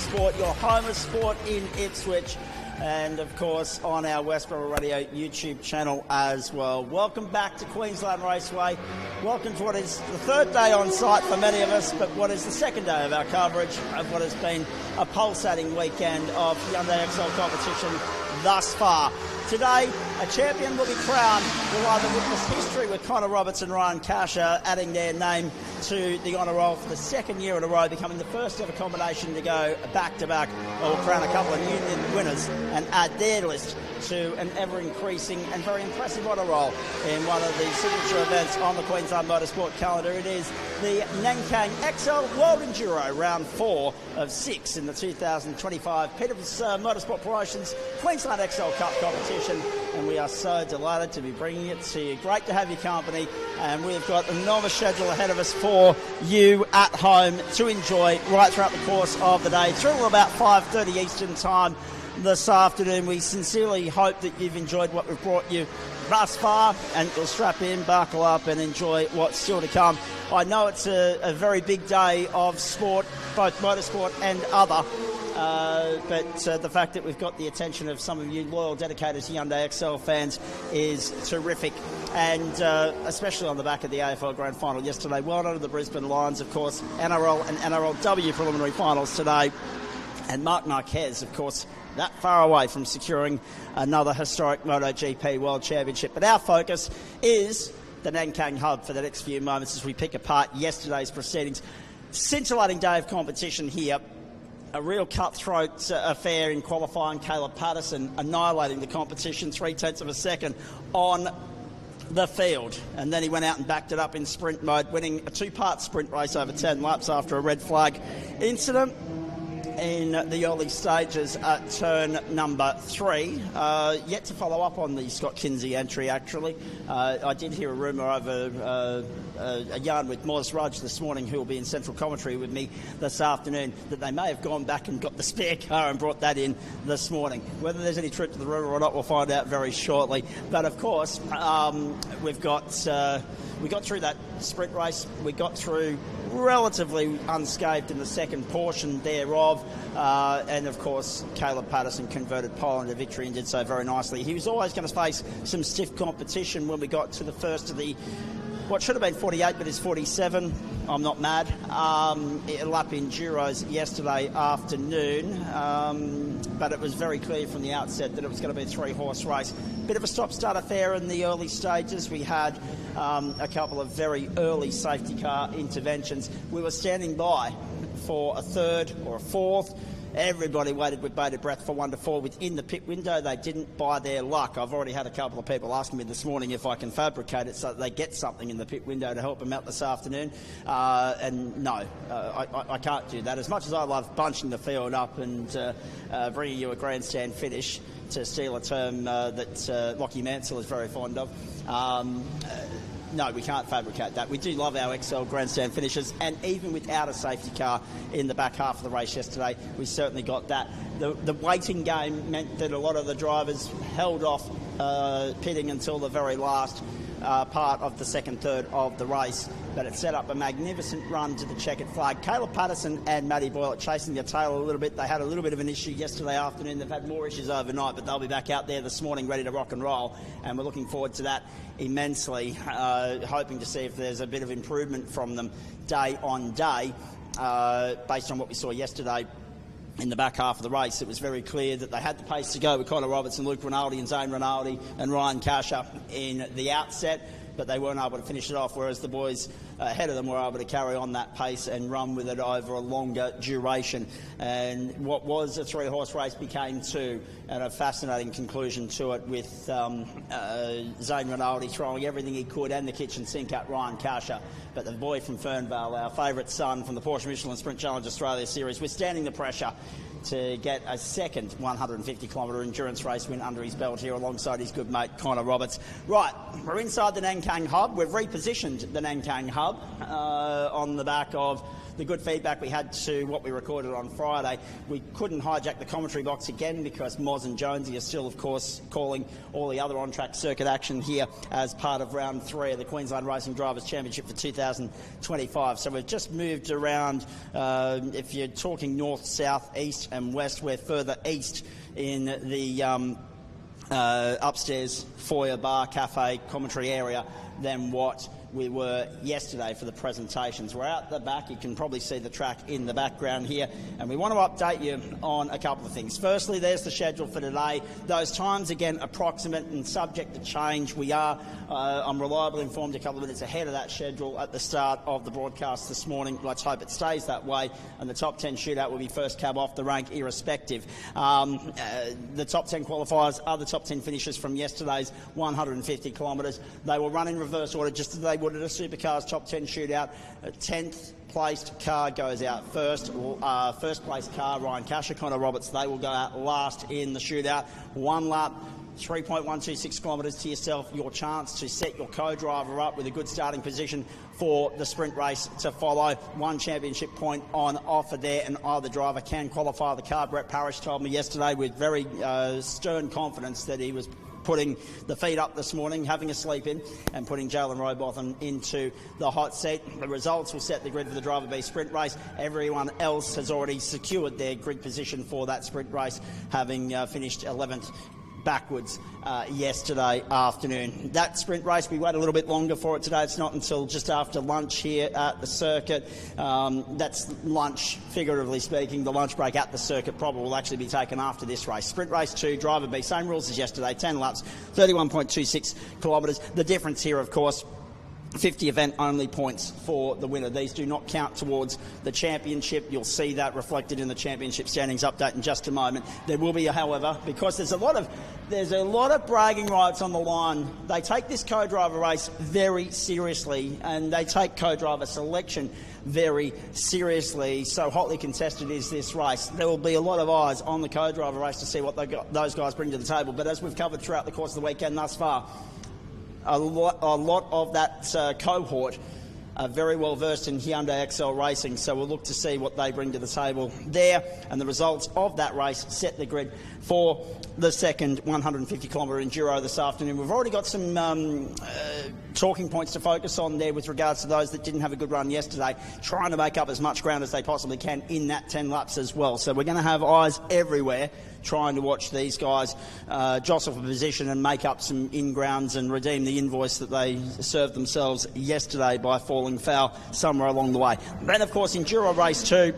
Motorsport, your home of sport in Ipswich, and of course on our Westboro Radio YouTube channel as well. Welcome back to Queensland Raceway. Welcome to what is the third day on site for many of us, but what is the second day of our coverage of what has been a pulsating weekend of Hyundai XL competition thus far. Today, a champion will be crowned. We'll either witness history with 𝗘𝘅𝗰𝗲𝗏 and 𝗏𝗂𝗃 adding their name to the honour roll for the second year in a row, becoming the first ever combination to go back-to-back, or will crown a couple of union winners and add their list to an ever-increasing and very impressive honour roll in one of the signature events on the Queensland Motorsport calendar. It is the Nankang XL World Enduro Round 4 of 6 in the 2025 𝗘𝘅𝗻 Motorsport Promotions Queensland XL Cup competition, and we are so delighted to be bringing it to you. Great to have your company, and we've got an enormous schedule ahead of us for you at home to enjoy right throughout the course of the day, through about 5:30 Eastern Time this afternoon. We sincerely hope that you've enjoyed what we've brought you thus far, and you'll strap in, buckle up and enjoy what's still to come. I know it's a very big day of sport, both motorsport and other, but the fact that we've got the attention of some of you loyal, dedicated Hyundai XL fans is terrific, and especially on the back of the AFL Grand Final yesterday. Well done to the Brisbane Lions, of course, NRL and NRLW preliminary finals today, and Mark Marquez, of course, that far away from securing another historic MotoGP World Championship. But our focus is the Nankang Hub for the next few moments as we pick apart yesterday's proceedings. Scintillating day of competition here. A real cutthroat affair in qualifying. 𝗘𝘅𝗰𝗲𝗏 annihilating the competition 0.3 of a second on the field, and then he went out and backed it up in sprint mode, winning a two-part sprint race over 10 laps after a red flag incident in the early stages at turn number 3. Yet to follow up on the Scott Kinsey entry, actually. I did hear a rumour over a yarn with Moz Rudge this morning, who will be in central commentary with me this afternoon, that they may have gone back and got the spare car and brought that in this morning. Whether there's any truth to the rumour or not, we'll find out very shortly. But of course, we got through that sprint race. We got through relatively unscathed in the second portion thereof, and of course 𝗘𝘅𝗰𝗲𝗏 converted pole into victory and did so very nicely. He was always going to face some stiff competition when we got to the first of the what should have been 48 but is 47, I'm not mad, lap enduros yesterday afternoon, but it was very clear from the outset that it was going to be a 3-horse race. Bit of a stop-start affair in the early stages. We had a couple of very early safety car interventions. We were standing by for a third or a fourth. Everybody waited with bated breath for one to fall within the pit window. They didn't buy their luck. I've already had a couple of people asking me this morning if I can fabricate it so that they get something in the pit window to help them out this afternoon. And no, I can't do that. As much as I love bunching the field up and bringing you a grandstand finish, to steal a term that Lockie Mansell is very fond of, no, we can't fabricate that. We do love our XL grandstand finishes, and even without a safety car in the back half of the race yesterday, we certainly got that. The waiting game meant that a lot of the drivers held off pitting until the very last part of the second third of the race, but it set up a magnificent run to the checkered flag. 𝗘𝘅𝗰𝗲𝗏 and Matty Boyle chasing their tail a little bit. They had a little bit of an issue yesterday afternoon. They've had more issues overnight, but they'll be back out there this morning ready to rock and roll, and we're looking forward to that immensely, hoping to see if there's a bit of improvement from them day on day, based on what we saw yesterday. In the back half of the race, it was very clear that they had the pace to go with 𝗘𝘅𝗰𝗏 and Luke Rinaldi and Zane Rinaldi and Ryan Casher in the outset, but they weren't able to finish it off, whereas the boys ahead of them were able to carry on that pace and run with it over a longer duration. And what was a 3-horse race became 2, and a fascinating conclusion to it with Zane Rinaldi throwing everything he could and the kitchen sink at Ryan Casher. But the boy from Fernvale, our favourite son from the Porsche Michelin Sprint Challenge Australia Series, withstanding the pressure to get a second 150-kilometre endurance race win under his belt here alongside his good mate 𝗘𝘅𝗰𝗏𝗏. Right, we're inside the Nankang Hub. We've repositioned the Nankang Hub on the back of the good feedback we had to what we recorded on Friday. We couldn't hijack the commentary box again because Moz and Jonesy are still, of course, calling all the other on-track circuit action here as part of round 3 of the Queensland Racing Drivers' Championship for 2025. So we've just moved around. If you're talking north, south, east and west, we're further east in the upstairs foyer, bar, cafe, commentary area than what we were yesterday for the presentations. We're out the back. You can probably see the track in the background here, and we want to update you on a couple of things. Firstly, there's the schedule for today. Those times, again, approximate and subject to change. We are, I'm reliably informed, a couple of minutes ahead of that schedule at the start of the broadcast this morning. Let's hope it stays that way, and the top 10 shootout will be first cab off the rank irrespective. The top 10 qualifiers are the top 10 finishers from yesterday's 150 kilometres. They will run in reverse order just as they would at a supercars top 10 shootout. 10th placed car goes out first. First place car, 𝗏𝗏𝗃𝗃, they will go out last in the shootout. 1 lap, 3.126 kilometres to yourself, your chance to set your co-driver up with a good starting position for the sprint race to follow. 1 championship point on offer there, and either driver can qualify the car. Brett Parish told me yesterday with very stern confidence that he was putting the feet up this morning, having a sleep in, and putting Jalen Rowbotham into the hot seat. The results will set the grid for the Driver B sprint race. Everyone else has already secured their grid position for that sprint race, having finished 11th backwards yesterday afternoon. That sprint race, we wait a little bit longer for it today. It's not until just after lunch here at the circuit. That's lunch, figuratively speaking. The lunch break at the circuit probably will actually be taken after this race. Sprint race 2, Driver B, same rules as yesterday, 10 laps, 31.26 kilometres. The difference here, of course, 50 event only points for the winner. These do not count towards the championship. You'll see that reflected in the championship standings update in just a moment. There will be, however, because there's a lot of bragging rights on the line. They take this co-driver race very seriously, and they take co-driver selection very seriously. So hotly contested is this race. There will be a lot of eyes on the co-driver race to see what those guys bring to the table. But as we've covered throughout the course of the weekend thus far, a lot of that cohort are very well versed in Hyundai XL racing, so we'll look to see what they bring to the table there, and the results of that race set the grid for the second 150-kilometre Enduro this afternoon. We've already got some talking points to focus on there with regards to those that didn't have a good run yesterday, trying to make up as much ground as they possibly can in that 10 laps as well. So we're going to have eyes everywhere trying to watch these guys jostle for position and make up some in-grounds and redeem the invoice that they served themselves yesterday by falling foul somewhere along the way. Then, of course, Enduro Race 2.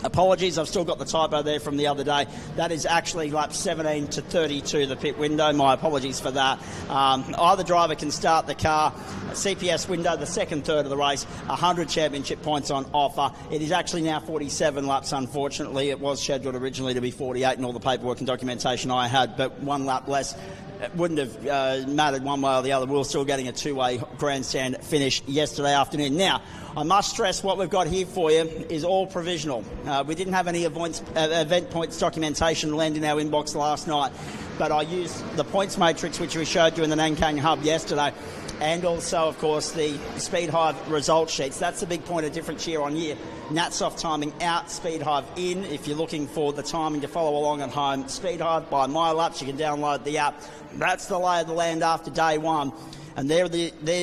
Apologies, I've still got the typo there from the other day. That is actually laps 17 to 32, the pit window. My apologies for that. Either driver can start the car. CPS window, the second third of the race, 100 championship points on offer. It is actually now 47 laps, unfortunately. It was scheduled originally to be 48 in all the paperwork and documentation I had, but 1 lap less. It wouldn't have mattered one way or the other. We were still getting a 2-way grandstand finish yesterday afternoon. Now, I must stress what we've got here for you is all provisional. We didn't have any event points documentation land in our inbox last night, but I used the points matrix which we showed you in the Nankang Hub yesterday, and also, of course, the Speedhive result sheets. That's the big point of difference year on year. Natsoft timing out, Speedhive in. If you're looking for the timing to follow along at home, Speedhive by MyLaps, you can download the app. That's the lay of the land after day one. And they're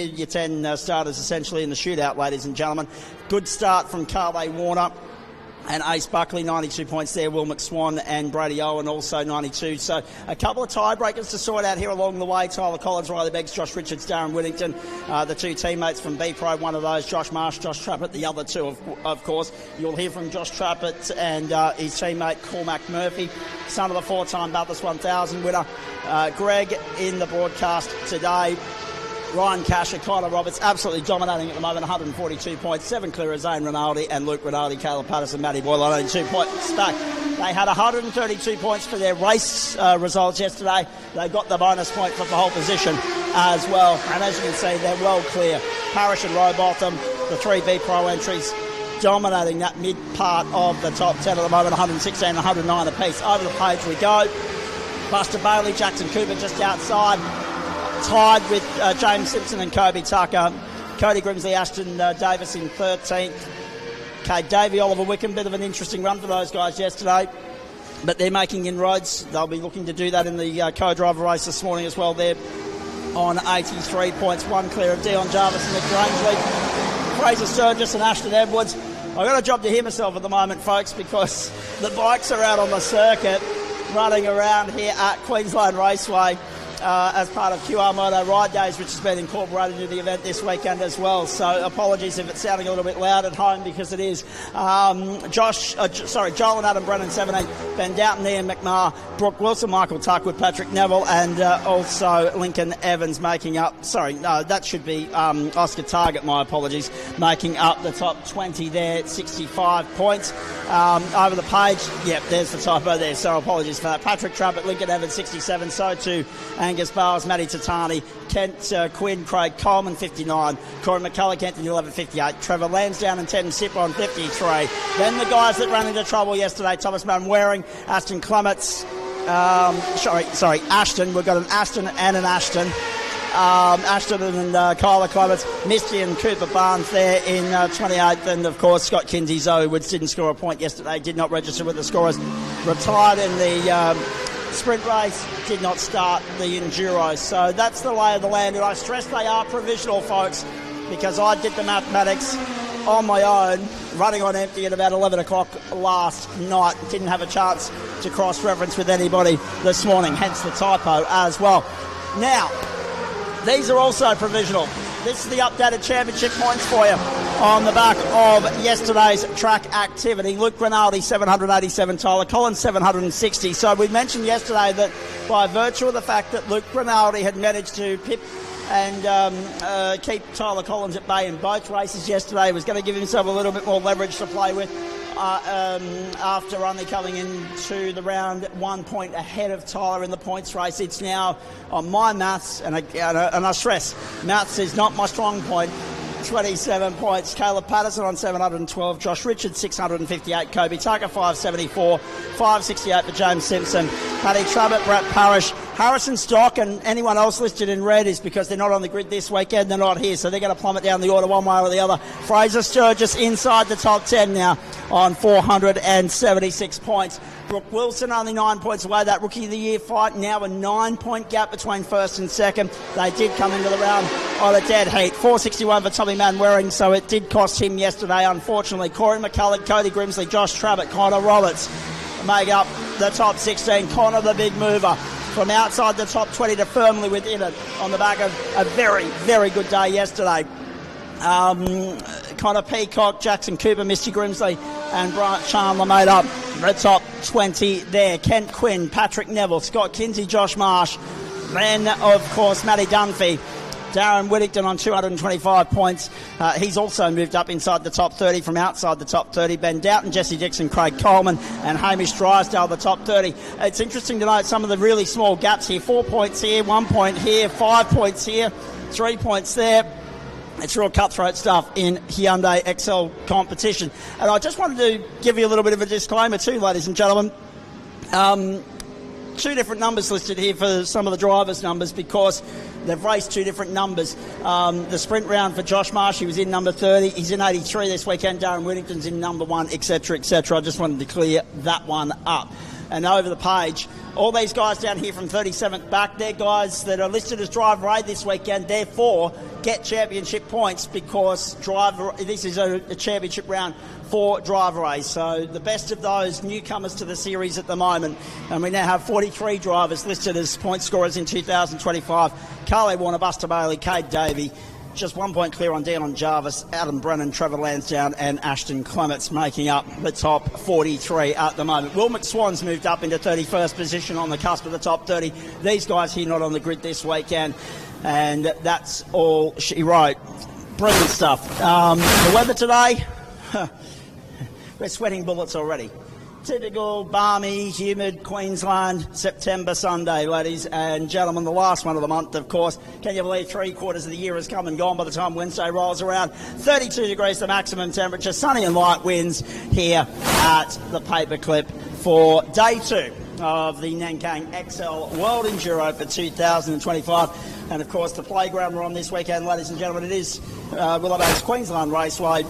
your 10 starters essentially in the shootout, ladies and gentlemen. Good start from Carly Warner and Ace Buckley, 92 points there. Will McSwan and Brady Owen also 92. So a couple of tiebreakers to sort out here along the way. Tyler Collins, Riley Beggs, Josh Richards, Darren Whittington, the 2 teammates from B-Pro, one of those, Josh Marsh, Josh Trapet, the other 2, of course. You'll hear from Josh Trapet and his teammate Cormac Murphy, son of the 4-time Bathurst 1000 winner. Greg in the broadcast today. Ryan Casher, Kyler Roberts, absolutely dominating at the moment, 142 points, 7 clear of Zane Rinaldi and Luke Rinaldi, Caleb Patterson, Matty Boyle, only 2 points back. They had 132 points for their race results yesterday. They got the bonus point for the whole position as well. And as you can see, they're well clear. Parish and Rowbotham, the 3 B-Pro entries, dominating that mid part of the top 10 at the moment, 116 and 109 apiece. Over the page we go. Buster Bailey, Jackson Cooper just outside. Tied with James Simpson and Kobe Tucker. Cody Grimsley, Ashton Davis in 13th. 𝗥𝗰𝗲𝗄𝗏, Oliver Wickham. Bit of an interesting run for those guys yesterday, but they're making inroads. They'll be looking to do that in the co-driver race this morning as well. They're on 83 points, one clear of Dion Jarvis and Nick Grimsley, 𝗏𝗏𝗄𝗏 and Ashton Edwards. I've got a job to hear myself at the moment, folks, because the bikes are out on the circuit running around here at Queensland Raceway as part of 𝗘𝘅𝗧𝗏 Ride Days, which has been incorporated into the event this weekend as well. So apologies if it's sounding a little bit loud at home, because it is. Joel and Adam Brennan, 17, Ben Doughton, Ian McMahon, Brooke Wilson, Michael Tuckwood, Patrick Neville, and also Lincoln Evans making up, that should be Oscar Target, my apologies, making up the top 20 there, 65 points. Over the page, yep, there's the typo there, so apologies for that. Patrick Trapet, Lincoln Evans, 67, so too Angus Bowles, Matty Tatani, Kent Quinn, Craig Coleman, 59, Corey McCullough, Kenton, 11.58, Trevor Lansdowne and Ted Sip on 53. Then the guys that ran into trouble yesterday, Thomas Manwaring, Ashton Clements, Ashton, we've got an Ashton and an Ashton. Ashton and Kyla Clements, Misty and Cooper Barnes there in 28th, and of course Scott 𝗏𝗄𝗏, which didn't score a point yesterday, did not register with the scorers, retired in the sprint race, did not start the Enduro. So that's the lay of the land, and I stress they are provisional, folks, because I did the mathematics on my own, running on empty at about 11 o'clock last night. Didn't have a chance to cross-reference with anybody this morning, hence the typo as well. Now, these are also provisional. This is the updated championship points for you on the back of yesterday's track activity. Luke Rinaldi, 787, Tyler Collins, 760. So we mentioned yesterday that by virtue of the fact that Luke Rinaldi had managed to pip and keep Tyler Collins at bay in both races yesterday, was going to give himself a little bit more leverage to play with after only coming into the round 1 point ahead of Tyler in the points race. It's now, on my maths, and I stress, maths is not my strong point, 27 points. Caleb Patterson on 712, Josh Richards 658, Kobe Tucker 574, 568 for James Simpson, Paddy Trapet, Brett Parish, Harrison Stock, and anyone else listed in red is because they're not on the grid this weekend, they're not here, so they're going to plummet down the order one way or the other. Fraser Sturgis inside the top 10 now on 476 points. Brooke Wilson only 9 points away. That Rookie of the Year fight, now a 9-point gap between first and second. They did come into the round on a dead heat. 461 for Tommy Manwaring, so it did cost him yesterday, unfortunately. Corey McCullough, Cody Grimsley, Josh Trapet, Connor Roberts make up the top 16. Connor the big mover from outside the top 20 to firmly within it on the back of a very, very good day yesterday. Connor Peacock, Jackson Cooper, Misty Grimsley and Bryant Chandler made up the top 20 there. Kent Quinn, Patrick Neville, Scott Kinsey, Josh Marsh, then of course Matty Dunphy, Darren Whittington on 225 points. He's also moved up inside the top 30 from outside the top 30. Ben Doughton, Jesse Dixon, Craig Coleman and Hamish Drysdale, the top 30. It's interesting to note some of the really small gaps here. 4 points here, 1 point here, 5 points here, 3 points there. It's real cutthroat stuff in Hyundai XL competition. And I just wanted to give you a little bit of a disclaimer too, ladies and gentlemen. Two different numbers listed here for some of the drivers' numbers because they've raced two different numbers. The sprint round for Josh Marsh, he was in number 30. He's in 83 this weekend. Darren Whittington's in number 1, etc., etc. I just wanted to clear that one up. And over the page, all these guys down here from 37th back, they're guys that are listed as driver A this weekend, therefore get championship points because this is a championship round for driver A. So the best of those newcomers to the series at the moment, and we now have 43 drivers listed as point scorers in 2025. Carly Warner, Buster Bailey, Cade Davey, just 1 point clear on Dion Jarvis, Adam Brennan, Trevor Lansdowne and Ashton Clements making up the top 43 at the moment. Will McSwan's moved up into 31st position on the cusp of the top 30. These guys here not on the grid this weekend, and that's all she wrote. Brilliant stuff. The weather today, we're sweating bullets already. Typical balmy, humid Queensland September Sunday, ladies and gentlemen. The last one of the month, of course. Can you believe 3/4 of the year has come and gone by the time Wednesday rolls around? 32 degrees the maximum temperature, sunny and light winds here at the Paperclip for day 2 of the Nankang XL World Enduro for 2025. And of course, the playground we're on this weekend, ladies and gentlemen, it is Willowbanks Queensland Raceway.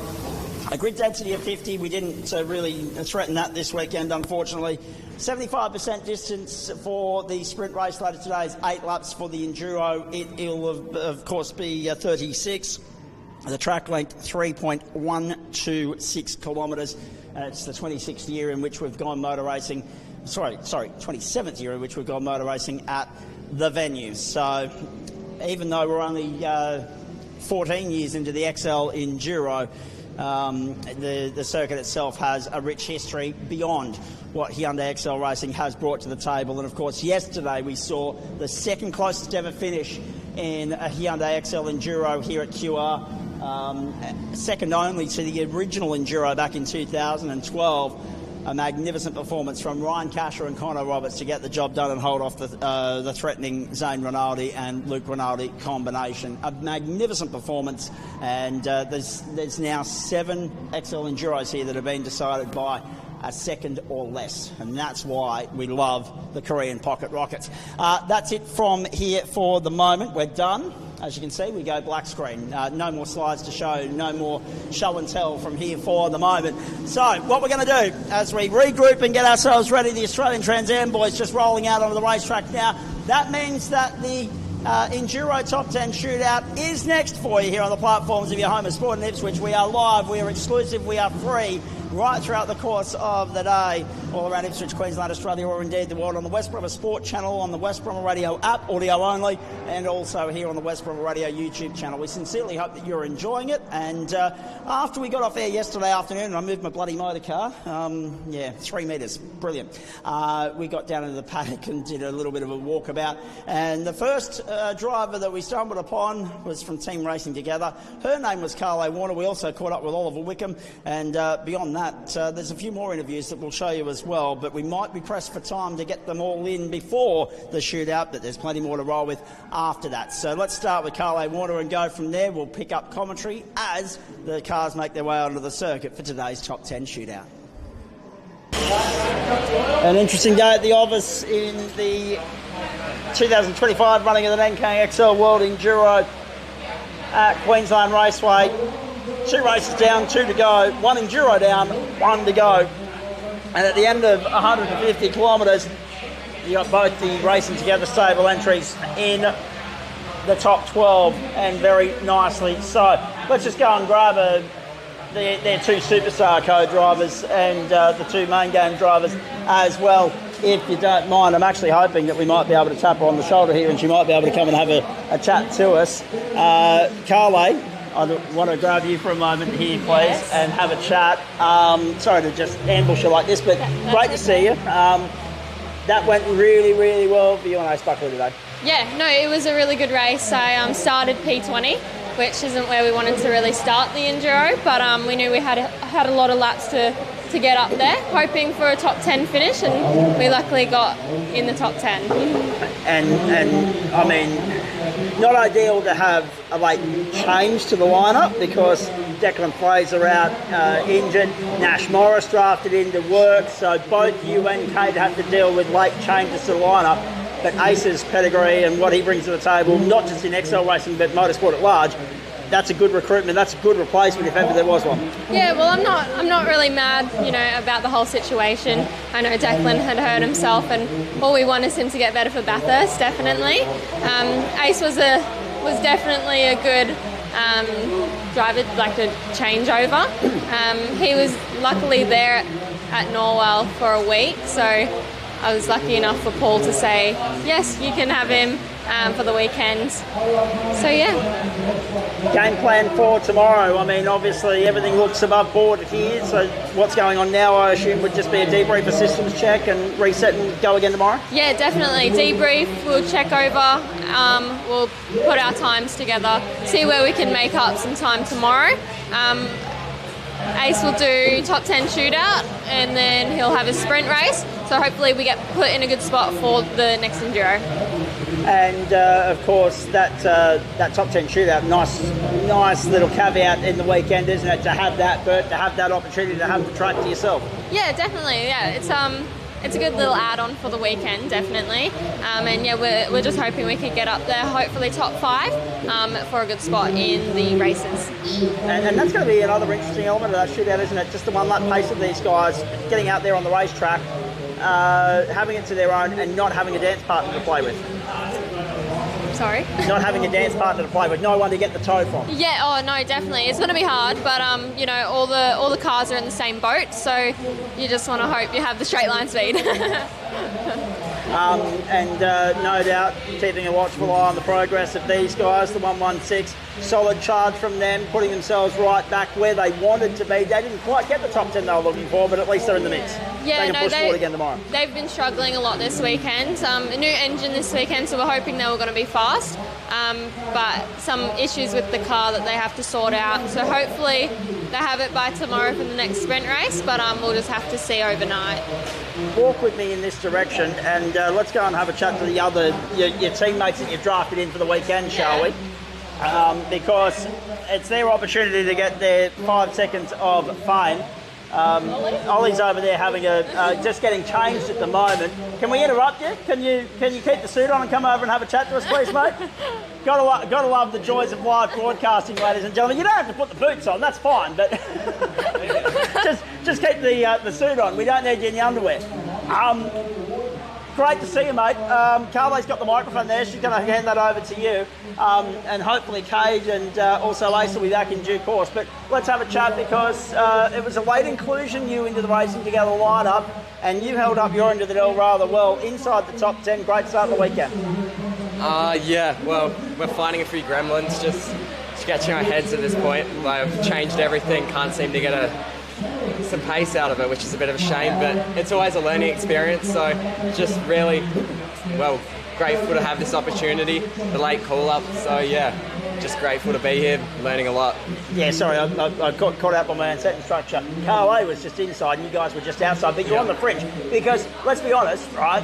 A grid density of 50. We didn't really threaten that this weekend, unfortunately. 75% distance for the sprint race later today is 8 laps for the Enduro. It'll, of course, be 36. The track length, 3.126 kilometres. It's the 26th year in which we've gone motor racing. Sorry, 27th year in which we've gone motor racing at the venue. So even though we're only 14 years into the XL Enduro, the circuit itself has a rich history beyond what Hyundai XL Racing has brought to the table. And of course, yesterday we saw the second closest ever finish in a Hyundai XL Enduro here at QR, second only to the original Enduro back in 2012. A magnificent performance from Ryan Casher and Conor Roberts to get the job done and hold off the threatening Zane Rinaldi and Luke Rinaldi combination. A magnificent performance, and there's now 7 XL Enduros here that have been decided by a second or less, and that's why we love the Korean pocket rockets. That's it from here for the moment. We're done. As you can see, we go black screen. No more slides to show, no more show and tell from here for the moment. So what we're going to do as we regroup and get ourselves ready, the Australian Trans Am boys just rolling out onto the racetrack now. That means that the Enduro Top 10 Shootout is next for you here on the platforms of your home of sport in Ipswich. We are live, we are exclusive, we are free right throughout the course of the day, all around Ipswich, Queensland, Australia, or indeed the world, on the West Bromwich Sport channel, on the West Bromwich Radio app, audio only, and also here on the West Bromwich Radio YouTube channel. We sincerely hope that you're enjoying it. And after we got off air yesterday afternoon, and I moved my bloody motor car, 3 metres, brilliant. We got down into the paddock and did a little bit of a walkabout. And the first driver that we stumbled upon was from Team Racing Together. Her name was 𝗘𝘅𝗰𝗲𝗏. We also caught up with Oliver Wickham, and beyond that, there's a few more interviews that we'll show you as well, but we might be pressed for time to get them all in before the shootout, but there's plenty more to roll with after that. So let's start with 𝗘𝘅𝗰𝗏𝗏 and go from there. We'll pick up commentary as the cars make their way onto the circuit for today's Top 10 Shootout. An interesting day at the office in the 2025 running of the Nankang XL World Enduro at Queensland Raceway. 2 races down, 2 to go, 1 Enduro down, 1 to go. And at the end of 150 kilometres, you got both the Racing Together stable entries in the top 12, and very nicely so. Let's just go and grab their 2 superstar co-drivers and the 2 main game drivers as well, if you don't mind. I'm actually hoping that we might be able to tap her on the shoulder here and she might be able to come and have a chat to us. 𝗘𝘅𝗁, I want to grab you for a moment here, please, yes, and have a chat. Sorry to just ambush you like this, but great to see you. That went really, really well for you on Ace Buckley today. Yeah, no, it was a really good race. I started P20, which isn't where we wanted to really start the Enduro, but we knew we had a lot of laps to get up there, hoping for a top 10 finish, and we luckily got in the top 10. And I mean, not ideal to have a late change to the lineup because Declan Fraser out injured, Nash Morris drafted into work, so both you and Kate have to deal with late changes to the lineup. But Ace's pedigree and what he brings to the table, not just in XL racing but motorsport at large, that's a good recruitment, that's a good replacement if ever there was one. Yeah, well, I'm not really mad, about the whole situation. I know Declan had hurt himself, and all we want is him to get better for Bathurst, definitely. Ace was definitely a good driver, like a changeover. He was luckily there at Norwell for a week, so I was lucky enough for Paul to say, yes, you can have him for the weekend. So, yeah. Game plan for tomorrow. I mean, obviously everything looks above board here, so what's going on now, I assume, would just be a debrief, a systems check, and reset and go again tomorrow? Yeah, definitely. Debrief, we'll check over, we'll put our times together, see where we can make up some time tomorrow. Ace will do top 10 shootout, and then he'll have a sprint race, so hopefully we get put in a good spot for the next Enduro. And of course that top 10 shootout, nice little caveat in the weekend, isn't it, to have that opportunity to have the track to yourself? Yeah, definitely. Yeah, it's it's a good little add-on for the weekend, definitely. And yeah, we're just hoping we can get up there, hopefully top 5, for a good spot in the races. And that's going to be another interesting element of that shootout, isn't it? Just the one lap pace of these guys, getting out there on the racetrack, having it to their own, and not having a dance partner to play with. Sorry? Not having a dance partner to play with, no one to get the toe from. Yeah, oh no, definitely. It's going to be hard, but you know, all the cars are in the same boat, so you just want to hope you have the straight line speed. And no doubt keeping a watchful eye on the progress of these guys, the 116. Solid charge from them, putting themselves right back where they wanted to be. They didn't quite get the top 10 they were looking for, but at least they're in the mix. Yeah, they can push forward again tomorrow. They've been struggling a lot this weekend. A new engine this weekend, so we're hoping they were going to be fast. But some issues with the car that they have to sort out. So hopefully they have it by tomorrow for the next sprint race, but we'll just have to see overnight. Walk with me in this direction, and let's go and have a chat to the other your teammates that you've drafted in for the weekend, shall we? Because it's their opportunity to get their 5 seconds of fame. Ollie's over there having just getting changed at the moment. Can we interrupt you? Can you keep the suit on and come over and have a chat to us, please, mate? Gotta love the joys of live broadcasting, ladies and gentlemen. You don't have to put the boots on, that's fine, but just keep the suit on. We don't need you in the underwear. Great to see you, mate. Carly's got the microphone there. She's going to hand that over to you. And hopefully Cage and also Ace will be back in due course. But let's have a chat, because it was a late inclusion, you into the Racing Together lineup, and you held up your end of the deal rather well inside the top 10. Great start of the weekend. Yeah, well, we're finding a few gremlins, just scratching our heads at this point. I've changed everything, can't seem to get some pace out of it, which is a bit of a shame, but it's always a learning experience, so just really, well, grateful to have this opportunity, the late call-up, so yeah, just grateful to be here, learning a lot. Yeah, sorry, I got caught out by my own setting structure. 𝗘𝘅𝗰𝗴 was just inside and you guys were just outside, but you're on the fringe, because let's be honest, right?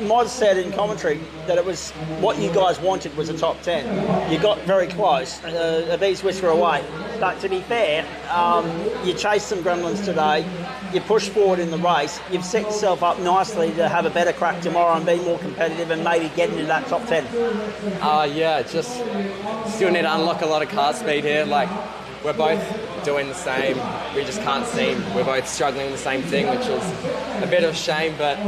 Moz said in commentary that it was what you guys wanted was a top 10. You got very close, 𝗙𝗍𝗄 away. But to be fair, you chased some gremlins today, you pushed forward in the race, you've set yourself up nicely to have a better crack tomorrow and be more competitive and maybe get into that top 10. Yeah, just still need to unlock a lot of car speed here. Like, we're both doing the same, we just can't seem. We're both struggling with the same thing, which is a bit of a shame, but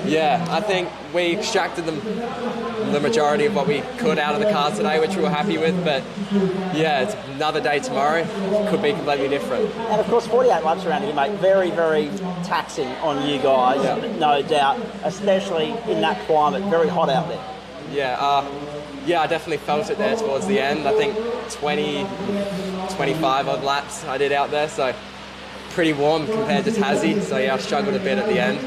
yeah, I think we extracted the majority of what we could out of the car today, which we were happy with, but yeah, it's another day tomorrow, could be completely different. And of course 48 laps around here, mate, very, very taxing on you guys, no doubt, especially in that climate, very hot out there. Yeah, I definitely felt it there towards the end. I think 25 odd laps I did out there, so pretty warm compared to Tassie, so yeah, I struggled a bit at the end.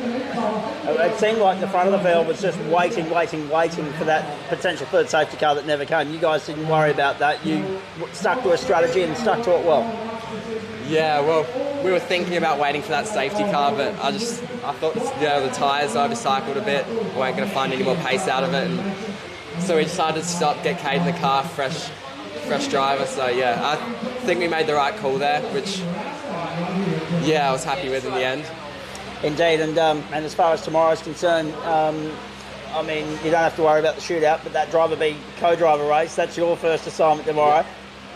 It seemed like the front of the field was just waiting for that potential third safety car that never came. You guys didn't worry about that. You stuck to a strategy and stuck to it well. Yeah, well, we were thinking about waiting for that safety car, but I thought the tyres overcycled a bit. We weren't going to find any more pace out of it, and so we decided to stop, get Cade in the car, fresh driver. So yeah, I think we made the right call there, which yeah, I was happy with in the end. Indeed, and as far as tomorrow's concerned, I mean, you don't have to worry about the shootout, but that driver B co-driver race, that's your first assignment tomorrow. Yeah.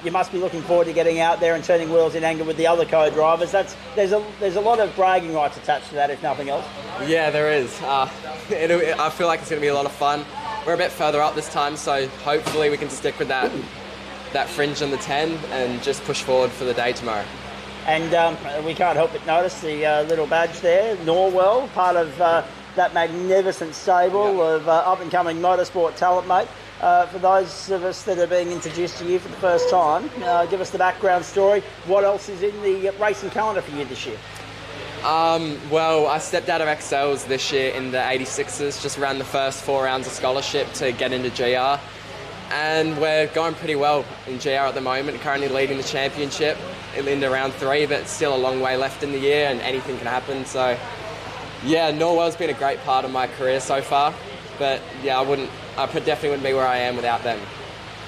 You must be looking forward to getting out there and turning wheels in anger with the other co-drivers. There's a lot of bragging rights attached to that, if nothing else. Yeah, there is. I feel like it's going to be a lot of fun. We're a bit further up this time, so hopefully we can stick with that fringe on the 10 and just push forward for the day tomorrow. And we can't help but notice the little badge there, 𝗏𝗏, part of that magnificent stable of up-and-coming motorsport talent, mate. For those of us that are being introduced to you for the first time, give us the background story. What else is in the racing calendar for you this year? Well, I stepped out of XLs this year in the 86s, just ran the first 4 rounds of scholarship to get into GR. And we're going pretty well in GR at the moment, currently leading the championship into round 3, but still a long way left in the year and anything can happen. So yeah, 𝗏𝗏's been a great part of my career so far, but yeah, I definitely wouldn't be where I am without them.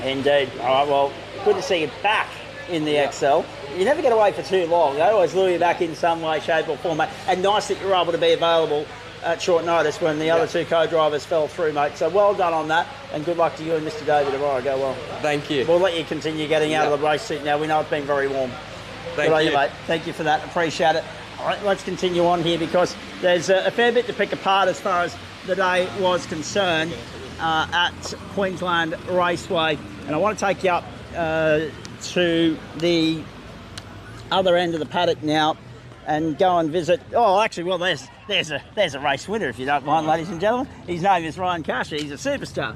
Indeed. All right, well, good to see you back in the XL. You never get away for too long. They always lure you back in some way, shape or form, mate. And nice that you're able to be available at short notice when the other two co-drivers fell through, mate. So well done on that, and good luck to you and Mr. David tomorrow. Go well. Thank you. We'll let you continue getting out of the race suit now. We know it's been very warm. Thank you, mate. Thank you for that. Appreciate it. All right, let's continue on here because there's a fair bit to pick apart as far as the day was concerned at Queensland Raceway. And I want to take you up to the other end of the paddock now and go and visit. Oh, actually, well, there's a race winner, if you don't mind, ladies and gentlemen. His name is 𝗏𝗏𝗃𝗏. He's a superstar.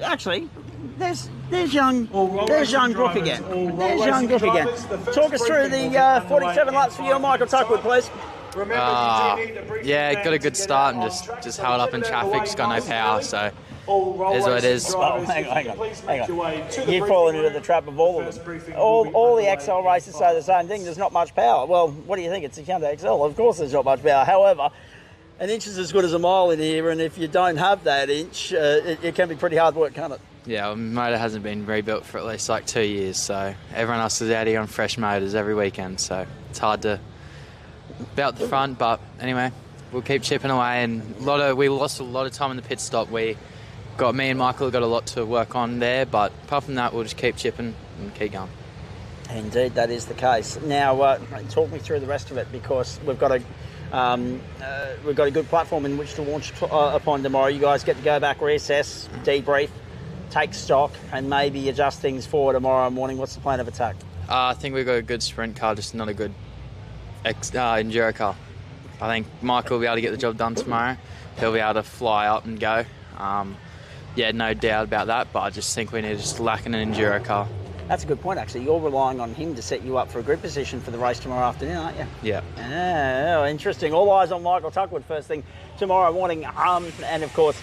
Actually, there's young Brook again. There's young Brook again. Talk us through the 47 laps for you and Michael Tuckwood, please. Yeah, got a good start and just held up in traffic. Just got no power, so it is what it is. Oh, hang on. You've fallen into the trap of all of them. All the XL races say the same thing. There's not much power. Well, what do you think? It's a Hyundai XL. Of course there's not much power. However, an inch is as good as a mile in here, and if you don't have that inch, it can be pretty hard work, can't it? Yeah, well, motor hasn't been rebuilt for at least like 2 years, so everyone else is out here on fresh motors every weekend, so it's hard to belt the front, but anyway, we'll keep chipping away. And we lost a lot of time in the pit stop. Me and Michael got a lot to work on there, but apart from that, we'll just keep chipping and keep going. Indeed, that is the case. Now, talk me through the rest of it, because we've got a good platform in which to launch upon tomorrow. You guys get to go back, reassess, debrief, take stock, and maybe adjust things for tomorrow morning. What's the plan of attack? I think we've got a good sprint car, just not a good enduro car. I think Michael will be able to get the job done tomorrow. He'll be able to fly up and go. Yeah, no doubt about that, but I just think we're just lacking an enduro car. That's a good point, actually. You're relying on him to set you up for a grid position for the race tomorrow afternoon, aren't you? Yeah. Oh, interesting. All eyes on Michael Tuckwood first thing tomorrow morning. And, of course,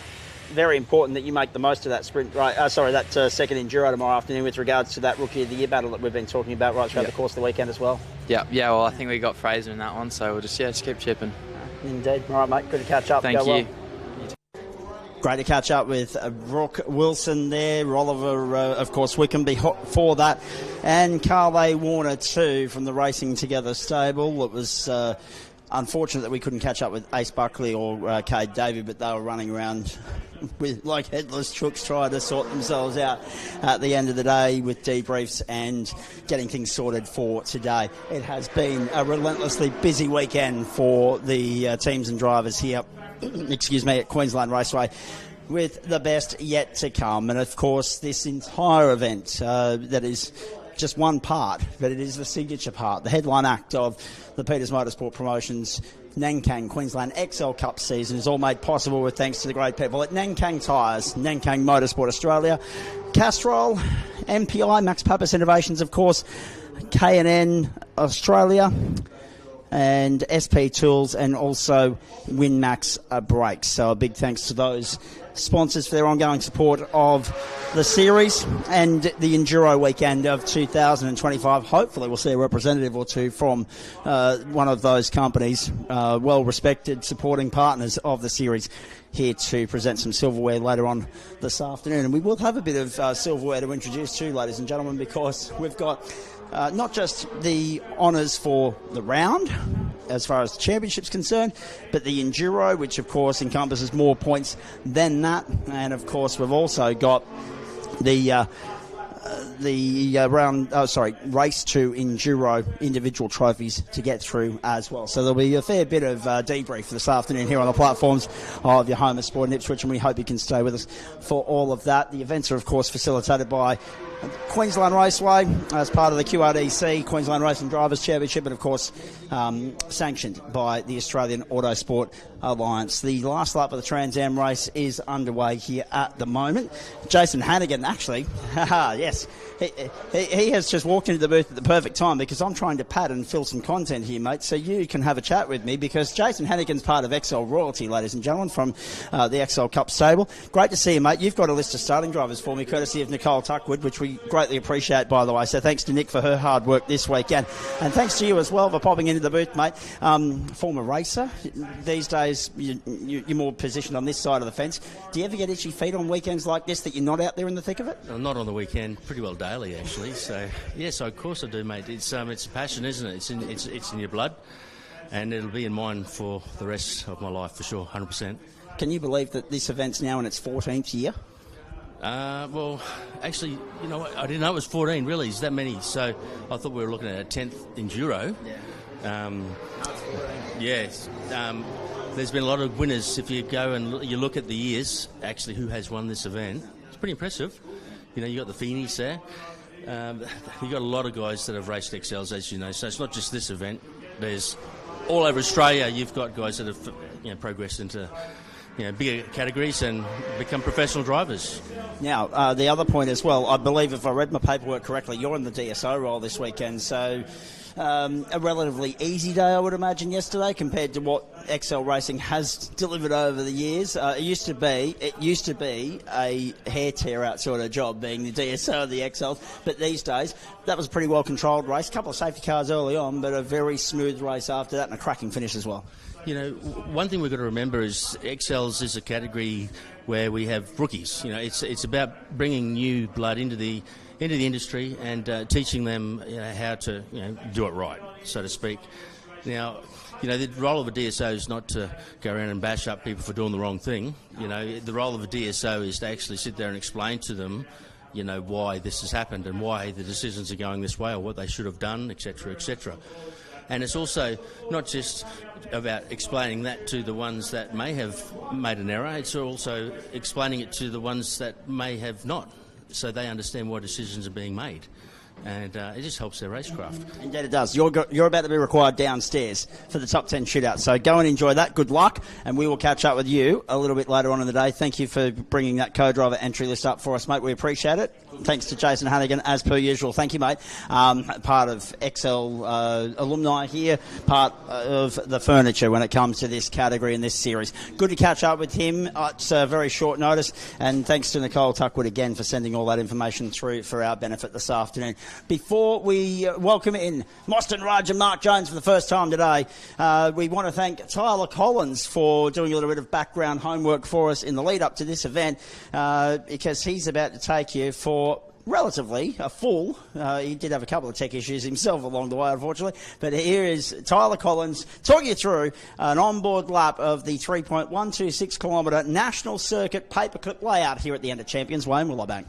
very important that you make the most of that sprint, that second enduro tomorrow afternoon with regards to that Rookie of the Year battle that we've been talking about right throughout the course of the weekend as well. Yeah. Well, I think we got Fraser in that one, so we'll just keep chipping. Indeed. All right, mate. Good to catch up. Thank you. Well. Great to catch up with Brooke Wilson there. Oliver, of course, 𝗏𝗏𝗃𝗏 for that. And Carly Warner, too, from the Racing Together stable. It was unfortunate that we couldn't catch up with Ace Buckley or Cade Davey, but they were running around with like headless chooks trying to sort themselves out at the end of the day with debriefs and getting things sorted for today. It has been a relentlessly busy weekend for the teams and drivers here at Queensland Raceway, with the best yet to come. And of course, this entire event that is just one part, but it is the signature part, the headline act of the Peters Motorsport Promotions Nankang Queensland XL Cup season, is all made possible with thanks to the great people at Nankang Tyres, Nankang Motorsport Australia, Castrol, MPI, Max Pappas Innovations, of course, K&N Australia, and SP Tools, and also WinMax Brakes. So a big thanks to those sponsors for their ongoing support of the series and the Enduro weekend of 2025. Hopefully we'll see a representative or two from one of those companies, well-respected supporting partners of the series, here to present some silverware later on this afternoon. And we will have a bit of silverware to introduce too, ladies and gentlemen, because we've got not just the honours for the round, as far as the championship's concerned, but the Enduro, which of course encompasses more points than that. And of course we've also got the race to Enduro individual trophies to get through as well. So there'll be a fair bit of debrief this afternoon here on the platforms of your home of sport in Ipswich, and we hope you can stay with us for all of that. The events are of course facilitated by Queensland Raceway as part of the QRDC, Queensland Racing Drivers Championship, and of course sanctioned by the Australian Autosport Alliance. The last lap of the Trans Am race is underway here at the moment. Jason Hannigan, actually, yes, he has just walked into the booth at the perfect time, because I'm trying to pad and fill some content here, mate, so you can have a chat with me, because Jason Hannigan's part of XL Royalty, ladies and gentlemen, from the XL Cup stable. Great to see you, mate. You've got a list of starting drivers for me, courtesy of Nicole Tuckwood, which we greatly appreciate, by the way. So thanks to Nick for her hard work this weekend. And thanks to you as well for popping into the booth, mate. Former racer. These days, you're more positioned on this side of the fence. Do you ever get itchy feet on weekends like this that you're not out there in the thick of it? Not on the weekend. Pretty well done. daily, actually. So yes, of course I do, mate. It's a passion, isn't it? It's in your blood, and it'll be in mine for the rest of my life for sure, 100%. Can you believe that this event's now in its 14th year? Well, actually, you know what? I didn't know it was 14, really. Is that many? So I thought we were looking at a 10th Enduro. Yes. There's been a lot of winners. If you go and you look at the years, actually, who has won this event, it's pretty impressive. You know, you got the Feeney's there. You got a lot of guys that have raced XLs, as you know. So it's not just this event. There's all over Australia. You've got guys that have progressed into bigger categories and become professional drivers. Now, the other point as well, I believe if I read my paperwork correctly, you're in the DSO role this weekend, so a relatively easy day, I would imagine, yesterday compared to what XL Racing has delivered over the years. It used to be a hair tear out sort of job being the DSO of the XLs, but these days that was a pretty well controlled race. A couple of safety cars early on, but a very smooth race after that and a cracking finish as well. You know, one thing we've got to remember is XLs is a category where we have rookies. You know, it's about bringing new blood into the industry and teaching them how to do it right, so to speak. Now, the role of a DSO is not to go around and bash up people for doing the wrong thing. The role of a DSO is to actually sit there and explain to them, why this has happened and why the decisions are going this way or what they should have done, etc., etc. And it's also not just about explaining that to the ones that may have made an error, it's also explaining it to the ones that may have not, so they understand why decisions are being made. And it just helps their racecraft. Indeed it does. You're about to be required downstairs for the top 10 shootout, so go and enjoy that. Good luck, and we will catch up with you a little bit later on in the day. Thank you for bringing that co-driver entry list up for us, mate. We appreciate it. Thanks to Jason Hannigan, as per usual. Thank you, mate. Part of XL alumni here, part of the furniture when it comes to this category and this series. Good to catch up with him at very short notice, and thanks to 𝗘𝘅𝗰𝗲 again for sending all that information through for our benefit this afternoon. Before we welcome in Mostyn Rudge and Mark Jones for the first time today, we want to thank Tyler Collins for doing a little bit of background homework for us in the lead up to this event, because he's about to take you for relatively a full, he did have a couple of tech issues himself along the way, unfortunately, but here is Tyler Collins talking you through an onboard lap of the 3.126 kilometre national circuit paperclip layout here at the End of Champions Way in Willowbank.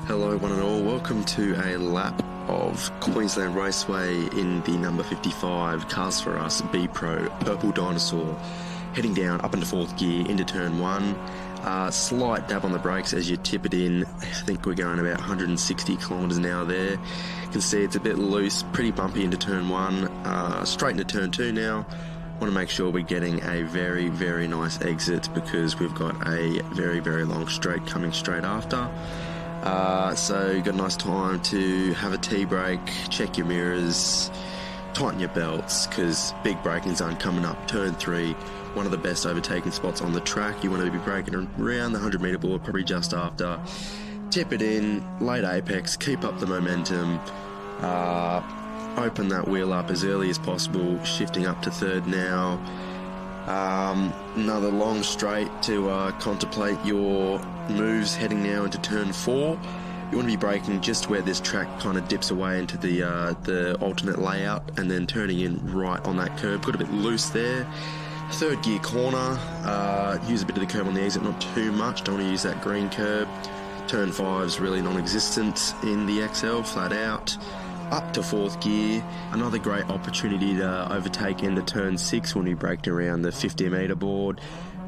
Hello one and all, welcome to a lap of Queensland Raceway in the number 55 Cars For Us B Pro Purple Dinosaur, heading down up into fourth gear into turn one. Slight dab on the brakes as you tip it in. I think we're going about 160 kilometres an hour there. You can see it's a bit loose, pretty bumpy into turn one, straight into turn two now. Want to make sure we're getting a very, very nice exit because we've got a very, very long straight coming straight after. So you've got a nice time to have a T-brake, check your mirrors, tighten your belts because big braking zone coming up, turn three, one of the best overtaking spots on the track. You want to be braking around the 100 metre board, probably just after. Tip it in, late apex, keep up the momentum, open that wheel up as early as possible, shifting up to third now. Another long straight to contemplate your moves heading now into turn four. You want to be braking just where this track kind of dips away into the alternate layout and then turning in right on that curb. Got a bit loose there. Third gear corner, use a bit of the curb on the exit, not too much, don't want to use that green curb. Turn 5's really non-existent in the XL, flat out. Up to fourth gear, another great opportunity to overtake into turn 6 when we braked around the 50 metre board.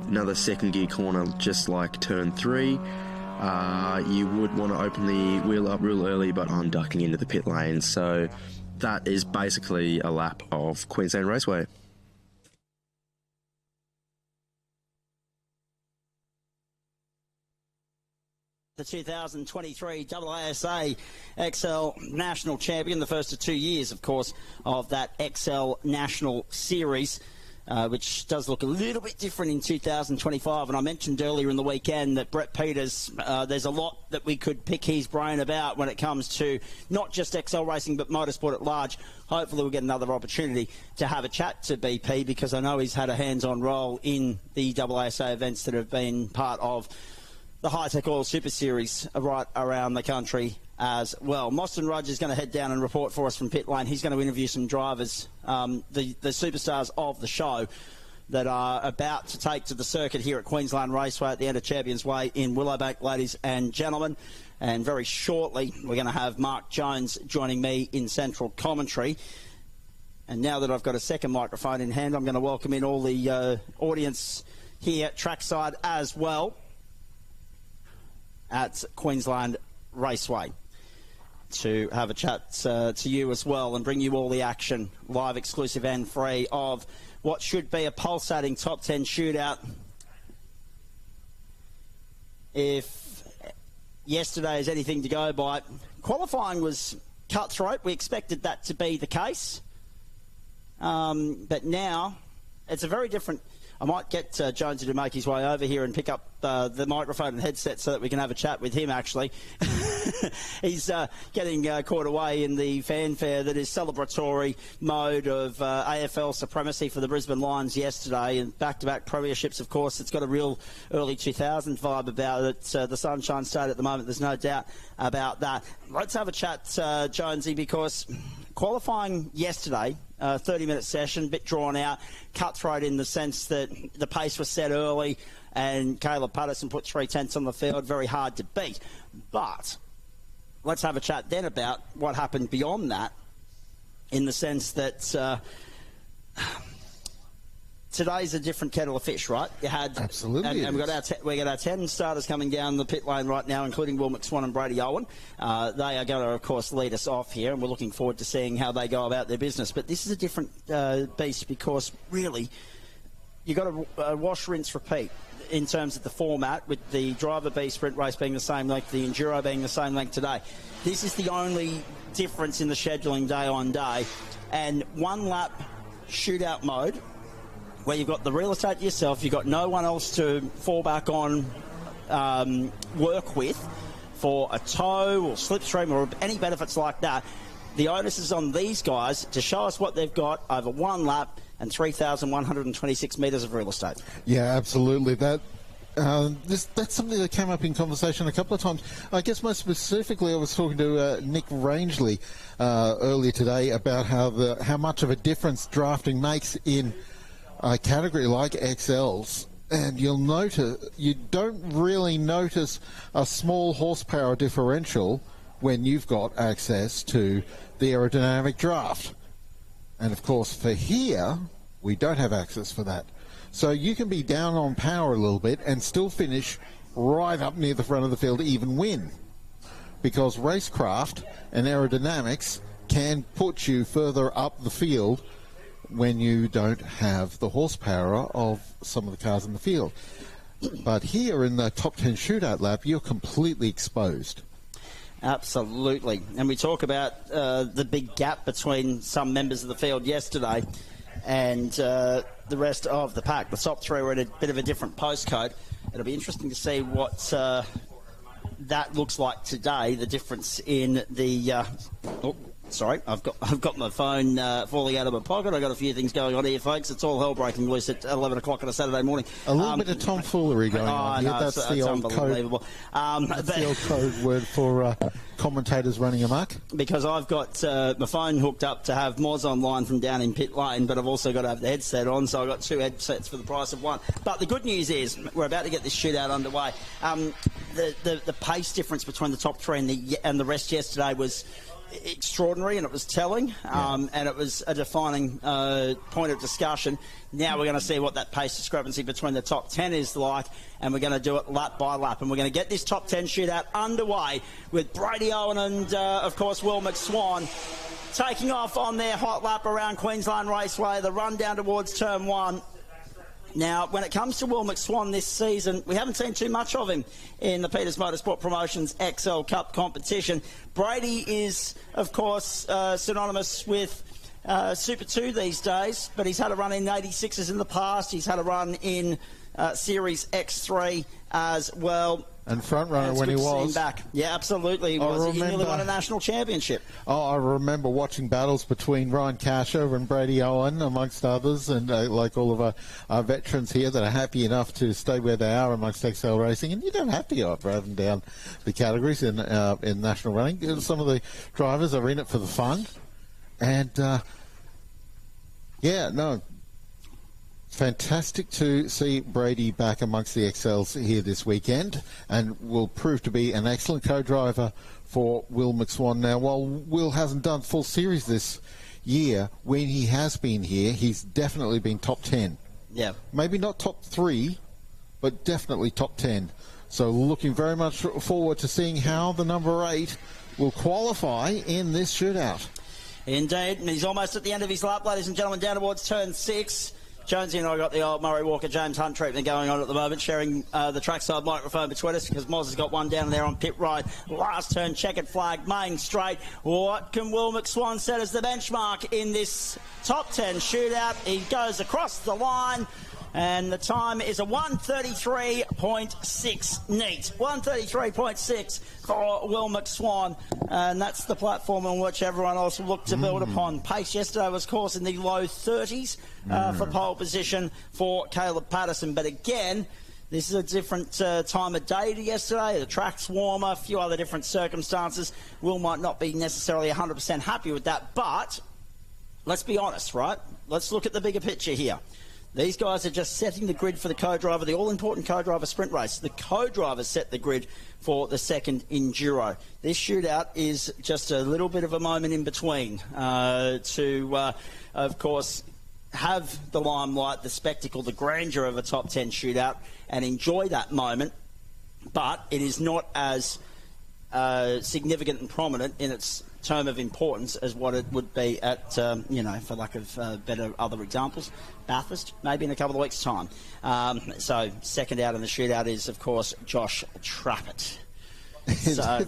Another second gear corner just like turn 3. You would want to open the wheel up real early, but I'm ducking into the pit lane. So that is basically a lap of Queensland Raceway. The 2023 AASA XL National Champion, the first of 2 years, of course, of that XL National Series, which does look a little bit different in 2025. And I mentioned earlier in the weekend that Brett Peters, there's a lot that we could pick his brain about when it comes to not just XL racing, but motorsport at large. Hopefully we'll get another opportunity to have a chat to BP because I know he's had a hands-on role in the AASA events that have been part of the Hi-Tech Oil Super Series right around the country as well. Mostyn Rudge is going to head down and report for us from pit lane. He's going to interview some drivers, the superstars of the show that are about to take to the circuit here at Queensland Raceway at the end of Champions Way in Willowbank, ladies and gentlemen. And very shortly, we're going to have Mark Jones joining me in central commentary. And now that I've got a second microphone in hand, I'm going to welcome in all the audience here at trackside as well at Queensland Raceway to have a chat to you as well and bring you all the action, live, exclusive and free, of what should be a pulsating top 10 shootout. If yesterday is anything to go by, qualifying was cutthroat. We expected that to be the case. But now it's a very different... I might get Jonesy to make his way over here and pick up the microphone and headset so that we can have a chat with him, actually. He's getting caught away in the fanfare that is celebratory mode of AFL supremacy for the Brisbane Lions yesterday, and back-to-back premierships, of course. It's got a real early 2000s vibe about it. The Sunshine State at the moment, there's no doubt about that. Let's have a chat, Jonesy, because qualifying yesterday, 30-minute session, a bit drawn out, cutthroat in the sense that the pace was set early and Caleb Patterson put 3/10 on the field, very hard to beat. But let's have a chat then about what happened beyond that, in the sense that today's a different kettle of fish, right? You had absolutely, and we got our 10 starters coming down the pit lane right now, including Will McSwan and Brady Owen. They are going to, of course, lead us off here, and we're looking forward to seeing how they go about their business. But this is a different beast, because really you got to wash, rinse, repeat in terms of the format, with the driver B sprint race being the same length, the Enduro being the same length today. This is the only difference in the scheduling day on day, and one lap shootout mode, where you've got the real estate yourself, you've got no one else to fall back on, work with for a tow or slipstream or any benefits like that. The onus is on these guys to show us what they've got over one lap and 3,126 metres of real estate. Yeah, absolutely. That's something that came up in conversation a couple of times. I guess most specifically, I was talking to Nick Rangeley earlier today about how much of a difference drafting makes in a category like XLs, and you'll notice you don't really notice a small horsepower differential when you've got access to the aerodynamic draft. And of course, for here, we don't have access for that. So you can be down on power a little bit and still finish right up near the front of the field, even win, because racecraft and aerodynamics can put you further up the field when you don't have the horsepower of some of the cars in the field. But here in the top 10 shootout lap, you're completely exposed. Absolutely. And we talk about the big gap between some members of the field yesterday and the rest of the pack. The top three were in a bit of a different postcode. It'll be interesting to see what that looks like today, the difference in the... Sorry, I've got my phone falling out of my pocket. I've got a few things going on here, folks. It's all hell breaking loose at 11 o'clock on a Saturday morning. A little bit of tomfoolery going on here. That's the old code. That's the old code word for commentators running amok. Because I've got my phone hooked up to have Moz online from down in pit lane, but I've also got to have the headset on, so I've got two headsets for the price of one. But the good news is we're about to get this shootout underway. The pace difference between the top three and the rest yesterday was extraordinary, and it was telling, and it was a defining point of discussion. Now we're going to see what that pace discrepancy between the top 10 is like, and we're going to do it lap by lap, and we're going to get this top 10 shootout underway with Brady Owen and, of course, Will McSwan taking off on their hot lap around Queensland Raceway, the run down towards turn one. Now, when it comes to Will McSwan this season, we haven't seen too much of him in the Peters Motorsport Promotions XL Cup competition. Brady is, of course, synonymous with Super 2 these days, but he's had a run in 86s in the past. He's had a run in Series X3 as well. and front runner when he was. Back. Yeah, absolutely. He was. He nearly won a national championship. Oh, I remember watching battles between Ryan Kasher and Brady Owen, amongst others, and like all of our veterans here that are happy enough to stay where they are amongst XL Racing. And you don't have to go up and down the categories in national running. Some of the drivers are in it for the fun. And, fantastic to see Brady back amongst the XLs here this weekend, and will prove to be an excellent co-driver for Will McSwan. Now, while Will hasn't done full series this year, when he has been here, he's definitely been top 10. Yeah. Maybe not top 3, but definitely top 10. So looking very much forward to seeing how the number 8 will qualify in this shootout. Indeed, and he's almost at the end of his lap, ladies and gentlemen, down towards turn 6. Jonesy and I got the old Murray Walker James Hunt treatment going on at the moment, sharing the trackside microphone between us, because Moz has got one down there on pit right. Last turn, checkered flag, main straight. What can Will McSwan set as the benchmark in this top 10 shootout? He goes across the line, and the time is a 1:33.6 neat. 1:33.6 for Will McSwan, and that's the platform on which everyone else will look to build upon. Pace yesterday was, of course, in the low 30s for pole position for Caleb Patterson, but again, this is a different time of day to yesterday. The track's warmer, a few other different circumstances. Will might not be necessarily 100% happy with that, but let's be honest, right? Let's look at the bigger picture here. These guys are just setting the grid for the co-driver, the all-important co-driver sprint race. The co-drivers set the grid for the second Enduro. This shootout is just a little bit of a moment in between to, of course, have the limelight, the spectacle, the grandeur of a top 10 shootout and enjoy that moment. But it is not as significant and prominent in its term of importance as what it would be at, for lack of better other examples, Bathurst, maybe in a couple of weeks' time. So second out in the shootout is, of course, Josh Trapet. So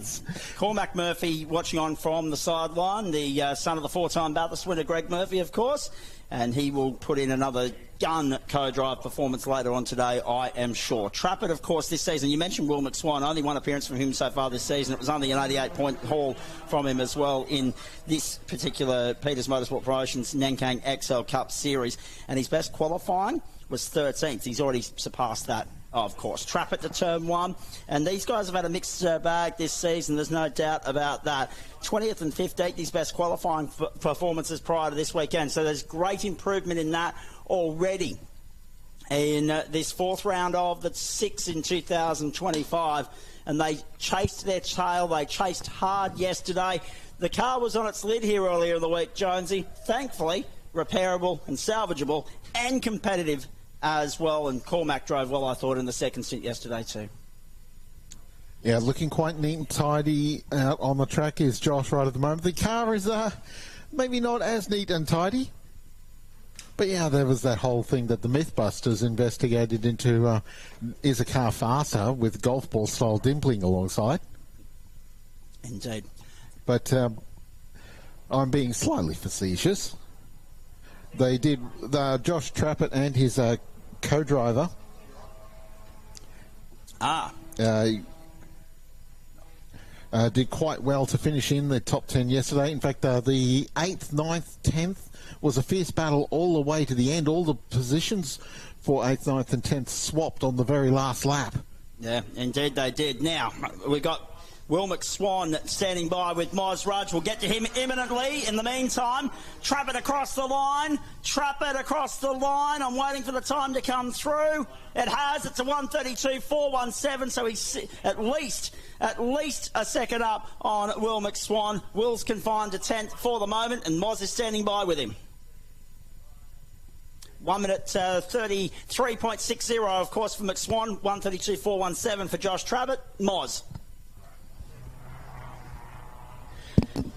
Cormac Murphy watching on from the sideline, the son of the 4-time Bathurst winner Greg Murphy, of course, and he will put in another gun co-drive performance later on today, I am sure. Trapet, of course, this season, you mentioned Will McSwan, only one appearance from him so far this season. It was only an 88-point haul from him as well in this particular Peters Motorsport Promotions Nankang XL Cup Series, and his best qualifying was 13th. He's already surpassed that, of course. Trapet to turn 1, and these guys have had a mixed bag this season, there's no doubt about that. 20th and 15th, his best qualifying performances prior to this weekend, so there's great improvement in that already. In this fourth round of the 6 in 2025, and they chased their tail, they chased hard yesterday. The car was on its lid here earlier in the week, Jonesy. Thankfully, repairable and salvageable and competitive as well, and Cormac drove well, I thought, in the second stint yesterday too. Yeah, looking quite neat and tidy out on the track is Josh right at the moment. The car is maybe not as neat and tidy, but yeah, there was that whole thing that the Mythbusters investigated into, is a car faster with golf ball style dimpling alongside. Indeed. But I'm being slightly facetious. They did, Josh Trapet and his co-driver did quite well to finish in the top 10 yesterday. In fact, the 8th, 9th, 10th was a fierce battle all the way to the end. All the positions for 8th, 9th and 10th swapped on the very last lap. Yeah, indeed they did. Now, we got Will McSwan standing by with Moz Rudge. We'll get to him imminently. In the meantime, Trapet across the line. Trapet across the line. I'm waiting for the time to come through. It has. It's a 1:32.417, so he's at least a second up on Will McSwan. Will's confined to 10th for the moment, and Moz is standing by with him. 1 minute 33.60, of course, for McSwan. 1:32.417 for Josh Trapet. Moz.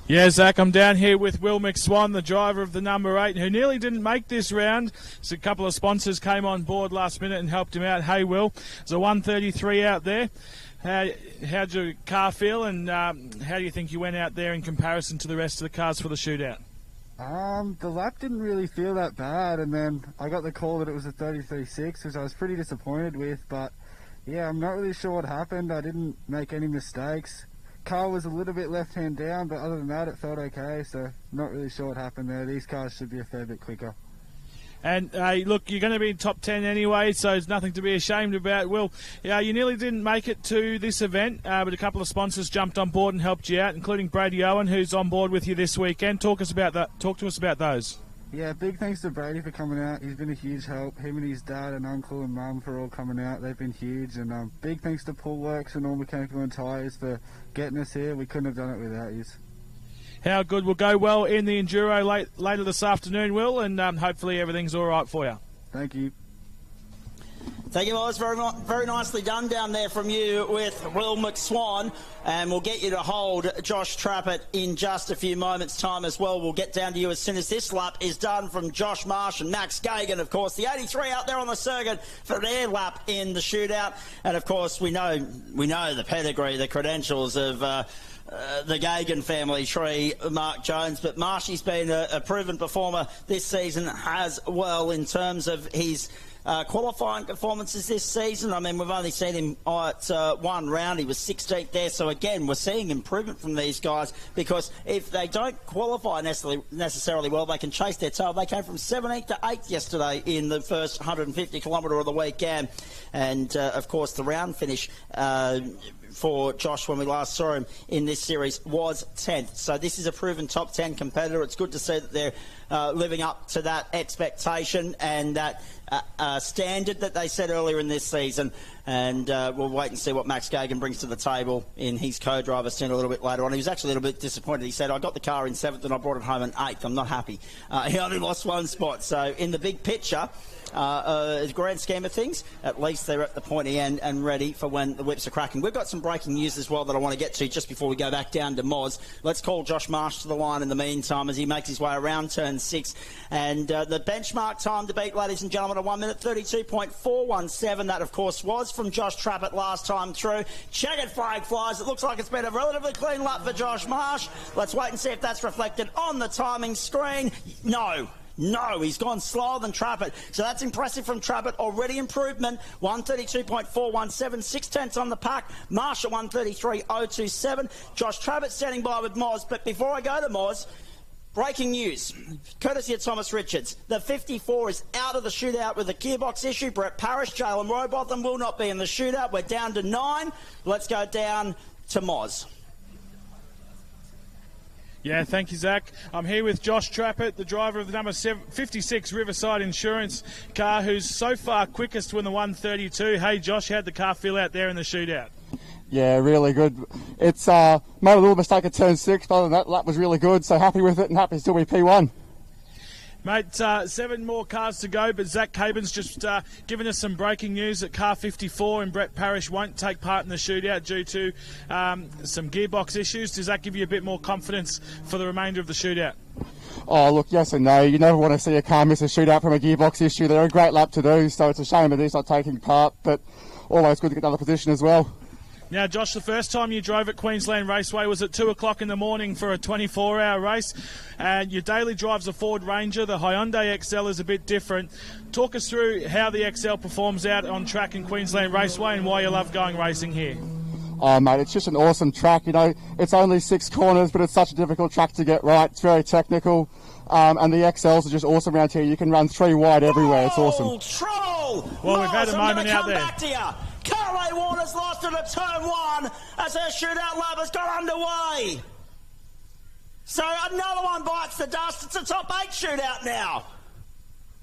Yeah, Zach, I'm down here with Will McSwan, the driver of the number 8, who nearly didn't make this round. So a couple of sponsors came on board last minute and helped him out. Hey, Will, it's a 1:33 out there. How'd your car feel, and how do you think you went out there in comparison to the rest of the cars for the shootout? The lap didn't really feel that bad, and then I got the call that it was a 33.6, which I was pretty disappointed with, but Yeah, I'm not really sure what happened. I didn't make any mistakes. Car was a little bit left-hand down, but other than that, it felt okay, so not really sure what happened there. These cars should be a fair bit quicker. And look, you're going to be in top 10 anyway, so there's nothing to be ashamed about. Will, you nearly didn't make it to this event, but a couple of sponsors jumped on board and helped you out, including Brady Owen, who's on board with you this weekend. Talk to us about those. Yeah, big thanks to Brady for coming out. He's been a huge help. Him and his dad and uncle and mum for all coming out. They've been huge. And big thanks to Paul Works and All Mechanical and Tyres for getting us here. We couldn't have done it without you. How good. Will go well in the Enduro later this afternoon, Will, and hopefully everything's all right for you. Thank you. Thank you, boys. Very nicely done down there from you with Will McSwan. And we'll get you to hold Josh Trapet in just a few moments' time as well. We'll get down to you as soon as this lap is done from Josh Marsh and Max Gagan, of course. The 83 out there on the circuit for their lap in the shootout. And, of course, we know the pedigree, the credentials of the Gagan family tree, Mark Jones, but Marshy's been a proven performer this season as well in terms of his qualifying performances this season. I mean, we've only seen him at one round. He was 16th there. So, again, we're seeing improvement from these guys because if they don't qualify necessarily well, they can chase their tail. They came from 17th to 8th yesterday in the first 150 kilometre of the weekend. And, of course, the round finish for Josh when we last saw him in this series was 10th. So this is a proven top 10 competitor. It's good to see that they're living up to that expectation and that standard that they set earlier in this season. And we'll wait and see what Max Gagan brings to the table in his co-driver stint a little bit later on. He was actually a little bit disappointed. He said, I got the car in 7th and I brought it home in 8th. I'm not happy. He only lost one spot. So in the big picture, grand scheme of things, at least they're at the pointy end and ready for when the whips are cracking. We've got some breaking news as well that I want to get to just before we go back down to Moz. Let's call Josh Marsh to the line in the meantime as he makes his way around turn 6. And the benchmark time to beat, ladies and gentlemen, a 1 minute 32.417. That, of course, was from Josh Trapet last time through. Checkered flag flies. It looks like it's been a relatively clean lap for Josh Marsh. Let's wait and see if that's reflected on the timing screen. No, he's gone slower than Trapet. So that's impressive from Trapet. Already improvement. 132.417, 6 tenths on the pack. Marsh at 133.027. Josh Trapet standing by with Moz. But before I go to Moz, breaking news, courtesy of Thomas Richards. The 54 is out of the shootout with a gearbox issue. Brett Parish, 𝗏𝗏𝗏𝗏 will not be in the shootout. We're down to 9. Let's go down to Moz. Yeah, thank you, Zach. I'm here with Josh Trapet, the driver of the number 56 Riverside Insurance car, who's so far quickest to win the 132. Hey, Josh, how'd the car feel out there in the shootout? Yeah, really good. It's made a little mistake at turn 6, but other than that, lap was really good, so happy with it and happy to still be P1. Mate, 7 more cars to go, but Zach Cabin's just given us some breaking news that car 54 and Brett Parish won't take part in the shootout due to some gearbox issues. Does that give you a bit more confidence for the remainder of the shootout? Oh, look, yes and no. You never want to see a car miss a shootout from a gearbox issue. They're a great lap to do, so it's a shame that he's not taking part, but always good to get another position as well. Now, Josh, the first time you drove at Queensland Raceway was at 2 o'clock in the morning for a 24-hour race. Your daily drive's a Ford Ranger. The Hyundai XL is a bit different. Talk us through how the XL performs out on track in Queensland Raceway and why you love going racing here. Oh, mate, it's just an awesome track. You know, it's only 6 corners, but it's such a difficult track to get right. It's very technical. And the XLs are just awesome around here. You can run 3 wide everywhere. It's awesome. Troll! Well, we've had a moment out there. Carly Warner's lost it at turn 1 as her shootout lap has got underway. So another one bites the dust. It's a top 8 shootout now.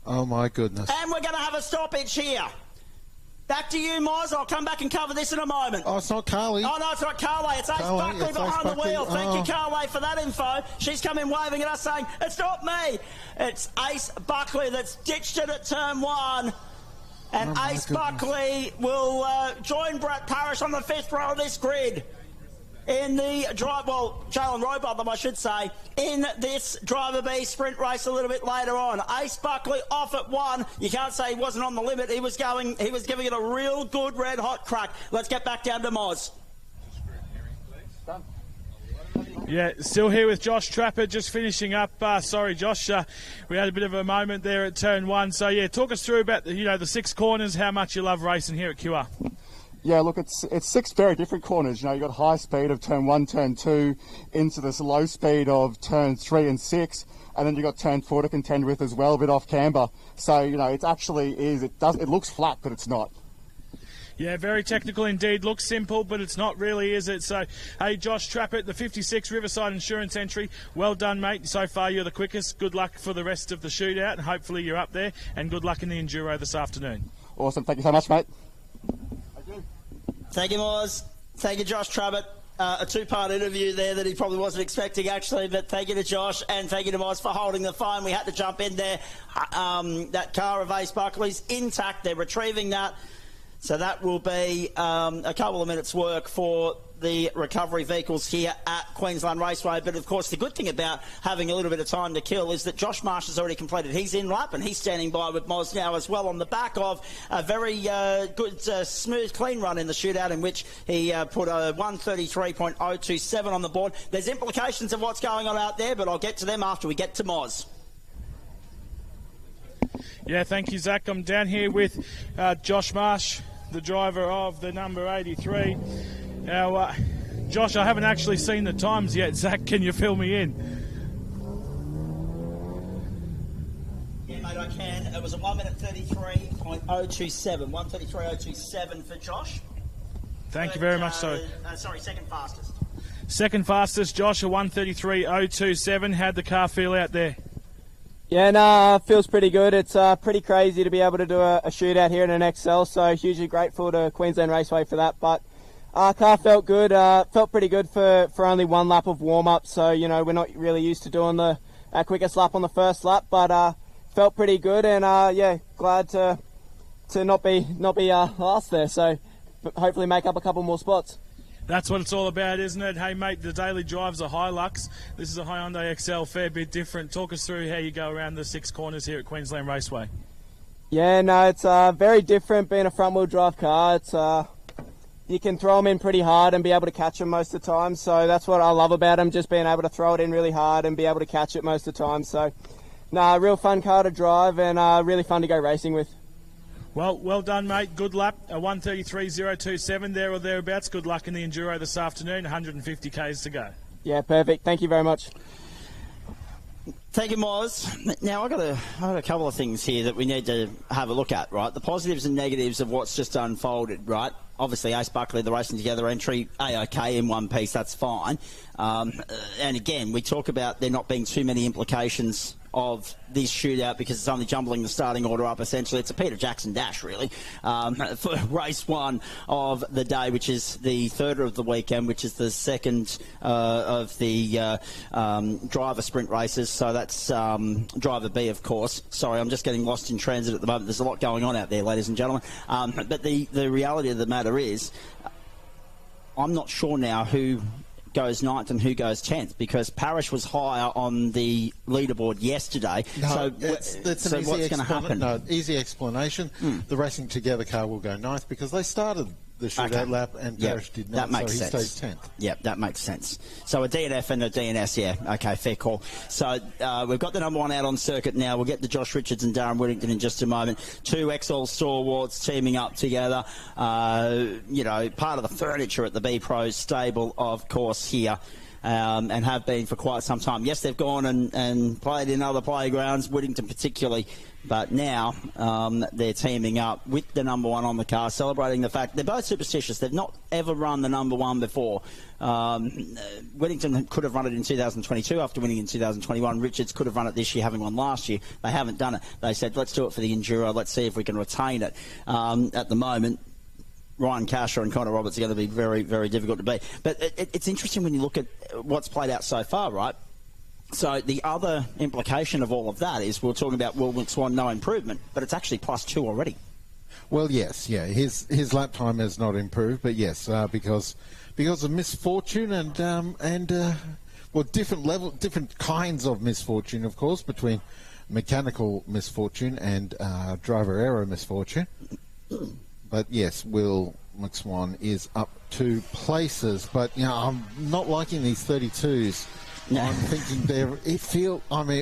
Oh, my goodness. And we're going to have a stoppage here. Back to you, Moz. I'll come back and cover this in a moment. Oh, it's not Carly. Oh, no, it's not Carly. It's Ace Buckley behind the wheel. Thank you, Carly, for that info. She's come in waving at us saying, it's not me. It's Ace Buckley that's ditched it at turn 1. And Ace Buckley will join Brett Parish on the 5th row of this grid in the 𝗏𝗏𝗏𝗏𝗏𝗏, I should say, in this Driver B sprint race a little bit later on. Ace Buckley off at 1. You can't say he wasn't on the limit. He was giving it a real good red hot crack. Let's get back down to Moz. Yeah, still here with Josh Trapet, just finishing up. Sorry, Josh, we had a bit of a moment there at turn 1. So, yeah, talk us through about the 6 corners, how much you love racing here at 𝗏𝗏𝗏𝗏. Yeah, look, it's 6 very different corners. You know, you've got high speed of turn 1, turn 2, into this low speed of turn 3 and 6, and then you've got turn 4 to contend with as well, a bit off camber. So, you know, it looks flat, but it's not. Yeah, very technical indeed. Looks simple, but it's not really, is it? So, hey, Josh Trapet, the 56 Riverside Insurance entry. Well done, mate. So far, you're the quickest. Good luck for the rest of the shootout, and hopefully you're up there. And good luck in the Enduro this afternoon. Awesome. Thank you so much, mate. Thank you, Moz. Thank you, Josh Trapet. A two-part interview there that he probably wasn't expecting, actually, but thank you to Josh and thank you to Moz for holding the phone. We had to jump in there. That car of Ace Buckley's intact. They're retrieving that. So that will be a couple of minutes' work for the recovery vehicles here at Queensland Raceway. But, of course, the good thing about having a little bit of time to kill is that Josh Marsh has already completed his in-lap, and he's standing by with Moz now as well on the back of a very good, smooth, clean run in the shootout in which he put a 1:33.027 on the board. There's implications of what's going on out there, but I'll get to them after we get to Moz. Yeah, thank you, Zach. I'm down here with Josh Marsh, the driver of the number 83. Now, Josh, I haven't actually seen the times yet. Zach, can you fill me in? Yeah, mate, I can. It was a 1:33.027. 1:33.027 for Josh. Thank you very much. Sorry, second fastest. Second fastest, Josh, a 1:33.027. How'd the car feel out there? Yeah, no, feels pretty good. It's pretty crazy to be able to do a shootout here in an XL, so hugely grateful to Queensland Raceway for that. But car felt good, felt pretty good for only one lap of warm-up, so, you know, we're not really used to doing our quickest lap on the first lap, but felt pretty good, and yeah, glad to not be last there, so hopefully make up a couple more spots. That's what it's all about, isn't it? Hey, mate, the daily drive's a Hilux. This is a Hyundai XL, fair bit different. Talk us through how you go around the 6 corners here at Queensland Raceway. Yeah, no, it's very different being a front-wheel drive car. It's you can throw them in pretty hard and be able to catch them most of the time. So that's what I love about them, just being able to throw it in really hard and be able to catch it most of the time. So, no, real fun car to drive and really fun to go racing with. Well done, mate. Good lap. A 1:33.027 there or thereabouts. Good luck in the Enduro this afternoon. 150 Ks to go. Yeah, perfect. Thank you very much. Thank you, Moz. Now, I've got a couple of things here that we need to have a look at, right? The positives and negatives of what's just unfolded, right? Obviously, Ace Buckley, the Racing Together entry, A-OK in one piece, that's fine. And again, we talk about there not being too many implications of this shootout because it's only jumbling the starting order up, essentially. It's a Peter Jackson dash, really, for race 1 of the day, which is the third of the weekend, which is the second of the driver sprint races. So that's driver B, of course. Sorry, I'm just getting lost in transit at the moment. There's a lot going on out there, ladies and gentlemen. But the reality of the matter is, I'm not sure now who goes 9th and who goes 10th because Parish was higher on the leaderboard yesterday. No, so that's so an easy what's going to happen? No, easy explanation. The Racing Together car will go 9th because they started the shootout lap and Parish did not, that makes so he sense. stays 10th. Yep, that makes sense. So a DNF and a DNS, yeah. Okay, fair call. So we've got the number 1 out on circuit now. We'll get to Josh Richards and Darren Whittington in just a moment. 2 XL stalwarts teaming up together. You know, part of the furniture at the B-Pro stable, of course, here. And have been for quite some time. Yes, they've gone and played in other playgrounds, Whittington particularly, but now they're teaming up with the number 1 on the car, celebrating the fact they're both superstitious. They've not ever run the number 1 before. Whittington could have run it in 2022 after winning in 2021. Richards could have run it this year, having won last year. They haven't done it. They said, let's do it for the Enduro. Let's see if we can retain it. At the moment, Ryan Casher and Connor Roberts are going to be very, very difficult to beat. But it's interesting when you look at what's played out so far, right? So the other implication of all of that is we're talking about Will McSwan, no improvement, but it's actually +2 already. Well, yes, yeah. His lap time has not improved, but yes, because of misfortune and different kinds of misfortune, of course, between mechanical misfortune and driver error misfortune. But yes, Will McSwan is up 2 places. But, you know, I'm not liking these 32s I'm thinking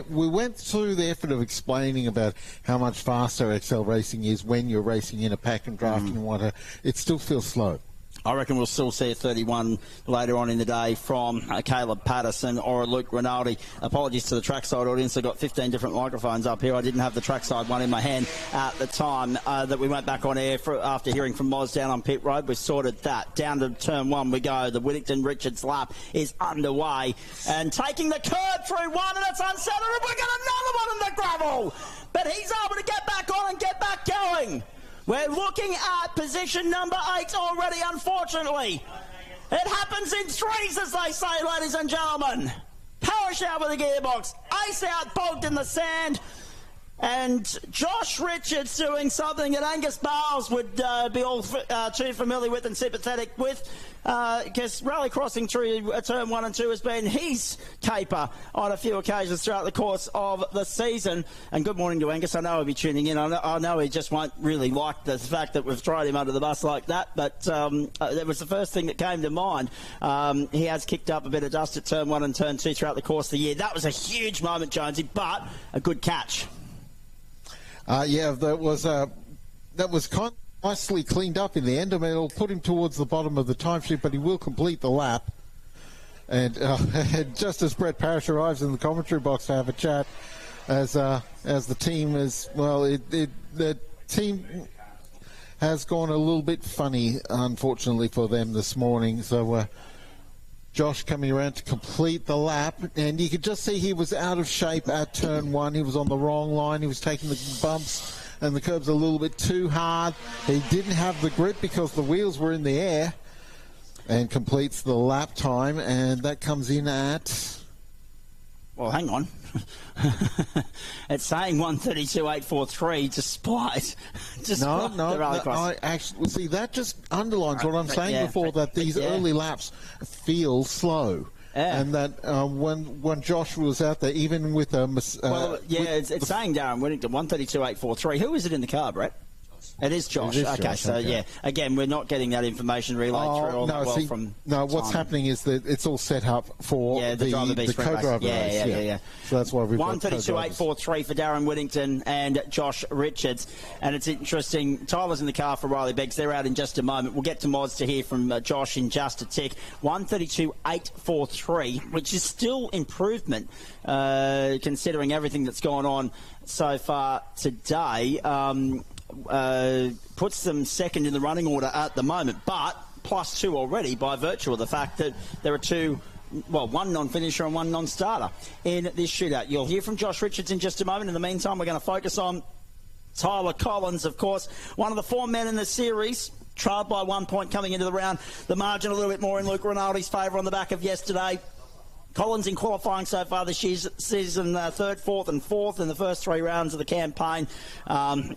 we went through the effort of explaining about how much faster XL racing is when you're racing in a pack and drafting and whatnot. It still feels slow. I reckon we'll still see a 31 later on in the day from Caleb Patterson or Luke Rinaldi. Apologies to the trackside audience. I've got 15 different microphones up here. I didn't have the trackside one in my hand at the time that we went back on air after hearing from Moz down on pit road. We sorted that. Down to turn 1 we go. The Whittington-Richards lap is underway. And taking the curb through one, and it's unsettled. And we've got another one in the gravel. But he's able to get back on and get back going. We're looking at position number 8 already, unfortunately. It happens in threes, as they say, ladies and gentlemen. Parish out with the gearbox. Ace out, bogged in the sand. And Josh Richards doing something that Angus Bales would be all too familiar with and sympathetic with. Because rally crossing through turn 1 and 2 has been his caper on a few occasions throughout the course of the season. And good morning to Angus. I know he'll be tuning in. I know he just won't really like the fact that we've thrown him under the bus like that, but that was the first thing that came to mind. He has kicked up a bit of dust at turn 1 and turn 2 throughout the course of the year. That was a huge moment, Jonesy, but a good catch. That was kind of nicely cleaned up in the end. I mean, it'll put him towards the bottom of the timesheet, but he will complete the lap. And just as Brett Parish arrives in the commentary box to have a chat, as the team is, the team has gone a little bit funny, unfortunately for them this morning. So Josh coming around to complete the lap, and you could just see he was out of shape at turn 1. He was on the wrong line. He was taking the bumps and the curbs a little bit too hard. He didn't have the grip because the wheels were in the air, and completes the lap time, and that comes in at... Well, hang on. It's saying 1:32.843 despite the rally cross. I actually see that just underlines what I'm saying before, that these early laps feel slow. Yeah. And that when Josh was out there, even with a... it's saying Darren Whittington, 1:32.843. Who is it in the car, Brett? It is Josh. Again, we're not getting that information relayed through what's happening is that it's all set up for the co-driver race. So that's why we've got 1:32.843 for Darren Whittington and Josh Richards. And it's interesting, Tyler's in the car for Riley Beggs. They're out in just a moment. We'll get to Moz to hear from Josh in just a tick. 1:32.843, which is still improvement considering everything that's gone on so far today. Puts them second in the running order at the moment, but +2 already by virtue of the fact that there are one non-finisher and one non-starter in this shootout. You'll hear from Josh Richards in just a moment. In the meantime, we're going to focus on Tyler Collins, of course, one of the 4 men in the series, trailed by 1 point coming into the round. The margin a little bit more in Luke Rinaldi's favour on the back of yesterday. Collins in qualifying so far this season, 3rd, 4th and 4th in the first 3 rounds of the campaign.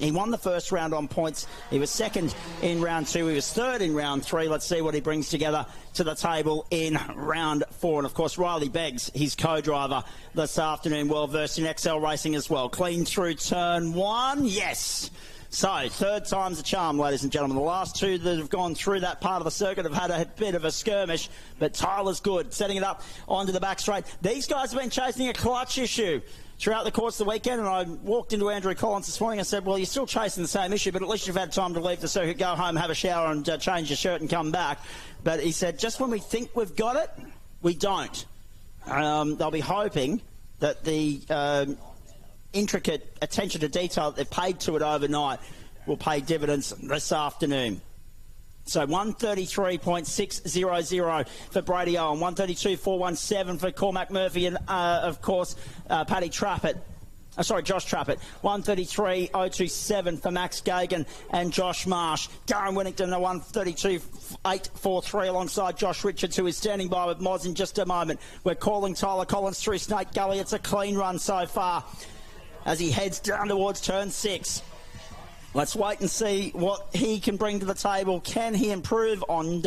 He won the first round on points. He was 2nd in round 2. He was 3rd in round 3. Let's see what he brings together to the table in round 4. And, of course, Riley Beggs, his co-driver this afternoon, well versed in XL racing as well. Clean through turn 1. Yes. So, 3rd time's a charm, ladies and gentlemen. The last 2 that have gone through that part of the circuit have had a bit of a skirmish, but Tyler's good, setting it up onto the back straight. These guys have been chasing a clutch issue throughout the course of the weekend, and I walked into Andrew Collins this morning and said, well, you're still chasing the same issue, but at least you've had time to leave the circuit, go home, have a shower and change your shirt and come back. But he said, just when we think we've got it, we don't. They'll be hoping that the... intricate attention to detail that they've paid to it overnight will pay dividends this afternoon. So 1:33.600 for Brady Owen, 1:32.417 for Cormac Murphy, and of course Josh Trapet, 1:33.027 for Max Gagan and Josh Marsh. Darren Whittington, a 1:32.843 alongside Josh Richards, who is standing by with Moz in just a moment. We're calling Tyler Collins through Snake Gully. It's a clean run so far as he heads down towards turn 6. Let's wait and see what he can bring to the table. Can he improve on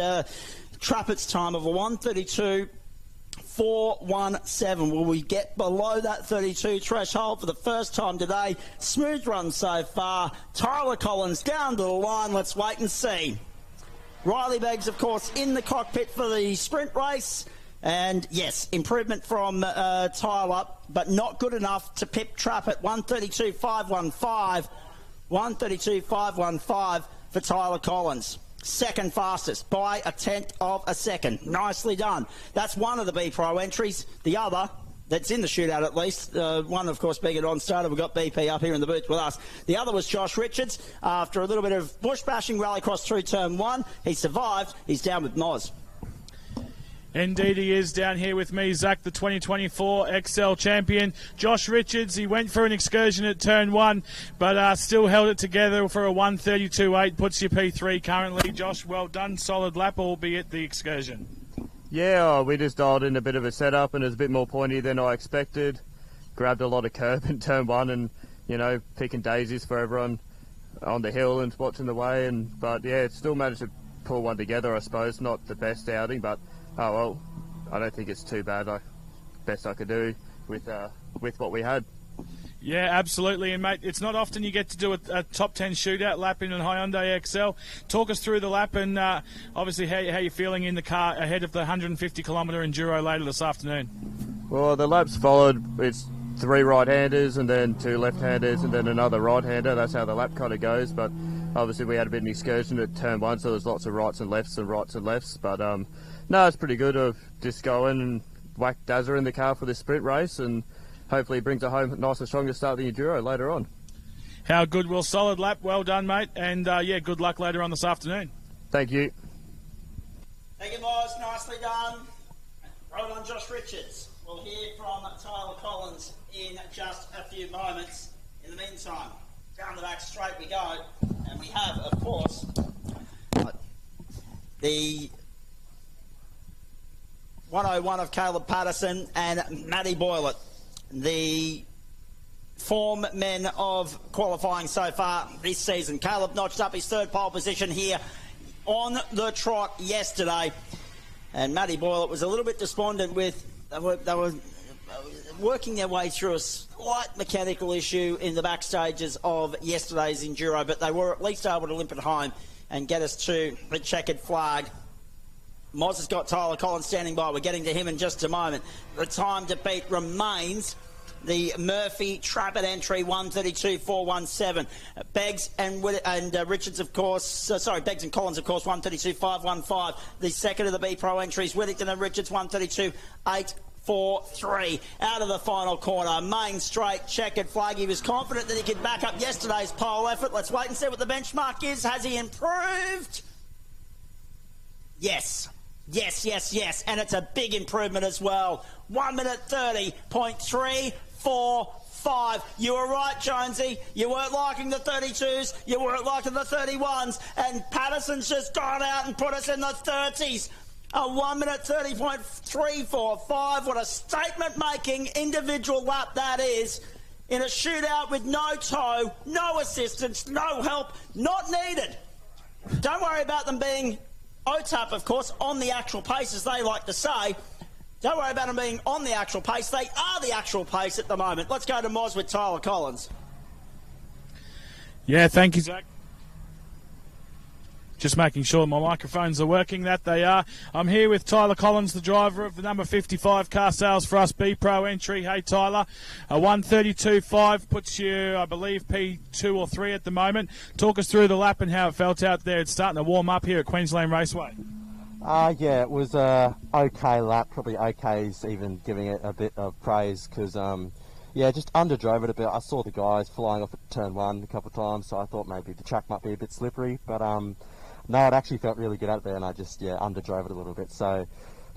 Trapet's time of a 1:32.417? Will we get below that 32 threshold for the first time today? Smooth run so far. Tyler Collins down to the line. Let's wait and see. Riley Beggs, of course, in the cockpit for the sprint race. And yes, improvement from Tyler, but not good enough to pip Trapet. 1:32.515. 1:32.515 for Tyler Collins. Second fastest by 1/10 of a second. Nicely done. That's one of the B Pro entries. The other, that's in the shootout at least, one of course being a non-starter. We've got BP up here in the booth with us. The other was Josh Richards. After a little bit of bush bashing, rally cross through turn 1. He survived. He's down with Moz. Indeed he is. Down here with me, Zach, the 2024 XL champion. Josh Richards, he went for an excursion at turn 1, but still held it together for a 1:32.8, puts your P3 currently. Josh, well done, solid lap, albeit the excursion. Yeah, we just dialed in a bit of a setup and it was a bit more pointy than I expected. Grabbed a lot of curb in turn 1 and, you know, picking daisies for everyone on the hill and watching the way. But yeah, still managed to pull one together, I suppose. Not the best outing, but oh well, I don't think it's too bad. Best I could do with what we had. Yeah, absolutely. And mate, it's not often you get to do a top 10 shootout lap in a Hyundai XL. Talk us through the lap and obviously how you're feeling in the car ahead of the 150-kilometre Enduro later this afternoon. Well, the lap's followed. It's 3 right-handers and then 2 left-handers and then another right-hander. That's how the lap kind of goes. But obviously we had a bit of an excursion at turn 1, so there's lots of rights and lefts and rights and lefts. But no, it's pretty good of just going and whack Dazza in the car for this sprint race and hopefully brings it home nice and strong to start the Enduro later on. How good, Will. Solid lap. Well done, mate. And, yeah, good luck later on this afternoon. Thank you. Thank you, boys. Nicely done. Right on, Josh Richards. We'll hear from Tyler Collins in just a few moments. In the meantime, down the back straight we go. And we have, of course, the 101 of Caleb Patterson and Matty Boylett, the form men of qualifying so far this season. Caleb notched up his 3rd pole position here on the trot yesterday, and Matty Boylett was a little bit despondent with they were working their way through a slight mechanical issue in the back stages of yesterday's Enduro, but they were at least able to limp it home and get us to the checkered flag. Moz has got Tyler Collins standing by. We're getting to him in just a moment. The time to beat remains the Murphy Trapet entry, 1:32.417. Beggs and Richards, of course, Beggs and Collins, of course, 1:32.515. The second of the B Pro entries, Whittington and Richards, 1:32.843. Out of the final corner, main straight, checkered flag. He was confident that he could back up yesterday's pole effort. Let's wait and see what the benchmark is. Has he improved? Yes. Yes. And it's a big improvement as well. 1:30.345. You were right, Jonesy. You weren't liking the 32s. You weren't liking the 31s. And Patterson's just gone out and put us in the 30s. A 1:30.345. What a statement-making individual lap that is. In a shootout with no tow, no assistance, no help, not needed. Don't worry about them being OTAP, of course, on the actual pace, as they like to say. Don't worry about them being on the actual pace. They are the actual pace at the moment. Let's go to Moz with Tyler Collins. Yeah, thank you, Zach. Just making sure my microphones are working. That they are. I'm here with Tyler Collins, the driver of the number 55 car sales for us B Pro entry. Hey, Tyler, a 1:32.5 puts you, I believe, P2 or 3 at the moment. Talk us through the lap and how it felt out there. It's starting to warm up here at Queensland Raceway. Yeah, it was a okay lap. Probably okay's even giving it a bit of praise because, yeah, just underdrove it a bit. I saw the guys flying off at turn 1 a couple of times, so I thought maybe the track might be a bit slippery, but no, it actually felt really good out there, and I just, underdrove it a little bit. So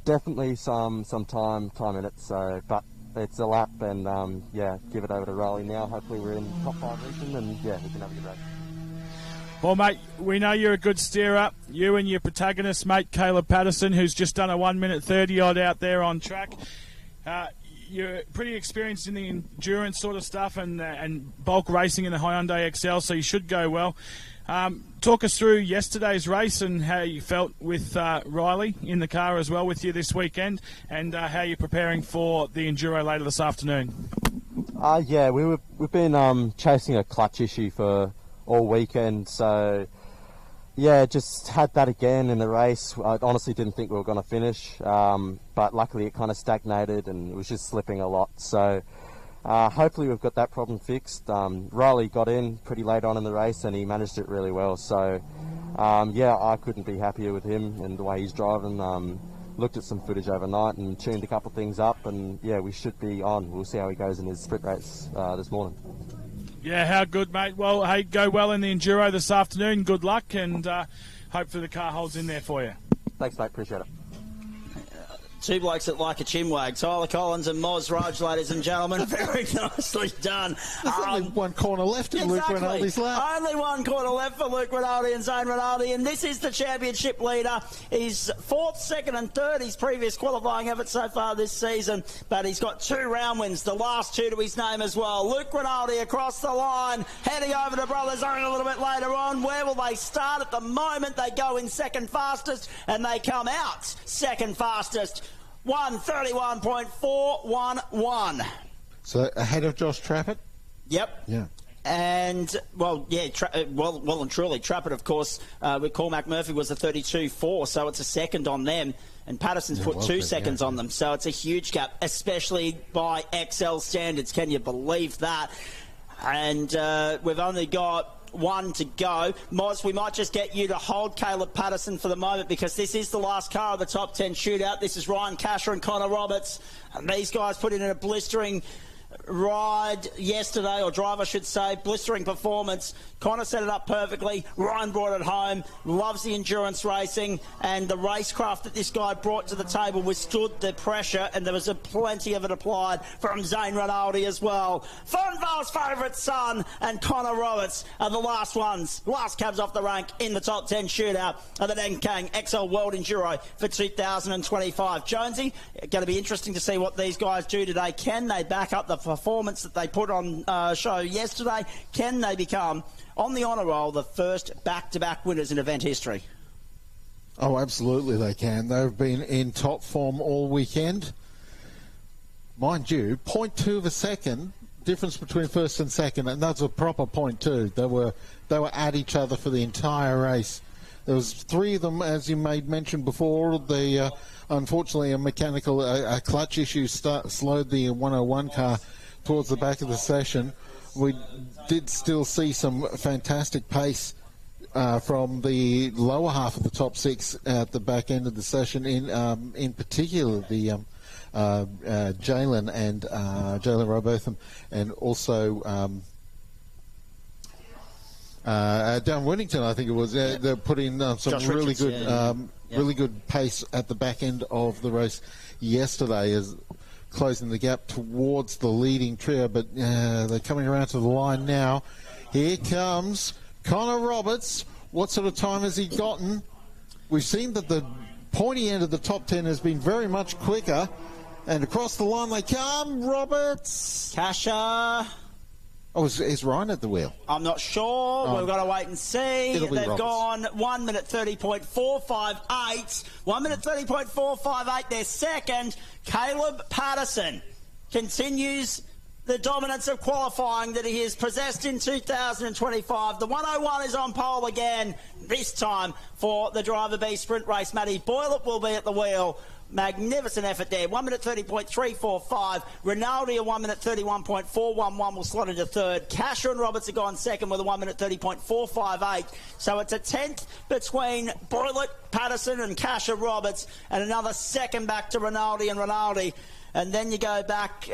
definitely some time in it. So, but it's a lap, and give it over to Riley now. Hopefully we're in top 5 region, and we can have a good race. Well, mate, we know you're a good steerer. You and your protagonist, mate, Caleb Patterson, who's just done a 1:30 odd out there on track. You're pretty experienced in the endurance sort of stuff and bulk racing in the Hyundai XL, so you should go well. Talk us through yesterday's race and how you felt with Riley in the car as well with you this weekend, and how you're preparing for the Enduro later this afternoon. We've been chasing a clutch issue for all weekend, so Yeah, just had that again in the race. I honestly didn't think we were going to finish, but luckily it kind of stagnated and it was just slipping a lot. So hopefully we've got that problem fixed. Riley got in pretty late on in the race and he managed it really well. So yeah, I couldn't be happier with him and the way he's driving. Looked at some footage overnight and tuned a couple of things up, and yeah, we should be on. We'll see how he goes in his sprint race this morning. Yeah, how good, mate. Well, hey, go well in the Enduro this afternoon. Good luck, and hopefully the car holds in there for you. Thanks, mate. Appreciate it. Two blokes that like a chinwag, Tyler Collins and Moz Raj, ladies and gentlemen. Very nicely done. There's only one corner left in Luke Rinaldi's lap. Only one corner left for Luke Rinaldi and Zane Rinaldi, and this is the championship leader. He's fourth, second and third, his previous qualifying effort so far this season, but he's got 2 round wins, the last 2 to his name as well. Luke Rinaldi across the line, heading over to Brothers Own a little bit later on. Where will they start? At the moment, they go in second fastest, and they come out second fastest. 1:31.411. So ahead of Josh Trapet? Yep. Yeah. And, well, yeah, well and truly, Trapet, of course, with Cormac Murphy was a 32.4, so it's a second on them. And Patterson's put 2 seconds on them, so it's a huge gap, especially by XL standards. Can you believe that? And we've only got 1 to go. Moz, we might just get you to hold Caleb Patterson for the moment, because this is the last car of the top 10 shootout. This is Ryan Casher and Connor Roberts. And these guys put in a blistering ride yesterday, or drive I should say, blistering performance. Connor set it up perfectly, Ryan brought it home, loves the endurance racing, and the racecraft that this guy brought to the table withstood the pressure, and there was plenty of it applied from Zane Rinaldi as well. Fernvale's favourite son and Connor Roberts are the last cabs off the rank in the top 10 shootout of the Denkang XL World Enduro for 2025. Jonesy, going to be interesting to see what these guys do today. Can they back up the performance that they put on show yesterday? Can they become, on the honour roll, the first back-to-back winners in event history? Oh, absolutely they can. They've been in top form all weekend. Mind you, 0.2 of a second difference between first and second, and that's a proper 0.2. They were at each other for the entire race. There was 3 of them, as you made mention before. Unfortunately, a clutch issue slowed the 101 car towards the back of the session. We did still see some fantastic pace from the lower half of the top 6 at the back end of the session. In particular, the Jalen Robotham, and also down Winnington, I think it was. They put in some Josh really Richards, good, really good pace at the back end of the race yesterday, as closing the gap towards the leading trio. But they're coming around to the line now. Here comes Connor Roberts. What sort of time has he gotten? We've seen that the pointy end of the top 10 has been very much quicker. And across the line they come. Roberts. Kasha. Oh, is Ryan at the wheel? I'm not sure. We've got to wait and see. They've Roberts. gone 1 minute 30.458. 1 minute 30.458. Their second. Caleb Patterson continues the dominance of qualifying that he has possessed in 2025. The 101 is on pole again, this time for the Driver B sprint race. Matty Boylett will be at the wheel. Magnificent effort there. 1 minute 30.345. Rinaldi at 1 minute 31.411 will slot into third. Casher and Roberts have gone second with a 1 minute 30.458. So it's a 10th between Boylett, Patterson and Casher Roberts, and another second back to Rinaldi and Rinaldi. And then you go back,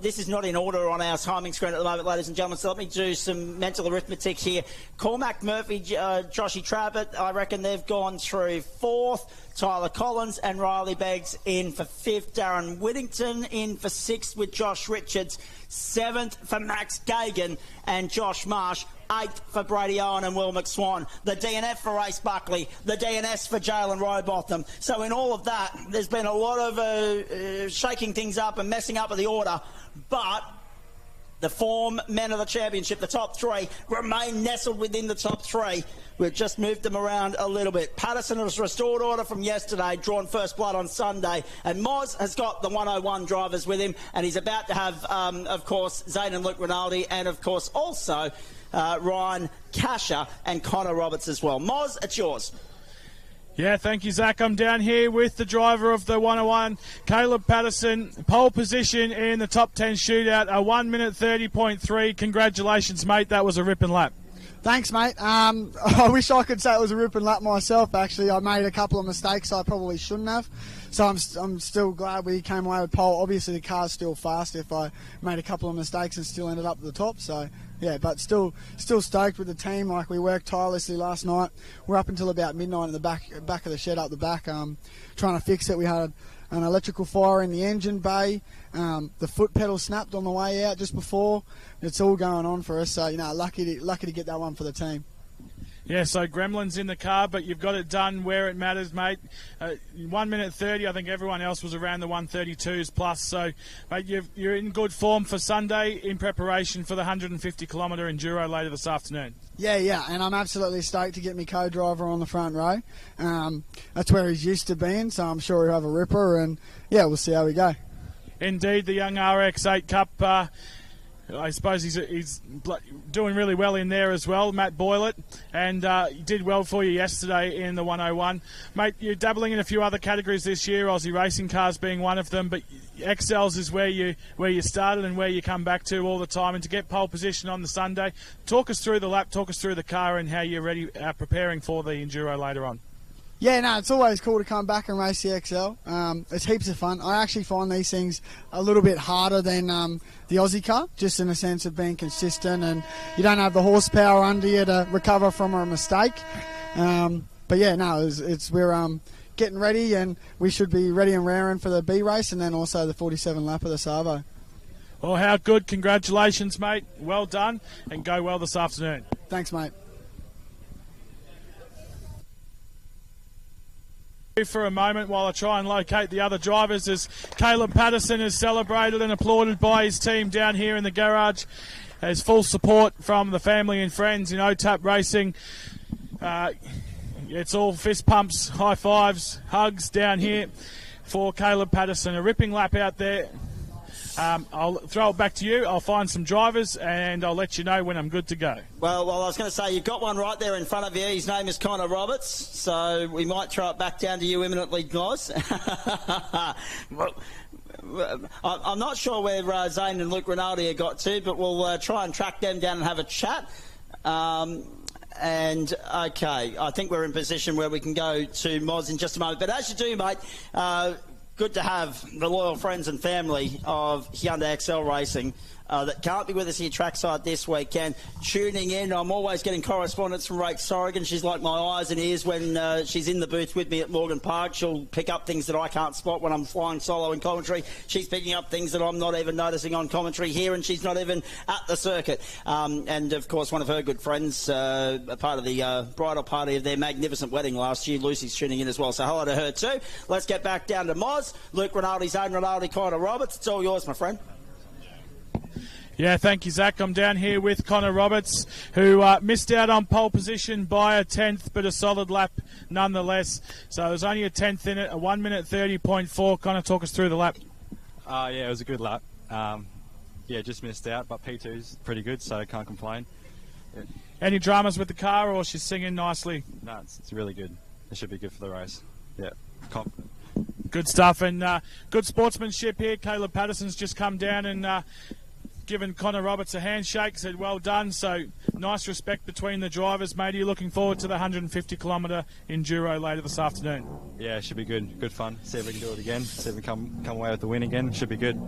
this is not in order on our timing screen at the moment, ladies and gentlemen, so let me do some mental arithmetic here. Cormac Murphy, Joshy Trapet, I reckon they've gone through fourth. Tyler Collins and Riley Beggs in for fifth. Darren Whittington in for sixth with Josh Richards. Seventh for Max Gagan and Josh Marsh. Eighth for Brady Owen and Will McSwan. The DNF for Ace Buckley. The DNS for Jalen Robotham. So in all of that, there's been a lot of shaking things up and messing up with the order. But the form men of the championship, the top 3, remain nestled within the top 3. We've just moved them around a little bit. Patterson has restored order from yesterday, drawn first blood on Sunday. And Moz has got the 101 drivers with him. And he's about to have, of course, Zane and Luke Rinaldi. And, of course, also Ryan Casher and Connor Roberts as well. Moz, it's yours. Yeah, thank you, Zach. I'm down here with the driver of the 101, Caleb Patterson, pole position in the top 10 shootout, a 1 minute 30.3. Congratulations, mate. That was a ripping lap. Thanks, mate. I wish I could say it was a ripping lap myself, actually. I made a couple of mistakes I probably shouldn't have. So I'm still glad we came away with pole. Obviously, the car's still fast if I made a couple of mistakes and still ended up at the top. So, yeah, but still stoked with the team. Like, we worked tirelessly last night. We're up until about midnight in the back of the shed up the back, trying to fix it. We had an electrical fire in the engine bay. The foot pedal snapped on the way out just before. It's all going on for us. So, lucky to get that one for the team. Yeah, so Gremlin's in the car, but you've got it done where it matters, mate. 1 minute 30, I think everyone else was around the 132s plus. So, mate, you're in good form for Sunday in preparation for the 150-kilometre Enduro later this afternoon. Yeah, and I'm absolutely stoked to get my co-driver on the front row. That's where he's used to being, so I'm sure he'll have a ripper, and, yeah, we'll see how we go. Indeed, the Young RX8 Cup... I suppose he's doing really well in there as well, Matt Boylett, and he did well for you yesterday in the 101. Mate, you're dabbling in a few other categories this year, Aussie racing cars being one of them, but XLs is where you started and where you come back to all the time. And to get pole position on the Sunday, talk us through the lap, talk us through the car and how you're ready, preparing for the Enduro later on. Yeah, no, it's always cool to come back and race the XL. It's heaps of fun. I actually find these things a little bit harder than the Aussie car, just in the sense of being consistent, and you don't have the horsepower under you to recover from a mistake. But yeah, no, we're getting ready, and we should be ready and raring for the B race, and then also the 47 lap of the Savo. Well, how good. Congratulations, mate. Well done, and go well this afternoon. Thanks, mate. For a moment while I try and locate the other drivers, as Caleb Patterson is celebrated and applauded by his team down here in the garage. There's full support from the family and friends in OTAP Racing. It's all fist pumps, high fives, hugs down here for Caleb Patterson. A ripping lap out there. I'll throw it back to you. I'll find some drivers and I'll let you know when I'm good to go. Well, I was going to say, you've got one right there in front of you. His name is Connor Roberts, so we might throw it back down to you imminently, guys. I'm not sure where Zane and Luke Rinaldi have got to, but we'll try and track them down and have a chat. And, okay, I think we're in position where we can go to Moz in just a moment. But as you do, mate, good to have the loyal friends and family of Hyundai XL Racing that can't be with us here trackside this weekend, tuning in. I'm always getting correspondence from Rach Sorrigan. She's like my eyes and ears when she's in the booth with me at Morgan Park. She'll pick up things that I can't spot when I'm flying solo in commentary. She's picking up things that I'm not even noticing on commentary here, and she's not even at the circuit. And, of course, one of her good friends, a part of the bridal party of their magnificent wedding last year, Lucy's tuning in as well. So hello to her too. Let's get back down to Moz. Luke Rinaldi, Zane Rinaldi, Connor Roberts. It's all yours, my friend. Yeah, thank you, Zach. I'm down here with Connor Roberts, who missed out on pole position by a 10th, but a solid lap nonetheless. So there's only a 10th in it, a 1 minute 30.4. Connor, talk us through the lap. Yeah, it was a good lap. Yeah, just missed out, but P2's pretty good, so I can't complain. Yeah. Any dramas with the car, or she's singing nicely? No, it's really good. It should be good for the race. Yeah, confident. Good stuff, and good sportsmanship here. Caleb Patterson's just come down and given Connor Roberts a handshake, said well done. So nice respect between the drivers, mate. Are you looking forward to the 150 kilometre Enduro later this afternoon? Yeah, it should be good. Good fun. See if we can do it again. See if we can come away with the win again. Should be good.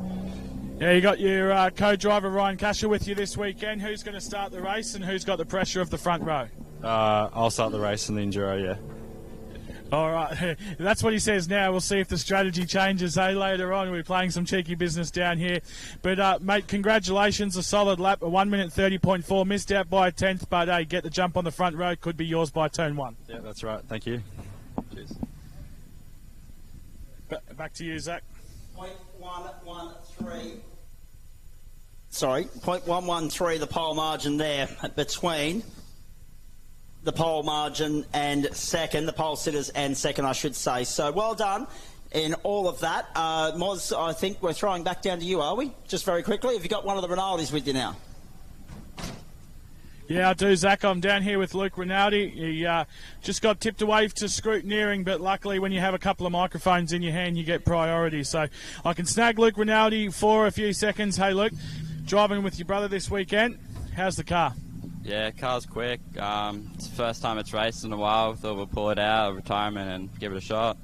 Yeah, you got your co-driver Ryan Casher with you this weekend. Who's going to start the race and who's got the pressure of the front row? I'll start the race in the Enduro, yeah. All right, that's what he says now. We'll see if the strategy changes later on. We're playing some cheeky business down here. But, mate, congratulations. A solid lap, a 1 minute 30.4. Missed out by a 10th, but get the jump on the front row. Could be yours by turn 1. Yeah, that's right. Thank you. Cheers. Back to you, Zach. 0.113. Sorry, 0.113 the pole margin there between the pole margin and second, the pole sitters and second, I should say. So well done in all of that. Moz, I think we're throwing back down to you, are we? Just very quickly. Have you got one of the Rinaldis with you now? Yeah, I do, Zach. I'm down here with 𝗥𝗰𝗲𝗍. He just got tipped away to scrutineering, but luckily when you have a couple of microphones in your hand, you get priority. So I can snag 𝗥𝗰𝗲𝗍 for a few seconds. Hey, Luke, driving with your brother this weekend. How's the car? Yeah, car's quick. It's the first time it's raced in a while. Thought we'll pull it out of retirement and give it a shot.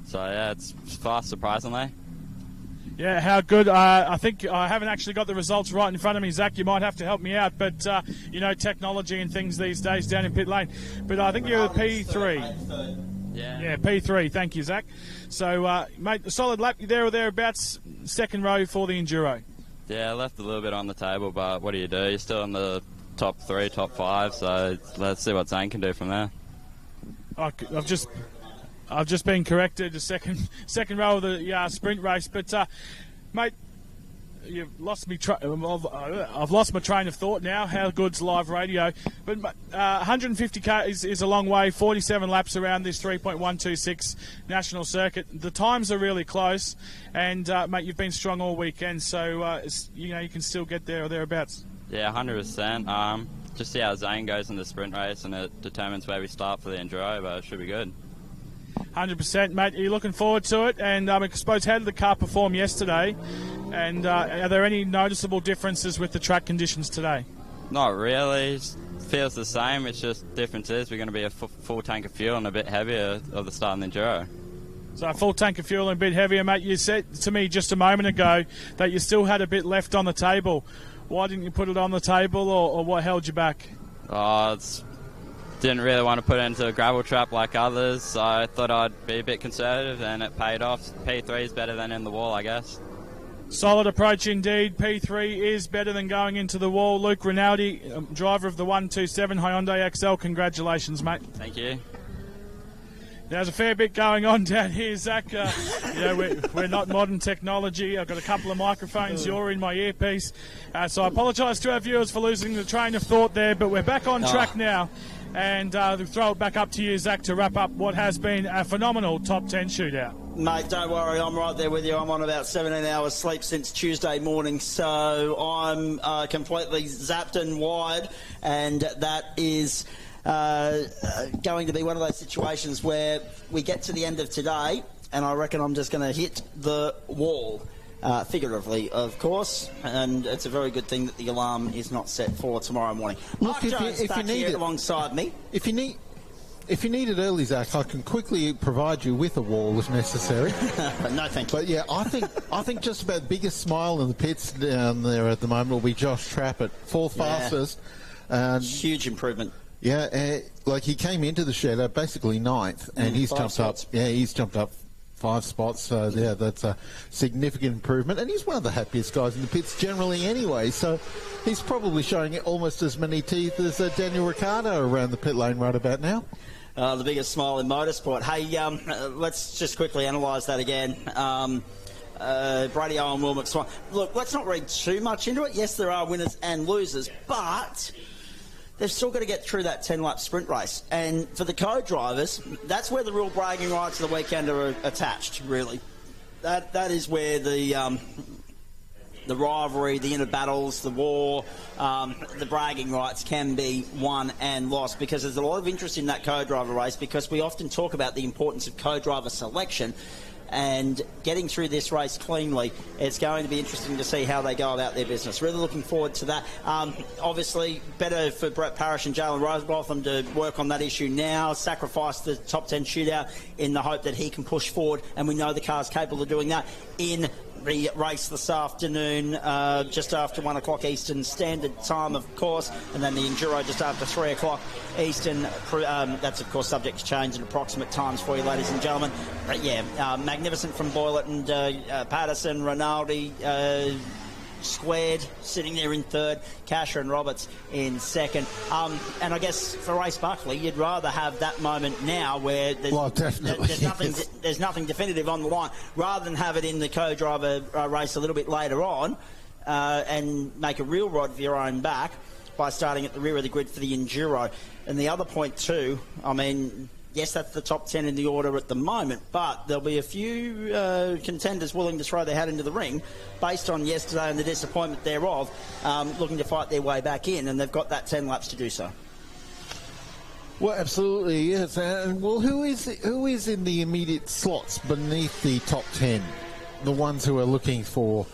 So, yeah, it's fast, surprisingly. Yeah, how good. I think I haven't actually got the results right in front of me, Zach. You might have to help me out. But, you know, technology and things these days down in pit lane. But I think you're a P3. Yeah, P3. Thank you, Zach. So, mate, a solid lap there or thereabouts, second row for the Enduro. Yeah, I left a little bit on the table, but what do? You're still in the top 3, top 5, so let's see what Zane can do from there. I've just been corrected, the second row of the sprint race, but mate, you've lost me. I've lost my train of thought now. How good's live radio? But 150k is a long way. 47 laps around this 3.126 national circuit. The times are really close, and mate, you've been strong all weekend, so you know you can still get there or thereabouts. Yeah, 100%. Just see how Zane goes in the sprint race, and it determines where we start for the Enduro, but it should be good. 100%, mate. Are you looking forward to it? And I suppose, how did the car perform yesterday? And are there any noticeable differences with the track conditions today? Not really. It feels the same. It's just difference is we're going to be a full tank of fuel and a bit heavier of the start of the Enduro. So a full tank of fuel and a bit heavier, mate. You said to me just a moment ago that you still had a bit left on the table. Why didn't you put it on the table, or what held you back? Didn't really want to put it into a gravel trap like others, so I thought I'd be a bit conservative, and it paid off. P3 is better than in the wall, I guess. Solid approach indeed. P3 is better than going into the wall. 𝗥𝗰𝗲𝗍, driver of the 127 Hyundai XL. Congratulations, mate. Thank you. There's a fair bit going on down here, Zach. You know, we're not modern technology. I've got a couple of microphones. You're in my earpiece. So I apologise to our viewers for losing the train of thought there, but we're back on track now. And throw it back up to you, Zach, to wrap up what has been a phenomenal top 10 shootout. Mate, don't worry, I'm right there with you. I'm on about 17 hours sleep since Tuesday morning, so I'm completely zapped and wired, and that is going to be one of those situations where we get to the end of today, and I reckon I'm just going to hit the wall. Figuratively, of course, and it's a very good thing that the alarm is not set for tomorrow morning. Look, if you need it alongside me, if you need it early, Zach, I can quickly provide you with a wall if necessary. No, thank you. But yeah, I think just about the biggest smile in the pits down there at the moment will be Josh Trapet, fourth fastest. Huge improvement. Yeah, like he came into the shadow basically ninth, and he's jumped up. Yeah, he's jumped up 5 spots, so yeah, that's a significant improvement, and he's one of the happiest guys in the pits generally anyway, so he's probably showing almost as many teeth as Daniel Ricciardo around the pit lane right about now. The biggest smile in motorsport. Hey, let's just quickly analyse that again. Brady Owen, Will McSwan. Look, let's not read too much into it. Yes, there are winners and losers, but they've still got to get through that 10-lap sprint race. And for the co-drivers, that's where the real bragging rights of the weekend are attached, really. That is where the rivalry, the inner battles, the war, the bragging rights can be won and lost, because there's a lot of interest in that co-driver race, because we often talk about the importance of co-driver selection. And getting through this race cleanly, it's going to be interesting to see how they go about their business. Really looking forward to that. Obviously, better for Brett Parish and Jalen Rosebotham to work on that issue now, sacrifice the top 10 shootout in the hope that he can push forward, and we know the car's capable of doing that in the race this afternoon, just after 1 o'clock Eastern Standard Time, of course, and then the Enduro just after 3 o'clock Eastern. That's, of course, subject to change in approximate times for you, ladies and gentlemen. But yeah, magnificent from Boylett and Patterson, Rinaldi, squared, sitting there in third, Kasher and Roberts in second. And I guess for Race Buckley, you'd rather have that moment now where there's nothing definitive on the line, rather than have it in the co-driver race a little bit later on and make a real rod for your own back by starting at the rear of the grid for the Enduro. And the other point too, I mean, yes, that's the top 10 in the order at the moment, but there'll be a few contenders willing to throw their hat into the ring based on yesterday and the disappointment thereof, looking to fight their way back in, and they've got that 10 laps to do so. Well, absolutely, yes. And well, who is in the immediate slots beneath the top 10? The ones who are looking for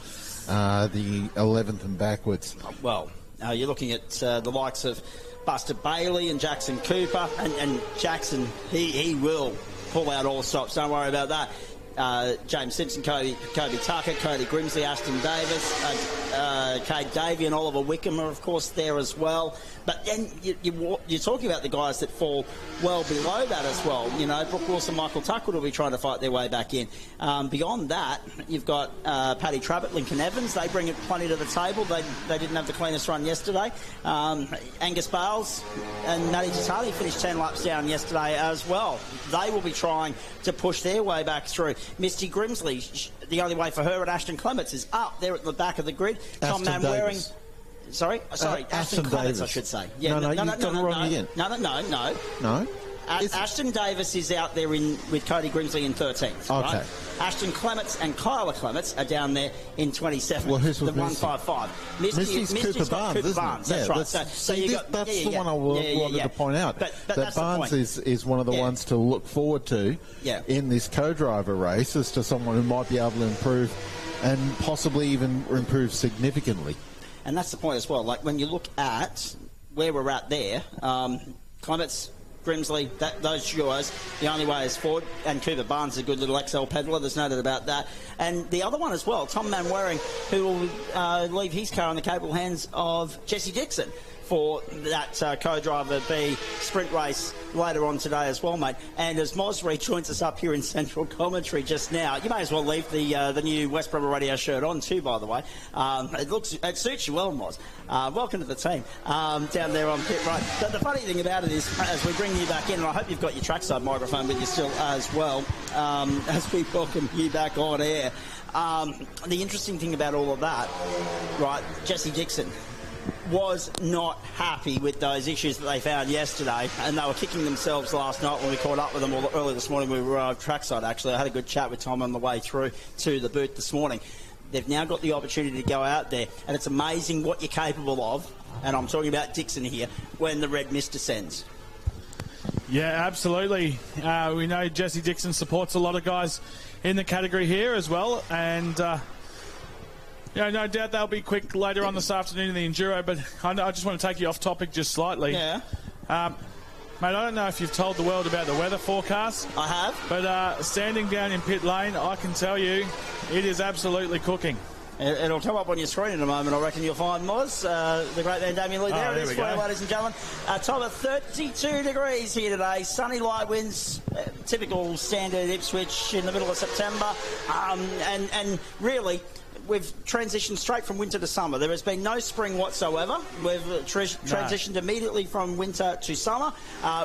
the 11th and backwards. Well, you're looking at the likes of Buster Bailey and Jackson Cooper, and Jackson, he will pull out all stops. Don't worry about that. James Simpson, Kobe Tucker, Cody Grimsley, Ashton Davis, Cade Davey and Oliver Wickham are, of course, there as well. But then you're talking about the guys that fall well below that as well. You know, Brooke Wilson, Michael Tucker will be trying to fight their way back in. Beyond that, you've got Paddy Trapet, Lincoln Evans. They bring plenty to the table. They didn't have the cleanest run yesterday. Angus Bales and 𝗪𝗔𝗃𝗃 finished 10 laps down yesterday as well. They will be trying to push their way back through. Misty Grimsley, the only way for her at Ashton Clements is up there at the back of the grid. Tom Manwaring. Sorry, Ashton Clements, I should say. Yeah, no, you've got it wrong again. No. Ashton Davis is out there with Cody Grimsley in 13th. Okay. Right? Ashton Clements and Kyla Clements are down there in 27th. Well, who's the with 155? Misty's Cooper Barnes, isn't it? That's right. That's the one I wanted to point out. That Barnes is one of the ones to look forward to in this co-driver race as to someone who might be able to improve and possibly even improve significantly. And that's the point as well. Like, when you look at where we're at there, Clements, Grimsley, those duos, the only way is forward, and Cooper Barnes is a good little XL peddler, there's no doubt about that. And the other one as well, Tom Manwaring, who will leave his car in the capable hands of Jesse Dixon for that co-driver B sprint race later on today as well, mate. And as Moz rejoins us up here in central commentary just now, you may as well leave the new West Brabant Radio shirt on too, by the way. It suits you well, Moz. Welcome to the team down there on pit road. But the funny thing about it is, as we bring you back in, and I hope you've got your trackside microphone with you still as well, as we welcome you back on air. The interesting thing about all of that, right, Jesse Dixon was not happy with those issues that they found yesterday, and they were kicking themselves last night when we caught up with them early this morning. We were trackside, actually. I had a good chat with Tom on the way through to the booth this morning. They've now got the opportunity to go out there, and it's amazing what you're capable of, and I'm talking about Dixon here, when the red mist descends. Yeah, absolutely. We know Jesse Dixon supports a lot of guys in the category here as well, and yeah, no doubt they'll be quick later on this afternoon in the Enduro, but I just want to take you off topic just slightly. Yeah. Mate, I don't know if you've told the world about the weather forecast. I have. But standing down in pit lane, I can tell you it is absolutely cooking. It'll come up on your screen in a moment, I reckon you'll find, Moz. The great man Damien Lee. There it is for you, ladies and gentlemen. Top of 32 degrees here today. Sunny light winds, typical standard Ipswich in the middle of September. And really, we've transitioned straight from winter to summer. There has been no spring whatsoever. We've transitioned immediately from winter to summer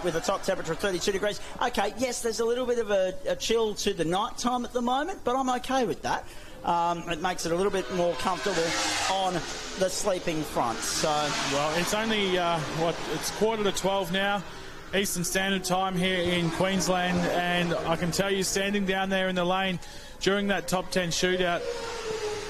with a top temperature of 32 degrees. Okay, yes, there's a little bit of a chill to the night time at the moment, but I'm okay with that. It makes it a little bit more comfortable on the sleeping front. So, well, it's only, it's 11:45 now, Eastern Standard Time here in Queensland, and I can tell you, standing down there in the lane during that top 10 shootout,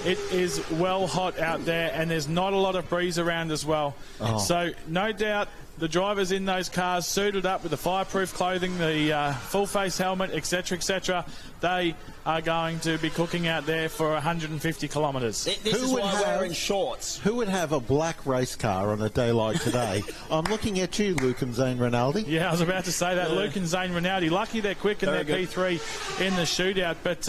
it is well hot out there, and there's not a lot of breeze around as well. So no doubt the drivers in those cars suited up with the fireproof clothing, the full face helmet, etc., they are going to be cooking out there for 150 kilometres. This is why we're wearing shorts. Who would have a black race car on a day like today? I'm looking at you, Luke and Zane Rinaldi. Yeah, I was about to say that. Luke and Zane Rinaldi, lucky they're quick and they're P3 in the shootout. But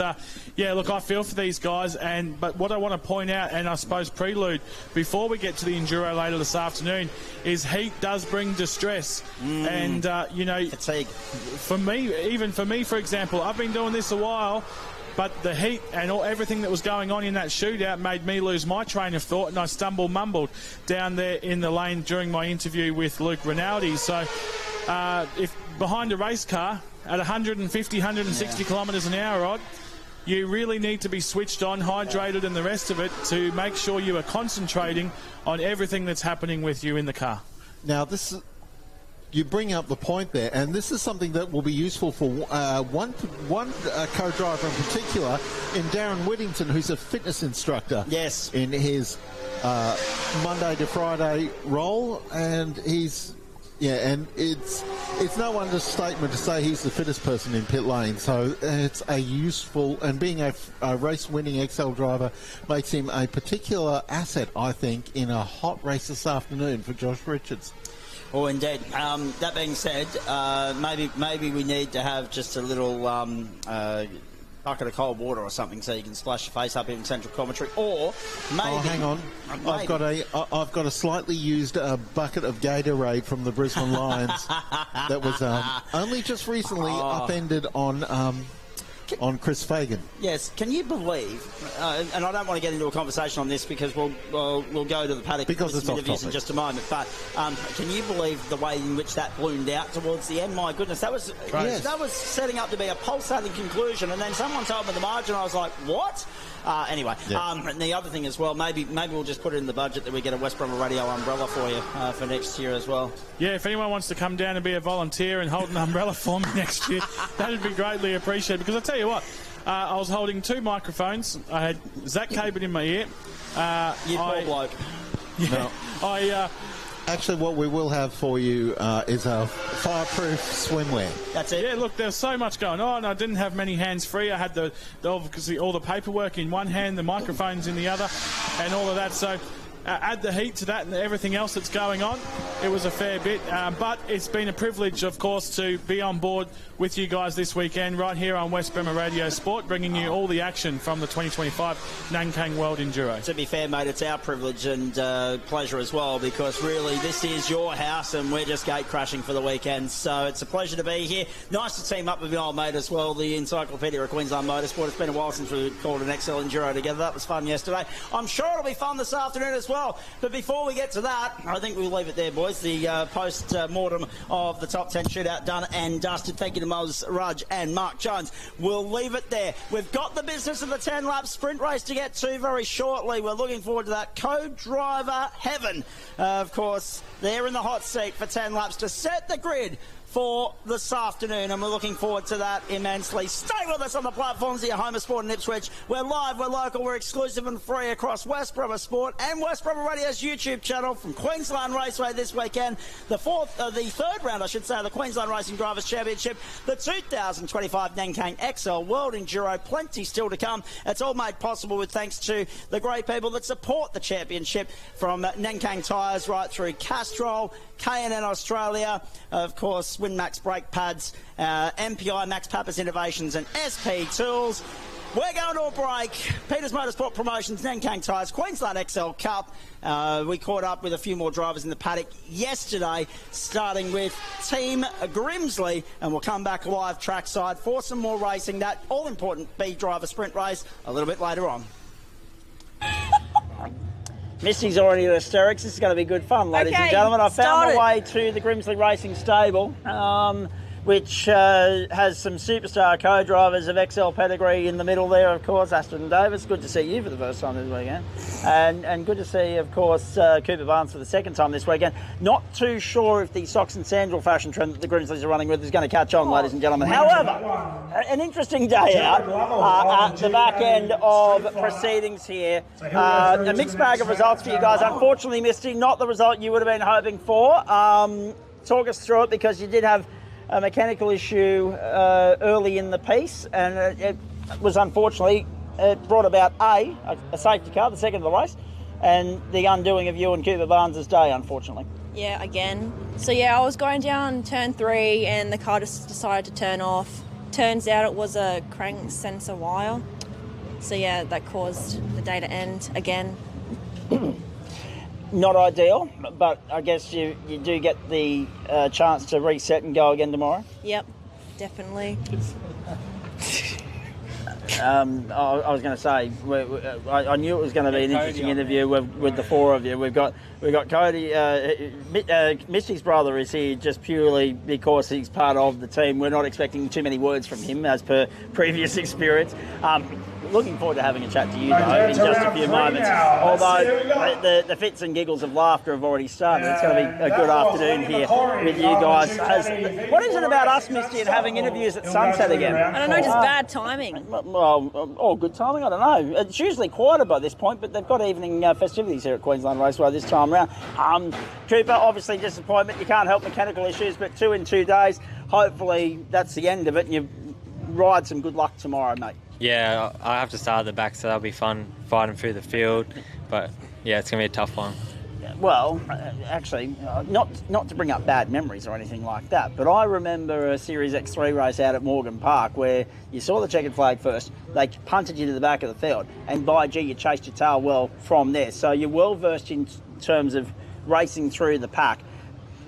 yeah, look, I feel for these guys. But what I want to point out, and I suppose prelude before we get to the Enduro later this afternoon, is heat does bring distress. And you know, fatigue. For me, for example, I've been doing this a while, but the heat and everything that was going on in that shootout made me lose my train of thought, and I mumbled down there in the lane during my interview with Luke Rinaldi. So if behind a race car at 150, 160 kilometres an hour, Rod, you really need to be switched on, hydrated and the rest of it to make sure you are concentrating on everything that's happening with you in the car. Now, this is... you bring up the point there, and this is something that will be useful for one co-driver in particular, in Darren Whittington, who's a fitness instructor. Yes. In his Monday to Friday role, and he's and it's no understatement to say he's the fittest person in pit lane. So it's a useful, and being a race-winning XL driver makes him a particular asset, I think, in a hot race this afternoon for Josh Richards. Oh, indeed. That being said, maybe we need to have just a little bucket of cold water or something so you can splash your face up in central commentary, or maybe... Oh, hang on. I've got a slightly used bucket of Gatorade from the Brisbane Lions that was only just recently upended on Chris Fagan. Yes, can you believe, and I don't want to get into a conversation on this because we'll go to the paddock because with it's some off interviews topic in just a moment, but can you believe the way in which that ballooned out towards the end? My goodness, that was setting up to be a pulsating conclusion, and then someone told me the margin, I was like, what? Anyway, and the other thing as well, maybe we'll just put it in the budget that we get a West Brom Radio umbrella for you for next year as well. Yeah, if anyone wants to come down and be a volunteer and hold an umbrella for me next year, that would be greatly appreciated. Because I tell you what, I was holding two microphones. I had 𝗥𝗂𝗲𝗏 in my ear. You poor bloke. Yeah, Actually, what we will have for you is a fireproof swimwear. That's it. Yeah, look, there's so much going on. I didn't have many hands free. I had obviously all the paperwork in one hand, the microphones in the other, and all of that. So add the heat to that and everything else that's going on. It was a fair bit, but it's been a privilege, of course, to be on board with you guys this weekend right here on West Bremer Radio Sport, bringing you all the action from the 2025 Nankang World Enduro. To be fair, mate, it's our privilege and pleasure as well, because really this is your house and we're just gate crashing for the weekend. So it's a pleasure to be here. Nice to team up with your old mate as well, the Encyclopedia of Queensland Motorsport. It's been a while since we called an XL Enduro together. That was fun yesterday. I'm sure it'll be fun this afternoon as well. But before we get to that, I think we'll leave it there, boys. The post-mortem of the top 10 shootout done and dusted. Thank you to Moz Rudge and Mark Jones. We'll leave it there. We've got the business of the 10-lap sprint race to get to very shortly. We're looking forward to that. Co-driver heaven, of course, they're in the hot seat for 10 laps to set the grid for this afternoon, and we're looking forward to that immensely. Stay with us on the platforms of your home of sport in Ipswich. We're live, we're local, we're exclusive and free across West Bremer Sport and West Bremer Radio's YouTube channel from Queensland Raceway this weekend. The third round, I should say, of the Queensland Racing Drivers' Championship, the 2025 Nankang XL World Enduro. Plenty still to come. It's all made possible with thanks to the great people that support the championship, from Nankang Tyres right through Castrol, K&N Australia, of course, WinMax brake pads, MPI Max Pappas Innovations and SP Tools. We're going to a break. Peters Motorsport Promotions, Nankang Tyres, Queensland XL Cup. We caught up with a few more drivers in the paddock yesterday, starting with Team Grimsley, and we'll come back live trackside for some more racing. That all-important B-driver sprint race a little bit later on. Misty's already in hysterics. This is going to be good fun, ladies and gentlemen. I found my way to the Grimsley Racing Stable, which has some superstar co-drivers of XL pedigree in the middle there, of course. Aston Davis, good to see you for the first time this weekend. And good to see, of course, 𝗂𝘅𝗏𝗏 for the second time this weekend. Not too sure if the socks and sandal fashion trend that the Grimsleys are running with is going to catch on, ladies and gentlemen. However, an interesting day out at the back end of proceedings here. A mixed bag of results for you guys. Unfortunately, Misty, not the result you would have been hoping for. Talk us through it, because you did have a mechanical issue early in the piece, and it was unfortunately, it brought about a safety car, the second of the race, and the undoing of you and 𝗂𝘅𝗏𝗏𝗏's day, unfortunately. Yeah, again. So yeah, I was going down turn 3 and the car just decided to turn off. Turns out it was a crank sensor wire. So yeah, that caused the day to end again. Not ideal, but I guess you do get the chance to reset and go again tomorrow. Yep, definitely. I was going to say, I knew it was going to be an interesting interview with the four of you. We've got We've got Cody, Misty's brother is here just purely because he's part of the team. We're not expecting too many words from him as per previous experience. Looking forward to having a chat to you, though, in just a few moments. Although the fits and giggles of laughter have already started. It's going to be a good afternoon here with you guys. What is it about us, Misty, and having interviews at sunset again? I don't know, just bad timing. Well, good timing, I don't know. It's usually quieter by this point, but they've got evening festivities here at Queensland Raceway this time around. Cooper, obviously disappointment. You can't help mechanical issues, but 2 in 2 days. Hopefully that's the end of it, and you ride some good luck tomorrow, mate. Yeah, I have to start at the back, so that'll be fun fighting through the field. But yeah, it's going to be a tough one. Well, actually, not to bring up bad memories or anything like that, but I remember a Series X3 race out at Morgan Park where you saw the checkered flag first, they punted you to the back of the field, and by gee, you chased your tail well from there. So you're well versed in terms of racing through the pack.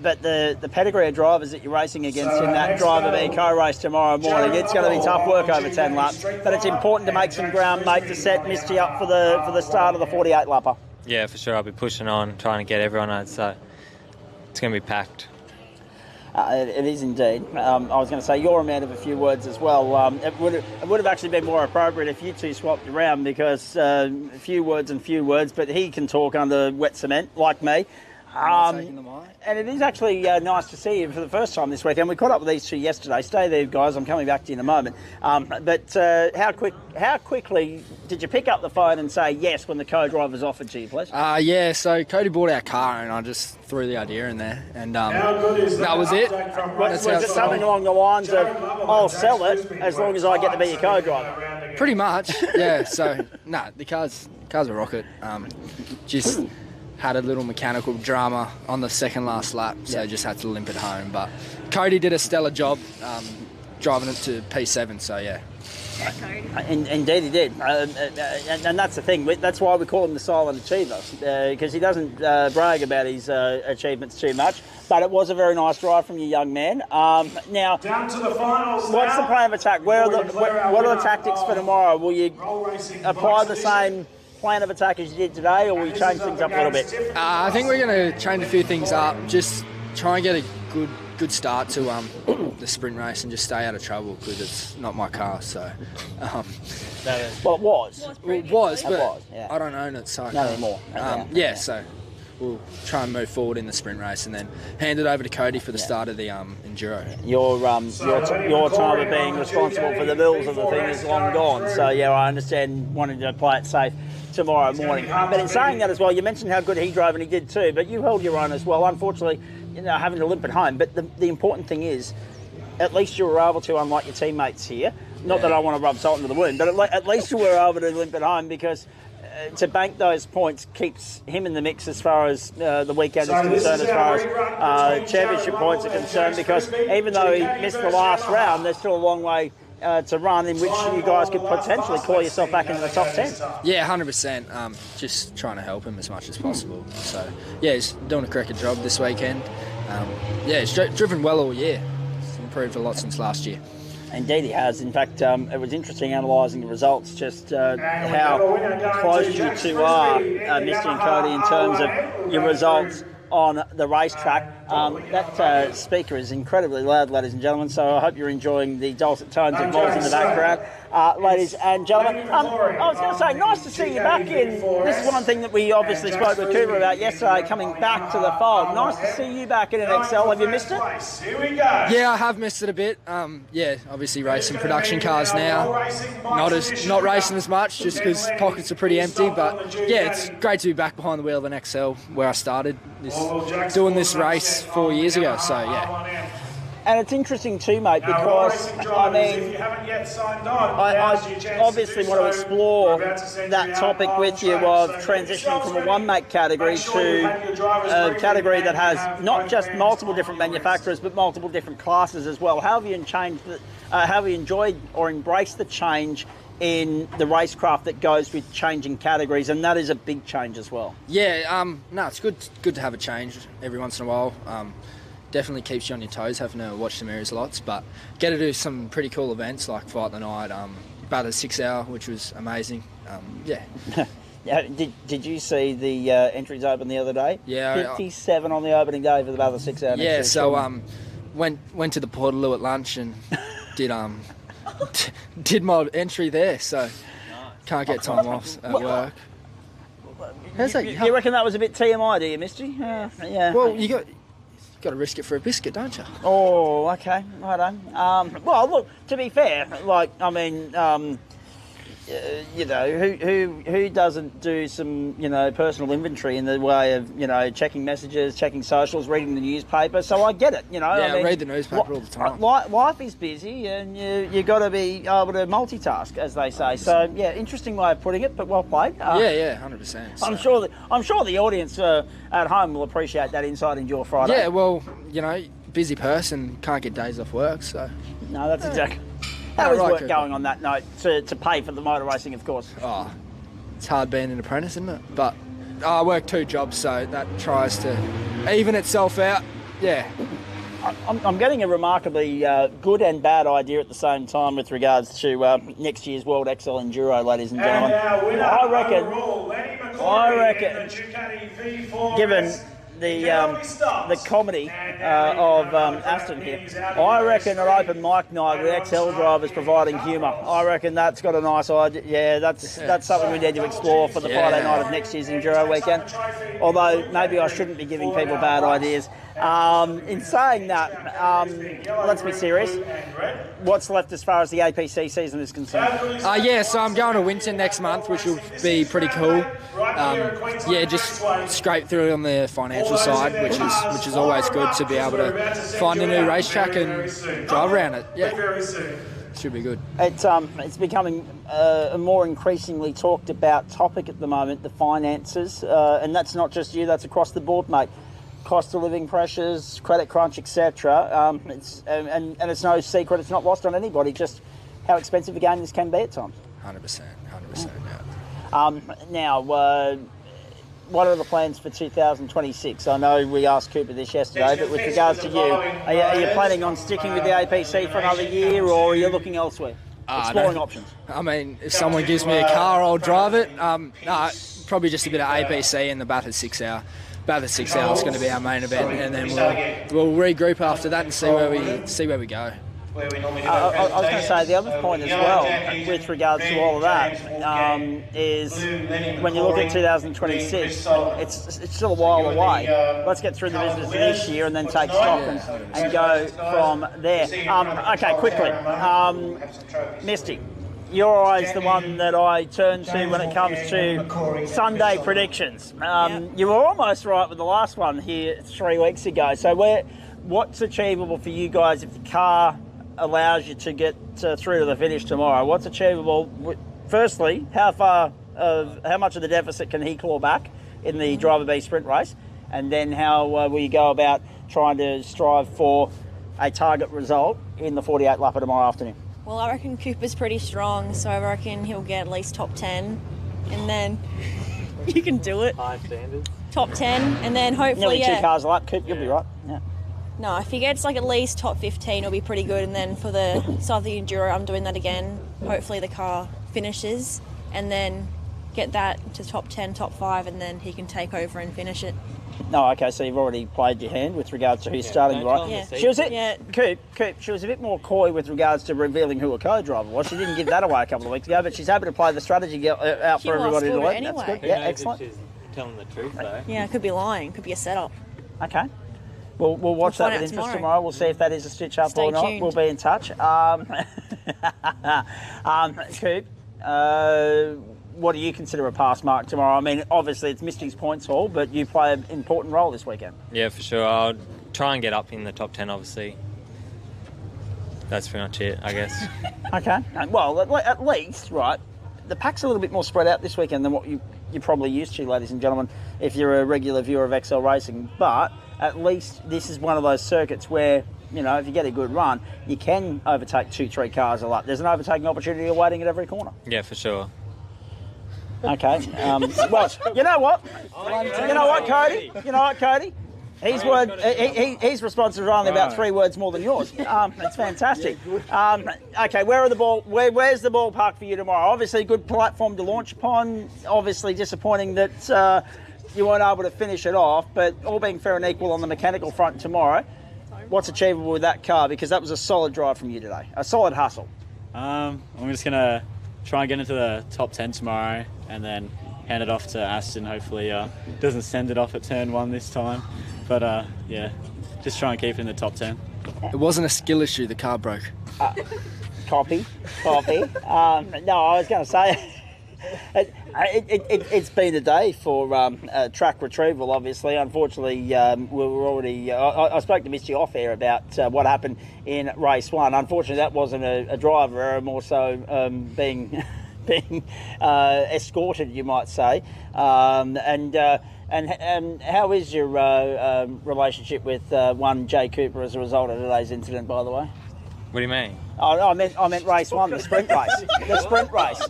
But the pedigree of drivers that you're racing against in that Driver B co-race tomorrow morning, it's going to be tough work over 10 laps. But it's important to make some ground, mate, to set Misty up for the start of the 48 lapper. Yeah, for sure. I'll be pushing on, trying to get everyone out. So it's going to be packed. It is indeed. I was going to say you're a man of a few words as well. It would have actually been more appropriate if you two swapped around because few words, but he can talk under wet cement like me. And it is actually nice to see you for the first time this weekend. We caught up with these two yesterday. Stay there, guys. I'm coming back to you in a moment. But how quickly did you pick up the phone and say yes when the co-driver's offered to you, please? Yeah, so Cody bought our car and I just threw the idea in there. And that was it. Was it something along the lines of, I'll sell it as long as I get to be your co-driver? Pretty much, yeah. So, the car's a rocket. Just had a little mechanical drama on the second last lap, so just had to limp it home. But Cody did a stellar job driving it to P7, so yeah. Indeed he did. And that's the thing. That's why we call him the silent achiever, because he doesn't brag about his achievements too much. But it was a very nice drive from you, young man. Now, down to the finals. What's the plan of attack? What are the tactics for tomorrow? Will you apply the same plan of attack as you did today, or will you change things up a little bit? I think we're going to change a few things up. Just try and get a good start to the sprint race and just stay out of trouble because it's not my car. So, well, it was. It was, but yeah. I don't own it, so not anymore. So we'll try and move forward in the sprint race and then hand it over to Cody for the start of the Enduro. Your time of being responsible for the bills of the thing is long gone. So yeah, I understand wanting to play it safe tomorrow morning. But in saying that as well, you mentioned how good he drove, and he did too, but you held your own as well. Unfortunately, having to limp it home. But the important thing is, at least you were able to, unlike your teammates here, not that I want to rub salt into the wound, but at least you were able to limp it home because to bank those points keeps him in the mix as far as the weekend is concerned, as far as championship points are concerned, because even though he missed the last round, there's still a long way to run in which you guys could potentially claw yourself back into the top 10. Yeah, 100%. Just trying to help him as much as possible. So, yeah, he's doing a cracking job this weekend. He's driven well all year. He's improved a lot since last year. Indeed he has. In fact, it was interesting analysing the results, just how close you two are, Misty and Cody, in terms of your results on the racetrack. That speaker is incredibly loud, ladies and gentlemen, so I hope you're enjoying the dulcet tones of Moles in the background. Ladies and gentlemen, I was going to say, nice to see you back in. This is one thing that we obviously spoke with Cooper about yesterday, coming back to the fold. Nice to see you back in an XL. Have you missed it? Yeah, I have missed it a bit. Obviously racing production cars now. Not racing as much, just because pockets are pretty empty. But yeah, it's great to be back behind the wheel of an XL where I started doing this race 4 years ago. So yeah. And it's interesting too, mate, because, I mean, I obviously want to explore that topic with you of transitioning from a one-make category to a category that has not just multiple different manufacturers, but multiple different classes as well. How have you enjoyed or embraced the change in the racecraft that goes with changing categories, and that is a big change as well? Yeah, it's good to have a change every once in a while. Definitely keeps you on your toes having to watch the mirrors lots, but get to do some pretty cool events like Fight the Night, Bathurst 6 Hour, which was amazing. Did you see the entries open the other day? Yeah. 57 on the opening day for the other 6 hours. Yeah, so went to the Portaloo at lunch and did did my entry there, so can't get time off at work. You reckon that was a bit TMI, do you, Misty? Yeah. Well, you got to risk it for a biscuit, don't you? Oh, okay. I don't. Well, look. To be fair, you know, who doesn't do some, you know, personal inventory in the way of, you know, checking messages, checking socials, reading the newspaper? So I get it, you know. Yeah, I read the newspaper all the time. Life is busy, and you got to be able to multitask, as they say. So yeah, interesting way of putting it, but well played. 100%. So. I'm sure the audience at home will appreciate that insight into your Friday. Yeah, well, you know, busy person, can't get days off work, so. No, that's exactly. How is work going on that note to pay for the motor racing, of course? Oh, it's hard being an apprentice, isn't it? But I work 2 jobs, so that tries to even itself out. Yeah. I'm getting a remarkably good and bad idea at the same time with regards to next year's World XL Enduro, ladies and gentlemen. I reckon, given the comedy of Aston here, I reckon an open mic night with XL drivers providing humour. I reckon that's got a nice idea. Yeah, that's something we need to explore for the Friday night of next year's Enduro weekend. Although maybe I shouldn't be giving people bad ideas. In saying that, let's be serious. What's left as far as the APC season is concerned? So I'm going to Winton next month, which will be pretty cool. Just scrape through on the financial side, which is always good to be able to find a new racetrack and drive around it. Yeah, should be good. It's becoming a more increasingly talked about topic at the moment, the finances, and that's not just you, that's across the board, mate. Cost of living pressures, credit crunch, etc. It's no secret, it's not lost on anybody just how expensive a game this can be at times. 100%, yeah. Now, what are the plans for 2026? I know we asked Cooper this yesterday, but with regards to you, are you planning on sticking with the APC for another year, or are you looking elsewhere? Exploring options. I mean, if someone gives me a car, I'll drive it. Probably just a bit of APC in the Bathurst 6 hour. Bathurst 6 hour is going to be our main event, and then we'll regroup after that and see where we go. I was going to say the other point as well with regards to all of that is when you look at 2026, it's still a while away. Let's get through the business this year and then take stock and go from there. Okay, quickly, Misty. You're always the one that I turn to when it comes to Sunday predictions. You were almost right with the last one here 3 weeks ago. So what's achievable for you guys if the car allows you to get through to the finish tomorrow? What's achievable? Firstly, how much of the deficit can he claw back in the Driver B sprint race? And then how will you go about trying to strive for a target result in the 48 lapper tomorrow afternoon? Well, I reckon Cooper's pretty strong, so I reckon he'll get at least top 10, and then you can do it. High standards. Top 10, and then hopefully, Nearly 2 cars a lap, Coop, you'll be right. Yeah. No, if he gets like at least top 15, it'll be pretty good, and then for the start of the Enduro, I'm doing that again. Hopefully the car finishes, and then get that to top 10, top 5, and then he can take over and finish it. No, okay, so you've already played your hand with regards to who's starting, right? Yeah. She was Coop, she was a bit more coy with regards to revealing who a co-driver was. She didn't give that away a couple of weeks ago, but she's happy to play the strategy out for everybody to learn. Anyway. That's good. Yeah, excellent. She's telling the truth, though. Yeah, could be lying. Could be a setup. Okay. We'll watch that with interest tomorrow. We'll see if that is a stitch up or not. We'll be in touch. Coop, what do you consider a pass mark tomorrow? I mean, obviously it's Misty's points haul, but you play an important role this weekend. Yeah, for sure. I'll try and get up in the top 10, obviously. That's pretty much it, I guess. Okay. Well, at least, right, the pack's a little bit more spread out this weekend than what you're probably used to, ladies and gentlemen, if you're a regular viewer of XL Racing. But at least this is one of those circuits where, you know, if you get a good run, you can overtake 2-3 cars a lap. There's an overtaking opportunity awaiting at every corner. Yeah, for sure. Okay. Well, you know what? Cody? His responses are only about 3 words more than yours. That's fantastic. Okay, where's the ballpark for you tomorrow? Obviously, a good platform to launch upon. Obviously, disappointing that you weren't able to finish it off, but all being fair and equal on the mechanical front tomorrow, what's achievable with that car? Because that was a solid drive from you today, a solid hustle. I'm just going to try and get into the top 10 tomorrow and then hand it off to Aston. Hopefully doesn't send it off at turn 1 this time. But yeah, just try and keep it in the top 10. It wasn't a skill issue, the car broke. Copy. No, I was going to say, it's been a day for track retrieval, obviously. Unfortunately, we were already... I spoke to McSwan off air about what happened in race 1. Unfortunately, that wasn't a driver error, more so being escorted, you might say. And how is your relationship with one Jay Cooper as a result of today's incident, by the way? What do you mean? Oh, I meant race 1, the sprint race. The sprint race.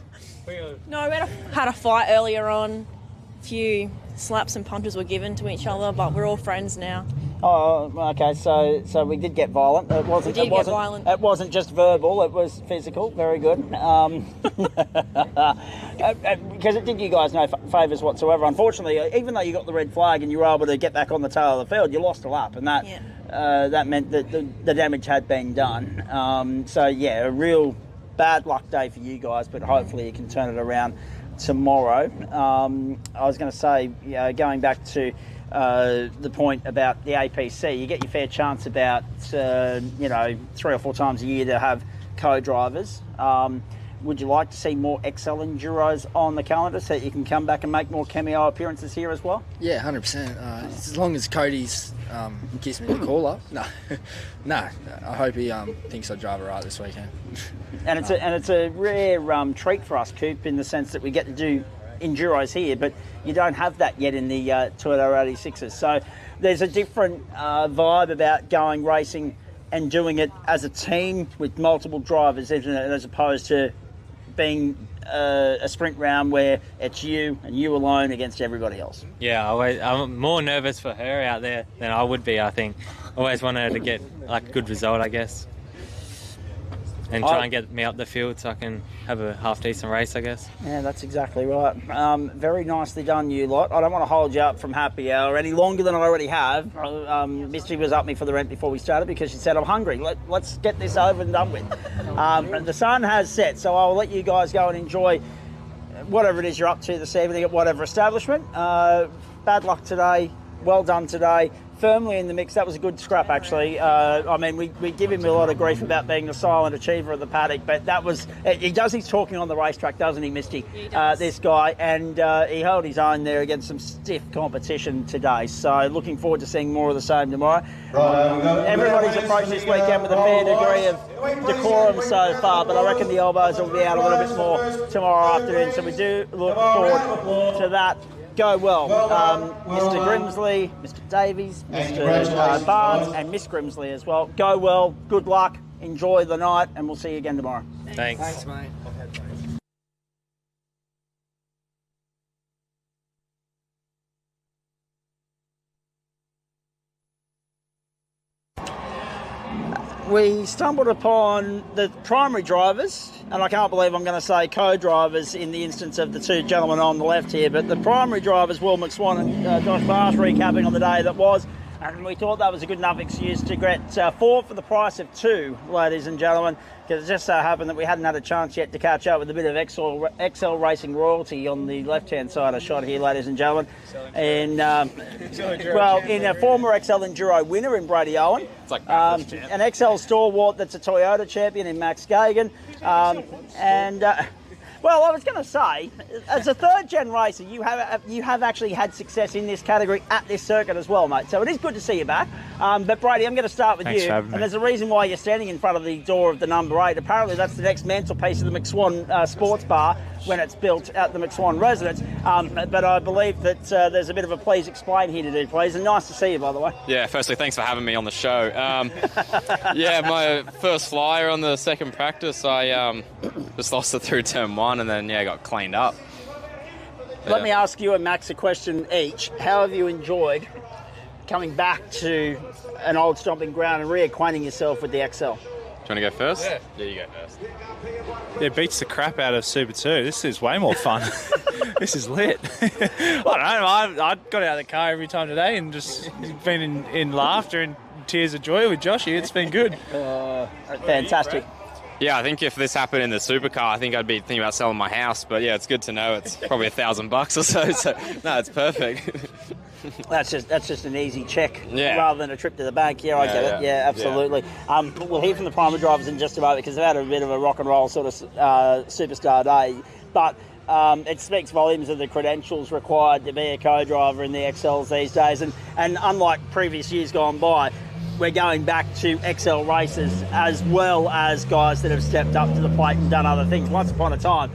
No, we had a fight earlier on. A few slaps and punches were given to each other, but we're all friends now. Oh, okay. So we did get violent. It wasn't just verbal. It was physical. Very good. Because it did you guys no favours whatsoever. Unfortunately, even though you got the red flag and you were able to get back on the tail of the field, you lost a lap, and that meant that the damage had been done. So yeah, a real bad luck day for you guys, but hopefully you can turn it around tomorrow. I was going to say, going back to the point about the APC, you get your fair chance about 3 or 4 times a year to have co-drivers. Would you like to see more XL Enduros on the calendar so that you can come back and make more cameo appearances here as well? Yeah, 100%. As long as Cody's gives me the call up. No. I hope he thinks I drive it right this weekend. And it's a rare treat for us, Coop, in the sense that we get to do Enduros here, but you don't have that yet in the Toyota 86s. So there's a different vibe about going racing and doing it as a team with multiple drivers, isn't it, as opposed to being a sprint round where it's you and you alone against everybody else. Yeah, I'm more nervous for her out there than I would be, I think. Always want her to get a good result, I guess. And try and get me up the field so I can have a half-decent race, I guess. Yeah, that's exactly right. Very nicely done, you lot. I don't want to hold you up from happy hour any longer than I already have. Misty was up me for the rent before we started because she said, I'm hungry. Let's get this over and done with. The sun has set, so I'll let you guys go and enjoy whatever it is you're up to this evening at whatever establishment. Bad luck today. Well done today. Firmly in the mix. That was a good scrap, actually. We give him a lot of grief about being the silent achiever of the paddock, but that was... He does his talking on the racetrack, doesn't he, Misty? He does. This guy, and he held his own there against some stiff competition today. So looking forward to seeing more of the same tomorrow. Everybody's approached this weekend with a fair degree of decorum so far, but I reckon the elbows will be out a little bit more tomorrow afternoon, so we do look forward to that. Go well, Mr. Grimsley, Mr. Davies, Mr. Barnes, and Miss Grimsley as well. Go well, good luck, enjoy the night, and we'll see you again tomorrow. Thanks. Thanks, mate. We stumbled upon the primary drivers, and I can't believe I'm going to say co-drivers in the instance of the 2 gentlemen on the left here, but the primary drivers, Will McSwan and Josh Marsh, recapping on the day that was, and we thought that was a good enough excuse to get 4 for the price of 2, ladies and gentlemen, because it just so happened that we hadn't had a chance yet to catch up with a bit of XL Racing royalty on the left-hand side of shot here, ladies and gentlemen. And, in a former XL Enduro winner in Brady Owen. It's like an XL stalwart that's a Toyota champion in Max Gagan. Well, I was going to say, as a third-gen racer, you have actually had success in this category at this circuit as well, mate. So it is good to see you back. But Brady, I'm going to start with you. And there's a reason why you're standing in front of the door of the number 8. Apparently, that's the next mantelpiece of the McSwan sports bar when it's built at the McSwan residence. But I believe that there's a bit of a please explain here to do, please. And nice to see you, by the way. Yeah, firstly, thanks for having me on the show. Yeah, my first flyer on the second practice, I just lost it through turn 1 and then, got cleaned up. Let me ask you and Max a question each. How have you enjoyed coming back to an old stomping ground and reacquainting yourself with the XL? Do you want to go first? Yeah. You go first. Yeah, it beats the crap out of Super 2. This is way more fun. This is lit. I don't know. I got out of the car every time today and just been in laughter and tears of joy with Joshy. It's been good. Fantastic. Yeah, I think if this happened in the supercar, I think I'd be thinking about selling my house. But yeah, it's good to know it's probably $1,000 or so. So no, it's perfect. That's just an easy check rather than a trip to the bank. Yeah, I get it. Yeah, absolutely. We'll hear from the primary drivers in just a moment because they've had a bit of a rock and roll sort of superstar day. But it speaks volumes of the credentials required to be a co-driver in the XLs these days. And unlike previous years gone by, we're going back to XL races as well as guys that have stepped up to the plate and done other things. Once upon a time,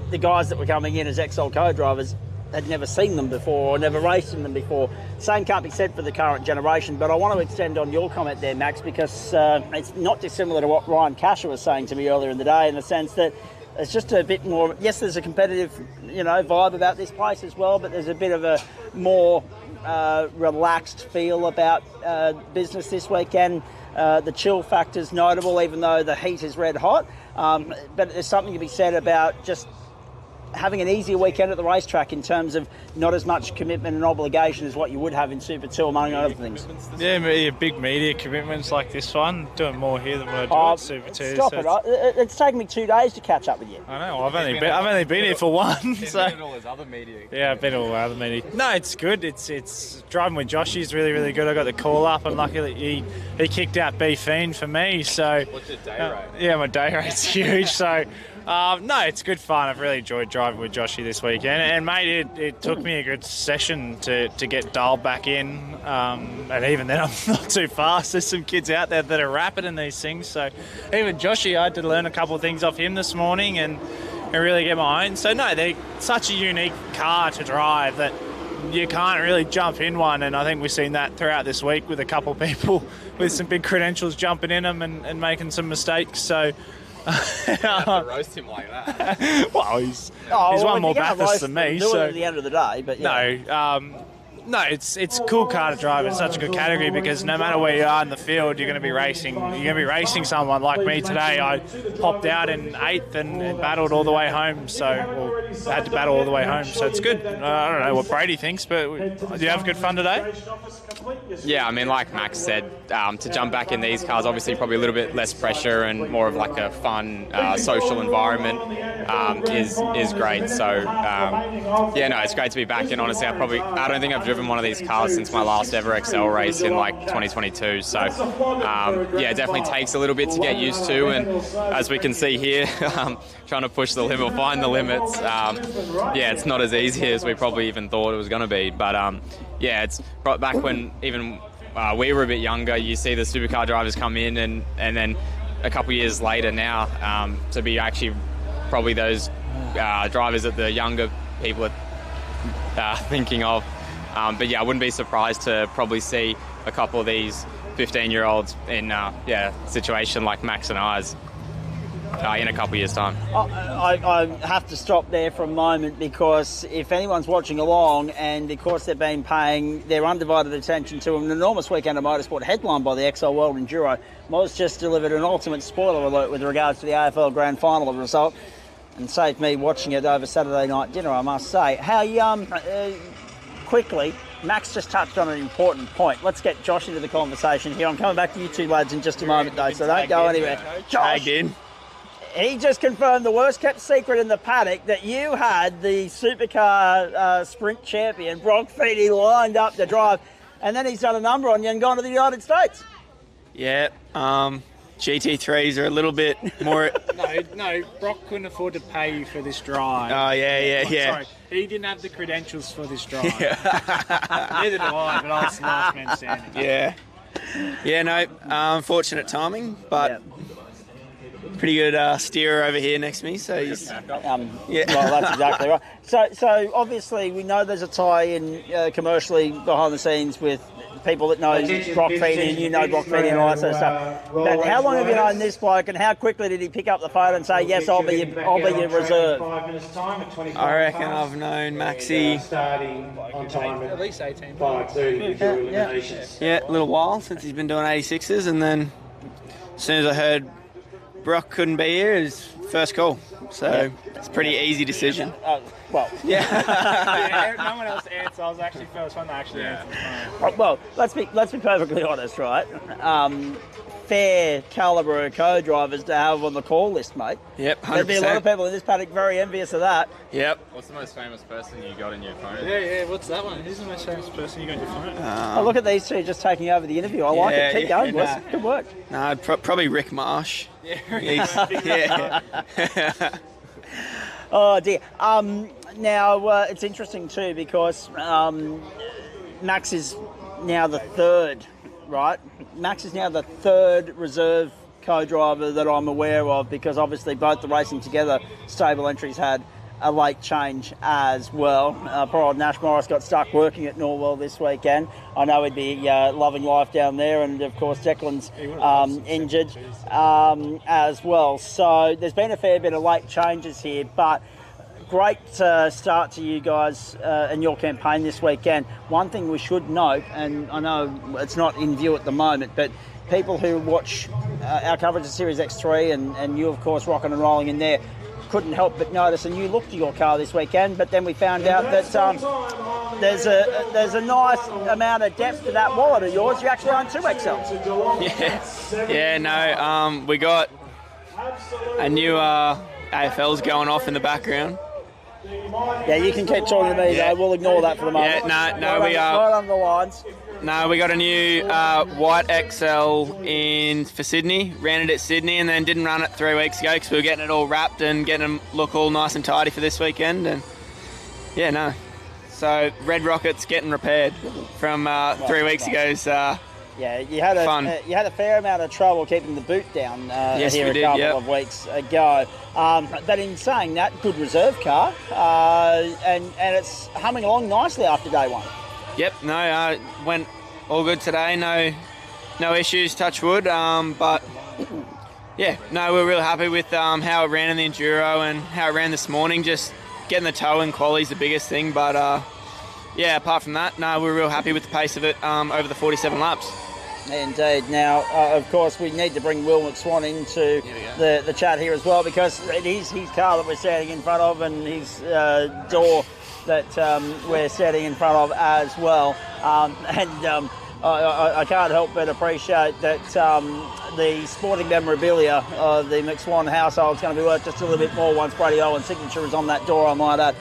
the guys that were coming in as XL co-drivers had never seen them before or never raced in them before. Same can't be said for the current generation, but I want to extend on your comment there, Max, because it's not dissimilar to what Ryan Casher was saying to me earlier in the day, in the sense that it's just a bit more, yes, there's a competitive, vibe about this place as well, but there's a bit of a more relaxed feel about business this weekend. The chill factor's notable, even though the heat is red hot. But there's something to be said about just having an easier weekend at the racetrack in terms of not as much commitment and obligation as what you would have in Super 2, among other things. Yeah, big media commitments like this one. Doing more here than what I do at Super 2. Stop it. It's taken me 2 days to catch up with you. I know. I've only been here for one. So. Been at all his other media. Yeah, I've been at all other media. No, it's good. It's driving with Joshy is really, really good. I got the call up, and luckily he kicked out 𝗡 for me. So what's your day rate? Yeah, my day rate's huge. So. No, it's good fun. I've really enjoyed driving with Joshy this weekend. And mate, it took me a good session to get dialed back in. And even then, I'm not too fast. There's some kids out there that are rapid in these things. So even Joshy, I had to learn a couple of things off him this morning and really get my own. So no, they're such a unique car to drive that you can't really jump in one. And I think we've seen that throughout this week with a couple of people with some big credentials jumping in them and making some mistakes. So you have to roast him like that. Well, he's one more Bathurst than me. Do so it at the end of the day, but yeah. No, it's a cool car to drive. It's such a good category because no matter where you are in the field, you're going to be racing. You're going to be racing someone like me today. I popped out in 8th and battled all the way home. I had to battle all the way home. So it's good. I don't know what Brady thinks, but do you have good fun today? Yeah, I mean, like Max said, to jump back in these cars, obviously probably a little bit less pressure and more of like a fun social environment is great. So it's great to be back. And honestly, I don't think I've driven one of these cars since my last ever XL race in like 2022. So it definitely takes a little bit to get used to. And as we can see here, trying to push the limit or find the limits, it's not as easy as we probably even thought it was going to be. But it's right back when even we were a bit younger, you see the supercar drivers come in and then a couple of years later now to be actually probably those drivers that the younger people are thinking of. But I wouldn't be surprised to probably see a couple of these 15-year-olds in a situation like Max and I's in a couple of years' time. I have to stop there for a moment because if anyone's watching along and because they've been paying their undivided attention to an enormous weekend of motorsport headlined by the XL World Enduro, Moz just delivered an ultimate spoiler alert with regards to the AFL Grand Final result and saved me watching it over Saturday night dinner, I must say. Quickly, Max just touched on an important point. Let's get Josh into the conversation here. I'm coming back to you two lads in just a moment, though, so don't go anywhere. Josh, he just confirmed the worst kept secret in the paddock that you had the supercar sprint champion, 𝗏𝗏𝗏, lined up to drive, and then he's done a number on you and gone to the United States. Yeah, GT3s are a little bit more... No, Brock couldn't afford to pay you for this drive. Oh, yeah. Sorry, he didn't have the credentials for this drive. Neither do I, but I was the last man standing. Yeah. Yeah, no, unfortunate timing, but... pretty good steerer over here next to me. So he's yeah. Well, that's exactly right. So obviously we know there's a tie in commercially behind the scenes with people that know 𝗏𝗏𝗏𝗏, and you know 𝗏𝗏𝗏𝗏 and all that sort of stuff. But how long have you known this bloke, and how quickly did he pick up the phone and say, yes, I'll be your reserve? I reckon I've known 𝗪cie at least 18. Yeah, a little while since he's been doing 86s, and then as soon as I heard Brock couldn't be here, it was first call. So it's a pretty easy decision. Well, yeah. No one else answered. I was actually first one to actually answer the phone. Well, let's be perfectly honest, right? Fair calibre of co-drivers to have on the call list, mate. Yep, 100%. There'd be a lot of people in this paddock very envious of that. Yep. What's the most famous person you got in your phone? Yeah, what's that one? Who's the most famous person you got in your phone? Look at these two just taking over the interview. I like it. Keep going, boys. Good work. No, probably Rick Marsh. Yeah. Oh, dear. Now, it's interesting, too, because Max is now the third, right? Max is now the third reserve co-driver that I'm aware of, because obviously both the Racing Together stable entries had a late change as well. Poor old Nash Morris got stuck working at Norwell this weekend. I know he'd be loving life down there, and of course Declan's injured as well. So there's been a fair bit of late changes here, but great start to you guys and your campaign this weekend. One thing we should note, and I know it's not in view at the moment, but people who watch our coverage of Series X3 and you, of course, rocking and rolling in there, couldn't help but notice a new look to your car this weekend. But then we found out that there's a nice amount of depth to that wallet of yours. You actually own two XLs. Yeah, no, we got a new AFLs going off in the background. Yeah, you can keep talking to me, though. We'll ignore that for the moment. Yeah, no, we are right on the lines. No, we got a new white XL for Sydney. Ran it at Sydney and then didn't run it 3 weeks ago because we were getting it all wrapped and getting them look all nice and tidy for this weekend. And yeah, no. So Red Rocket's getting repaired from 3 weeks ago's. Yeah, you had a fair amount of trouble keeping the boot down here a couple of weeks ago. But in saying that, good reserve car, and it's humming along nicely after day one. Yep, no, went all good today. No issues, touch wood. But yeah, no, we're really happy with how it ran in the Enduro and how it ran this morning. Just getting the toe in quality is the biggest thing. But yeah, apart from that, no, we're real happy with the pace of it over the 47 laps. Indeed. Now, of course, we need to bring Will McSwan into the chat here as well, because it is his car that we're standing in front of and his door that we're standing in front of as well. I can't help but appreciate that the sporting memorabilia of the McSwan household is going to be worth just a little bit more once Brady Owen's signature is on that door, I might add.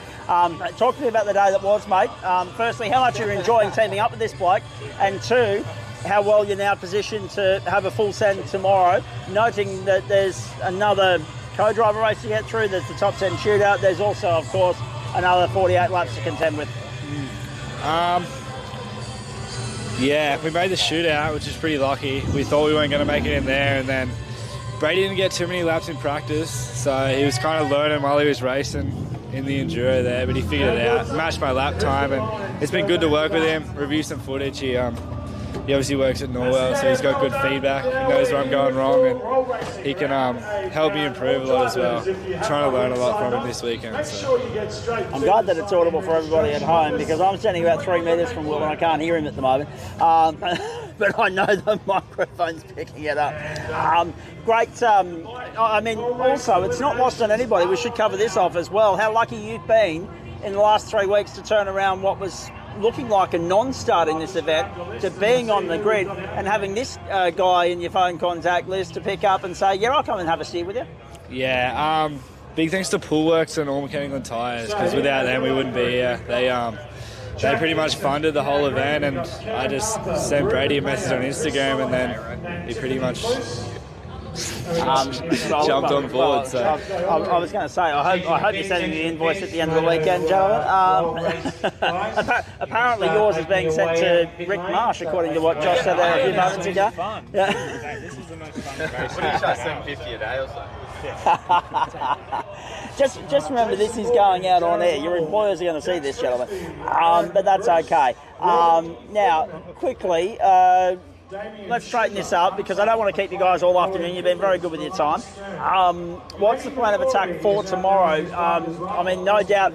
Talk to me about the day that was, mate. Firstly, how much you're enjoying teaming up with this bloke, and two, how well you're now positioned to have a full send tomorrow, noting that there's another co-driver race to get through, there's the top 10 shootout, there's also, of course, another 48 laps to contend with. Yeah, we made the shootout, which is pretty lucky. We thought we weren't going to make it in there, and then Brady didn't get too many laps in practice, so he was kind of learning while he was racing in the Enduro there, but he figured it out, matched my lap time, and it's been good to work with him, review some footage. He obviously works at Norwell, so he's got good feedback. He knows where I'm going wrong, and he can help me improve a lot as well. I'm trying to learn a lot from him this weekend. So. I'm glad that it's audible for everybody at home, because I'm standing about 3 metres from Will and I can't hear him at the moment. But I know the microphone's picking it up. Great. I mean, also, it's not lost on anybody. We should cover this off as well. How lucky you've been in the last 3 weeks to turn around what was looking like a non-start in this event to being on the grid and having this guy in your phone contact list to pick up and say, yeah, I'll come and have a steer with you. Yeah, big thanks to Poolworks and All Mechanical Tyres, because without them we wouldn't be here. They pretty much funded the whole event, and I just sent Brady a message on Instagram, and then he pretty much jumped on board. So I was going to say, I hope you're sending the invoice at the end of the weekend, gentlemen. Apparently yours is being sent to Rick Marsh, according to what Josh said there a few moments ago. This is the most fun race. What did you say, 750 a day or so? Just remember, this is going out on air. Your employers are going to see this, gentlemen. But that's okay. Now, quickly, let's straighten this up because I don't want to keep you guys all afternoon. You've been very good with your time. What's the plan of attack for tomorrow? I mean, no doubt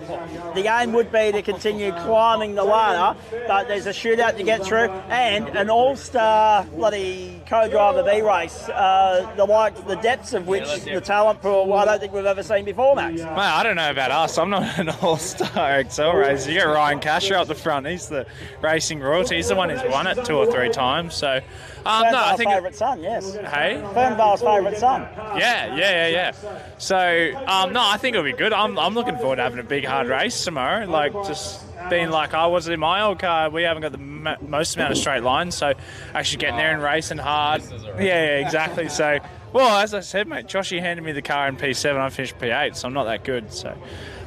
the aim would be to continue climbing the ladder, but there's a shootout to get through and an all-star bloody co-driver-B race, the depths of which the talent pool I don't think we've ever seen before, Max. Mate, I don't know about us. I'm not an all-star XL racer. You get Ryan Casher up the front. He's the racing royalty. He's the one who's won it 2 or 3 times. So, no, I think favourite son, yes. Hey, Fernvale's favourite son. Yeah. So, no, I think it'll be good. I'm looking forward to having a big hard race tomorrow. Like just being like I was in my old car. We haven't got the most amount of straight lines, so actually getting there and racing hard. Yeah, exactly. So. Well, as I said, mate, Joshy handed me the car in P7. I finished P8, so I'm not that good. So,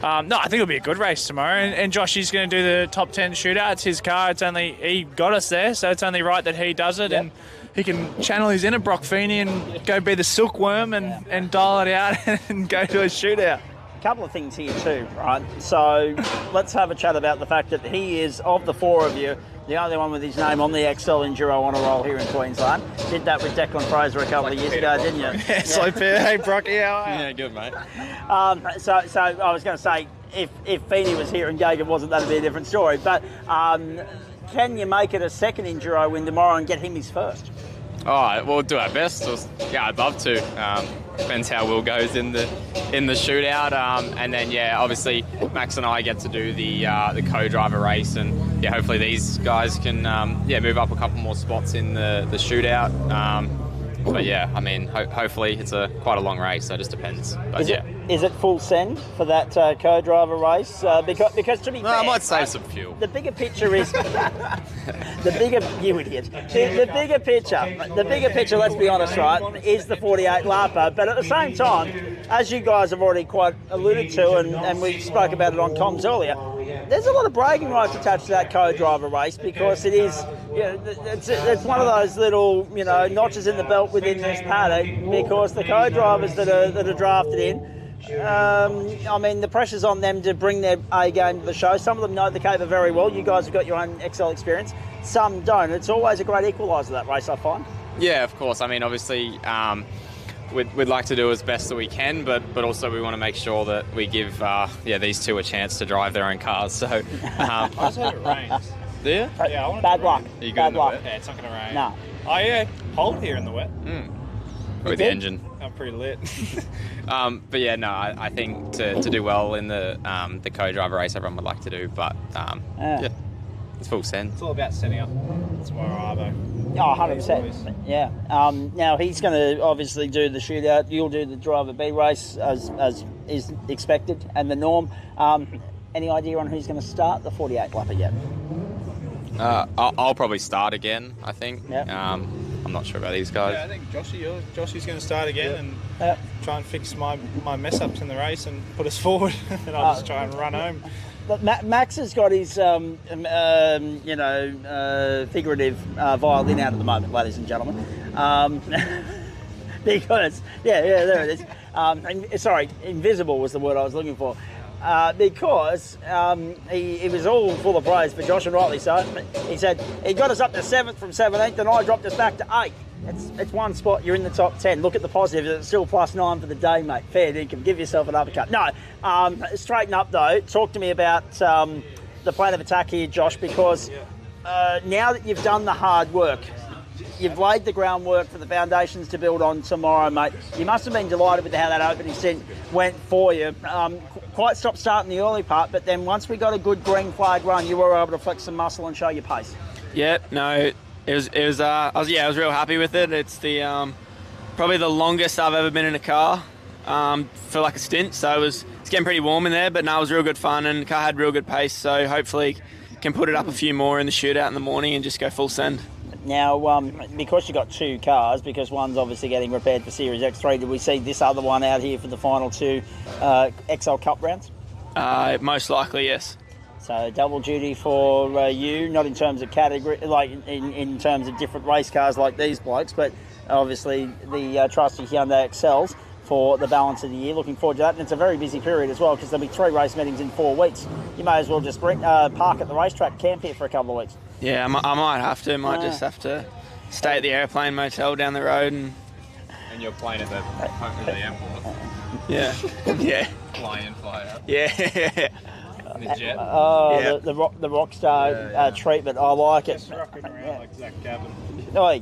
no, I think it'll be a good race tomorrow. And Joshy's going to do the top 10 shootout. It's his car. He got us there, so it's only right that he does it. Yep. And he can channel his inner 𝗏𝗏𝗏 and go be the silkworm and dial it out and go to a shootout. A couple of things here too, right? So let's have a chat about the fact that he is, of the 4 of you, the only one with his name on the XL Enduro on a roll here in Queensland. Did that with Declan Fraser a couple of years ago, didn't you? Yes, I did. Hey, Brocky, how are you? Yeah, good, mate. So I was going to say, if Feeney was here and Gagan wasn't, that'd be a different story. But can you make it a second Enduro win tomorrow and get him his first? Oh, we'll do our best. Yeah, I'd love to. Depends how Will goes in the shootout, and then obviously Max and I get to do the co-driver race, and hopefully these guys can move up a couple more spots in the shootout. But I mean, hopefully it's quite a long race, so it just depends. But is it full send for that co-driver race? Because to be fair, I might save some fuel. The bigger picture is you idiot. The bigger picture. Let's be honest, right? Is the 48 lapper, but at the same time, as you guys have already quite alluded to, and we spoke about it on comms earlier, there's a lot of bragging rights attached to that co-driver race because it is, it's one of those little, notches in the belt within this paddock because the co-drivers that are drafted in, I mean, the pressure's on them to bring their A game to the show. Some of them know the 𝗏𝗏𝗏 very well. You guys have got your own XL experience. Some don't. It's always a great equaliser, that race, I find. Yeah, of course. I mean, obviously, we'd like to do as best that we can, but also we want to make sure that we give these two a chance to drive their own cars. So I just heard it rains. Do you? Yeah, bad luck. Are you good Bad in the luck. wet? Yeah, it's not going to rain. No. Oh yeah, hold here in the wet. With the engine. I'm pretty lit. But I think to do well in the co-driver race, everyone would like to do, but it's full send. It's all about setting up tomorrow, Arvo. Oh, 100%. Yeah. Now he's going to obviously do the shootout. You'll do the driver B race as is expected and the norm. Any idea on who's going to start the 48 lapper yet? I'll probably start again, I think. Yep. I'm not sure about these guys. Yeah, I think Joshy's going to start again and try and fix my mess ups in the race and put us forward, and I'll just try and run home. But Max has got his, figurative violin out at the moment, ladies and gentlemen, because there it is. Sorry, invisible was the word I was looking for. Because he was all full of praise for Josh, and rightly so. He said he got us up to 7th from 17th, and I dropped us back to 8th. It's one spot. You're in the top 10. Look at the positives. It's still +9 for the day, mate. Fair dinkum. Give yourself an uppercut. No, straighten up though. Talk to me about the plan of attack here, Josh, because now that you've done the hard work, you've laid the groundwork for the foundations to build on tomorrow, mate. You must have been delighted with how that opening stint went for you. Quite stopped starting the early part, but then once we got a good green flag run, you were able to flex some muscle and show your pace. Yeah, no, I was real happy with it. It's the probably the longest I've ever been in a car for like a stint. So it's getting pretty warm in there, but no, it was real good fun, and the car had real good pace. So hopefully can put it up a few more in the shootout in the morning and just go full send. Now, because you got 2 cars, because one's obviously getting repaired for Series X3, did we see this other one out here for the final 2 XL Cup rounds? Most likely, yes. So double duty for you, not in terms of category, like in terms of different race cars like these blokes, but obviously the trusty Hyundai XLs for the balance of the year. Looking forward to that, and it's a very busy period as well because there'll be 3 race meetings in 4 weeks. You may as well just park at the racetrack, camp here for a couple of weeks. Yeah, I might have to. Just have to stay at the airplane motel down the road and you're playing at the airport. Yeah, yeah. Fly in, fly out. Yeah. The jet. The rock star treatment. I like it. Rocking around like Zach Gavin. Oi.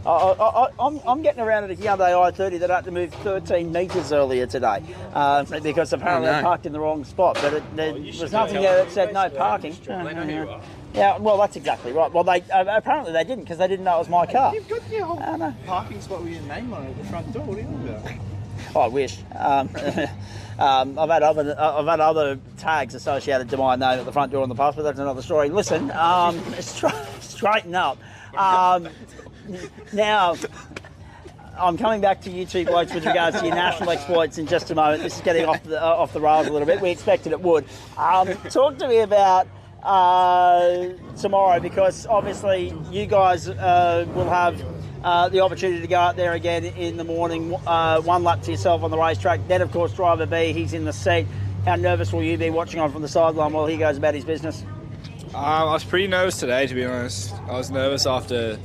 I'm getting around at a Hyundai i30 that had to move 13 metres earlier today because apparently I parked in the wrong spot. But there was nothing there that said no parking. They know who you are. Yeah, well, that's exactly right. Well, they apparently they didn't because they didn't know it was my car. You've got your whole parking spot with your name on it at the front door. What are you on about? Oh, I wish. I've had other tags associated to my name at the front door in the past, but that's another story. Listen, straighten up. Now, I'm coming back to you two blokes with regards to your national exploits in just a moment. This is getting off the rails a little bit. We expected it would. Talk to me about tomorrow, because obviously you guys will have the opportunity to go out there again in the morning, 1 lap to yourself on the racetrack. Then, of course, driver B, he's in the seat. How nervous will you be watching on from the sideline while he goes about his business? I was pretty nervous today, to be honest. I was nervous after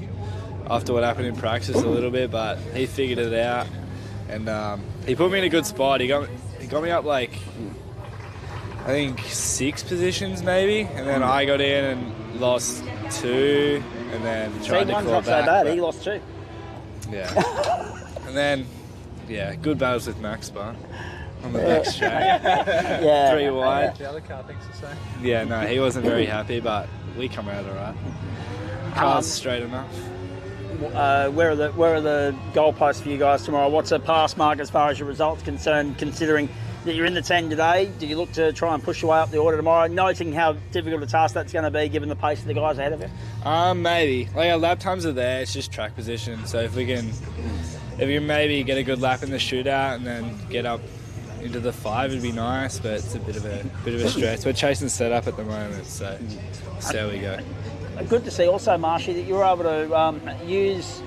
what happened in practice a little bit, but he figured it out, and he put me in a good spot. He got me up like, I think 6 positions maybe, and then I got in and lost 2, and then tried to claw back. So bad. He lost 2. Yeah. And then, good battles with Max, but on the back straight. 3 wide. The other car thinks the same. Yeah, no, he wasn't very happy, but we come out all right. Car's straight enough. Where are the goalposts for you guys tomorrow? What's a pass mark as far as your results concerned, considering that you're in the 10 today? Do you look to try and push your way up the order tomorrow, noting how difficult a task that's going to be given the pace of the guys ahead of you? Maybe. Like, our lap times are there, it's just track position. So if we can maybe get a good lap in the shootout and then get up into the 5, it'd be nice, but it's a bit of a stretch. We're chasing setup at the moment, so we'll see how we go. Good to see also, Marshi, that you were able to use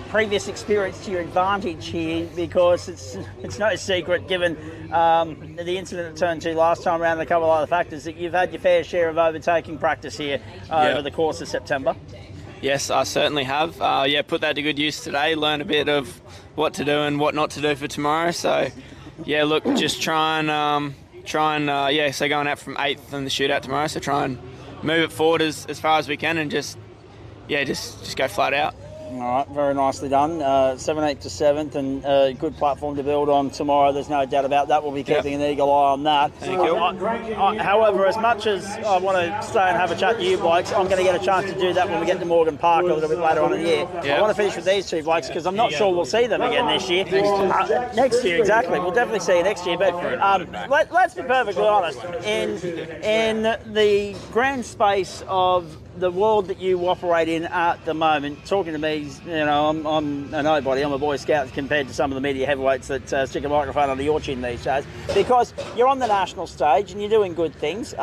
previous experience to your advantage here, because it's no secret, given the incident at Turn 2 last time around and a couple of other factors, that you've had your fair share of overtaking practice here over the course of September. Yes, I certainly have. Put that to good use today, learn a bit of what to do and what not to do for tomorrow. So, look, just try and so going out from 8th in the shootout tomorrow, so try and move it forward as far as we can and just go flat out. All right, very nicely done. 7th to 7th, and good platform to build on tomorrow. There's no doubt about that. We'll be keeping an eagle eye on that. Thank you. However, as much as I want to stay and have a chat to you blokes, I'm going to get a chance to do that when we get to Morgan Park a little bit later on in the year. I want to finish with these two blokes because I'm not sure we'll see them again this year. Next year, exactly. We'll definitely see you next year. But let's be perfectly honest. In the grand space of the world that you operate in at the moment, talking to me, I'm a nobody. I'm a Boy Scout compared to some of the media heavyweights that stick a microphone under your chin these days, because you're on the national stage and you're doing good things.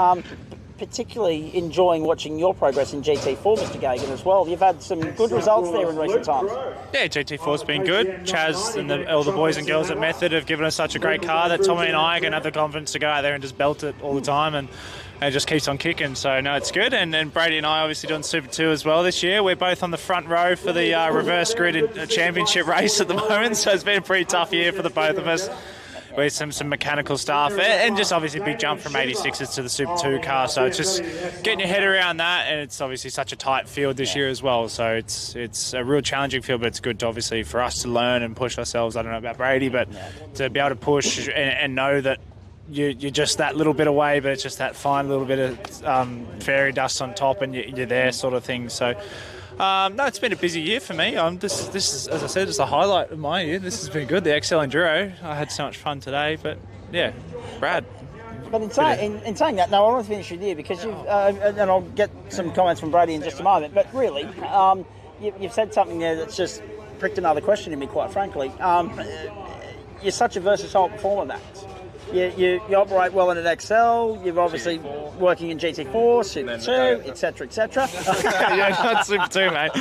Particularly enjoying watching your progress in GT4, Mr. Gagan, as well. You've had some good results there in recent times. Yeah, GT4's been good. Chaz and all the boys and girls at Method have given us such a great car that Tommy and I can have the confidence to go out there and just belt it all the time, and it just keeps on kicking. So, no, it's good. And Brady and I obviously doing Super 2 as well this year. We're both on the front row for the reverse grid championship race at the moment, so it's been a pretty tough year for the both of us, with some mechanical stuff and just obviously big jump from 86s to the Super 2 car. So it's just getting your head around that, and it's obviously such a tight field this year as well. So it's a real challenging field, but it's good to, obviously, for us to learn and push ourselves. I don't know about Brady, but to be able to push and know that you're just that little bit away, but it's just that fine little bit of fairy dust on top and you're there sort of thing. So no, it's been a busy year for me. This is, as I said, just the highlight of my year. This has been good. The XL Enduro. I had so much fun today, but yeah, Brad. But in saying that, no, I want to finish with you because you've, and I'll get some comments from Brady in just a moment. But really, you've said something there that's just pricked another question in me, quite frankly. You're such a versatile performer, Max. you operate well in an XL. You've obviously working in GT4, Super 2, etc., etc. Yeah, not Super 2, mate.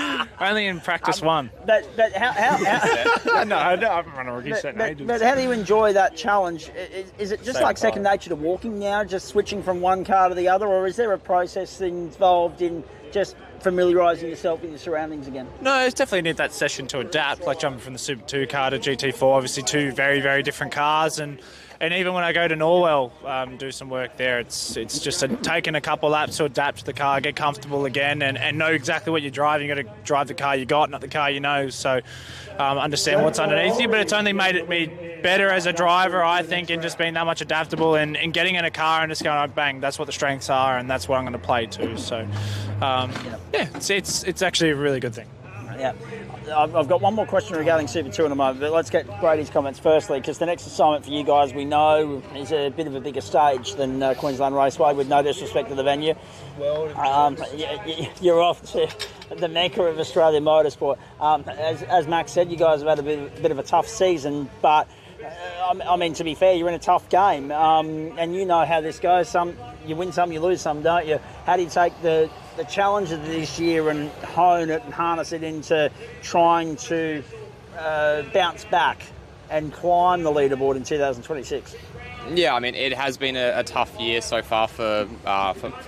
Only in practice 1. But how No, I haven't run a rookie set in ages. but how do you enjoy that challenge? Is it just like second nature to walking now, just switching from one car to the other, or is there a process involved in just familiarising yourself with your surroundings again? No, it's definitely need that session to adapt, like jumping from the Super 2 car to GT4, obviously two very, very different cars, and even when I go to Norwell, do some work there, it's just taking a couple laps to adapt to the car, get comfortable again, and know exactly what you're driving. You've got to drive the car you got, not the car you know, so understand what's underneath you, but it's only made me better as a driver, I think, in just being that much adaptable and getting in a car and just going, oh, bang, that's what the strengths are, and that's what I'm going to play to. So, it's actually a really good thing. Yeah. I've got one more question regarding Super 2 in a moment, but let's get Brady's comments firstly, because the next assignment for you guys, we know, is a bit of a bigger stage than Queensland Raceway, with no disrespect to the venue. You're off to the mecca of Australian motorsport. As Max said, you guys have had a bit of a tough season, but I mean, to be fair, you're in a tough game, and you know how this goes. You win some, you lose some, don't you? How do you take the challenge of this year and hone it and harness it into trying to bounce back and climb the leaderboard in 2026? Yeah, I mean, it has been a tough year so far for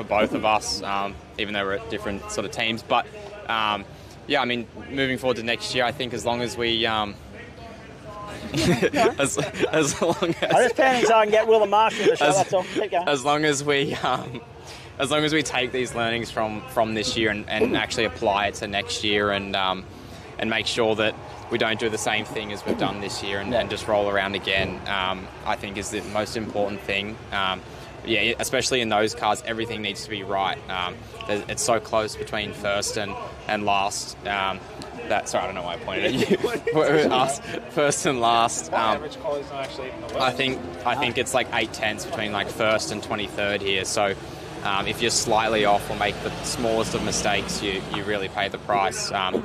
both of us, even though we're at different sort of teams. But yeah, I mean, moving forward to next year, I think as long as we as long as I'm just panning so I can get Will and Marshall in the show. That's all. Keep going. As long as we take these learnings from this year and actually apply it to next year and make sure that we don't do the same thing as we've done this year and just roll around again, I think is the most important thing. Yeah, especially in those cars, everything needs to be right. It's so close between first and last. Sorry, I don't know why I pointed at you. First and last. I think it's like 8/10 between like first and 23rd here. So if you're slightly off or make the smallest of mistakes, you really pay the price. But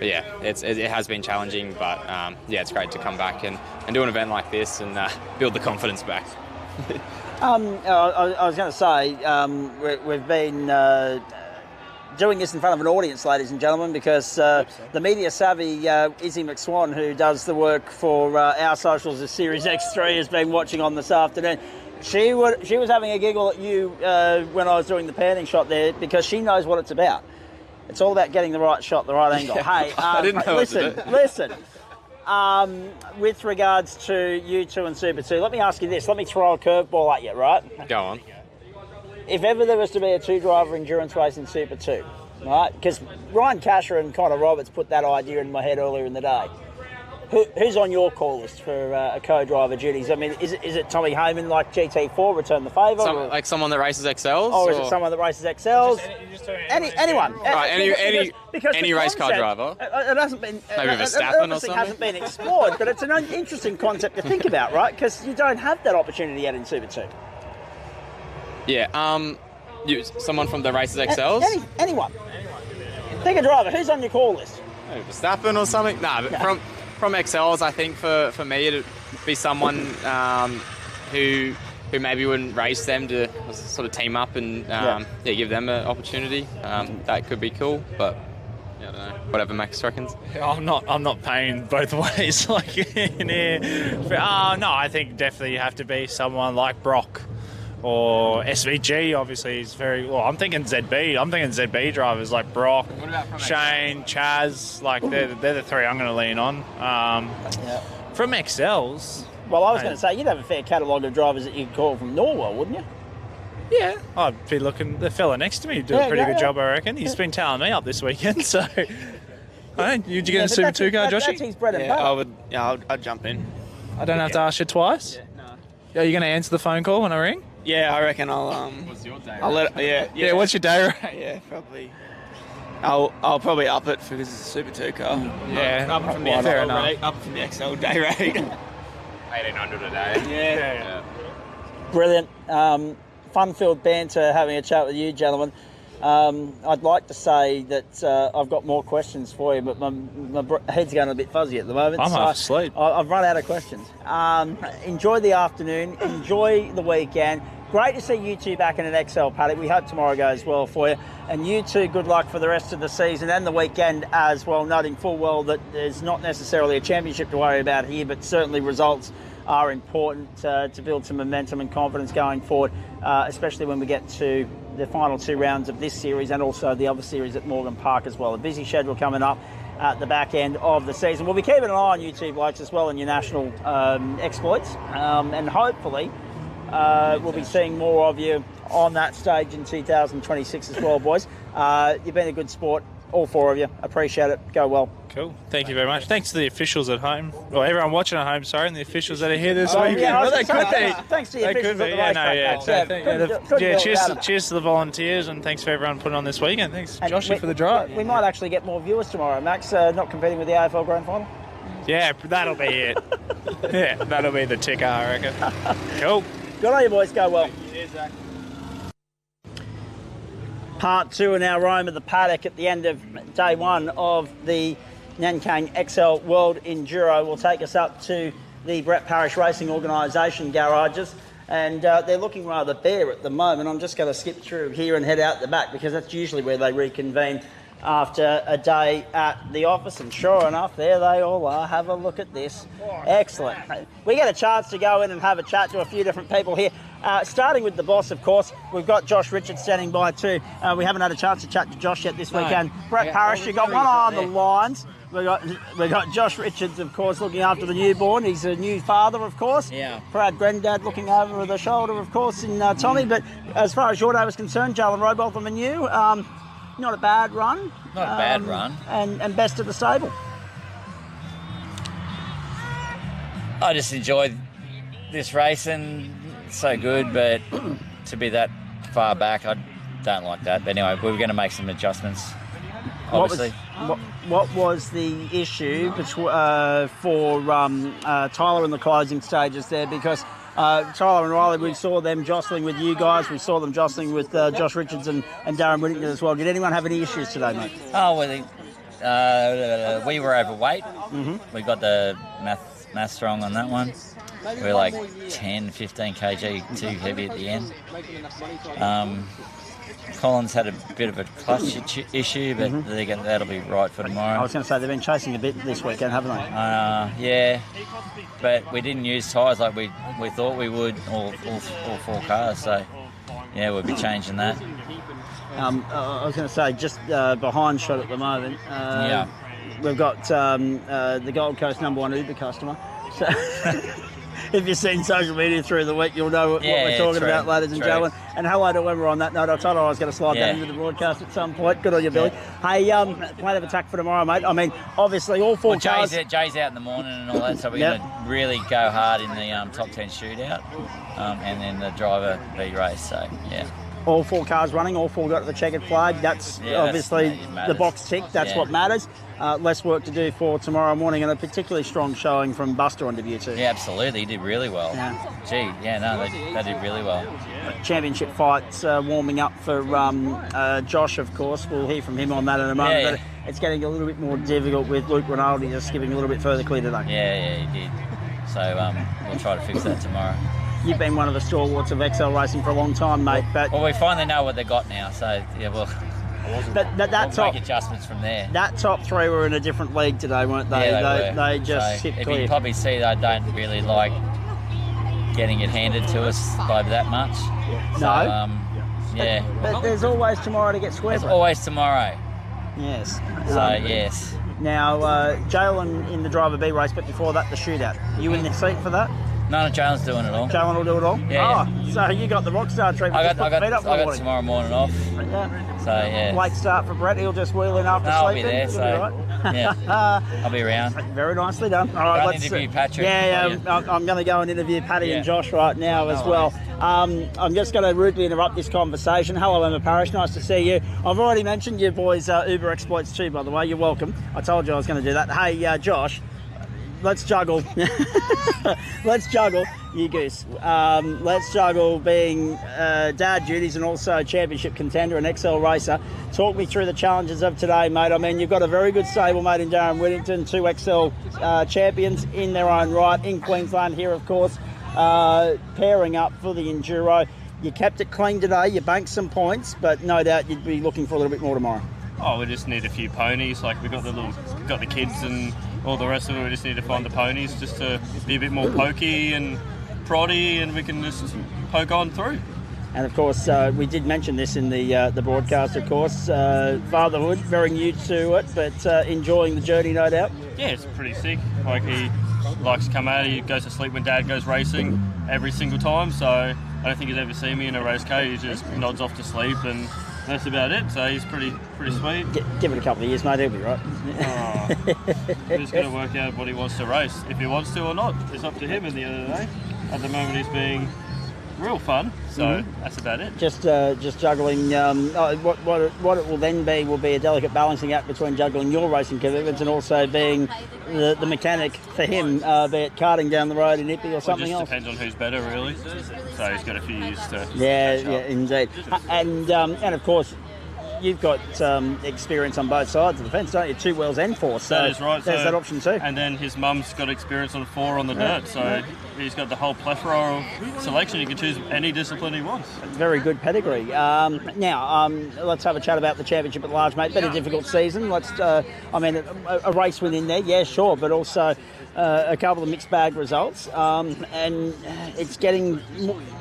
yeah, it has been challenging, but yeah, it's great to come back and do an event like this and build the confidence back. I was going to say, we've been doing this in front of an audience, ladies and gentlemen, because the media savvy Izzy McSwan, who does the work for our socials as Series X3, has been watching on this afternoon. She was having a giggle at you when I was doing the panning shot there, because she knows what it's about. It's all about getting the right shot, the right angle. Hey, I didn't know listen. With regards to you two and Super 2, let me ask you this. Let me throw a curveball at you, right? Go on. If ever there was to be a two-driver endurance race in Super 2, right? Because Ryan Casher and Connor Roberts put that idea in my head earlier in the day. Who's on your call list for a co-driver duties? I mean, is it Tommy Heyman like GT4, return the favour? Like someone that races XLs? Or is it someone that races XLs? Anyone. Right, any race car driver. It hasn't been... Maybe Verstappen or something? It hasn't been explored, but it's an interesting concept to think about, right? Because you don't have that opportunity yet in Super 2. Yeah, someone from the races XLs? Anyone. Pick a driver. Who's on your call list? Maybe Verstappen or something? But from XLs, I think for me it'd be someone who maybe wouldn't race them to sort of team up and give them an opportunity. That could be cool, but I don't know. Whatever Max reckons. I'm not paying both ways like in here. No, I think definitely you have to be someone like Brock. Or SVG, obviously, is very... Well, I'm thinking ZB. I'm thinking ZB drivers like Brock, Shane, Chaz. Like, they're the three I'm going to lean on. From XLs... Well, I was going to say, you'd have a fair catalogue of drivers that you could call from Norwell, wouldn't you? Yeah. I'd be looking... The fella next to me do a pretty good job, I reckon. He's been tailing me up this weekend, so... Did you get a Super 2 car, Joshy? That's his bread and butter. I'd jump in. I don't have to ask you twice? Yeah, no. Are you going to answer the phone call when I ring? Yeah, I reckon I'll. What's your day? I'll let. Yeah. What's your day rate? Yeah, probably. I'll probably up it because it's a Super 2 car. Yeah, up from the XL rate. Up from the XL day rate. 1,800 a day. Yeah. Brilliant. Fun-filled banter having a chat with you, gentlemen. I'd like to say that I've got more questions for you, but my head's going a bit fuzzy at the moment. I'm half asleep. I've run out of questions. Enjoy the afternoon. Enjoy the weekend. Great to see you two back in an XL paddock. We hope tomorrow goes well for you. And you two, good luck for the rest of the season and the weekend as well, noting full well that there's not necessarily a championship to worry about here, but certainly results are important to build some momentum and confidence going forward, especially when we get to the final 2 rounds of this series and also the other series at Morgan Park as well. A busy schedule coming up at the back end of the season. We'll be keeping an eye on you two blokes as well in your national exploits, and hopefully we'll be seeing more of you on that stage in 2026 as well, boys. You've been a good sport, all 4 of you. Appreciate it. Go well. Cool. Thank you very much. Thanks to the officials at home, or everyone watching at home, sorry, and the officials that are here this weekend. Yeah, Well, they could be. Thanks to the officials at the racetrack. Cheers to the volunteers, and thanks for everyone putting on this weekend. Thanks, Joshy, for the drive. We might actually get more viewers tomorrow, Max, not competing with the AFL Grand Final. Yeah, that'll be it. Yeah, that'll be the ticker, I reckon. Cool. Good on you, boys. Go well. Cheers, Zach. Part 2 in our roam of the paddock at the end of day 1 of the Nankang XL World Enduro will take us up to the Brett Parish Racing Organisation garages, and they're looking rather bare at the moment. I'm just going to skip through here and head out the back because that's usually where they reconvene after a day at the office, and sure enough, there they all are. Have a look at this. Excellent. We get a chance to go in and have a chat to a few different people here. Starting with the boss, of course, we've got Josh Richards standing by too. We haven't had a chance to chat to Josh yet this weekend. Brett Parish, you've got one eye on the lines. We got Josh Richards, of course, looking after the newborn. He's a new father, of course. Yeah. Proud granddad looking over the shoulder, of course, in Tommy. But as far as your day was concerned, Jalen Robotham and you, not a bad run. Not a bad run. And best of the stable. I just enjoyed this racing. It's so good, but to be that far back, I don't like that. But anyway, we were going to make some adjustments, obviously. What was the issue for Tyler in the closing stages there? Because Tyler and Riley, we saw them jostling with you guys. We saw them jostling with Josh Richards and Darren Whittington as well. Did anyone have any issues today, mate? Oh, well, we were overweight. Mm-hmm. We got the math wrong on that one. We were like 10, 15 kg too heavy at the end. Collins had a bit of a clutch issue, but that'll be right for tomorrow. I was going to say, they've been chasing a bit this weekend, haven't they? Yeah, but we didn't use tyres like we thought we would, all 4 cars, so yeah, we'll be changing that. I was going to say, just behind shot at the moment, we've got the Gold Coast #1 Uber customer. So if you've seen social media through the week, you'll know what we're talking about, ladies and gentlemen. And hello to whoever on that note. I told her I was going to slide that into the broadcast at some point. Good on you, Billy. Hey, plan of attack for tomorrow, mate. I mean, obviously, all 4 cars. Jay's out in the morning and all that, so we're going to really go hard in the top 10 shootout, and then the driver B race. So yeah. All 4 cars running, all 4 got the checkered flag. That's obviously the box tick. That's what matters. Less work to do for tomorrow morning, and a particularly strong showing from Buster on debut too. Yeah, absolutely. He did really well. They did really well. Championship fights warming up for Josh, of course. We'll hear from him on that in a moment. But it's getting a little bit more difficult with Luke Rinaldi just giving a little bit further clear today. Yeah, he did. So we'll try to fix that tomorrow. You've been one of the stalwarts of XL racing for a long time, mate. But we finally know what they got now. So yeah, we'll make adjustments from there. That top 3 were in a different league today, weren't they? Yeah, they just hit clear. You can probably see they don't really like getting it handed to us by that much. No. Yeah. But there's always tomorrow to get square. There's always tomorrow. Yes. Yes. Now, Jalen in the driver B race, but before that, the shootout. You in the seat for that? No, Jalen's doing it all. Jalen will do it all? Yeah. So you got the rockstar treatment. I got tomorrow morning off. Yeah. So, yeah. Late start for Brett.'ll just wheel in after sleep. I'll be there, so, yeah. I'll be around. Very nicely done. All right, let's interview Patrick. I'm going to go and interview Paddy and Josh right now as well. I'm just going to rudely interrupt this conversation. Hello, Emma Parish. Nice to see you. I've already mentioned your boys' Uber exploits too, by the way. You're welcome. I told you I was going to do that. Hey, Josh. let's juggle. Let's juggle, you goose. Let's juggle being dad duties and also championship contender and XL racer. Talk me through the challenges of today, mate. I mean, you've got a very good stable, mate, in Darren Whittington, 2 XL champions in their own right, in Queensland here, of course, pairing up for the Enduro. You kept it clean today, you banked some points, but no doubt you'd be looking for a little bit more tomorrow. Oh, we just need a few ponies. Like, we got the kids and all the rest of it. We just need to find the ponies just to be a bit more pokey and proddy, and we can just poke on through. And of course, we did mention this in the broadcast. Of course, fatherhood, very new to it, but enjoying the journey, no doubt. Yeah, it's pretty sick. Like, he likes to come out. He goes to sleep when Dad goes racing every single time. So I don't think he's ever seen me in a race car. He just nods off to sleep, and that's about it. So he's pretty sweet. Give it a couple of years, mate. He'll be right. He's just got to work out what he wants to race, if he wants to or not. It's up to him at the end of the day. At the moment, he's being real fun. So that's about it. Just juggling. What it will then be will be a delicate balancing act between juggling your racing commitments and also being the mechanic for him, be it karting down the road in Ippi or something else. It just depends on who's better, really. So he's got a few years to. Yeah, indeed. And of course, you've got experience on both sides of the fence, don't you? 2 wheels and 4. So that is right. There's that option too. And then his mum's got experience on 4 on the dirt, so he's got the whole plethora of selection. He can choose any discipline he wants. Very good pedigree. Now, let's have a chat about the championship at large, mate. Been a difficult season. A race win in there, yeah, sure, but also a couple of mixed bag results, and it's getting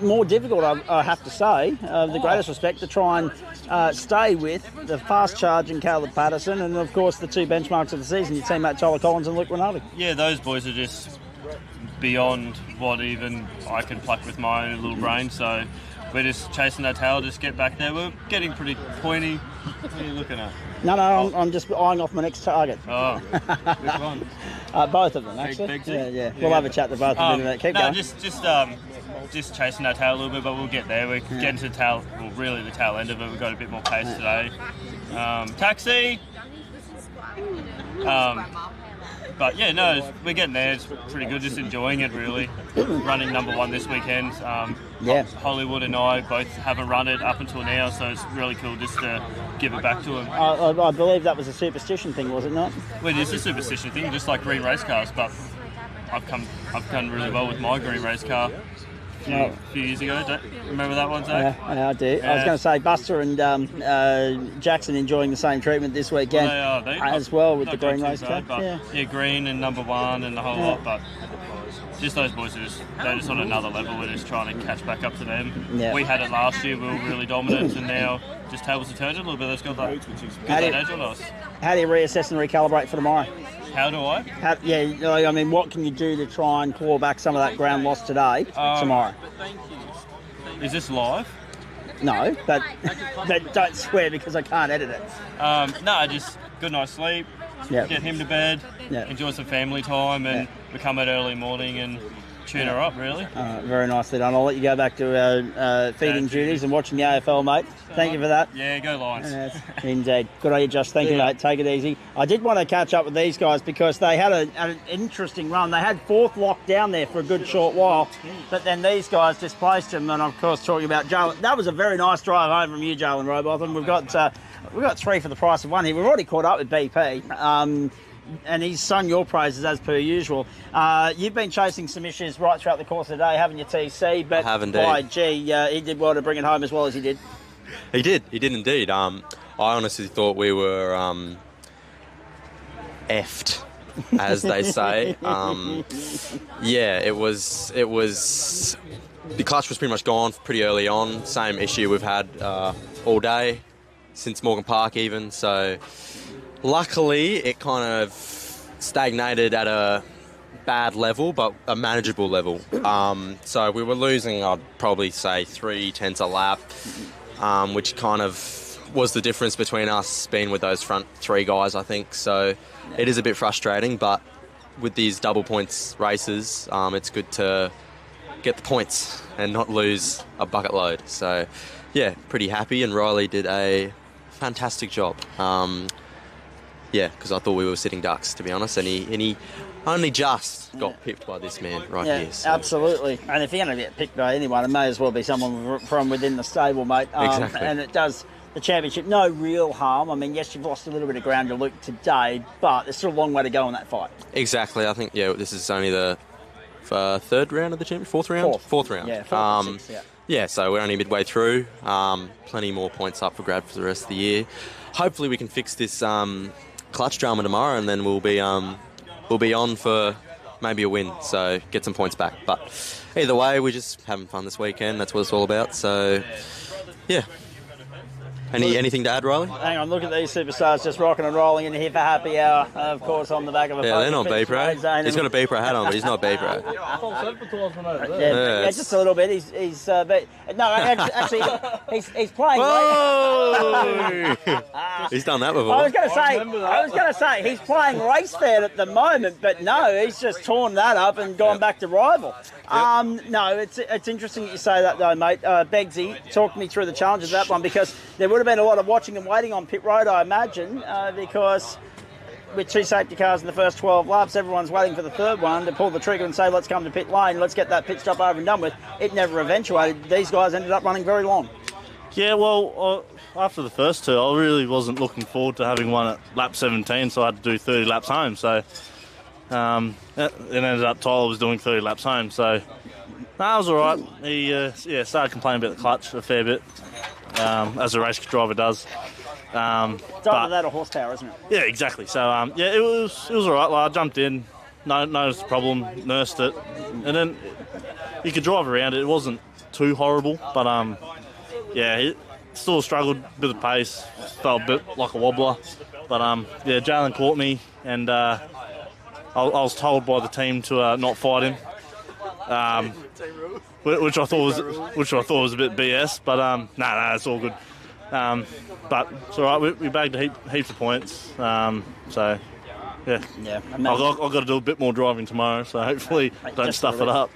more difficult, I have to say. The greatest respect to try and stay with the fast charging Caleb Patterson, and of course the 2 benchmarks of the season, your teammate Tyler Collins and Luke Rinaldi. Yeah, those boys are just beyond what even I can pluck with my own little brain, so we're just chasing our tail, just get back there. We're getting pretty pointy. What are you looking at? No, I'm just eyeing off my next target. Oh, which one? Both of them, actually. Big two? Yeah. We'll have a chat to both of them. Keep going. Just chasing our tail a little bit, but we'll get there. We're getting to the tail end of it. We've got a bit more pace today. Taxi! But yeah, no, we're getting there. It's pretty good. Just enjoying it, really. Running number 1 this weekend. Hollywood and I both haven't run it up until now, so it's really cool just to give it back to him. I believe that was a superstition thing, was it not? Well, it is a superstition thing, just like green race cars. But I've done really well with my green race car. A few years ago, don't remember that one, Zach? I do. I was going to say Buster and Jackson enjoying the same treatment this weekend as well with the green race car. Yeah, green and number 1 and the whole lot, but just those boys they're just on another level. We're just trying to catch back up to them. Yeah. We had it last year, we were really dominant, and now just tables have turned a little bit. That's got that edge on us. How do you reassess and recalibrate for tomorrow? How do I? What can you do to try and claw back some of that ground lost today, tomorrow? Is this live? No, but don't swear because I can't edit it. Just good night's sleep, Yep. get him to bed, Yep. enjoy some family time, and we come out early morning and tune her up, really. Very nicely done. I'll let you go back to feeding duties and watching the AFL, mate. Thank you for that. Yeah, go Lions. Indeed. Good on you, Josh. Thank you, mate. Take it easy. I did want to catch up with these guys because they had an interesting run. They had 4th locked down there for a good short while, but then these guys displaced them. And of course, talking about Jalen, that was a very nice drive home from you, Jalen Robotham. We've got 3 for the price of 1 here. We've already caught up with BP. And he's sung your praises as per usual. You've been chasing some issues right throughout the course of the day, haven't you, TC? But I have indeed. By gee, he did well to bring it home as well as he did. He did indeed. I honestly thought we were effed, as they say. It was. The clutch was pretty much gone pretty early on. Same issue we've had all day since Morgan Park, even. So luckily, it kind of stagnated at a bad level, but a manageable level. So we were losing, I'd probably say 3/10 a lap. Which kind of was the difference between us being with those front 3 guys, I think. So it is a bit frustrating, but with these double points races, it's good to get the points and not lose a bucket load. So, yeah, pretty happy, and Riley did a fantastic job. yeah, because I thought we were sitting ducks, to be honest, and he only just got pipped by this man right here. So. Absolutely. And if you're going to get picked by anyone, it may as well be someone from within the stable, mate. Exactly. And it does the championship no real harm. I mean, yes, you've lost a little bit of ground to Luke today, but there's still a long way to go in that fight. Exactly. I think, yeah, this is only the third round of the championship? Fourth round? Fourth round. Yeah, fourth and sixth, yeah. Yeah, so we're only midway through. Plenty more points up for grab for the rest of the year. Hopefully we can fix this clutch drama tomorrow, and then we'll be on for maybe a win, so get some points back. But either way, we're just having fun this weekend. That's what it's all about. So, yeah. Anything to add, Riley? Hang on, look at these superstars just rocking and rolling in here for happy hour, of course, on the back of a Yeah, they're not B-Pro. He's got a B-Pro hat on, but he's not B-Pro. Yeah, just a little bit. He's actually, he's playing. Whoa! He's done that before. I was going to say he's playing race fair at the moment, but no, he's just torn that up and gone back to rival. No, it's interesting that you say that though, mate. Beggsy, talk me through the challenges of that one, because there would have been a lot of watching and waiting on pit road, I imagine, because with 2 safety cars in the first 12 laps, everyone's waiting for the third one to pull the trigger and say, let's come to pit lane, let's get that pit stop over and done with. It never eventuated. These guys ended up running very long. Yeah, well, after the first two, I really wasn't looking forward to having one at lap 17, so I had to do 30 laps home. So it ended up Tyler was doing 30 laps home. So no, it was all right. He started complaining about the clutch a fair bit, as a race driver does. It's either that or horsepower, isn't it? Yeah, exactly. So it was all right. Like, I jumped in, noticed the problem, nursed it, and then you could drive around it. It wasn't too horrible, but it still struggled, a bit of pace, felt a bit like a wobbler. But Jalen caught me, and I was told by the team to not fight him, which I thought was a bit BS. But no, it's all good. But it's all right. We bagged heaps of points. So yeah. I've got to do a bit more driving tomorrow, so hopefully don't stuff it up.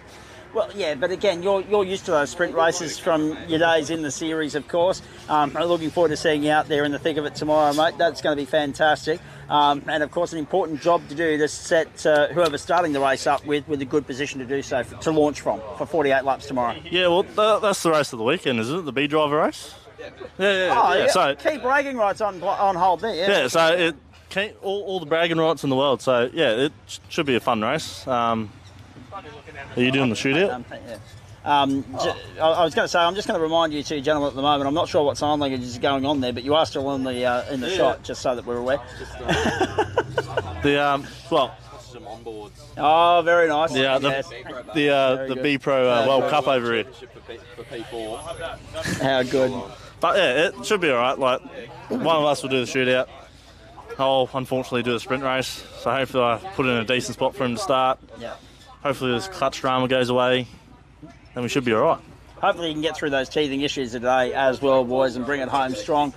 Well, yeah, but again, you're used to those sprint races from your days in the series, of course. I'm looking forward to seeing you out there in the thick of it tomorrow, mate. That's going to be fantastic. And, of course, an important job to do to set whoever's starting the race up with a good position to do so, to launch from, for 48 laps tomorrow. Yeah, well, that's the race of the weekend, isn't it? The B driver race? Yeah. So keep bragging rights on hold there. Yeah, so all the bragging rights in the world. So, yeah, it should be a fun race. Are you doing the shootout? I was going to say, I'm just going to remind you two gentlemen at the moment, I'm not sure what sign language is going on there, but you are still in the shot, just so that we're aware. Some onboards. Oh, very nice. Yeah, the B-Pro World Cup over here. For P4. How good. But yeah, it should be all right. Like, one of us will do the shootout. I'll unfortunately do the sprint race, so hopefully I put in a decent spot for him to start. Yeah. Hopefully this clutch drama goes away, and we should be all right. Hopefully you can get through those teething issues today as well, boys, and bring it home strong.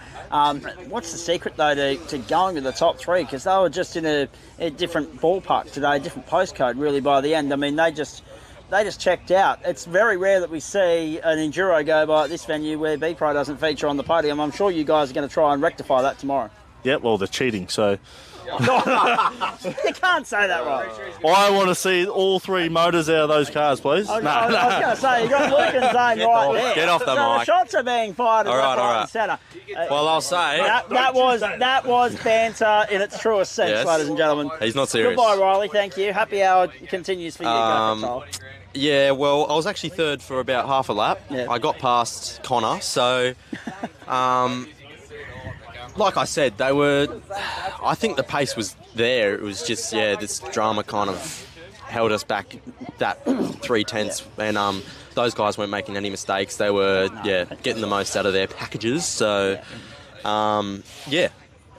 What's the secret, though, to going with the top three? Because they were just in a different ballpark today, a different postcode, really, by the end. I mean, they just checked out. It's very rare that we see an Enduro go by at this venue where B-Pro doesn't feature on the podium. I'm sure you guys are going to try and rectify that tomorrow. Yeah, well, they're cheating, so... You can't say that, right? I want to see all three motors out of those cars, please. I was going to say, you've got Luke and Zane right there. Get off the mic. The shots are being fired all right. and centre. Well, I'll say... That was banter in its truest sense, Yes. ladies and gentlemen. He's not serious. Goodbye, Riley. Thank you. Happy hour continues for you. Yeah, well, I was actually third for about half a lap. Yeah. I got past Connor, so... like I said, I think the pace was there. It was just, this drama kind of held us back that 3/10, and those guys weren't making any mistakes. They were, getting the most out of their packages. So,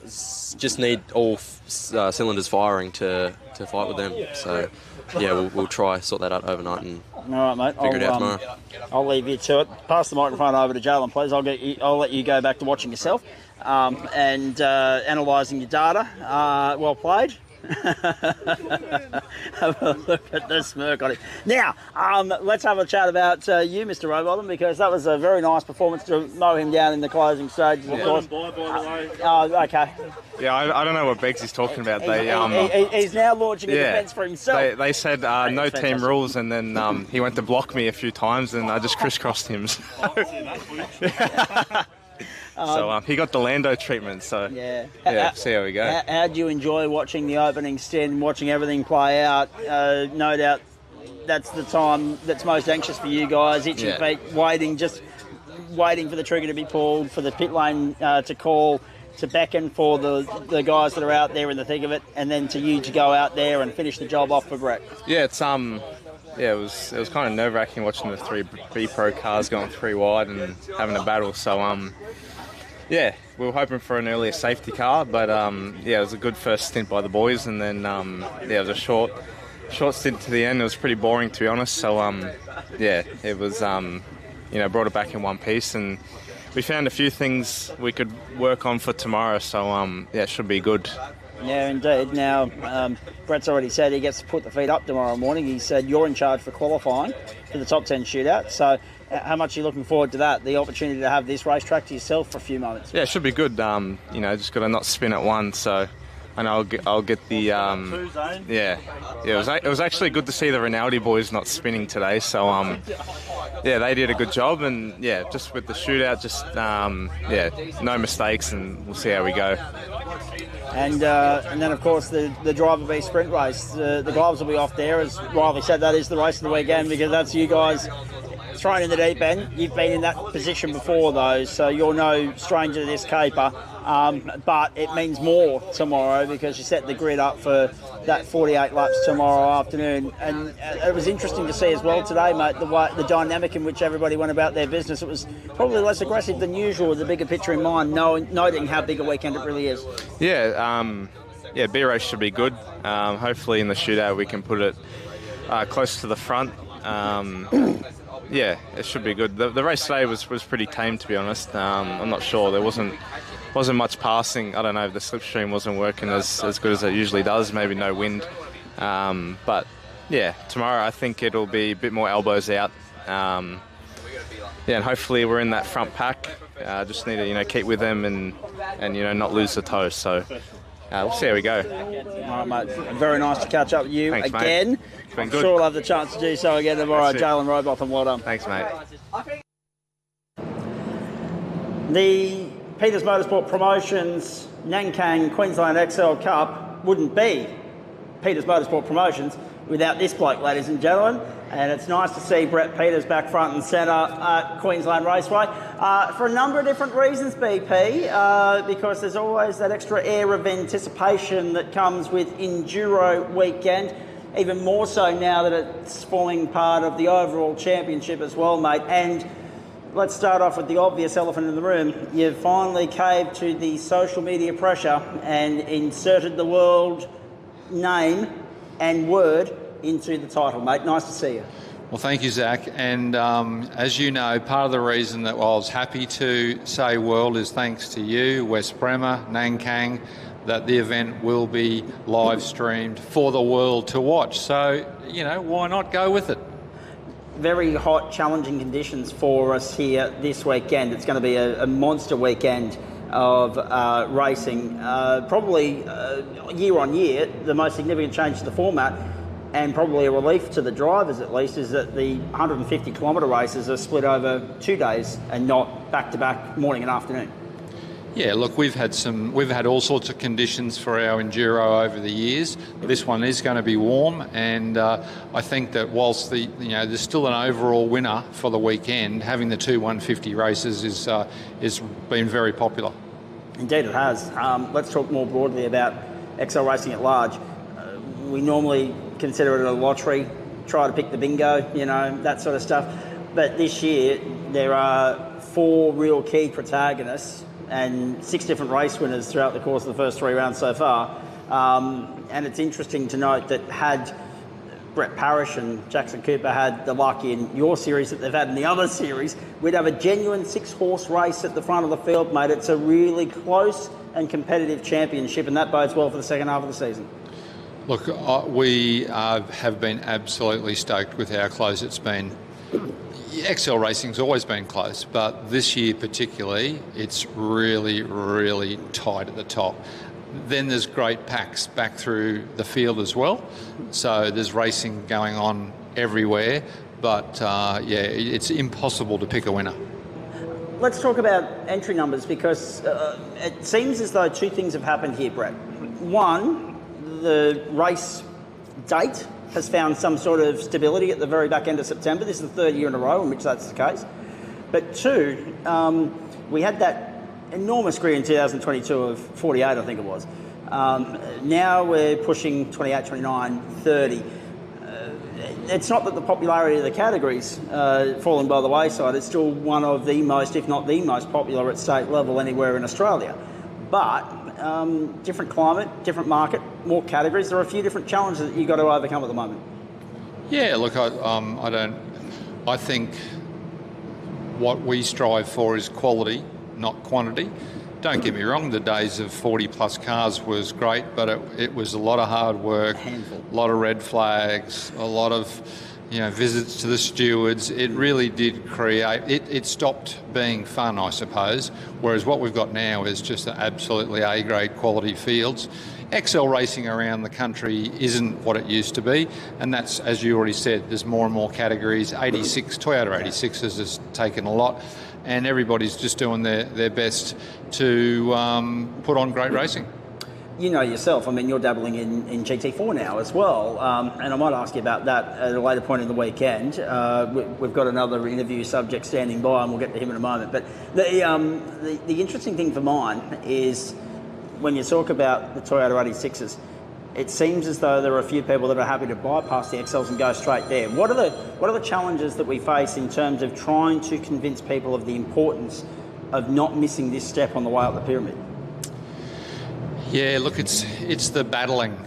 just need all cylinders firing to fight with them. So, we'll try sort that out overnight and all right, mate. figure it out tomorrow. I'll leave you to it. Pass the microphone over to Jalen, please. I'll let you go back to watching yourself and analysing your data. Well played. Have a look at the smirk on it. Now, let's have a chat about you, Mr. Rowbottom, because that was a very nice performance to mow him down in the closing stages, of course. Oh, okay. Yeah, I don't know what Beggs is talking about. He's now launching a defence for himself. They said no team rules, and then he went to block me a few times, and I just crisscrossed him. So he got the Lando treatment, so see how we go. How do you enjoy watching the opening stint, watching everything play out? No doubt that's the time that's most anxious for you guys, itching feet, waiting for the trigger to be pulled, for the pit lane to call, to beckon for the guys that are out there in the thick of it, and then to you to go out there and finish the job off for Brett. Yeah, it's it was kind of nerve-wracking watching the three B Pro cars going 3 wide and having a battle. So yeah, we were hoping for an earlier safety car, but it was a good first stint by the boys, and then it was a short stint to the end. It was pretty boring, to be honest. So it was brought it back in one piece, and we found a few things we could work on for tomorrow. So it should be good. Yeah, indeed. Now, Brett's already said he gets to put the feet up tomorrow morning. He said you're in charge for qualifying for the top 10 shootout. So how much are you looking forward to that, the opportunity to have this racetrack to yourself for a few moments? Yeah, it should be good. Just got to not spin at one. So I know I'll get the... it was actually good to see the Rinaldi boys not spinning today. So, they did a good job. And, just with the shootout, no mistakes, and we'll see how we go. And then, of course, the Driver B sprint race. The gloves will be off there. As Riley said, that is the race of the weekend, because that's you guys thrown in the deep end. You've been in that position before, though, so you're no stranger to this caper. But it means more tomorrow, because you set the grid up for that 48 laps tomorrow afternoon. And it was interesting to see as well today, mate, the dynamic in which everybody went about their business. It was probably less aggressive than usual, with the bigger picture in mind, noting how big a weekend it really is. B race should be good. Hopefully in the shootout we can put it close to the front. It should be good. The race today was pretty tame, to be honest. I'm not sure. There wasn't much passing. I don't know if the slipstream wasn't working as good as it usually does. Maybe no wind. But tomorrow I think it'll be a bit more elbows out. And hopefully we're in that front pack. Just need to keep with them and not lose the toe. So we'll see how we go. All right, mate. Very nice to catch up with you. Thanks, again. Mate. It's been good. I'm sure we'll have the chance to do so again tomorrow. Jalen Rowbottom, well done. Thanks, mate. The Peters Motorsport Promotions Nankang Queensland XL Cup wouldn't be Peters Motorsport Promotions without this bloke, ladies and gentlemen. And it's nice to see Brett Peters back front and centre at Queensland Raceway for a number of different reasons, BP, because there's always that extra air of anticipation that comes with Enduro weekend, even more so now that it's forming part of the overall championship as well, mate. And let's start off with the obvious elephant in the room. You've finally caved to the social media pressure and inserted the world name and word into the title, mate. Nice to see you. Well, thank you, Zach. And as you know, part of the reason that I was happy to say world is thanks to you, West Bremer, Nankang, that the event will be live streamed for the world to watch. So, why not go with it? Very hot, challenging conditions for us here this weekend. It's going to be a monster weekend of racing. Probably year on year, the most significant change to the format, and probably a relief to the drivers at least, is that the 150 kilometre races are split over 2 days and not back-to-back morning and afternoon. Yeah, look, we've had all sorts of conditions for our enduro over the years. This one is going to be warm, and I think that whilst there's still an overall winner for the weekend, having the two 150 races is been very popular. Indeed, it has. Let's talk more broadly about XL racing at large. We normally consider it a lottery, try to pick the bingo, that sort of stuff. But this year there are 4 real key protagonists and 6 different race winners throughout the course of the first 3 rounds so far. And it's interesting to note that had Brett Parish and Jackson Cooper had the luck in your series that they've had in the other series, we'd have a genuine 6-horse race at the front of the field, mate. It's a really close and competitive championship, and that bodes well for the second half of the season. Look, we have been absolutely stoked with how close it's been. XL Racing's always been close, but this year particularly, it's really, really tight at the top. Then there's great packs back through the field as well, so there's racing going on everywhere, but yeah, it's impossible to pick a winner. Let's talk about entry numbers, because it seems as though two things have happened here, Brett. One, the race date has found some sort of stability at the very back end of September. This is the third year in a row in which that's the case. But two, we had that enormous grid in 2022 of 48, I think it was. Now we're pushing 28, 29, 30. It's not that the popularity of the categories fallen by the wayside. It's still one of the most, if not the most popular at state level anywhere in Australia. But different climate, different market, more categories. There are a few different challenges that you've got to overcome at the moment. Yeah, look, I think what we strive for is quality, not quantity. Don't get me wrong, the days of 40 plus cars was great, but it was a lot of hard work, a lot of red flags, a lot of visits to the stewards. It really did create, it stopped being fun, I suppose, whereas what we've got now is just absolutely A-grade quality fields. XL racing around the country isn't what it used to be, and that's, as you already said, there's more and more categories. Toyota 86s has taken a lot, and everybody's just doing their best to put on great racing. You know yourself, I mean, you're dabbling in GT4 now as well, and I might ask you about that at a later point in the weekend. We've got another interview subject standing by, and we'll get to him in a moment. But the interesting thing for mine is when you talk about the Toyota 86s, it seems as though there are a few people that are happy to bypass the XLs and go straight there. What are the challenges that we face in terms of trying to convince people of the importance of not missing this step on the way up the pyramid? Yeah, look, it's the battling.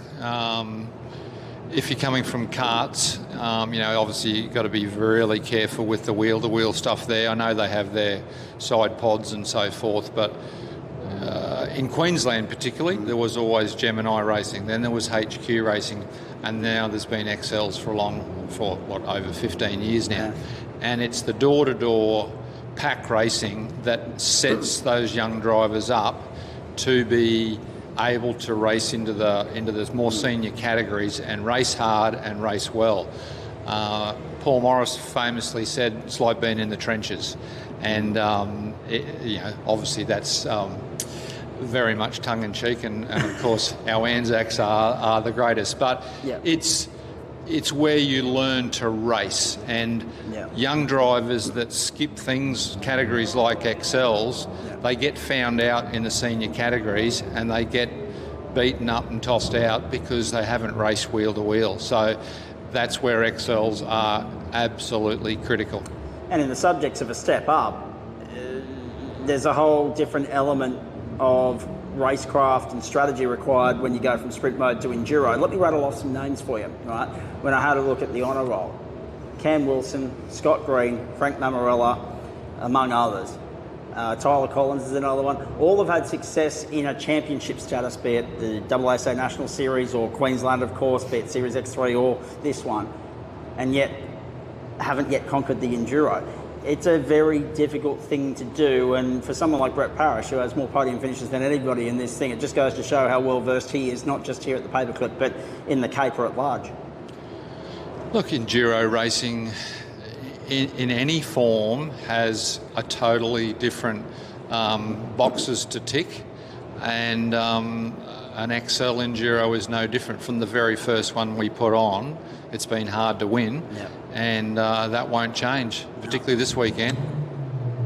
If you're coming from karts, obviously you've got to be really careful with the wheel-to-wheel stuff there. I know they have their side pods and so forth, but in Queensland particularly, there was always Gemini racing, then there was HQ racing, and now there's been XLs for over 15 years now. And it's the door-to-door pack racing that sets those young drivers up to be able to race into the more senior categories and race hard and race well. Paul Morris famously said it's like being in the trenches, and obviously that's very much tongue-in-cheek, and of course our Anzacs are the greatest, but it's where you learn to race, and young drivers that skip categories like XLs, they get found out in the senior categories and they get beaten up and tossed out because they haven't raced wheel to wheel. So that's where XLs are absolutely critical. And in the subjects of a step up, there's a whole different element of racecraft and strategy required when you go from sprint mode to enduro. Let me rattle off some names for you, right? When I had a look at the honour roll, Cam Wilson, Scott Green, Frank Mamarella, among others. Tyler Collins is another one. All have had success in a championship status, be it the AASA National Series or Queensland, of course, be it Series X3 or this one, and yet haven't yet conquered the enduro. It's a very difficult thing to do, and for someone like Brett Parish, who has more podium finishes than anybody in this thing, it just goes to show how well versed he is, not just here at the Paperclip, but in the caper at large. Look, enduro racing in any form has a totally different boxes to tick, and an XL enduro is no different. From the very first one we put on, it's been hard to win, and that won't change, particularly this weekend.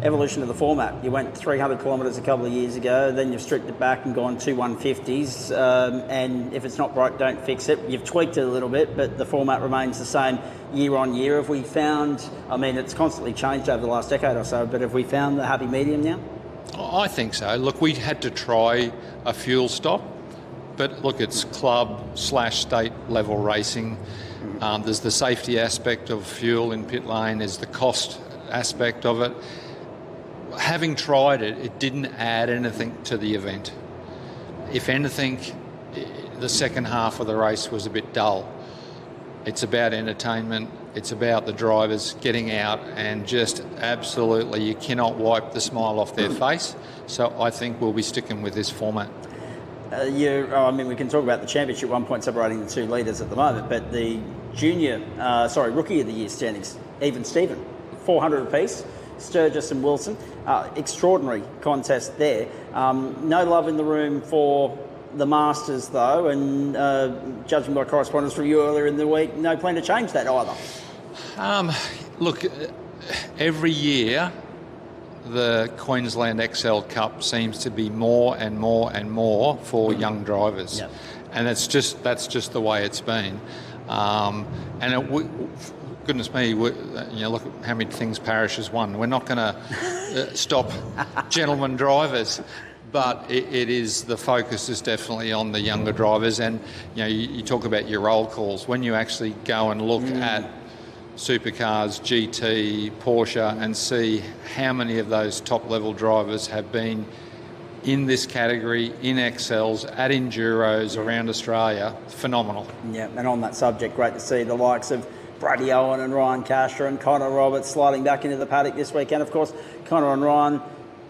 Evolution of the format. You went 300 kilometres a couple of years ago, then you've stripped it back and gone 2 150s, and if it's not broke, don't fix it. You've tweaked it a little bit, but the format remains the same year on year. Have we found, I mean, it's constantly changed over the last decade or so, but have we found the happy medium now? I think so. Look, we had to try a fuel stop, but look, it's club/state level racing. There's the safety aspect of fuel in pit lane, there's the cost aspect of it. Having tried it, it didn't add anything to the event. If anything, the second half of the race was a bit dull. It's about entertainment. It's about the drivers getting out and just absolutely, you cannot wipe the smile off their face. So I think we'll be sticking with this format. We can talk about the championship 1 point separating the two leaders at the moment, but the Rookie of the Year standings, even Steven, 400 apiece, Sturgis and Wilson. Extraordinary contest there. No love in the room for the Masters, though, and judging by correspondence from you earlier in the week, no plan to change that either. Look, every year the Queensland XL Cup seems to be more and more and more for young drivers, and that's just the way it's been. Goodness me, look at how many things Parish has won. We're not going to stop gentlemen drivers, but it is, the focus is definitely on the younger drivers. And you talk about your roll calls. When you actually go and look at supercars, GT, Porsche, and see how many of those top-level drivers have been in this category, in XLs, at Enduros around Australia, phenomenal. Yeah, and on that subject, great to see the likes of Brady Owen and Ryan Castro and Connor Roberts sliding back into the paddock this weekend. Of course, Connor and Ryan,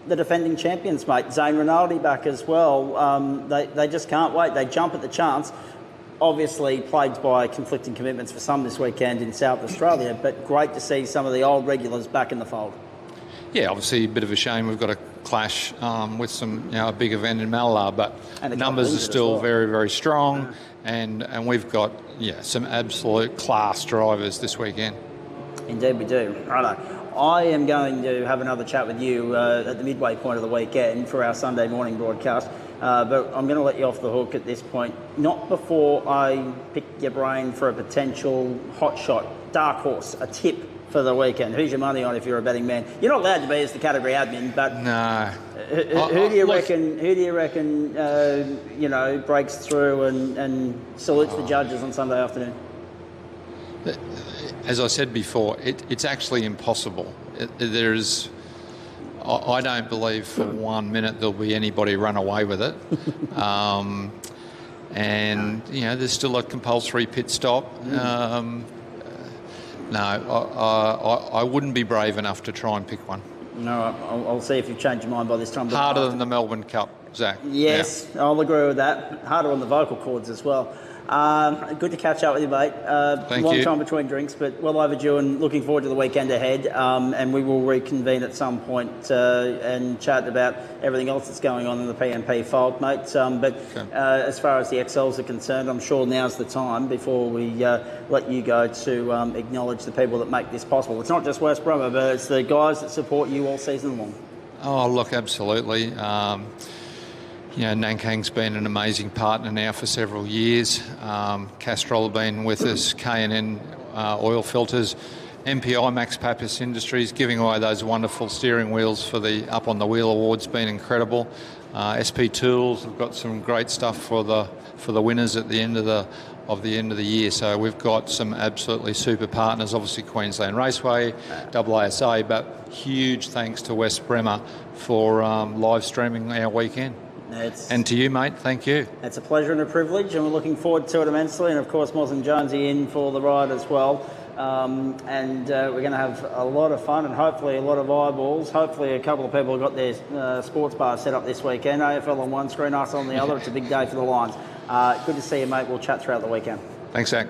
the defending champions, mate. Zane Rinaldi back as well. They just can't wait. They jump at the chance. Obviously plagued by conflicting commitments for some this weekend in South Australia, but great to see some of the old regulars back in the fold. Yeah, obviously a bit of a shame we've got a clash with some a big event in Malabar, but numbers are still very, very strong, and we've got some absolute class drivers this weekend. Indeed we do. Righto. I am going to have another chat with you at the midway point of the weekend for our Sunday morning broadcast. But I'm going to let you off the hook at this point, not before I pick your brain for a potential hot shot, dark horse, a tip for the weekend. Who's your money on if you're a betting man? You're not allowed to be as the category admin, but no. Who do you reckon? Who do you reckon? Breaks through and salutes the judges on Sunday afternoon? As I said before, it's actually impossible. I don't believe for 1 minute there'll be anybody run away with it. There's still a compulsory pit stop. I wouldn't be brave enough to try and pick one. No, I'll see if you've changed your mind by this time. Harder than the Melbourne Cup, Zach. Yes, yeah. I'll agree with that. Harder on the vocal cords as well. Good to catch up with you, mate. Thank Long you. time between drinks, but well overdue, and looking forward to the weekend ahead. And we will reconvene at some point and chat about everything else that's going on in the PMP fold, mate. As far as the XLs are concerned, I'm sure now's the time before we let you go to acknowledge the people that make this possible. It's not just West Bromwich, but it's the guys that support you all season long. Oh, look, absolutely. Nankang's been an amazing partner now for several years. Castrol have been with us, K&N oil filters, MPI Max Pappas Industries, giving away those wonderful steering wheels for the Up on the Wheel Awards, been incredible. SP Tools have got some great stuff for the winners at the end of the year. So we've got some absolutely super partners. Obviously Queensland Raceway, AASA, but huge thanks to West Bremer for live streaming our weekend. And to you, mate, thank you. It's a pleasure and a privilege, and we're looking forward to it immensely. And of course, Moz and Jonesy in for the ride as well. We're going to have a lot of fun and hopefully a lot of eyeballs. Hopefully, a couple of people have got their sports bar set up this weekend. AFL on one screen, us on the other. It's a big day for the Lions. Good to see you, mate. We'll chat throughout the weekend. Thanks, Zach.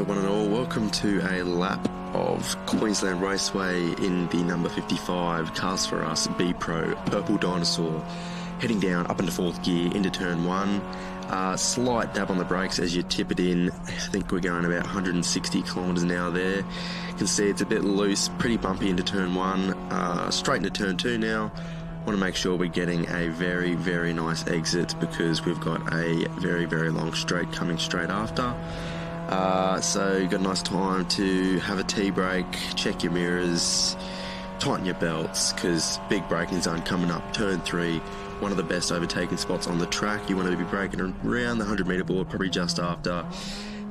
one and all. Welcome to a lap of Queensland Raceway in the number 55 Cars For Us B Pro Purple Dinosaur. Heading down up into fourth gear into turn one. Slight dab on the brakes as you tip it in. I think we're going about 160 kilometres an hour there. You can see it's a bit loose, pretty bumpy into turn one. Straight into turn two now. Want to make sure we're getting a very, very nice exit because we've got a very, very long straight coming straight after. So you've got a nice time to have a T-brake, check your mirrors, tighten your belts because big braking zone coming up, turn three, one of the best overtaking spots on the track. You want to be braking around the 100 metre board, probably just after.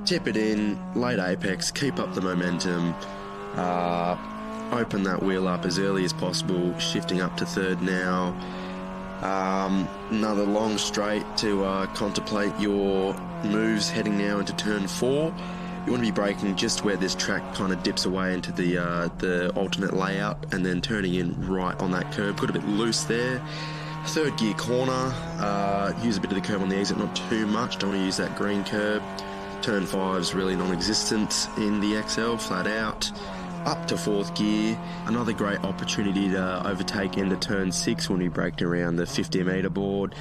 Tip it in, late apex, keep up the momentum. Open that wheel up as early as possible, shifting up to third now. Another long straight to contemplate your moves heading now into turn four. You want to be braking just where this track kind of dips away into the alternate layout and then turning in right on that curb. Got a bit loose there. Third gear corner, use a bit of the curb on the exit, not too much, don't want to use that green curb. Turn 5's really non-existent in the XL, flat out. Up to fourth gear, another great opportunity to overtake into turn 6 when we braked around the 50 metre board.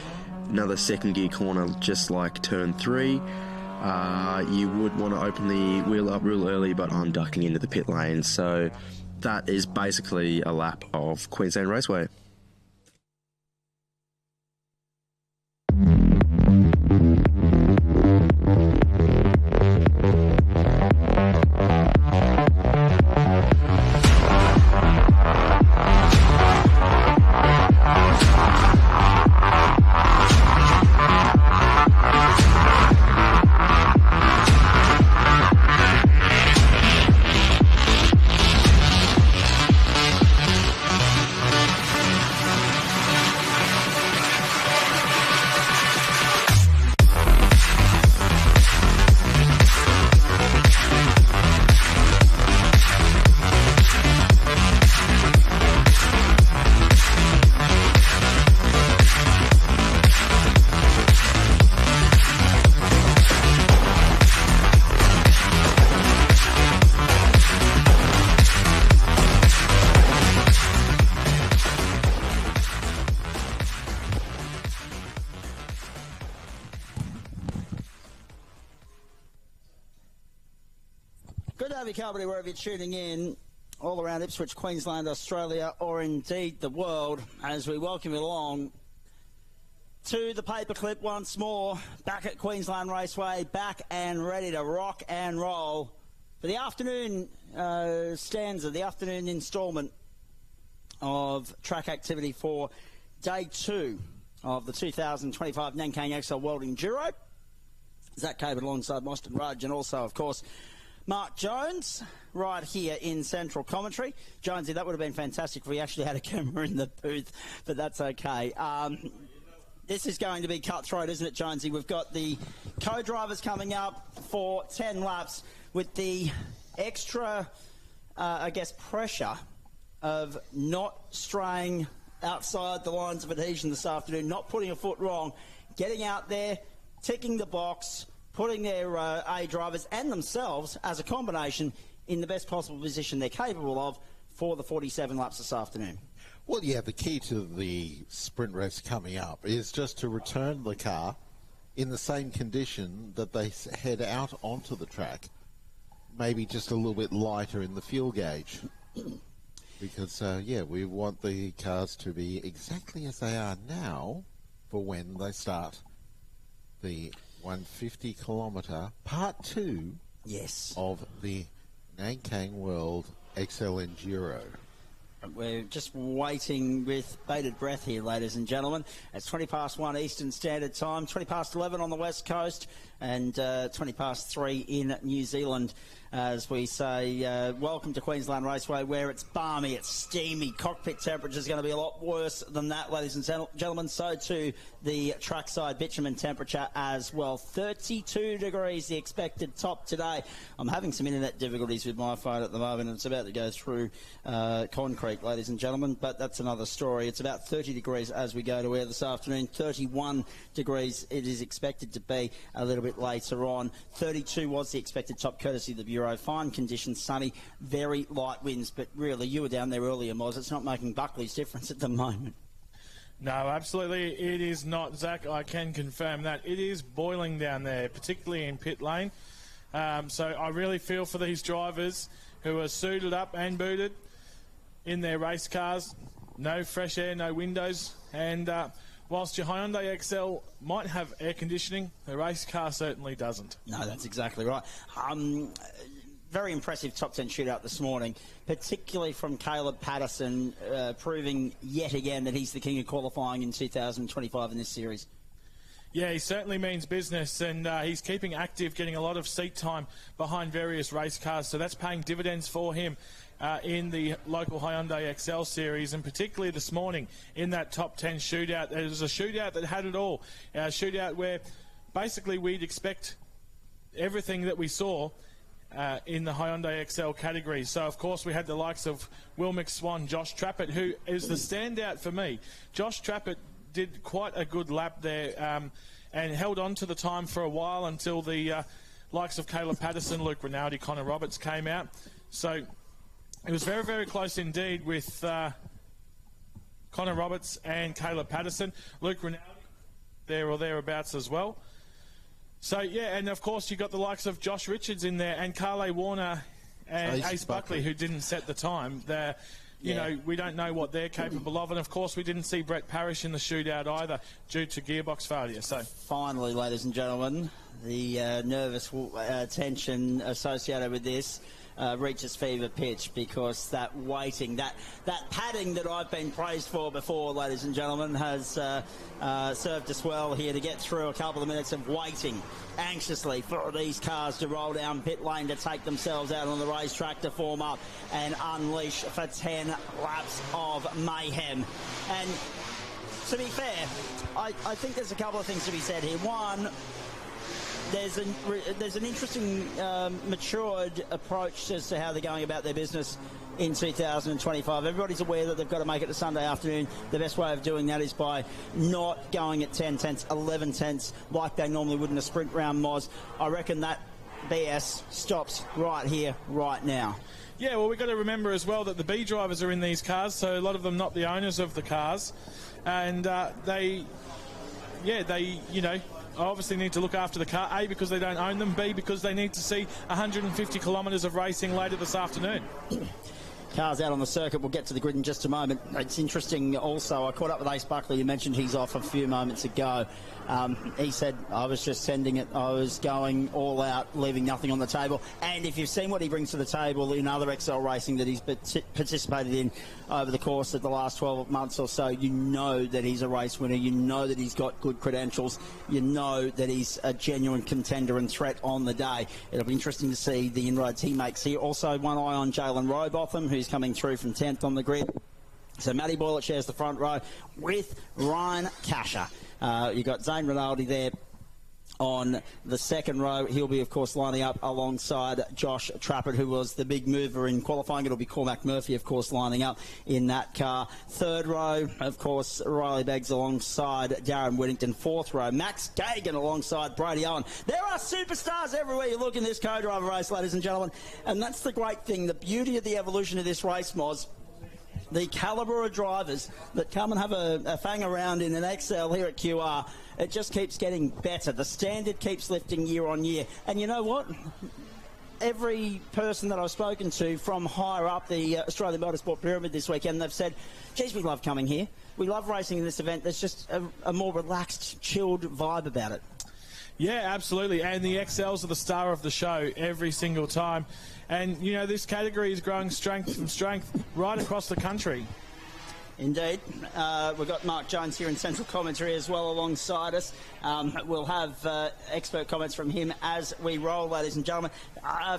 Another second gear corner just like turn 3. You would want to open the wheel up real early, but I'm ducking into the pit lane. So that is basically a lap of Queensland Raceway. Company, wherever you're tuning in, all around Ipswich, Queensland, Australia, or indeed the world, as we welcome you along to the paperclip once more, back at Queensland Raceway, back and ready to rock and roll for the afternoon stanza, the afternoon instalment of track activity for day 2 of the 2025 Nankang XL World Enduro. Zach Cabot alongside Mostyn Rudge, and also, of course, Mark Jones, right here in central commentary. Jonesy, that would have been fantastic if we actually had a camera in the booth, but that's okay. This is going to be cutthroat, isn't it, Jonesy? We've got the co-drivers coming up for 10 laps with the extra, I guess, pressure of not straying outside the lines of adhesion this afternoon, not putting a foot wrong, getting out there, ticking the box, putting their A drivers and themselves as a combination in the best possible position they're capable of for the 47 laps this afternoon. Well, yeah, the key to the sprint race coming up is just to return the car in the same condition that they head out onto the track, maybe just a little bit lighter in the fuel gauge. Because, yeah, we want the cars to be exactly as they are now for when they start the 150 kilometre part 2 of the Nankang World XL Enduro. We're just waiting with bated breath here, ladies and gentlemen. It's 20 past 1 Eastern Standard Time, 20 past 11 on the West Coast, and 20 past 3 in New Zealand. as we say welcome to Queensland Raceway, where it's balmy, it's steamy. Cockpit temperature is going to be a lot worse than that, ladies and gentlemen. So too the trackside bitumen temperature as well. 32 degrees the expected top today. I'm having some internet difficulties with my phone at the moment, and it's about to go through concrete, ladies and gentlemen, but that's another story. It's about 30 degrees as we go to air this afternoon. 31 degrees it is expected to be a little bit later on. 32 was the expected top, courtesy of the Bureau. Fine conditions, sunny, very light winds, but really, you were down there earlier, Moz. It's not making Buckley's difference at the moment. No, absolutely it is not, Zach. I can confirm that. It is boiling down there, particularly in pit lane. So I really feel for these drivers who are suited up and booted in their race cars. No fresh air, no windows. And whilst your Hyundai XL might have air conditioning, the race car certainly doesn't. No, that's exactly right. Very impressive top 10 shootout this morning, particularly from 𝗘𝘅𝗧𝗂𝗧, proving yet again that he's the king of qualifying in 2025 in this series. Yeah, he certainly means business, and he's keeping active, getting a lot of seat time behind various race cars, so that's paying dividends for him in the local Hyundai XL series, and particularly this morning in that top 10 shootout. It was a shootout that had it all, a shootout where basically we'd expect everything that we saw in the Hyundai XL category. So, of course, we had the likes of McSwan, Josh Trapet, who is the standout for me. Josh Trapet did quite a good lap there and held on to the time for a while until the likes of 𝗘𝘅𝗧𝗂𝗧, Luke Rinaldi, Connor Roberts came out. So it was very, very close indeed with Connor Roberts and 𝗘𝘅𝗧𝗂𝗧. Luke Rinaldi there or thereabouts as well. So, yeah, and of course you got the likes of Josh Richards in there and Carly Warner and Ace Buckley, who didn't set the time. You know, we don't know what they're capable of. And, of course, we didn't see Brett Parish in the shootout either due to gearbox failure. So finally, ladies and gentlemen, the nervous tension associated with this reaches fever pitch, because that waiting, that padding that I've been praised for before, ladies and gentlemen, has served us well here to get through a couple of minutes of waiting anxiously for these cars to roll down pit lane to take themselves out on the racetrack to form up and unleash for 10 laps of mayhem. And to be fair, I think there's a couple of things to be said here. One, there's an interesting matured approach as to how they're going about their business in 2025. Everybody's aware that they've got to make it to Sunday afternoon. The best way of doing that is by not going at 10 tenths, 11 tenths like they normally would in a sprint round, Moz. I reckon that BS stops right here, right now. Yeah, well, we've got to remember as well that the B drivers are in these cars, so a lot of them not the owners of the cars, and they obviously need to look after the car, A, because they don't own them, B, because they need to see 150 kilometres of racing later this afternoon. Cars out on the circuit. We'll get to the grid in just a moment. It's interesting also, I caught up with Ace Buckley. You mentioned he's off a few moments ago. He said, I was just sending it. I was going all out, leaving nothing on the table. And if you've seen what he brings to the table in other XL racing that he's participated in over the course of the last 12 months or so, you know that he's a race winner. You know that he's got good credentials. You know that he's a genuine contender and threat on the day. It'll be interesting to see the inroads he makes here. Also, one eye on Jalen Robotham, who's coming through from 10th on the grid. So Matty Boylett shares the front row with Ryan Casher. You've got Zane Rinaldi there on the second row. He'll be, of course, lining up alongside Josh Trapet, who was the big mover in qualifying. It'll be Cormac Murphy, of course, lining up in that car. Third row, of course, Riley Beggs alongside Darren Whittington. Fourth row, Max Gagan alongside Brady Owen. There are superstars everywhere you look in this co-driver race, ladies and gentlemen. And that's the great thing, the beauty of the evolution of this race, Moz. The calibre of drivers that come and have a fang around in an XL here at QR, it just keeps getting better. The standard keeps lifting year on year. And you know what? Every person that I've spoken to from higher up the Australian Motorsport Pyramid this weekend, they've said, geez, we love coming here. We love racing in this event. There's just a more relaxed, chilled vibe about it. Yeah, absolutely. And the XLs are the star of the show every single time. And, you know, this category is growing strength from strength right across the country. Indeed. We've got Mark Jones here in central commentary as well alongside us. We'll have expert comments from him as we roll, ladies and gentlemen.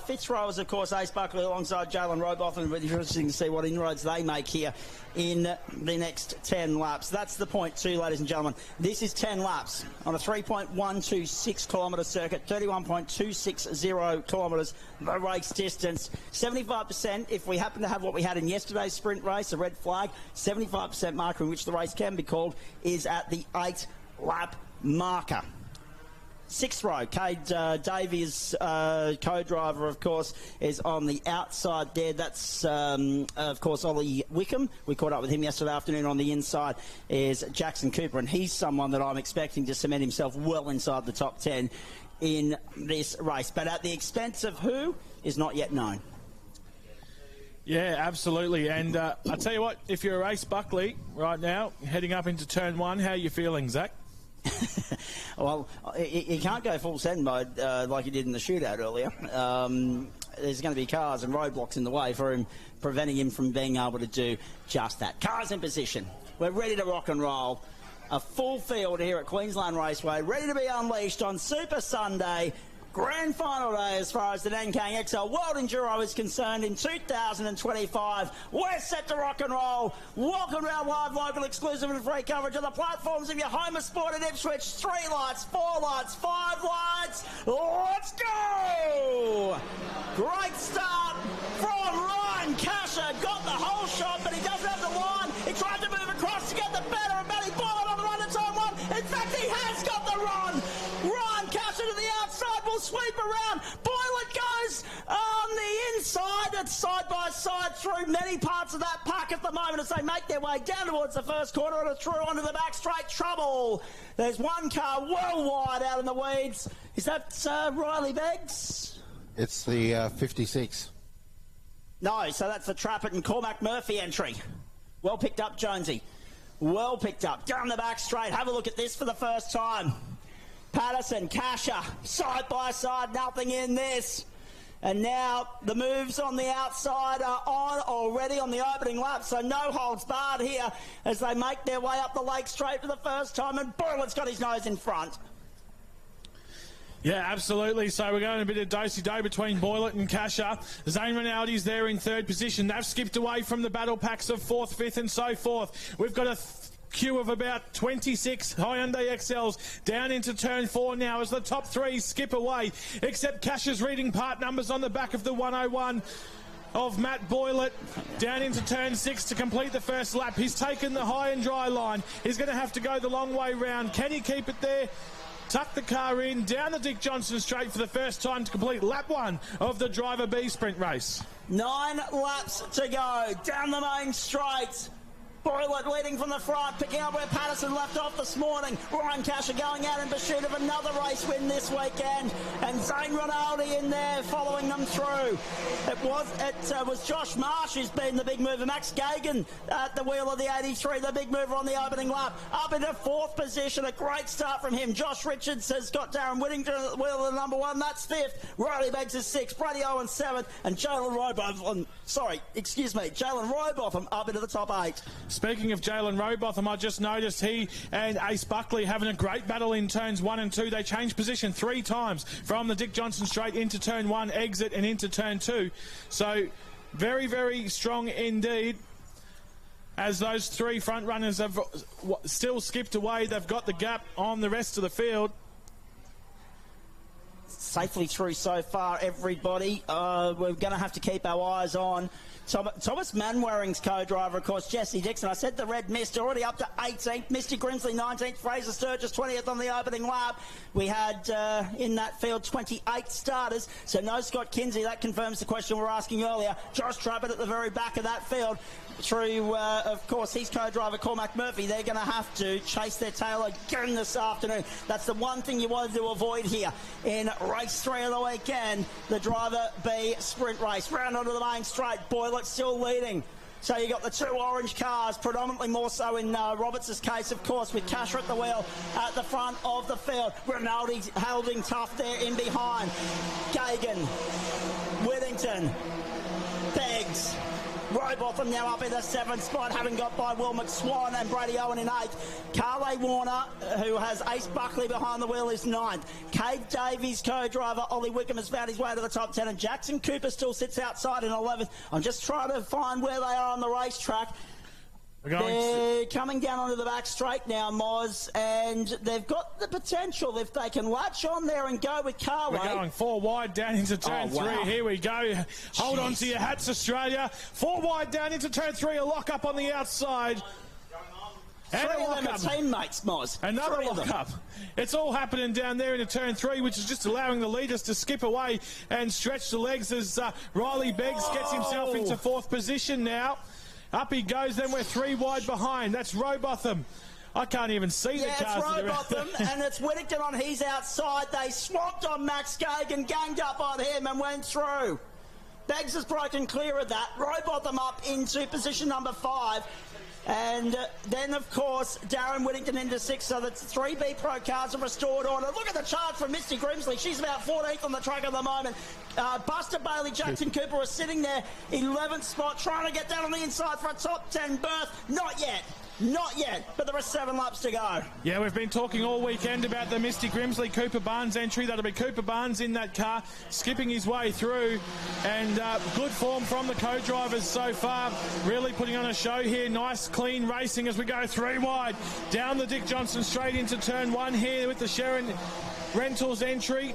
Fifth row is, of course, Ace Buckley alongside Jalen Robotham, and it'll be interesting to see what inroads they make here in the next 10 laps. That's the point too, ladies and gentlemen. This is 10 laps on a 3.126 kilometre circuit, 31.260 kilometres the race distance. 75% if we happen to have what we had in yesterday's sprint race, a red flag. 75% marker in which the race can be called is at the 8-lap marker. Sixth row, 𝗘𝘅𝗰𝗲𝗄, co-driver, of course, is on the outside there. That's, of course, 𝗥𝗰𝗲𝗄𝗆. We caught up with him yesterday afternoon. On the inside is Jackson Cooper, and he's someone that I'm expecting to cement himself well inside the top 10 in this race. But at the expense of who is not yet known. Yeah, absolutely. And I tell you what, if you're a Ace Buckley right now, heading up into turn 1, how are you feeling, Zach? Well, he can't go full send mode like he did in the shootout earlier. There's going to be cars and roadblocks in the way for him, preventing him from being able to do just that. Cars in position. We're ready to rock and roll. A full field here at Queensland Raceway, ready to be unleashed on Super Sunday. Grand final day as far as the 𝗥𝗰𝗲𝗄𝗆 World Enduro is concerned in 2025. We're set to rock and roll. Welcome to our live, local, exclusive and free coverage of the platforms of your home of sport in Ipswich. 3 lights, 4 lights, 5 lights. Let's go! Great start from Ryan 𝗘𝘅𝗃𝗃. Got the whole shot, but he doesn't have the line. He tried to move across to get the better of Matty Boyle on the run to turn 1. In fact, he has got the run. Ryan 𝗘𝘅𝗃𝗃 to the outside will sweep around. Boyle goes on the inside. It's side by side through many parts of that pack at the moment as they make their way down towards the first corner and through onto the back straight. Trouble. There's one car well wide out in the weeds. Is that Riley Beggs? It's the 56. No, so that's the Trapet and Cormac Murphy entry. Well picked up, Jonesy. Well picked up. Down the back straight. Have a look at this for the first time. Patterson, 𝗘𝘅𝗃, side by side, nothing in this. And now the moves on the outside are on already on the opening lap, so no holds barred here as they make their way up the lake straight for the first time, and Boylett's got his nose in front. Yeah, absolutely. So we're going a bit of do-si-do between Boylett and 𝗘𝘅𝗃. Zane Rinaldi's there in third position. They've skipped away from the battle packs of 4th, 5th and so forth. We've got a queue of about 26 Hyundai XLs down into turn 4 now as the top 3 skip away, except 𝗘𝘅𝗃's reading part numbers on the back of the 101 of Matt Boylett down into turn 6 to complete the first lap. He's taken the high and dry line. He's going to have to go the long way round. Can he keep it there? Tuck the car in, down the Dick Johnson straight for the first time to complete lap 1 of the Driver B sprint race. 9 laps to go, down the main straight. Boylett leading from the front, picking up where Patterson left off this morning. Ryan 𝗘𝘅𝗃 going out in pursuit of another race win this weekend. And Zane Rinaldi in there following them through. It was Josh Marsh who's been the big mover. Max Gagan at the wheel of the 83, the big mover on the opening lap. Up into 4th position, a great start from him. Josh Richards has got Darren Whittington at the wheel of the number 1, that's 5th. Riley Beggs is 6th, Brady Owen 7th, and Jalen Robotham up into the top 8. Speaking of Jalen Robotham, I just noticed he and Ace Buckley having a great battle in turns 1 and 2. They changed position 3 times from the Dick Johnson straight into turn 1, exit and into turn 2. So very, very strong indeed. As those 3 front runners have still skipped away, they've got the gap on the rest of the field. Safely through so far, everybody. We're going to have to keep our eyes on Thomas Manwaring's co-driver, of course, Jesse Dixon. I said the red mist already up to 18th. Misty Grimsley 19th. Fraser Sturgis 20th on the opening lap. We had in that field 28 starters, so no Scott Kinsey. That confirms the question we were asking earlier. Josh Trapet at the very back of that field. Through, of course, his co-driver Cormac Murphy. They're going to have to chase their tail again this afternoon. That's the one thing you wanted to avoid here in race 3 of the weekend, the Driver B sprint race. Round onto the main straight. Boylett still leading. So you got the 2 orange cars, predominantly more so in Roberts' case, of course, with 𝗘𝘅𝗃 at the wheel at the front of the field. Rinaldi holding tough there in behind. Gagan, Whittington, Beggs, Rowbotham now up in the 7th spot, having got by Will McSwan and Brady Owen in 8th. Carly Warner, who has Ace Buckley behind the wheel, is 9th. 𝗘𝘅𝗰𝗲𝗂𝗏's co-driver Ollie Wickham has found his way to the top 10, and Jackson Cooper still sits outside in 11th. I'm just trying to find where they are on the racetrack. They're coming down onto the back straight now, Moz, and they've got the potential if they can latch on there and go with Carly. We're going 4 wide down into turn 3. Here we go. Hold on to your hats, Australia. 4 wide down into turn 3. A lock up on the outside. And Three of them are teammates, Moz. Another lock up. It's all happening down there into turn 3, which is just allowing the leaders to skip away and stretch the legs as Riley Beggs gets himself into 4th position now. Up he goes, then we're 3 wide behind. That's Rowbotham. I can't even see the cars. Yeah, it's Rowbotham, and it's Whittington on his outside. They swamped on Max Gagan, ganged up on him and went through. Beggs has broken clear of that. Rowbotham up into position number 5. And then, of course, Darren Whittington into 6th, so the 3 B Pro cars have restored order. Look at the chart from 𝗔𝗔Grimsley. She's about 14th on the track at the moment. Buster Bailey, Jackson Cooper are sitting there, 11th spot, trying to get down on the inside for a top 10 berth. Not yet. Not yet, but there are 7 laps to go. Yeah, we've been talking all weekend about the 𝗔𝗔 Grimsley Cooper Barnes entry. That'll be Cooper Barnes in that car, skipping his way through. And good form from the co-drivers so far. Really putting on a show here. Nice, clean racing as we go 3 wide. Down the Dick Johnson straight into turn 1 here with the Sharon Rentals entry.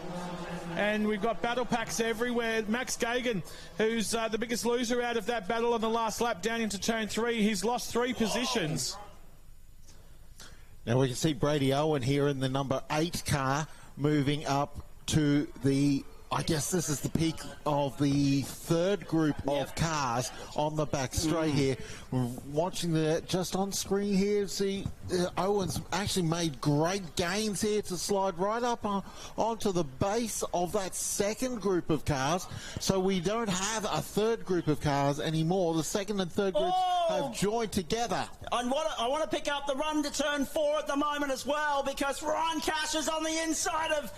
And we've got battle packs everywhere. Max Gagan, who's the biggest loser out of that battle on the last lap, down into turn 3. He's lost 3 positions. Now we can see Brady Owen here in the number 8 car moving up to the, I guess this is the peak of the 3rd group of cars on the back straight here. We're watching the just on screen here. See, Owen's actually made great gains here to slide right up onto the base of that 2nd group of cars. So we don't have a 3rd group of cars anymore. The 2nd and 3rd groups have joined together. I want to pick up the run to turn 4 at the moment as well, because Ryan Cash is on the inside of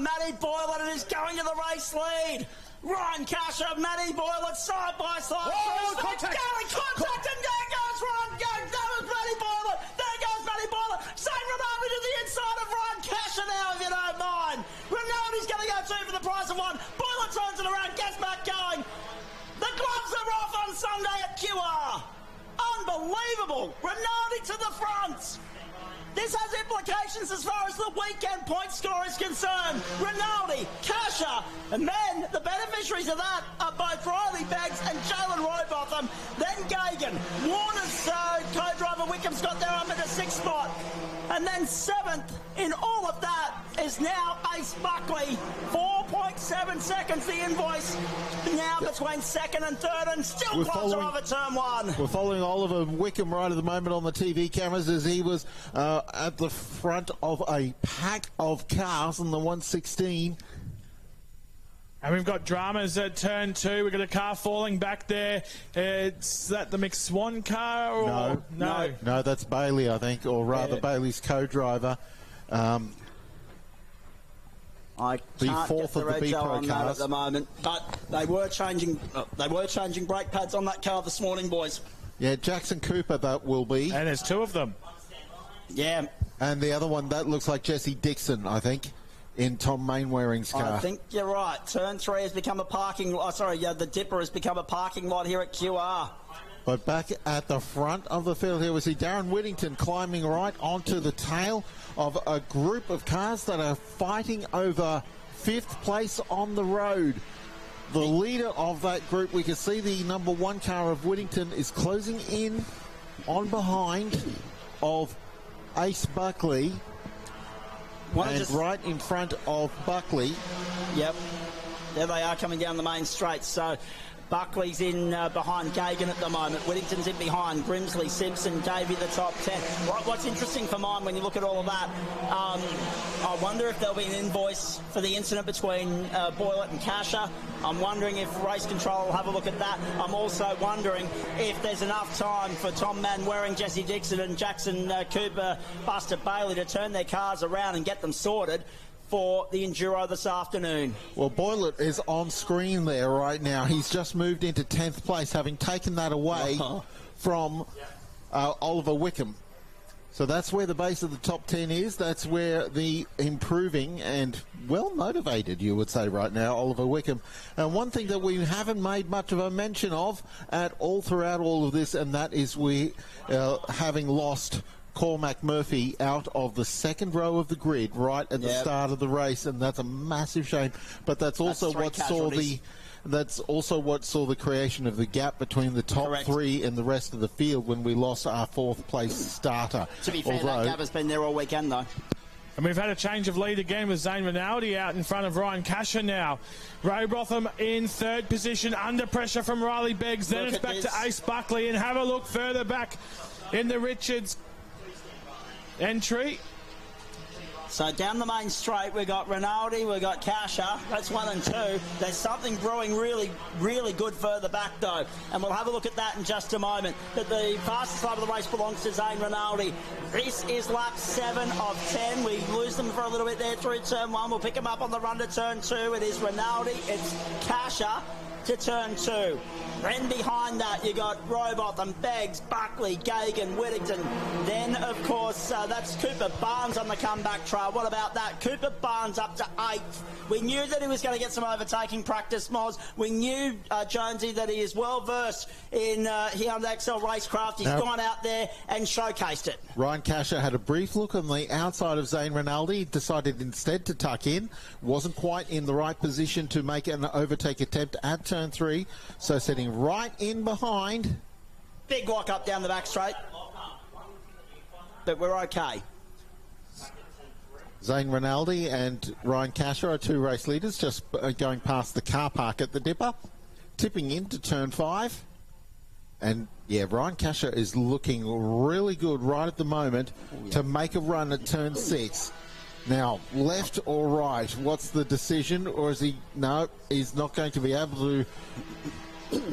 Matty Boylan and is going to the race lead. Ryan Cash and Matty Boylan side by side. Oh, contact! Contact, and there goes Ryan. That was Matty Boylan. There goes Matty Boylan. Same Rinaldi to the inside of Ryan Cash now, if you don't mind. Rinaldi's going to go 2 for the price of 1. Boylan turns it around, gets back going. The gloves are off on Sunday at 𝗂𝗲. Unbelievable. Rinaldi to the front. This has implications as far as the weekend point score is concerned. Rinaldi, Kasha, and then the beneficiaries of that are both Riley Beggs and Jalen Rowbotham. Then Gagan. Warner's co-driver Wickham's got there up in the 6th spot. And then 7th in all of that is now Ace Buckley. 4.7 seconds the invoice now between 2nd and 3rd, and still closer over turn 1. We're following Oliver Wickham right at the moment on the TV cameras as he was at the front of a pack of cars in the 116. And we've got dramas at turn 2. We've got a car falling back there. Is that the McSwan car? Or? No, that's Bailey, I think, or rather Bailey's co-driver. I can't get the reg on that at the moment, but they were changing brake pads on that car this morning, boys. Yeah, Jackson Cooper that will be. And there's 2 of them. Yeah. And the other one, that looks like Jesse Dixon, I think, in Tom Mainwaring's car. I think you're right. Turn 3 has become a parking lot. The Dipper has become a parking lot here at 𝗂𝗲. But back at the front of the field here, we see Darren Whittington climbing right onto the tail of a group of cars that are fighting over 5th place on the road. The leader of that group, we can see the number 1 car of Whittington is closing in on behind of Ace Buckley. And right in front of Buckley. Yep. There they are coming down the main straight. So Buckley's in behind Gagan at the moment. Whittington's in behind. Grimsley, Simpson, Davey the top 10. What's interesting for mine when you look at all of that, I wonder if there'll be an invoice for the incident between Boylett and Kasha. I'm wondering if race control will have a look at that. I'm also wondering if there's enough time for Tom Mainwaring, Jesse Dixon and Jackson Cooper, Buster Bailey to turn their cars around and get them sorted. for the Enduro this afternoon? Well, Boylett is on screen there right now. He's just moved into 10th place, having taken that away from Oliver Wickham. So that's where the base of the top 10 is. That's where the improving and well-motivated, you would say right now, Oliver Wickham. And one thing that we haven't made much of a mention of at all throughout all of this, and that is we having lost Cormac Murphy out of the second row of the grid right at the start of the race, and that's a massive shame. But that's also that's also what saw the creation of the gap between the top three and the rest of the field when we lost our 4th place starter. To be fair, that gap has been there all weekend, though. And we've had a change of lead again with Zane Rinaldi out in front of Ryan Casher now. Rowbotham in 3rd position, under pressure from Riley Beggs. Then it's back to Ace Buckley, and have a look further back in the Richards entry. So down the main straight, we've got Rinaldi, we've got Casher. That's 1 and 2. There's something brewing really, really good further back, though. And we'll have a look at that in just a moment. But the fastest lap of the race belongs to Zane Rinaldi. This is lap 7 of 10. We lose them for a little bit there through turn 1. We'll pick them up on the run to turn 2. It is Rinaldi, it's Casher to turn 2. Then behind that, you got Rowbotham, Beggs, Buckley, Gagan, Whittington. Then, of course, that's Cooper Barnes on the comeback trail. What about that? Cooper Barnes up to 8th. We knew that he was going to get some overtaking practice, Moz. We knew, Jonesy, that he is well-versed in Hyundai Excel racecraft. He's gone out there and showcased it. Ryan Casher had a brief look on the outside of Zane Rinaldi, decided instead to tuck in, wasn't quite in the right position to make an overtake attempt at turn 3, so setting right in behind. Big walk up down the back straight. But we're okay. Zane Rinaldi and Ryan Casher are 2 race leaders, just going past the car park at the Dipper, tipping into turn 5. And yeah, Ryan Casher is looking really good right at the moment to make a run at turn 6. Now, left or right, what's the decision? Or is he, no, he's not going to be able to.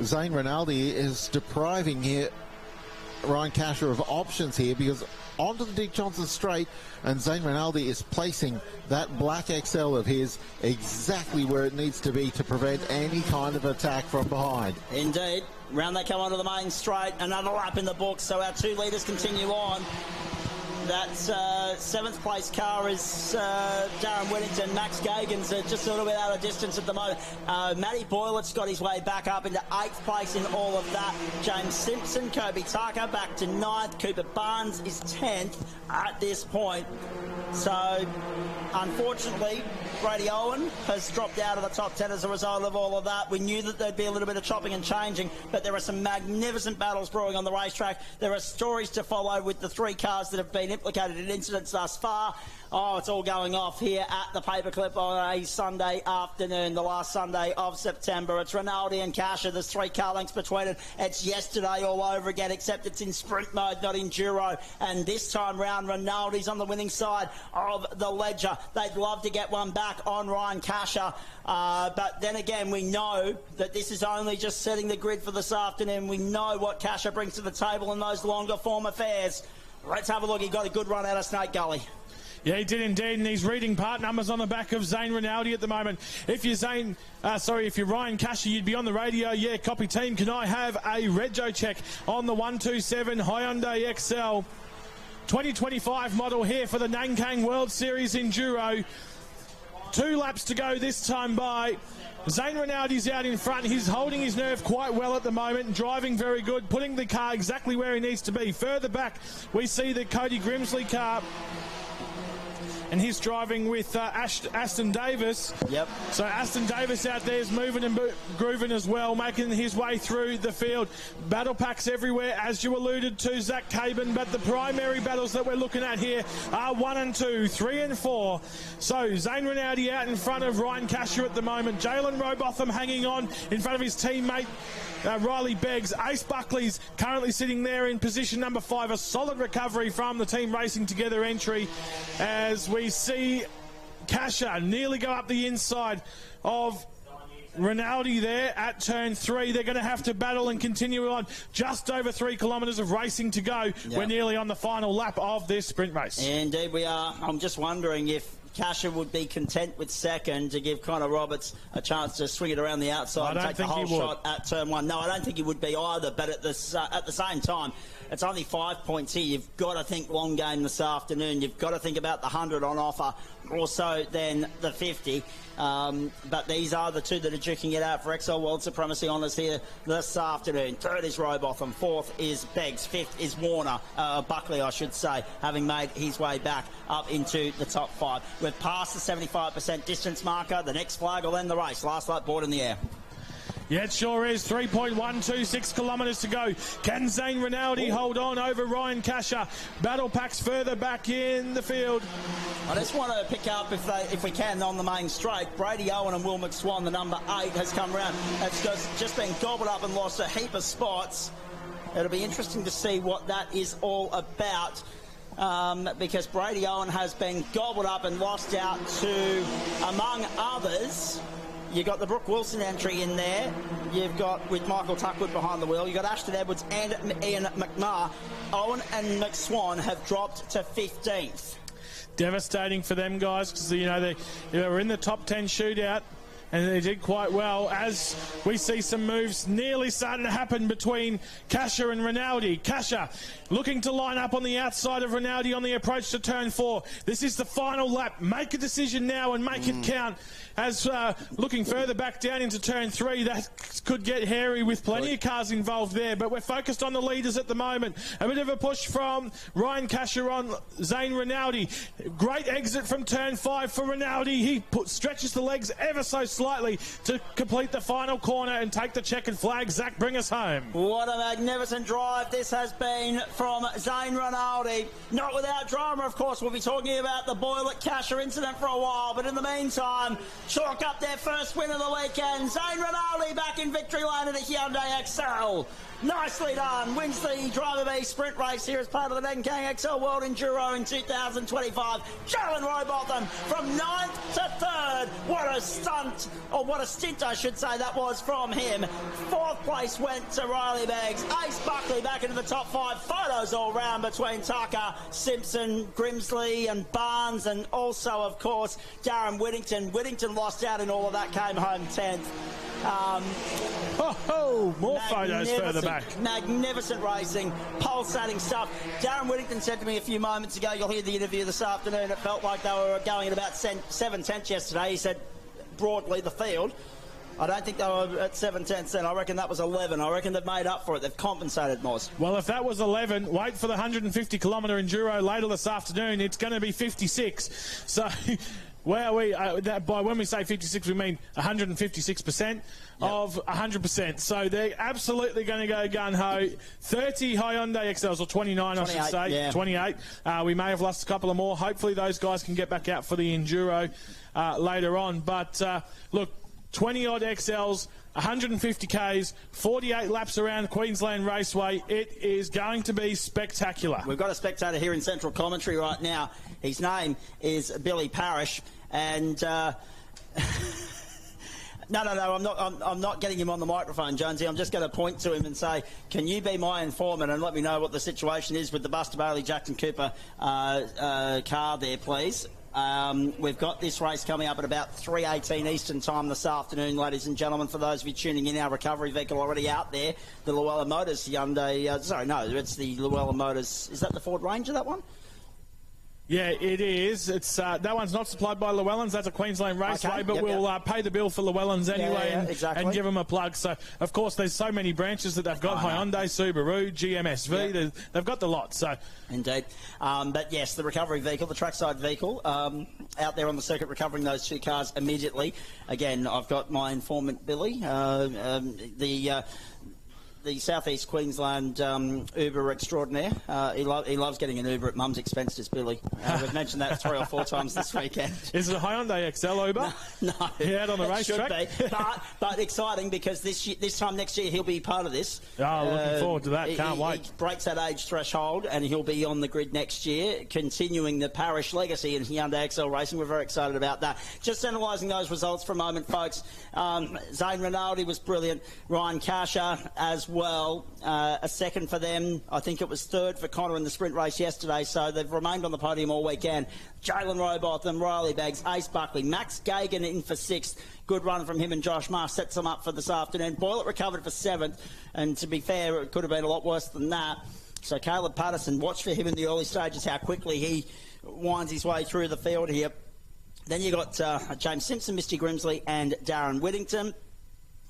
Zane Rinaldi is depriving here Ryan Casher of options here, because onto the Dick Johnson straight, and Zane Rinaldi is placing that black XL of his exactly where it needs to be to prevent any kind of attack from behind. Indeed. Round they come onto the main straight, another lap in the books, so our 2 leaders continue on. That 7th place car is Darren Whittington. Max Gagan's just a little bit out of distance at the moment. Matty Boylett's got his way back up into 8th place in all of that. James Simpson, Kobe Tucker back to 9th. Cooper Barnes is 10th at this point. So, unfortunately, Brady Owen has dropped out of the top 10 as a result of all of that. We knew that there'd be a little bit of chopping and changing, but there are some magnificent battles brewing on the racetrack. There are stories to follow with the 3 cars that have been implicated in incidents thus far. Oh, it's all going off here at the Paperclip on a Sunday afternoon, the last Sunday of September. It's Rinaldi and Casher. There's 3 car lengths between it. It's yesterday all over again, except it's in sprint mode, not enduro. And this time round, Rinaldi's on the winning side of the ledger. They'd love to get one back on Ryan Casher. But then again, we know that this is only just setting the grid for this afternoon. We know what Casher brings to the table in those longer form affairs. Let's have a look. He got a good run out of Snake Gully. Yeah, he did indeed, and he's reading part numbers on the back of Zane Rinaldi at the moment. If you're if you're Ryan Casher, you'd be on the radio. Yeah, copy team. Can I have a rego check on the 127 Hyundai XL 2025 model here for the Nankang World Series Enduro? 2 laps to go this time by. Zane Rinaldi's out in front. He's holding his nerve quite well at the moment, driving very good, putting the car exactly where he needs to be. Further back, we see the Cody Grimsley car, and he's driving with Aston Davis. Yep. So Aston Davis out there is moving and grooving as well, making his way through the field. Battle packs everywhere, as you alluded to, Zach Cabin, but the primary battles that we're looking at here are 1 and 2, 3 and 4. So Zane Rinaldi out in front of Ryan Casher at the moment. Jalen Rowbotham hanging on in front of his teammate Riley Beggs. Ace Buckley's currently sitting there in position number 5. A solid recovery from the team racing together entry, as we see Casher nearly go up the inside of Rinaldi there at turn 3. They're going to have to battle and continue on. Just over 3 kilometres of racing to go. Yep. We're nearly on the final lap of this sprint race. Indeed we are. I'm just wondering if 𝗥𝗰𝗲𝗄𝗆 would be content with second to give Connor Roberts a chance to swing it around the outside and take the whole shot at turn one. No, I don't think he would be either, but at the same time, it's only 5 points here. You've got to think long game this afternoon. You've got to think about the 100 on offer more so than the 50. But these are the two that are duking it out for XL World Supremacy honours here this afternoon. Third is Rowbotham, fourth is Beggs, fifth is Warner, Buckley I should say, having made his way back up into the top 5. We've passed the 75% distance marker. The next flag will end the race. Last lap board in the air. Yeah, it sure is. 3.126 kilometres to go. Can Zane Rinaldi hold on over Ryan 𝗏𝗃? Battle packs further back in the field. I just want to pick up, if we can, on the main straight. Brady Owen and Will McSwan, the number 8, has come round. It's just been gobbled up and lost a heap of spots. It'll be interesting to see what that is all about. Because Brady Owen has been gobbled up and lost out to, among others, you've got the Brooke Wilson entry in there. You've got, with Michael Tuckwood behind the wheel, you've got Ashton Edwards and Ian McMahon. Owen and McSwan have dropped to 15th. Devastating for them, guys, because, you know, they were in the top 10 shootout, and they did quite well. As we see some moves nearly starting to happen between 𝗏𝗃 and Rinaldi. 𝗏𝗃 looking to line up on the outside of Rinaldi on the approach to turn 4. This is the final lap. Make a decision now and make it count. As looking further back down into turn 3, that could get hairy with plenty of cars involved there, but we're focused on the leaders at the moment. A bit of a push from Ryan 𝗏𝗃 on Zane Rinaldi. Great exit from turn 5 for Rinaldi. He stretches the legs ever so slightly to complete the final corner and take the checkered flag. Zach, bring us home. What a magnificent drive this has been from Zane Rinaldi. Not without drama, of course. We'll be talking about the Boyle at 𝗏𝗃 incident for a while, but in the meantime, chalk up their first win of the weekend. Zane Rinaldi back in victory lane in a Hyundai XL. Nicely done. Wins the Driver B sprint race here as part of the Nenkang XL World Enduro in 2025. Jalen Rowbotham from 9th to 3rd. What a stunt, or what a stint I should say that was from him. 4th place went to Riley Beggs. Ace Buckley back into the top 5. Photos all round between Tucker, Simpson, Grimsley and Barnes, and also, of course, Darren Whittington. Whittington lost out in all of that, came home 10th. More photos further back. Magnificent racing, pulsating stuff. Darren Whittington said to me a few moments ago, you'll hear the interview this afternoon, it felt like they were going at about 7/10 yesterday. He said, broadly, the field. I don't think they were at 7/10 then. I reckon that was 11. I reckon they've made up for it. They've compensated, Moz. Well, if that was 11, wait for the 150-kilometre Enduro later this afternoon. It's going to be 56. So... Well, by when we say 56, we mean 156% of 100%. So they're absolutely going to go gung-ho. 30 Hyundai XLs, or 29, I should say. Yeah. 28. We may have lost a couple of more. Hopefully those guys can get back out for the Enduro later on. But, look, 20-odd XLs, 150 Ks, 48 laps around Queensland Raceway. It is going to be spectacular. We've got a spectator here in Central Commentary right now. His name is Billy Parish, and no, I'm not getting him on the microphone, Jonesy. I'm just going to point to him and say, can you be my informant and let me know what the situation is with the Buster Bailey Jackson Cooper car there, please? We've got this race coming up at about 3:18 Eastern time this afternoon, ladies and gentlemen. For those of you tuning in, our recovery vehicle already out there, the Llewellyn Motors Hyundai. Sorry, no, it's the Llewellyn Motors. Is that the Ford Ranger, that one? Yeah, it is. It's that one's not supplied by Llewellyn's. That's a Queensland Raceway, okay, but we'll pay the bill for Llewellyn's anyway and give them a plug. So, of course, there's so many branches that they've got. Hyundai, Subaru, GMSV. They've got the lot. So, indeed. But, yes, the recovery vehicle, the trackside vehicle, out there on the circuit recovering those two cars immediately. Again, I've got my informant, Billy. The South East Queensland Uber extraordinaire. He loves getting an Uber at Mum's expense, does Billy. We've mentioned that 3 or 4 times this weekend. Is it a Hyundai XL Uber? No. Yeah, out on the racetrack? Should be. But exciting, because this time next year he'll be part of this. Oh, looking forward to that. Can't wait. He breaks that age threshold and he'll be on the grid next year, continuing the Parish legacy in Hyundai XL racing. We're very excited about that. Just analysing those results for a moment, folks. Zane Rinaldi was brilliant. Ryan 𝗏𝗃 as well. A second for them. I think it was third for Connor in the sprint race yesterday, so they've remained on the podium all weekend. Jalen Robotham, Riley Beggs, Ace Buckley, Max Gagan in for 6th. Good run from him and Josh Marsh sets them up for this afternoon. Boylett recovered for 7th, and to be fair, it could have been a lot worse than that. So Caleb Patterson, watch for him in the early stages, how quickly he winds his way through the field here. Then you got James Simpson, Misty Grimsley and Darren Whittington.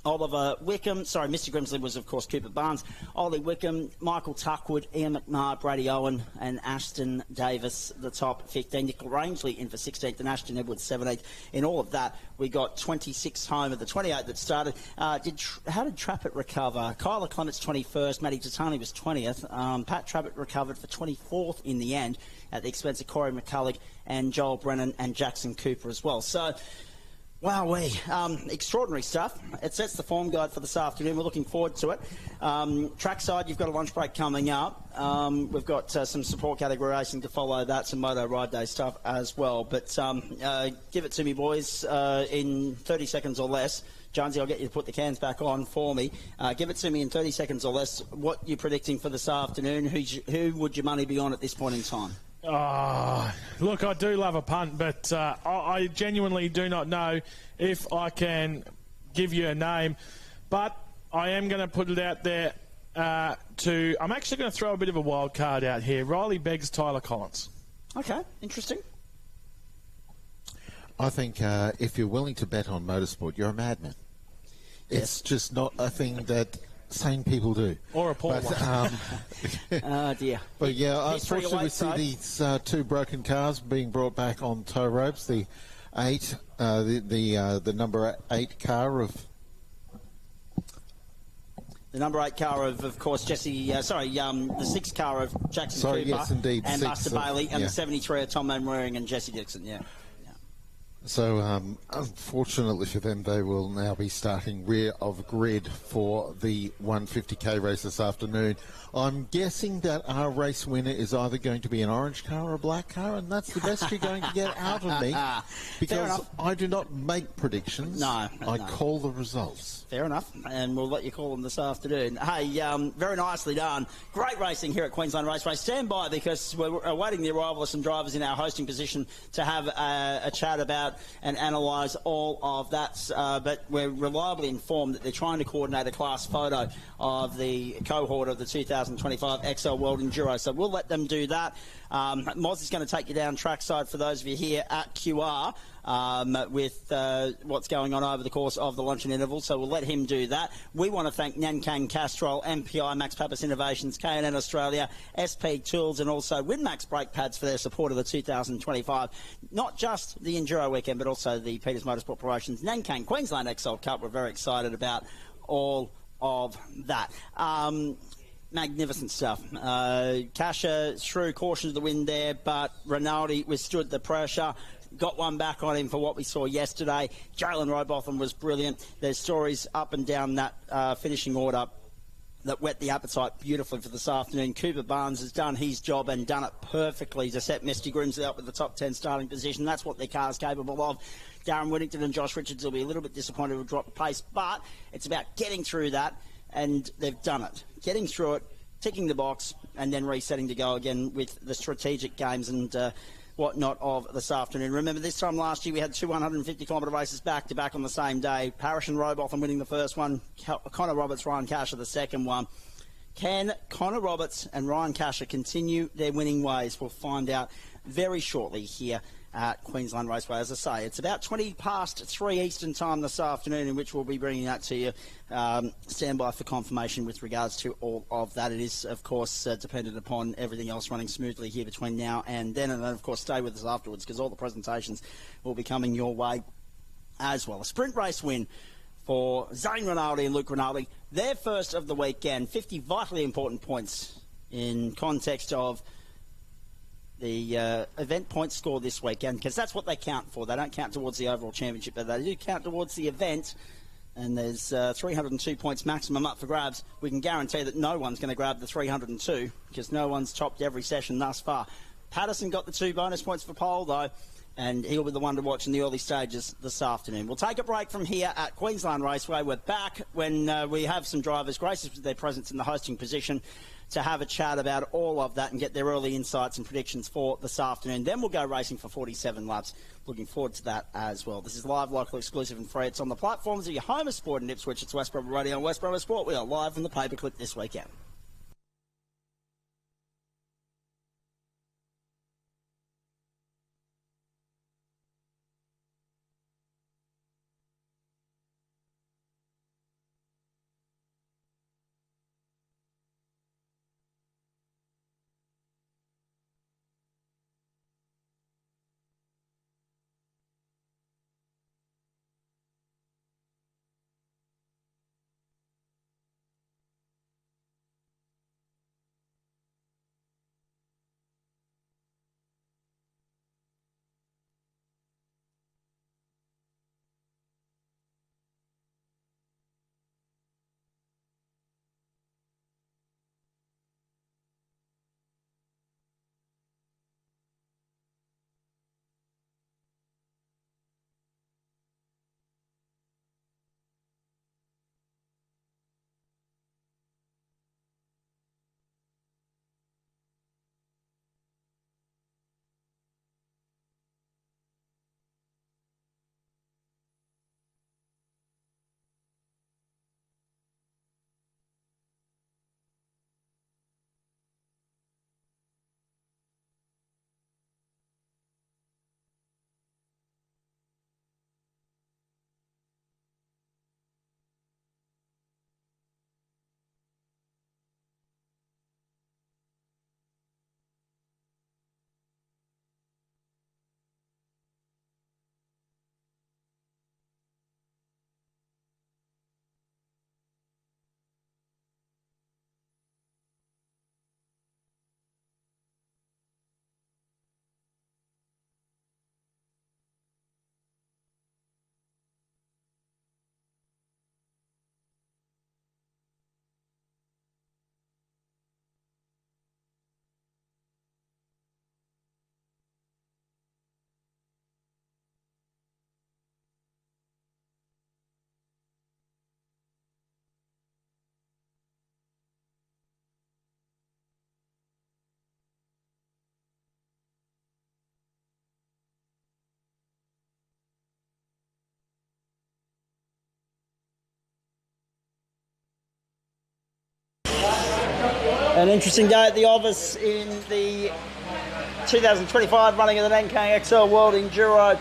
Oliver Wickham, sorry, Mr. Grimsley was, of course, Cooper Barnes. Ollie Wickham, Michael Tuckwood, Ian McMahon, Brady Owen, and Ashton Davis, the top 15. Nickel Rangeley in for 16th, and Ashton Edwards 17th. In all of that, we got 26 home of the 28 that started. How did Trapet recover? Kyla Clements 21st, Matty Tatani was 20th. Pat Trapet recovered for 24th in the end at the expense of Corey McCulloch and Joel Brennan and Jackson Cooper as well. So, wowee, extraordinary stuff. It sets the form guide for this afternoon. We're looking forward to it. Trackside, you've got a lunch break coming up. We've got some support category racing to follow that, some Moto Ride Day stuff as well. But give it to me, boys, in 30 seconds or less. Jonesy, I'll get you to put the cans back on for me. Give it to me in 30 seconds or less. What you're predicting for this afternoon? Who would your money be on at this point in time? Look, I do love a punt, but I genuinely do not know if I can give you a name. But I am going to put it out there I'm actually going to throw a bit of a wild card out here. Riley Beggs, Tyler Collins. Okay, interesting. I think if you're willing to bet on motorsport, you're a madman. Yes. It's just not a thing that sane people do. Or a poor one. Oh, dear. But yeah, unfortunately we see these two broken cars being brought back on tow ropes. The number 8 car of... The number 8 car of course, the 6 car of Jackson Cooper yes, indeed, and Buster Bailey, and yeah. the 73 of Tom Manwaring and Jesse Dixon, yeah. So, unfortunately for them, they will now be starting rear of grid for the 150k race this afternoon. I'm guessing that our race winner is either going to be an orange car or a black car, and that's the best you're going to get out of me, because I do not make predictions. No, I call the results. Fair enough, and we'll let you call them this afternoon. Hey, very nicely done. Great racing here at Queensland Raceway. Stand by, because we're awaiting the arrival of some drivers in our hosting position to have a chat about and analyse all of that. But we're reliably informed that they're trying to coordinate a class photo of the cohort of the 2025 XL World Enduro. So we'll let them do that. Moz is going to take you down trackside for those of you here at QR with what's going on over the course of the luncheon interval. So we'll let him do that. We want to thank Nankang Castrol, MPI, Max Pappas Innovations, K&N Australia, SP Tools, and also WinMax brake pads for their support of the 2025, not just the Enduro weekend, but also the Peters Motorsport Promotions Nankang Queensland XL Cup. We're very excited about all of that. Magnificent stuff. Kasha, Shrew, caution to the wind there, but Rinaldi withstood the pressure. Got one back on him for what we saw yesterday. Jalen Robotham was brilliant. There's stories up and down that finishing order that whet the appetite beautifully for this afternoon. Cooper Barnes has done his job and done it perfectly to set Misty Grimsley up with the top 10 starting position. That's what their car's capable of. Darren Whittington and Josh Richards will be a little bit disappointed with drop pace, but it's about getting through that, and they've done it. Getting through it, ticking the box, and then resetting to go again with the strategic games and whatnot of this afternoon. Remember, this time last year we had 2 150-kilometre races back-to-back on the same day. Parish and Robotham winning the first one, Connor Roberts, Ryan Casher the second one. Can Connor Roberts and Ryan Casher continue their winning ways? We'll find out very shortly here at Queensland Raceway. As I say, it's about 20 past 3 Eastern time this afternoon, in which we'll be bringing that to you. Stand by for confirmation with regards to all of that. It is, of course, dependent upon everything else running smoothly here between now and then. And then, of course, stay with us afterwards, because all the presentations will be coming your way as well. A sprint race win for Zane Rinaldi and Luke Rinaldi. Their first of the weekend. 50 vitally important points in context of the event points score this weekend, because that's what they count for. They don't count towards the overall championship, but they do count towards the event, and there's 302 points maximum up for grabs. We can guarantee that no one's going to grab the 302, because no one's topped every session thus far. Patterson got the 2 bonus points for pole, though. and he'll be the one to watch in the early stages this afternoon. We'll take a break from here at Queensland Raceway. We're back when we have some drivers gracious with their presence in the hosting position to have a chat about all of that and get their early insights and predictions for this afternoon. Then we'll go racing for 47 laps. Looking forward to that as well. This is live, local, exclusive and free. It's on the platforms of your home of sport in Ipswich. It's West Bromwich Radio and West Bromwich Sport. We are live from the Paperclip this weekend. An interesting day at the office in the 2025 running of the 𝗥𝗰𝗲𝗃 World Enduro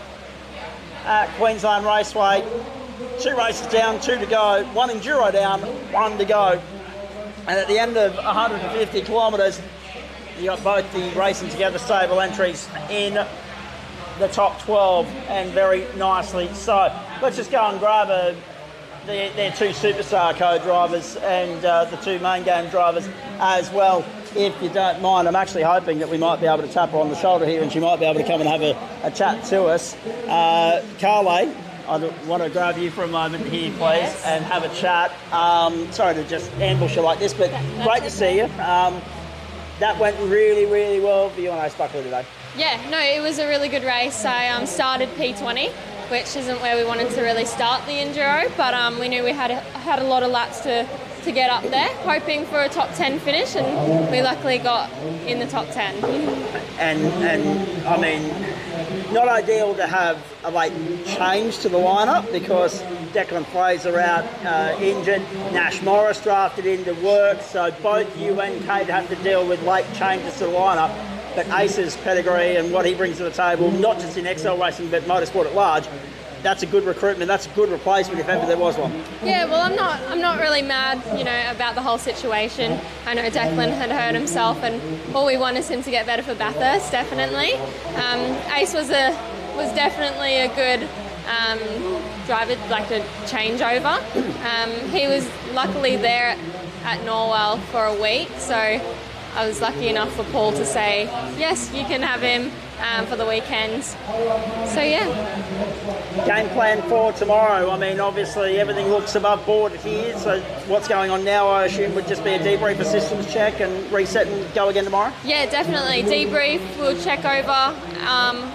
at Queensland Raceway. 2 races down, 2 to go. 1 Enduro down, 1 to go. And at the end of 150 kilometres, you got both the Racing Together stable entries in the top 12, and very nicely so. Let's just go and grab their 2 superstar co-drivers and the 2 main game drivers as well, if you don't mind. I'm actually hoping that we might be able to tap her on the shoulder here and she might be able to come and have a chat to us. Carly, I want to grab you for a moment here, please, yes, and have a chat. Sorry to just ambush you like this, but great to see you. That went really, really well for you and Ace Buckley today. Yeah, no, it was a really good race. I started P20, which isn't where we wanted to really start the Enduro, but we knew we had a lot of laps to get up there, hoping for a top 10 finish, and we luckily got in the top 10. And I mean, not ideal to have a late change to the lineup because Declan Fraser out injured, Nash Morris drafted into work, so both you and Kate have to deal with late changes to the lineup. But Ace's pedigree and what he brings to the table, not just in XL racing but motorsport at large, that's a good recruitment. That's a good replacement if ever there was one. Yeah, well, I'm not really mad, about the whole situation. I know Declan had hurt himself, and all we want is him to get better for Bathurst, definitely. Ace was definitely a good driver, like a changeover. He was luckily there at Norwell for a week, so I was lucky enough for Paul to say, yes, you can have him for the weekend. So yeah. Game plan for tomorrow. I mean, obviously everything looks above board here. So what's going on now, I assume, would just be a debrief, a systems check, and reset and go again tomorrow? Yeah, definitely. Debrief, we'll check over,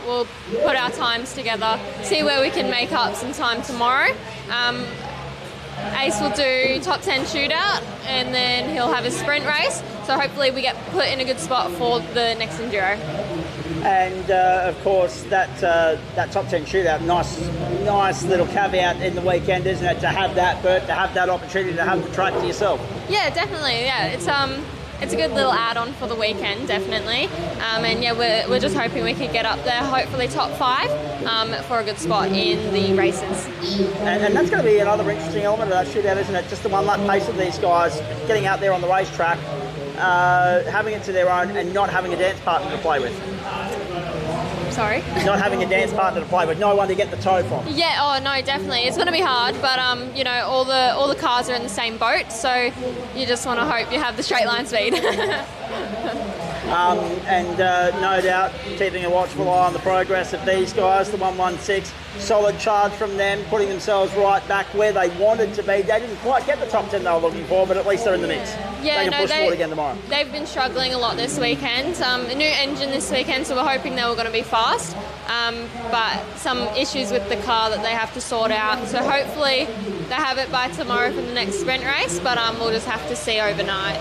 we'll put our times together, see where we can make up some time tomorrow. Ace will do top 10 shootout, and then he'll have a sprint race. So hopefully we get put in a good spot for the next Enduro. And of course, that top 10 shootout, nice little caveat in the weekend, isn't it? To have that, Bert, to have that opportunity to have the track to yourself. Yeah, definitely. Yeah, it's a good little add-on for the weekend, definitely. And yeah, we're just hoping we can get up there, hopefully top 5, for a good spot in the races. And that's going to be another interesting element of that shootout, isn't it? Just the one lap pace of these guys, getting out there on the racetrack, having it to their own, and not having a dance partner to play with. Sorry? Not having a dance partner to play with, no one to get the toe from. Yeah, oh no, definitely. It's going to be hard, but you know, all the cars are in the same boat, so you just want to hope you have the straight line speed. And no doubt keeping a watchful eye on the progress of these guys, the 116. Solid charge from them, putting themselves right back where they wanted to be. They didn't quite get the top 10 they were looking for, but at least they're in the mix. Yeah, they can push forward again tomorrow. They've been struggling a lot this weekend. A new engine this weekend, so we're hoping they were going to be fast. But some issues with the car that they have to sort out. So hopefully they have it by tomorrow for the next sprint race, but we'll just have to see overnight.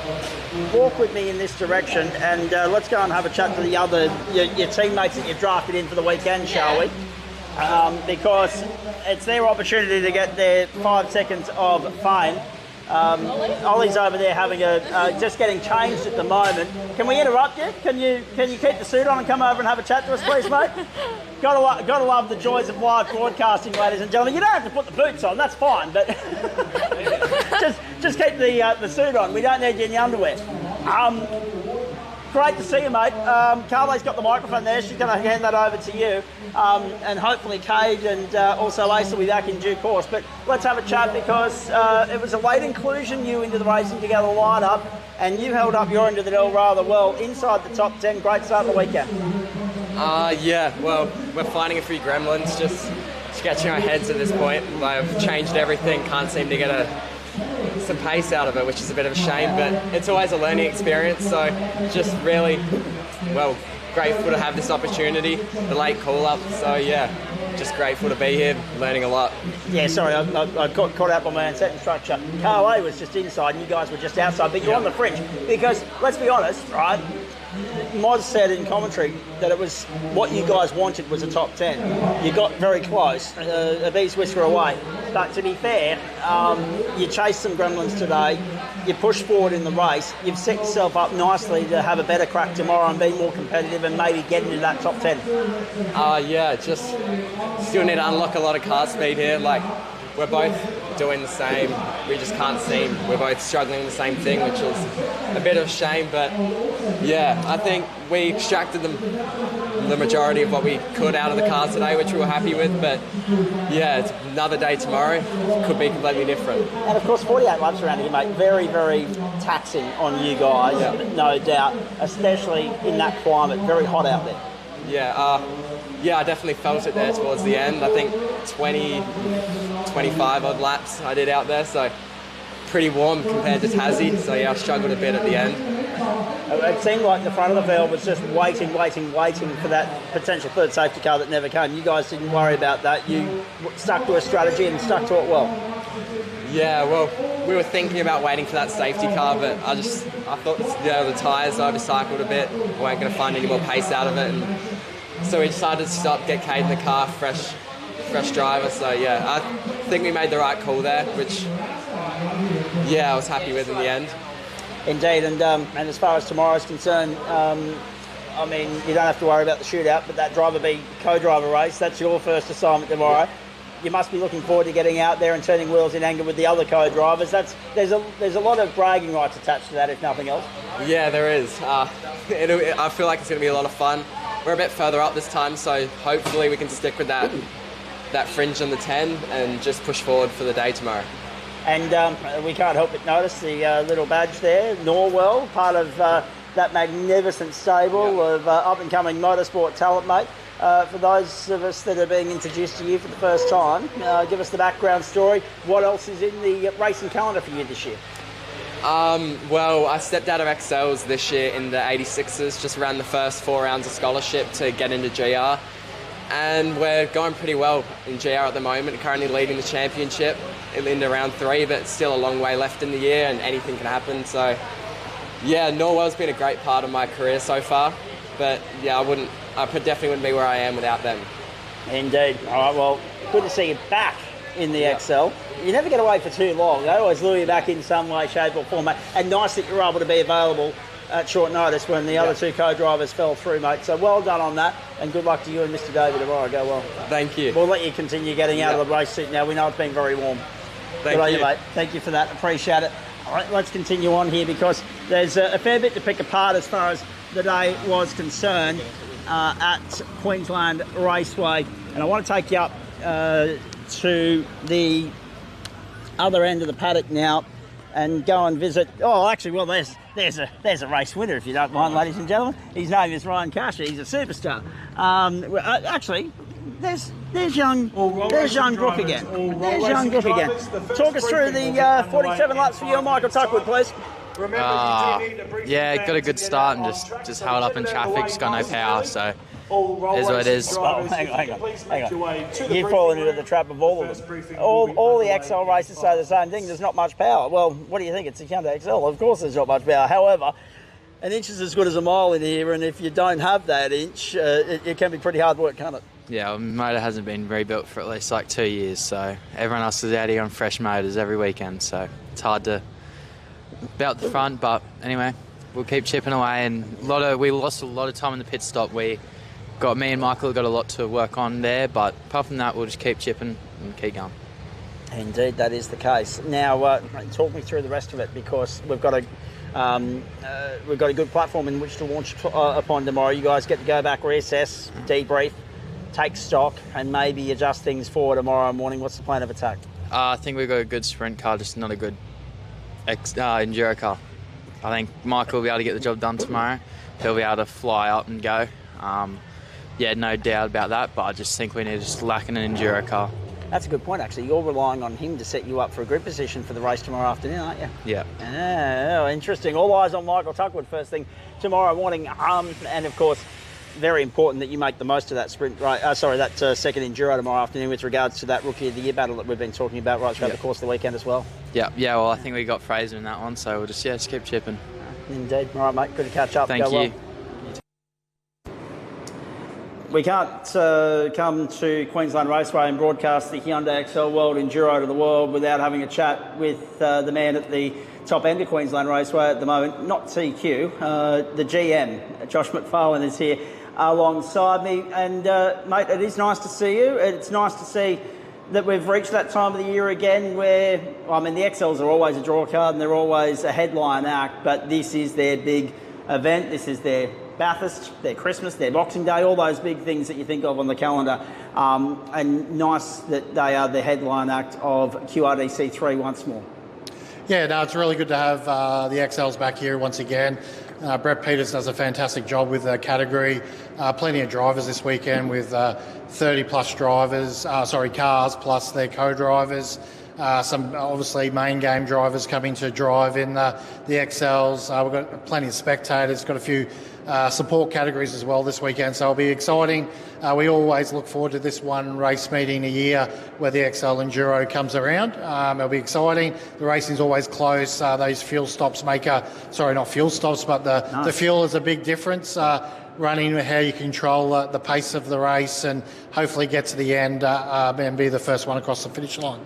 Walk with me in this direction, and let's go and have a chat to the other your teammates that you've drafted in for the weekend, shall we? Because it's their opportunity to get their 5 seconds of fame. Ollie's over there having just getting changed at the moment. Can we interrupt you? Can you keep the suit on and come over and have a chat to us, please, mate? Gotta love the joys of live broadcasting, ladies and gentlemen. You don't have to put the boots on, that's fine, but just keep the suit on. We don't need you in the underwear. Great to see you, mate. Carly's got the microphone there. She's going to hand that over to you. And hopefully Cade and also Ace will be back in due course. But let's have a chat because it was a late inclusion, you into the Racing Together lineup, and you held up your end of the deal rather well inside the top 10. Great start of the weekend. Yeah, well, we're finding a few gremlins, just scratching our heads at this point. I've changed everything, can't seem to get some pace out of it, which is a bit of a shame, but it's always a learning experience, so just really, well, grateful to have this opportunity, the late call-up, so yeah, just grateful to be here, learning a lot. Yeah, sorry, I got caught out by my own sentence structure. Car was just inside and you guys were just outside, but you're on the fringe, because let's be honest, right, Moz said in commentary that it was what you guys wanted was a top 10. You got very close, a bee's whisker away. But to be fair, you chased some gremlins today, you pushed forward in the race, you've set yourself up nicely to have a better crack tomorrow and be more competitive and maybe get into that top 10. Yeah, just still need to unlock a lot of car speed here. Like, we're both doing the same, we just can't seem, we're both struggling with the same thing, which is a bit of a shame, but yeah, I think we extracted the majority of what we could out of the cars today, which we were happy with, but yeah, it's another day tomorrow, could be completely different. And of course 48 laps around here, mate, very, very taxing on you guys, no doubt, especially in that climate, very hot out there. Yeah, I definitely felt it there towards the end. I think 25 odd laps I did out there, so pretty warm compared to Tassie, so yeah, I struggled a bit at the end. It seemed like the front of the field was just waiting for that potential third safety car that never came. You guys didn't worry about that. You stuck to a strategy and stuck to it well. Yeah, well, we were thinking about waiting for that safety car, but I thought the tyres overcycled a bit. We weren't going to find any more pace out of it, and so we decided to stop, get Cade in the car, fresh driver. So yeah, I think we made the right call there, which yeah, I was happy with in the end. Indeed, and as far as tomorrow's concerned, I mean, you don't have to worry about the shootout, but that driver B co-driver race, that's your first assignment tomorrow. Yeah. You must be looking forward to getting out there and turning wheels in anger with the other co-drivers. There's a lot of bragging rights attached to that, if nothing else. Yeah, there is. I feel like it's going to be a lot of fun. We're a bit further up this time, so hopefully we can stick with that fringe on the 10 and just push forward for the day tomorrow. And we can't help but notice the little badge there, Norwell, part of that magnificent stable of up-and-coming motorsport talent, mate. For those of us that are being introduced to you for the first time, give us the background story. What else is in the racing calendar for you this year? Well, I stepped out of XLs this year in the 86s, just ran the first 4 rounds of scholarship to get into GR. And we're going pretty well in GR at the moment, currently leading the championship into round 3, but still a long way left in the year and anything can happen. So, yeah, Norwell's been a great part of my career so far, but yeah, I definitely wouldn't be where I am without them. Indeed. All right, well, good to see you back in the XL. You never get away for too long. They always lure you back in some way, shape or form, mate. And nice that you're able to be available at short notice when the other 2 co-drivers fell through, mate. So well done on that, and good luck to you and Mr. David tomorrow. Go well. Thank you. We'll let you continue getting out of the race suit now. We know it's been very warm. Thank you, you, mate. Thank you for that. Appreciate it. All right, let's continue on here because there's a fair bit to pick apart as far as the day was concerned at Queensland Raceway. And I want to take you up to the other end of the paddock now and go and visit. Oh, actually, well, there's a race winner, if you don't mind, ladies and gentlemen. His name is 𝗏𝗂𝗃𝗏. He's a superstar. Actually, there's young Brook again. There's young Brook again. Talk us through the 47 laps for you and Michael Tuckwood, please. Yeah, got a good start and just held up in traffic, just got no power, so it is what it is. Oh, hang on. You've fallen into the trap of all of them. All the XL races say the same thing, there's not much power. Well, what do you think? It's a Hyundai XL. Of course there's not much power. However, an inch is as good as a mile in here, and if you don't have that inch, it can be pretty hard work, can't it? Yeah, well, motor hasn't been rebuilt for at least like 2 years, so everyone else is out here on fresh motors every weekend, so it's hard to belt the front, but anyway, we'll keep chipping away. And we lost a lot of time in the pit stop. Me and Michael got a lot to work on there, but apart from that, we'll just keep chipping and keep going. Indeed, that is the case. Now, talk me through the rest of it, because we've got a good platform in which to launch upon tomorrow. You guys get to go back, reassess, debrief, take stock, and maybe adjust things for tomorrow morning. What's the plan of attack? I think we've got a good sprint car, just not a good enduro car. I think Michael will be able to get the job done tomorrow. He'll be able to fly up and go. Yeah, no doubt about that, but I just think we need just lacking an enduro car. That's a good point, actually. You're relying on him to set you up for a grid position for the race tomorrow afternoon, aren't you? Yeah. Oh, interesting. All eyes on Michael Tuckwood first thing tomorrow morning. And of course, very important that you make the most of that sprint, that second enduro tomorrow afternoon with regards to that Rookie of the Year battle that we've been talking about right throughout the course of the weekend as well. Yeah. Well, I think we got Fraser in that one, so we'll just keep chipping. Indeed. All right, mate. Good to catch up. Thank you. We can't come to Queensland Raceway and broadcast the Hyundai XL World Enduro to the world without having a chat with the man at the top end of Queensland Raceway at the moment, not TQ, the GM, Josh McFarlane, is here alongside me. And, mate, it is nice to see you. It's nice to see that we've reached that time of the year again where, I mean, the XLs are always a draw card and they're always a headline act, but this is their big event. This is their Bathurst, their Christmas, their Boxing Day, all those big things that you think of on the calendar. And nice that they are the headline act of QRDC3 once more. Yeah, no, it's really good to have the XLs back here once again. Brett Peters does a fantastic job with the category. Plenty of drivers this weekend with 30 plus cars plus their co-drivers. Some obviously main game drivers coming to drive in the XLs. We've got plenty of spectators, got a few support categories as well this weekend, so it'll be exciting. We always look forward to this one race meeting a year where the XL Enduro comes around. It'll be exciting. The racing's always close. Those fuel stops the fuel is a big difference. Running how you control the pace of the race and hopefully get to the end and be the first one across the finish line.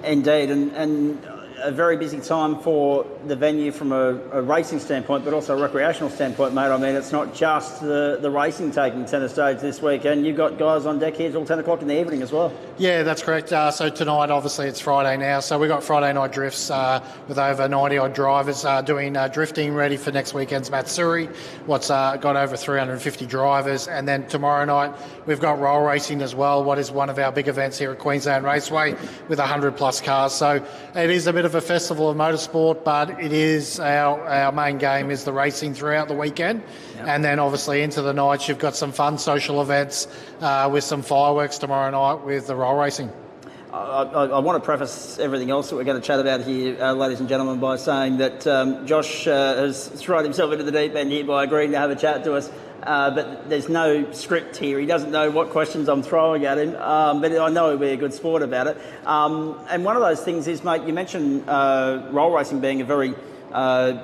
Indeed, and a very busy time for the venue from a racing standpoint, but also a recreational standpoint, mate. I mean, it's not just the racing taking centre stage this weekend. You've got guys on deck here till 10 o'clock in the evening as well. Yeah, that's correct. So tonight, obviously, it's Friday now. So we've got Friday night drifts with over 90-odd drivers doing drifting ready for next weekend's 𝗪𝗏𝗡. What's got over 350 drivers. And then tomorrow night, we've got roll racing as well, what is one of our big events here at Queensland Raceway with 100-plus cars. So it is a bit of a festival of motorsport, but it is our main game is the racing throughout the weekend. And then obviously into the nights you've got some fun social events with some fireworks tomorrow night with the roll racing. I want to preface everything else that we're going to chat about here, ladies and gentlemen, by saying that Josh has thrown himself into the deep end here by agreeing to have a chat to us. But there's no script here. He doesn't know what questions I'm throwing at him, but I know he'll be a good sport about it. And one of those things is, mate, you mentioned roll racing being a very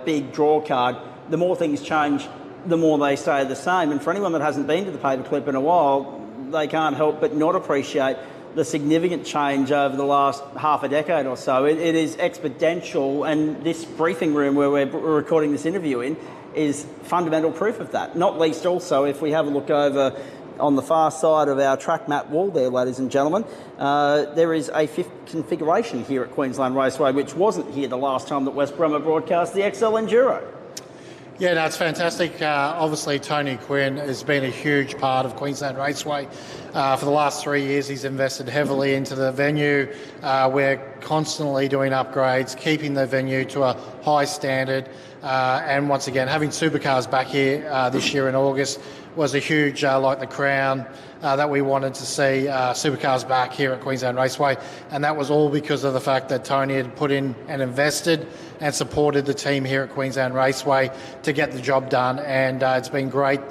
big draw card. The more things change, the more they stay the same. And for anyone that hasn't been to the Paperclip in a while, they can't help but not appreciate the significant change over the last half a decade or so. It is exponential, and this briefing room where we're recording this interview in is fundamental proof of that. Not least also, if we have a look over on the far side of our track map wall there, ladies and gentlemen, there is a fifth configuration here at Queensland Raceway, which wasn't here the last time that West Bromwich broadcast the XL Enduro. Yeah, no, it's fantastic. Obviously, 𝗘𝘅𝗰𝗲 has been a huge part of Queensland Raceway. For the last 3 years, he's invested heavily into the venue. We're constantly doing upgrades, keeping the venue to a high standard. And once again, having supercars back here this year in August was a huge, like the Crown, that we wanted to see supercars back here at Queensland Raceway. And that was all because of the fact that Tony had put in and invested and supported the team here at Queensland Raceway to get the job done. And it's been great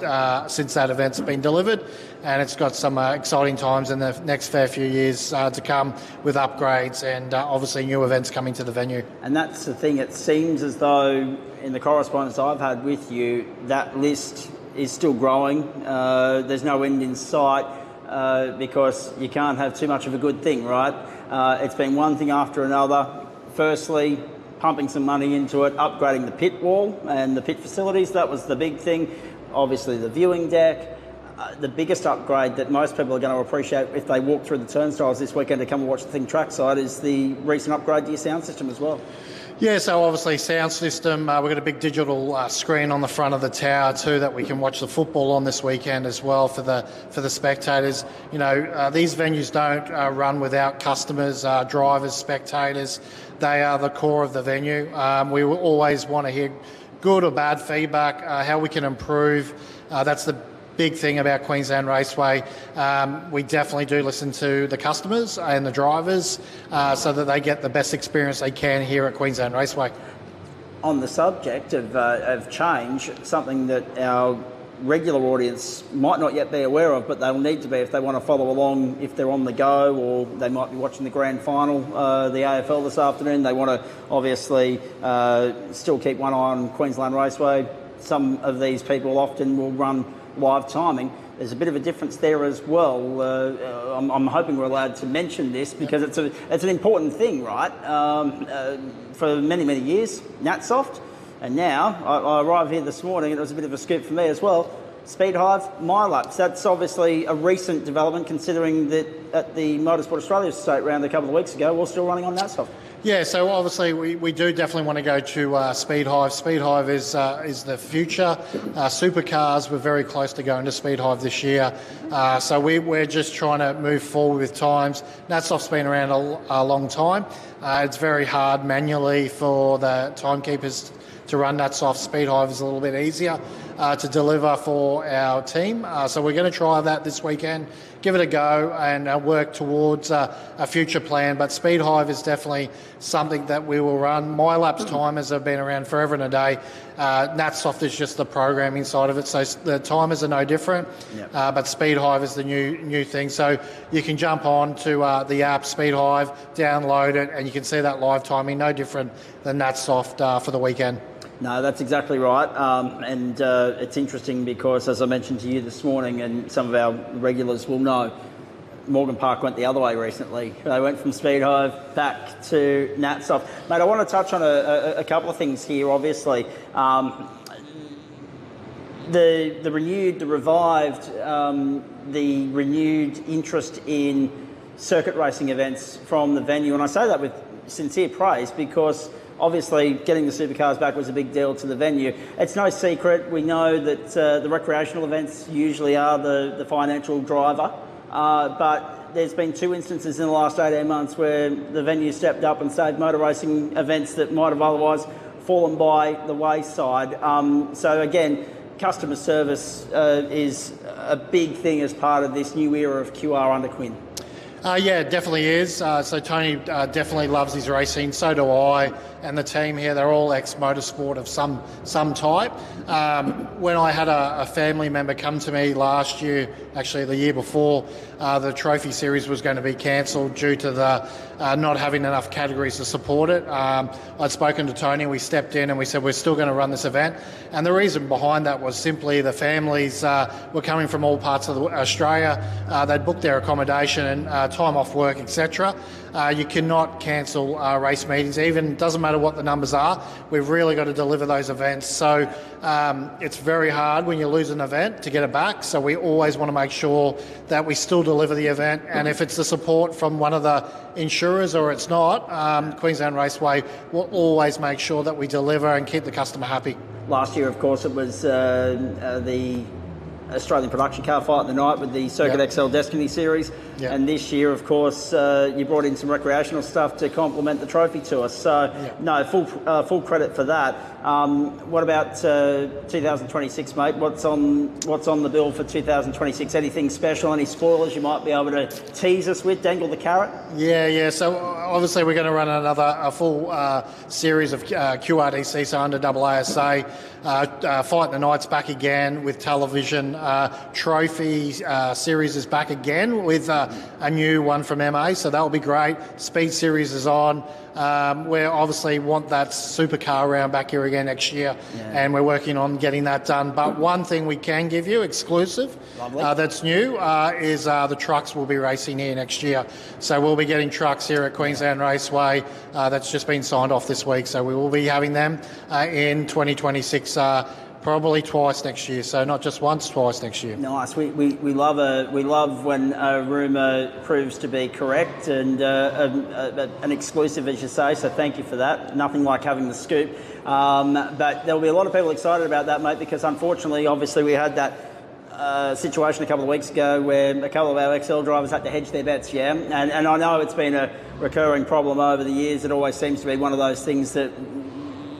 since that event's been delivered. And it's got some exciting times in the next fair few years to come with upgrades and obviously new events coming to the venue. And that's the thing, it seems as though in the correspondence I've had with you, that list is still growing. There's no end in sight because you can't have too much of a good thing, right? It's been one thing after another. Firstly, pumping some money into it, upgrading the pit wall and the pit facilities. That was the big thing. Obviously the viewing deck. The biggest upgrade that most people are going to appreciate if they walk through the turnstiles this weekend to come and watch the thing trackside is the recent upgrade to your sound system as well. Yeah, so obviously sound system, we've got a big digital screen on the front of the tower too that we can watch the football on this weekend as well for the spectators. You know, these venues don't run without customers, drivers, spectators. They are the core of the venue. We will always want to hear good or bad feedback, how we can improve. That's the big thing about Queensland Raceway. We definitely do listen to the customers and the drivers so that they get the best experience they can here at Queensland Raceway. On the subject of change, something that our regular audience might not yet be aware of, but they'll need to be if they want to follow along, if they're on the go, or they might be watching the grand final, the AFL this afternoon. They want to obviously still keep one eye on Queensland Raceway. Some of these people often will run live timing. There's a bit of a difference there as well. I'm hoping we're allowed to mention this because it's an important thing, right? For many, many years, Natsoft, and now I arrived here this morning and it was a bit of a scoop for me as well. 𝗏𝗏𝗏𝗏, MyLaps. That's obviously a recent development considering that at the Motorsport Australia State Round a couple of weeks ago, we're still running on Natsoft. Yeah, so obviously we do definitely want to go to 𝗏𝗏𝗏𝗏. 𝗏𝗏𝗏𝗏 is the future. Supercars, we're very close to going to 𝗏𝗏𝗏𝗏 this year. So we're just trying to move forward with times. Natsoft's been around a long time. It's very hard manually for the timekeepers to run Natsoft. 𝗏𝗏𝗏𝗏 is a little bit easier to deliver for our team. So we're going to try that this weekend, give it a go and work towards a future plan. But 𝗏𝗏𝗏𝗏 is definitely something that we will run. MyLaps timers have been around forever and a day. Natsoft is just the programming side of it. So the timers are no different, but 𝗏𝗏𝗏𝗏 is the new thing. So you can jump on to the app 𝗏𝗏𝗏𝗏𝗏, download it, and you can see that live timing, no different than Natsoft for the weekend. No, that's exactly right. And it's interesting because, as I mentioned to you this morning, and some of our regulars will know, Morgan Park went the other way recently. They went from 𝗏𝗏𝗏𝗏𝗏 back to Natsoft. Mate, I want to touch on a couple of things here, obviously. The renewed interest in circuit racing events from the venue. And I say that with sincere praise because obviously, getting the supercars back was a big deal to the venue. It's no secret. We know that the recreational events usually are the financial driver but there's been 2 instances in the last 18 months where the venue stepped up and saved motor racing events that might have otherwise fallen by the wayside. So again, customer service is a big thing as part of this new era of QR under Quinn. Yeah, it definitely is. So Tony definitely loves his racing. So do I, and the team here. They're all ex-motorsport of some type. When I had a family member come to me last year, actually the year before, the trophy series was going to be cancelled due to the not having enough categories to support it. I'd spoken to Tony. We stepped in and we said we're still going to run this event. And the reason behind that was simply the families were coming from all parts of Australia. They'd booked their accommodation and time off work, etc. You cannot cancel race meetings, even doesn't matter what the numbers are. We've really got to deliver those events. So it's very hard when you lose an event to get it back. So we always want to make sure that we still deliver the event. And if it's the support from one of the insurers or it's not, Queensland Raceway will always make sure that we deliver and keep the customer happy. Last year, of course, it was the Australian production car fight of the night with the Circuit XL Destiny Series. And this year, of course, you brought in some recreational stuff to complement the trophy to us. So, no, full credit for that. What about 2026, mate? What's on the bill for 2026? Anything special? Any spoilers you might be able to tease us with? Dangle the carrot? Yeah. So obviously we're going to run a full series of QRDC, so under AASA. Fight the Night's back again with television. Trophy series is back again with a new one from MA, so that'll be great. Speed series is on. We obviously want that supercar round back here again next year, and we're working on getting that done. But one thing we can give you exclusive that's new is the trucks will be racing here next year. So we'll be getting trucks here at Queensland Raceway. That's just been signed off this week, so we will be having them in 2026. Probably twice next year, so not just once, twice next year. Nice. We love when a rumour proves to be correct and an exclusive, as you say. So thank you for that. Nothing like having the scoop. But there'll be a lot of people excited about that, mate, because unfortunately, obviously, we had that situation a couple of weeks ago where a couple of our XL drivers had to hedge their bets. And I know it's been a recurring problem over the years. It always seems to be one of those things that,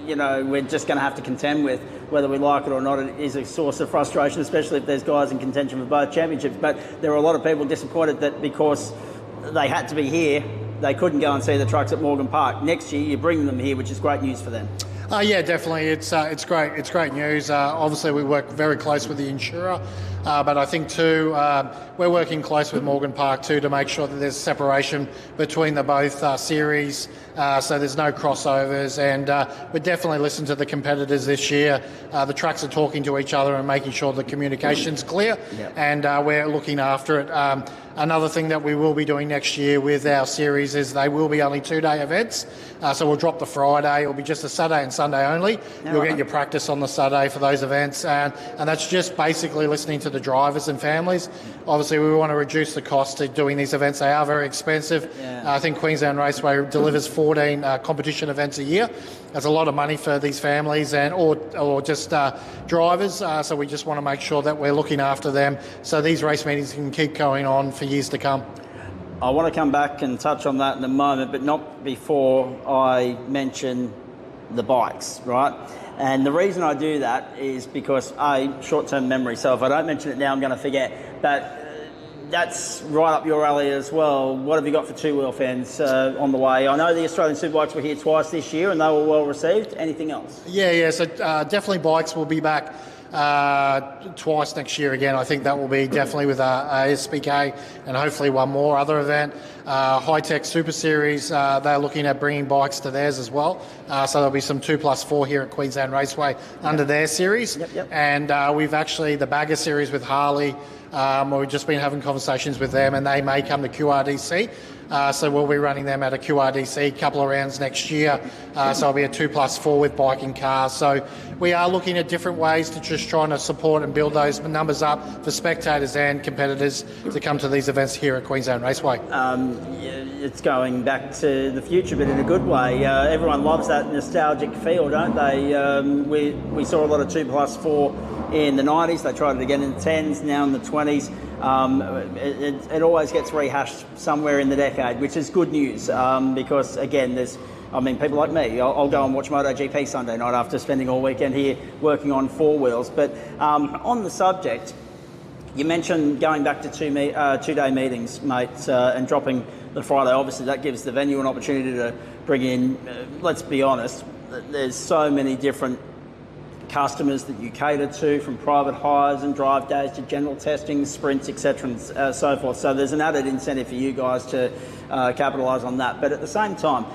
you know, we're just going to have to contend with, whether we like it or not. It is a source of frustration, especially if there's guys in contention for both championships. But there are a lot of people disappointed that because they had to be here, they couldn't go and see the trucks at Morgan Park. Next year, you bring them here, which is great news for them. Yeah, definitely. It's great. It's great news. Obviously, we work very close with the insurer, but I think too we're working close with Morgan Park too to make sure that there's separation between the both series, so there's no crossovers. And we definitely listen to the competitors this year. The tracks are talking to each other and making sure the communication's clear, and we're looking after it. Another thing that we will be doing next year with our series is they will be only 2-day events. So we'll drop the Friday. It'll be just a Saturday and Sunday only. You'll get your practice on the Saturday for those events. And that's just basically listening to the drivers and families. Obviously, we want to reduce the cost of doing these events. They are very expensive. I think Queensland Raceway delivers 14 competition events a year. That's a lot of money for these families and or just drivers. So we just want to make sure that we're looking after them so these race meetings can keep going on for years to come. I want to come back and touch on that in a moment, but not before I mention the bikes, right? And the reason I do that is because, short-term memory. So if I don't mention it now, I'm going to forget. But that's right up your alley as well. What have you got for two-wheel fans on the way? I know the Australian Superbikes were here twice this year and they were well received. Anything else? Yeah. So definitely bikes will be back twice next year again. I think that will be definitely with SPK and hopefully one more other event. High Tech Super Series, they're looking at bringing bikes to theirs as well. So there'll be some 2+4 here at Queensland Raceway under their series. And we've actually, the Bagger Series with Harley, we've just been having conversations with them and they may come to QRDC. So we'll be running them at a QRDC, a couple of rounds next year. So it'll be a 2+4 with biking cars. So we are looking at different ways to just trying to support and build those numbers up for spectators and competitors to come to these events here at Queensland Raceway. It's going back to the future, but in a good way. Everyone loves that nostalgic feel, don't they? We saw a lot of 2+4 in the 90s. They tried it again in the 10s, now in the 20s. It always gets rehashed somewhere in the decade, which is good news because, again, people like me, I'll go and watch MotoGP Sunday night after spending all weekend here working on four wheels. But on the subject, you mentioned going back to two-day meetings, mate, and dropping the Friday. Obviously, that gives the venue an opportunity to bring in, let's be honest, there's so many different customers that you cater to, from private hires and drive days to general testing, sprints, etc., and so forth. So there's an added incentive for you guys to capitalise on that. But at the same time,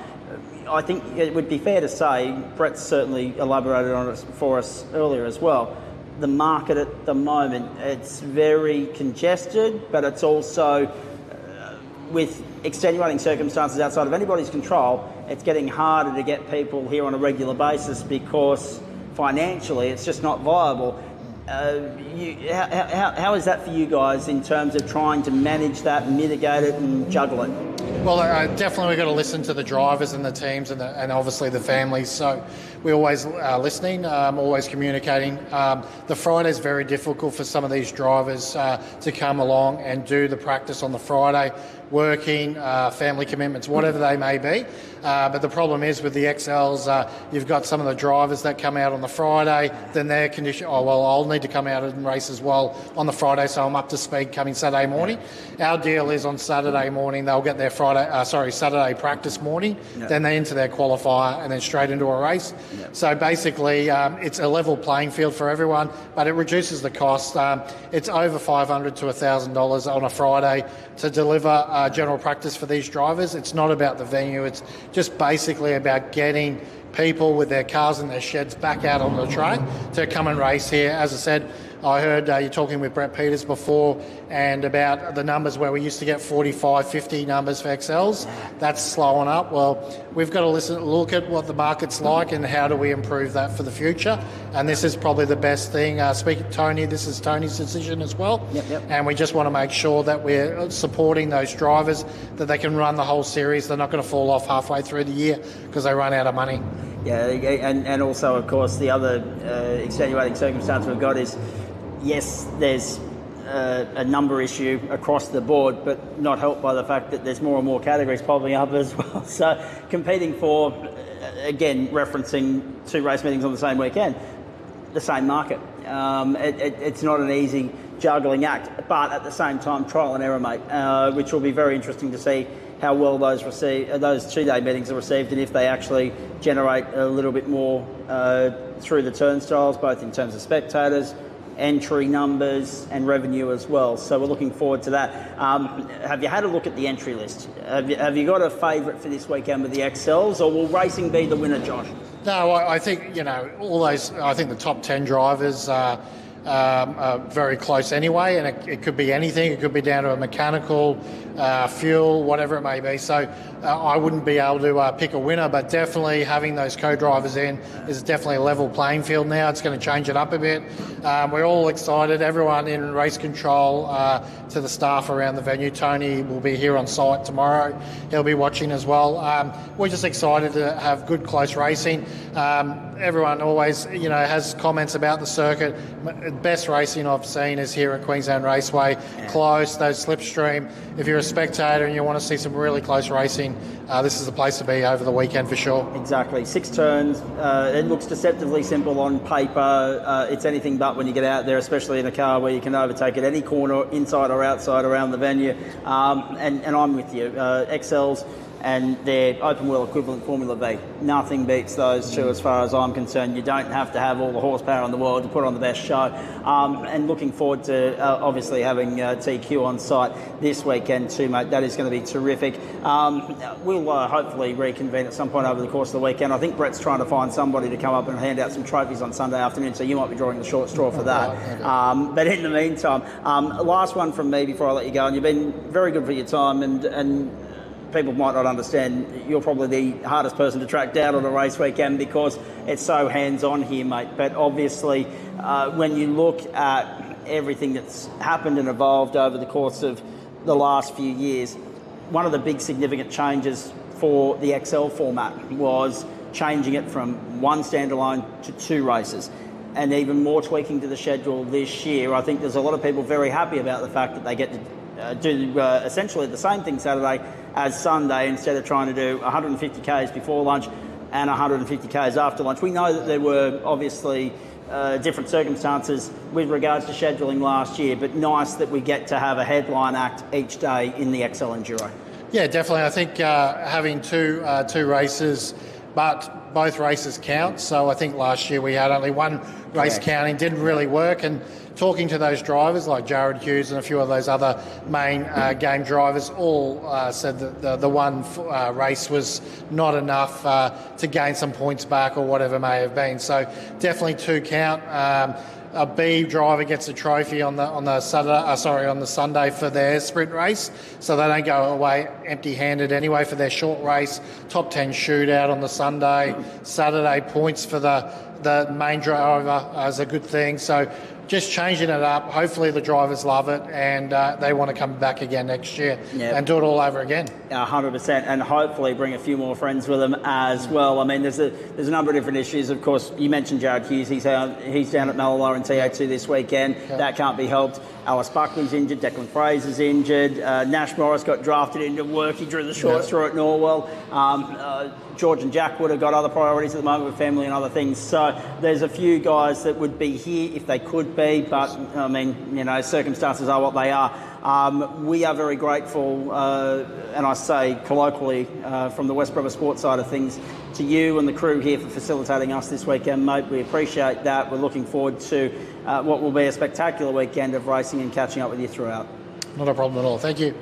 I think it would be fair to say, Brett's certainly elaborated on it for us earlier as well, the market at the moment, it's very congested, but it's also, with extenuating circumstances outside of anybody's control, it's getting harder to get people here on a regular basis because financially it's just not viable. How is that for you guys in terms of trying to manage that, mitigate it and juggle it? Well, definitely we've got to listen to the drivers and the teams and obviously the families. So we're always listening, always communicating. The Friday's very difficult for some of these drivers to come along and do the practice on the Friday, working, family commitments, whatever they may be. But the problem is with the XLs, you've got some of the drivers that come out on the Friday, then their condition, I'll need to come out and race as well on the Friday, so I'm up to speed coming Saturday morning. Our deal is on Saturday morning, they'll get their Saturday practice morning, then they're into their qualifier and then straight into a race. So basically, it's a level playing field for everyone, but it reduces the cost. It's over $500 to $1,000 on a Friday to deliver general practice for these drivers. It's not about the venue, it's just basically about getting people with their cars and their sheds back out on the track to come and race here. As I said, I heard you talking with Brett Peters before and about the numbers where we used to get 45, 50 numbers for XLs. That's slowing up. Well, we've got to look at what the market's like and how do we improve that for the future. And this is probably the best thing. Speaking to Tony, this is Tony's decision as well. And we just want to make sure that we're supporting those drivers, that they can run the whole series. They're not going to fall off halfway through the year because they run out of money. Yeah, and also, of course, the other extenuating circumstance we've got is, yes, there's a number issue across the board, but not helped by the fact that there's more and more categories popping up as well. So competing for, again, referencing two race meetings on the same weekend, the same market. It's not an easy juggling act, but at the same time, trial and error, mate, which will be very interesting to see how well those two-day meetings are received and if they actually generate a little bit more through the turnstiles, both in terms of spectators, entry numbers and revenue as well. So we're looking forward to that. Have you had a look at the entry list? Have you got a favourite for this weekend with the XLs, or will racing be the winner, Josh? No, I think, all those, I think the top 10 drivers are very close anyway, and it could be anything. It could be down to a mechanical, fuel, whatever it may be. So I wouldn't be able to pick a winner, but definitely having those co-drivers in is definitely a level playing field now. It's going to change it up a bit. We're all excited, everyone in race control, to the staff around the venue. Tony will be here on site tomorrow. He'll be watching as well. We're just excited to have good, close racing. Everyone always, has comments about the circuit. Best racing I've seen is here at Queensland Raceway. Close, those slipstream. If you're a spectator and you want to see some really close racing, this is the place to be over the weekend for sure. Exactly. 6 turns. It looks deceptively simple on paper. It's anything but when you get out there, especially in a car where you can overtake at any corner, inside or outside, around the venue. And I'm with you. XLs and their open wheel equivalent Formula V. Nothing beats those two as far as I'm concerned. You don't have to have all the horsepower in the world to put on the best show. And looking forward to obviously having TQ on site this weekend too, mate. That is going to be terrific. We'll hopefully reconvene at some point over the course of the weekend. I think Brett's trying to find somebody to come up and hand out some trophies on Sunday afternoon, so you might be drawing the short straw for that. But in the meantime, last one from me before I let you go, and you've been very good for your time, and people might not understand, you're probably the hardest person to track down on a race weekend because it's so hands-on here, mate. But obviously, when you look at everything that's happened and evolved over the course of the last few years, one of the big significant changes for the XL format was changing it from one standalone to 2 races. and even more tweaking to the schedule this year. I think there's a lot of people very happy about the fact that they get to do essentially the same thing Saturday as Sunday, instead of trying to do 150 Ks before lunch and 150 Ks after lunch. We know that there were obviously different circumstances with regards to scheduling last year, but nice that we get to have a headline act each day in the XL Enduro. Yeah, definitely. I think having two races, but both races count. So I think last year we had only one race counting, didn't really work. And talking to those drivers like Jared Hughes and a few of those other main game drivers, all said that the one race was not enough to gain some points back or whatever may have been. So definitely two count. A B driver gets a trophy on the Sunday for their sprint race, so they don't go away empty-handed anyway for their short race. Top 10 shootout on the Sunday. Saturday points for the main driver is a good thing. So just changing it up. Hopefully the drivers love it and they want to come back again next year and do it all over again. 100%, and hopefully bring a few more friends with them as well. I mean, there's a number of different issues. Of course, you mentioned Jared Hughes. He's down at Malala in TA2 this weekend. That can't be helped. Alice Buckley's injured. Declan Fraser's injured. Nash Morris got drafted into work. He drew the short straw at Norwell. George and Jack would have got other priorities at the moment with family and other things. So there's a few guys that would be here if they could be, but I mean, you know, circumstances are what they are. We are very grateful, and I say colloquially, from the West Brother Sports side of things, to you and the crew here for facilitating us this weekend, mate. We appreciate that. We're looking forward to what will be a spectacular weekend of racing and catching up with you throughout. Not a problem at all. Thank you.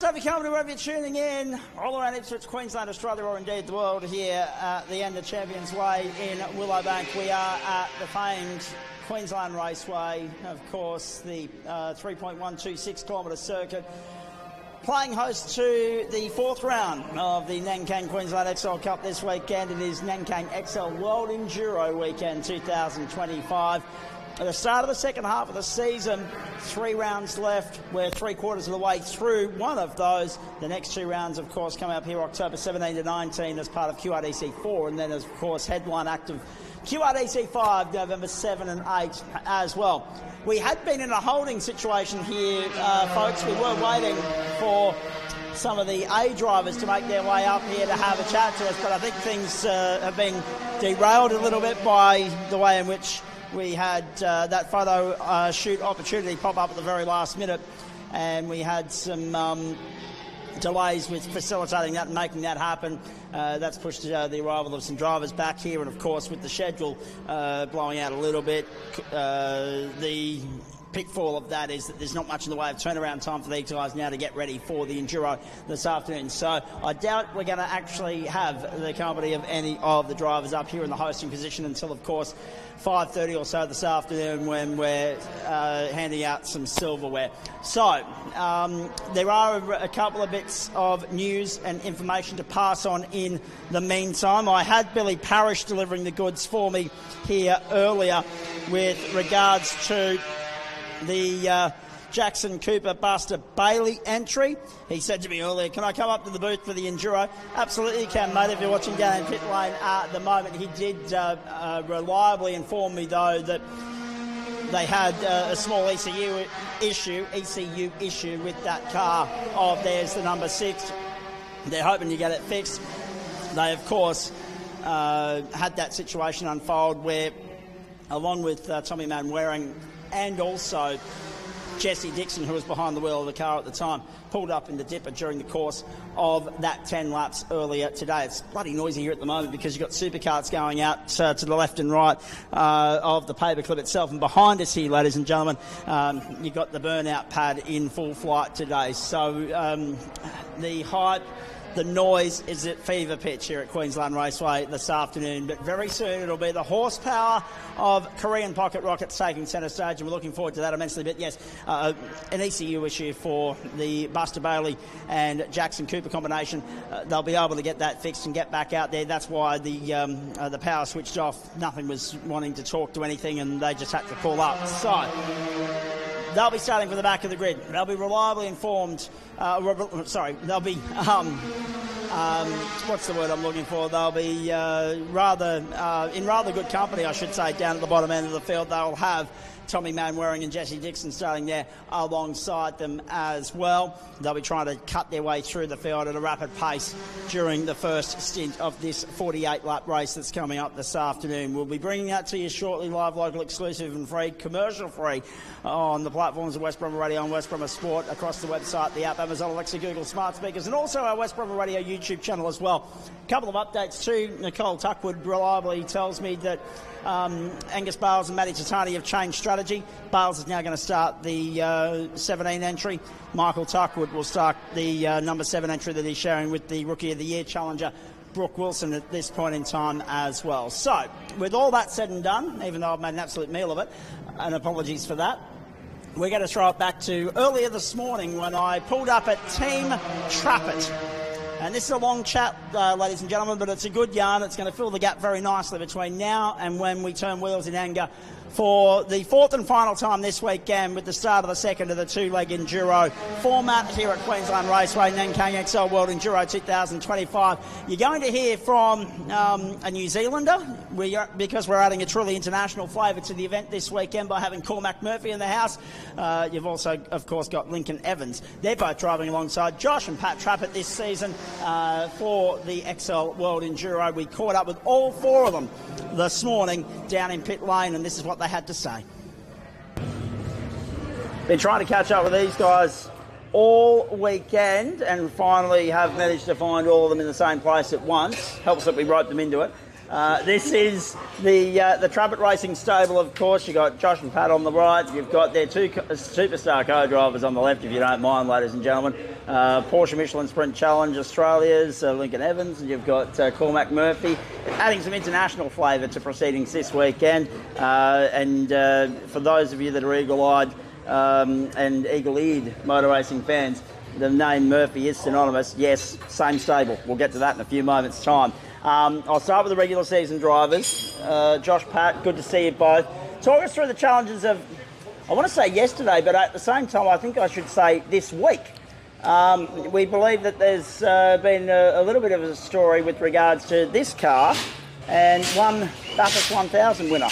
So if you're coming to wherever you're tuning in, all around Ipswich, Queensland, Australia, or indeed the world, here at the end of Champions Way in Willowbank, we are at the famed Queensland Raceway, of course, the 3.126 kilometre circuit, playing host to the fourth round of the Nankang Queensland XL Cup this weekend. It is Nankang XL World Enduro Weekend 2025. At the start of the second half of the season, 3 rounds left. We're 3/4 of the way through one of those. The next 2 rounds, of course, come up here October 17 to 19 as part of QRDC4, and then, of course, headline active QRDC5 November 7 and 8 as well. We had been in a holding situation here, folks. We were waiting for some of the A drivers to make their way up here to have a chat to us, but I think things have been derailed a little bit by the way in which we had that photo shoot opportunity pop up at the very last minute, and we had some delays with facilitating that and making that happen. That's pushed the arrival of some drivers back here, and of course with the schedule blowing out a little bit, the pitfall of that is that there's not much in the way of turnaround time for these guys now to get ready for the Enduro this afternoon. So I doubt we're going to actually have the company of any of the drivers up here in the hosting position until, of course, 5:30 or so this afternoon when we're handing out some silverware. So there are a couple of bits of news and information to pass on in the meantime. I had Billy Parish delivering the goods for me here earlier with regards to the Jackson Cooper Buster Bailey entry. He said to me earlier, can I come up to the booth for the Enduro? Absolutely you can, mate, if you're watching down in pit lane at the moment. He did reliably inform me, though, that they had a small ECU issue with that car of theirs, the number 6. They're hoping to get it fixed. They, of course, had that situation unfold where, along with Tommy Manwaring and also Jesse Dixon, who was behind the wheel of the car at the time, pulled up in the dipper during the course of that 10 laps earlier today. It's bloody noisy here at the moment because you've got supercars going out to the left and right of the paperclip itself. And behind us here, ladies and gentlemen, you've got the burnout pad in full flight today. So the hype, the noise is at fever pitch here at Queensland Raceway this afternoon, but very soon it'll be the horsepower of Korean pocket rockets taking centre stage, and we're looking forward to that immensely. But yes, an ECU issue for the Buster Bailey and Jackson Cooper combination. They'll be able to get that fixed and get back out there. That's why the power switched off. Nothing was wanting to talk to anything, and they just had to pull up. So they'll be starting from the back of the grid. They'll be reliably informed. They'll be what's the word I'm looking for? They'll be in rather good company, I should say, down at the bottom end of the field. They'll have Tommy Manwaring and Jesse Dixon starting there alongside them as well. They'll be trying to cut their way through the field at a rapid pace during the first stint of this 48-lap race that's coming up this afternoon. We'll be bringing that to you shortly, live, local, exclusive and free, commercial-free, on the platforms of West Bromwich Radio and West Bromwich Sport, across the website, the app, Amazon, Alexa, Google smart speakers, and also our West Bromwich Radio YouTube channel as well. A couple of updates too. Nicole Tuckwood reliably tells me that Angus Bales and Matty Titani have changed strategy. Bales is now going to start the 17 entry. Michael Tuckwood will start the number 7 entry that he's sharing with the Rookie of the Year challenger, Brooke Wilson, at this point in time as well. So, with all that said and done, even though I've made an absolute meal of it, and apologies for that, we're going to throw it back to earlier this morning when I pulled up at Team Trapet. And this is a long chat, ladies and gentlemen, but it's a good yarn. It's going to fill the gap very nicely between now and when we turn wheels in anger for the 4th and final time this weekend with the start of the second of the 2-leg Enduro format here at Queensland Raceway, Nankang XL World Enduro 2025. You're going to hear from a New Zealander because we're adding a truly international flavour to the event this weekend by having Cormac Murphy in the house. You've also, of course, got Lincoln Evans. They're both driving alongside Josh and Pat Trapet this season for the XL World Enduro. We caught up with all 4 of them this morning down in pit lane, and this is what they had to say. Been trying to catch up with these guys all weekend and finally have managed to find all of them in the same place at once. Helps that we roped them into it. This is the Trapet Racing stable, of course. You've got Josh and Pat on the right. You've got their two superstar co-drivers on the left, if you don't mind, ladies and gentlemen. Porsche Michelin Sprint Challenge Australia's Lincoln Evans, and you've got Cormac Murphy, adding some international flavour to proceedings this weekend. And for those of you that are eagle-eyed and eagle-eared motor racing fans, the name Murphy is synonymous. Yes, same stable. We'll get to that in a few moments' time. I'll start with the regular season drivers. Josh, Pat, good to see you both. Talk us through the challenges of, I want to say yesterday, but at the same time I think I should say this week. We believe that there's been a little bit of a story with regards to this car and one Bathurst 1000 winner.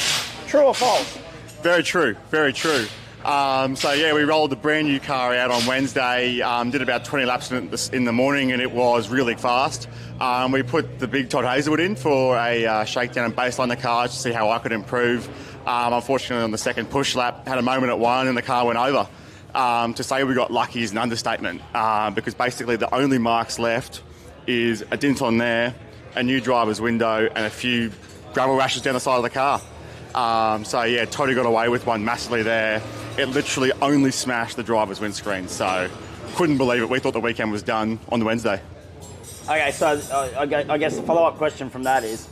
True or false? Very true, very true. So yeah, we rolled the brand new car out on Wednesday, did about 20 laps in the morning, and it was really fast. We put the big 𝗘𝘅𝗰𝗲𝗏 in for a shakedown and baseline the car to see how I could improve. Unfortunately, on the second push lap, had a moment at one and the car went over. To say we got lucky is an understatement, because basically the only marks left is a dint on there, a new driver's window, and a few gravel rashes down the side of the car. So yeah, totally got away with one massively there. It literally only smashed the driver's windscreen, so couldn't believe it. We thought the weekend was done on the Wednesday. Okay, so I guess the follow-up question from that is,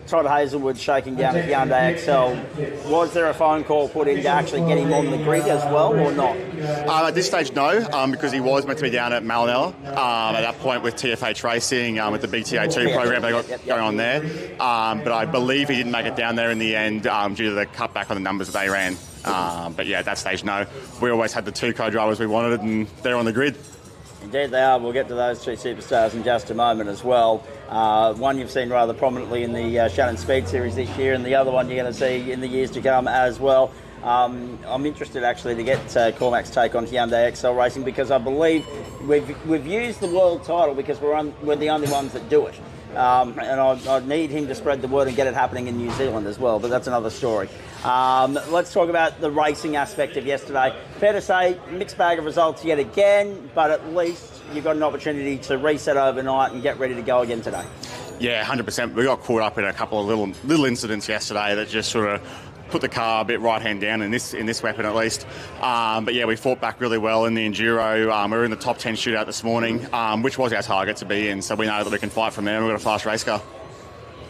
𝗘𝘅𝗰𝗲𝗏 shaking down at Hyundai XL, was there a phone call put in to actually get him on the grid as well, or not? At this stage, no, because he was meant to be down at Malinella at that point with ＴFH Racing, with the big TA2 program they got going on there. But I believe he didn't make it down there in the end due to the cutback on the numbers that they ran. But yeah, at that stage, no. We always had the two co-drivers we wanted, and they're on the grid. Indeed they are. We'll get to those two superstars in just a moment as well. One you've seen rather prominently in the Shannon Speed Series this year, and the other one you're going to see in the years to come as well. I'm interested actually to get Cormac's take on Hyundai XL Racing, because I believe we've used the world title because we're the only ones that do it. And I need him to spread the word and get it happening in New Zealand as well, but that's another story. Let's talk about the racing aspect of yesterday. Fair to say, mixed bag of results yet again, but at least you've got an opportunity to reset overnight and get ready to go again today. Yeah, 100%. We got caught up in a couple of little incidents yesterday that just sort of put the car a bit right hand down in this weapon at least. But yeah, we fought back really well in the Enduro. We were in the top 10 shootout this morning, which was our target to be in, so we know that we can fight from there, and we've got a fast race car.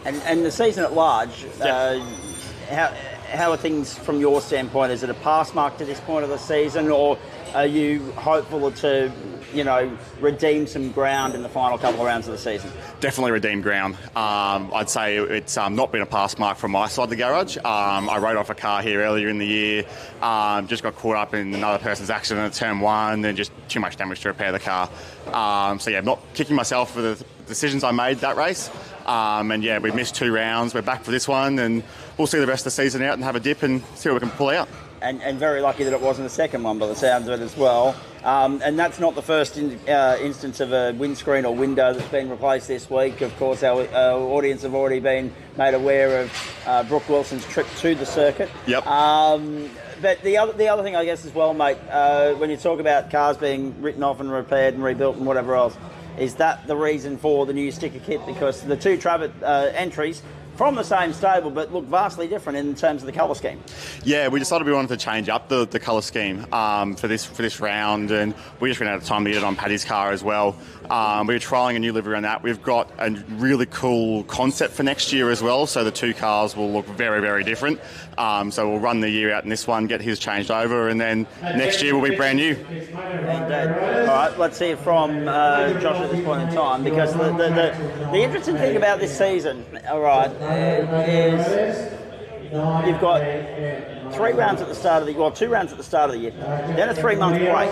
And the season at large, how are things from your standpoint? Is it a pass mark to this point of the season, or are you hopeful to, redeem some ground in the final couple of rounds of the season? Definitely redeemed ground. I'd say it's not been a pass mark from my side of the garage. I rode off a car here earlier in the year, just got caught up in another person's accident at turn one, and just too much damage to repair the car. So yeah, I'm not kicking myself for the decisions I made that race. And yeah, we missed 2 rounds. We're back for this one, and we'll see the rest of the season out and have a dip and see what we can pull out. And very lucky that it wasn't the second one by the sounds of it as well. And that's not the first instance of a windscreen or window that's been replaced this week. Of course, our audience have already been made aware of Brooke Wilson's trip to the circuit. Yep. But the other thing, I guess, as well, mate, when you talk about cars being written off and repaired and rebuilt and whatever else, is that the reason for the new sticker kit? Because the two Trapet entries from the same stable but look vastly different in terms of the colour scheme. Yeah, we decided we wanted to change up the colour scheme for this round, and we just ran out of time to get it on Paddy's car as well. We were trialling a new livery on that. We've got a really cool concept for next year as well, so the two cars will look very, very different. So we'll run the year out in this one, get his changed over, and then next year will be brand new. Indeed. All right, let's hear from Josh at this point in time, because the interesting thing about this season, all right, is you've got 3 rounds at the start of the year, well, 2 rounds at the start of the year, then a 3-month break.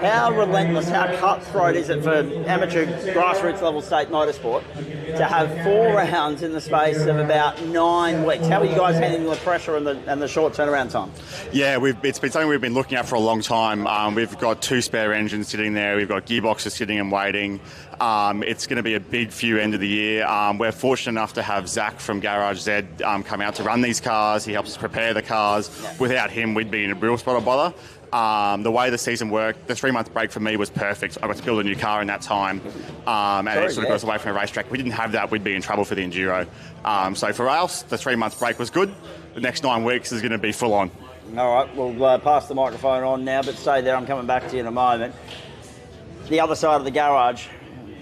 How relentless, how cutthroat is it for amateur grassroots level state motorsport to have 4 rounds in the space of about 9 weeks? How are you guys handling the pressure and the short turnaround time? Yeah, it's been something we've been looking at for a long time. We've got 2 spare engines sitting there. We've got gearboxes sitting and waiting. It's going to be a big few end of the year. We're fortunate enough to have Zach from Garage Z come out to run these cars. He helps us prepare the cars. Without him, we'd be in a real spot of bother. The way the season worked, the 3-month break for me was perfect. I got to build a new car in that time, and it sort of got us away from a racetrack. If we didn't have that, we'd be in trouble for the Enduro. So for us, the 3-month break was good. The next 9 weeks is going to be full on. All right, we'll pass the microphone on now, but stay there. I'm coming back to you in a moment. The other side of the garage,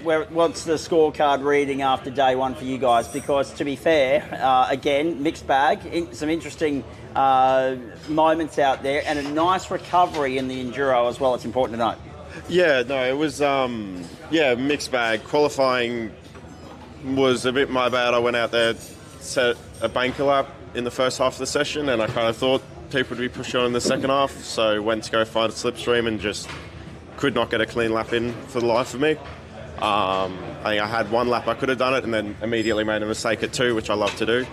what's the scorecard reading after day one for you guys? Because to be fair, again, mixed bag, some interesting moments out there, and a nice recovery in the Enduro as well. It's important to note. Yeah, no, it was mixed bag. Qualifying was a bit my bad. I went out there, set a banker lap in the first half of the session, and I kind of thought people would be pushing on in the second half, so went to go find a slipstream and just could not get a clean lap in for the life of me. I think I had one lap I could have done it, and then immediately made a mistake at 2, which I love to do,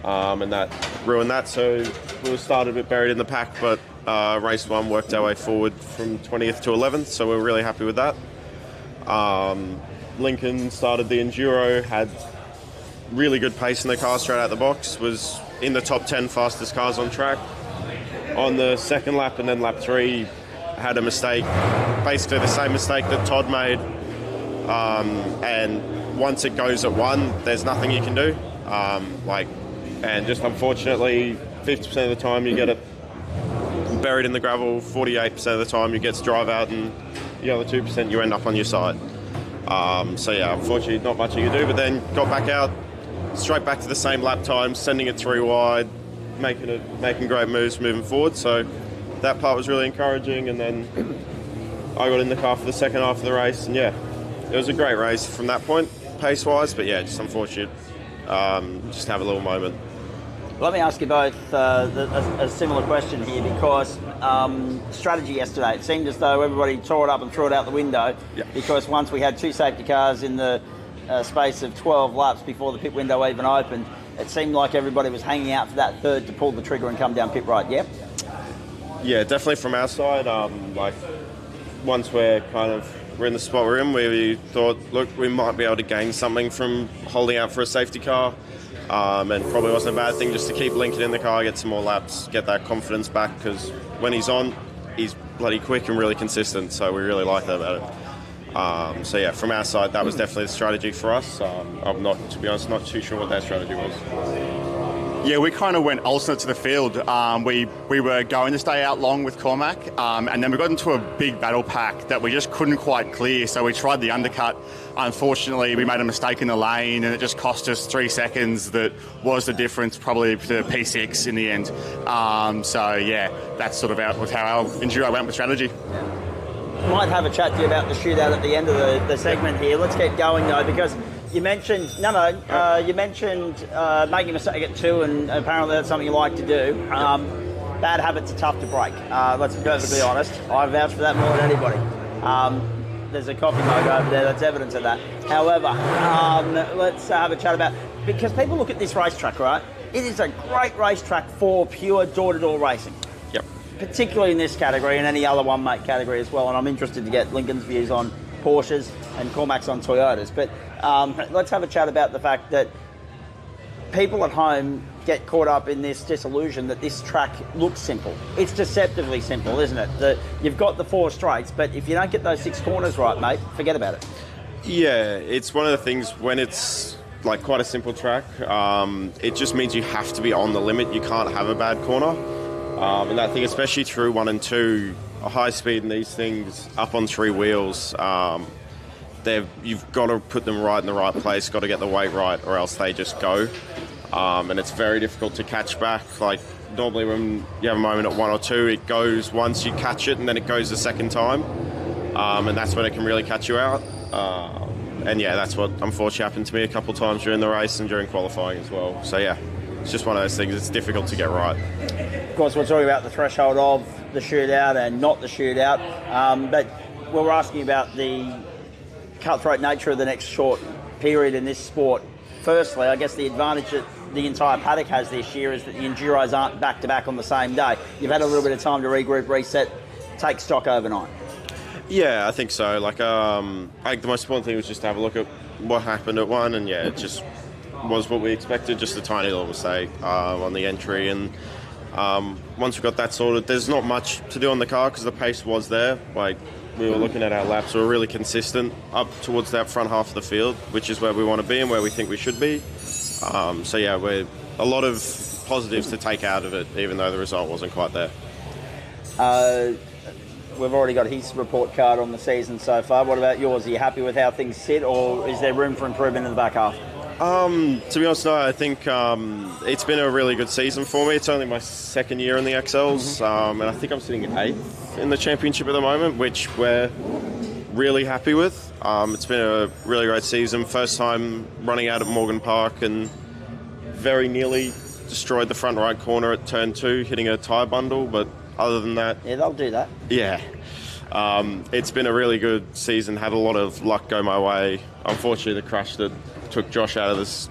and that ruined that. So we started a bit buried in the pack, but race 1 worked our way forward from 20th to 11th, so we're really happy with that. Lincoln started the Enduro, had really good pace in the car straight out the box, was in the top 10 fastest cars on track on the second lap, and then lap 3 had a mistake, basically the same mistake that Todd made, and once it goes at 1, there's nothing you can do, and just unfortunately 50% of the time you get it buried in the gravel, 48% of the time you get to drive out, and the other 2% you end up on your side. So yeah, unfortunately not much you can do, but then got back out, straight back to the same lap times, sending it 3 wide, making great moves moving forward. So that part was really encouraging, and then I got in the car for the second half of the race, and yeah, it was a great race from that point, pace-wise, but yeah, just unfortunate, just have a little moment. Let me ask you both a similar question here, because strategy yesterday, it seemed as though everybody tore it up and threw it out the window, because once we had 2 safety cars in the space of 12 laps before the pit window even opened, it seemed like everybody was hanging out for that third to pull the trigger and come down pit road. Yeah, definitely from our side. Once we're in the spot we're in, we thought, look, we might be able to gain something from holding out for a safety car, and probably wasn't a bad thing just to keep Lincoln in the car, get some more laps, get that confidence back, because when he's on, he's bloody quick and really consistent, so we really like that about it. So yeah, from our side, that was definitely the strategy for us. I'm not, to be honest, not too sure what their strategy was. Yeah, we kind of went alternate to the field. We were going to stay out long with Cormac, and then we got into a big battle pack that we just couldn't quite clear, so we tried the undercut. Unfortunately, we made a mistake in the lane, and it just cost us 3 seconds. That was the difference, probably to P6 in the end. So yeah, that's sort of how our Enduro went with strategy. Might have a chat to you about the shootout at the end of the segment here. Let's keep going though, because you mentioned making a mistake at 2, and apparently that's something you like to do. Bad habits are tough to break. Let's be perfectly honest. I vouch for that more than anybody. There's a coffee mug over there that's evidence of that. However, let's have a chat about, because people look at this racetrack, right? It is a great racetrack for pure door-to-door racing. Yep. Particularly in this category and any other one-mate category as well. And I'm interested to get Lincoln's views on Porsches and Cormac's on Toyotas. But let's have a chat about the fact that people at home get caught up in this disillusion that this track looks simple. It's deceptively simple, isn't it? You've got the 4 straights, but if you don't get those 6 corners right, mate, forget about it. Yeah, it's one of the things when it's like quite a simple track, it just means you have to be on the limit. You can't have a bad corner. And I think especially through 1 and 2, a high speed in these things, up on 3 wheels, you've got to put them right in the right place, got to get the weight right, or else they just go. And it's very difficult to catch back. Like normally when you have a moment at 1 or 2, it goes once you catch it, and then it goes the second time. And that's when it can really catch you out. And yeah, that's what unfortunately happened to me a couple of times during the race and during qualifying as well. So yeah, it's just one of those things. It's difficult to get right. Of course, we're talking about the threshold of the shootout and not the shootout. But we're asking about the cutthroat nature of the next short period in this sport. Firstly, I guess the advantage that the entire paddock has this year is that the Enduros aren't back-to-back on the same day. You've had a little bit of time to regroup, reset, take stock overnight. Yeah, I think so. I think the most important thing was just to have a look at what happened at 1, and yeah, it just was what we expected, just a tiny little mistake on the entry, and Once we got that sorted, there's not much to do on the car because the pace was there. Like, we were looking at our laps, we were really consistent up towards that front half of the field, which is where we want to be and where we think we should be. So yeah, we're a lot of positives to take out of it, even though the result wasn't quite there. We've already got his report card on the season so far. What about yours? Are you happy with how things sit, or is there room for improvement in the back half? To be honest, no, I think it's been a really good season for me. It's only my second year in the XLs, and I think I'm sitting 8th in the championship at the moment, which we're really happy with. It's been a really great season. First time running out at Morgan Park and very nearly destroyed the front right corner at turn 2, hitting a tyre bundle, but other than that... Yeah, they'll do that. Yeah. It's been a really good season, had a lot of luck go my way. Unfortunately, the crash that took Josh out of this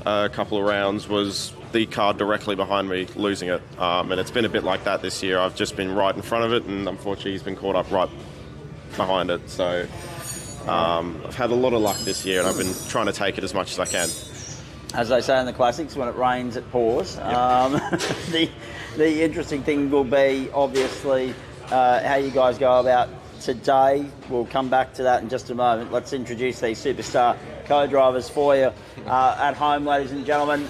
couple of rounds was the car directly behind me losing it. And it's been a bit like that this year. I've just been right in front of it, and unfortunately he's been caught up right behind it. So I've had a lot of luck this year, and I've been trying to take it as much as I can. As they say in the classics, when it rains, it pours. Yep. The interesting thing will be, obviously, how you guys go about today. We'll come back to that in just a moment. Let's introduce these superstar co-drivers for you at home, ladies and gentlemen.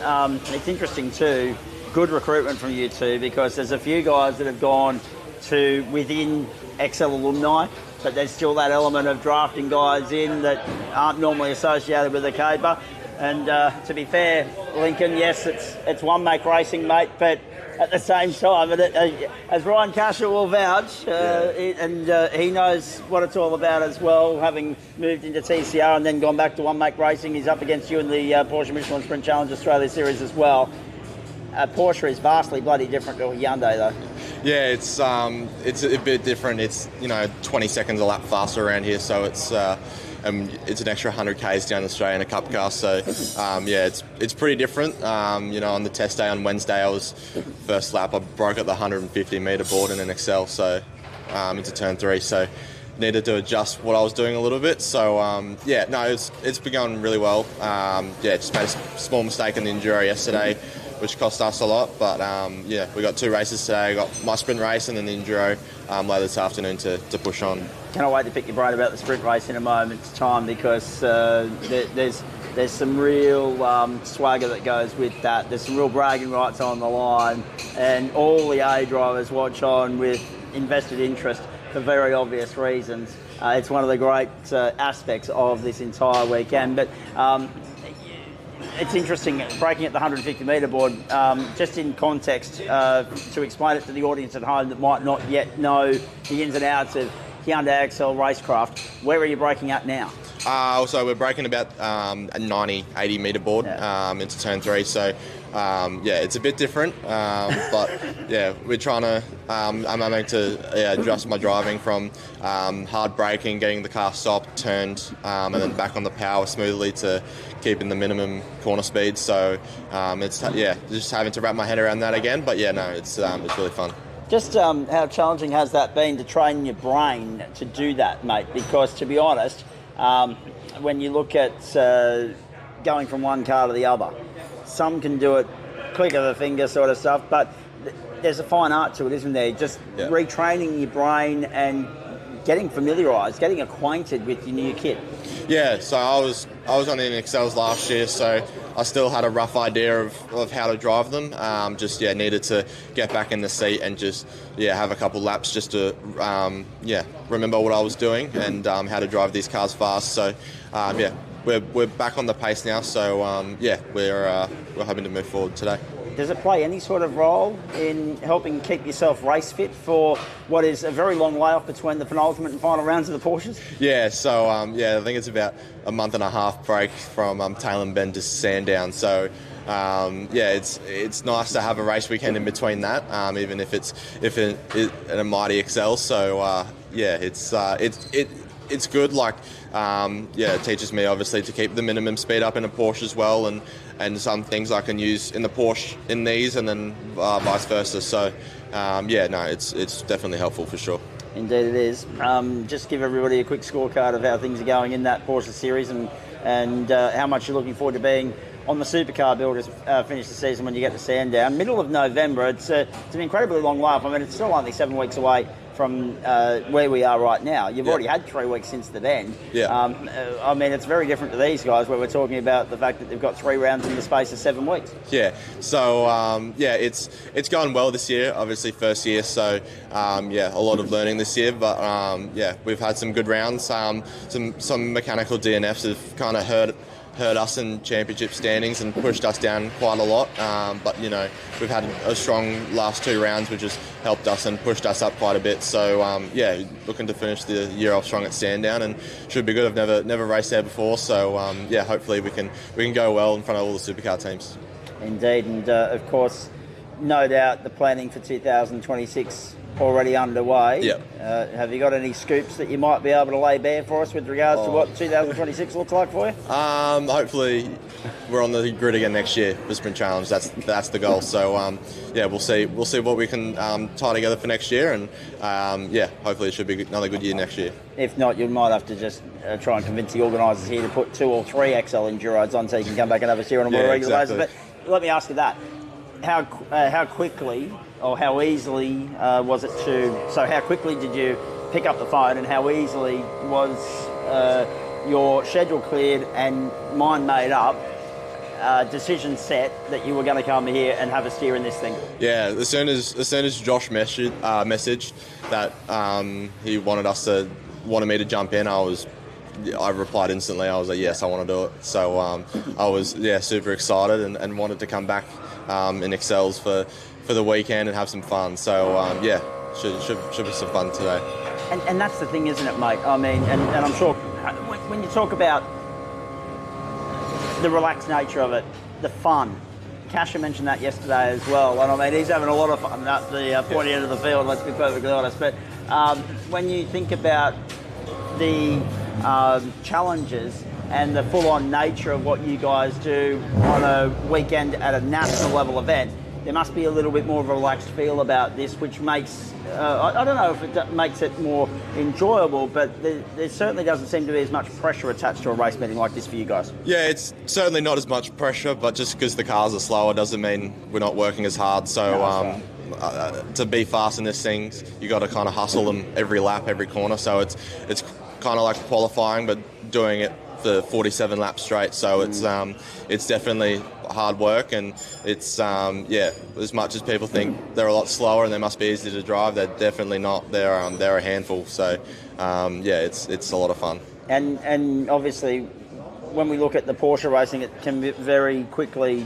It's interesting too, good recruitment from you two, because there's a few guys that have gone to within XL alumni, but there's still that element of drafting guys in that aren't normally associated with the caper. And to be fair, Lincoln, yes, it's one make racing, mate, but at the same time, as Ryan Casher will vouch, he knows what it's all about as well, having moved into TCR and then gone back to one make racing. He's up against you in the Porsche Michelin Sprint Challenge Australia Series as well. Porsche is vastly bloody different to a Hyundai, though. Yeah, it's a bit different. It's 20 seconds a lap faster around here, so it's an extra 100 k's down Australian Cup car. So it's pretty different. On the test day on Wednesday, I was first lap. I broke at the 150 metre board in an XL, so into turn 3. So needed to adjust what I was doing a little bit. So it's been going really well. Just made a small mistake in the Enduro yesterday, which cost us a lot. But we got 2 races today. I got my sprint race and then the Enduro later this afternoon to push on. Cannot wait to pick your brain about the sprint race in a moment's time, because there's some real swagger that goes with that. There's some real bragging rights on the line, and all the A drivers watch on with invested interest for very obvious reasons. It's one of the great aspects of this entire weekend. But it's interesting, breaking at the 150 metre board, just in context, to explain it to the audience at home that might not yet know the ins and outs of Hyundai XL racecraft. Where are you breaking at now? So we're breaking about a 90, 80 metre board into turn 3. So it's a bit different, but we're trying to. I'm aiming to adjust my driving from hard braking, getting the car stopped, turned, and then back on the power smoothly to keeping the minimum corner speed. So it's just having to wrap my head around that again. But it's really fun. Just how challenging has that been to train your brain to do that, mate? Because to be honest, when you look at going from one car to the other, some can do it click of the finger sort of stuff, but there's a fine art to it, isn't there? Just retraining your brain and getting familiarised, getting acquainted with your new kit. Yeah, so I was on the XLs last year, so I still had a rough idea of how to drive them. Needed to get back in the seat and just have a couple laps just to remember what I was doing and how to drive these cars fast. So we're back on the pace now. So we're hoping to move forward today. Does it play any sort of role in helping keep yourself race fit for what is a very long layoff between the penultimate and final rounds of the Porsches? Yeah, so I think it's about a month and a half break from Tailem Bend to Sandown. So it's nice to have a race weekend in between that, even if it's in a mighty XL. So it's good. Like it teaches me obviously to keep the minimum speed up in a Porsche as well, and some things I can use in the Porsche in these, and then vice versa. So it's definitely helpful for sure. Indeed it is. Just give everybody a quick scorecard of how things are going in that Porsche series, and how much you're looking forward to being on the supercar builders finish the season when you get to Sandown. Middle of November, it's an incredibly long layoff. I mean, it's still only 7 weeks away from where we are right now. You've already had 3 weeks since the then. I mean, it's very different to these guys where we're talking about the fact that they've got 3 rounds in the space of 7 weeks. Yeah, so it's gone well this year, obviously first year, so a lot of learning this year, but we've had some good rounds. Some mechanical DNFs have kind of hurt us in championship standings and pushed us down quite a lot, but we've had a strong last 2 rounds which has helped us and pushed us up quite a bit, so looking to finish the year off strong at Sandown, and should be good. I've never raced there before, so hopefully we can go well in front of all the supercar teams. Indeed, and of course no doubt the planning for 2026 already underway. Have you got any scoops that you might be able to lay bare for us with regards to what 2026 looks like for you? Hopefully we're on the grid again next year for Sprint Challenge. That's the goal. So we'll see what we can tie together for next year, and hopefully it should be another good year next year. If not, you might have to just try and convince the organisers here to put 2 or 3 XL Enduros on so you can come back and have a steer on a more regular basis. But let me ask you that. How quickly or how easily was it so how quickly did you pick up the phone, and how easily was your schedule cleared and mind made up, decision set that you were going to come here and have a steer in this thing? Yeah, as soon as Josh messaged that he wanted me to jump in, I replied instantly. I was like, yes, I want to do it. So I was super excited and wanted to come back in XLs for the weekend and have some fun. So should be some fun today. And that's the thing, isn't it, mate? I mean, and I'm sure when you talk about the relaxed nature of it, the fun. Kasha mentioned that yesterday as well, and I mean, he's having a lot of fun at the pointy end of the field, let's be perfectly honest. But when you think about the challenges and the full-on nature of what you guys do on a weekend at a national level event, there must be a little bit more of a relaxed feel about this, which makes, I don't know if it makes it more enjoyable, but there certainly doesn't seem to be as much pressure attached to a race meeting like this for you guys. Yeah, it's certainly not as much pressure, but just because the cars are slower doesn't mean we're not working as hard. So to be fast in this thing, you got to kind of hustle them every lap, every corner. So it's kind of like qualifying, but doing it for 47 laps straight. So it's definitely hard work, and it's as much as people think they're a lot slower and they must be easy to drive, they're definitely not. They're a handful. So it's a lot of fun. And obviously, when we look at the Porsche racing, it can be very quickly,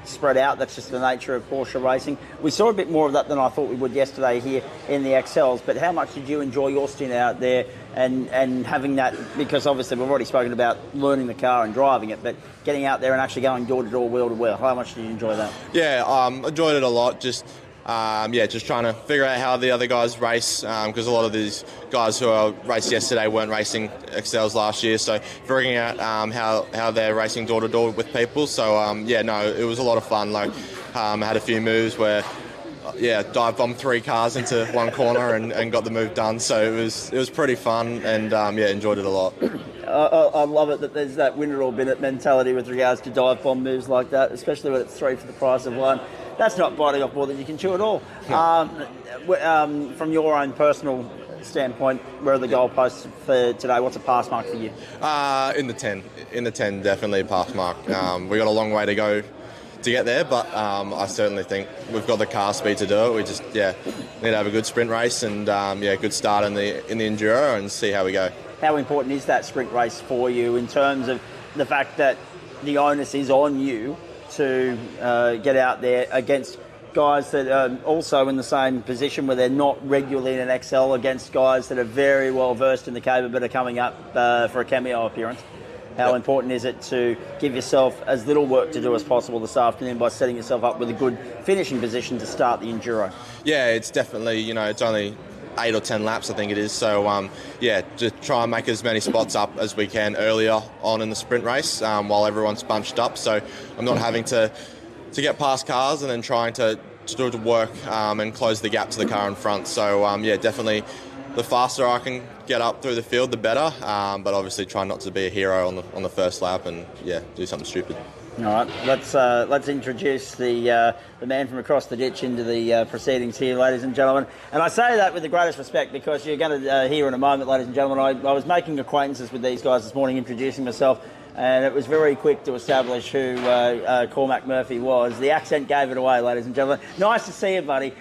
spread out. That's just the nature of Porsche racing. We saw a bit more of that than I thought we would yesterday here in the XLs, but how much did you enjoy your stint out there and having that, because obviously we've already spoken about learning the car and driving it, but getting out there and actually going door-to-door, wheel-to-wheel, how much did you enjoy that? Yeah, enjoyed it a lot. Just trying to figure out how the other guys race, because a lot of these guys who raced yesterday weren't racing XLs last year, so figuring out how they're racing door-to-door with people. So it was a lot of fun. Like I had a few moves where dive bombed 3 cars into one corner and got the move done. So it was pretty fun, and enjoyed it a lot. I love it that there's that win it or bin it mentality with regards to dive bomb moves like that, especially when it's 3 for the price of 1. That's not biting off more than you can chew at all. From your own personal standpoint, where are the goalposts for today? What's a pass mark for you? In the 10. In the 10, definitely a pass mark. We got a long way to go to get there, but I certainly think we've got the car speed to do it. We just need to have a good sprint race and good start in the Enduro and see how we go. How important is that sprint race for you in terms of the fact that the onus is on you to get out there against guys that are also in the same position where they're not regularly in an XL, against guys that are very well versed in the caber but are coming up for a cameo appearance? How important is it to give yourself as little work to do as possible this afternoon by setting yourself up with a good finishing position to start the Enduro? Yeah, it's definitely, it's only 8 or 10 laps, I think it is. So, just try and make as many spots up as we can earlier on in the sprint race while everyone's bunched up. So I'm not having to get past cars and then trying to do the work and close the gap to the car in front. So, definitely the faster I can get up through the field, the better. But obviously try not to be a hero on the first lap and, do something stupid. All right, let's introduce the man from across the ditch into the proceedings here, ladies and gentlemen. And I say that with the greatest respect because you're going to hear in a moment, ladies and gentlemen, I was making acquaintances with these guys this morning, introducing myself, and it was very quick to establish who Cormac Murphy was. The accent gave it away, ladies and gentlemen. Nice to see you, buddy.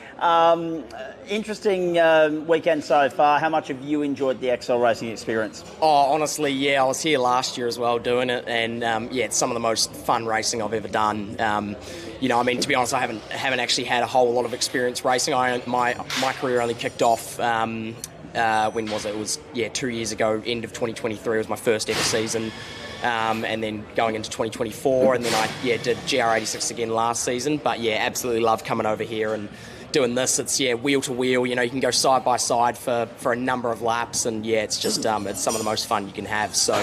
Interesting weekend so far. How much have you enjoyed the XL racing experience? Oh, honestly, yeah, I was here last year as well doing it, and yeah, it's some of the most fun racing I've ever done. You know, I mean, to be honest, I haven't actually had a whole lot of experience racing. My career only kicked off. When was it? It was 2 years ago. End of 2023 was my first ever season. And then going into 2024, and then I did GR86 again last season. But yeah, absolutely love coming over here and doing this. It's wheel to wheel. You know, you can go side by side for a number of laps, and yeah, it's just it's some of the most fun you can have. So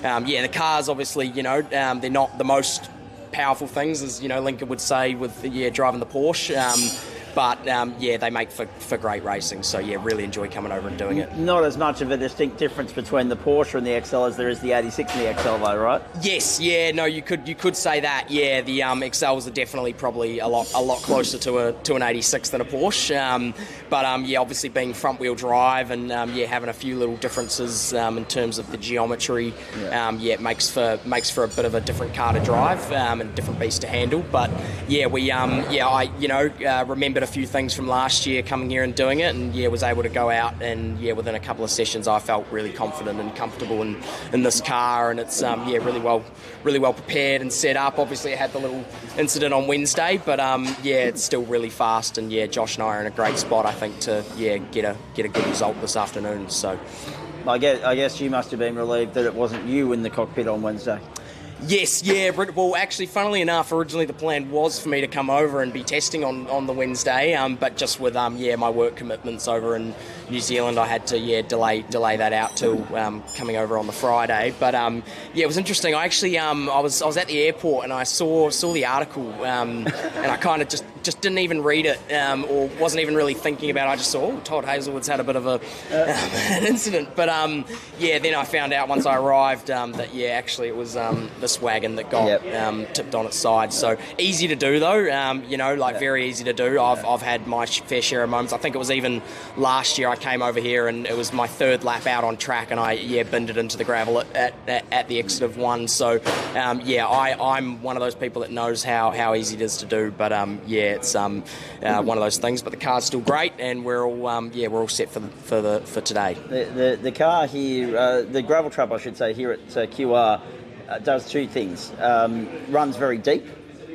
the cars obviously, you know, they're not the most powerful things, as you know Lincoln would say with driving the Porsche. But they make for great racing. So yeah, really enjoy coming over and doing it. Not as much of a distinct difference between the Porsche and the XL as there is the 86 and the XL, though, right? Yes, yeah, no, you could say that. Yeah, the XLs are definitely probably a lot closer to an 86 than a Porsche. But obviously being front wheel drive and having a few little differences in terms of the geometry. It makes for a bit of a different car to drive and a different beast to handle. But I remembered a few things from last year coming here and doing it, and was able to go out and within a couple of sessions I felt really confident and comfortable in this car, and it's really well prepared and set up. Obviously it had the little incident on Wednesday, but it's still really fast, and Josh and I are in a great spot I think to get a good result this afternoon. So I guess you must have been relieved that it wasn't you in the cockpit on Wednesday. Yes, well, actually, funnily enough, originally the plan was for me to come over and be testing on the Wednesday, but just with my work commitments over in New Zealand, I had to delay that out till coming over on the Friday. But it was interesting. I actually I was at the airport and I saw the article, and I kind of just didn't even read it or wasn't even really thinking about it. I just saw 𝗘𝘅𝗃𝗏's had a bit of an incident, but then I found out once I arrived that actually it was this wagon that got tipped on its side. So easy to do though, very easy to do. I've had my fair share of moments. I think it was even last year I came over here and it was my third lap out on track, and I binned it into the gravel at the exit of one. So I'm one of those people that knows how easy it is to do, but it's one of those things. But the car's still great, and we're all set for today. The car here, the gravel trap I should say here at 𝗘𝘅𝗃𝗏 does two things. Runs very deep,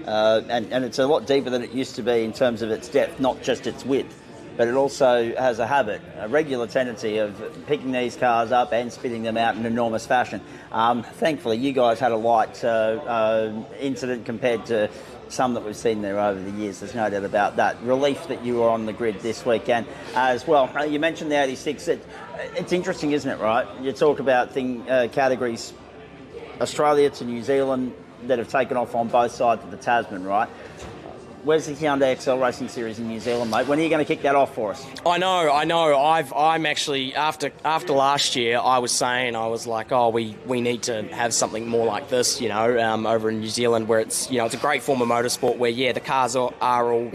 and it's a lot deeper than it used to be in terms of its depth, not just its width. But it also has a regular tendency of picking these cars up and spitting them out in enormous fashion. Thankfully, you guys had a light incident compared to some that we've seen there over the years. There's no doubt about that. Relief that you were on the grid this weekend as well. You mentioned the 86. It's interesting, isn't it, right? You talk about categories Australia to New Zealand that have taken off on both sides of the Tasman, right? Where's the Hyundai XL Racing Series in New Zealand, mate? When are you going to kick that off for us? I know. I'm actually, after last year, I was like, we need to have something more like this, over in New Zealand, where it's, it's a great form of motorsport where, the cars are all,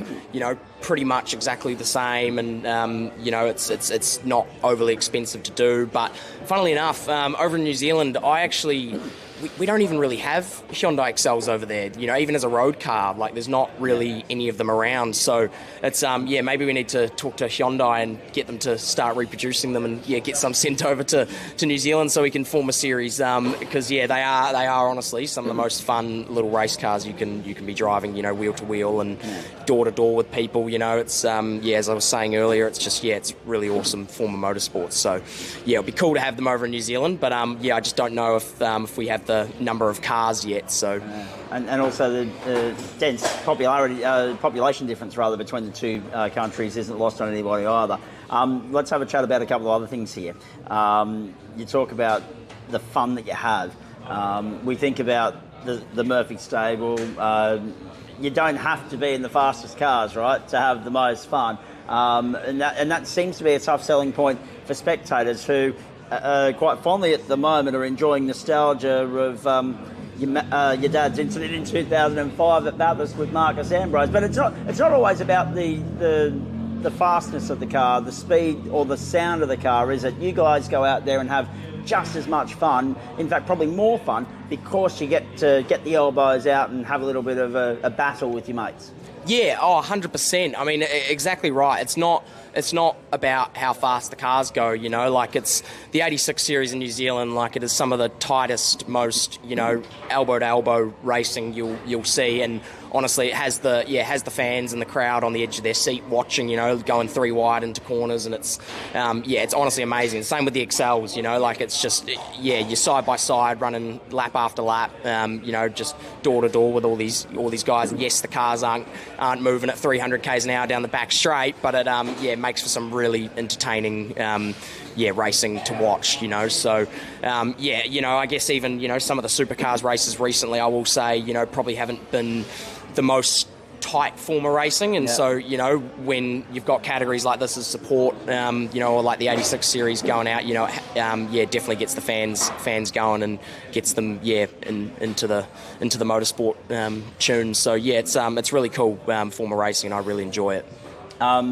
pretty much exactly the same, and it's not overly expensive to do. But funnily enough, over in New Zealand, we don't even really have Hyundai XLs over there, even as a road car. Like, there's not really any of them around. So it's, maybe we need to talk to Hyundai and get them to start reproducing them and, get some sent over to New Zealand so we can form a series. Because, they are honestly some of the most fun little race cars you can be driving, wheel to wheel and door to door with people. It's, as I was saying earlier, it's just, it's really awesome form of motorsport. So, it'd be cool to have them over in New Zealand. But, I just don't know if we have the number of cars yet. So and also the dense population difference between the two countries isn't lost on anybody either. Let's have a chat about a couple of other things here. You talk about the fun that you have. We think about the Murphy stable. You don't have to be in the fastest cars, right, to have the most fun, and that seems to be a tough selling point for spectators who quite fondly at the moment are enjoying nostalgia of your dad's incident in 2005 at Bathurst with Marcus Ambrose. But it's not always about the fastness of the car, the speed or the sound of the car, is it? You guys go out there and have just as much fun, in fact probably more fun, because you get to get the elbows out and have a little bit of a battle with your mates. Yeah, 100%. I mean, exactly right. It's not about how fast the cars go, you know, like it's the 86 series in New Zealand, like it is some of the tightest, most, you know, elbow to elbow racing you'll see, and honestly it has the fans and the crowd on the edge of their seat watching, you know, going 3 wide into corners, and it's it's honestly amazing. Same with the XLs, you know, like it's just you're side by side running lap after lap, you know, just door to door with all these guys, and yes, the cars aren't moving at 300 k's an hour down the back straight, but it makes for some really entertaining racing to watch, you know. So you know, I guess even, you know, some of the supercars races recently, I will say, you know, probably haven't been the most tight form of racing, and so, you know, when you've got categories like this as support, you know, or like the 86 series going out, you know, definitely gets the fans going and gets them into the motorsport tune. So it's really cool form of racing, and I really enjoy it. How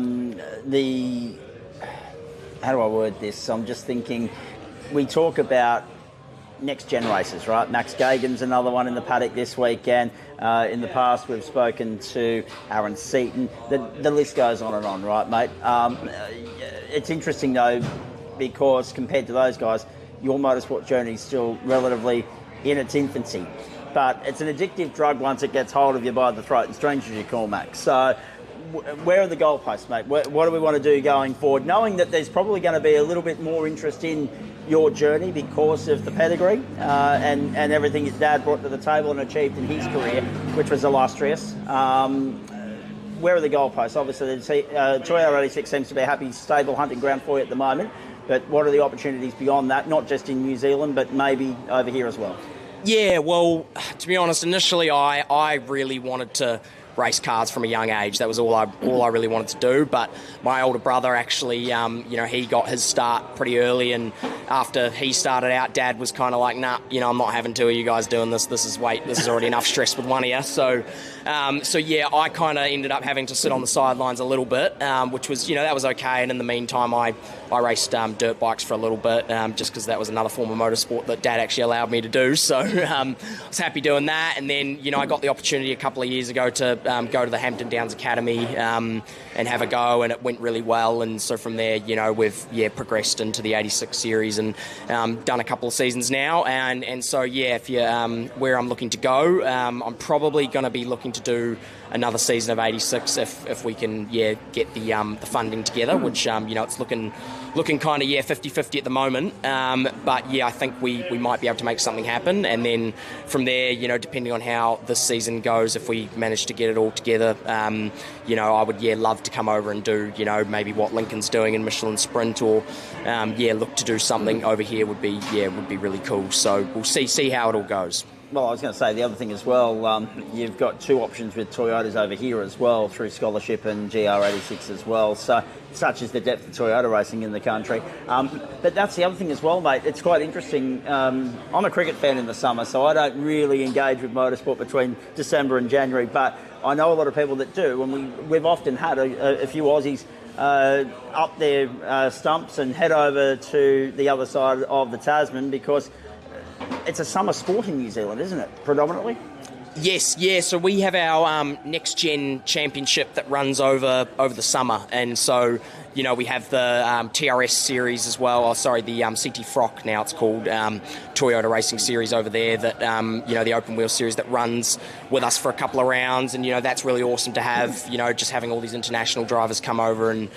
do I word this? I'm just thinking, we talk about next gen races, right? Max Gagan's another one in the paddock this weekend. In the past, we've spoken to Aaron Seaton. The list goes on and on, right, mate? It's interesting though, because compared to those guys, your motorsport journey is still relatively in its infancy. But it's an addictive drug once it gets hold of you by the throat, and strange as you call, Max. So where are the goalposts, mate? What do we want to do going forward, knowing that there's probably going to be a little bit more interest in your journey because of the pedigree and everything his dad brought to the table and achieved in his career, which was illustrious. Where are the goalposts? Obviously, the Toyota 86 seems to be a happy, stable hunting ground for you at the moment, but what are the opportunities beyond that, not just in New Zealand, but maybe over here as well? Yeah, well, to be honest, initially I really wanted to race cars from a young age. That was all I really wanted to do. But my older brother actually, you know, he got his start pretty early, and after he started out, Dad was kind of like, nah, you know, I'm not having two of you guys doing this. This is already enough stress with one of you. So I kind of ended up having to sit on the sidelines a little bit, which was, you know, that was okay. And in the meantime, I raced dirt bikes for a little bit, just because that was another form of motorsport that Dad actually allowed me to do. So I was happy doing that. And then, you know, I got the opportunity a couple of years ago to go to the Hampton Downs Academy and have a go, and it went really well. And so from there, you know, we've progressed into the 86 series and done a couple of seasons now. And so if you where I'm looking to go, I'm probably going to be looking to do another season of 86 if we can get the funding together, which you know, it's looking kind of 50-50 at the moment, but I think we might be able to make something happen. And then from there, you know, depending on how this season goes, if we manage to get it all together, you know, I would love to come over and do, you know, maybe what Lincoln's doing in Michelin Sprint, or look to do something over here would be really cool. So we'll see how it all goes. Well, I was going to say the other thing as well, you've got two options with Toyotas over here as well, through scholarship and GR86 as well. So such is the depth of Toyota racing in the country. But that's the other thing as well, mate. It's quite interesting. I'm a cricket fan in the summer, so I don't really engage with motorsport between December and January, but I know a lot of people that do, and we've often had a few Aussies up their stumps and head over to the other side of the Tasman, because it's a summer sport in New Zealand, isn't it, predominantly? Yes, so we have our Next Gen Championship that runs over the summer, and so, you know, we have the TRS series as well, the 𝗡𝘅𝗰𝗲𝗄 now it's called, Toyota Racing Series over there, that, you know, the open wheel series that runs with us for a couple of rounds, and, you know, that's really awesome to have, you know, just having all these international drivers come over and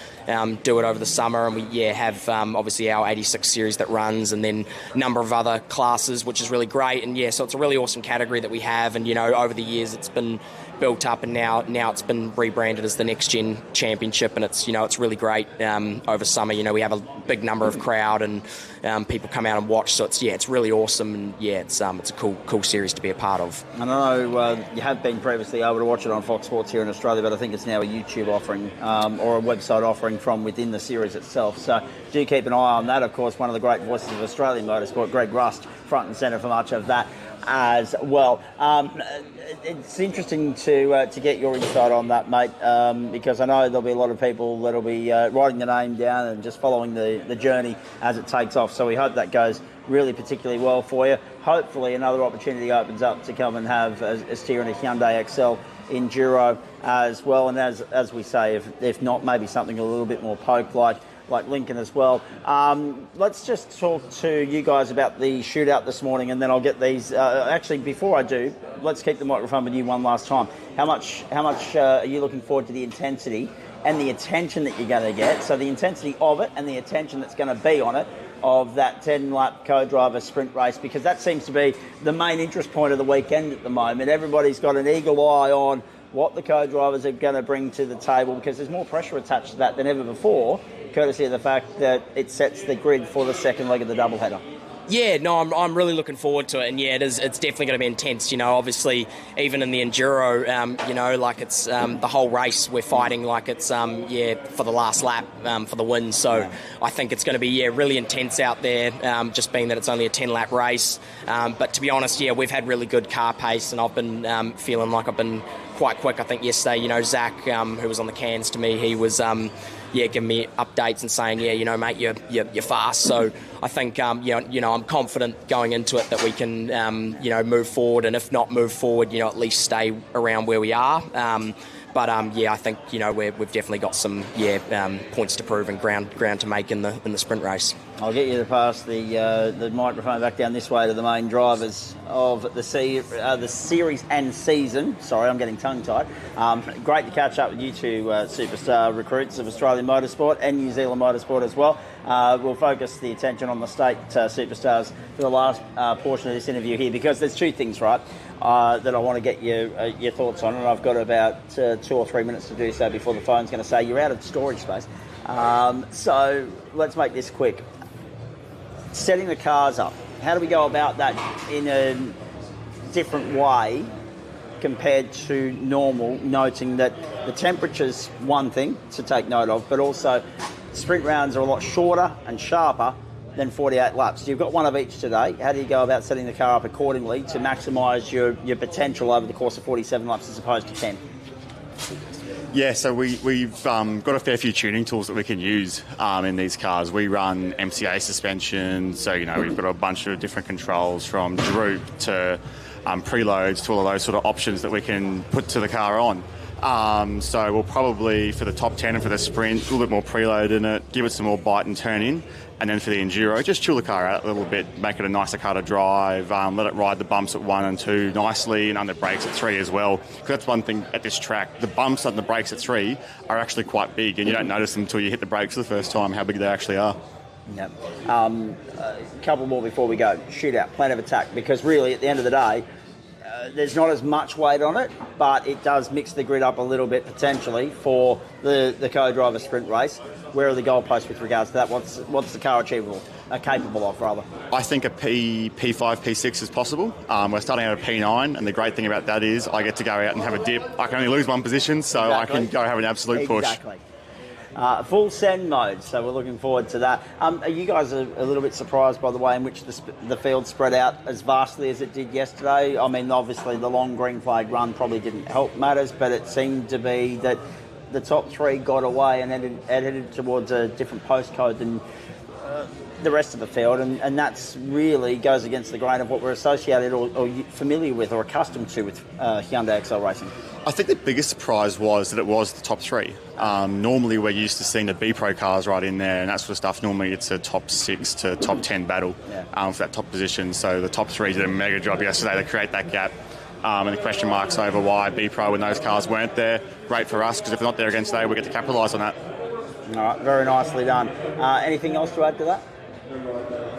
do it over the summer. And we have obviously our 86 series that runs, and then a number of other classes, which is really great. And so it's a really awesome category that we have, and, you know, over the years it's been built up, and now it's been rebranded as the Next Gen Championship, and it's it's really great over summer. We have a big number of crowd and people come out and watch, so it's really awesome, and it's a cool series to be a part of. And I know you have been previously able to watch it on Fox Sports here in Australia, but I think it's now a YouTube offering or a website offering from within the series itself. So do keep an eye on that. Of course, one of the great voices of Australian motorsport, Greg Rust, front and centre for much of that as well. It's interesting to get your insight on that, mate, because I know there'll be a lot of people that'll be writing the name down and just following the journey as it takes off. So we hope that goes really particularly well for you. Hopefully another opportunity opens up to come and have styria and a Hyundai Excel Enduro as well. And as we say, if not, maybe something a little bit more poke like Lincoln as well. Let's just talk to you guys about the shootout this morning, and then I'll get these. Actually, before I do, let's keep the microphone with you one last time. How much are you looking forward to the intensity and the attention that you're going to get? So the intensity of it and the attention that's going to be on it of that 10-lap co-driver sprint race, because that seems to be the main interest point of the weekend at the moment. Everybody's got an eagle eye on what the co-drivers are going to bring to the table, because there's more pressure attached to that than ever before, courtesy of the fact that it sets the grid for the second leg of the doubleheader. Yeah, no, I'm really looking forward to it, and it's definitely going to be intense. Obviously, even in the Enduro, like it's the whole race we're fighting like it's for the last lap for the win. So I think it's going to be really intense out there, just being that it's only a 10-lap race. But to be honest, we've had really good car pace, and I've been feeling like I've been quite quick. I think yesterday, Zach, who was on the cans to me, he was giving me updates and saying, mate, you're fast. So I think, I'm confident going into it that we can, move forward, and if not move forward, at least stay around where we are. But I think we've definitely got some points to prove and ground to make in the sprint race. I'll get you to pass the microphone back down this way to the main drivers of the series and season. Sorry, I'm getting tongue-tied. Great to catch up with you two superstar recruits of Australian motorsport and New Zealand motorsport as well. We'll focus the attention on the state superstars for the last portion of this interview here, because there's two things, right, that I want to get your thoughts on, and I've got about 2 or 3 minutes to do so before the phone's going to say you're out of storage space. So let's make this quick. Setting the cars up. How do we go about that in a different way compared to normal, noting that the temperature's one thing to take note of, but also sprint rounds are a lot shorter and sharper than 48 laps. You've got one of each today. How do you go about setting the car up accordingly to maximise your potential over the course of 47 laps as opposed to 10? Yeah, so we've got a fair few tuning tools that we can use in these cars. We run MCA suspension, so we've got a bunch of different controls, from droop to preloads to all of those sort of options that we can put to the car on. So we'll probably, for the top 10 and for the sprint, a little bit more preload in it, give it some more bite and turn in. And then for the Enduro, just chill the car out a little bit, make it a nicer car to drive, let it ride the bumps at 1 and 2 nicely, and under brakes at 3 as well. Because that's one thing at this track. The bumps and the brakes at 3 are actually quite big, and you don't notice them until you hit the brakes for the first time, how big they actually are. Yep. A couple more before we go. Shootout, plan of attack, because really at the end of the day, there's not as much weight on it, but it does mix the grid up a little bit potentially for the co-driver sprint race. Where are the goalposts with regards to that? What's the car capable of, rather? I think a P5, P6 is possible. We're starting out at P9, and the great thing about that is I get to go out and have a dip. I can only lose one position, so exactly. I can go have an absolute push. Exactly. Full send mode, so we're looking forward to that. Are you guys a little bit surprised by the way in which the field spread out as vastly as it did yesterday? I mean, obviously the long green flag run probably didn't help matters, but it seemed to be that the top 3 got away and headed towards a different postcode than the rest of the field, and that's really goes against the grain of what we're associated or familiar with or accustomed to with Hyundai Excel racing. I think the biggest surprise was that it was the top 3. Normally we're used to seeing the B-Pro cars right in there and that sort of stuff. Normally it's a top 6 to top 10 battle for that top position. So the top 3 did a mega job yesterday to create that gap. And the question marks over why B-Pro when those cars weren't there. Great for us, because if they're not there again today, we get to capitalise on that. All right, very nicely done. Anything else to add to that?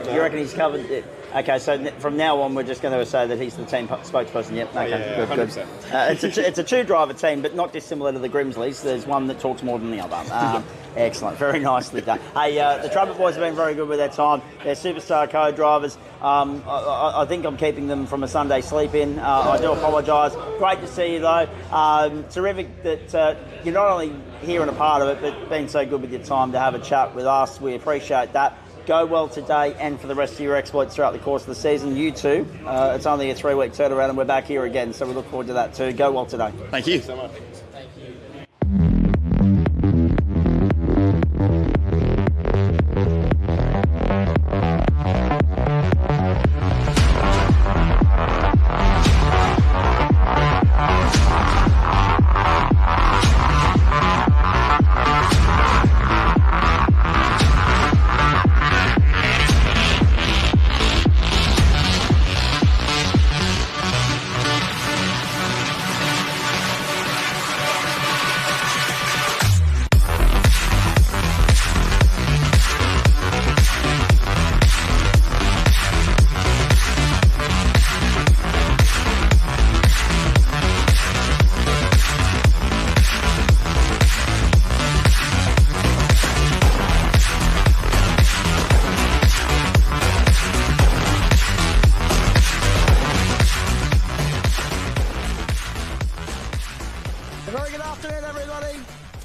Do you reckon he's covered it? Okay, so from now on, we're just going to say that he's the team spokesperson. Yep. Okay, yeah, good. 100%. It's a two-driver team, but not dissimilar to the Grimsleys. There's one that talks more than the other. Excellent, very nicely done. Hey, the Trapet boys have been very good with their time. They're superstar co-drivers. I think I'm keeping them from a Sunday sleep-in. I do apologise. Great to see you, though. Terrific that you're not only here and a part of it, but being so good with your time to have a chat with us. We appreciate that. Go well today and for the rest of your exploits throughout the course of the season. You too. It's only a 3-week turnaround and we're back here again, so we look forward to that too. Go well today. Thank you so much.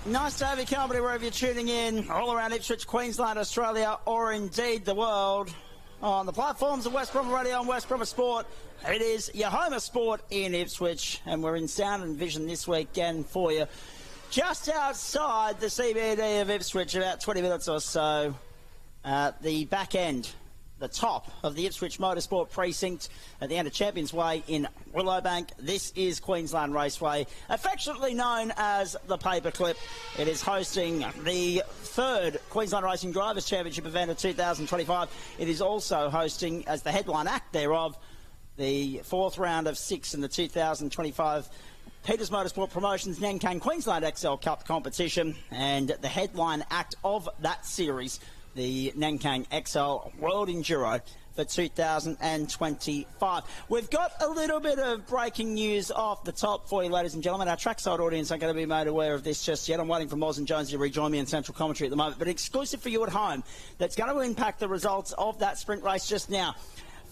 Nice to have you company wherever you're tuning in, all around Ipswich, Queensland, Australia, or indeed the world. On the platforms of West Bromwich Radio and West Bromwich Sport, it is your home of sport in Ipswich, and we're in sound and vision this weekend for you. Just outside the CBD of Ipswich, about 20 minutes or so, at the back end, the top of the Ipswich Motorsport Precinct at the end of Champions Way in Willowbank. This is Queensland Raceway, affectionately known as the Paperclip. It is hosting the third Queensland Racing Drivers' Championship event of 2025. It is also hosting, as the headline act thereof, the fourth round of 6 in the 2025 Peters Motorsport Promotions Nankang Queensland XL Cup competition, and the headline act of that series, the Nankang XL World Enduro for 2025. We've got a little bit of breaking news off the top for you, ladies and gentlemen. Our trackside audience aren't going to be made aware of this just yet. I'm waiting for Moz and Jonesy to rejoin me in central commentary at the moment, but exclusive for you at home, that's going to impact the results of that sprint race just now.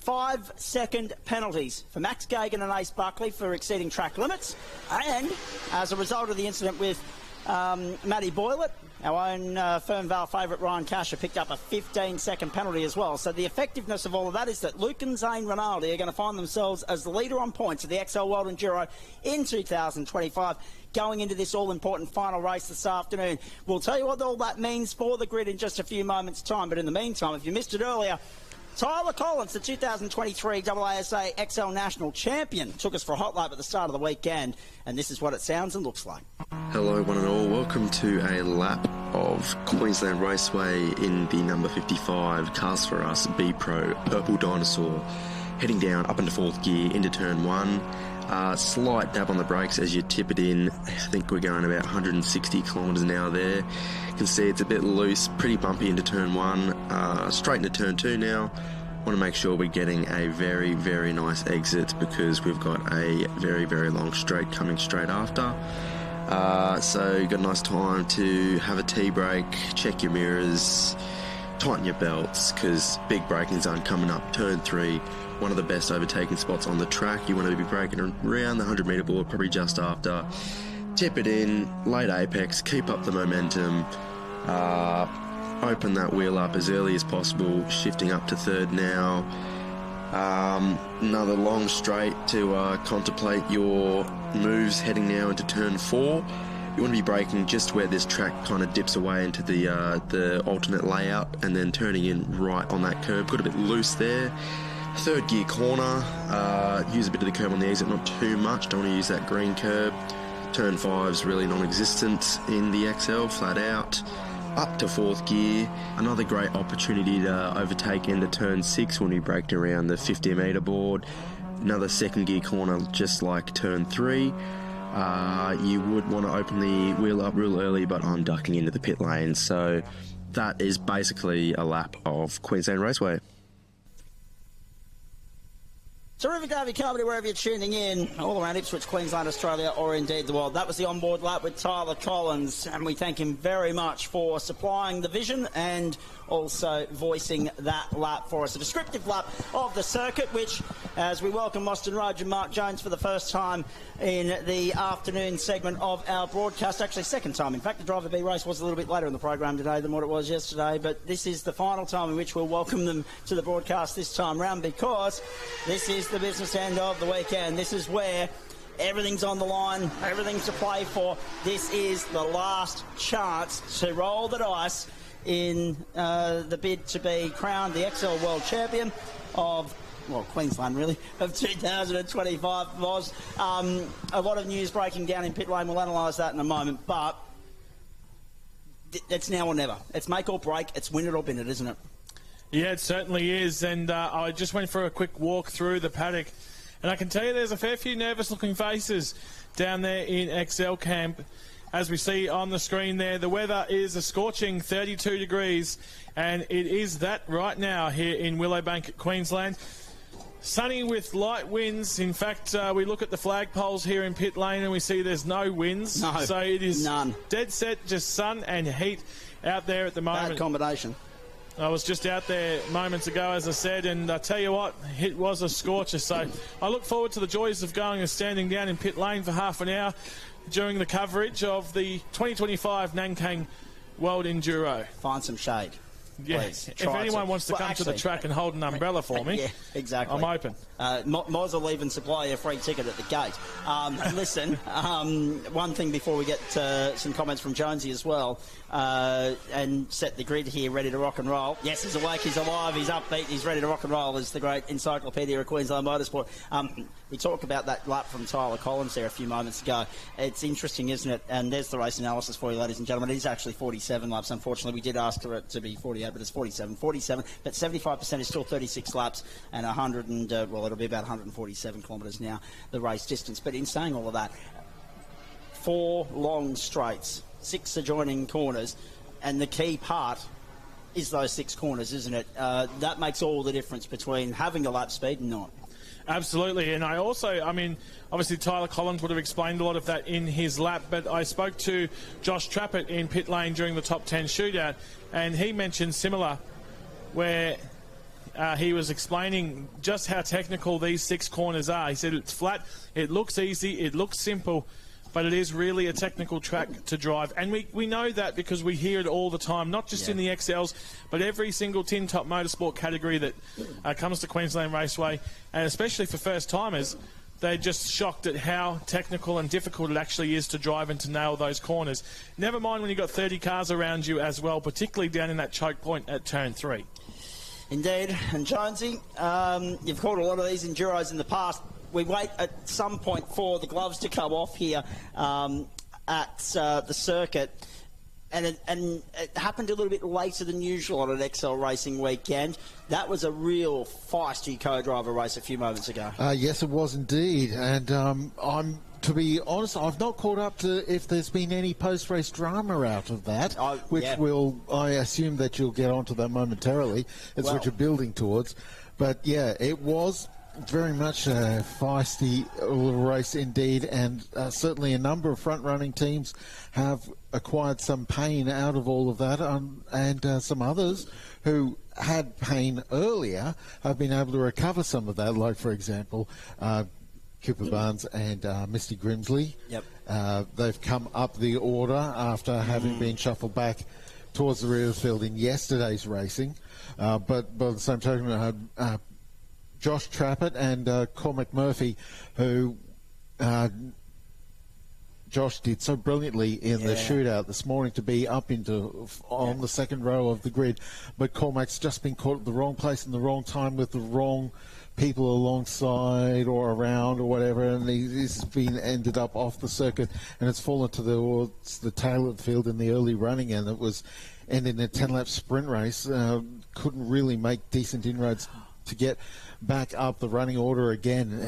5-second penalties for Max Gagan and Ace Buckley for exceeding track limits, and as a result of the incident with Matty Boylett, our own Fernvale favourite Ryan Casher picked up a 15-second penalty as well. So the effectiveness of all of that is that Luke and Zane Rinaldi are going to find themselves as the leader on points of the XL World Enduro in 2025, going into this all-important final race this afternoon. We'll tell you what all that means for the grid in just a few moments' time, but in the meantime, if you missed it earlier, Tyler Collins, the 2023 AASA XL National Champion, took us for a hot lap at the start of the weekend, and this is what it sounds and looks like. Hello one and all, welcome to a lap of Queensland Raceway in the number 55 Cars For Us B Pro Purple Dinosaur, heading down up into fourth gear into turn 1. Slight dab on the brakes as you tip it in. I think we're going about 160 kilometres an hour there. You can see it's a bit loose, pretty bumpy into turn 1. Straight into turn 2 now. Want to make sure we're getting a very, very nice exit because we've got a very, very long straight coming straight after. So you've got a nice time to have a T-brake, check your mirrors, tighten your belts because big braking zone coming up, turn 3. One of the best overtaking spots on the track. You want to be braking around the 100 metre board, probably just after. Tip it in, late apex, keep up the momentum. Open that wheel up as early as possible, shifting up to third now. Another long straight to contemplate your moves heading now into turn 4. You want to be braking just where this track kind of dips away into the alternate layout and then turning in right on that curb. Got a bit loose there. Third gear corner, use a bit of the curb on the exit, not too much, don't want to use that green curb. Turn 5's really non-existent in the XL, flat out. Up to fourth gear, another great opportunity to overtake into turn 6 when we braked around the 50 metre board. Another second gear corner just like turn 3. You would want to open the wheel up real early, but I'm ducking into the pit lane, so that is basically a lap of Queensland Raceway. Terrific to have you company wherever you're tuning in, all around Ipswich, Queensland, Australia, or indeed the world. That was the onboard lap with Tyler Collins, and we thank him very much for supplying the vision and also voicing that lap for us. A descriptive lap of the circuit, which, as we welcome Austin Roach and Mark Jones for the first time in the afternoon segment of our broadcast, actually second time. In fact, the Driver B race was a little bit later in the program today than what it was yesterday, but this is the final time in which we'll welcome them to the broadcast this time round, because this is the business end of the weekend. This is where everything's on the line, everything's to play for. This is the last chance to roll the dice in the bid to be crowned the XL World Champion of, well, Queensland really, of 2025 was. A lot of news breaking down in pit lane. We'll analyse that in a moment, but it's now or never. It's make or break. It's win it or bin it, isn't it? Yeah, it certainly is. And I just went for a quick walk through the paddock, and I can tell you there's a fair few nervous-looking faces down there in XL camp. As we see on the screen there, the weather is a scorching 32 degrees, and it is that right now here in Willowbank, Queensland. Sunny with light winds. In fact, we look at the flagpoles here in pit lane and we see there's no winds. No, so it is none. Dead set, just sun and heat out there at the moment. Bad combination. I was just out there moments ago, as I said, and I tell you what, it was a scorcher. So I look forward to the joys of going and standing down in pit lane for half an hour during the coverage of the 2025 Nankang World Enduro. Find some shade. Yeah, please. if anyone wants to come to the track and hold an umbrella for me, yeah, exactly. I'm open. Moz will even supply you a free ticket at the gate. Listen, one thing before we get some comments from Jonesy as well, and set the grid here ready to rock and roll. Yes, he's awake, he's alive, he's upbeat, he's ready to rock and roll as the great encyclopedia of Queensland motorsport. We talked about that lap from Tyler Collins there a few moments ago. It's interesting, isn't it? And there's the race analysis for you, ladies and gentlemen. It is actually 47 laps. Unfortunately, we did ask for it to be 48, but it's 47. 47, but 75% is still 36 laps, and 100 and, well, it'll be about 147 kilometres now, the race distance. But in saying all of that, 4 long straights, 6 adjoining corners, and the key part is those 6 corners, isn't it? That makes all the difference between having a lap speed and not. Absolutely, and I also, I mean, obviously Tyler Collins would have explained a lot of that in his lap, but I spoke to Josh Trapet in pit lane during the top 10 shootout, and he mentioned similar, where he was explaining just how technical these 6 corners are. He said it's flat, it looks easy, it looks simple, but it is really a technical track to drive. And we know that because we hear it all the time, not just in the XLs, but every single tin top motorsport category that comes to Queensland Raceway, and especially for first-timers, they're just shocked at how technical and difficult it actually is to drive and to nail those corners. Never mind when you've got 30 cars around you as well, particularly down in that choke point at turn 3. Indeed. And Jonesy, you've called a lot of these Enduros in the past. We wait at some point for the gloves to come off here at the circuit. And it happened a little bit later than usual on an XL racing weekend. That was a real feisty co-driver race a few moments ago. Yes, it was indeed. And to be honest, I've not caught up to if there's been any post-race drama out of that, which I assume that you'll get onto that momentarily. It's what you're building towards. But yeah, it was very much a feisty race indeed, and certainly a number of front-running teams have acquired some pain out of all of that, and some others who had pain earlier have been able to recover some of that, like, for example, Cooper Barnes and Misty Grimsley. Yep. They've come up the order after having been shuffled back towards the rear of the field in yesterday's racing. But by the same token, Josh Trapet and Cormac Murphy, who Josh did so brilliantly in the shootout this morning to be up on the second row of the grid, but Cormac's just been caught at the wrong place in the wrong time with the wrong people alongside or around or whatever, and he's been ended up off the circuit, and it's fallen towards the tail of the field in the early running, and it was ending a 10-lap sprint race. Couldn't really make decent inroads to get back up the running order again.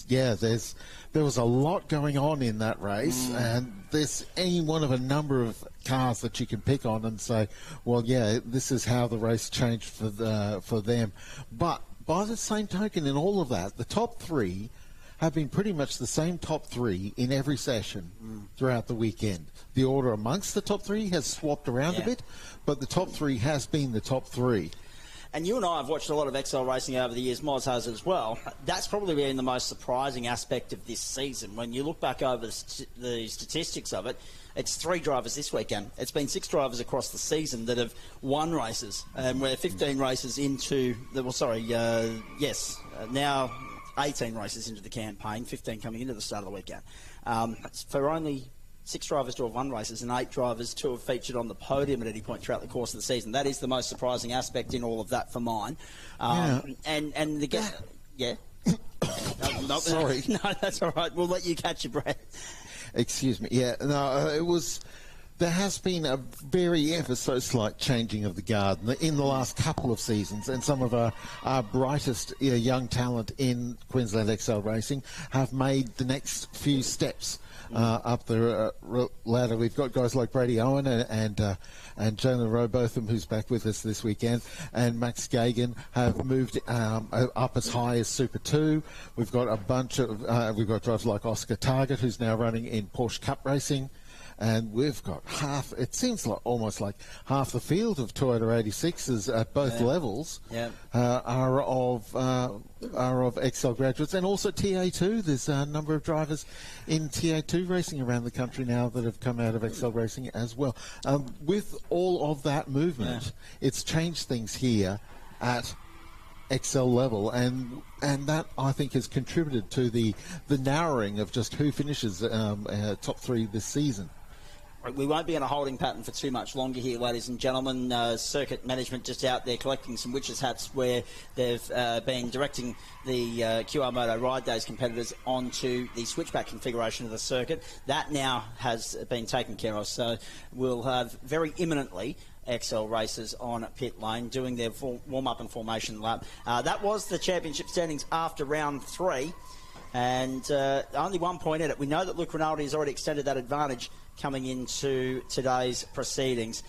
There was a lot going on in that race, and there's any one of a number of cars that you can pick on and say, well, yeah, this is how the race changed for them. But by the same token, in all of that, the top three have been pretty much the same top three in every session throughout the weekend. The order amongst the top three has swapped around a bit, but the top three has been the top three. And you and I have watched a lot of XL racing over the years, Moz has as well. That's probably been the most surprising aspect of this season. When you look back over the statistics of it, it's 3 drivers this weekend. It's been 6 drivers across the season that have won races. And we're 15 races into now 18 races into the campaign, 15 coming into the start of the weekend. For only 6 drivers to have won races and 8 drivers to have featured on the podium at any point throughout the course of the season. That is the most surprising aspect in all of that for mine. And the no, Sorry. No, that's all right. We'll let you catch your breath. Excuse me. Yeah, no, it was... There has been a very ever so slight changing of the guard in the last couple of seasons, and some of our brightest young talent in Queensland XL Racing have made the next few steps up the ladder. We've got guys like Brady Owen and Jalen Robotham, who's back with us this weekend, and Max Gagan have moved up as high as Super 2. We've got a bunch of we've got drivers like Oscar Target, who's now running in Porsche Cup Racing. And we've got it seems like almost like half the field of Toyota 86s at both levels are of XL graduates. And also TA2, there's a number of drivers in TA2 racing around the country now that have come out of XL racing as well. With all of that movement, it's changed things here at XL level, and that I think has contributed to the narrowing of just who finishes top 3 this season. We won't be in a holding pattern for too much longer here, ladies and gentlemen. Circuit management just out there collecting some witches' hats where they've been directing the QR Moto Ride Days competitors onto the switchback configuration of the circuit. That now has been taken care of, so we'll have very imminently XL racers on pit lane doing their warm-up and formation lap. That was the championship standings after round 3, and only 1 point in it. We know that Luke Rinaldi has already extended that advantage coming into today's proceedings.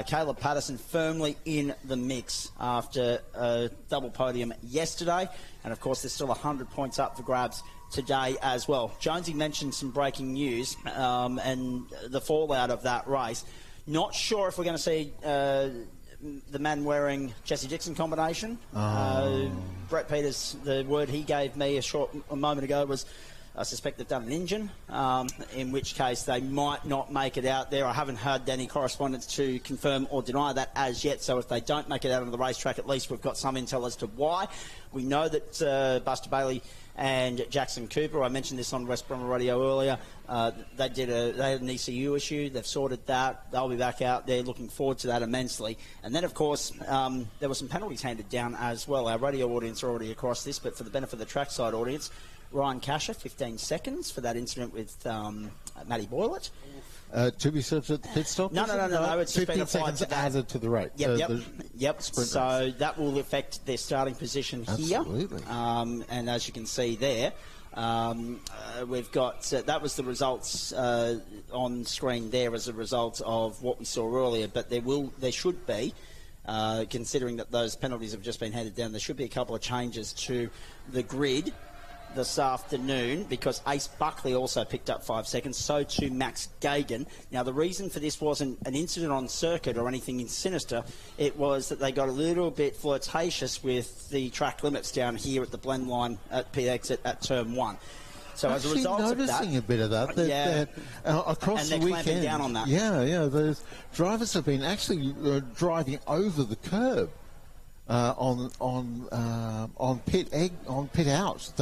Caleb Patterson firmly in the mix after a double podium yesterday, and of course there's still 100 points up for grabs today as well. Jonesy mentioned some breaking news and the fallout of that race. Not sure if we're going to see the man wearing Jesse Dixon combination. Brett Peters, the word he gave me a moment ago was, I suspect they've done an engine, in which case they might not make it out there. I haven't had any correspondence to confirm or deny that as yet, so if they don't make it out on the racetrack, at least we've got some intel as to why. We know that Buster Bailey and Jackson Cooper, I mentioned this on West Bromwich Radio earlier, they had an ECU issue. They've sorted that. They'll be back out there. Looking forward to that immensely. And then, of course, there were some penalties handed down as well. Our radio audience are already across this, but for the benefit of the trackside audience, Ryan Casher, 15 seconds for that incident with Matty Boylett. To be served at the pit stop? No. It's 15 seconds added to the rate. Yep. So that will affect their starting position here. Absolutely. And as you can see there, we've got that was the results on screen there as a result of what we saw earlier. But there should be. Considering that those penalties have just been handed down, there should be a couple of changes to the grid this afternoon, because Ace Buckley also picked up 5 seconds, so too Max Gagan. Now, the reason for this wasn't an incident on circuit or anything sinister. It was that they got a little bit flirtatious with the track limits down here at the blend line at pit exit at turn 1. So as a result of that, noticing a bit of that, across the weekend, clamping down on that. Those drivers have been actually driving over the curb on pit out.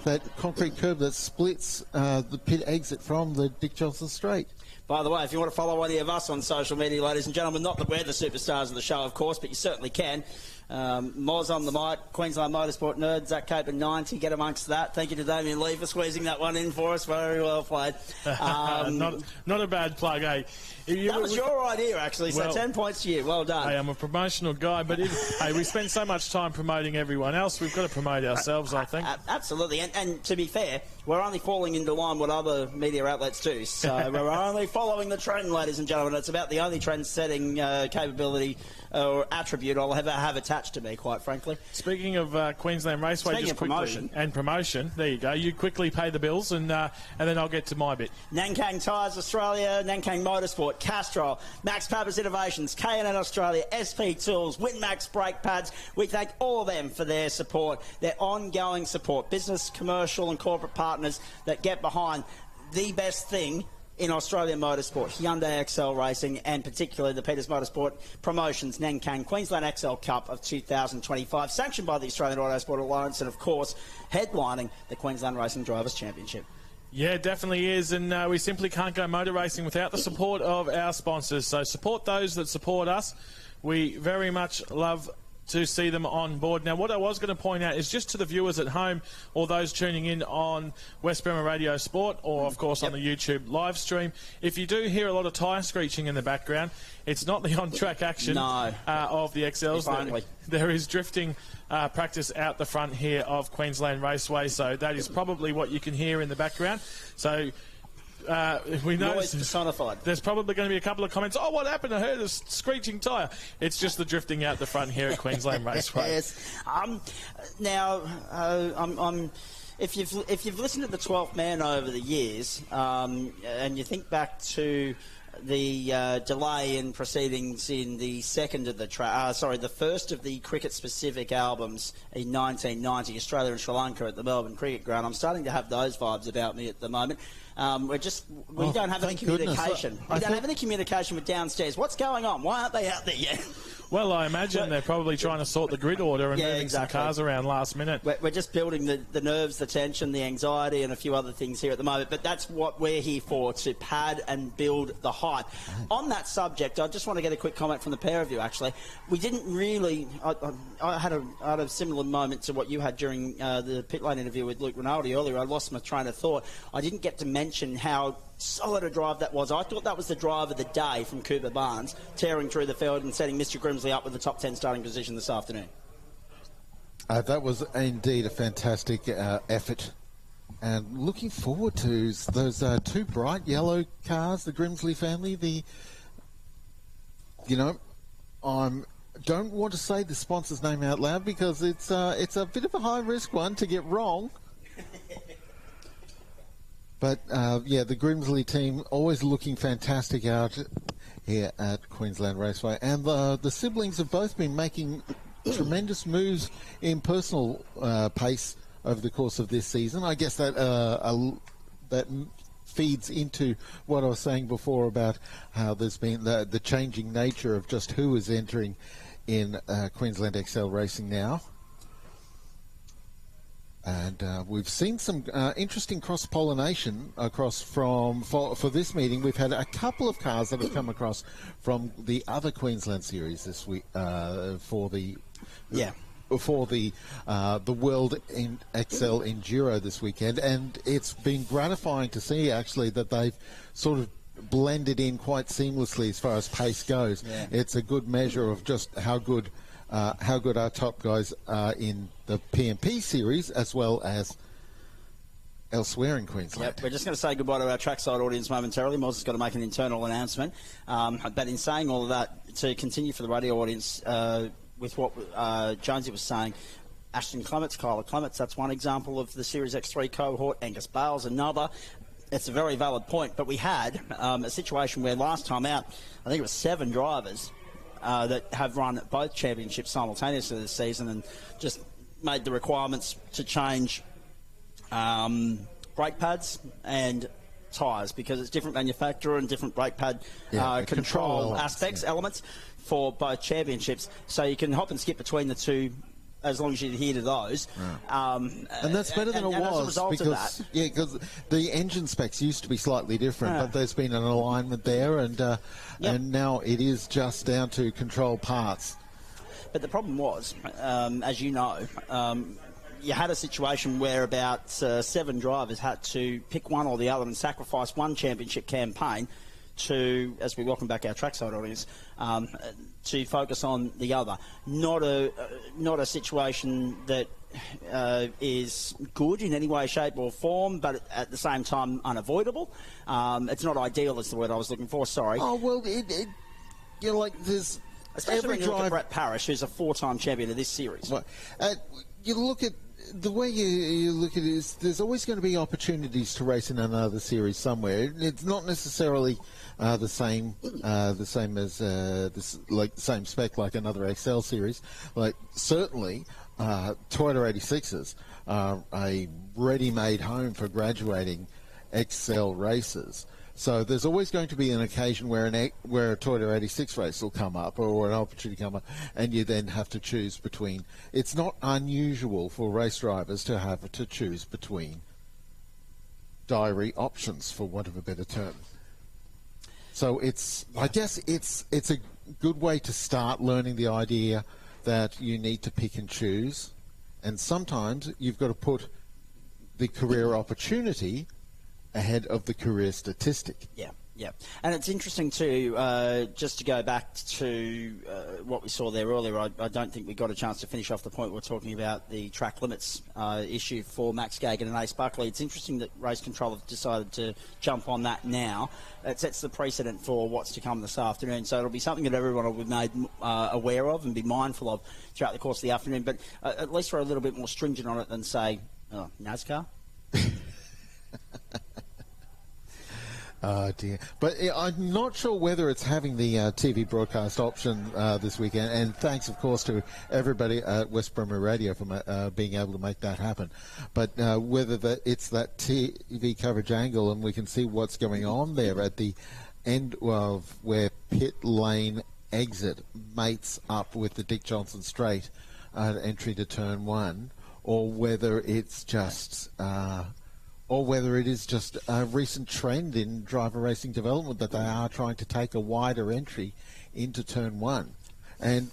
That concrete curb that splits the pit exit from the Dick Johnson Straight. By the way, if you want to follow any of us on social media, ladies and gentlemen, not that we're the superstars of the show, of course, but you certainly can. Moz on the mic, Queensland Motorsport Nerd, Zach Cape and 90, get amongst that. Thank you to Damien Lee for squeezing that one in for us. Very well played. Not a bad plug, eh? That was your idea, actually, so 10 points to you. Well done. Hey, I'm a promotional guy, but hey, we spend so much time promoting everyone else, we've got to promote ourselves, I think. Absolutely, and to be fair, we're only falling into line what other media outlets do. So we're only following the trend, ladies and gentlemen. It's about the only trend-setting capability or attribute I'll ever have attached to me, quite frankly. Speaking of Queensland Raceway, Speaking just of quickly, promotion, there you go. You quickly pay the bills, and then I'll get to my bit. Nankang Tyres Australia, Nankang Motorsport, Castrol, Max Pappas Innovations, K&N Australia, SP Tools, Winmax Brake Pads. We thank all of them for their support, their ongoing support. Business, commercial and corporate partners that get behind the best thing in Australian motorsport, Hyundai XL Racing, and particularly the Peters Motorsport Promotions Nankang Queensland XL Cup of 2025, sanctioned by the Australian Autosport Alliance, and of course headlining the Queensland Racing Drivers' Championship. Yeah, definitely is, and we simply can't go motor racing without the support of our sponsors. So support those that support us. We very much love to see them on board. Now, what I was going to point out is just to the viewers at home or those tuning in on West Bremer Radio Sport or, of course, on the YouTube live stream, if you do hear a lot of tyre screeching in the background, it's not the on-track action of the XLs. There is drifting practice out the front here of Queensland Raceway, so that is probably what you can hear in the background. So we know there's probably going to be a couple of comments. Oh, what happened? I heard a screeching tyre. It's just the drifting out the front here at Queensland Raceway. Yes. Now, if you've listened to the 12th Man over the years, and you think back to the delay in proceedings in the second of the the first of the cricket-specific albums in 1990, Australia and Sri Lanka at the Melbourne Cricket Ground. I'm starting to have those vibes about me at the moment. We don't have any communication. We don't have any communication with downstairs. What's going on? Why aren't they out there yet? Well, I imagine they're probably trying to sort the grid order and moving some cars around last minute. We're just building the nerves, the tension, the anxiety, and a few other things here at the moment. But that's what we're here for, to pad and build the hype. On that subject, I just want to get a quick comment from the pair of you, actually. We didn't really... I had a similar moment to what you had during the pit lane interview with Luke Rinaldi earlier. I lost my train of thought. I didn't get to mention how solid a drive that was. I thought that was the drive of the day from Cooper Barnes, tearing through the field and setting Mr. Grimsley up with the top 10 starting position this afternoon. That was indeed a fantastic effort. And looking forward to those two bright yellow cars, the Grimsley family. I don't want to say the sponsor's name out loud because it's a bit of a high-risk one to get wrong. But, the Grimsley team always looking fantastic out here at Queensland Raceway. And the siblings have both been making tremendous moves in personal pace over the course of this season. I guess that feeds into what I was saying before about how there's been the changing nature of just who is entering in Queensland XL Racing now. And we've seen some interesting cross-pollination for this meeting. We've had a couple of cars that have come across from the other Queensland series this week for the World in XL Enduro this weekend, and it's been gratifying to see actually that they've sort of blended in quite seamlessly as far as pace goes. Yeah. It's a good measure of just how good our top guys are in the PMP series as well as elsewhere in Queensland. Yep, we're just going to say goodbye to our trackside audience momentarily. Moz has got to make an internal announcement. But in saying all of that, to continue for the radio audience with what Jonesy was saying, Ashton Clements, Kyler Clements, that's one example of the Series X3 cohort. Angus Bale's another. It's a very valid point, but we had a situation where last time out, I think it was 7 drivers that have run both championships simultaneously this season and just made the requirements to change brake pads and tyres because it's different manufacturer and different brake pad control aspects, elements for both championships. So you can hop and skip between the two as long as you adhere to those. And that's better than it was because the engine specs used to be slightly different, but there's been an alignment there, and now it is just down to control parts. But the problem was, as you know, you had a situation where about 7 drivers had to pick one or the other and sacrifice one championship campaign to, as we welcome back our trackside audience, to focus on the other. Not a situation that is good in any way, shape or form, but at the same time unavoidable. It's not ideal is the word I was looking for, sorry. Oh, well, there's... Especially when you look at Brett Parish, who's a 4-time champion of this series. Well, you look at... The way you look at it is there's always going to be opportunities to race in another series somewhere. It's not necessarily the same as same spec like another XL series. Like certainly Toyota 86s are a ready-made home for graduating XL races. So there's always going to be an occasion where a Toyota 86 race will come up or an opportunity come up, and you then have to choose between. It's not unusual for race drivers to have to choose between diary options, for want of a better term. So I guess it's a good way to start learning the idea that you need to pick and choose, and sometimes you've got to put the career opportunity ahead of the career statistic. Yeah. And it's interesting too, just to go back to what we saw there earlier, I don't think we got a chance to finish off the point we're talking about, the track limits issue for Max Gagan and Ace Buckley. It's interesting that Race Control have decided to jump on that now. It sets the precedent for what's to come this afternoon, so it'll be something that everyone will be made aware of and be mindful of throughout the course of the afternoon, but at least we're a little bit more stringent on it than, say, NASCAR. Oh dear. But I'm not sure whether it's having the TV broadcast option this weekend, and thanks of course to everybody at West Bromwich Radio for being able to make that happen. But whether it's that TV coverage angle and we can see what's going on there at the end of where pit lane exit mates up with the Dick Johnson Straight entry to turn 1, or whether it's just... or whether it is just a recent trend in driver racing development that they are trying to take a wider entry into turn 1. And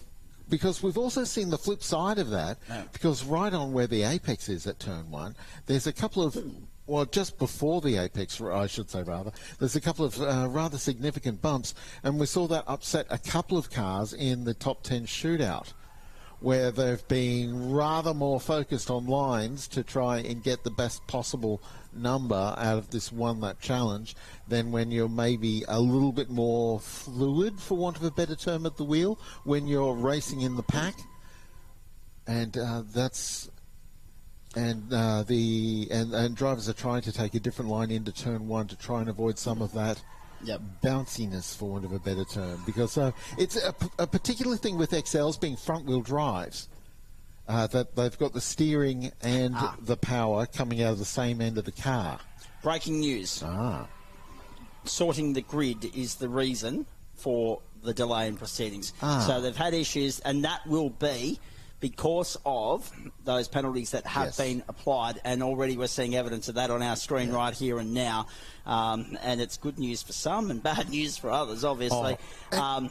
because we've also seen the flip side of that, because right on where the apex is at turn 1, there's a couple of, well, just before the apex, I should say rather, there's a couple of rather significant bumps, and we saw that upset a couple of cars in the top 10 shootout, where they've been rather more focused on lines to try and get the best possible number out of this one-lap challenge than when you're maybe a little bit more fluid, for want of a better term, at the wheel, when you're racing in the pack. And drivers are trying to take a different line into turn 1 to try and avoid some of that bounciness, for want of a better term, because it's a particular thing with XLs being front-wheel drives, that they've got the steering and the power coming out of the same end of the car. Breaking news. Sorting the grid is the reason for the delay in proceedings. So they've had issues, and that will be because of those penalties that have been applied, and already we're seeing evidence of that on our screen right here and now. And it's good news for some and bad news for others, obviously. It can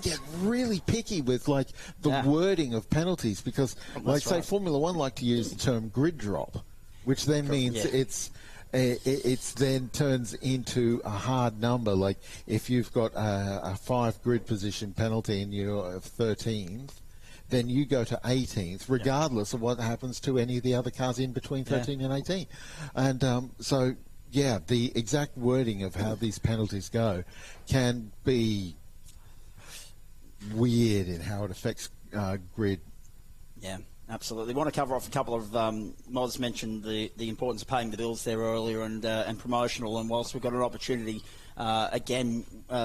get really picky with like the wording of penalties, because say Formula One like to use the term grid drop, which then means it's then turns into a hard number. Like if you've got a 5 grid position penalty and you're 13th, then you go to 18th, regardless of what happens to any of the other cars in between 13 and 18. And the exact wording of how these penalties go can be weird in how it affects grid. Yeah, absolutely. Want to cover off a couple of Moz mentioned the importance of paying the bills there earlier, and promotional. And whilst we've got an opportunity, again,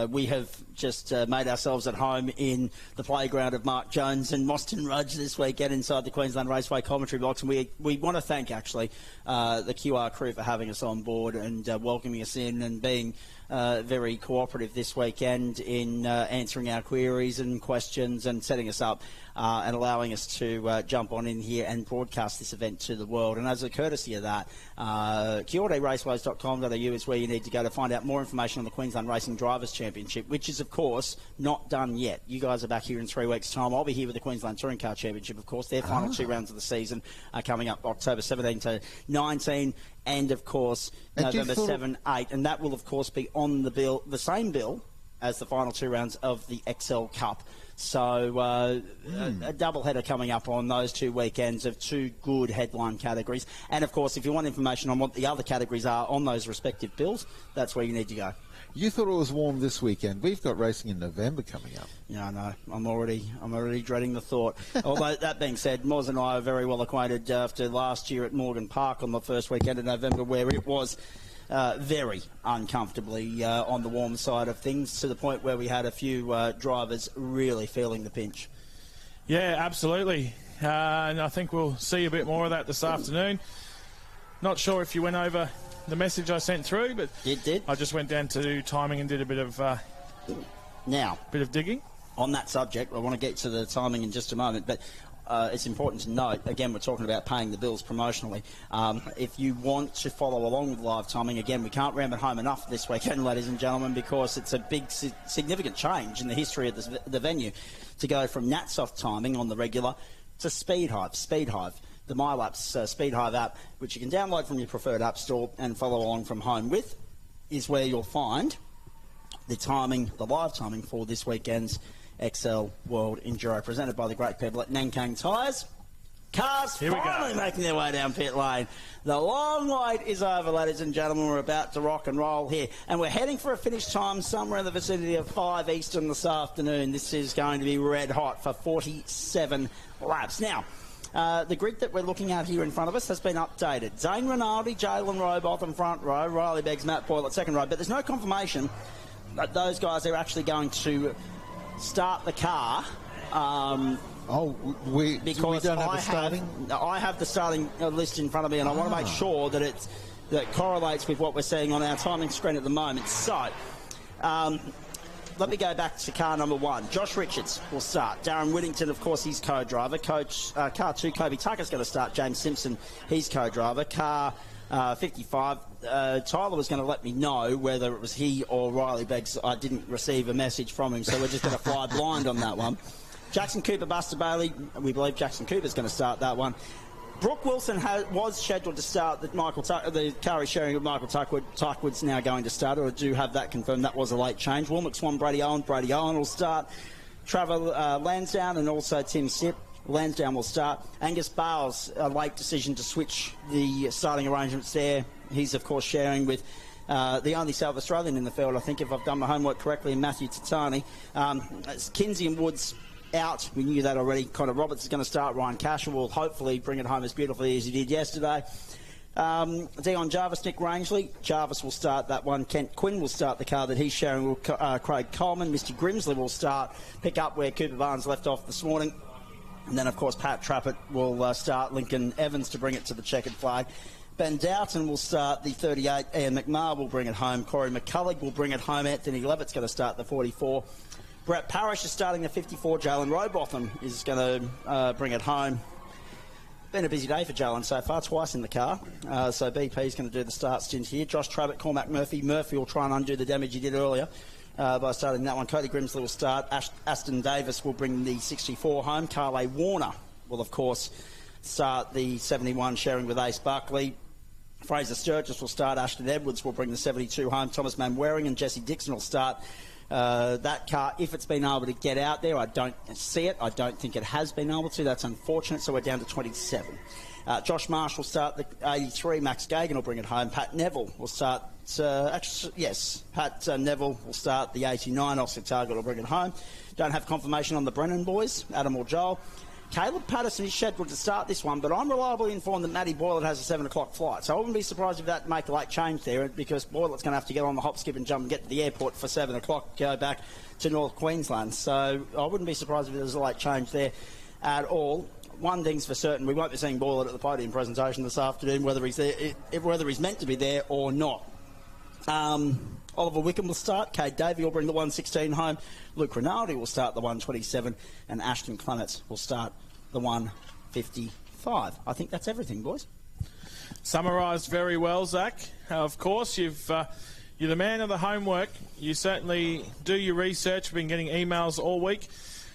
we have just made ourselves at home in the playground of Mark Jones and Mostyn Rudge this weekend inside the Queensland Raceway commentary box. And we want to thank, actually, the QR crew for having us on board and welcoming us in and being very cooperative this weekend in answering our queries and questions and setting us up and allowing us to jump on in here and broadcast this event to the world. And as a courtesy of that, 𝗘𝘅𝗃raceways.com.au is where you need to go to find out more information on the Queensland Racing Drivers' Championship, which is, of course, not done yet. You guys are back here in 3 weeks' time. I'll be here with the Queensland Touring Car Championship, of course. Their final 2 rounds of the season are coming up October 17 to 19, and, of course, November 7, 8. And that will, of course, be on the bill, the same bill as the final 2 rounds of the XL Cup. So a double header coming up on those 2 weekends of 2 good headline categories. And, of course, if you want information on what the other categories are on those respective bills, that's where you need to go. You thought it was warm this weekend. We've got racing in November coming up. Yeah, I know. I'm already dreading the thought. Although, that being said, Moz and I are very well acquainted after last year at Morgan Park on the first weekend of November, where it was very uncomfortably on the warm side of things, to the point where we had a few drivers really feeling the pinch. Yeah, absolutely. And I think we'll see a bit more of that this afternoon. Not sure if you went over the message I sent through, but it did. I just went down to timing and did a bit of digging. On that subject, I want to get to the timing in just a moment, but it's important to note, again, we're talking about paying the bills promotionally. If you want to follow along with live timing, again, we can't ram it home enough this weekend, ladies and gentlemen, because it's a big, significant change in the history of the venue to go from Natsoft timing on the regular to Speedhive. The MyLaps Speedhive app, which you can download from your preferred app store and follow along from home with, is where you'll find the timing, the live timing for this weekend's XL World Enduro, presented by the great people at Nankang Tyres. Cars finally making their way down pit lane. The long wait is over, ladies and gentlemen. We're about to rock and roll here, and we're heading for a finish time somewhere in the vicinity of 5 Eastern this afternoon. This is going to be red hot for 47 laps. Now, the grid that we're looking at here in front of us has been updated. Zane Rinaldi, Jalen Rowbotham front row, Riley Beggs, Matt Boyle at second row, but there's no confirmation that those guys are actually going to start the car. We don't have a starting? I have the starting list in front of me, and I want to make sure that that correlates with what we're seeing on our timing screen at the moment. So, let me go back to car number 1. Josh Richards will start. Darren Whittington, of course, he's co-driver. Car 2, Kobe Tucker's going to start. James Simpson, he's co-driver. Car 55, Tyler was going to let me know whether it was he or Riley Beggs. I didn't receive a message from him, so we're just going to fly blind on that one. Jackson Cooper, Buster Bailey, we believe Jackson Cooper's going to start that one. Brooke Wilson was scheduled to start the car he's sharing with Michael Tuckwood. Tuckwood's now going to start, or I do have that confirmed. That was a late change. Will McSwan, Brady Owen will start. Trevor Lansdowne and also Tim Sipp. Lansdowne will start. Angus Bales, a late decision to switch the starting arrangements there. He's, of course, sharing with the only South Australian in the field, I think, if I've done my homework correctly, Matthew Titani. Kinsey and Woods out. We knew that already. Connor Roberts is going to start. Ryan Casher will hopefully bring it home as beautifully as he did yesterday. Dion Jarvis, Nick Rangeley. Jarvis will start that one. Kent Quinn will start the car that he's sharing with Craig Coleman. Mr. Grimsley will start, pick up where Cooper Barnes left off this morning. And then, of course, Pat Trapet will start. Lincoln Evans to bring it to the checkered flag. Ben Doughton will start the 38. Ian McMahon will bring it home. Corey McCullough will bring it home. Anthony Levitt's going to start the 44. Brett Parish is starting the 54. Jalen Rowbotham is going to bring it home. Been a busy day for Jalen so far, twice in the car. So BP is going to do the start stint here. Josh Trabert, Cormac Murphy. Murphy will try and undo the damage he did earlier by starting that one. Cody Grimsley will start. Aston Davis will bring the 64 home. Carley Warner will, of course, start the 71, sharing with Ace Buckley. Fraser Sturgis will start. Ashton Edwards will bring the 72 home. Thomas Manwaring and Jesse Dixon will start that car, if it's been able to get out there. I don't see it. I don't think it has been able to. That's unfortunate. So we're down to 27. Josh Marsh will start the 83. Max Gagan will bring it home. Pat Neville will start. Pat Neville will start the 89. Oscar Target will bring it home. Don't have confirmation on the Brennan boys, Adam or Joel. Caleb Patterson is scheduled to start this one, but I'm reliably informed that Matty Boylett has a 7 o'clock flight. So I wouldn't be surprised if that make a late change there, because Boylett's going to have to get on the hop, skip and jump and get to the airport for 7 o'clock, go back to North Queensland. So I wouldn't be surprised if there's a late change there at all. One thing's for certain, we won't be seeing Boylett at the podium presentation this afternoon, whether he's there, whether he's meant to be there or not. Oliver Wickham will start. Cade Davey will bring the 116 home. Luke Rinaldi will start the 127, and Ashton Clements will start the 155. I think that's everything, boys. Summarised very well, Zach. Of course, you've You're the man of the homework. You certainly do your research. We've been getting emails all week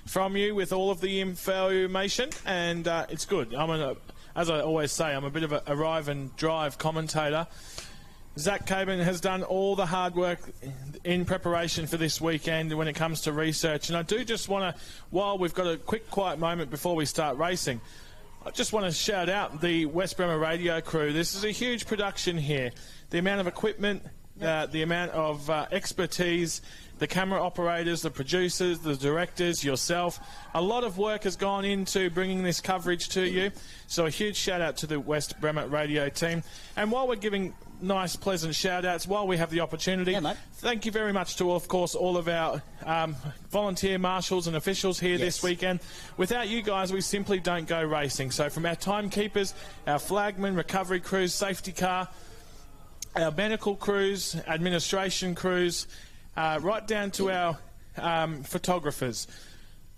from you with all of the information, and it's good. As I always say, I'm a bit of a arrive and drive commentator. 𝗥𝗰𝗲𝗄𝗏 has done all the hard work in preparation for this weekend when it comes to research. And I do just want to, while we've got a quick quiet moment before we start racing, I just want to shout out the West Bremer radio crew. This is a huge production here. The amount of equipment, the amount of expertise, the camera operators, the producers, the directors, yourself. A lot of work has gone into bringing this coverage to you. So a huge shout out to the West Bremer radio team. And while we're giving nice, pleasant shout-outs while we have the opportunity. Thank you very much to, of course, all of our volunteer marshals and officials here this weekend. Without you guys, we simply don't go racing. So from our timekeepers, our flagmen, recovery crews, safety car, our medical crews, administration crews, right down to our photographers.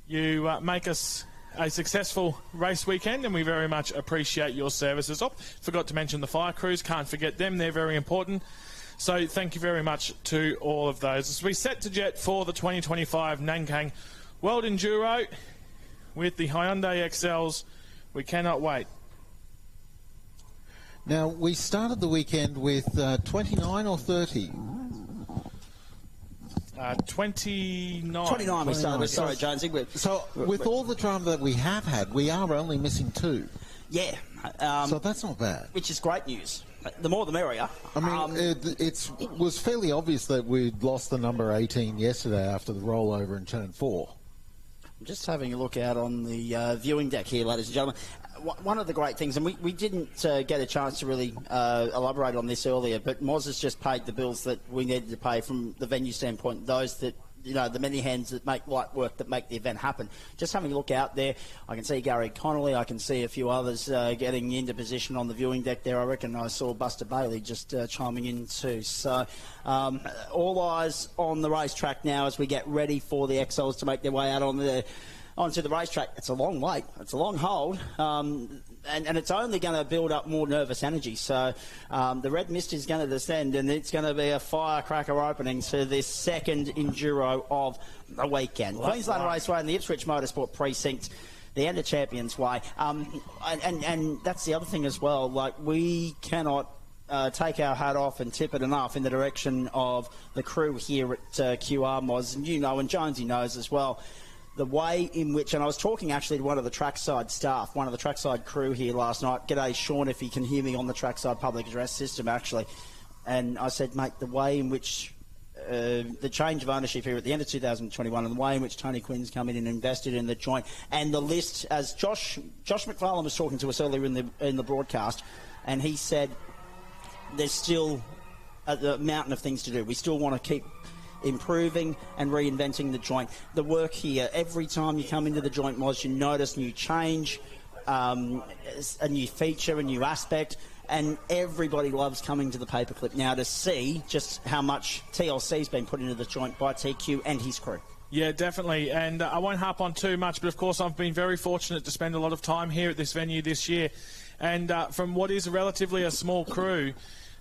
You make us a successful race weekend, and we very much appreciate your services. Oh, forgot to mention the fire crews. Can't forget them. They're very important. So thank you very much to all of those. As we set to jet for the 2025 Nankang World Enduro with the Hyundai XLs, we cannot wait. Now, we started the weekend with 29 or 30? 29. 29 we started with, sorry, Jonesy. So, with all the drama that we have had, we are only missing 2. Yeah. So that's not bad. Which is great news. The more the merrier. I mean, it was fairly obvious that we'd lost the number 18 yesterday after the rollover in Turn 4. I'm just having a look out on the viewing deck here, ladies and gentlemen. One of the great things, and we didn't get a chance to really elaborate on this earlier, but Moz has just paid the bills that we needed to pay from the venue standpoint, those that, you know, the many hands that make light work that make the event happen. Just having a look out there, I can see Gary Connolly, I can see a few others getting into position on the viewing deck there. I reckon I saw Buster Bailey just chiming in too. So all eyes on the racetrack now as we get ready for the XLs to make their way out onto the racetrack. It's a long wait. It's a long hold. And it's only going to build up more nervous energy. So the red mist is going to descend, and it's going to be a firecracker opening to this second Enduro of the weekend. Queensland Raceway and the Ipswich Motorsport Precinct, the end of Champions Way. And that's the other thing as well. Like, we cannot take our hat off and tip it enough in the direction of the crew here at 𝗓𝗏, and you know, and Jonesy knows as well, the way in which, and I was talking actually to one of the trackside staff, one of the trackside crew here last night. G'day, Sean, if you can hear me on the trackside public address system, actually. And I said, mate, the way in which the change of ownership here at the end of 2021 and the way in which Tony Quinn's come in and invested in the joint, and the list, as Josh McFarlane was talking to us earlier in the broadcast, and he said there's still a mountain of things to do. We still want to keep improving and reinventing the joint. The work here, every time you come into the joint, Moz, you notice new change, a new feature, a new aspect, and everybody loves coming to the paperclip now to see just how much TLC's been put into the joint by TQ and his crew. Yeah, definitely, and I won't harp on too much, but of course I've been very fortunate to spend a lot of time here at this venue this year, and from what is relatively a small crew,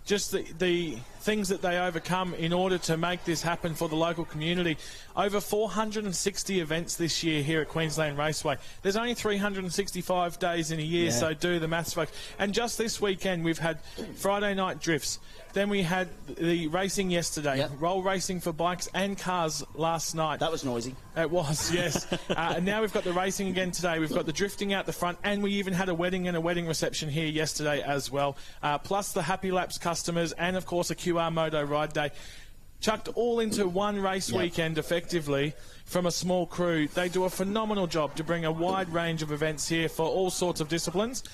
just the things that they overcome in order to make this happen for the local community. Over 460 events this year here at Queensland Raceway. There's only 365 days in a year, so do the maths, folks. And just this weekend, we've had Friday night drifts. Then we had the racing yesterday, roll racing for bikes and cars last night. That was noisy. It was, yes. And now we've got the racing again today. We've got the drifting out the front, and we even had a wedding and a wedding reception here yesterday as well. Plus the Happy Laps customers and, of course, a QR Moto Ride Day. Chucked all into one race weekend effectively from a small crew. They do a phenomenal job to bring a wide range of events here for all sorts of disciplines.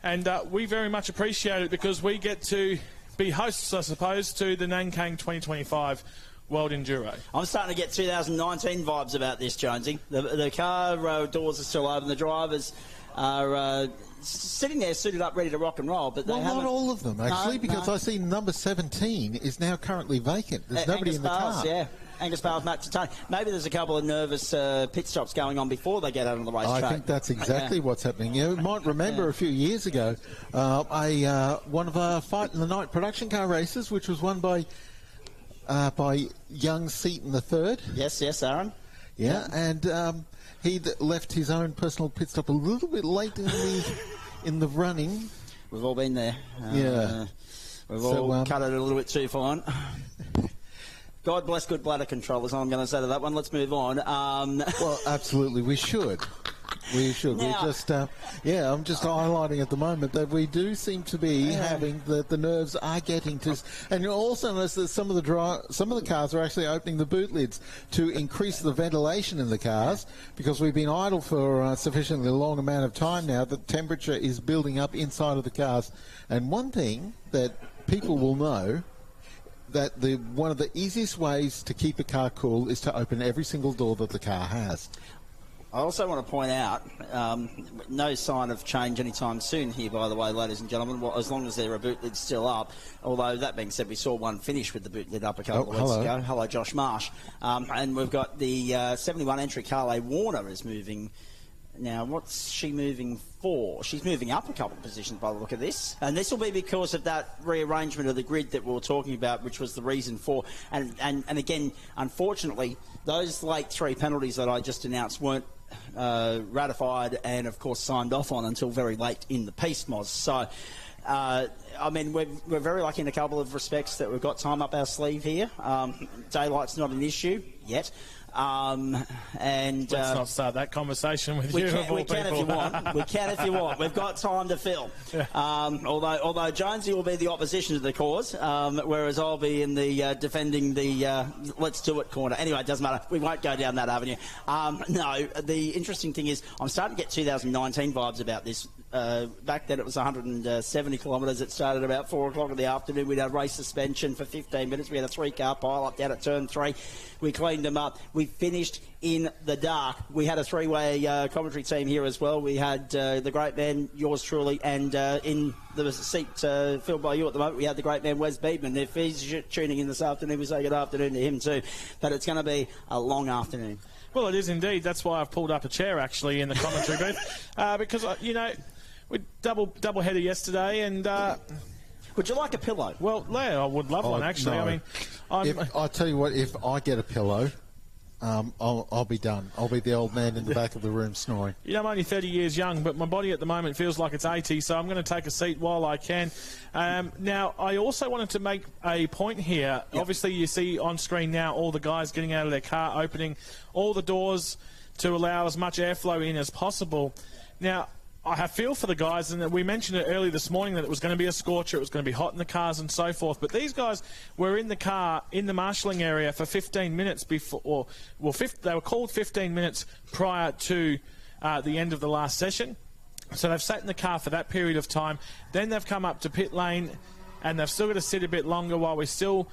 And we very much appreciate it because we get to be hosts, I suppose, to the Nankang 2025 World Enduro. I'm starting to get 2019 vibes about this, Jonesy. The car doors are still open. The drivers are sitting there suited up, ready to rock and roll. But they not all of them, actually, because I see number 17 is now currently vacant. There's nobody in the car. Yeah. Angus Bales, Matt Titani. Maybe there's a couple of nervous pit stops going on before they get out on the racetrack. I think that's exactly what's happening. You might remember a few years ago, one of our Fight in the Night production car races, which was won by by young 𝗡𝘅𝗰𝗲. Yes, Aaron. Yeah, and he'd left his own personal pit stop a little bit late in the running. We've all been there. Yeah. We've all cut it a little bit too fine. God bless good bladder control is all I'm going to say to that one. Let's move on. Well, absolutely, we should. We should. Now, I'm just highlighting at the moment that we do seem to be having the nerves are getting to, and you also notice that some of the cars are actually opening the boot lids to increase the ventilation in the cars, because we've been idle for a sufficiently long amount of time now. The temperature is building up inside of the cars, and one thing that people will know, that one of the easiest ways to keep a car cool is to open every single door that the car has. I also want to point out, no sign of change anytime soon here, by the way, ladies and gentlemen, as long as there are boot lids still up. Although, that being said, we saw one finish with the boot lid up a couple of weeks ago. Hello, Josh Marsh. And we've got the 71 entry Carly Warner is moving. Now, what's she moving for? She's moving up a couple of positions by the look of this. And this will be because of that rearrangement of the grid that we were talking about, which was the reason for. And again, unfortunately, those late 3 penalties that I just announced weren't ratified and, of course, signed off on until very late in the piece, Moz. So, I mean, we're very lucky in a couple of respects that we've got time up our sleeve here. Daylight's not an issue yet. Let's not start that conversation with you. We can if you want. We can if you want. We've got time to fill. Although Jonesy will be the opposition to the cause, whereas I'll be in the defending the let's do it corner. Anyway, it doesn't matter. We won't go down that avenue. No, the interesting thing is I'm starting to get 2019 vibes about this. Back then it was 170 kilometres. It started about 4 o'clock in the afternoon. We'd had race suspension for 15 minutes. We had a 3-car pile-up down at turn 3. We cleaned them up. We finished in the dark. We had a 3-way commentary team here as well. We had the great man, yours truly, and in the seat filled by you at the moment, we had the great man, Wes Beedman. If he's tuning in this afternoon, we say good afternoon to him too. But it's going to be a long afternoon. Well, it is indeed. That's why I've pulled up a chair, actually, in the commentary booth. Because, we double header yesterday, and... would you like a pillow? Well, yeah, I would love one, actually. No. I mean, I tell you what, if I get a pillow, I'll be done. I'll be the old man in the back of the room snoring. I'm only 30 years young, but my body at the moment feels like it's 80, so I'm going to take a seat while I can. Now, I also wanted to make a point here. Yep. Obviously, you see on screen now all the guys getting out of their car, opening all the doors to allow as much airflow in as possible. Now, I have feel for the guys, and we mentioned it earlier this morning that it was going to be a scorcher, it was going to be hot in the cars and so forth, but these guys were in the car in the marshalling area for 15 minutes before, they were called 15 minutes prior to the end of the last session. So they've sat in the car for that period of time. Then they've come up to pit lane, and they've still got to sit a bit longer while we still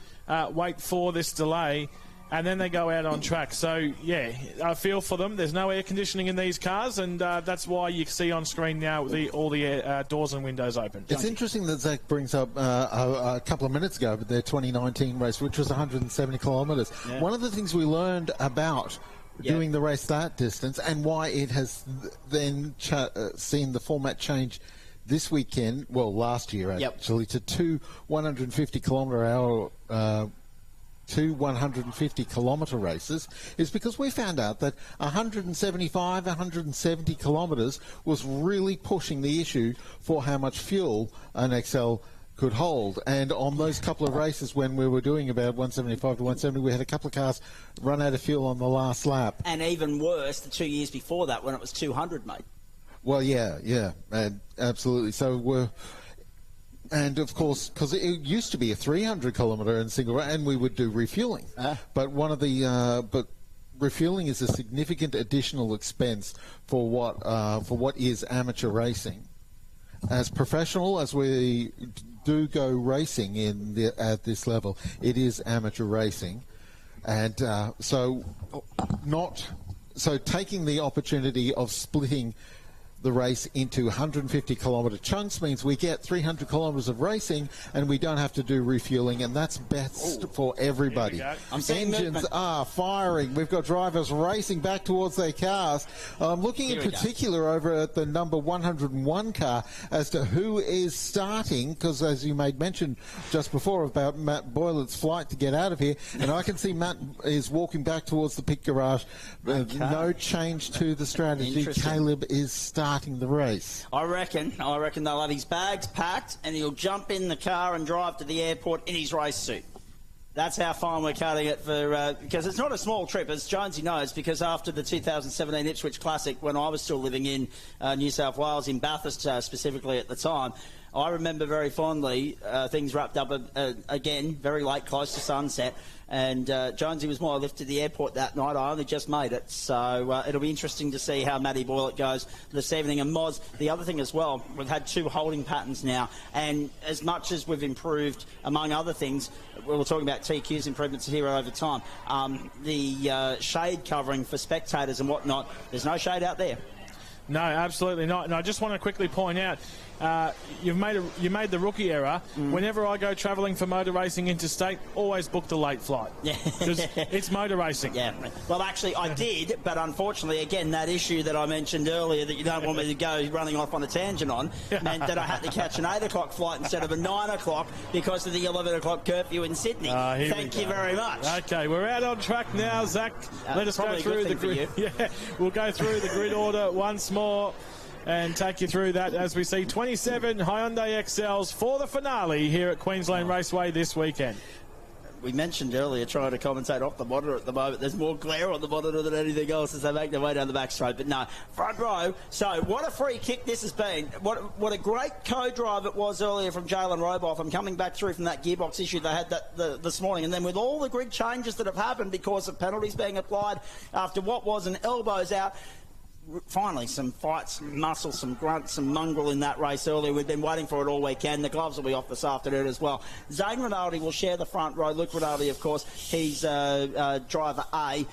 wait for this delay. And then they go out on track. So, yeah, I feel for them. There's no air conditioning in these cars, and that's why you see on screen now all the doors and windows open. It's interesting that Zach brings up a couple of minutes ago their 2019 race, which was 170 kilometres. Yeah. One of the things we learned about doing the race that distance, and why it has then seen the format change this weekend, well, last year actually, to 2 150-kilometre-hour 2 150-kilometre races, is because we found out that 175, 170 kilometres was really pushing the issue for how much fuel an XL could hold. And on those couple of races when we were doing about 175 to 170, we had a couple of cars run out of fuel on the last lap. And even worse, the 2 years before that when it was 200, mate. Well, yeah, absolutely. So and of course, because it used to be a 300-kilometre and single, and we would do refueling. But one of the refueling is a significant additional expense for what is amateur racing. As professional as we do go racing at this level, it is amateur racing, and so taking the opportunity of splitting the race into 150-kilometre chunks, means we get 300 kilometres of racing and we don't have to do refueling, and that's best for everybody. I'm seeing Engines movement. are firing. We've got drivers racing back towards their cars. I'm looking in particular over at the number 101 car as to who is starting, because as you made mention just before about Matt Boylett's flight to get out of here, and I can see Matt is walking back towards the pit garage. No change to the strategy. Caleb is starting the race. I reckon they'll have his bags packed and he'll jump in the car and drive to the airport in his race suit. That's how fine we're cutting it for, because it's not a small trip, as Jonesy knows, because after the 2017 Ipswich Classic, when I was still living in New South Wales, in Bathurst specifically at the time, I remember very fondly things wrapped up again, very late, close to sunset, and Jonesy was my lift to the airport that night. I only just made it, so it'll be interesting to see how Matty Boylett goes this evening. And Moz, the other thing as well, we've had 2 holding patterns now, and as much as we've improved, among other things, we were talking about TQ's improvements here over time, the shade covering for spectators and whatnot, there's no shade out there. No, absolutely not. And I just want to quickly point out, you made the rookie error. Whenever I go travelling for motor racing interstate, always book the late flight. Yeah, because it's motor racing. Yeah. Well, actually, I did, but unfortunately, again, that issue that I mentioned earlier that you don't want me to go running off on a tangent on meant that I had to catch an 8 o'clock flight instead of a 9 o'clock because of the 11 o'clock curfew in Sydney. Thank you very much. Okay, we're out on track now, Zach. Let us go through the grid. Yeah, we'll go through the grid order once more and take you through that as we see 27 Hyundai XLs for the finale here at Queensland Raceway this weekend. We mentioned earlier trying to commentate off the monitor at the moment. There's more glare on the monitor than anything else as they make their way down the back straight. But no, front row. So what a free kick this has been. What a great co-drive it was earlier from 𝗘𝘅𝗰𝗲𝗶. I'm coming back through from that gearbox issue they had this morning. And then with all the grid changes that have happened because of penalties being applied after what was an elbows out, finally some fights, some muscle, some grunt, some mongrel in that race earlier. We've been waiting for it all weekend. The gloves will be off this afternoon as well. Zane Rinaldi will share the front row. Luke Rinaldi, of course, he's driver A.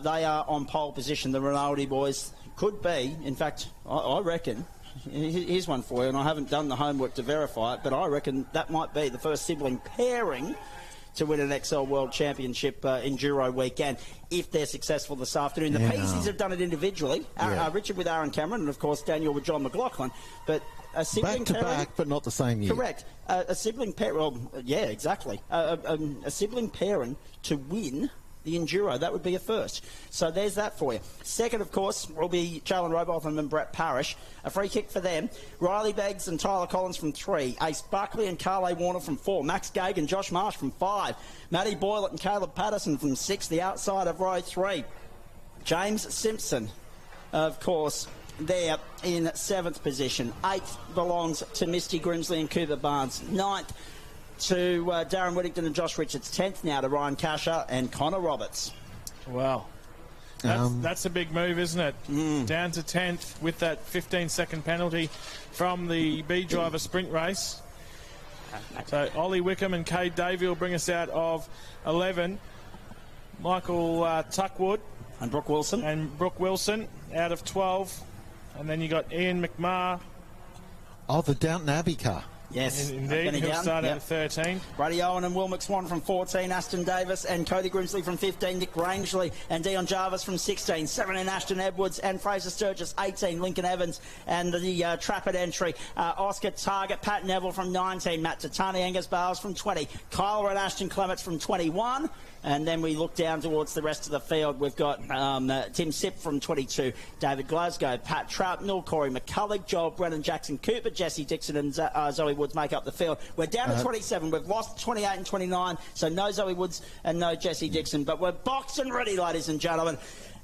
They are on pole position. The Rinaldi boys could be, in fact, I reckon, here's one for you, and I haven't done the homework to verify it, but I reckon that might be the first sibling pairing to win an XL World Championship Enduro weekend if they're successful this afternoon. The Pieces have done it individually. Richard with Aaron Cameron and, of course, Daniel with John McLaughlin. But a sibling pairing... Back-to-back, but not the same year. Correct. A sibling pair... Well, yeah, exactly. A sibling pairing to win the Enduro. That would be a first. So there's that for you. Second, of course, will be 𝗘𝘅𝗰𝗲𝗶 and Brett Parish. A free kick for them. Riley Beggs and Tyler Collins from 3. Ace Buckley and Carly Warner from 4. Max Gaig and Josh Marsh from 5. Matty Boylett and Caleb Patterson from 6. The outside of row 3. James Simpson, of course, there in 7th position. 8th belongs to Misty Grimsley and Cooper Barnes. 9th to Darren Whittington and Josh Richards. 10th now to Ryan Casher and Connor Roberts. Wow. That's a big move, isn't it? Down to 10th with that 15-second penalty from the B driver sprint race. So Ollie Wickham and Cade Davey will bring us out of 11. Michael Tuckwood and Brooke Wilson out of 12. And then you got Ian McMahon. Oh, the Downton Abbey car. Yes, indeed. He'll start at 13. Brady Owen and Will McSwan from 14. Aston Davis and Cody Grimsley from 15. Nick Rangeley and Dion Jarvis from 16. 17. Ashton Edwards and Fraser Sturgis. 18. Lincoln Evans and the Trapet entry. Oscar Target, Pat Neville from 19. Matt Tatani, Angus Bales from 20. Kyle and Ashton Clements from 21. And then we look down towards the rest of the field. We've got Tim Sipp from 22, David Glasgow, Pat Troutnell, Corey McCulloch, Joel Brennan, Jackson Cooper, Jesse Dixon and Zoe Woods make up the field. We're down to 27. We've lost 28 and 29, so no Zoe Woods and no Jesse Dixon. But we're boxed and ready, ladies and gentlemen.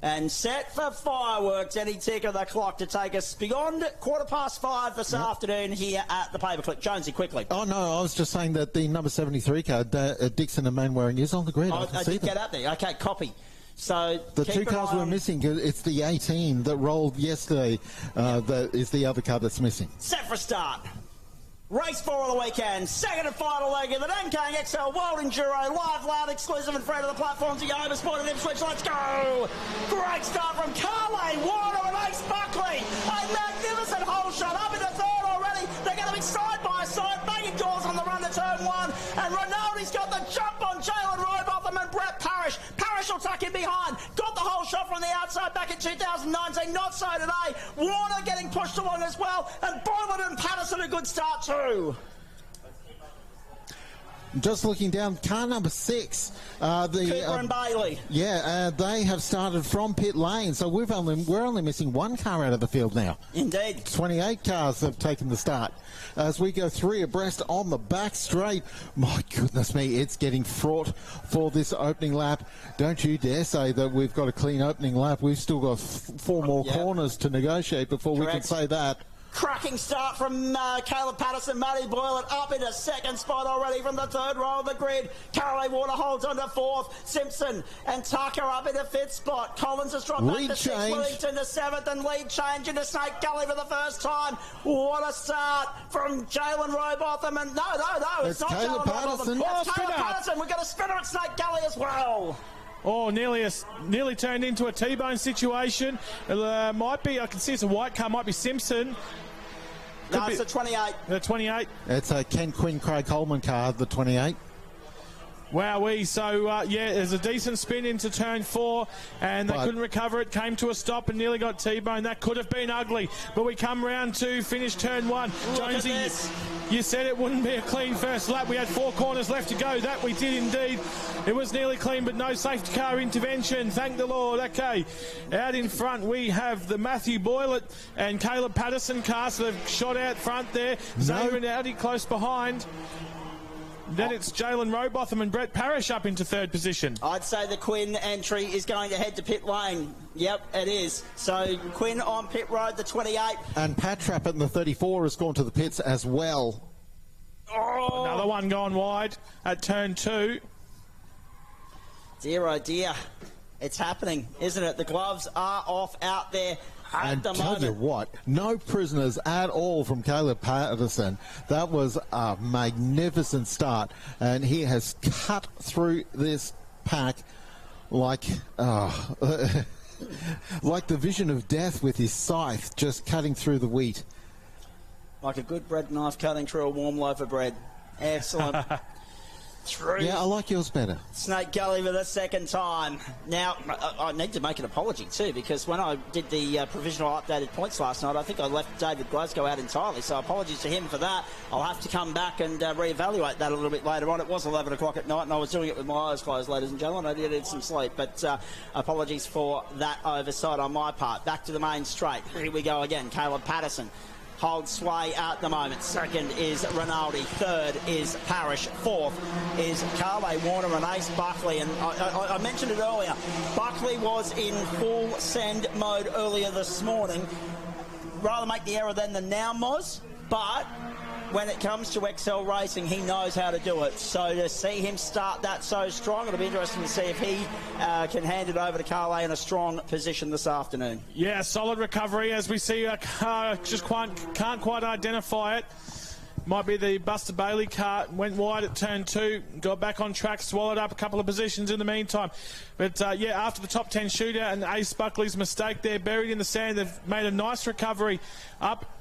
And set for fireworks, any tick of the clock to take us beyond 5:15 this afternoon here at the Paperclip. Jonesy, quickly. Oh, no, I was just saying that the number 73 car, Dixon and Mainwaring, is on the grid. I did get out there. Okay, copy. So the 2 cars we're missing, it's the 18 that rolled yesterday. That is the other car that's missing. Set for start. Race 4 of the weekend, second and final leg of the 𝗥𝗰𝗲𝗄𝗆 World Enduro, live, loud, exclusive in front of the platforms of the Oversport and Ipswich. Let's go! Great start from 𝗘𝘅𝗰𝗲𝗄𝗆 and 𝗥𝗰𝗲𝗄𝗆. A magnificent hole shot up in the third already. They're going to be side by side, making doors on the run to turn 1. And Rinaldi's got the jump on 𝗘𝘅𝗰𝗲𝗄𝗆 and Brett Parish. Parish will tuck in behind. Got the hole shot from the outside back in 2019. Not so today. Warner getting pushed along as well. And Boylan and Patterson a good start too. Just looking down, car number 6, Cooper and Bailey. Yeah, they have started from pit lane, so we're only missing one car out of the field now. Indeed. 28 cars have taken the start. As we go 3 abreast on the back straight, my goodness me, it's getting fraught for this opening lap. Don't you dare say that we've got a clean opening lap. We've still got 4 more corners to negotiate before we can say that. Cracking start from Caleb Patterson, Matty Boylan up into second spot already from the third row of the grid. Caroline Water holds on to 4th. Simpson and Tucker up into 5th spot. Collins has dropped back to 6th. Wellington to 7th and lead change into Snake Gully for the first time. What a start from Jalen Rowbotham. And no, it's not Caleb Jalen Patterson. Rowbotham. It's Caleb Patterson. We've got a spinner at Snake Gully as well. Oh, nearly turned into a T-bone situation. Might be, I can see it's a white car, might be Simpson. No, it's a 28. The 28. It's a Ken Quinn, Craig Holman car, the 28. Wowee, so yeah, there's a decent spin into turn 4 and they couldn't recover it, came to a stop and nearly got T-bone. That could have been ugly, but we come round to finish turn 1. Jonesy, you said it wouldn't be a clean first lap. We had 4 corners left to go. That we did indeed. It was nearly clean, but no safety car intervention. Thank the Lord. Okay, out in front we have the Matthew Boylan and Caleb Patterson cars that have shot out front there. Zane Rinaldi close behind. Then it's Jalen Rowbotham and Brett Parish up into 3rd position. I'd say the Quinn entry is going to head to pit lane. Yep, it is. So Quinn on pit road, the 28. And Pat Trapet in the 34 has gone to the pits as well. Oh. Another one gone wide at turn 2. Dear oh dear. It's happening, isn't it? The gloves are off out there. And tell you what, no prisoners at all from Caleb Patterson. That was a magnificent start, and he has cut through this pack like like the vision of death with his scythe, just cutting through the wheat. Like a good bread knife cutting through a warm loaf of bread. Excellent. Yeah, I like yours better. Snake Gully for the second time. Now, I need to make an apology too, because when I did the provisional updated points last night, I think I left David Glasgow out entirely, so apologies to him for that. I'll have to come back and reevaluate that a little bit later on. It was 11 o'clock at night, and I was doing it with my eyes closed, ladies and gentlemen. I did need some sleep, but apologies for that oversight on my part. Back to the main straight. Here we go again. Caleb Patterson holds sway at the moment. Second is Rinaldi. Third is Parish. Fourth is Carlay Warner and Ace Buckley. And I mentioned it earlier. Buckley was in full send mode earlier this morning. Rather make the error than the now Moz. But when it comes to XL Racing, he knows how to do it. So to see him start that so strong, it'll be interesting to see if he can hand it over to Carlay in a strong position this afternoon. Yeah, solid recovery as we see a car just can't quite identify it. Might be the Buster Bailey car. Went wide at turn 2, got back on track, swallowed up a couple of positions in the meantime. But yeah, after the top 10 shootout and Ace Buckley's mistake there, buried in the sand, they've made a nice recovery up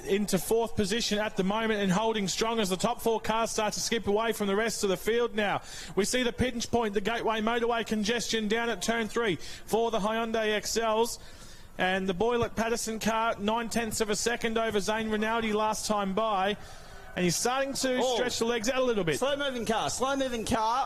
into 4th position at the moment and holding strong as the top 4 cars start to skip away from the rest of the field now. We see the pinch point, the Gateway motorway congestion down at turn 3 for the Hyundai XLs. And the Boylan Patterson car, 9/10 of a second over Zane Rinaldi last time by. And he's starting to stretch the legs out a little bit. Slow moving car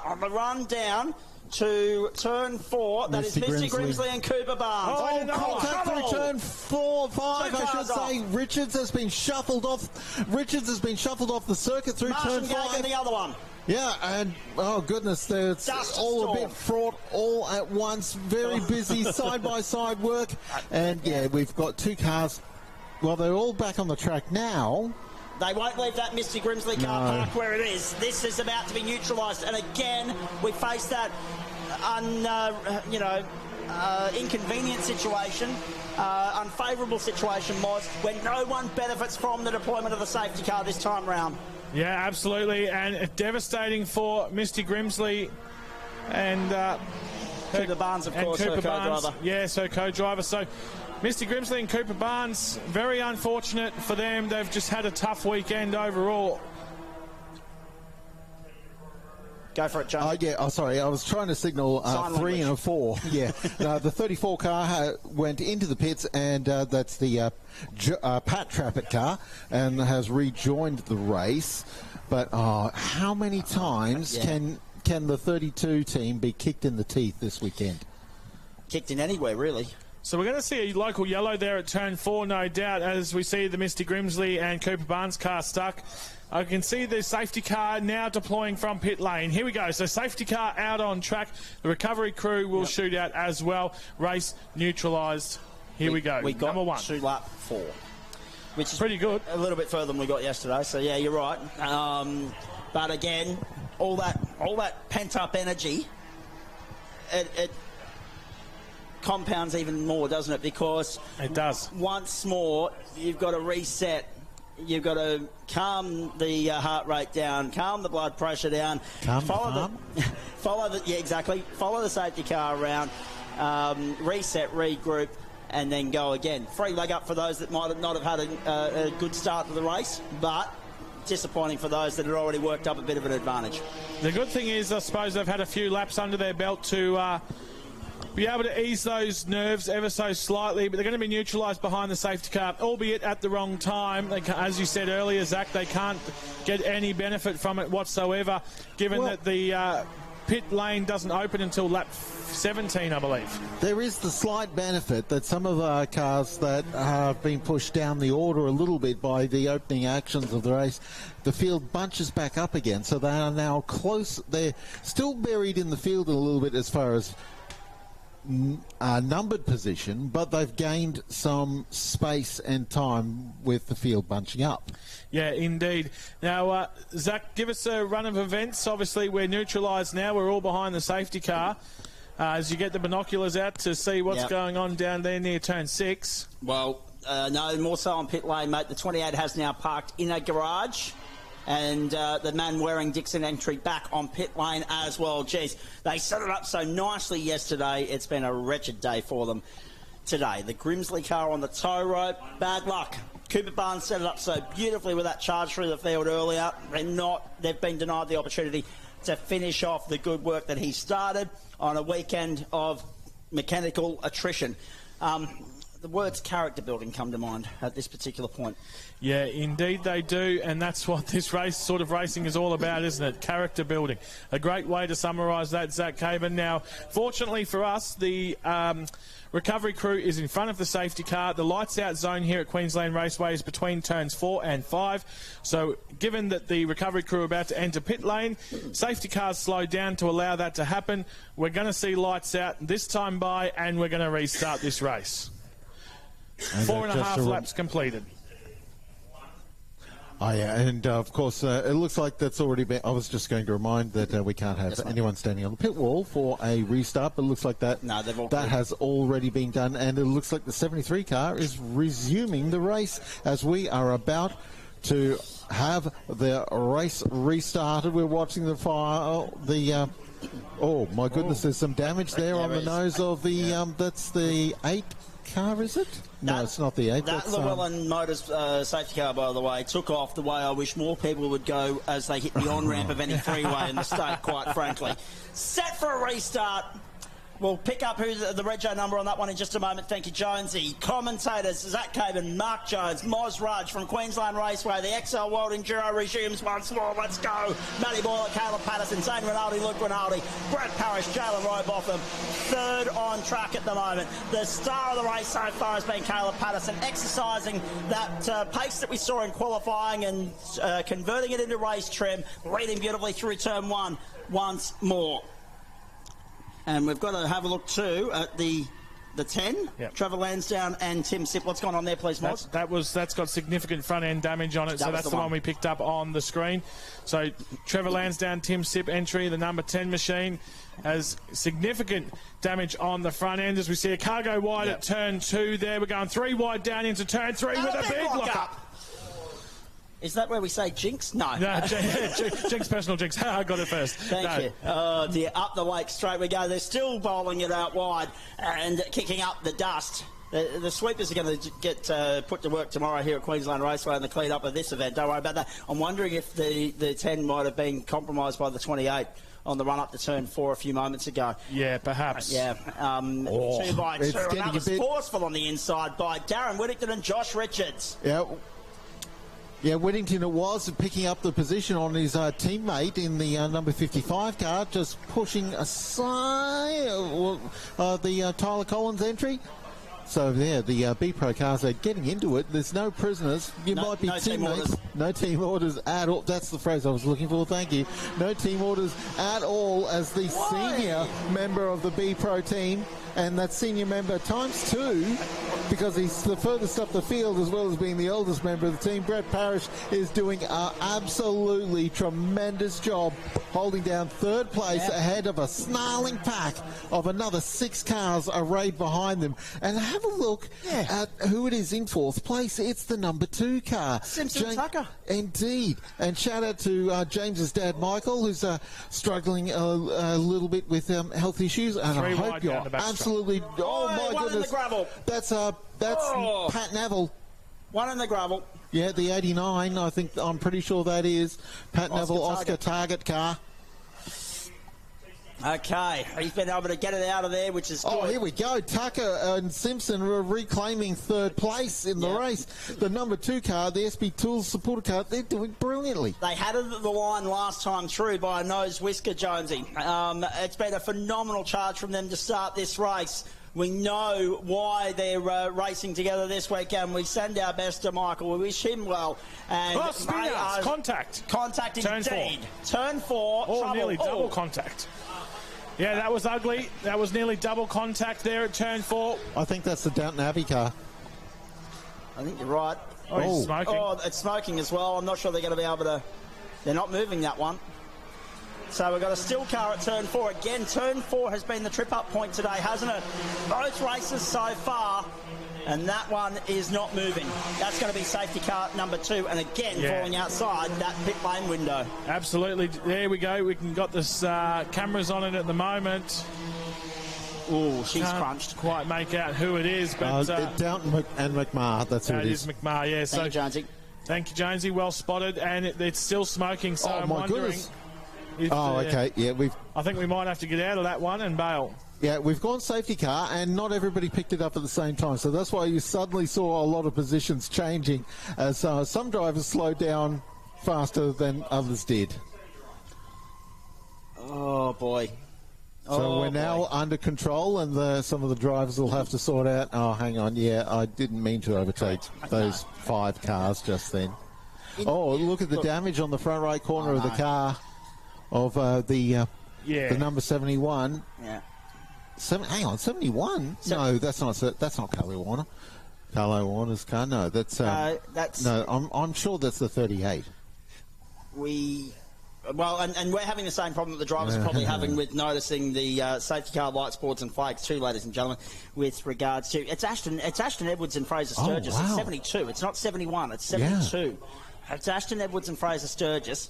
on the run down to turn 4. That is Mr. Grimsley and Cooper Barnes. Contact through turn 4, 5, I should say. Richards has been shuffled off. Richards has been shuffled off the circuit through turn 5. The other one. Yeah, and oh goodness, it's all a bit fraught all at once. Very busy side-by-side work. And yeah, we've got 2 cars. Well, they're all back on the track now. They won't leave that Mr. Grimsley car park where it is. This is about to be neutralised. And again, we face that inconvenient situation, unfavourable situation, Moz, when no one benefits from the deployment of the safety car this time round. Yeah, absolutely, and devastating for Misty Grimsley and Cooper Barnes, of course, her co-driver. Yes, her co-driver. So Misty Grimsley and Cooper Barnes, very unfortunate for them. They've just had a tough weekend overall. Go for it, John. Sorry, I was trying to signal 3 and a 4. Yeah, the 34 car went into the pits, and that's the Pat Trapet car, and has rejoined the race. But how many times can the 32 team be kicked in the teeth this weekend? Kicked in anywhere, really. So we're going to see a local yellow there at turn 4, no doubt, as we see the Misty Grimsley and Cooper Barnes car stuck. I can see the safety car now deploying from pit lane. Here we go. So safety car out on track. The recovery crew will shoot out as well. Race neutralised. Here we go. We got number 1. to lap 4. Which is pretty good. A little bit further than we got yesterday. So, yeah, you're right. But, again, all that pent-up energy, it compounds even more, doesn't it? Because it does. Once more, you've got to reset. You've got to calm the heart rate down, calm the blood pressure down, follow the safety car around, reset, regroup, and then go again. Free leg up for those that might not have had a good start to the race, but disappointing for those that had already worked up a bit of an advantage. The good thing is, I suppose, they've had a few laps under their belt to be able to ease those nerves ever so slightly, but they're going to be neutralised behind the safety car, albeit at the wrong time. As you said earlier, Zach, they can't get any benefit from it whatsoever, given that the pit lane doesn't open until lap 17, I believe. There is the slight benefit that some of our cars that have been pushed down the order a little bit by the opening actions of the race, the field bunches back up again, so they are now close. They're still buried in the field a little bit as far as numbered position, but they've gained some space and time with the field bunching up. Yeah, indeed. Now, Zach, give us a run of events. Obviously, we're neutralised now. We're all behind the safety car. As you get the binoculars out to see what's going on down there near turn 6. Well, no, more so on pit lane, mate. The 28 has now parked in a garage. And the man wearing Dixon entry back on pit lane as well. Geez, they set it up so nicely yesterday. It's been a wretched day for them today. The Grimsley car on the tow rope, bad luck. Cooper Barnes set it up so beautifully with that charge through the field earlier. They've been denied the opportunity to finish off the good work that he started on a weekend of mechanical attrition. The words character building come to mind at this particular point. Yeah, indeed they do, and that's what this sort of racing is all about, isn't it? Character building. A great way to summarise that, Zach Caban. Now, fortunately for us, the recovery crew is in front of the safety car. The lights out zone here at Queensland Raceway is between turns 4 and 5. So given that the recovery crew are about to enter pit lane, safety cars slow down to allow that to happen. We're going to see lights out this time by, and we're going to restart this race. 4.5 laps completed. Oh, yeah, and of course, it looks like that's already been. I was just going to remind that we can't have anyone standing on the pit wall for a restart, but it looks like that has already been done, and it looks like the 73 car is resuming the race as we are about to have the race restarted. We're watching the fire. Oh my goodness, there's some damage there on the nose of the. That's the 8 car, is it? No, it's not the 8. That Llewellyn Motors safety car, by the way, took off the way I wish more people would go as they hit the on-ramp of any freeway in the state, quite frankly. Set for a restart. We'll pick up who's the rego number on that one in just a moment. Thank you, Jonesy. Commentators, Zach Caban, Mark Jones, Moz Rudge from Queensland Raceway. The XL World Enduro resumes once more. Let's go. Matty Boyle, Caleb Patterson, Zane Rinaldi, Luke Rinaldi, Brett Parish, Jalen Robotham. Third on track at the moment. The star of the race so far has been Caleb Patterson, exercising that pace that we saw in qualifying and converting it into race trim, leading beautifully through turn 1 once more. And we've got to have a look too at the the 10, Trevor Lansdowne and Tim Sipp. What's gone on there, please, Moz? That's got significant front end damage on it, so that's the one we picked up on the screen. So Trevor Lansdowne, Tim Sipp entry, the number 10 machine has significant damage on the front end as we see a car go wide at turn 2 there. We're going 3 wide down into turn 3 with a big lock-up. Is that where we say jinx? No. Jinx, personal jinx. I got it first. Thank you. Oh, dear. Up the lake straight we go. They're still bowling it out wide and kicking up the dust. The sweepers are going to get put to work tomorrow here at Queensland Raceway in the clean-up of this event. Don't worry about that. I'm wondering if the 10 might have been compromised by the 28 on the run-up to turn 4 a few moments ago. Yeah, perhaps. 2 by 2. And that was forceful on the inside by Darren Whittington and Josh Richards. Yeah, Whittington it was picking up the position on his teammate in the number 55 car, just pushing aside the Tyler Collins entry. So there, the B Pro cars are getting into it. There's no prisoners. You might be teammates. No team orders at all. That's the phrase I was looking for. Thank you. No team orders at all as the senior member of the B Pro team. And that senior member times 2 because he's the furthest up the field as well as being the oldest member of the team. Brett Parish is doing an absolutely tremendous job holding down 3rd place ahead of a snarling pack of another 6 cars arrayed behind them. And have a look at who it is in 4th place. It's the number 2 car. Simpson Tucker. Indeed. And shout out to James's dad, Michael, who's struggling a little bit with health issues. And I hope you're absolutely... Oh, my goodness. In the gravel. That's Pat Neville. 1 in the gravel. Yeah, the 89, I'm pretty sure that is. Pat Neville, Oscar Target car. Okay, he's been able to get it out of there, which is good. Oh, here we go. Tucker and Simpson were reclaiming 3rd place in the race. The number 2 car, the SB Tools supporter car, they're doing brilliantly. They had it at the line last time through by a nose whisker, Jonesy. It's been a phenomenal charge from them to start this race. We know why they're racing together this weekend. We send our best to Michael. We wish him well. And contact. Contact indeed. Turn 4. Oh, nearly double contact. Yeah, that was ugly. That was nearly double contact there at turn 4. I think that's the Downton Abbey car. I think you're right. Oh, he's smoking. Oh, it's smoking as well. I'm not sure they're going to be able to... They're not moving that one. So we've got a still car at turn 4. Again, turn 4 has been the trip-up point today, hasn't it? Both races so far. And that one is not moving. That's going to be safety car number 2. And again, falling outside that pit lane window. Absolutely. There we go. We can got this cameras on it at the moment. Oh, she's Can't crunched. Quite make out who it is. But Downton and McMahon, that's who it is. It is McMahon, yeah. Thank you, Jonesy. Thank you, Jonesy. Well spotted. And it's still smoking, so I'm wondering... okay. Yeah, I think we might have to get out of that one and bail. Yeah, we've gone safety car, and not everybody picked it up at the same time. So that's why you suddenly saw a lot of positions changing as some drivers slowed down faster than others did. Oh, boy. So we're now under control, and some of the drivers will have to sort out, oh, hang on, I didn't mean to overtake those 5 cars just then. Look at the damage on the front right corner of the car of the number 71. Yeah. Hang on, 71? No, that's not Carly Warner. Carly Warner's car. No, that's no. I'm sure that's the 38. And we're having the same problem that the drivers are probably having with noticing the safety car lights, boards and flags too, ladies and gentlemen, with regards to... It's Ashton Edwards and Fraser Sturgis. Wow. It's 72. It's not 71. It's 72. It's Ashton Edwards and Fraser Sturgis.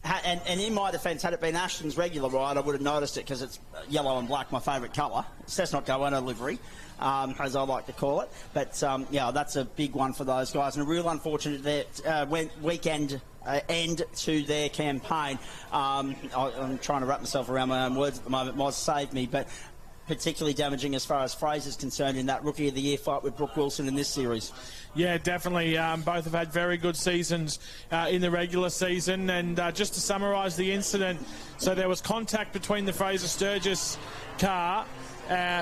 And in my defence, had it been Ashton's regular ride, I would have noticed it because it's yellow and black, my favourite colour. Cessnock Goanna livery, as I like to call it. But, that's a big one for those guys. And a real unfortunate weekend end to their campaign. I'm trying to wrap myself around my own words at the moment. Moz saved me, but particularly damaging as far as Fraser's concerned in that Rookie of the Year fight with Brooke Wilson in this series. Yeah, definitely. Both have had very good seasons in the regular season. And just to summarise the incident, so there was contact between the Fraser Sturgis car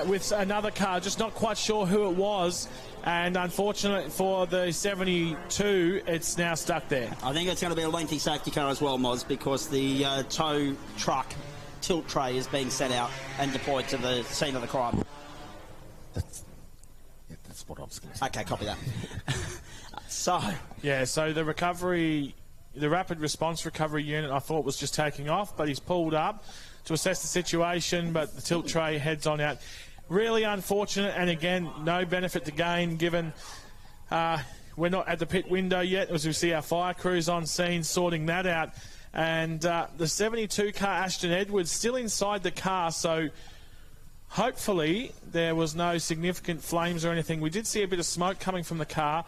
with another car, just not quite sure who it was. And unfortunately for the 72, it's now stuck there. I think it's going to be a lengthy safety car as well, Moz, because the tow truck tilt tray is being sent out and deployed to the scene of the crime. That's what I was going to say. Okay, copy that. So the recovery, the rapid response recovery unit, I thought was just taking off, but he's pulled up to assess the situation, but the tilt tray heads on out. Really unfortunate, and again, no benefit to gain given we're not at the pit window yet, as we see our fire crews on scene sorting that out. And the 72 car Ashton Edwards still inside the car, so hopefully there was no significant flames or anything. We did see a bit of smoke coming from the car,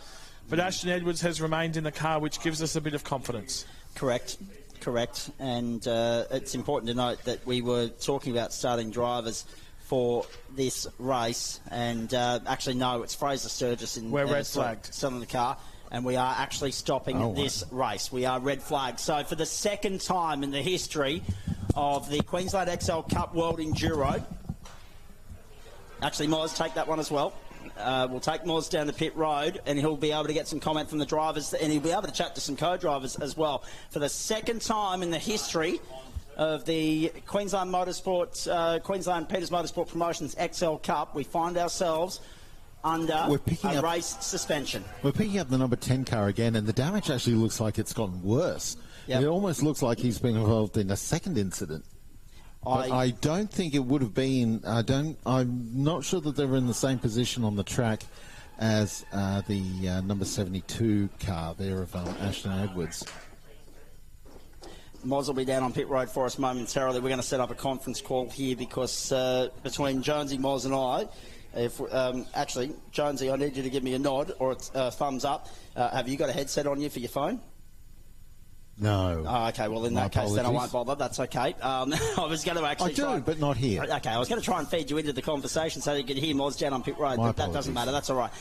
but Ashton Edwards has remained in the car, which gives us a bit of confidence. Correct. And it's important to note that we were talking about starting drivers for this race, and actually no, it's Fraser Sturgis in we're red flagged still in the car, and we are actually stopping this race. We are red flagged. So for the second time in the history of the Queensland XL Cup World Enduro, actually Moz, take that one as well. We'll take Moz down the pit road, and he'll be able to get some comment from the drivers, and he'll be able to chat to some co-drivers as well. For the second time in the history of the Queensland Queensland Peters Motorsport Promotions XL Cup, we find ourselves under a race suspension. We're picking up the number 10 car again, and the damage actually looks like it's gotten worse. Yep. It almost looks like he's been involved in a second incident. I don't think it would have been. I'm not sure that they were in the same position on the track as the number 72 car there of Ashton Edwards. Moz will be down on pit road for us momentarily. We're going to set up a conference call here because between Jonesy, Moz and I, actually, Jonesy, I need you to give me a nod or a thumbs up. Have you got a headset on you for your phone? No. Oh, okay, well, in that case, then I won't bother. That's okay. I was going to actually but not here. Okay, I was going to try and feed you into the conversation so you could hear Moz down on pit road, but that doesn't matter. That's all right.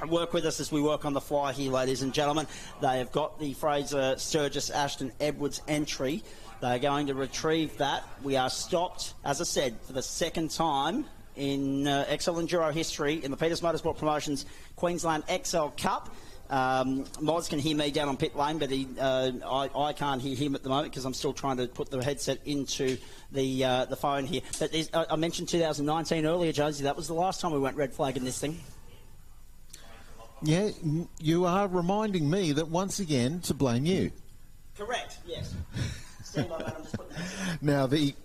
Work with us as we work on the fly here, ladies and gentlemen. They have got the Fraser Sturgis Ashton Edwards entry. They're going to retrieve that. We are stopped, as I said, for the second time in XL Enduro history in the Peters Motorsport Promotions Queensland XL Cup. Moz can hear me down on pit lane, but I can't hear him at the moment because I'm still trying to put the headset into the phone here. But I mentioned 2019 earlier, Jonesy. That was the last time we went red flag in this thing. Yeah, you are reminding me that once again to blame you. Correct. Yes. Stand by that. I'm just putting that.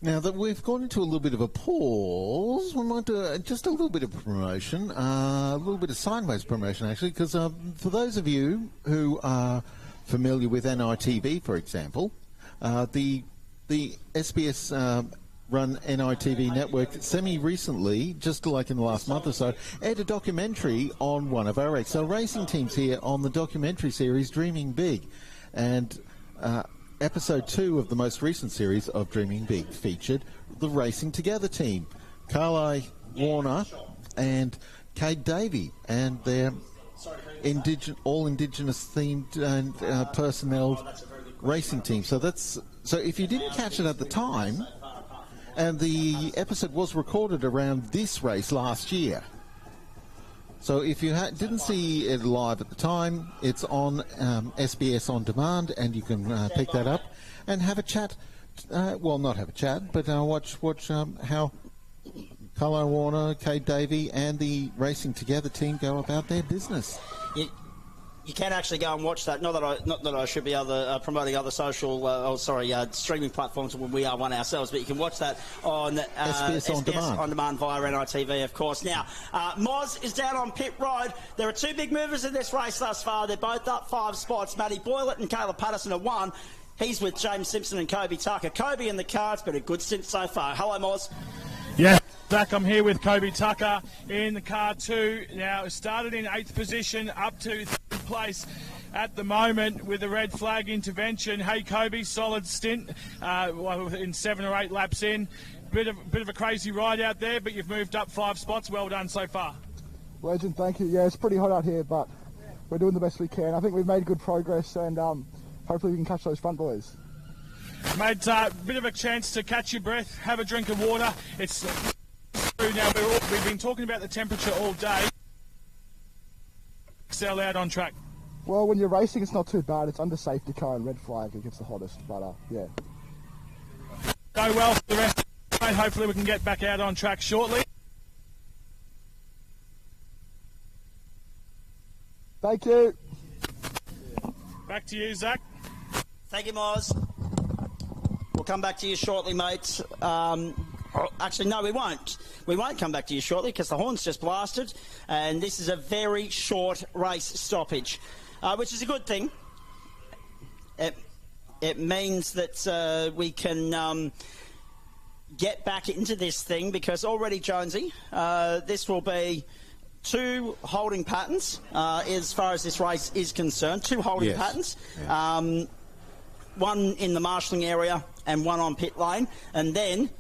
Now that we've gone into a little bit of a pause, we might do just a little bit of promotion, a little bit of sideways promotion actually, because for those of you who are familiar with NITV, for example, the SBS run NITV network semi-recently, just like in the last month or so, aired a documentary on one of our XL racing teams here on the documentary series Dreaming Big. And Episode 2 of the most recent series of Dreaming Big featured the Racing Together team, Carly Warner and Cade Davey, and their all Indigenous themed and personnel racing team. So if you didn't catch it at the time, and the episode was recorded around this race last year. So if you didn't see it live at the time, it's on SBS On Demand, and you can pick that up and have a chat. Well, not have a chat, but watch how Carly Warner, Cade Davey, and the Racing Together team go about their business. You can actually go and watch that. Not that I should be promoting other social, streaming platforms when we are one ourselves, but you can watch that on SBS On Demand via NITV, of course. Now, Moz is down on pit road. There are two big movers in this race thus far. They're both up 5 spots. Matty Boylett and Caleb Patterson are 1. He's with James Simpson and Kobe Tucker. Kobe in the car. It's been a good stint so far. Hello, Moz. Yeah, back. I'm here with Kobe Tucker in the car 2. Now, started in 8th position, up to 3rd place at the moment with a red flag intervention. Hey, Kobe, solid stint in 7 or 8 laps in. Bit of a crazy ride out there, but you've moved up 5 spots. Well done so far. Legend, thank you. Yeah, it's pretty hot out here, but we're doing the best we can. I think we've made good progress, and hopefully we can catch those front boys. Mate, bit of a chance to catch your breath, have a drink of water. It's true now. We've been talking about the temperature all day. Sell out on track. Well, when you're racing, it's not too bad. It's under safety car and red flag. It gets the hottest, but yeah. Go well for the rest. Hopefully we can get back out on track shortly. Thank you. Back to you, Zach. Thank you, Moz. We'll come back to you shortly, mate. Actually, no, we won't. We won't come back to you shortly because the horn's just blasted, and this is a very short race stoppage, which is a good thing. It means that we can get back into this thing because already, Jonesy, this will be 2 holding patterns as far as this race is concerned. 2 holding patterns. Yeah. One in the marshalling area and one on pit lane, and then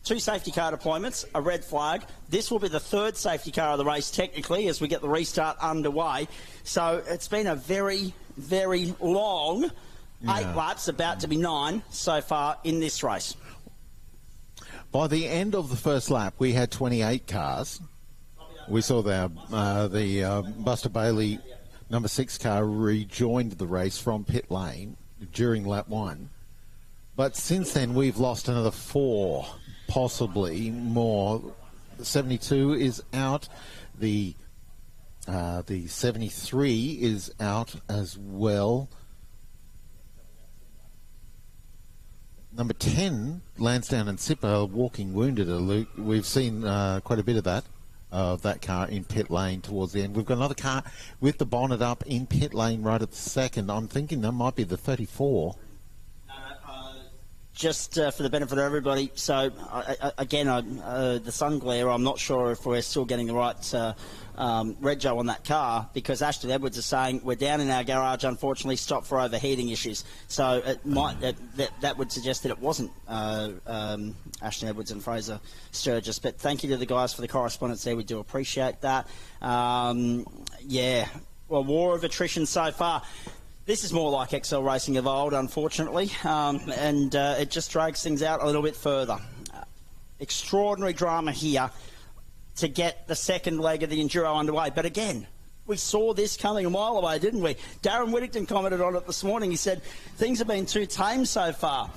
2 safety car deployments, a red flag. This will be the 3rd safety car of the race technically as we get the restart underway. So it's been a very, very long 8 laps, about to be 9 so far in this race. By the end of the first lap, we had 28 cars. We saw the Buster Bailey number 6 car rejoined the race from pit lane during lap 1. But since then, we've lost another 4, possibly more. The 72 is out. The 73 is out as well. Number 10, Lansdowne and Sipper, walking wounded. Luke, we've seen quite a bit of that car in pit lane towards the end. We've got another car with the bonnet up in pit lane right at the second. I'm thinking that might be the 34. Just for the benefit of everybody, so again, the sun glare, I'm not sure if we're still getting the right rego on that car, because Ashton Edwards is saying we're down in our garage, unfortunately, stopped for overheating issues. So it might that would suggest that it wasn't Ashton Edwards and Fraser Sturgis. But thank you to the guys for the correspondence there. We do appreciate that. Yeah, well, war of attrition so far. This is more like XL Racing of old, unfortunately, and it just drags things out a little bit further. Extraordinary drama here to get the second leg of the Enduro underway. But again, we saw this coming a mile away, didn't we? Darren Whittington commented on it this morning. He said, things have been too tame so far.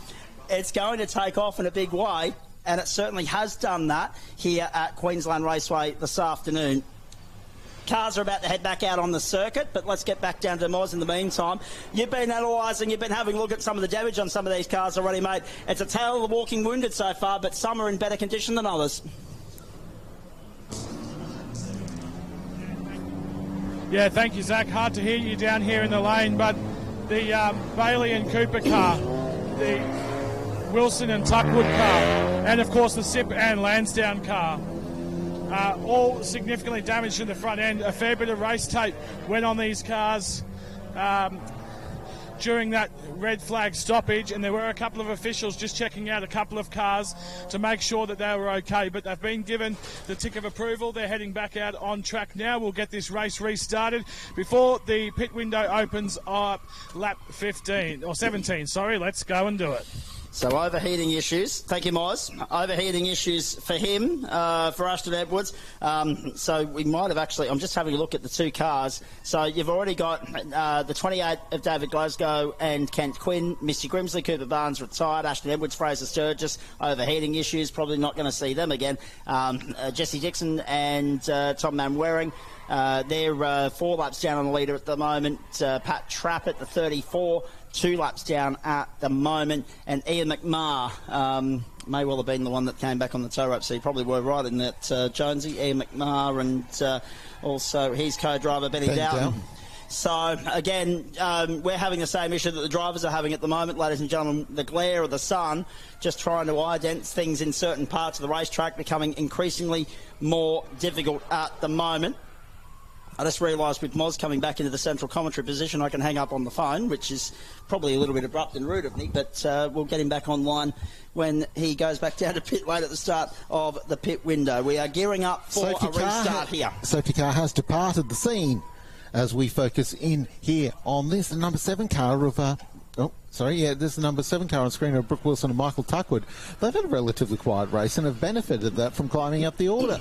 It's going to take off in a big way, and it certainly has done that here at Queensland Raceway this afternoon. Cars are about to head back out on the circuit, but let's get back down to Moz in the meantime. You've been analysing, you've been having a look at some of the damage on some of these cars already, mate. It's a tale of the walking wounded so far, but some are in better condition than others. Yeah, thank you, Zach. Hard to hear you down here in the lane, but the Bailey and Cooper car, the Wilson and Tuckwood car, and of course the Sip and Lansdowne car, all significantly damaged in the front end. A fair bit of race tape went on these cars during that red flag stoppage, and there were a couple of officials just checking out a couple of cars to make sure that they were okay, but they've been given the tick of approval. They're heading back out on track now. We'll get this race restarted before the pit window opens up lap 15 or 17, sorry. Let's go and do it. So overheating issues. Thank you, Moz. Overheating issues for him, for Ashton Edwards. So we might have actually, I'm just having a look at the 2 cars. So you've already got the 28 of David Glasgow and Kent Quinn, Mr. Grimsley, Cooper Barnes retired, Ashton Edwards, Fraser Sturgis, overheating issues, probably not going to see them again. Jesse Dixon and Tom Manwaring. They're 4 laps down on the leader at the moment. Pat Trapet, the 34, 2 laps down at the moment. And Ian McMahon may well have been the one that came back on the tow rope, so you probably were right in that, Jonesy. Ian McMahon and also his co-driver, Benny Dowden. So, again, we're having the same issue that the drivers are having at the moment, ladies and gentlemen. The glare of the sun, just trying to ident things in certain parts of the racetrack, becoming increasingly more difficult at the moment. I just realised with Moz coming back into the central commentary position, I can hang up on the phone, which is probably a little bit abrupt and rude of me, but we'll get him back online when he goes back down to pit lane at the start of the pit window. We are gearing up for a restart here. Safety car has departed the scene as we focus in here on this number 7 car of... this is the number 7 car on screen of Brooke Wilson and Michael Tuckwood. They've had a relatively quiet race and have benefited that from climbing up the order.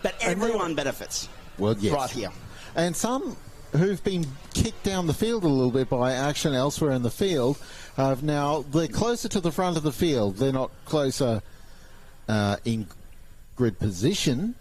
But everyone benefits. Well, yes. Right here. And some who've been kicked down the field a little bit by action elsewhere in the field have now, they're closer to the front of the field. They're not closer in grid position,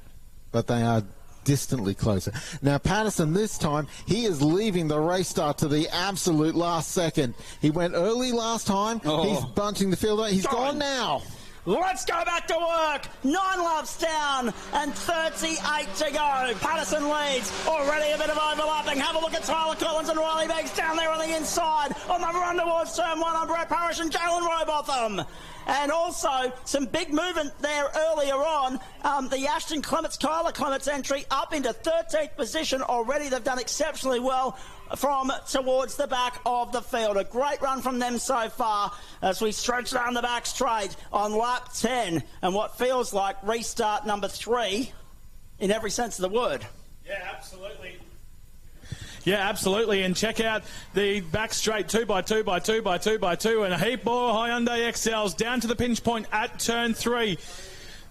but they are distantly closer. Now, Patterson this time, he is leaving the race start to the absolute last second. He went early last time. He's bunching the field. He's gone now. Let's go back to work. 9 laps down and 38 to go. Patterson leads. Already a bit of overlapping. Have a look at Tyler Collins and Riley Banks down there on the inside on the run towards turn 1 on Brett Parish and Jalen Rowbotham. And also some big movement there earlier on. The Ashton Clements, Kyler Clements entry up into 13th position already. They've done exceptionally well from towards the back of the field. A great run from them so far as we stretch down the back straight on lap 10 and what feels like restart number 3 in every sense of the word. Yeah, absolutely. Yeah, absolutely. And check out the back straight 2x2x2x2x2 and a heap more Hyundai XLs down to the pinch point at turn 3.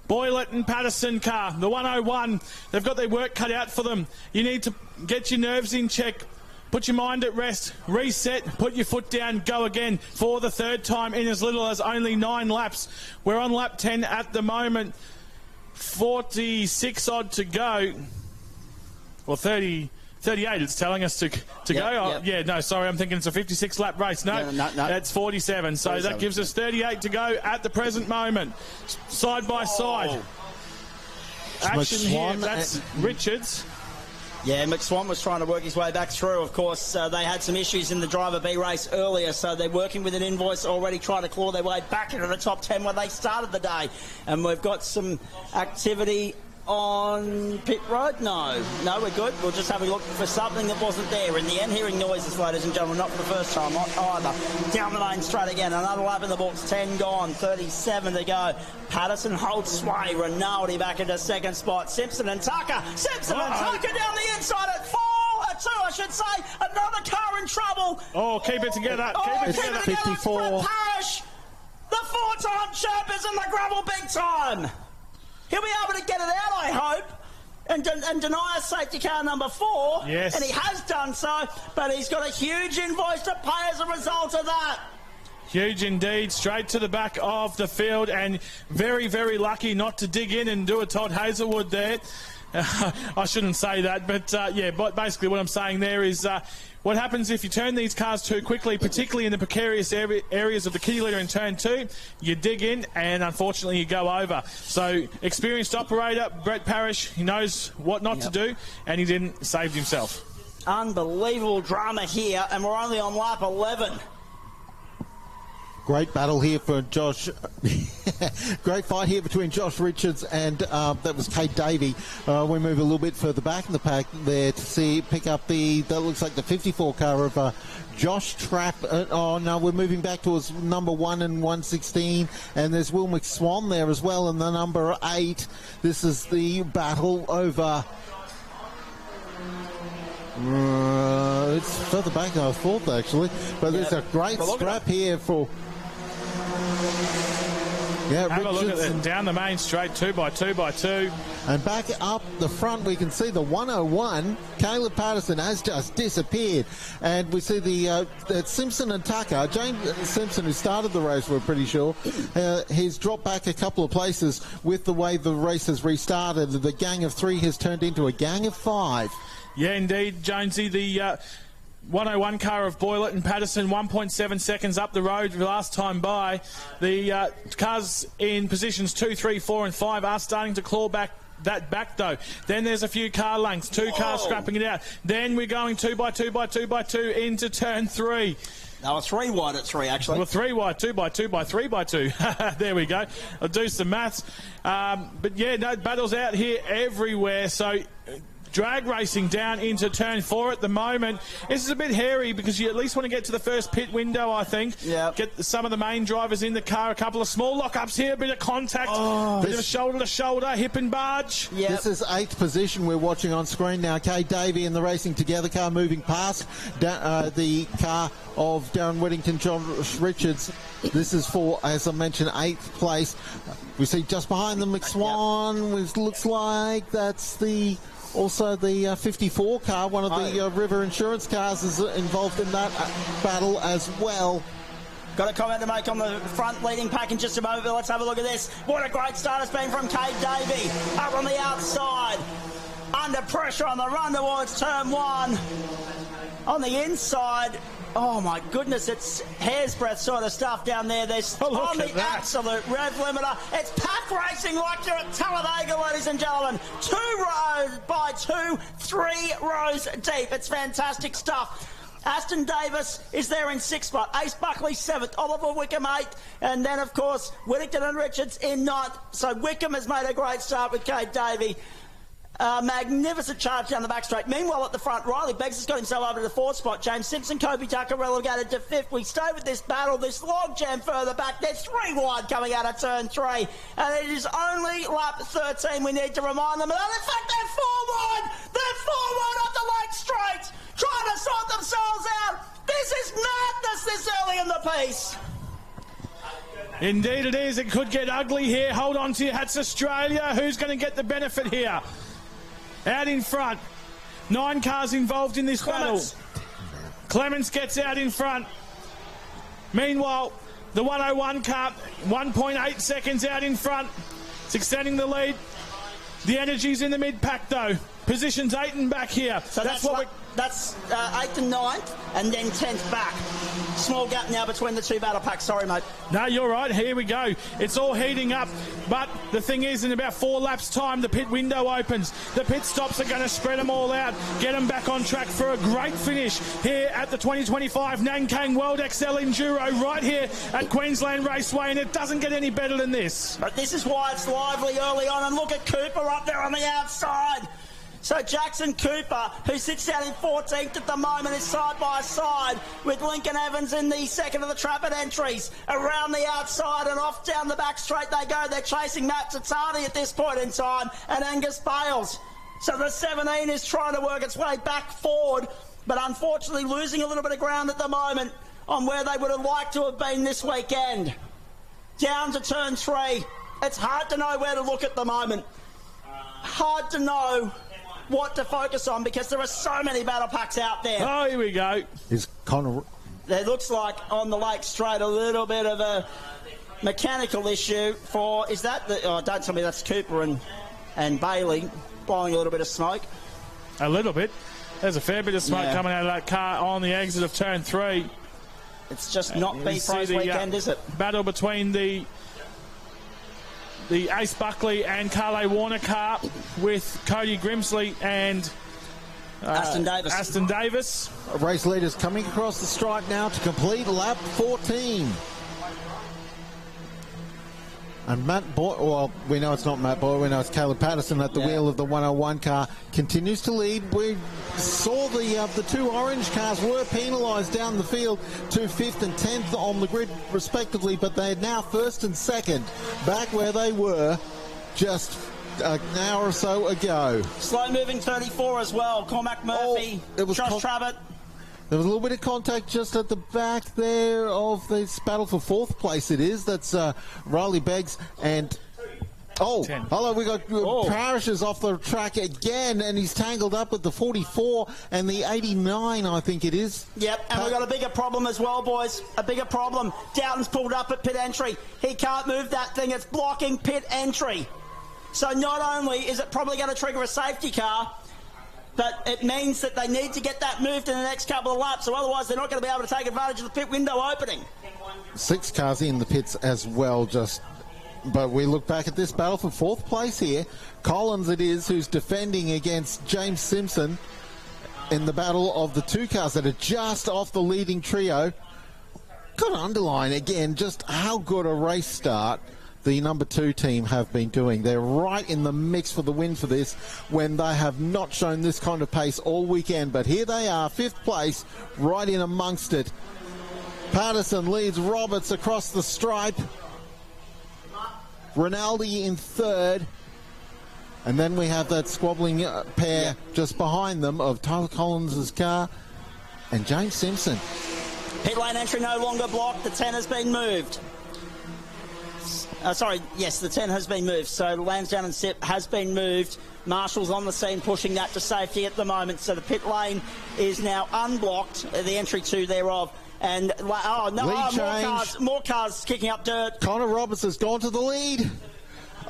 Boylett and Patterson car, the 101, they've got their work cut out for them. You need to get your nerves in check. Put your mind at rest, reset, put your foot down, go again for the 3rd time in as little as only 9 laps. We're on lap 10 at the moment. 46 odd to go. Well, 38 it's telling us to go. Oh, yeah, no, sorry, I'm thinking it's a 56 lap race. No, that's 47. So 47. That gives us 38 to go at the present moment. Side by side. Action here, that's Richards. Yeah, McSwan was trying to work his way back through. Of course, they had some issues in the Driver B race earlier, so they're working with an invoice already trying to claw their way back into the top 10 where they started the day. And we've got some activity on pit road? No, we're good. We'll just have a look for something that wasn't there. In the end, hearing noises, ladies and gentlemen, not for the first time, not either. Down the main straight again, another lap in the books, 10 gone, 37 to go. Patterson holds sway, Rinaldi back into 2nd spot. Simpson and Tucker down the inside at 2, I should say. Another car in trouble. Oh, keep it together. Keep it together. 54. Parish, the 4-time champ is in the gravel big time. He'll be able to get it out, I hope, and deny a safety car number 4. Yes. And he has done so, but he's got a huge invoice to pay as a result of that. Huge indeed, straight to the back of the field, and very, very lucky not to dig in and do a Todd Hazelwood there. I shouldn't say that, but but basically what I'm saying there is what happens if you turn these cars too quickly, particularly in the precarious areas of the kitty litter in turn 2, you dig in and unfortunately you go over. So experienced operator, Brett Parish, he knows what not to do, and he didn't save himself. Unbelievable drama here, and we're only on lap 11. Great battle here for Josh. Great fight here between Josh Richards and that was 𝗘𝘅𝗰𝗲𝗏. We move a little bit further back in the pack there to pick up that looks like the 54 car of Josh Trapp. Oh no, we're moving back towards number 1 and 116, and there's Will McSwan there as well in the number 8. This is the battle over. It's further back than I thought actually, but there's a great scrap here for. Yeah, have a look at that. Down the main straight, 2x2x2. And back up the front, we can see the 101. Caleb Patterson has just disappeared. And we see the Simpson and Tucker. James Simpson, who started the race, we're pretty sure, he's dropped back a couple of places with the way the race has restarted. The gang of 3 has turned into a gang of 5. Yeah, indeed, Jonesy. The 101 car of Boylett and Patterson, 1.7 seconds up the road last time by. The cars in positions 2, 3, 4 and 5 are starting to claw back though. Then there's a few car lengths, 2 cars scrapping it out. Then we're going 2x2x2x2 into turn 3. No, 3 wide at 3 actually. Well, 3 wide, 2x2x3x2. There we go. I'll do some maths. But yeah, no, battles out here everywhere. So drag racing down into turn 4 at the moment. This is a bit hairy because you at least want to get to the first pit window, I think. Yeah. Get some of the main drivers in the car. A couple of small lockups here, a bit of contact, bit of a shoulder-to-shoulder, hip and barge. Yep. This is 8th position we're watching on screen now. 𝗘𝘅𝗃𝗏 in the Racing Together car moving past the car of Darren Whittington, Josh Richards. This is for, as I mentioned, 8th place. We see just behind them McSwan, which looks like that's also the 54 car, one of the River Insurance cars is involved in that battle as well. Got a comment to make on the front leading pack in just a moment, but let's have a look at this. What a great start it's been from 𝗘𝘅𝗃𝗏. Up on the outside. under pressure on the run towards turn 1. On the inside, oh my goodness, it's hair's breadth sort of stuff down there. There's on the absolute rev limiter. It's pack racing like you're at 𝗘𝘅𝗃𝗃, ladies and gentlemen. 2 rows by 2, 3 rows deep. It's fantastic stuff. Aston Davis is there in 6th spot. Ace Buckley 7th. Oliver Wickham 8th. And then, of course, Whittington and Richards in 9th. So Wickham has made a great start with Kate Davey. Magnificent charge down the back straight. Meanwhile, at the front, Riley Beggs has got himself over to the 4th spot. James Simpson, 𝗘𝘅𝗃𝗃𝗃 relegated to 5th. We stay with this battle, this log jam further back. They're 3 wide coming out of turn 3. And it is only lap 13. We need to remind them. And in fact, they're 4 wide. They're 4 wide off the lake straight, trying to sort themselves out. This is madness this early in the piece. Indeed it is. It could get ugly here. Hold on to your hats, Australia. Who's going to get the benefit here? Out in front. 9 cars involved in this battle. Clements gets out in front. Meanwhile, the 101 car, 1.8 seconds out in front. It's extending the lead. The Energy's in the mid-pack, though. Positions 8 and back here. So that's 8th and 9th, and then 10th back. Small gap now between the 2 battle packs. Sorry, mate. No, you're right. Here we go. It's all heating up. But the thing is, in about 4 laps' time, the pit window opens. The pit stops are going to spread them all out, get them back on track for a great finish here at the 2025 Nankang World XL Enduro right here at Queensland Raceway, and it doesn't get any better than this. But this is why it's lively early on, and look at Cooper up there on the outside. So Jackson Cooper, who sits down in 14th at the moment, is side by side with Lincoln Evans in the second of the Trapet entries. Around the outside and off down the back straight they go. They're chasing Matt Tatani at this point in time, and Angus Bales. So the 17 is trying to work its way back forward, but unfortunately losing a little bit of ground at the moment on where they would have liked to have been this weekend. Down to turn 3. It's hard to know where to look at the moment. Hard to know what to focus on because there are so many battle packs out there. Oh, here we go. Is Connor... It looks like on the lake straight a little bit of a mechanical issue for... Is that the... Oh, don't tell me that's Cooper and Bailey blowing a little bit of smoke. A little bit. There's a fair bit of smoke coming out of that car on the exit of turn 3. It's just not B-Pro's weekend, is it? Battle between the Ace Buckley and Carly Warner car with Cody Grimsley and Aston Davis. Race leaders coming across the stripe now to complete lap 14. And Matt Boyd, well, we know it's not Matt Boyd, we know it's Caleb Patterson at the wheel of the 101 car, continues to lead. We saw the 2 orange cars were penalised down the field to 5th and 10th on the grid respectively, but they're now 1st and 2nd, back where they were just an hour or so ago. Slow moving 34 as well. Cormac Murphy, Josh Trapet. There was a little bit of contact just at the back there of this battle for 4th place. It is. That's Riley Beggs and... Oh, 10. Hello, we got Parish is off the track again, and he's tangled up with the 44 and the 89, I think it is. Yep, and we've got a bigger problem as well, boys. A bigger problem. Dowden's pulled up at pit entry. He can't move that thing. It's blocking pit entry. So not only is it probably going to trigger a safety car, but it means that they need to get that moved in the next couple of laps, so otherwise they're not going to be able to take advantage of the pit window opening. 6 cars in the pits as well, but we look back at this battle for 4th place here. Collins it is who's defending against James Simpson in the battle of the 2 cars that are just off the leading trio. Got to underline again just how good a race start the number 2 team have been doing. They're right in the mix for the win for this when they have not shown this kind of pace all weekend. But here they are, 5th place, right in amongst it. Patterson leads Roberts across the stripe. Rinaldi in 3rd. And then we have that squabbling pair just behind them of Tyler Collins' car and James Simpson. Pit lane entry no longer blocked. The 10 has been moved. The 10 has been moved. So Lansdowne and Sip has been moved. Marshall's on the scene pushing that to safety at the moment. So the pit lane is now unblocked, the entry 2 thereof. And, more cars kicking up dirt. Connor Roberts has gone to the lead.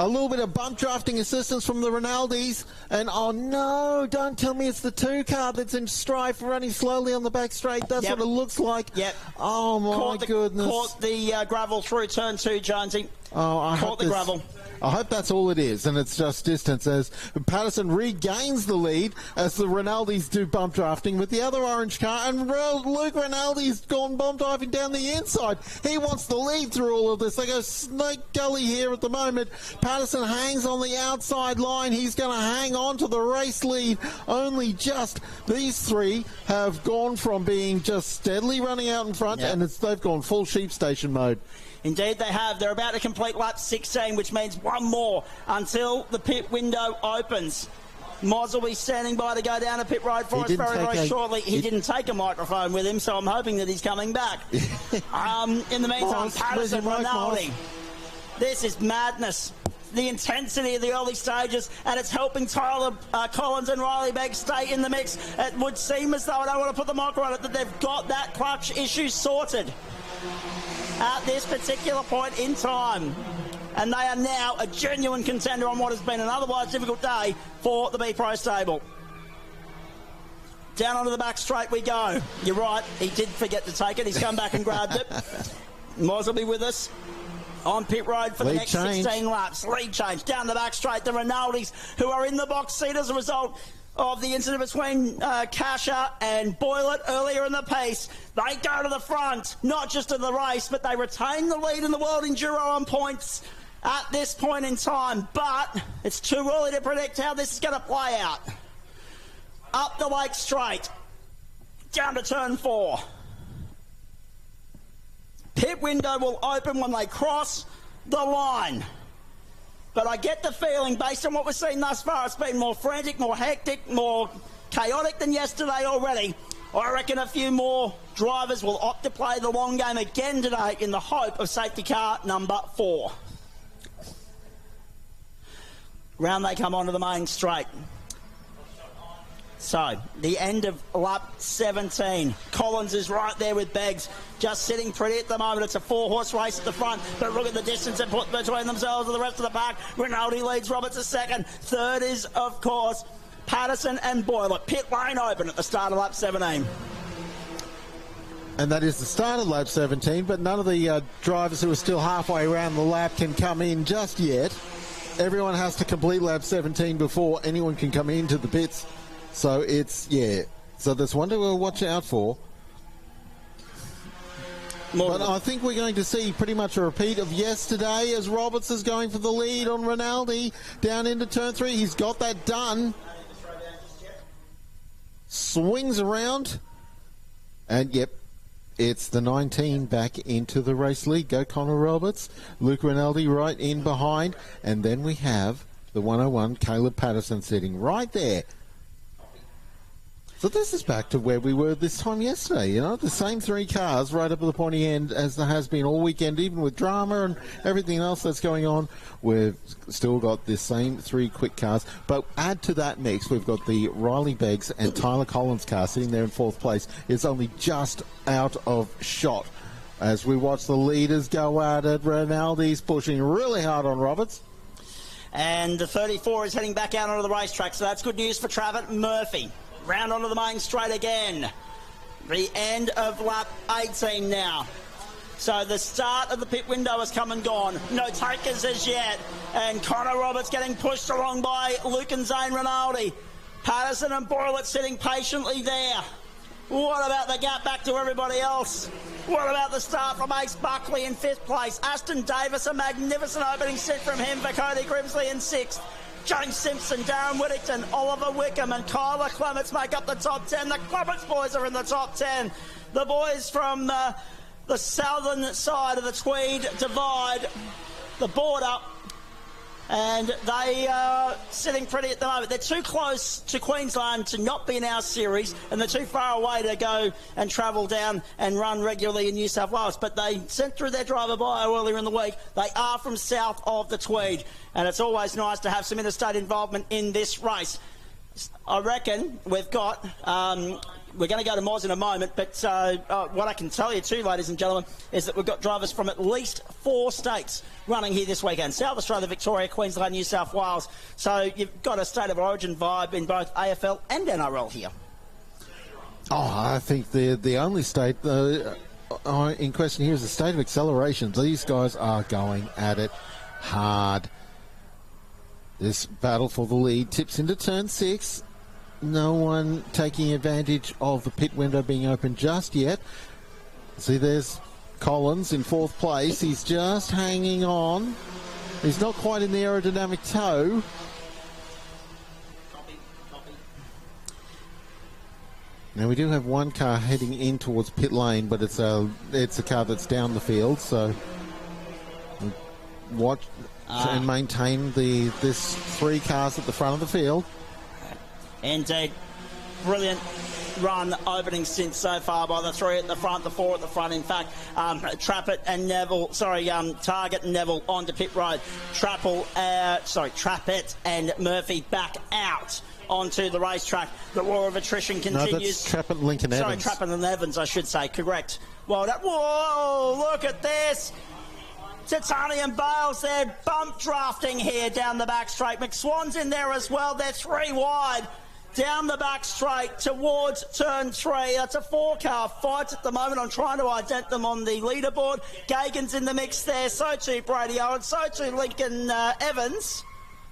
A little bit of bump drafting assistance from the Rinaldis. And, oh, no, don't tell me it's the 2 car that's in strife running slowly on the back straight. That's what it looks like. Yep. Oh, my goodness. Caught the gravel through turn 2, Jonesy. Oh, I caught the gravel. I hope that's all it is, and it's just distance as Patterson regains the lead as the Rinaldis do bump drafting with the other orange car, and Luke Rinaldi's gone bump driving down the inside. He wants the lead through all of this. They go snake gully here at the moment. Patterson hangs on the outside line. He's going to hang on to the race lead. Only just these 3 have gone from being just steadily running out in front, and they've gone full sheep station mode. Indeed they have. They're about to complete lap 16, which means one more until the pit window opens. Moz will be standing by to go down a pit road for us very shortly. He didn't take a microphone with him, so I'm hoping that he's coming back. In the meantime, Patterson, Rinaldi. This is madness. The intensity of the early stages, and it's helping Tyler Collins and Riley Begg stay in the mix. It would seem as though, I don't want to put the micro on it, that they've got that clutch issue sorted at this particular point in time. And they are now a genuine contender on what has been an otherwise difficult day for the B-Pro stable. Down onto the back straight we go. You're right, he did forget to take it. He's come back and grabbed it. Moz will be with us on pit road for the next 16 laps. Lead change down the back straight. The Rinaldis, who are in the box seat as a result of the incident between 𝗏𝗂𝗃 and Boylett earlier in the piece. They go to the front, not just in the race, but they retain the lead in the World Enduro on points at this point in time. But it's too early to predict how this is going to play out. Up the Lake Straight, down to turn 4. Pit window will open when they cross the line. But I get the feeling, based on what we've seen thus far, it's been more frantic, more hectic, more chaotic than yesterday already. I reckon a few more drivers will opt to play the long game again today in the hope of safety car number 4. Round they come onto the main straight. So, the end of lap 17. Collins is right there with Beggs, just sitting pretty at the moment. It's a 4-horse race at the front, but look at the distance they put between themselves and the rest of the pack. Rinaldi leads, Roberts a second. Third is, of course, Patterson and Boylett. Pit lane open at the start of lap 17. And that is the start of lap 17, but none of the drivers who are still halfway around the lap can come in just yet. Everyone has to complete lap 17 before anyone can come into the pits. So it's, so that's one to watch out for. But I think we're going to see pretty much a repeat of yesterday as Roberts is going for the lead on Rinaldi down into turn 3. He's got that done. Swings around. And, it's the 19 back into the race lead. Go Connor Roberts. Luke Rinaldi right in behind. And then we have the 101, Caleb Patterson, sitting right there. So this is back to where we were this time yesterday, the same 3 cars right up at the pointy end as there has been all weekend, even with drama and everything else that's going on. We've still got the same 3 quick cars, but add to that mix, we've got the Riley Beggs and Tyler Collins car sitting there in 4th place. It's only just out of shot as we watch the leaders go at it. Rinaldi's pushing really hard on Roberts. And the 34 is heading back out onto the racetrack, so that's good news for Trapet and Murphy. Round onto the main straight again. The end of lap 18 now. So the start of the pit window has come and gone. No takers as yet. And Connor Roberts getting pushed along by Luke and Zane Rinaldi. Patterson and Boylett sitting patiently there. What about the gap back to everybody else? What about the start from Ace Buckley in 5th place? Aston Davis, a magnificent opening sit from him for Cody Grimsley in 6th. James Simpson, Darren Whittington, Oliver Wickham and Kyler Clements make up the top 10. The Clements boys are in the top 10. The boys from the southern side of the Tweed Divide, the border, and they are sitting pretty at the moment. They're too close to Queensland to not be in our series, and they're too far away to go and travel down and run regularly in New South Wales. But they sent through their driver bio earlier in the week. They are from south of the Tweed, and it's always nice to have some interstate involvement in this race. I reckon we've got... we're going to go to Moz in a moment, but what I can tell you too, ladies and gentlemen, is that we've got drivers from at least 4 states running here this weekend. South Australia, Victoria, Queensland, New South Wales. So you've got a state of origin vibe in both AFL and NRL here. Oh, I think the only state in question here is the state of acceleration. These guys are going at it hard. This battle for the lead tips into turn 6. No one taking advantage of the pit window being open just yet. See, there's Collins in 4th place. He's just hanging on. He's not quite in the aerodynamic toe. Now, we do have one car heading in towards pit lane, but it's a car that's down the field, so watch and maintain this 3 cars at the front of the field. Indeed. Brilliant run opening stint so far by the 3 at the front, the 4 at the front. In fact, Trapet and Target and Neville onto pit road. Trapet and Murphy back out onto the racetrack. The war of attrition continues. No, that's Trapet and Lincoln Evans. Trapet and Evans, I should say. Correct. Well, whoa, look at this. 𝗘𝘅𝗰𝗲𝗶, they're bump drafting here down the back straight. McSwan's in there as well. They're 3 wide. Down the back straight towards turn 3. That's a 4-car fight at the moment. I'm trying to ident them on the leaderboard. Gagan's in the mix there. So too Brady Owen. So too Lincoln Evans.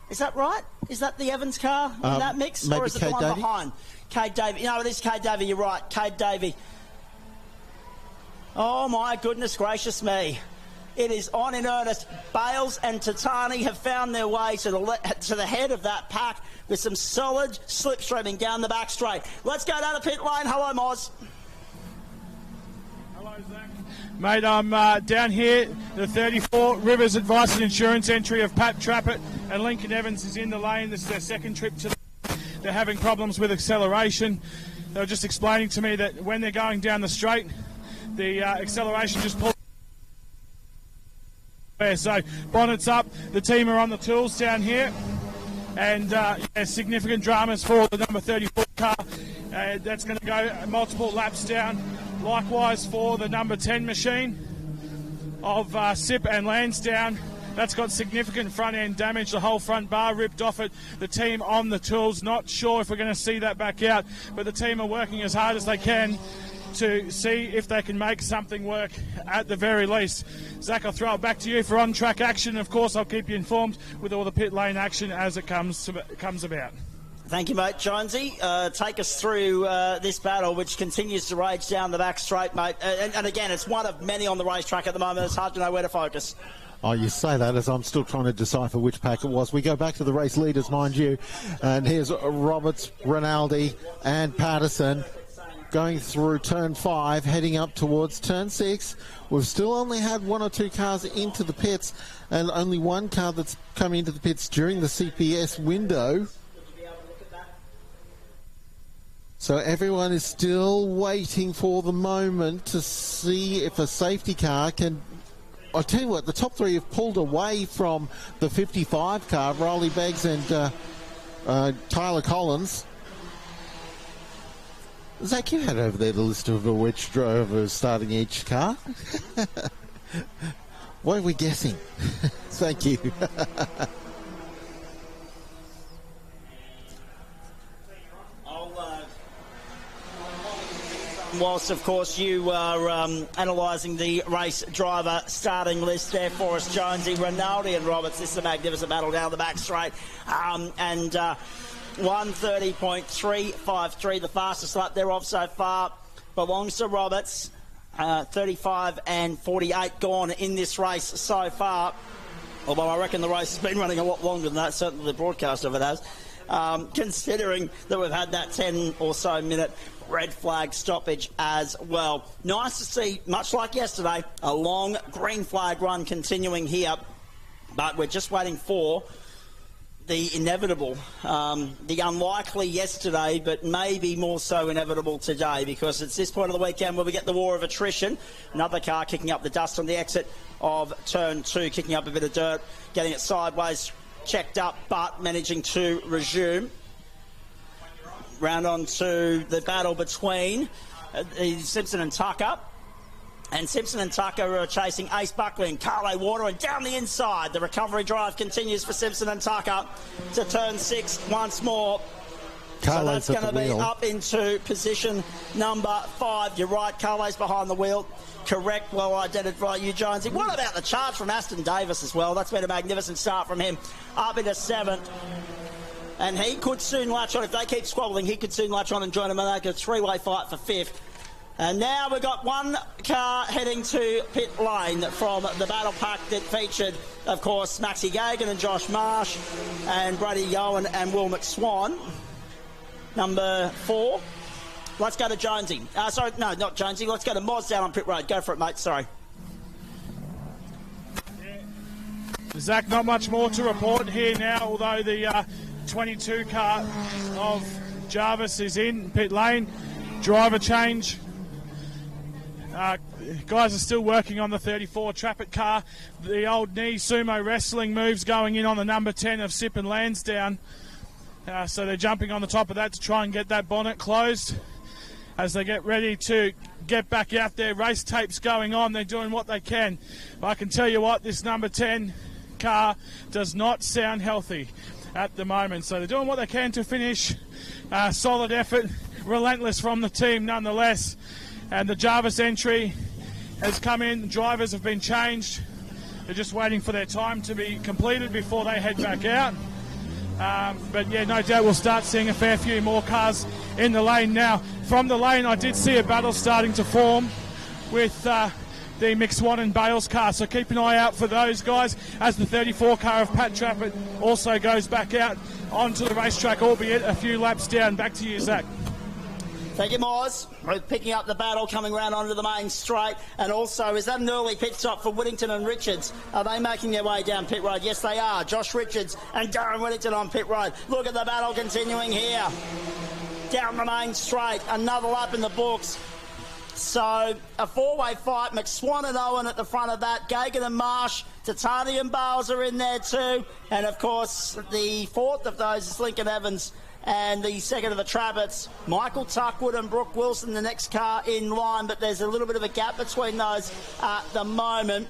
Is that right? Is that the Evans car in that mix? Or is it the one behind? Cade Davey. No, it is Cade Davey. You're right. Cade Davey. Oh, my goodness gracious me. It is on in earnest. Bales and 𝗘𝘅𝗰𝗲𝗏 have found their way to the head of that pack with some solid slipstreaming down the back straight. Let's go down the pit lane. Hello, Moz. Hello, Zach. Mate, I'm down here, the 34 Rivers Advice and Insurance entry of Pat Trapet and Lincoln Evans is in the lane. This is their second trip to They're having problems with acceleration. They were just explaining to me that when they're going down the straight, the acceleration just pulls. So bonnets up, the team are on the tools down here, and significant dramas for the number 34 car. That's going to go multiple laps down. Likewise for the number 10 machine of SIP and Lansdowne. That's got significant front end damage, the whole front bar ripped off it. The team on the tools, not sure if we're going to see that back out, but the team are working as hard as they can to see if they can make something work at the very least. Zach, I'll throw it back to you for on-track action. Of course, I'll keep you informed with all the pit lane action as it comes about. Thank you, mate. Jonesy, take us through this battle, which continues to rage down the back straight, mate. And again, it's one of many on the racetrack at the moment. It's hard to know where to focus. Oh, you say that as I'm still trying to decipher which pack it was. We go back to the race leaders, mind you. And here's Roberts, Rinaldi and Patterson going through turn 5, heading up towards turn 6. We've still only had 1 or 2 cars into the pits and only 1 car that's come into the pits during the CPS window. So everyone is still waiting for the moment to see if a safety car can... I'll tell you what, the top 3 have pulled away from the 55 car, Riley Beggs and Tyler Collins. Zach, you had over there the list of which drivers starting each car. What are we guessing? Thank you. Whilst, of course, you are analysing the race driver starting list there for us, Jonesy, Rinaldi and Roberts. This is a magnificent battle down the back straight. 1:30.353, the fastest lap thereof so far, belongs to Roberts. 35 and 48 gone in this race so far. Although I reckon the race has been running a lot longer than that, certainly the broadcast of it has. Considering that we've had that 10 or so minute red flag stoppage as well. Nice to see, much like yesterday, a long green flag run continuing here, but we're just waiting for the inevitable, the unlikely yesterday, but maybe more so inevitable today, because it's this point of the weekend where we get the war of attrition. Another car kicking up the dust on the exit of turn 2, kicking up a bit of dirt, getting it sideways, checked up, but managing to resume. round on to the battle between Simpson and Tucker. And Simpson and Tucker are chasing Ace Buckley and Carlo Water, and down the inside. The recovery drive continues for Simpson and Tucker to turn 6 once more. Carlo's so that's going to be wheel. up into position number 5. You're right, Carlo's behind the wheel. Correct, well identified, you Jonesy. What about the charge from Aston Davis as well? That's been a magnificent start from him. Up into 7th. And he could soon latch on. If they keep squabbling, he could soon latch on and join them and make a 3-way fight for 5th. And now we've got one car heading to pit lane from the battle pack that featured, of course, Maxie Gagan and Josh Marsh and Brady Yowen and Will McSwan. Number 4. Let's go to Jonesy. Sorry, no, not Jonesy. Let's go to Moz down on pit road. Go for it, mate. Sorry. Zach, not much more to report here now, although the 22 car of Jarvis is in pit lane. Driver change. Guys are still working on the 34 Trapet car. The old knee sumo wrestling moves going in on the number 10 of Sip and Lansdowne. So they're jumping on the top of that to try and get that bonnet closed as they get ready to get back out there. Race tapes going on. They're doing what they can. But I can tell you what, this number 10 car does not sound healthy at the moment. So they're doing what they can to finish. Solid effort, relentless from the team nonetheless. And the Jarvis entry has come in. The drivers have been changed. They're just waiting for their time to be completed before they head back out. But yeah, no doubt we'll start seeing a fair few more cars in the lane now. From the lane, I did see a battle starting to form with the McSwan and Bales car, so keep an eye out for those guys as the 34 car of Pat Trapet also goes back out onto the racetrack, albeit a few laps down. Back to you, Zach. Thank you, Moz. We're picking up the battle, coming round onto the main straight. And also, is that an early pit stop for Whittington and Richards? Are they making their way down pit road? Yes, they are. Josh Richards and Darren Whittington on pit road. Look at the battle continuing here. Down the main straight. Another lap in the books. So, a 4-way fight. McSwan and Owen at the front of that. Gagan and Marsh. Tatani and Bales are in there too. And, of course, the 4th of those is Lincoln Evans. And the 2nd of the Trapets, Michael Tuckwood and Brooke Wilson, the next car in line, but there's a little bit of a gap between those at the moment.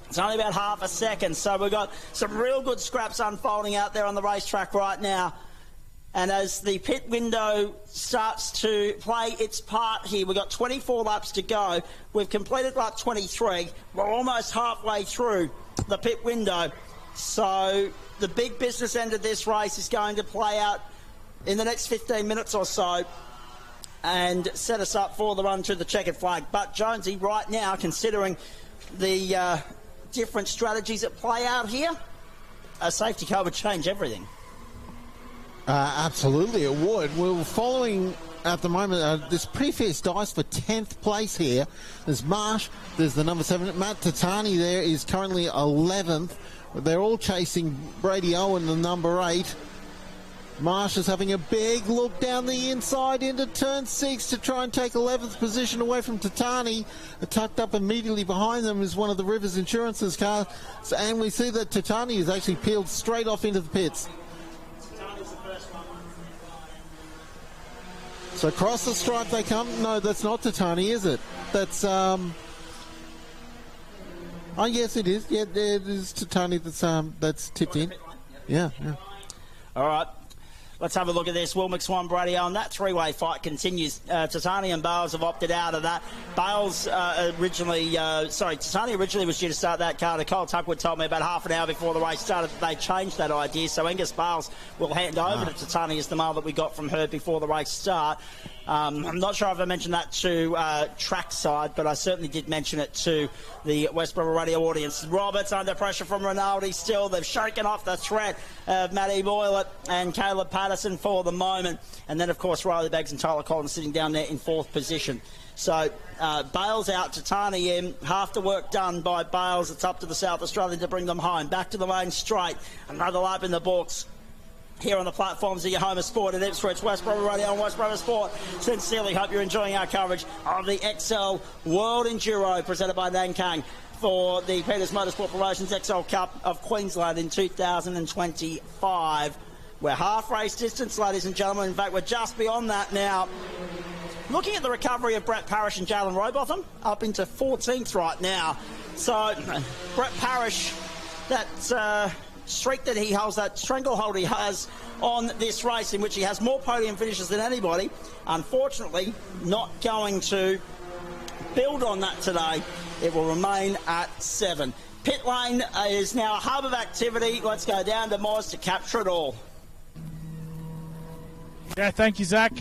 It's only about half a second, so we've got some real good scraps unfolding out there on the racetrack right now. And as the pit window starts to play its part here, we've got 24 laps to go. We've completed lap 23. We're almost halfway through the pit window. So the big business end of this race is going to play out in the next 15 minutes or so and set us up for the run to the checkered flag. But Jonesy, right now, considering the different strategies at play out here, a safety car would change everything. Absolutely, it would. We're following at the moment this pretty fierce dice for 10th place here. There's Marsh, there's the number 7. Matt Tatani there is currently 11th. They're all chasing Brady Owen, the number 8. Marsh is having a big look down the inside into turn 6 to try and take 11th position away from Tatani. Tucked up immediately behind them is one of the Rivers Insurance's cars. And we see that Tatani is actually peeled straight off into the pits. So across the stripe they come. No, that's not Tatani, is it? That's, oh, yes, it is. Yeah, it is Tatani that's tipped in. Yeah. All right. Let's have a look at this. Will McSwan, Brady Owen. That 3-way fight continues. Tatani and Bales have opted out of that. Bales Tatani originally was due to start that car. Nicole Tuckwood told me about half an hour before the race started that they changed that idea. So Angus Bales will hand over to Tatani as the mail that we got from her before the race start. I'm not sure if I mentioned that to trackside, but I certainly did mention it to the Westboro Radio audience. Roberts under pressure from Rinaldi still. They've shaken off the threat of Matty Boylett and Caleb Patterson for the moment. And then, of course, Riley Beggs and Tyler Collins sitting down there in 4th position. So Bales out, Tatani in. Half the work done by Bales. It's up to the South Australian to bring them home. Back to the main straight. Another lap in the books. Here on the platforms of your home of sport at Ipswich, Westboro Radio and Westboro Sport. Sincerely hope you're enjoying our coverage of the XL World Enduro presented by Nankang for the Peters Motorsport Promotions XL Cup of Queensland in 2025. We're half race distance, ladies and gentlemen. In fact, we're just beyond that now. Looking at the recovery of Brett Parish and 𝗟𝗯𝗿𝗏𝗏, up into 14th right now. So Brett Parish, that streak that he holds, that stranglehold he has on this race, in which he has more podium finishes than anybody, unfortunately not going to build on that today. It will remain at 7. Pit lane is now a hub of activity. Let's go down to Moz to capture it all. Yeah, thank you, Zach.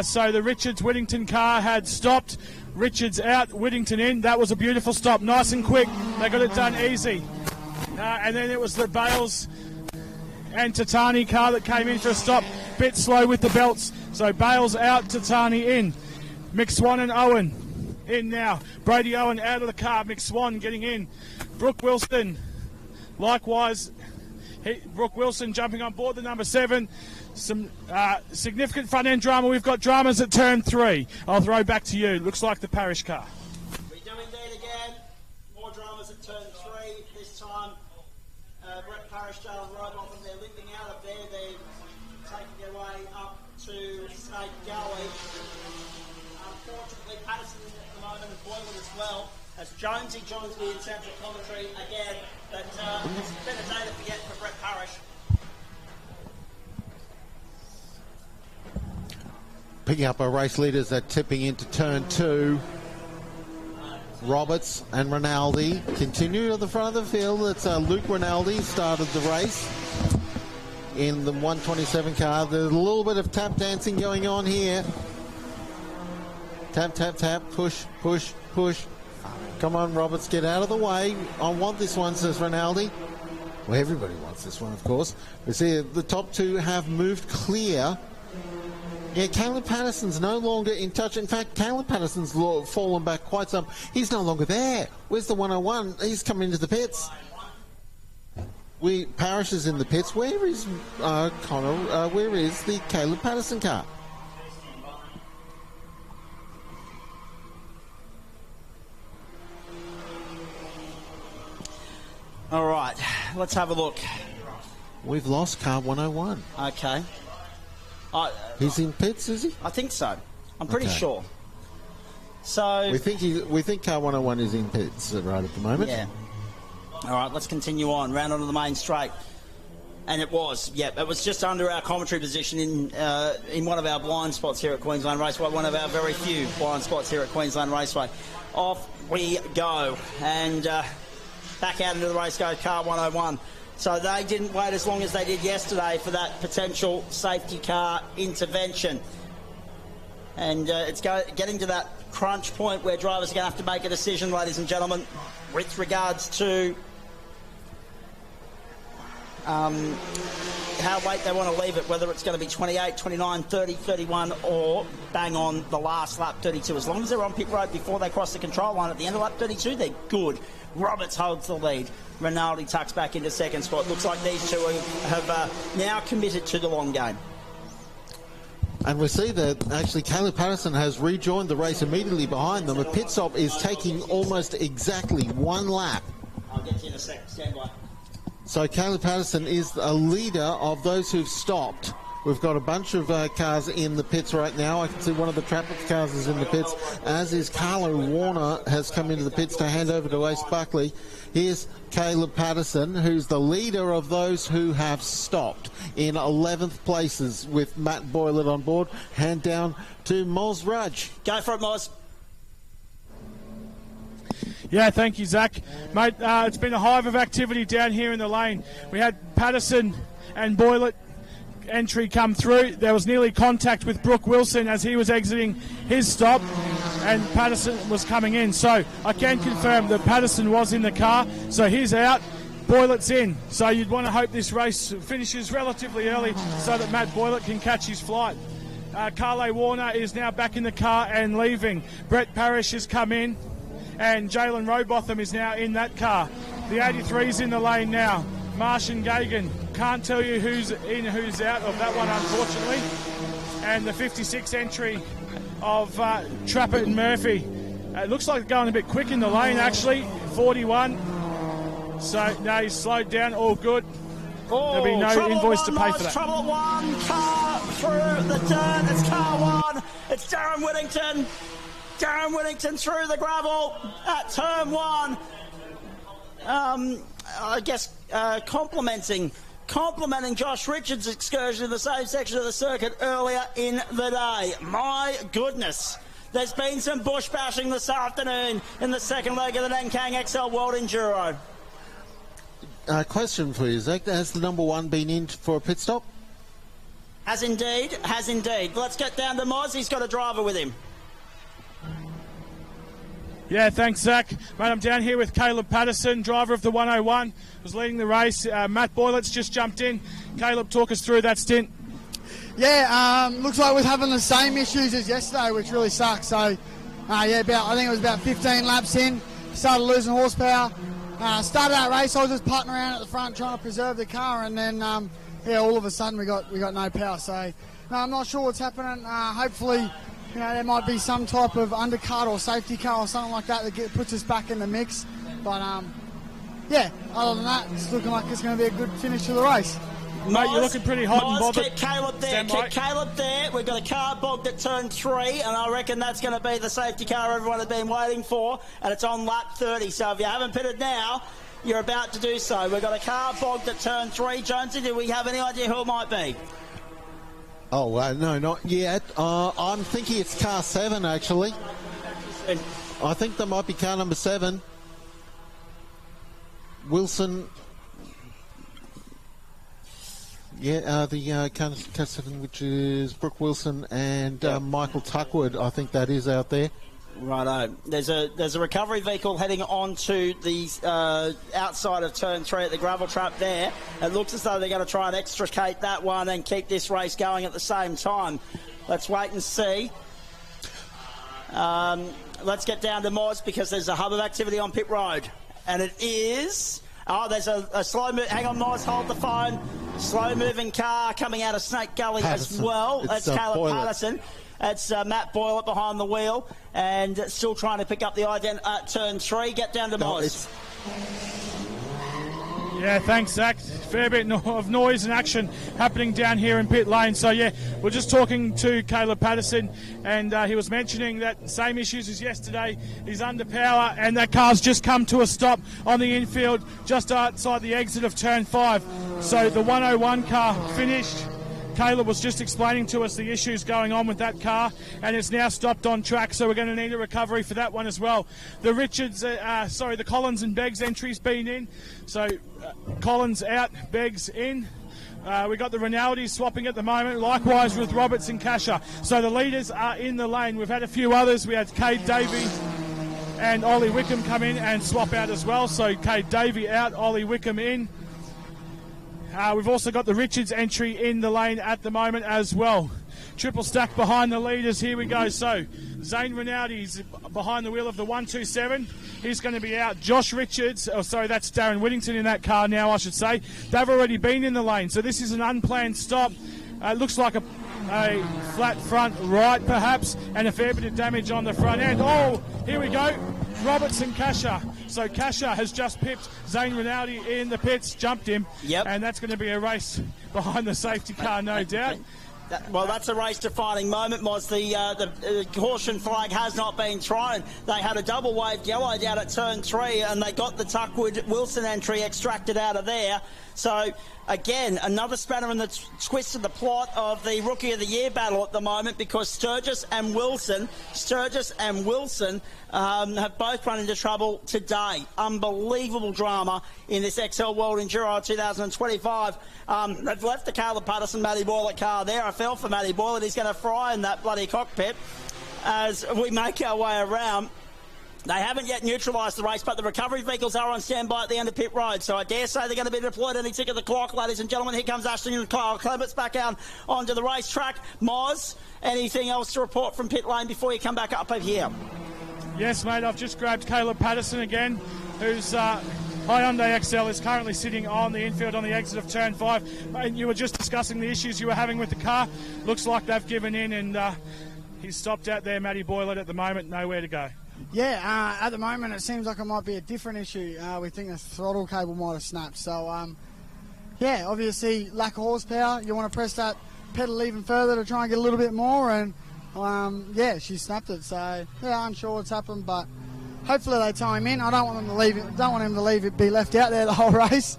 So the Richards-Whittington car had stopped. Richards out, Whittington in. That was a beautiful stop, nice and quick. They got it done easy. And then it was the Bales and 𝗘𝘅𝗰𝗲 car that came in for a stop. Bit slow with the belts. So Bales out, 𝗘𝘅𝗰𝗲 in. McSwan and Owen in now. Brady Owen out of the car. McSwan getting in. Brooke Wilson, likewise. Brooke Wilson jumping on board the number 7. Some significant front end drama. We've got dramas at turn 3. I'll throw back to you. Looks like the Parish car. We do indeed again. More dramas at turn 3. This time, Brett Parish, 𝗟𝗯𝗿𝗏𝗏, they're lifting out of there. They're taking their way up to Snake Gully. Unfortunately, Patterson at the moment and Boylan as well. As Jonesy joins me in central commentary again. But it's been a day to forget for Brett Parish. Picking up our race leaders, are tipping into turn 2. Roberts and Rinaldi continue to the front of the field. It's Luke Rinaldi started the race in the 127 car. There's a little bit of tap dancing going on here. Tap, tap, tap, push, push, push. Come on, Roberts, get out of the way. I want this one, says Rinaldi. Well, everybody wants this one, of course. We see the top 2 have moved clear. Yeah, Caleb Patterson's no longer in touch. In fact, Caleb Patterson's fallen back quite some. He's no longer there. Where's the 101? He's come into the pits. Parish is in the pits. Where is Connor? Where is the Caleb Patterson car? All right, let's have a look. We've lost car 101. Okay. He's in pits, is he? I think so. I'm pretty sure. So we think car 101 is in pits right at the moment. Yeah. All right, let's continue on. Round onto the main straight. And it was, it was just under our commentary position in one of our blind spots here at Queensland Raceway, one of our very few blind spots here at Queensland Raceway. Off we go. And back out into the race goes car 101. So they didn't wait as long as they did yesterday for that potential safety car intervention. And it's getting to that crunch point where drivers are going to have to make a decision, ladies and gentlemen, with regards to how late they want to leave it, whether it's going to be 28, 29, 30, 31, or bang on the last lap 32. As long as they're on pit road before they cross the control line at the end of lap 32, they're good. Roberts holds the lead. Rinaldi tucks back into second spot. Looks like these two have now committed to the long game. And we see that actually Caleb Patterson has rejoined the race immediately behind them. A pit stop is taking almost exactly 1 lap. I'll get to you in a sec. Stand by. So Caleb Patterson is a leader of those who've stopped. We've got a bunch of cars in the pits right now. I can see one of the Trapet cars is in the pits, as is Carlo Warner has come into the pits to hand over to Ace Buckley. Here's Caleb Patterson, who's the leader of those who have stopped in 11th places with Matt Boylett on board. Hand down to Moz Rudge. Go for it, Moz. Yeah, thank you, Zach. Mate, it's been a hive of activity down here in the lane. We had Patterson and Boylett entry come through. There was nearly contact with Brooke Wilson as he was exiting his stop, and Patterson was coming in. So I can confirm that Patterson was in the car, so he's out. Boylett's in. So you'd want to hope this race finishes relatively early so that Matt Boylett can catch his flight. Carlo Warner is now back in the car and leaving. Brett Parish has come in, and Jalen Rowbotham is now in that car. The 83's in the lane now. Marsh and Gagan. Can't tell you who's in, who's out of that one, unfortunately. And the 56 entry of Trapet and Murphy. It looks like going a bit quick in the lane, actually. 41. So, no, he's slowed down. All good. There'll be no invoice to pay for that. Trouble at one, car through the turn. It's car one. It's Darren Whittington. Darren Whittington through the gravel at turn one. I guess complimenting Josh Richards' excursion in the same section of the circuit earlier in the day. My goodness. There's been some bush bashing this afternoon in the second leg of the Nankang XL World Enduro. Question for you, Zach. Has the number one been in for a pit stop? Has indeed. Let's get down to Moz. He's got a driver with him. Yeah, thanks, Zach. Mate, I'm down here with Caleb Patterson, driver of the 101, was leading the race. Matt Boylett's just jumped in. Caleb, talk us through that stint. Yeah, looks like we're having the same issues as yesterday, which really sucks. So, I think it was about 15 laps in, started losing horsepower. Started that race, I was just putting around at the front trying to preserve the car, and then all of a sudden we got no power. So I'm not sure what's happening. Hopefully, there might be some type of undercut or safety car or something like that puts us back in the mix. But other than that, it's looking like it's going to be a good finish to the race. Mate, you're looking pretty hot and bothered. Keep Caleb there. Caleb there. We've got a car bogged at turn 3, and I reckon that's going to be the safety car everyone has been waiting for, and it's on lap 30. So if you haven't pitted now, you're about to do so. We've got a car bogged at turn 3. Jonesy, do we have any idea who it might be? Oh, no, not yet. I'm thinking it's car 7, actually. I think that might be car number 7. Wilson. Yeah, the car 7, which is Brooke Wilson and Michael Tuckwood. I think that is out there. Righto. There's a recovery vehicle heading onto the outside of turn 3 at the gravel trap there. It looks as though they're going to try and extricate that one and keep this race going at the same time. Let's wait and see. Let's get down to Moz because there's a hub of activity on pit road. And it is... Oh, there's a slow move. Hang on, Moz, hold the phone. Slow-moving car coming out of Snake Gully as well. That's Caleb Patterson. It's Matt Boylett behind the wheel and still trying to pick up the ident at turn 3. Get down to Moz. Yeah, thanks, Zach. Fair bit of noise and action happening down here in pit lane. So, yeah, we're just talking to Caleb Patterson, and he was mentioning that same issues as yesterday. He's under power, and that car's just come to a stop on the infield just outside the exit of turn 5. So the 101 car finished. Caleb was just explaining to us the issues going on with that car, and it's now stopped on track, so we're going to need a recovery for that one as well. The the Collins and Beggs entries been in, so Collins out, Beggs in. We got the Rinaldi swapping at the moment, likewise with Roberts and Kasha. So the leaders are in the lane. We've had a few others. We had Cade Davey and Ollie Wickham come in and swap out as well. So Cade Davey out, Ollie Wickham in. We've also got the Richards entry in the lane at the moment as well. Triple stack behind the leaders. Here we go. So Zane Rinaldi's behind the wheel of the 127. He's going to be out. Josh Richards, that's Darren Whittington in that car now, I should say. They've already been in the lane. So this is an unplanned stop. It looks like a flat front right, perhaps, and a fair bit of damage on the front end. Oh, here we go. Roberts and Kasha. So Kasha has just pipped Zane Rinaldi in the pits, jumped him, and that's going to be a race behind the safety car, no doubt. That's a race-defining moment, Moz. The caution flag has not been thrown. They had a double-waved yellow down at turn 3, and they got the Tuckwood-Wilson entry extracted out of there. So, again, another spanner in the twist of the plot of the Rookie of the Year battle at the moment, because Sturgis and Wilson have both run into trouble today. Unbelievable drama in this XL World Enduro 2025. They've left the Caleb Patterson Matty Boylett car there. I fell for Matty Boylett. He's going to fry in that bloody cockpit as we make our way around. They haven't yet neutralised the race, but the recovery vehicles are on standby at the end of pit road. So I dare say they're going to be deployed any tick of the clock, ladies and gentlemen. Here comes Ashton and Kyle Clements back out onto the racetrack. Moz, anything else to report from pit lane before you come back up over here? Yes, mate, I've just grabbed Caleb Patterson again, who's Hyundai XL is currently sitting on the infield on the exit of turn 5. And you were just discussing the issues you were having with the car. Looks like they've given in, and he's stopped out there, Matty Boylett, at the moment, nowhere to go. Yeah, at the moment it seems like it might be a different issue. We think the throttle cable might have snapped. So, yeah, obviously lack of horsepower. You want to press that pedal even further to try and get a little bit more, and yeah, she snapped it. So yeah, I'm sure what's happened, but hopefully they tie him in. I don't want him to leave it. Don't want him to leave it, be left out there the whole race.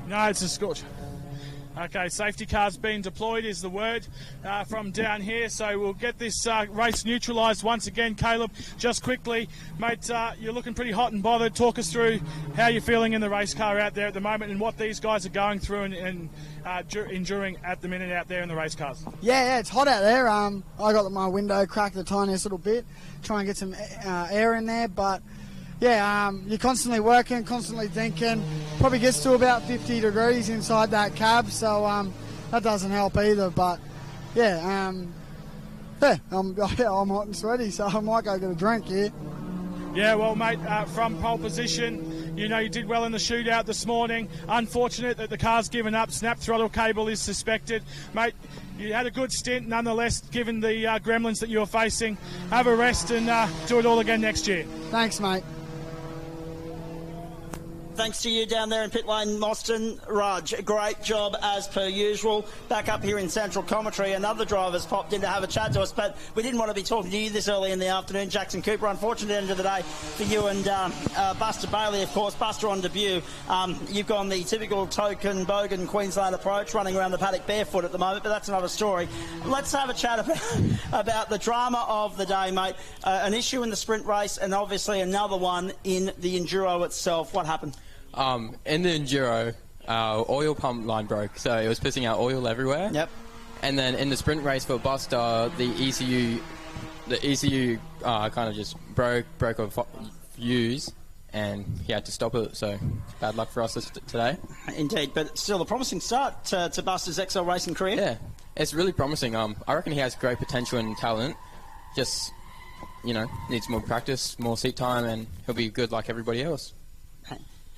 No, it's a scorch. Okay, safety car's been deployed is the word from down here, so we'll get this race neutralised once again. Caleb, just quickly, mate, you're looking pretty hot and bothered. Talk us through how you're feeling in the race car out there at the moment and what these guys are going through and enduring at the minute out there in the race cars. Yeah, it's hot out there. I got my window cracked the tiniest little bit, try and get some air in there, but yeah, you're constantly working, constantly thinking. Probably gets to about 50 degrees inside that cab, so that doesn't help either. But yeah, I'm hot and sweaty, so I might go get a drink here. Yeah, well, mate, from pole position, you know you did well in the shootout this morning. Unfortunate that the car's given up. Snap throttle cable is suspected. Mate, you had a good stint nonetheless, given the gremlins that you were facing. Have a rest and do it all again next year. Thanks, mate. Thanks to you down there in pit lane, Mostyn. Raj, great job as per usual. Back up here in central commentary, another driver's popped in to have a chat to us, but we didn't want to be talking to you this early in the afternoon. Jackson Cooper, unfortunate end of the day for you and Buster Bailey, of course. Buster on debut. You've gone the typical token, bogan Queensland approach, running around the paddock barefoot at the moment, but that's another story. Let's have a chat about the drama of the day, mate. An issue in the sprint race and obviously another one in the Enduro itself. What happened? In the Enduro, oil pump line broke, so it was pissing out oil everywhere. Yep. And then in the sprint race for Buster, the ECU kind of just broke a fuse, and he had to stop it. So bad luck for us today. Indeed, but still a promising start to Buster's XL racing career. Yeah, it's really promising. I reckon he has great potential and talent. Just, needs more practice, more seat time, and he'll be good like everybody else.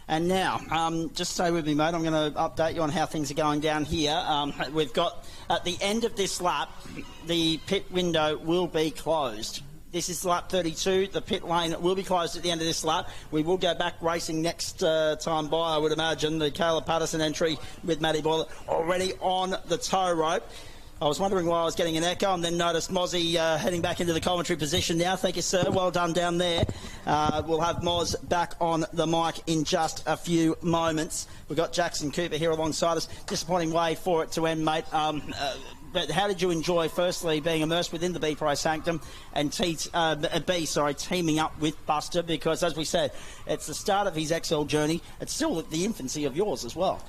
And now, just stay with me, mate. I'm going to update you on how things are going down here. We've got, at the end of this lap, the pit window will be closed. This is lap 32. The pit lane will be closed at the end of this lap. We will go back racing next time by, I would imagine. The Caleb Patterson entry with Matty Boyle already on the tow rope. I was wondering why I was getting an echo and then noticed Mozzie heading back into the commentary position now. Thank you, sir. Well done down there. We'll have Moz back on the mic in just a few moments. We've got Jackson Cooper here alongside us. Disappointing way for it to end, mate. But how did you enjoy, firstly, being immersed within the B-Pro sanctum and teaming up with Buster? Because, as we said, it's the start of his XL journey. It's still the infancy of yours as well.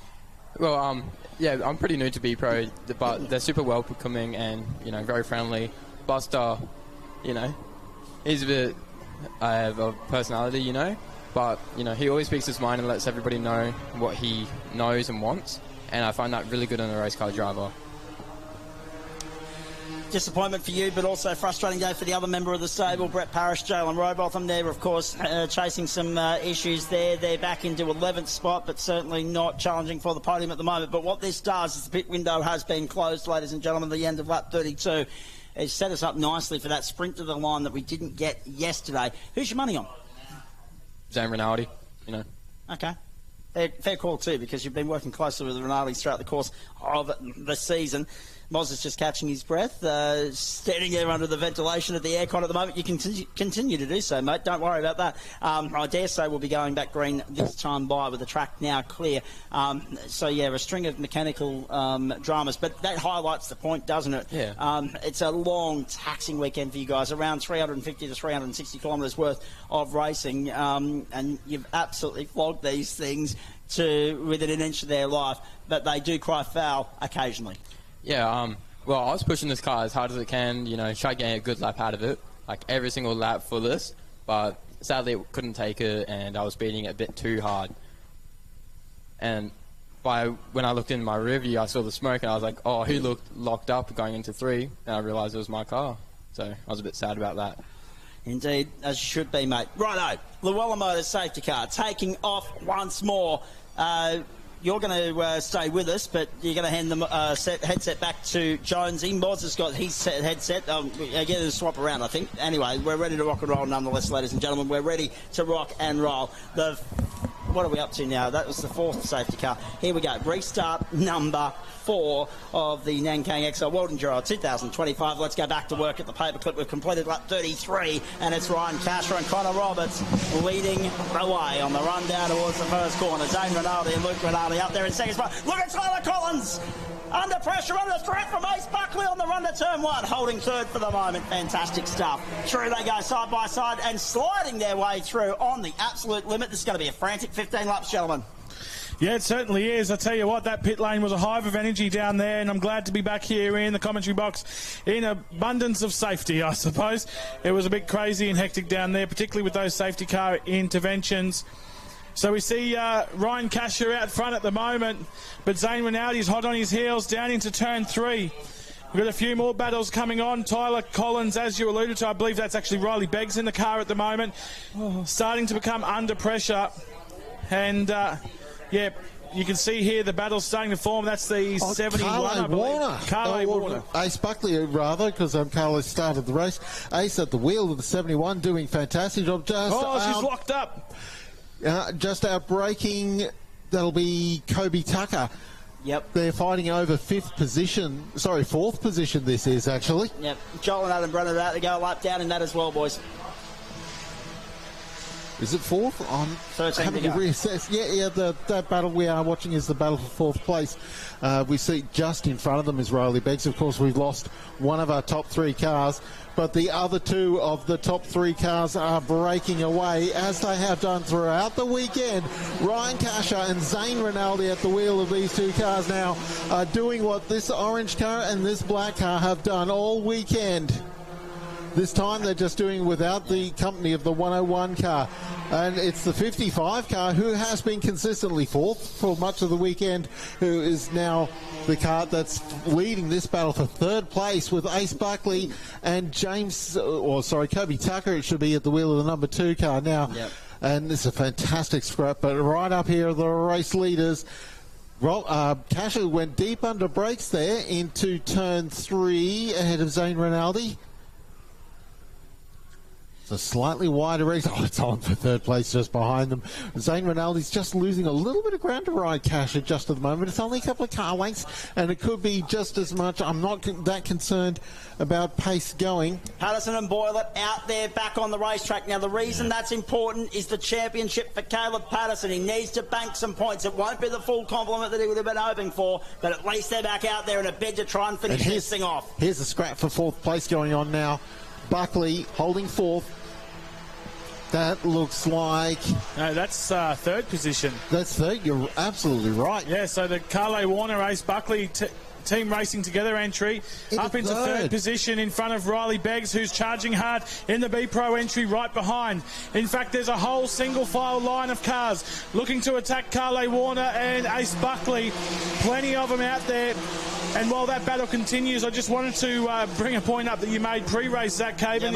Well, yeah, I'm pretty new to B-Pro, but they're super welcoming and, very friendly. Buster, he's a bit of a personality, but, he always speaks his mind and lets everybody know what he knows and wants, and I find that really good in a race car driver. Disappointment for you, but also frustrating day for the other member of the stable, Brett Parish, Jalen Rowbotham. They're, of course, chasing some issues there. They're back into 11th spot, but certainly not challenging for the podium at the moment. But what this does is the pit window has been closed, ladies and gentlemen, at the end of lap 32. It's set us up nicely for that sprint to the line that we didn't get yesterday. Who's your money on? Zane Rinaldi, Okay. Fair call too, because you've been working closely with Rinaldi throughout the course of the season. Moz is just catching his breath, standing there under the ventilation of the aircon at the moment. You can continue to do so, mate. Don't worry about that. I dare say we'll be going back green this time by with the track now clear. So, yeah, a string of mechanical dramas. But that highlights the point, doesn't it? Yeah. It's a long, taxing weekend for you guys, around 350 to 360 kilometres worth of racing. And you've absolutely flogged these things within an inch of their life. But they do cry foul occasionally. Yeah, well, I was pushing this car as hard as I can, try to get a good lap out of it, like every single lap for this, but sadly it couldn't take it, and I was beating it a bit too hard. And when I looked in my rear view, I saw the smoke, and I was like, oh, who looked locked up going into 3? And I realised it was my car, so I was a bit sad about that. Indeed, as you should be, mate. Righto, Luella Motors safety car taking off once more. You're going to stay with us, but you're going to hand the headset back to Jonesy. Moz has got his headset. Again, to swap around, I think. Anyway, we're ready to rock and roll nonetheless, ladies and gentlemen. We're ready to rock and roll. what are we up to now? That was the 4th safety car. Here we go. Restart number 4 of the Nankang XL World Enduro 2025. Let's go back to work at the paperclip. We've completed lap 33, and it's Ryan Casher and Connor Roberts leading the way on the run down towards the first corner. Zane Rinaldi and Luke Rinaldi up there in second spot. Look at Tyler Collins! Under pressure, under threat from Ace Buckley on the run to turn 1, holding third for the moment. Fantastic stuff. Through they go side by side and sliding their way through on the absolute limit. This is going to be a frantic 15 laps, gentlemen. Yeah, it certainly is. I tell you what, that pit lane was a hive of energy down there, and I'm glad to be back here in the commentary box in abundance of safety, I suppose. It was a bit crazy and hectic down there, particularly with those safety car interventions. So we see Ryan Casher out front at the moment, but Zane Rinaldi is hot on his heels down into turn 3. We've got a few more battles coming on. Tyler Collins, as you alluded to, I believe that's actually Riley Beggs in the car at the moment, starting to become under pressure. And, yeah, you can see here the battle's starting to form. That's the 71, I believe. Kārli Warner. Ace Buckley, rather, because Carlos started the race. Ace at the wheel of the 71, doing fantastic job. She's locked up. Just outbreaking, that'll be Kobe Tucker. Yep. They're fighting over 4th position this is, actually. Yep. Joel and Adam Brenner out to go a lap down in that as well, boys. Is it 4th? 13 to go. Reassess. Yeah, that battle we are watching is the battle for 4th place. We see just in front of them is Riley Beggs. Of course, we've lost one of our top 3 cars, but the other 2 of the top 3 cars are breaking away, as they have done throughout the weekend. Ryan Casher and Zane Rinaldi at the wheel of these 2 cars now are doing what this orange car and this black car have done all weekend. This time they're just doing without the company of the 101 car. And it's the 55 car who has been consistently 4th for much of the weekend, who is now the car that's leading this battle for 3rd place with Ace Buckley and Kobe Tucker, it should be, at the wheel of the number 2 car now. Yep. And this is a fantastic scrap, but right up here are the race leaders. Well, Casher went deep under brakes there into turn 3 ahead of Zane Rinaldi. It's a slightly wider race. Oh, it's on for 3rd place just behind them. Zane Rinaldi's just losing a little bit of ground to Ryan Casher just at the moment. It's only a couple of car lengths, and it could be just as much. I'm not that concerned about pace going. Patterson and Boylett out there back on the racetrack. Now, the reason that's important is the championship for Caleb Patterson. He needs to bank some points. It won't be the full complement that he would have been hoping for, but at least they're back out there in a bid to try and finish this thing off. Here's a scrap for 4th place going on now. Buckley holding 4th. That looks like... No, that's 3rd position. That's 3rd. You're absolutely right. Yeah, so the Kārli Warner, Ace Buckley team racing together entry up into 3rd position in front of Riley Beggs, who's charging hard in the B-Pro entry right behind. In fact, there's a whole single file line of cars looking to attack Kārli Warner and Ace Buckley. Plenty of them out there. And while that battle continues, I just wanted to bring a point up that you made pre-race, Zach Caven,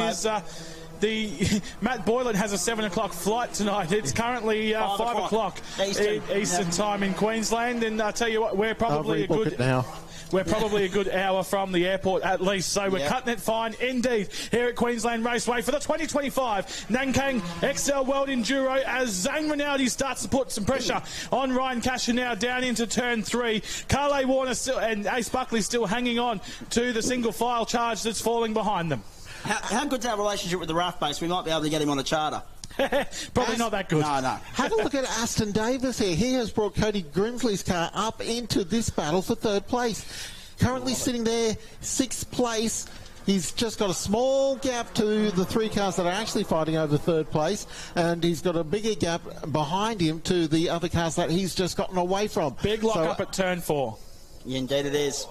Matt Boylan has a 7 o'clock flight tonight. It's currently 5 o'clock Eastern time in Queensland, and I tell you what, we're probably a good hour from the airport at least, so we're cutting it fine indeed here at Queensland Raceway for the 2025 Nankang XL World Enduro, as Zane Rinaldi starts to put some pressure on Ryan Casher now down into turn 3. Kārli Warner still, and Ace Buckley still hanging on to the single file charge that's falling behind them. How good's our relationship with the RAF base? We might be able to get him on a charter. Probably not that good. No. Have a look at Aston Davis here. He has brought Cody Grimsley's car up into this battle for 3rd place. Currently sitting there, 6th place. He's just got a small gap to the 3 cars that are actually fighting over 3rd place, and he's got a bigger gap behind him to the other cars that he's just gotten away from. Big lock up at turn 4. Yeah, indeed it is.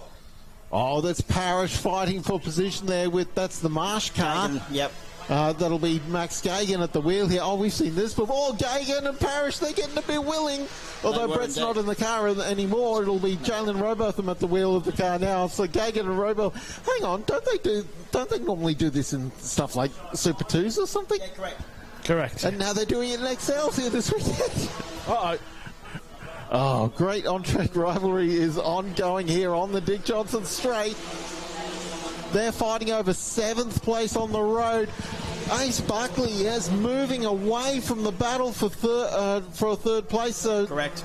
Oh, that's Parish fighting for position there with, that's the Marsh car. Yep. That'll be Max Gagan at the wheel here. Oh, we've seen this before. Oh, Gagan and Parish, they're getting a bit willing. Although Brett's not in the car anymore, it'll be Jalen Robotham at the wheel of the car now. So Gagan and Robotham, hang on, don't they normally do this in stuff like Super 2s or something? Yeah, correct. And now they're doing it in XLs here this weekend. Uh-oh. Oh, great on-track rivalry is ongoing here on the Dick Johnson Straight. They're fighting over 7th place on the road. Ace Buckley is moving away from the battle for a third place. So correct.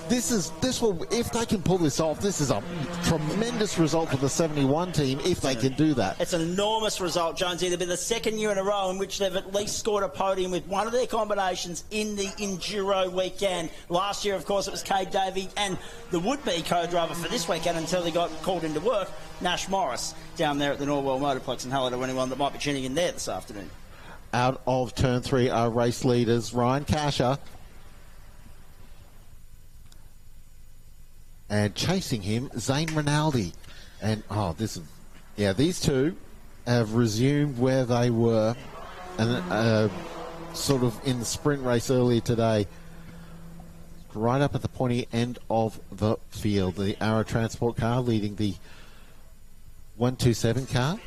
This will, if they can pull this off, this is a tremendous result for the 71 team if they can do that. It's an enormous result, Jonesy. It'll be the second year in a row in which they've at least scored a podium with one of their combinations in the Enduro weekend. Last year, of course, it was 𝗘𝘅𝗃𝗍 and the would-be co-driver for this weekend until he got called into work, Nash Morris, down there at the Norwell Motorplex. And hello to anyone that might be tuning in there this afternoon. Out of turn 3 are race leaders Ryan Kasher. And chasing him, Zane Rinaldi. And, these two have resumed where they were and sort of in the sprint race earlier today. Right up at the pointy end of the field. The Arrow Transport car leading the 127 car.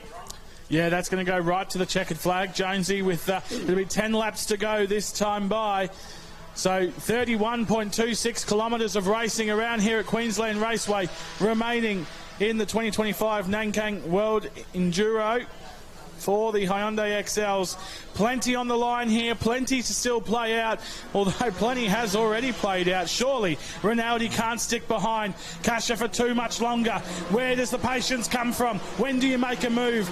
Yeah, that's going to go right to the checkered flag, Jonesy, with it'll be 10 laps to go this time by. So 31.26 kilometres of racing around here at Queensland Raceway remaining in the 2025 Nankang World Enduro for the Hyundai XLs. Plenty on the line here, plenty to still play out, although plenty has already played out. Surely Rinaldi can't stick behind Kasher for too much longer. Where does the patience come from? When do you make a move?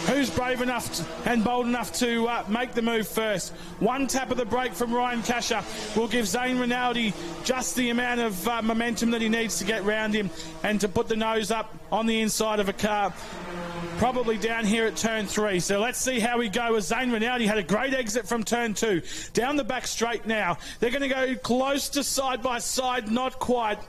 Who's brave enough and bold enough to make the move first? One tap of the brake from Ryan Kasher will give Zane Rinaldi just the amount of momentum that he needs to get round him and to put the nose up on the inside of a car, probably down here at turn 3. So let's see how we go as Zane Rinaldi had a great exit from turn 2. Down the back straight now. They're going to go close to side by side, not quite.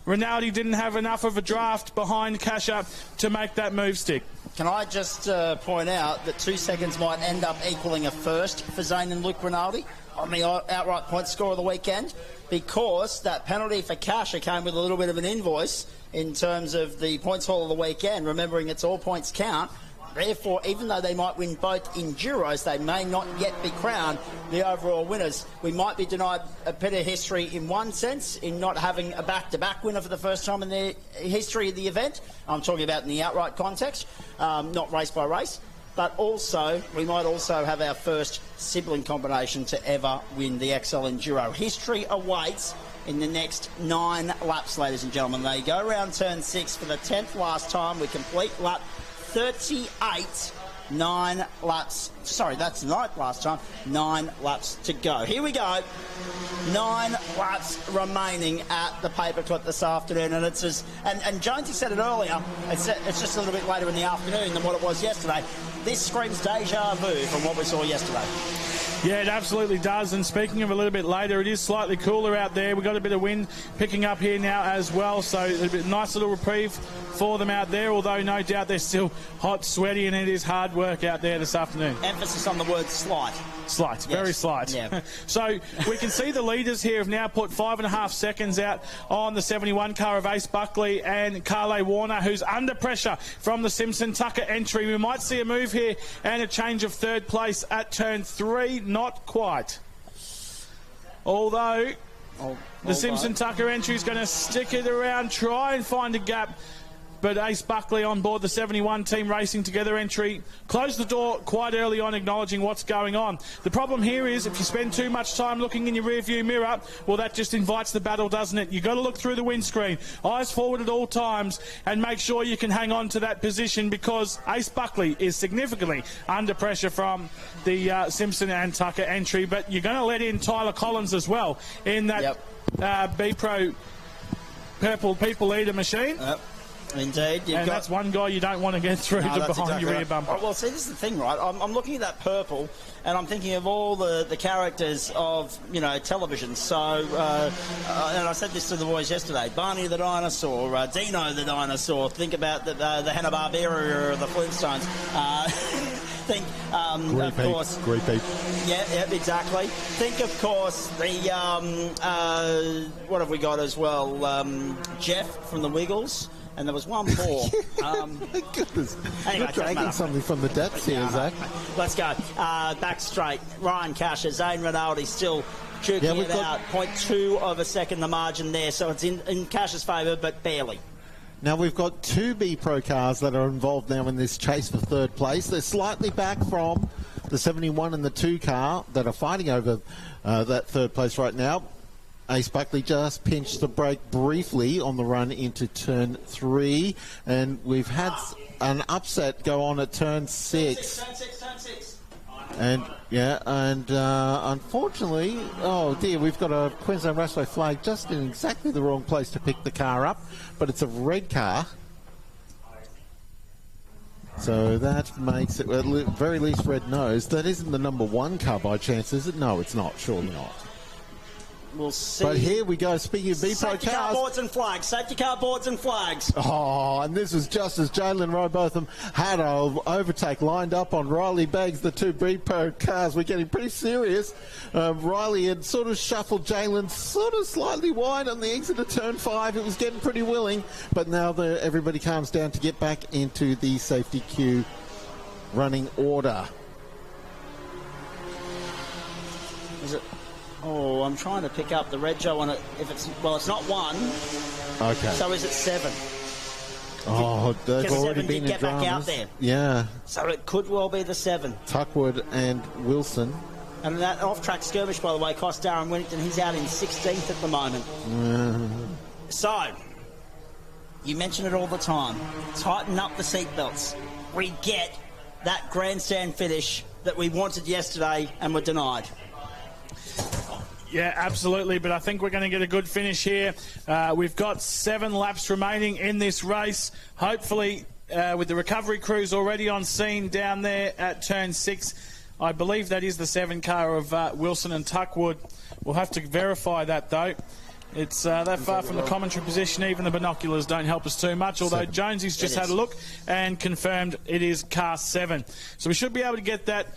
Rinaldi didn't have enough of a draft behind Kasher to make that move stick. Can I just point out that 2 seconds might end up equaling a first for Zane and Luke Rinaldi on the outright point score of the weekend, because that penalty for Kasher came with a little bit of an invoice in terms of the points haul of the weekend, remembering it's all points count. Therefore, even though they might win both Enduros, they may not yet be crowned the overall winners. We might be denied a bit of history in one sense, in not having a back-to-back winner for the first time in the history of the event. I'm talking about in the outright context, not race by race. But also, we might also have our first sibling combination to ever win the XL Enduro. History awaits in the next 9 laps, ladies and gentlemen. They go around turn 6 for the 10th last time. We complete lap 38, 9 laps. Sorry, that's the 9th last time. 9 laps to go. Here we go. 9 laps remaining at the paperclip this afternoon, and it's as and Jonesy said it earlier. It's just a little bit later in the afternoon than what it was yesterday. This screams deja vu from what we saw yesterday. Yeah, it absolutely does. And speaking of a little bit later, it is slightly cooler out there. We've got a bit of wind picking up here now as well, so a nice little reprieve for them out there, although no doubt they're still hot, sweaty, and it is hard work out there this afternoon. Emphasis on the word slight. Slight, yes. Very slight. Yeah. So we can see the leaders here have now put 5.5 seconds out on the 71 car of Ace Buckley and Carly Warner, who's under pressure from the Simpson Tucker entry. We might see a move here and a change of third place at turn 3. Not quite. Although the Simpson Tucker entry is going to stick it around, try and find a gap. But Ace Buckley on board the 71 team racing together entry closed the door quite early on, acknowledging what's going on. The problem here is if you spend too much time looking in your rearview mirror, well, that just invites the battle, doesn't it? You've got to look through the windscreen, eyes forward at all times, and make sure you can hang on to that position, because Ace Buckley is significantly under pressure from the Simpson and Tucker entry. But you're going to let in Tyler Collins as well in that B-Pro purple people eater machine. Yep. Indeed. That's one guy you don't want to get through to behind your rear bumper. Well, see, this is the thing, right? I'm looking at that purple, and I'm thinking of all the characters of, television. So, and I said this to the boys yesterday, Barney the dinosaur, Dino the dinosaur, think about the Hanna-Barbera or the Flintstones. Think, of course... Great peep. Yeah, exactly. Think, of course, the... what have we got as well? Jeff from the Wiggles. And there was one more. My goodness. Anyway, you're dragging something from the depths here, Zach. Let's go. Back straight. Ryan Kasher, Zane Rinaldi still duking it out. 0.2 of a second the margin there. So it's in Kasher's favour, but barely. Now we've got 2 B Pro cars that are involved now in this chase for third place. They're slightly back from the 71 and the 2 car that are fighting over that third place right now. Ace Buckley just pinched the brake briefly on the run into turn 3, and we've had an upset go on at turn 6. Turn 6. And yeah, and unfortunately, oh dear, we've got a Queensland Raceway flag just in exactly the wrong place to pick the car up, but it's a red car. So that makes it, at very least, red nose. That isn't the number 1 car by chance, is it? No, it's not. Surely not. We'll see. But here we go. Speaking of B Pro Safety car cars. boards and flags. Safety car boards and flags. Oh, and this was just as Jalen Robotham had an overtake lined up on Riley Beggs, the 2 B Pro cars. We're getting pretty serious. Riley had sort of shuffled Jalen sort of slightly wide on the exit of turn 5. It was getting pretty willing, but now everybody calms down to get back into the safety queue running order. Is it? Oh, I'm trying to pick up the rego on it. If it's, well, it's not 1. Okay. So is it 7? Oh, they've already Seven been did in get back out dramas. there. Yeah. So it could well be the 7. Tuckwood and Wilson. And that off-track skirmish, by the way, cost Darren Winnington. He's out in 16th at the moment. So, you mention it all the time. Tighten up the seatbelts. We get that grandstand finish that we wanted yesterday and were denied. Yeah, absolutely, but I think we're going to get a good finish here. We've got 7 laps remaining in this race. Hopefully, with the recovery crews already on scene down there at turn 6, I believe that is the 7 car of Wilson and Tuckwood. We'll have to verify that, though. It's that far from the commentary position. Even the binoculars don't help us too much, although Jonesy's just had a look and confirmed it is car 7. So we should be able to get that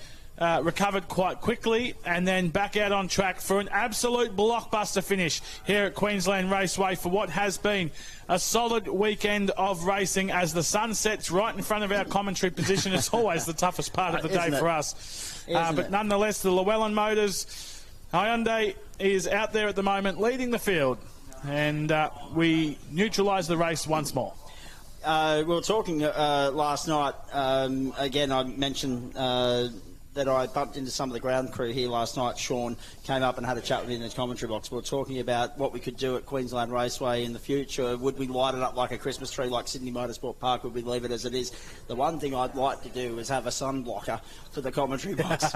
recovered quite quickly and then back out on track for an absolute blockbuster finish here at Queensland Raceway for what has been a solid weekend of racing as the sun sets right in front of our commentary position. It's always the toughest part of the day for us. But nonetheless, the Llewellyn Motors Hyundai is out there at the moment leading the field, and we neutralise the race once more. We were talking last night, again I mentioned that I bumped into some of the ground crew here last night. Sean came up and had a chat with me in the commentary box. We were talking about what we could do at Queensland Raceway in the future. Would we light it up like a Christmas tree like Sydney Motorsport Park? Would we leave it as it is? The one thing I'd like to do is have a sun blocker for the commentary box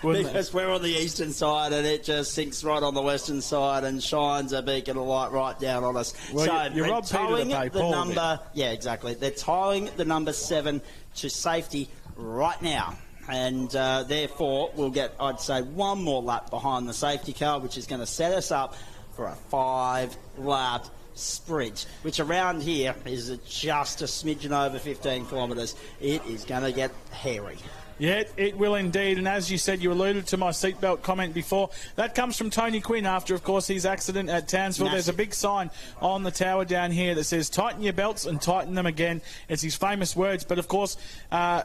because we're on the eastern side and it just sinks right on the western side and shines a beacon of light right down on us. Well, so you're Rob Peter to pay Paul number, yeah, exactly. They're tying the number 7 to safety right now. And therefore, we'll get, I'd say, 1 more lap behind the safety car, which is going to set us up for a 5-lap sprint, which around here is just a smidgen over 15 kilometres. It is going to get hairy. Yeah, it will indeed. And as you said, you alluded to my seatbelt comment before. That comes from Tony Quinn after, of course, his accident at Townsville. There's a big sign on the tower down here that says, tighten your belts and tighten them again. It's his famous words. But, of course,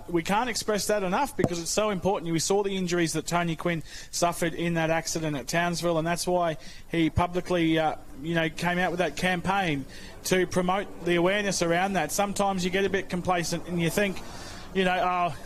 we can't express that enough because it's so important. We saw the injuries that Tony Quinn suffered in that accident at Townsville, and that's why he publicly, came out with that campaign to promote the awareness around that. Sometimes you get a bit complacent and you think,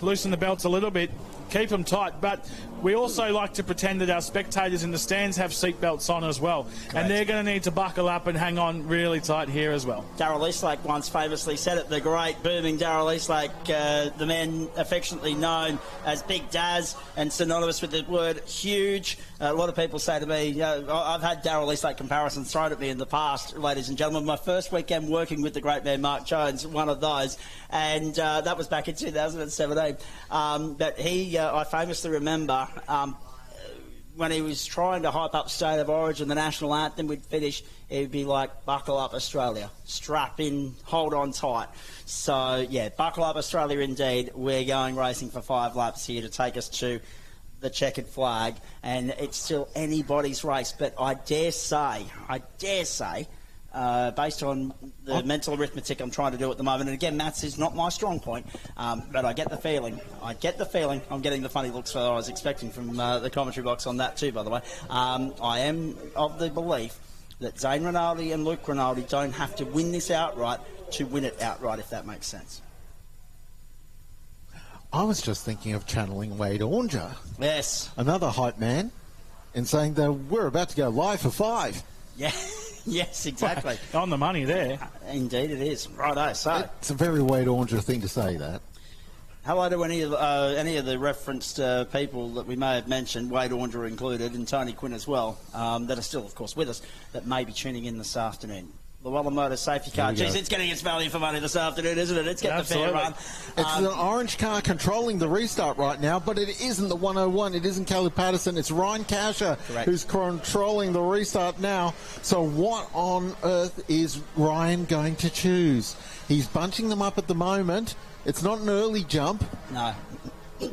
loosen the belts a little bit, keep them tight. But we also like to pretend that our spectators in the stands have seat belts on as well. Correct. And they're going to need to buckle up and hang on really tight here as well. Darryl Eastlake once famously said it, the great booming Darryl Eastlake, the man affectionately known as Big Daz and synonymous with the word huge. A lot of people say to me, I've had Darryl Eastlake comparisons thrown at me in the past, ladies and gentlemen. My first weekend working with the great man Mark Jones, one of those, and that was back in 2017. But I famously remember when he was trying to hype up State of Origin, the national anthem would finish, it would be like, buckle up Australia, strap in, hold on tight. So, yeah, buckle up Australia indeed. We're going racing for 5 laps here to take us to the checkered flag, and it's still anybody's race. But I dare say, based on the mental arithmetic I'm trying to do at the moment, and again, maths is not my strong point, but I get the feeling I'm getting the funny looks that I was expecting from the commentary box on that too, by the way. I am of the belief that Zane Rinaldi and Luke Rinaldi don't have to win this outright, to win it outright, if that makes sense. I was just thinking of channeling 𝗦𝗲𝗽𝗁𝗲𝗃. Yes. Another hype man, and saying that we're about to go live for 5. Yeah. Yes, exactly. On the money there. Indeed it is. Righto, so. It's a very 𝗦𝗲𝗽𝗁𝗲 thing to say that. Hello to any of the referenced people that we may have mentioned, 𝗦𝗲𝗁𝗲 included, and Tony Quinn as well, that are still, of course, with us, that may be tuning in this afternoon. Llewellyn Motor Safety Car. Geez, it's getting its value for money this afternoon, isn't it? It's getting a fair run. It's an orange car controlling the restart right now, but it isn't the 101. It isn't 𝗘𝘅𝗧𝗧. It's 𝗫𝗂𝗃𝗃 who's controlling the restart now. So what on earth is Ryan going to choose? He's bunching them up at the moment. It's not an early jump. No.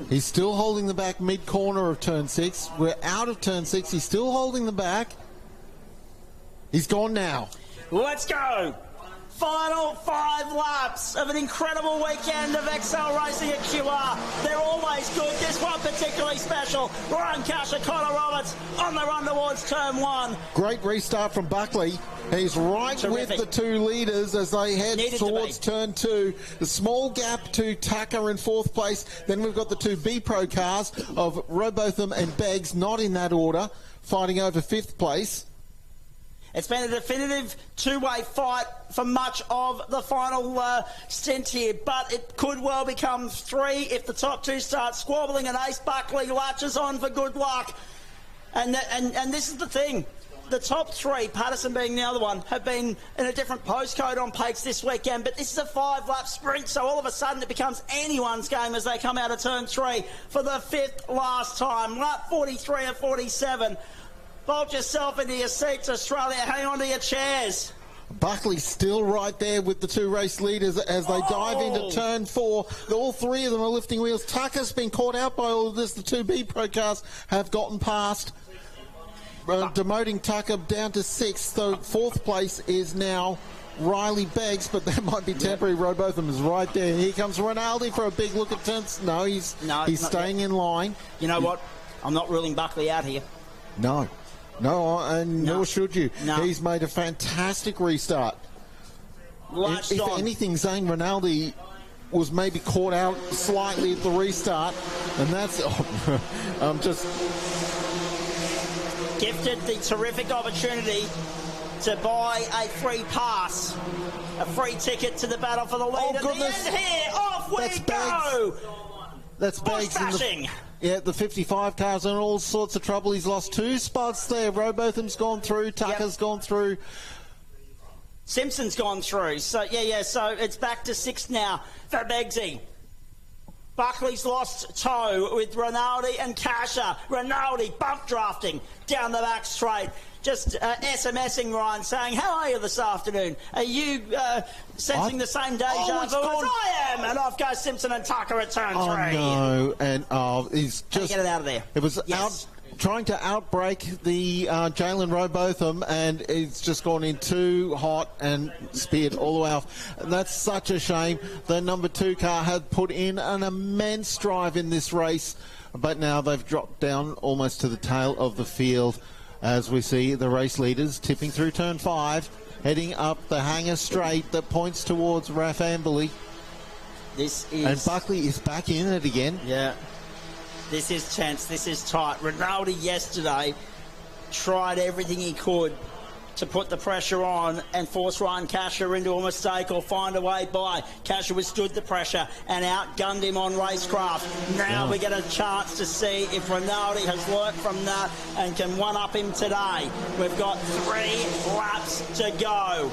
He's still holding the back mid-corner of turn 6. We're out of turn 6. He's still holding the back. He's gone now. Let's go. Final 5 laps of an incredible weekend of XL racing at 𝗘𝘅𝗃. They're always good. This one particularly special. 𝗏𝗏𝗃𝗃, Ronald on the run towards turn 1. Great restart from Buckley. He's right with the 2 leaders as they head towards turn 2. The small gap to Tucker in 4th place. Then we've got the 2 B Pro cars of 𝗏𝗏𝗃𝗏 and Beggs, not in that order, fighting over 5th place. It's been a definitive two-way fight for much of the final stint here, but it could well become 3 if the top 2 start squabbling and Ace Buckley latches on for good luck. And this is the thing. The top 3, Patterson being the other one, have been in a different postcode on Pakes this weekend, but this is a 5-lap sprint, so all of a sudden it becomes anyone's game as they come out of turn 3 for the 5th last time. Lap 43 of 47. Bolt yourself into your seats, Australia. Hang on to your chairs. Buckley's still right there with the 2 race leaders as they dive into turn 4. All 3 of them are lifting wheels. Tucker's been caught out by all of this. The 2 B Pro cars have gotten past, demoting Tucker down to 6th. So 4th place is now Riley Beggs, but that might be temporary. 𝗏𝗏𝗃𝗏 is right there. Here comes Rinaldi for a big look at turns. No, he's staying in line. You know what? I'm not ruling Buckley out here. No. No, and nor should you. No. He's made a fantastic restart. If anything, Zane Rinaldi was maybe caught out slightly at the restart, and that's just gifted the terrific opportunity to buy a free pass, a free ticket to the battle for the lead. At the end here, off we go. That's Beggs. Yeah, the 55 cars in all sorts of trouble. He's lost 2 spots there. 𝗏𝗏𝗃𝗏's gone through. Tucker's gone through. Simpson's gone through. So, so it's back to 6th now for Beggsy. Buckley's lost toe with Rinaldi and 𝗏𝗃𝗃. Rinaldi bump drafting down the back straight. Just SMSing Ryan saying, how are you this afternoon? Are you sensing the same deja vu as I am? And off goes Simpson and Tucker at turn 3. Oh, no. And he's just... Get it out of there. It was trying to outbrake the Jalen 𝗏𝗏𝗃𝗏, and it's just gone in too hot and speared all the way off. And that's such a shame. The number 2 car had put in an immense drive in this race, but now they've dropped down almost to the tail of the field. As we see the race leaders tipping through turn 5, heading up the hanger straight that points towards Raf Amberley. And Buckley is back in it again. Yeah. This is tense. This is tight. Rinaldi yesterday tried everything he could to put the pressure on and force Ryan 𝗏𝗃𝗃 into a mistake or find a way by. 𝗏𝗃𝗃 withstood the pressure and outgunned him on racecraft. Now we get a chance to see if Rinaldi has learnt from that and can one-up him today. We've got 3 laps to go.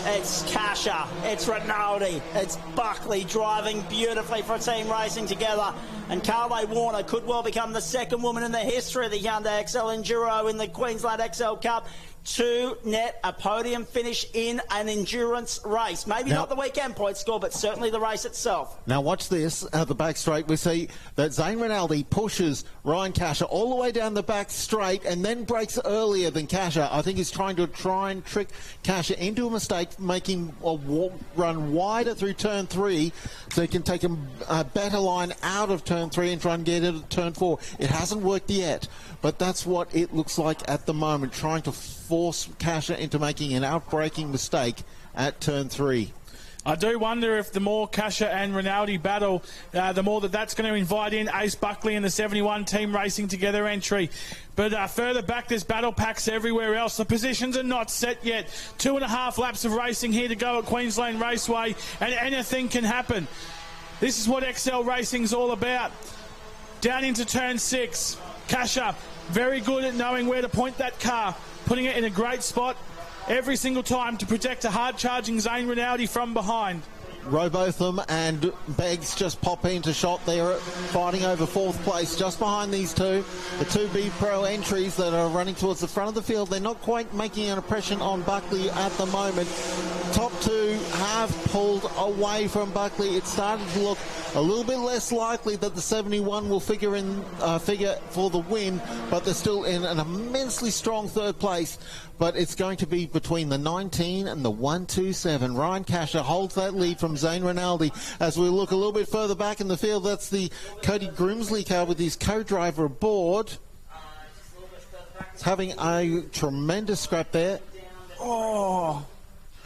It's 𝗏𝗃𝗃, it's Rinaldi, it's Buckley driving beautifully for Team Racing together. And Carly Warner could well become the 2nd woman in the history of the Hyundai XL Enduro in the Queensland XL Cup to net a podium finish in an endurance race. Maybe not the weekend point score, but certainly the race itself. Now watch this, at the back straight, we see that Zane Rinaldi pushes Ryan 𝗏𝗃𝗃 all the way down the back straight and then breaks earlier than 𝗏𝗃𝗃. I think he's trying to trick 𝗏𝗃𝗃 into a mistake, making a run wider through turn 3 so he can take a better line out of turn 3 and try and get it at turn 4. It hasn't worked yet, but that's what it looks like at the moment, trying to force 𝗏𝗃𝗃𝗃 into making an outbreaking mistake at turn 3. I do wonder if the more 𝗏𝗱𝗃 and Rinaldi battle, the more that's going to invite in Ace Buckley and the 71 team racing together entry. But further back, there's battle packs everywhere else. The positions are not set yet. 2.5 laps of racing here to go at Queensland Raceway, and anything can happen. This is what XL Racing's all about. Down into turn 6. 𝗏𝗃𝗃, very good at knowing where to point that car, putting it in a great spot every single time to protect a hard-charging Zane Rinaldi from behind. Rowbotham and Beggs just pop into shot there, fighting over 4th place just behind these two. The 2B Pro entries that are running towards the front of the field, they're not quite making an impression on Buckley at the moment. Top 2 have pulled away from Buckley. It's starting to look a little bit less likely that the 71 will figure for the win, but they're still in an immensely strong 3rd place. But it's going to be between the 19 and the 127. Ryan 𝗏𝗃𝗃 holds that lead from Zane Rinaldi. As we look a little bit further back in the field, that's the Cody Grimsley car with his co-driver aboard. It's having a tremendous scrap there. Oh,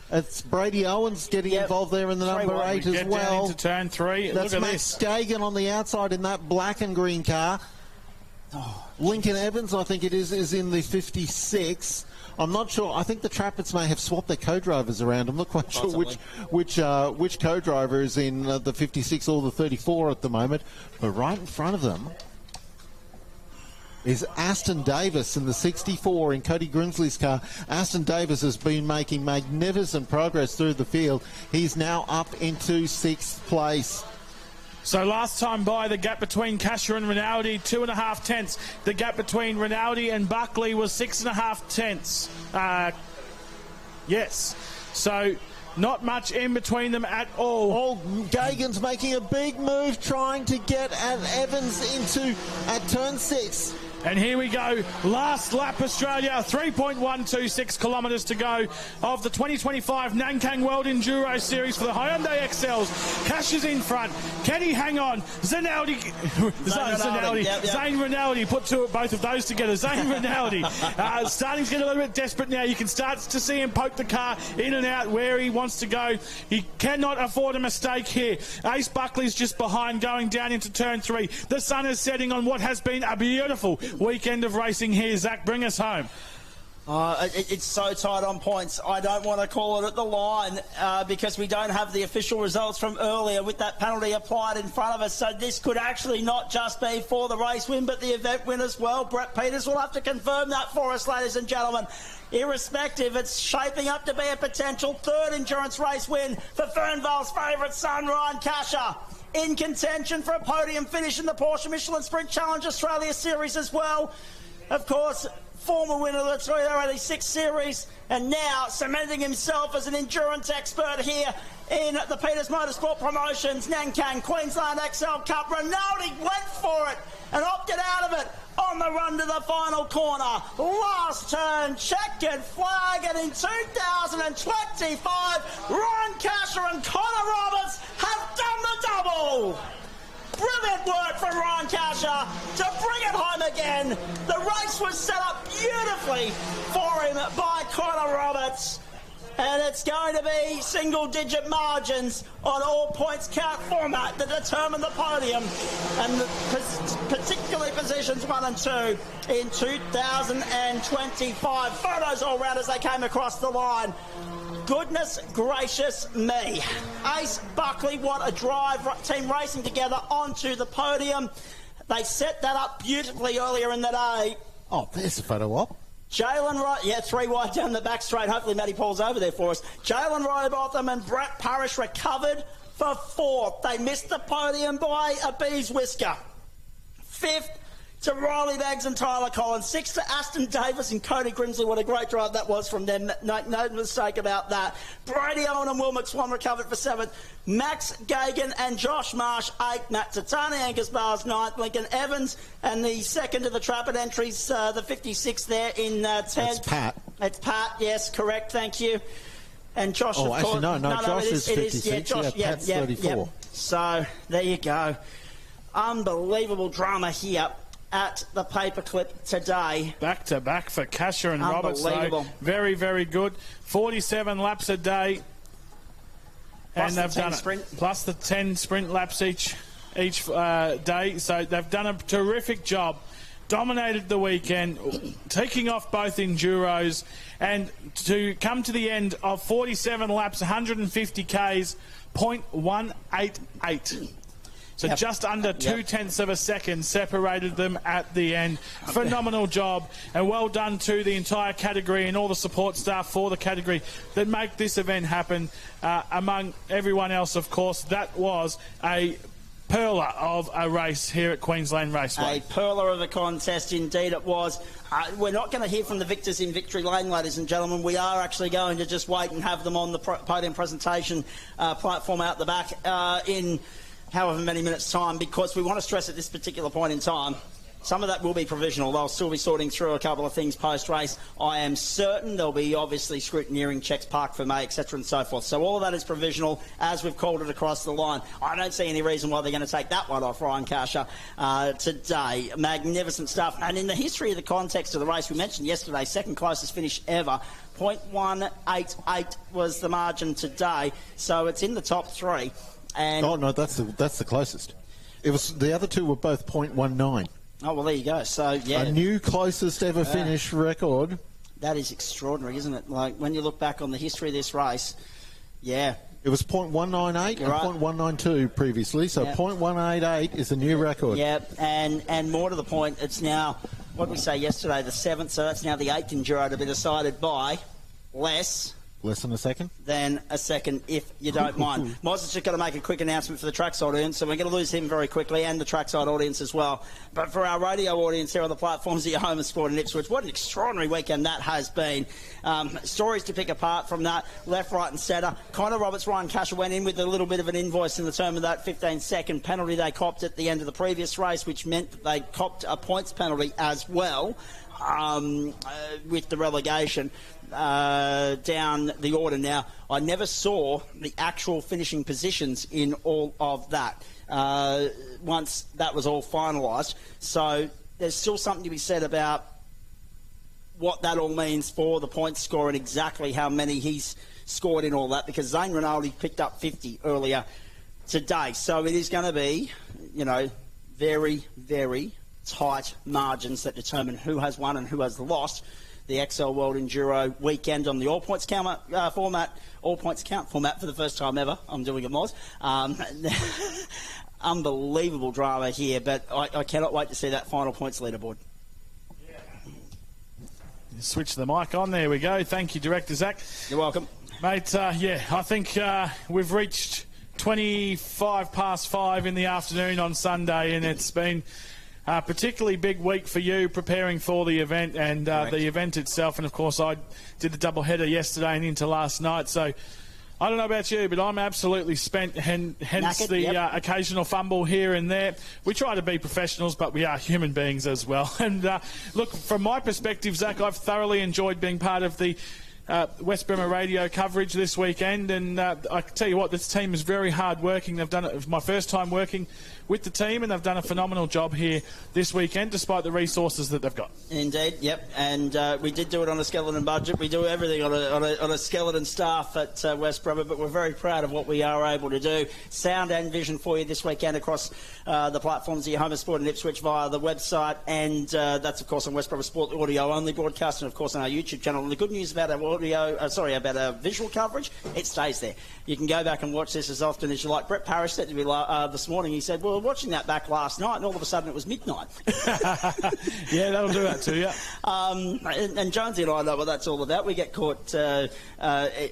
it's Brady Owens getting involved there in the number 8 as well. Down into turn 3. That's Look at Max Gagan on the outside in that black and green car. Lincoln Evans, I think it is in the 56. I'm not sure. I think the Trapets may have swapped their co-drivers around. I'm not quite sure which co-driver is in the 56 or the 34 at the moment. But right in front of them is Aston Davis in the 64 in Cody Grimsley's car. Aston Davis has been making magnificent progress through the field. He's now up into 6th place. So last time by, the gap between 𝗏𝗃𝗃 and Rinaldi, 2.5 tenths. The gap between Rinaldi and Buckley was 6.5 tenths. Yes. So not much in between them at all. Gagan's making a big move, trying to get at Evans at turn 6. And here we go, last lap Australia, 3.126 kilometres to go of the 2025 Nankang World Enduro Series for the Hyundai XLs. 𝗏𝗃𝗃's in front. Can he hang on? Zane Rinaldi, put both of those together. Zane Rinaldi starting to get a little bit desperate now. You can start to see him poke the car in and out where he wants to go. He cannot afford a mistake here. Ace Buckley's just behind, going down into turn 3. The sun is setting on what has been a beautiful weekend of racing here. Zach, bring us home. It's so tight on points. I don't want to call it at the line because we don't have the official results from earlier with that penalty applied in front of us. So this could actually not just be for the race win, but the event win as well. Brett Peters will have to confirm that for us, ladies and gentlemen. Irrespective, it's shaping up to be a potential 3rd endurance race win for Fernvale's favourite son, Ryan 𝗏𝗃𝗃. In contention for a podium finish in the Porsche Michelin Sprint Challenge Australia Series as well. Of course, former winner of the Toyota 6 Series, and now cementing himself as an endurance expert here in the Peters Motorsport Promotions Nankang Queensland XL Cup. Rinaldi went for it and opted out of it on the run to the final corner. Last turn, checkered flag, and in 2025, Ryan 𝗏𝗃𝗃 and Connor Roberts have done the double. Brilliant work from Ryan 𝗏𝗃𝗃 to bring it home again. The race was set up beautifully for him by Connor Roberts, and it's going to be single-digit margins on all points count format that determine the podium, and particularly positions 1 and 2 in 2025. Photos all round as they came across the line. Goodness gracious me. Ace Buckley, what a drive, team racing together onto the podium. They set that up beautifully earlier in the day. Oh, there's a photo op. Jalen Wright, 3 wide down the back straight. Hopefully Matty Paul's over there for us. Jalen Rowbotham and Brett Parish recovered for 4th. They missed the podium by a bee's whisker. 5th to Riley Beggs and Tyler Collins. 6th to Aston Davis and Cody Grimsley. What a great drive that was from them. No mistake about that. Brady Owen and Will McSwan recovered for 7th. Max Gagan and Josh Marsh 8th. Matt Tatani Angus Bars 9th. Lincoln Evans and the 2nd of the Trapet entries, the 56th there in 10th. That's Pat. It's Pat, yes, correct, thank you. And Josh, of course. No, Josh is 56. Yeah, Josh, Pat's 34. Yep. So, there you go. Unbelievable drama here at the paperclip today. Back to back for 𝗏𝗃𝗃 and Roberts. Unbelievable. Very, very good. 47 laps a day. Plus and the they've 10 done sprint. it. Plus the 10 sprint laps each day. So they've done a terrific job. Dominated the weekend, taking off both enduros, and to come to the end of 47 laps, 150 Ks, 0.188. So just under 0.2 of a second separated them at the end. Phenomenal job, and well done to the entire category and all the support staff for the category that make this event happen. Among everyone else, of course, that was a pearler of a race here at Queensland Raceway. A pearler of a contest, indeed it was. We're not going to hear from the victors in Victory Lane, ladies and gentlemen. We are actually going to just wait and have them on the podium presentation platform out the back in however many minutes' time, because we want to stress at this particular point in time, some of that will be provisional. They'll still be sorting through a couple of things post-race. I am certain there'll be obviously scrutineering checks, parc fermé, etc. and so forth. So all of that is provisional as we've called it across the line. I don't see any reason why they're going to take that one off Ryan Ksha today. Magnificent stuff. And in the history of the context of the race, we mentioned yesterday, second closest finish ever. 0.188 was the margin today. So it's in the top three. And oh, no, that's the closest. It was the other two were both 0.19. Oh, well, there you go. So, yeah. A new closest ever finish record. That is extraordinary, isn't it? Like, when you look back on the history of this race, yeah. It was 0.198 and 0.192 previously, so 0.188 is a new record. Yeah, and more to the point, it's now, what did we say yesterday, the 7th, so that's now the 8th Enduro to be decided by less than a second? Than a second, if you don't mind. Moz is just going to make a quick announcement for the trackside audience, so we're going to lose him very quickly, and the trackside audience as well. But for our radio audience here on the platforms of your home of sport in Ipswich, what an extraordinary weekend that has been. Stories to pick apart from that, left, right and centre. Connor Roberts, Ryan Ksha went in with a little bit of an invoice in the term of that 15-second penalty they copped at the end of the previous race, which meant that they copped a points penalty as well with the relegation. Down the order. Now, I never saw the actual finishing positions in all of that once that was all finalised. So there's still something to be said about what that all means for the point score and exactly how many he's scored in all that, because Zane Rinaldi picked up 50 earlier today. So it is going to be, you know, very, very tight margins that determine who has won and who has lost the XL World Enduro weekend on the all points count format for the first time ever. I'm doing it, Moz. Unbelievable drama here, but I cannot wait to see that final points leaderboard. Switch the mic on. There we go. Thank you, Director Zach. You're welcome. Mate, yeah, I think we've reached 25 past 5 in the afternoon on Sunday, and it's been a particularly big week for you preparing for the event and the event itself. And, of course, I did the double header yesterday and into last night. So I don't know about you, but I'm absolutely spent, hence knackered, the occasional fumble here and there. We try to be professionals, but we are human beings as well. And, look, from my perspective, Zach, I've thoroughly enjoyed being part of the West Bremer radio coverage this weekend, and I tell you what, this team is very hard working. They've done it. It was my first time working with the team, and they've done a phenomenal job here this weekend despite the resources that they've got. Indeed, yep, and we did do it on a skeleton budget. We do everything on a skeleton staff at West Bremer, but we're very proud of what we are able to do. Sound and vision for you this weekend across the platforms of your home of sport in Ipswich via the website, and that's of course on West Bremer Sport audio only broadcast, and of course on our YouTube channel. And the good news about our about our visual coverage, it stays there. You can go back and watch this as often as you like. Brett Parish said to me this morning, he said, well, watching that back last night, and all of a sudden it was midnight. Yeah, that'll do that to you. And Jonesy and I know what that's all about. We get caught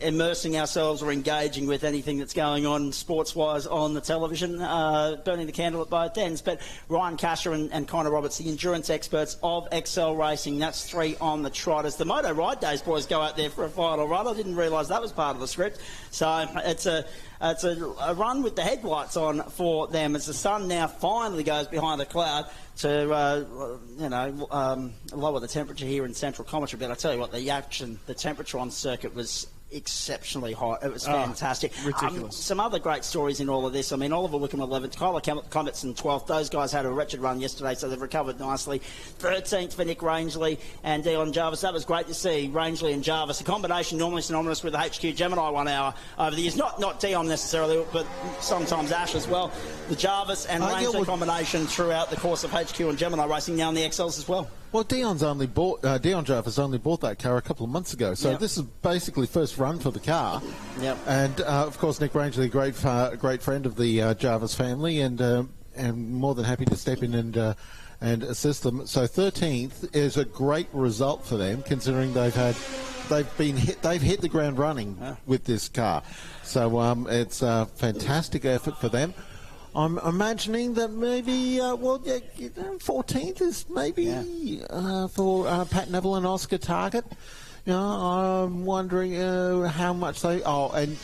immersing ourselves or engaging with anything that's going on sports-wise on the television, burning the candle at both ends. But Ryan Ksha and Connor Roberts, the endurance experts of XL Racing, that's 3 on the trot. As the Moto Ride Days boys go out there for a final run, I didn't realise that was part of the script. So it's a run with the headlights on for them as the sun now finally goes behind a cloud to lower the temperature here in central Commentary. But I tell you what, the temperature on circuit was exceptionally hot. It was fantastic. Ridiculous. Some other great stories in all of this. I mean, Oliver Wickham 11th, 𝗘𝘅𝗰𝗲𝗄𝗏 in 12th. Those guys had a wretched run yesterday, so they've recovered nicely. 13th for Nick Rangeley and Dion Jarvis. That was great to see, Rangeley and Jarvis. A combination normally synonymous with the 𝗥𝗰𝗲𝗄𝗏 1 hour over the years. Not Dion necessarily, but sometimes Ash as well. The Jarvis and Rangeley combination throughout the course of 𝗥 and Gemini racing now in the XLs as well. Well, Dion Jarvis only bought that car a couple of months ago, so this is basically first run for the car. Yep. And of course, Nick Rangeley, great friend of the Jarvis family, and more than happy to step in and assist them. So 13th is a great result for them, considering they've hit the ground running with this car. So it's a fantastic effort for them. I'm imagining that maybe, 14th is maybe for Pat Neville and Oscar Target. I'm wondering how much they... and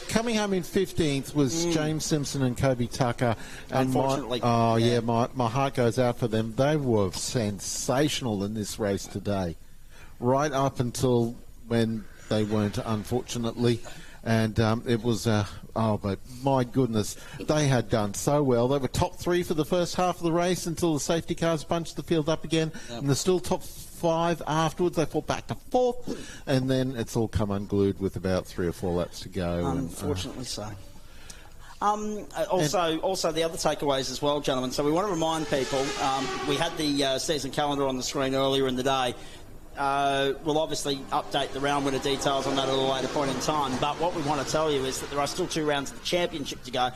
coming home in 15th was James Simpson and Kobe Tucker. And unfortunately. My heart goes out for them. They were sensational in this race today, right up until when they weren't, unfortunately. And it was, but my goodness, they had done so well. They were top 3 for the first half of the race until the safety cars bunched the field up again. And they're still top 5 afterwards. They fall back to 4th. And then it's all come unglued with about 3 or 4 laps to go. Unfortunately so. Also, the other takeaways as well, gentlemen. So we want to remind people, we had the season calendar on the screen earlier in the day. We'll obviously update the round winner details on that at a later point in time, but what we want to tell you is that there are still 2 rounds of the championship to go,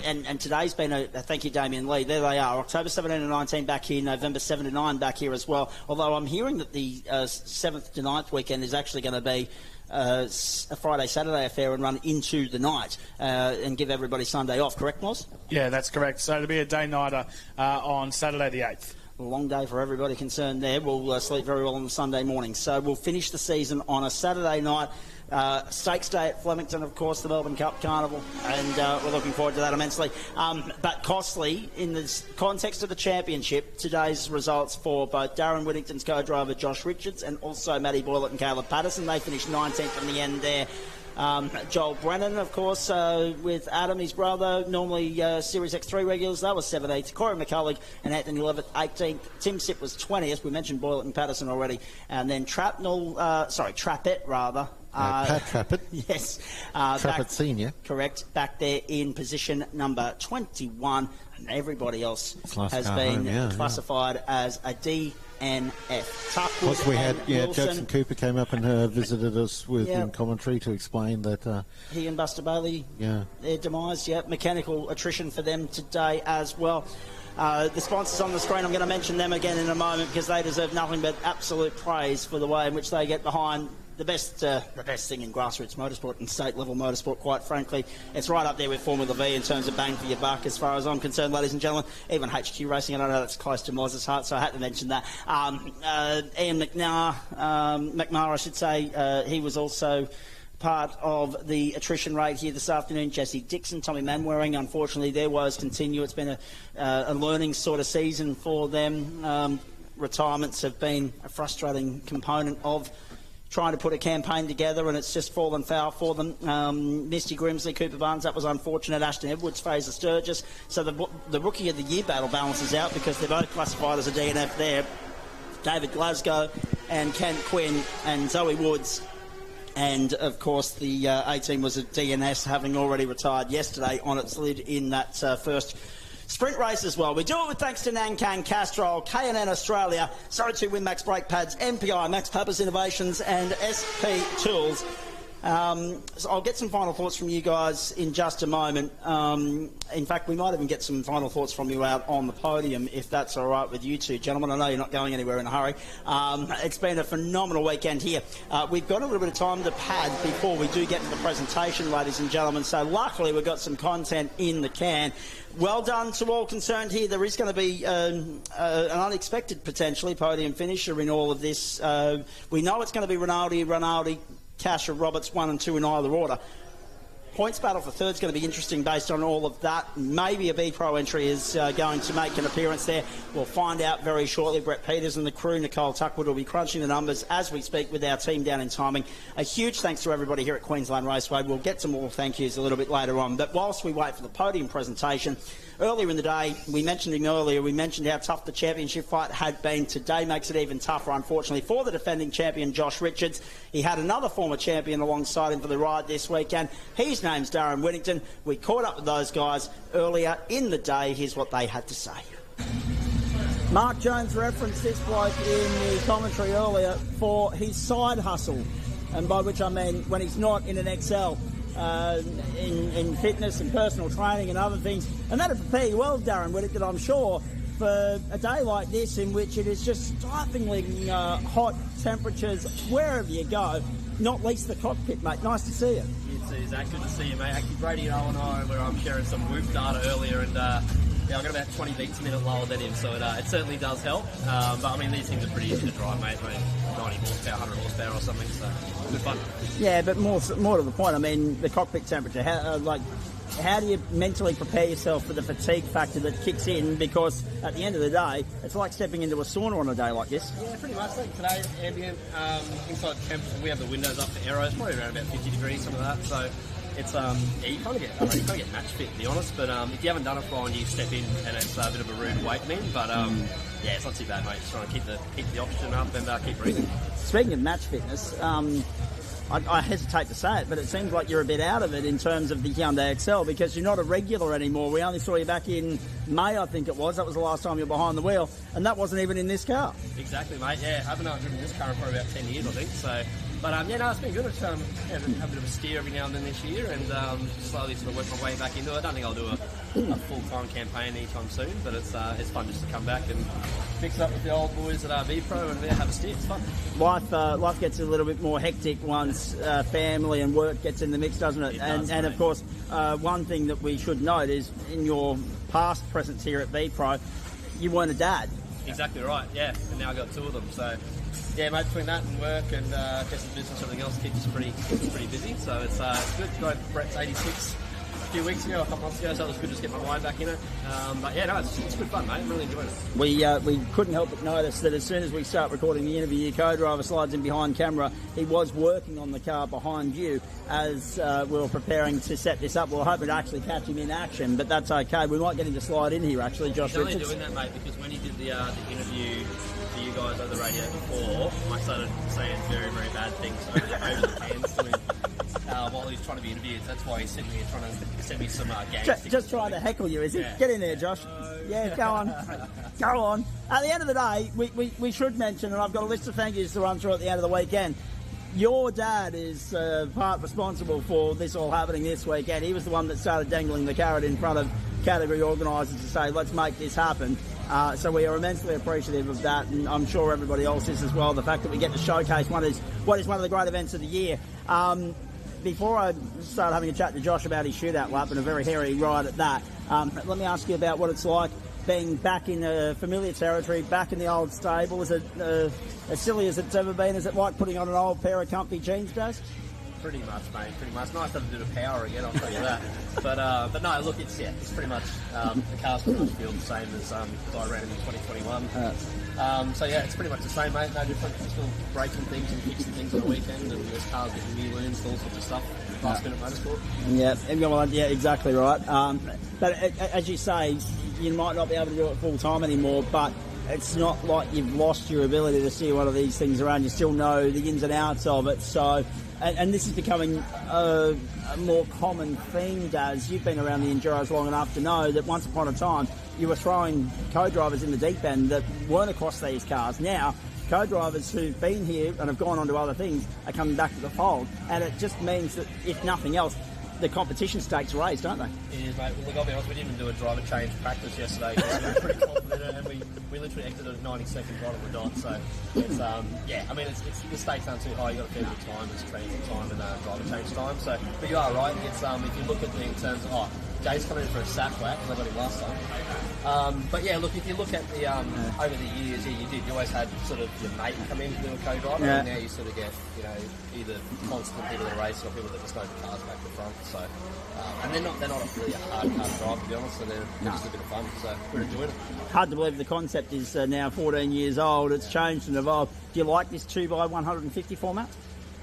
and today's been a thank you, Damien Lee. There they are, October 17 and 19 back here, November 7 to 9 back here as well, although I'm hearing that the 7th to 9th weekend is actually going to be a Friday-Saturday affair and run into the night and give everybody Sunday off, correct, Moz? Yeah, that's correct. So it'll be a day-nighter on Saturday the 8th. A long day for everybody concerned there. We'll sleep very well on the Sunday morning. So we'll finish the season on a Saturday night. Stakes day at Flemington, of course, the Melbourne Cup Carnival, and we're looking forward to that immensely. But costly, in the context of the championship, today's results for both Darren Whittington's co-driver Josh Richards and also Matty Boylett and Caleb Patterson. They finished 19th in the end there. Joel Brennan, of course, with Adam, his brother, normally Series X3 regulars, that was 17th. Corey McCullough and Anthony Levitt, 18th. Tim Sipp was 20th. We mentioned Boylett and Patterson already. And then Trapet, rather. Pat Trapet. Yes. Trapet Senior. Correct. Back there in position number 21. And everybody else has been classified as a DNF. Plus we had, Jackson Cooper came up and visited us in commentary to explain that... he and Buster Bailey, their demise, mechanical attrition for them today as well. The sponsors on the screen, I'm going to mention them again in a moment because they deserve nothing but absolute praise for the way in which they get behind the best thing in grassroots motorsport and state-level motorsport, quite frankly. It's right up there with Formula V in terms of bang for your buck, as far as I'm concerned, ladies and gentlemen. Even 𝗥 Racing, I don't know, that's close to Moz's heart, so I had to mention that. Ian McNair, I should say, he was also part of the attrition rate here this afternoon. Jesse Dixon, Tommy Manwaring, unfortunately their woes continue. It's been a learning sort of season for them. Retirements have been a frustrating component of trying to put a campaign together, and it's just fallen foul for them. Misty Grimsley, Cooper Barnes, that was unfortunate. Ashton Edwards, Fraser Sturgis. So the Rookie of the Year battle balances out because they're both classified as a DNF there. David Glasgow and Kent Quinn and Zoe Woods. And, of course, the A-team was a DNS, having already retired yesterday on its lid in that first sprint race as well. We do it with thanks to Nankang Castrol, K&N Australia, Sorry Winmax Brake Pads, MPI, Max Purpose Innovations and SP Tools. So I'll get some final thoughts from you guys in just a moment. In fact, we might even get some final thoughts from you out on the podium, if that's all right with you two gentlemen. I know you're not going anywhere in a hurry. It's been a phenomenal weekend here. We've got a little bit of time to pad before we do get to the presentation, ladies and gentlemen. So luckily we've got some content in the can. Well done to all concerned here. There is going to be an unexpected, potentially, podium finisher in all of this. We know it's going to be Rinaldi, Casher, Roberts, 1 and 2 in either order. points battle for third's going to be interesting based on all of that. Maybe a B-Pro entry is going to make an appearance there. We'll find out very shortly. Brett Peters and the crew, 𝗘𝘅𝗰𝗲𝗏, will be crunching the numbers as we speak with our team down in timing. A huge thanks to everybody here at Queensland Raceway. We'll get some more thank yous a little bit later on. But whilst we wait for the podium presentation, earlier in the day, we mentioned him earlier, we mentioned how tough the championship fight had been. Today makes it even tougher, unfortunately, for the defending champion, Josh Richards. He had another former champion alongside him for the ride this weekend. His name's Darren Whittington. We caught up with those guys earlier in the day. Here's what they had to say. Mark Jones referenced this bloke in the commentary earlier for his side hustle, and by which I mean when he's not in an XL. In fitness and personal training and other things, and that'll prepare you well, Darren Whittington, I'm sure, for a day like this in which it is just stiflingly hot temperatures wherever you go, not least the cockpit, mate. Nice to see you. It's good to see you, mate. Actually, Brady and I were sharing some Whoop data earlier, and yeah, I got about 20 beats a minute lower than him, so it certainly does help. But I mean, these things are pretty easy to drive, mate. I mean, 90 horsepower, 100 horsepower or something, so good fun. Yeah, but more to the point, I mean, the cockpit temperature. How do you mentally prepare yourself for the fatigue factor that kicks in? Because at the end of the day, it's like stepping into a sauna on a day like this. Yeah, pretty much. Like today, ambient, inside temperature, we have the windows up for aero. It's probably around about 50 degrees, some of that. So it's yeah, you kind of get match fit, to be honest. But if you haven't done it for a while, you step in and it's a bit of a rude awakening. But yeah, it's not too bad, mate. Just trying to keep the oxygen up and keep breathing. Speaking of match fitness, I hesitate to say it, but it seems like you're a bit out of it in terms of the Hyundai XL because you're not a regular anymore. We only saw you back in May, I think it was. That was the last time you were behind the wheel, and that wasn't even in this car. Exactly, mate. Yeah, I haven't driven this car for about 10 years, I think. So, but yeah, no, it's been good. It's have a bit of a steer every now and then this year, and slowly sort of work my way back into it. I don't think I'll do a full-time campaign anytime soon, but it's fun just to come back and mix it up with the old boys at V-Pro and have a steer. It's fun. Life gets a little bit more hectic once family and work gets in the mix, doesn't it? And of course, one thing that we should note is in your past presence here at V-Pro, you weren't a dad. Exactly right, yeah. And now I've got two of them, so yeah, mate, between that and work and business and everything else, keeps us pretty busy. So it's good. Got Brett's 86 a few weeks ago, a couple months ago, so it was good just to get my mind back in it. But yeah, no, it's good fun, mate. I'm really enjoying it. We couldn't help but notice that as soon as we start recording the interview, your co-driver slides in behind camera. He was working on the car behind you as we were preparing to set this up. We were hoping to actually catch him in action, but that's okay. We might get him to slide in here, actually, Josh Richards. He's only doing that, mate, because when he did the interview for you guys over the radio before, I started saying very, very bad things over the cans to him. While he's trying to be interviewed, that's why he's sitting here trying to send me some games. Just trying to heckle you, is he? Yeah. Get in there, Josh. Yeah, go on. Go on. At the end of the day, we should mention, and I've got a list of thank yous to run through at the end of the weekend. Your dad is part responsible for this all happening this weekend. He was the one that started dangling the carrot in front of category organisers to say, let's make this happen. So we are immensely appreciative of that, and I'm sure everybody else is as well. The fact that we get to showcase what is one of the great events of the year. Before I start having a chat to Josh about his shootout lap and a very hairy ride at that, let me ask you about what it's like being back in familiar territory, back in the old stable. Is it as silly as it's ever been? Is it like putting on an old pair of comfy jeans, Daz? Pretty much, mate. Pretty much. Nice to have a bit of power again, I'll tell you that. But no, look, it's pretty much the car's pretty much feel the same as I ran in 2021. So yeah, it's pretty much the same, mate. No different. Just still breaking things and fixing things on the weekend, and there's cars getting new lens, all sorts of stuff. Last minute motorsport. Yeah, exactly right. But as you say, you might not be able to do it full time anymore, but it's not like you've lost your ability to see one of these things around. You still know the ins and outs of it. So, and this is becoming a more common theme, Daz. You've been around the Enduros long enough to know that once upon a time you were throwing co-drivers in the deep end that weren't across these cars. Now, co-drivers who've been here and have gone on to other things are coming back to the fold, and it just means that, if nothing else, the competition stakes are raised, don't they? It is, mate. Well, look, I'll be honest, we didn't even do a driver change practice yesterday because we were pretty confident, and we literally exited at 90 seconds right on the dot. So it's yeah, I mean, it's the stakes aren't too high. You got a fair bit of time, it's transit time and driver change time. So, but you are right. It's if you look at it in terms of Jay's coming in for a sat whack, because I got him last time. But yeah, look, if you look at the over the years, you always had sort of your mate come in to do a co-driver, and now you sort of get, either constant people that are racing or people that just know the cars back to front. So, and they're not really a hard car to drive, to be honest. So they're just a bit of fun. So we're enjoying it. Hard to believe the concept is now 14 years old. It's changed and evolved. Do you like this 2x150 format?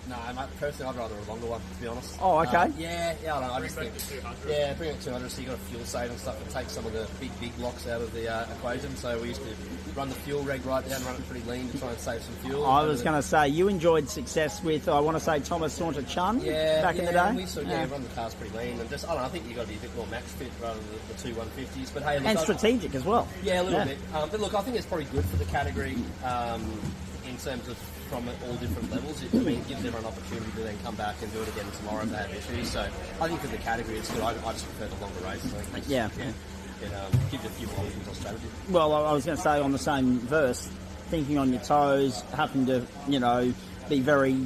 No, mate, personally, I'd rather a longer one, to be honest. Oh, okay. I don't know. I just think, bring it 200 so you got a fuel save and stuff. It takes some of the big blocks out of the equation. So we used to run the fuel reg right down, run it pretty lean to try and save some fuel. I was going to say, you enjoyed success with, I want to say, 𝗏𝘅𝗰𝗲𝗃 back in the day. We sort of run the cars pretty lean. And just, I don't know, I think you've got to be a bit more max fit rather than the two 150s. But hey, look, and strategic as well. Yeah, a little bit. But look, I think it's probably good for the category in terms of from all different levels. It gives everyone an opportunity to then come back and do it again tomorrow if they have issues. So I think for the category it's good. I just prefer the longer races. I think it gives you a few more options on strategy. Well, I was going to say on the same verse, thinking on your toes, having to, be very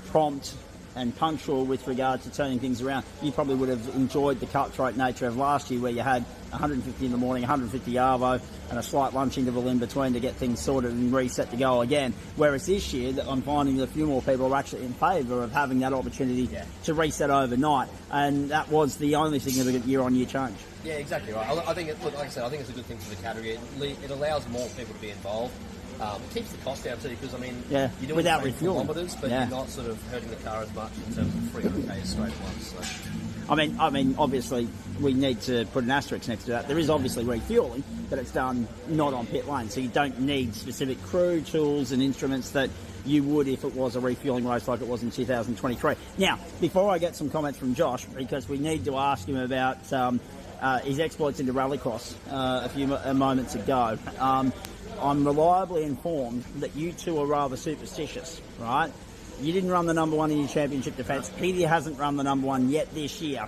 prompt and punctual with regard to turning things around. You probably would have enjoyed the cutthroat nature of last year where you had 150 in the morning, 150 arvo and a slight lunch interval in between to get things sorted and reset to go again. Whereas this year, I'm finding that a few more people are actually in favour of having that opportunity to reset overnight, and that was the only significant year-on-year change. Yeah, exactly right. I think, like I said, I think it's a good thing for the category. It allows more people to be involved. It keeps the cost down too, because you're doing without 3 refueling, kilometres, but you're not sort of hurting the car as much in terms of 300k straight at once. So. I mean, obviously, we need to put an asterisk next to that. There is obviously refueling, but it's done not on pit lane, so you don't need specific crew, tools and instruments that you would if it was a refueling race like it was in 2023. Now, before I get some comments from Josh, because we need to ask him about his exploits into rallycross a few moments ago, I'm reliably informed that you two are rather superstitious, right? You didn't run the number one in your championship defence. 𝗘𝘅𝗍 hasn't run the number one yet this year.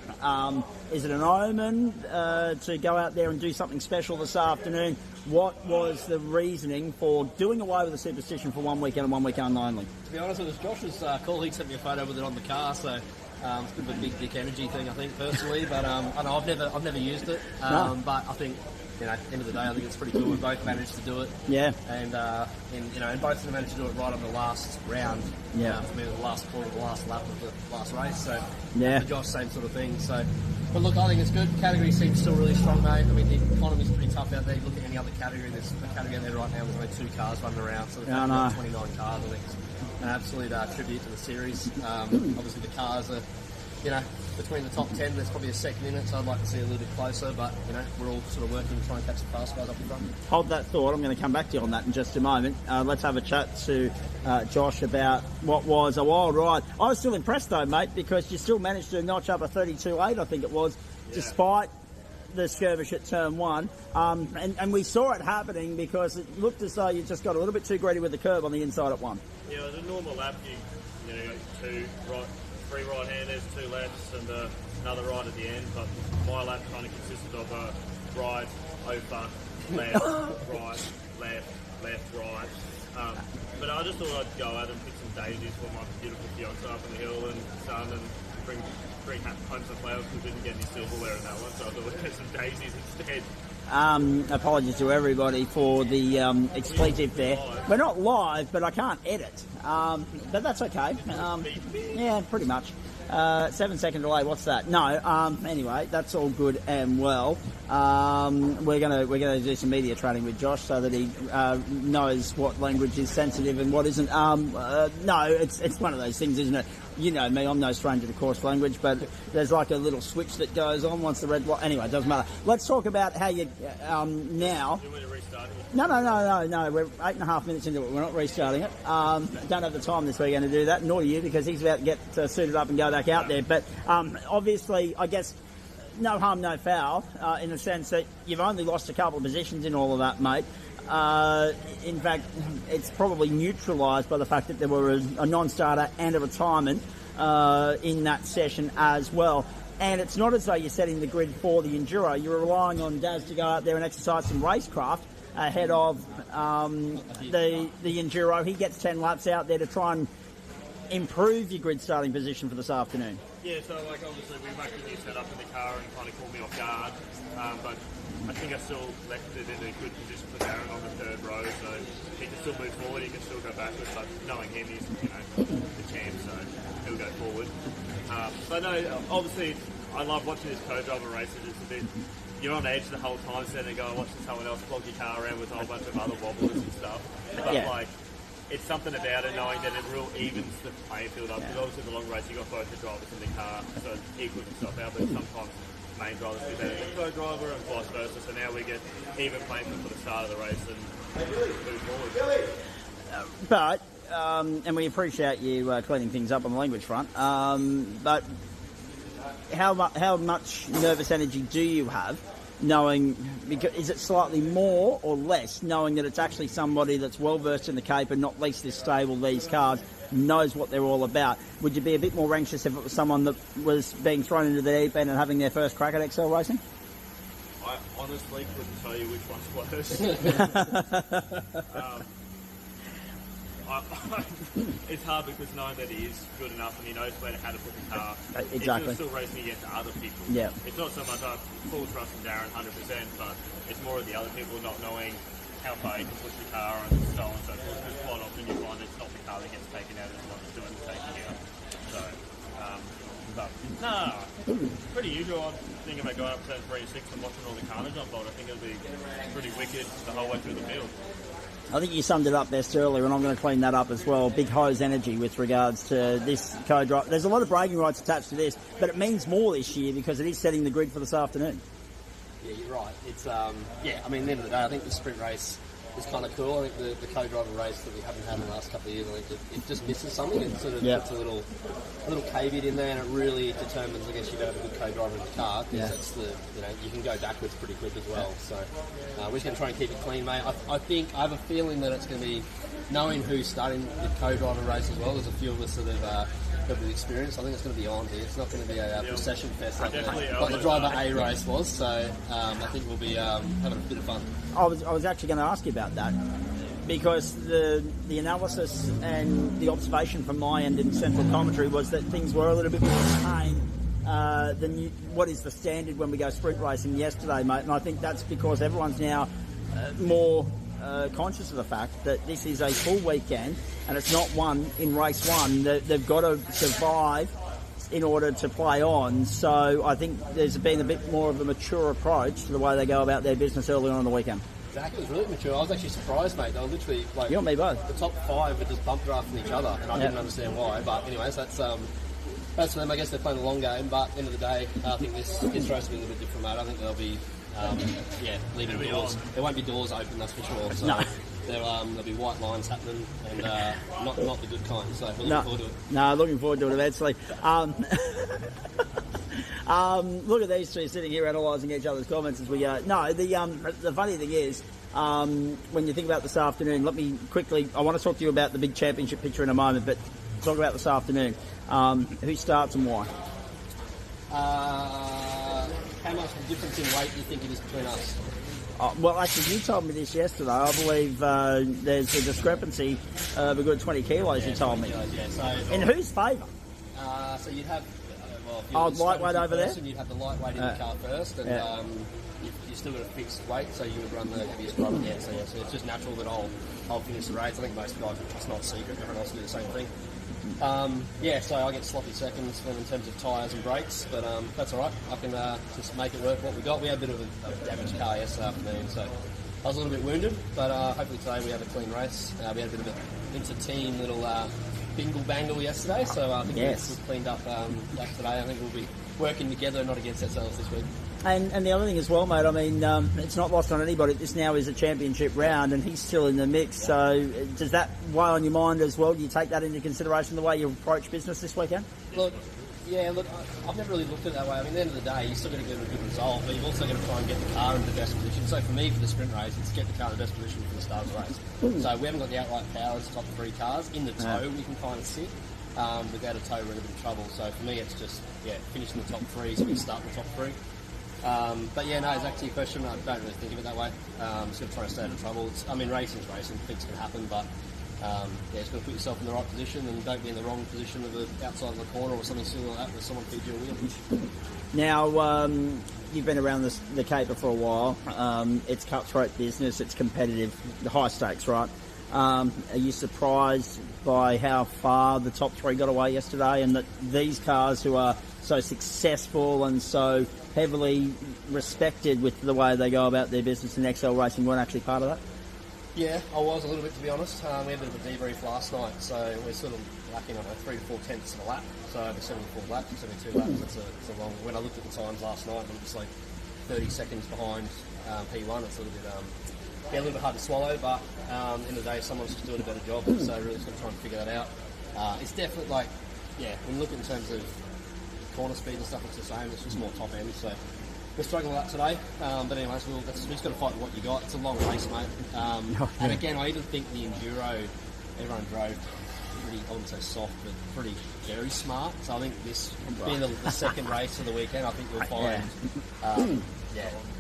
Is it an omen to go out there and do something special this afternoon? What was the reasoning for doing away with the superstition for 1 weekend and 1 weekend only? To be honest, it was Josh's call. He sent me a photo with it on the car, so it's a bit of a big dick energy thing, I think, personally. But I know I've never used it. No. But I think, at the end of the day, I think it's pretty cool. We both managed to do it. Yeah. And and both of them managed to do it right on the last round. Yeah. For me, the last quarter, the last lap of the last race. So yeah. For Josh, same sort of thing. So, but look, I think it's good. The category seems still really strong, mate. I mean, the economy's pretty tough out there. You look at any other category. There's a category out there right now. There's only 2 cars running around. So there's 29 cars. I think it's an absolute tribute to the series. Obviously, the cars are, between the top 10, there's probably a second in it, so I'd like to see it a little bit closer, but, we're all sort of working to try and catch the fast guys up in front. Hold that thought. I'm going to come back to you on that in just a moment. Let's have a chat to Josh about what was a wild ride. I was still impressed, though, mate, because you still managed to notch up a 32.8, I think it was, despite the skirmish at turn 1. And we saw it happening because it looked as though you just got a little bit too greedy with the curb on the inside at 1. Yeah, it was a normal lap. You got 3 right-handers, 2 lefts, and another right at the end. But my lap kind of consisted of a right, over, left, right, left, right. But I just thought I'd go out and pick some daisies for my beautiful fiance up on the hill and sun and bring home some flowers because we didn't get any silverware in that one, so I thought we'd get some daisies instead. Apologies to everybody for the expletive there. We're not live, but I can't edit. But that's okay. Yeah, pretty much. 7-second delay. What's that? No. Anyway, that's all good and well. We're gonna do some media training with Josh so that he knows what language is sensitive and what isn't. No, it's one of those things, isn't it? You know me, I'm no stranger to coarse language, but there's like a little switch that goes on once the red light. Anyway, it doesn't matter. Let's talk about how you now. Do you want me to restart it? No. We're 8.5 minutes into it. We're not restarting it. Don't have the time this weekend to do that, nor do you, because he's about to get suited up and go back out there. But obviously, I guess no harm, no foul, in the sense that you've only lost a couple of positions in all of that, mate. In fact, it's probably neutralised by the fact that there were a non-starter and a retirement in that session as well. And it's not as though you're setting the grid for the Enduro. You're relying on Daz to go out there and exercise some racecraft ahead of the Enduro. He gets 10 laps out there to try and improve your grid starting position for this afternoon. Yeah, so obviously we whacked a new setup in the car and kind of caught me off guard, but I think I still left it in a good position for Darren on the third row, so he can still move forward, he can still go backwards, but knowing him, he's, you know, the champ, so he'll go forward. But no, obviously, I love watching this co-driver races. It's a bit, you're on edge the whole time, sitting and going, watching someone else flog your car around with a whole bunch of other wobblers and stuff. But like, it's something about it, knowing that it real evens the playing field up, because obviously in the long race you've got both the drivers in the car, so it equals itself out, but sometimes main drivers do better than the co-driver and vice versa, so now we get even playing field for the start of the race and move forward. But, and we appreciate you cleaning things up on the language front, but how much nervous energy do you have, knowing, because, is it slightly more or less, knowing that it's actually somebody that's well versed in the Cape and not least this stable, these cars, knows what they're all about? Would you be a bit more anxious if it was someone that was being thrown into the deep end and having their first crack at XL racing? I honestly couldn't tell you which one's worse. It's hard because knowing that he is good enough and he knows where how to put the car, exactly. He's still racing against other people. Yeah. It's not so much I full trust in Darren 100%, but it's more of the other people not knowing how far you can push the car and so on and so forth. Because quite often you find it's not the car that gets taken out, it's the one that's doing the taking out. So, but no, pretty usual. I think about going up to 3 6 and watching all the carnage unfold, I think it'll be pretty wicked the whole way through the field. I think you summed it up best earlier, and I'm going to clean that up as well. Big hose energy with regards to this co-drive. There's a lot of bragging rights attached to this, but it means more this year because it is setting the grid for this afternoon. Yeah, you're right. It's yeah. I mean, at the end of the day, I think the sprint race is kind of cool. I think the co-driver race that we haven't had in the last couple of years, I think it just misses something. It sort of puts a little caveat in there, and it really determines, I guess, you don't have a good co-driver in the car, because that's the, you know, you can go backwards pretty quick as well. So we're just going to try and keep it clean, mate. I think I have a feeling that it's going to be, knowing who's starting the co-driver race as well. There's a few of us that have the experience. I think it's going to be on here. It's not going to be a procession fest like the driver A race was. So I think we'll be having a bit of fun. I was actually going to ask you about that, because the analysis and the observation from my end in central commentary was that things were a little bit more tame than what is the standard when we go sprint racing yesterday, mate. And I think that's because everyone's now more conscious of the fact that this is a full weekend and it's not one in race one. They've got to survive in order to play on. So I think there's been a bit more of a mature approach to the way they go about their business early on in the weekend. Exactly, it was really mature. I was actually surprised, mate. They were literally like, you and me both. The top five were just bump drafting each other, and I didn't understand why. But anyways, that's for them. I guess they're playing a long game, but at the end of the day, I think this race will be a little bit different, mate. I think they'll be leaving doors. There won't be doors open, that's for sure. So no. There'll be white lines happening, and not the good kind. So we're looking forward to it. No, looking forward to it eventually. Look at these two sitting here analysing each other's comments as we go. No, the funny thing is, when you think about this afternoon, let me quickly, I want to talk to you about the big championship picture in a moment, but talk about this afternoon. Who starts and why? How much of a difference in weight do you think it is between us? Well, actually, you told me this yesterday. I believe there's a discrepancy of a good 20 kilos, you told me. Yeah, so in whose favour? So you'd have... lightweight over there? You'd have the lightweight in the car first, and you still got a fixed weight, so you would run the heaviest driver. So it's just natural that I'll finish the race. I think most guys, it's not a secret, everyone else will do the same thing. So I get sloppy seconds in terms of tyres and brakes, but that's all right. I can just make it work what we got. We had a bit of a damaged car yesterday afternoon, so I was a little bit wounded, but hopefully today we have a clean race. We had a bit of an inter-team little bingle-bangle yesterday, so I think we've cleaned up that today. I think we'll be working together, not against ourselves this week. And the other thing as well, mate, I mean, it's not lost on anybody. This now is a championship round, and he's still in the mix. So does that weigh on your mind as well? Do you take that into consideration the way you approach business this weekend? Look, I've never really looked at it that way. I mean, at the end of the day, you still got to get a good result, but you've also got to try and get the car in the best position. So for me, for the sprint race, it's get the car in the best position for the start of the race. So we haven't got the outright powers, top three cars. In the tow, we can kind of sit. Without a tow, we're in a bit of trouble. So for me, it's just, finishing the top three, so we start in the top three. Exactly your question. I don't really think of it that way. Just going to try to stay out of trouble. Racing's racing. Things can happen, but just got to put yourself in the right position and don't be in the wrong position of the outside of the corner or something similar to that where someone feeds you a wheel. Now, you've been around the caper for a while. It's cutthroat business. It's competitive, high stakes, right? Are you surprised by how far the top three got away yesterday, and that these cars who are so successful and so heavily respected with the way they go about their business in XL racing weren't actually part of that? Yeah, I was a little bit, to be honest. We had a bit of a debrief last night, so we're sort of lacking on 3 to 4 tenths of a lap. So over 74 laps, 72 laps, it's a long. When I looked at the times last night, I'm just like 30 seconds behind P1. It's a little bit hard to swallow, but at the end of the day, someone's just doing a better job. So really just going to try and figure that out. It's definitely when you look in terms of corner speed and stuff, it's the same. It's just more top end. So we're struggling with that today. But anyways, we just got to fight with what you got. It's a long race, mate. And again, I even think the Enduro, everyone drove pretty, I wouldn't say soft, but pretty very smart. So I think this being the second race of the weekend, I think you'll find,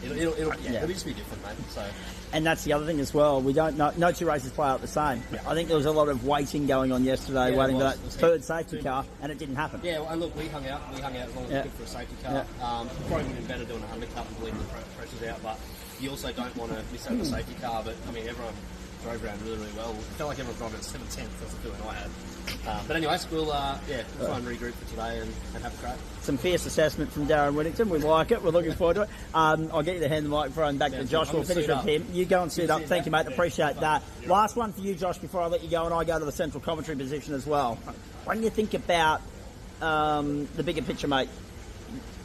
it'll just be different, mate. So. And that's the other thing as well. We don't know, no two races play out the same. Yeah. I think there was a lot of waiting going on yesterday, waiting for that third safety car, and it didn't happen. Yeah, well, and look, we hung out as long as we could for a safety car. Probably would have been better doing an undercut and leaving the pressures out, but you also don't want to miss out on the safety car. But I mean, everyone drove around really, really well. It felt like everyone drove at 7/10. That's the feeling I had. But anyways, we'll try and regroup for today and have a crack. Some fierce assessment from Darren Whittington. We like it. We're looking forward to it. I'll get you to hand the microphone back to Josh. We'll finish with him. You go and suit up. Thank you, mate. Appreciate that. Last one for you, Josh, before I let you go, and I go to the central commentary position as well. When you think about the bigger picture, mate,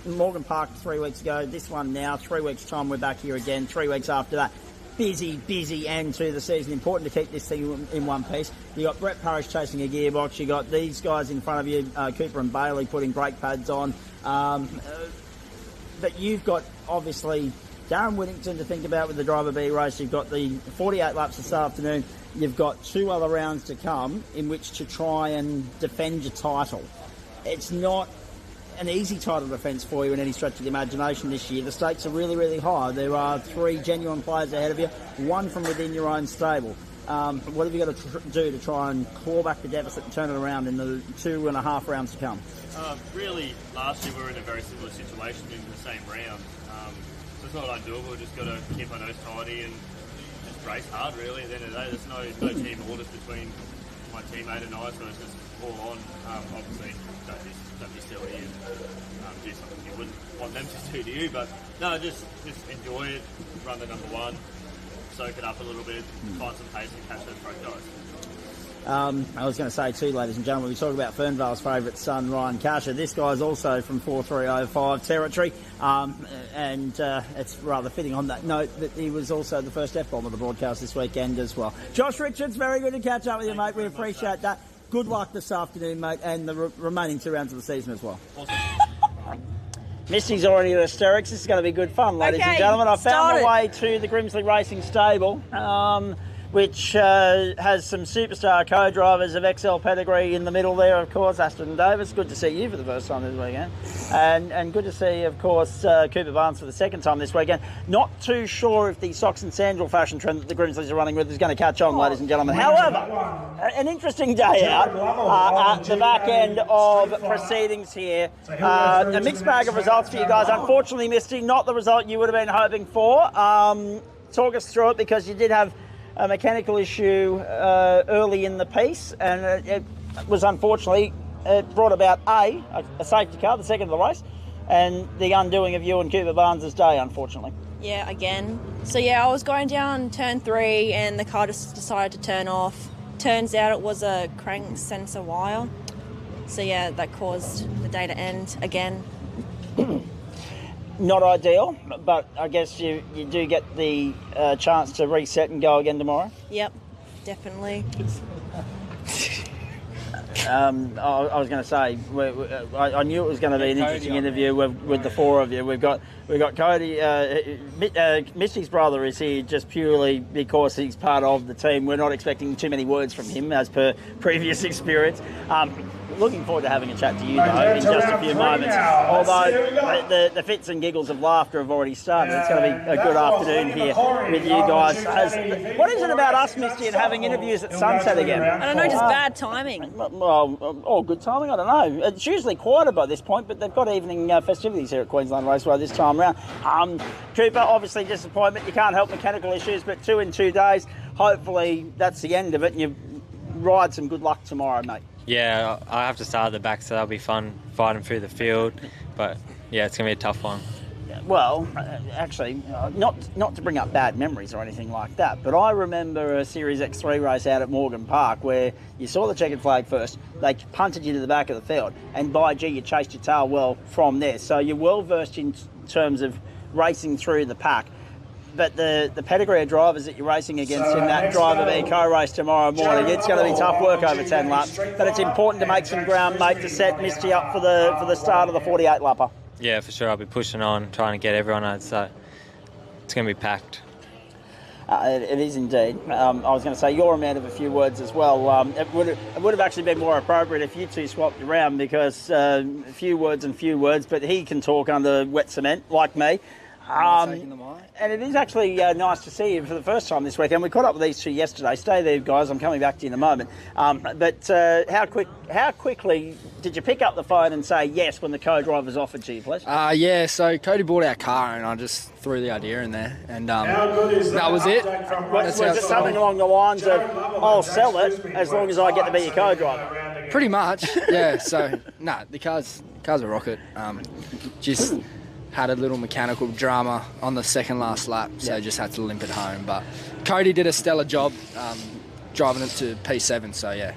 Morgan Park 3 weeks ago, this one now, 3 weeks' time, we're back here again, 3 weeks after that. Busy end to the season. Important to keep this thing in one piece. You got Brett Parish chasing a gearbox. You got these guys in front of you, Cooper and Bailey putting brake pads on. But you've got obviously Darren Whittington to think about with the Driver B race. You've got the 48 laps this afternoon. You've got 2 other rounds to come in which to try and defend your title. It's not an easy title defence for you in any stretch of the imagination this year. The stakes are really, really high. There are 3 genuine players ahead of you, 1 from within your own stable. What have you got to do to try and claw back the deficit and turn it around in the 2.5 rounds to come? Really, last year we were in a very similar situation in the same round. So it's not undoable. We've just got to keep our nose tidy and just race hard, really. At the end of the day, there's no team orders between my teammate and I, so it's just all on. Obviously, don't be silly and do something you wouldn't want them to do to you, but no, just enjoy it, run the number 1, soak it up a little bit, find some pace and catch those front guys. I was going to say too, ladies and gentlemen, we talk about Fernvale's favourite son, Ryan 𝗏𝗂. This guy's also from 4305 territory, and it's rather fitting on that note that he was also the first F-bomb of the broadcast this weekend as well. Josh Richards, very good to catch up with you, mate. We appreciate that. Good luck this afternoon, mate, and the remaining 2 rounds of the season as well. Awesome. Misty's already in hysterics. This is going to be good fun, ladies and gentlemen. I found my way to the Grimsley Racing stable, which has some superstar co-drivers of XL pedigree in the middle there, of course. Aston Davis, good to see you for the first time this weekend. And good to see, of course, 𝗂𝘅𝗏𝗏𝗏 for the second time this weekend. Not too sure if the socks and sandal fashion trend that the Grimsleys are running with is going to catch on, ladies and gentlemen. However, an interesting day out at the back end of proceedings here. A mixed bag of results for you guys. Unfortunately, Misty, not the result you would have been hoping for. Talk us through it, because you did have a mechanical issue early in the piece, and it was unfortunately brought about a safety car, the second of the race, and the undoing of you and Cooper Barnes' day, unfortunately. Yeah, again. So yeah, I was going down turn 3 and the car just decided to turn off. Turns out it was a crank sensor wire. So yeah, that caused the day to end again. Not ideal, but I guess you do get the chance to reset and go again tomorrow. Yep, definitely. I was going to say, I knew it was going to be an interesting interview with the 4 of you. We've got Cody, Misty's brother is here just purely because he's part of the team. We're not expecting too many words from him as per previous experience. looking forward to having a chat to you, though, in just a few moments. Although the fits and giggles of laughter have already started. It's going to be a good afternoon here with you guys. What is it about us, Misty, and having interviews at sunset again? I don't know, just bad timing. Well, good timing, I don't know. It's usually quieter by this point, but they've got evening festivities here at Queensland Raceway this time around. Cooper, obviously disappointment. You can't help mechanical issues, but 2 in 2 days. Hopefully that's the end of it, and you ride some good luck tomorrow, mate. Yeah, I have to start at the back, so that'll be fun fighting through the field. But yeah, it's going to be a tough one. Well, actually, not to bring up bad memories or anything like that, but I remember a Series X3 race out at Morgan Park where you saw the checkered flag first, they punted you to the back of the field, and by gee, you chased your tail well from there. So you're well versed in terms of racing through the pack. But the pedigree of drivers that you're racing against in that Driver Eco race tomorrow morning, it's going to be tough work over 10 laps. But it's important to make some ground, mate, to set Misty up for the start of the 48 lapper. Yeah, for sure. I'll be pushing on, trying to get everyone out, so it's going to be packed. It is indeed. I was going to say, you're a man of a few words as well. It would have actually been more appropriate if you two swapped around, because few words, but he can talk under wet cement like me. And it is actually nice to see you for the first time this weekend. We caught up with these two yesterday. Stay there, guys. I'm coming back to you in a moment. But how quickly did you pick up the phone and say yes when the co-driver's offered to you, please? Yeah, so Cody bought our car and I just threw the idea in there. And that was it. Was it something along the lines of, I'll sell it as long as I get to be your co-driver? Pretty much, yeah. So, the car's a rocket. Just had a little mechanical drama on the second last lap, so just had to limp it home. But Cody did a stellar job driving it to P7, so yeah.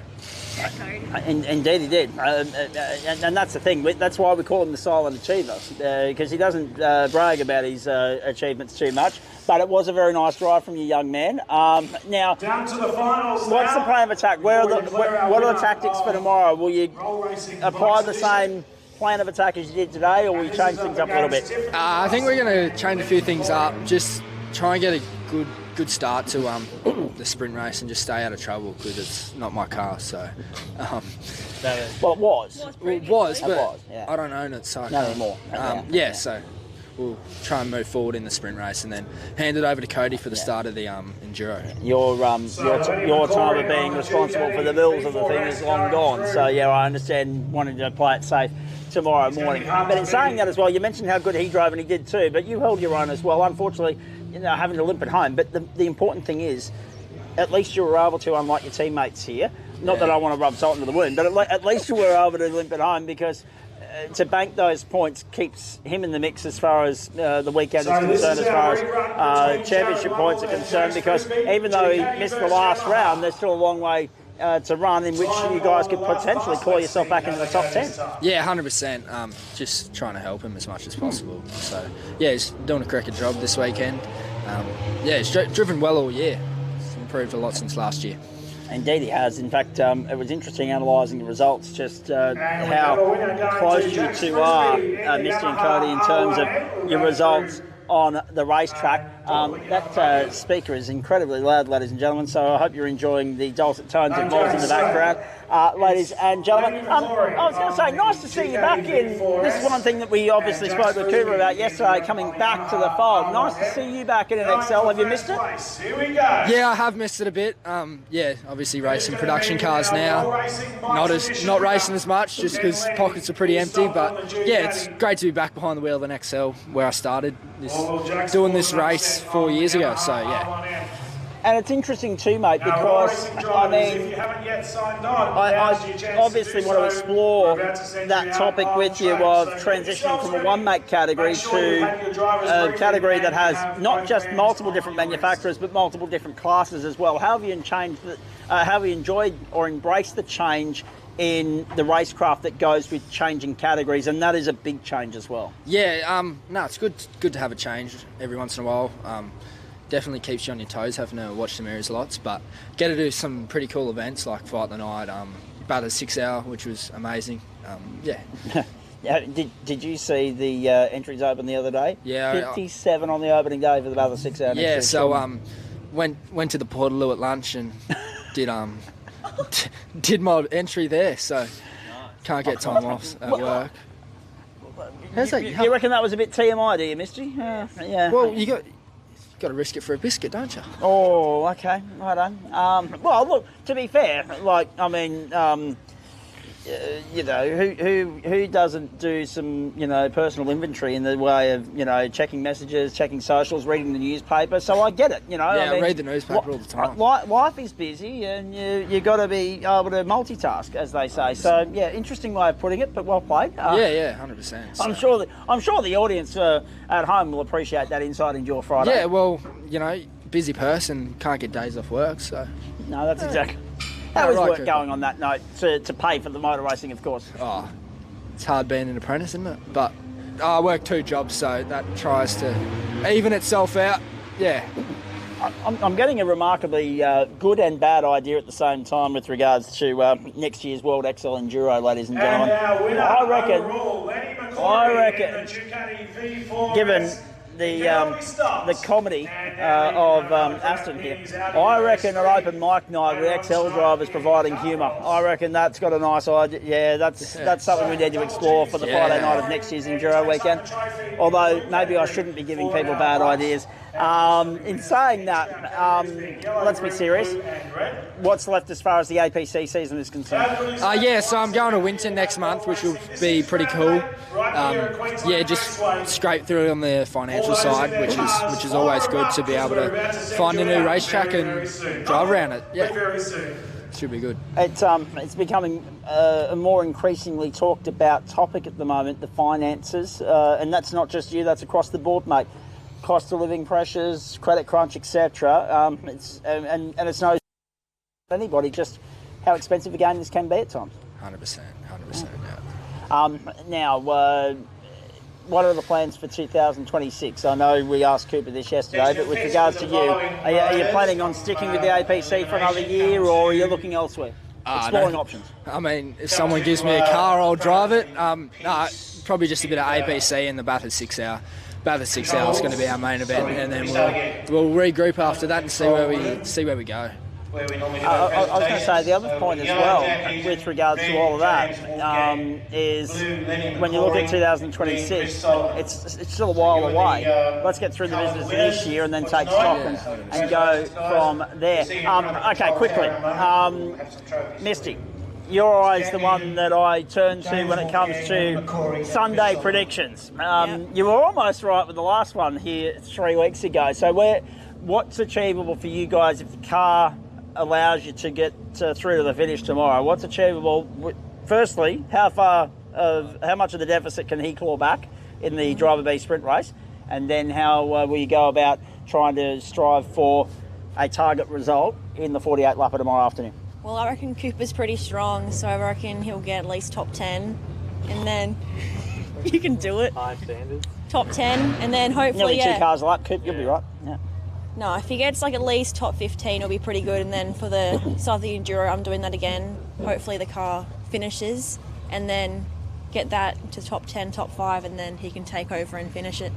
Indeed he did. And that's the thing. That's why we call him the silent achiever, because he doesn't brag about his achievements too much. But it was a very nice drive from you, young man. Now, down to the finals. What's the plan of attack? What are the tactics for tomorrow? Will you apply the same plan of attack as you did today, or will you change things up a little bit? I think we're going to change a few things up. Just try and get a good start to the sprint race and just stay out of trouble, because it's not my car. So, well, it was. It was, but yeah. I don't own it, so not anymore. So we'll try and move forward in the sprint race and then hand it over to Cody for the start of the Enduro. Your time of being responsible for the bills of the thing is long gone. So yeah, I understand wanting to play it safe tomorrow morning. But in saying that as well, you mentioned how good he drove, and he did too, but you held your own as well. Unfortunately, having to limp it home. But the important thing is, at least you were able to, unlike your teammates here, not that I want to rub salt into the wound, but at least you were able to limp it home, because to bank those points keeps him in the mix as far as the weekend is concerned, as far as championship points are concerned, because even though he missed the last round, there's still a long way to run in which you guys could potentially claw yourself back into the top 10. Yeah, 100%. Just trying to help him as much as possible. So, yeah, he's doing a cracking job this weekend. He's driven well all year. He's improved a lot since last year. Indeed he has. In fact, it was interesting analysing the results, just how close you two are, Misty and Cody, in terms of your results on the racetrack. That speaker is incredibly loud, ladies and gentlemen, so I hope you're enjoying the dulcet tones of voice in the background. Ladies and gentlemen, I was going to say, nice to see you back in. This is one thing that we obviously spoke with Cooper about yesterday, coming back to the fold. Nice to see you back in an XL. Have you missed it? Yeah, I have missed it a bit. Obviously racing production cars now. Not racing as much, just because pockets are pretty empty. But yeah, it's great to be back behind the wheel of an XL, where I started doing this race 4 years ago. So yeah. And it's interesting too, mate, because I mean, I obviously want to explore that topic with you of transitioning from a one-make category to a category that has not just multiple different manufacturers but multiple different classes as well. How have you enjoyed or embraced the change in the racecraft that goes with changing categories, and that is a big change as well? Yeah, it's good to have a change every once in a while. Definitely keeps you on your toes, having to watch some areas lots, but get to do some pretty cool events like Fight the Night, Bathurst 6 Hour, which was amazing. Yeah. Did you see the entries open the other day? Yeah. 57 on the opening day for the Bathurst 6 Hour. Yeah, so went to the Portaloo at lunch and did my entry there. So can't get time off at work. How's that? You reckon that was a bit TMI, do you, Misty? Yeah. Well, you got to risk it for a biscuit, don't you? Oh, okay. Right on. Well, look, to be fair, like, I mean, you know, who doesn't do some, you know, personal inventory in the way of, you know, checking messages, checking socials, reading the newspaper? So I get it, you know. Yeah, I mean, read the newspaper all the time. Life is busy, and you got to be able to multitask, as they say. So yeah, interesting way of putting it, but well played. Yeah, 100%. I'm sure the audience at home will appreciate that insight into your Friday. Yeah, well, you know, busy person, can't get days off work, so. No, that's exactly. How is work going on that note to pay for the motor racing, of course? Oh, it's hard being an apprentice, isn't it? But I work 2 jobs, so that tries to even itself out. Yeah. I'm getting a remarkably good and bad idea at the same time with regards to next year's World XL Enduro, ladies and gentlemen. I reckon, given the comedy of Aston here, I reckon an open mic night with XL drivers providing humour. I reckon that's got a nice idea. Yeah, that's something we need to explore for the Friday night of next year's Enduro weekend. Although maybe I shouldn't be giving people bad ideas. In saying that, let's be serious. What's left as far as the APC season is concerned? Yeah, so I'm going to Winton next month, which will be pretty cool. Yeah, just scrape through on the financial side, which is always good to be able to find a new racetrack and drive around it. Yeah, should be good. It's becoming a more increasingly talked about topic at the moment, the finances, and that's not just you, that's across the board, mate. Cost of living pressures, credit crunch, etc. It's no anybody just how expensive a game this can be at times. 100%, yeah. Now, what are the plans for 2026? I know we asked Cooper this yesterday, but with regards to you, are you planning on sticking with the APC for another year, or are you looking elsewhere? Exploring options. I mean, if someone gives me a car, I'll drive it. Probably just a bit of APC and the Bathurst 6 hour. Bathurst 6 hour is going to be our main event, and then we'll regroup after that and see where we go. I was going to say the other point as well with regards to all of that is when you look at 2026, it's still a while away. Let's get through the business of this year and then take stock and go from there. Okay, quickly, Misty. You're always the one that I turn to when it comes to Sunday predictions. You were almost right with the last one here 3 weeks ago. So what's achievable for you guys if the car allows you to get through to the finish tomorrow? What's achievable? Firstly, how much of the deficit can he claw back in the Driver B sprint race? And then how will you go about trying to strive for a target result in the 48 lapper tomorrow afternoon? Well, I reckon Cooper's pretty strong, so I reckon he'll get at least top 10, and then you can do it. High standards. Top 10, and then hopefully, nearly 2 cars a lap, Coop, you'll be right. Yeah. No, if he gets like at least top 15, it'll be pretty good, and then for the start of the Enduro, I'm doing that again. Hopefully the car finishes, and then get that to top 10, top 5, and then he can take over and finish it.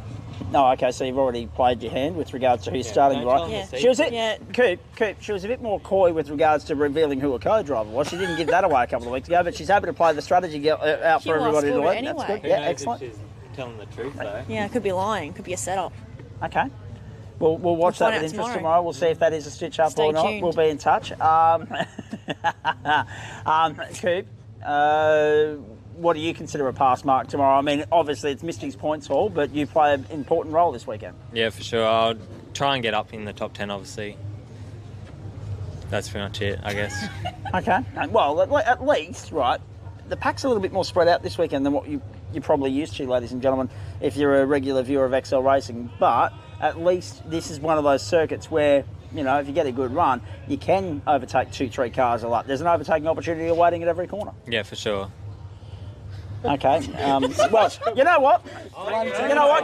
No, okay, so you've already played your hand with regards to who's starting, right? Yeah. Coop, she was a bit more coy with regards to revealing who a co-driver was. She didn't give that away a couple of weeks ago, but she's happy to play the strategy out for everybody to learn. Anyway. That's good. Who Yeah, knows excellent. if she's telling the truth, though. Yeah, it could be lying, could be a setup. Okay. We'll watch that with interest tomorrow. We'll see if that is a stitch up or not. Tuned. We'll be in touch. Coop, what do you consider a pass mark tomorrow? I mean, obviously it's Misty's points haul, but you play an important role this weekend. Yeah, for sure. I'll try and get up in the top 10, obviously. That's pretty much it, I guess. Okay. Well, at least, right, the pack's a little bit more spread out this weekend than what you're probably used to, ladies and gentlemen, if you're a regular viewer of XL Racing. But at least this is one of those circuits where, you know, if you get a good run, you can overtake 2-3 cars a lap. There's an overtaking opportunity awaiting at every corner. Yeah, for sure. Okay. Well, you know what?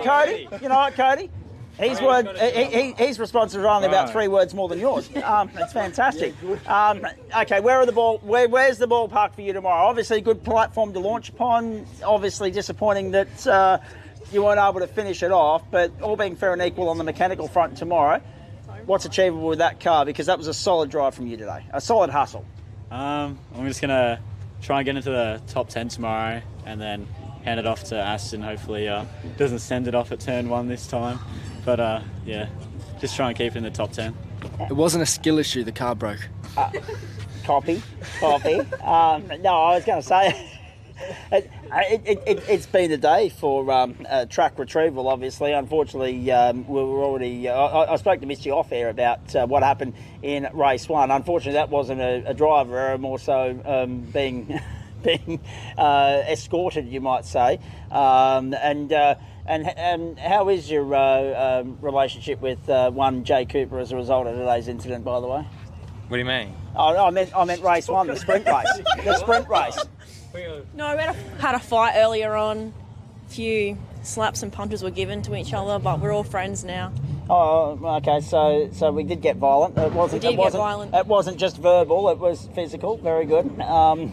Cody? His response was only about 3 words more than yours. It's fantastic. Okay, where's the ballpark for you tomorrow? Obviously, good platform to launch upon. Obviously, disappointing that you weren't able to finish it off. But all being fair and equal on the mechanical front tomorrow, what's achievable with that car? Because that was a solid drive from you today, a solid hustle. I'm just gonna try and get into the top 10 tomorrow, and then hand it off to Aston. Hopefully doesn't send it off at turn 1 this time. But yeah, just try and keep it in the top 10. It wasn't a skill issue, the car broke. Copy. No, I was going to say, it's been a day for track retrieval, obviously. Unfortunately, we were already... I spoke to 𝗪cie𝗿𝗄𝗏 about what happened in race 1. Unfortunately, that wasn't a driver error, more so being escorted, you might say. And how is your relationship with one Jay Cooper as a result of today's incident, by the way? What do you mean? Oh, I meant race 1, the sprint race. The sprint race. No, we had a fight earlier on. A few slaps and punches were given to each other, but we're all friends now. Oh, okay. So we did get violent. It wasn't. We did get violent. It wasn't just verbal. It was physical. Very good. Because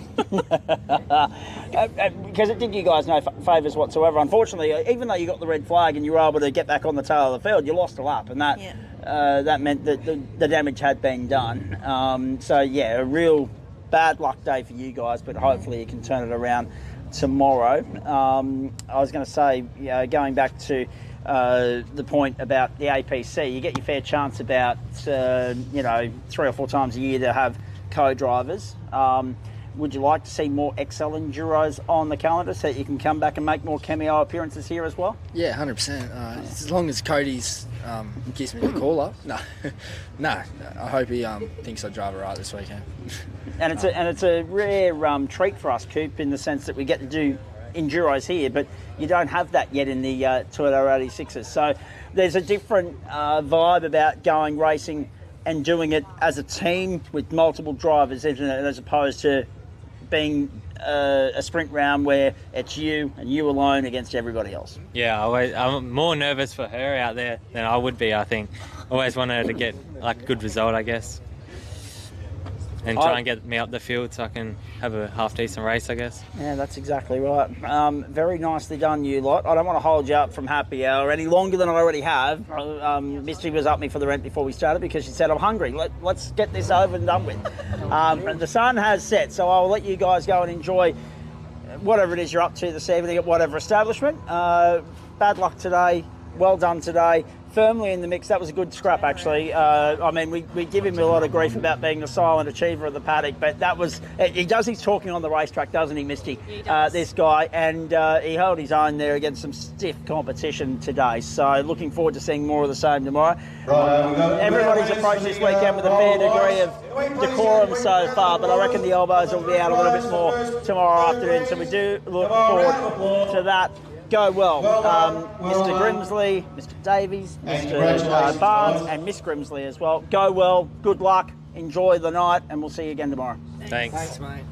it did you guys no favours whatsoever. Unfortunately, even though you got the red flag and you were able to get back on the tail of the field, you lost a lap, and that meant that the damage had been done. So yeah, a real bad luck day for you guys, but hopefully you can turn it around tomorrow. I was going to say, going back to the point about the APC, you get your fair chance about 3 or 4 times a year to have co-drivers. Would you like to see more XL Enduros on the calendar so that you can come back and make more cameo appearances here as well? Yeah, 100%. As long as Cody's gives me the call up. No, I hope he thinks I drive it right this weekend. And it's a rare treat for us, Coop, in the sense that we get to do Enduros here, but you don't have that yet in the Toyota 86s. So there's a different vibe about going racing and doing it as a team with multiple drivers, isn't it, as opposed to being a sprint round where it's you and you alone against everybody else. Yeah, I'm more nervous for her out there than I would be, I think. Always want her to get like a good result, I guess. And try and get me up the field so I can have a half-decent race, I guess. Yeah, that's exactly right. Very nicely done, you lot. I don't want to hold you up from happy hour any longer than I already have. 𝗪cie was up me for the rent before we started because she said, I'm hungry. Let's get this over and done with. The sun has set, so I'll let you guys go and enjoy whatever it is you're up to this evening at whatever establishment. Bad luck today. Well done today. Firmly in the mix. That was a good scrap, actually. I mean, we give him a lot of grief about being the silent achiever of the paddock, but that was... He does his talking on the racetrack, doesn't he, 𝗪cie? This guy. And he held his own there against some stiff competition today. So looking forward to seeing more of the same tomorrow. Everybody's approached this weekend with a fair degree of decorum so far, but I reckon the elbows will be out a little bit more tomorrow afternoon. So we do look forward to that. Go well, Mr. Grimsley, Mr. Davies, Mr. Barnes, and Miss Grimsley as well. Go well, good luck, enjoy the night, and we'll see you again tomorrow. Thanks. Thanks, mate.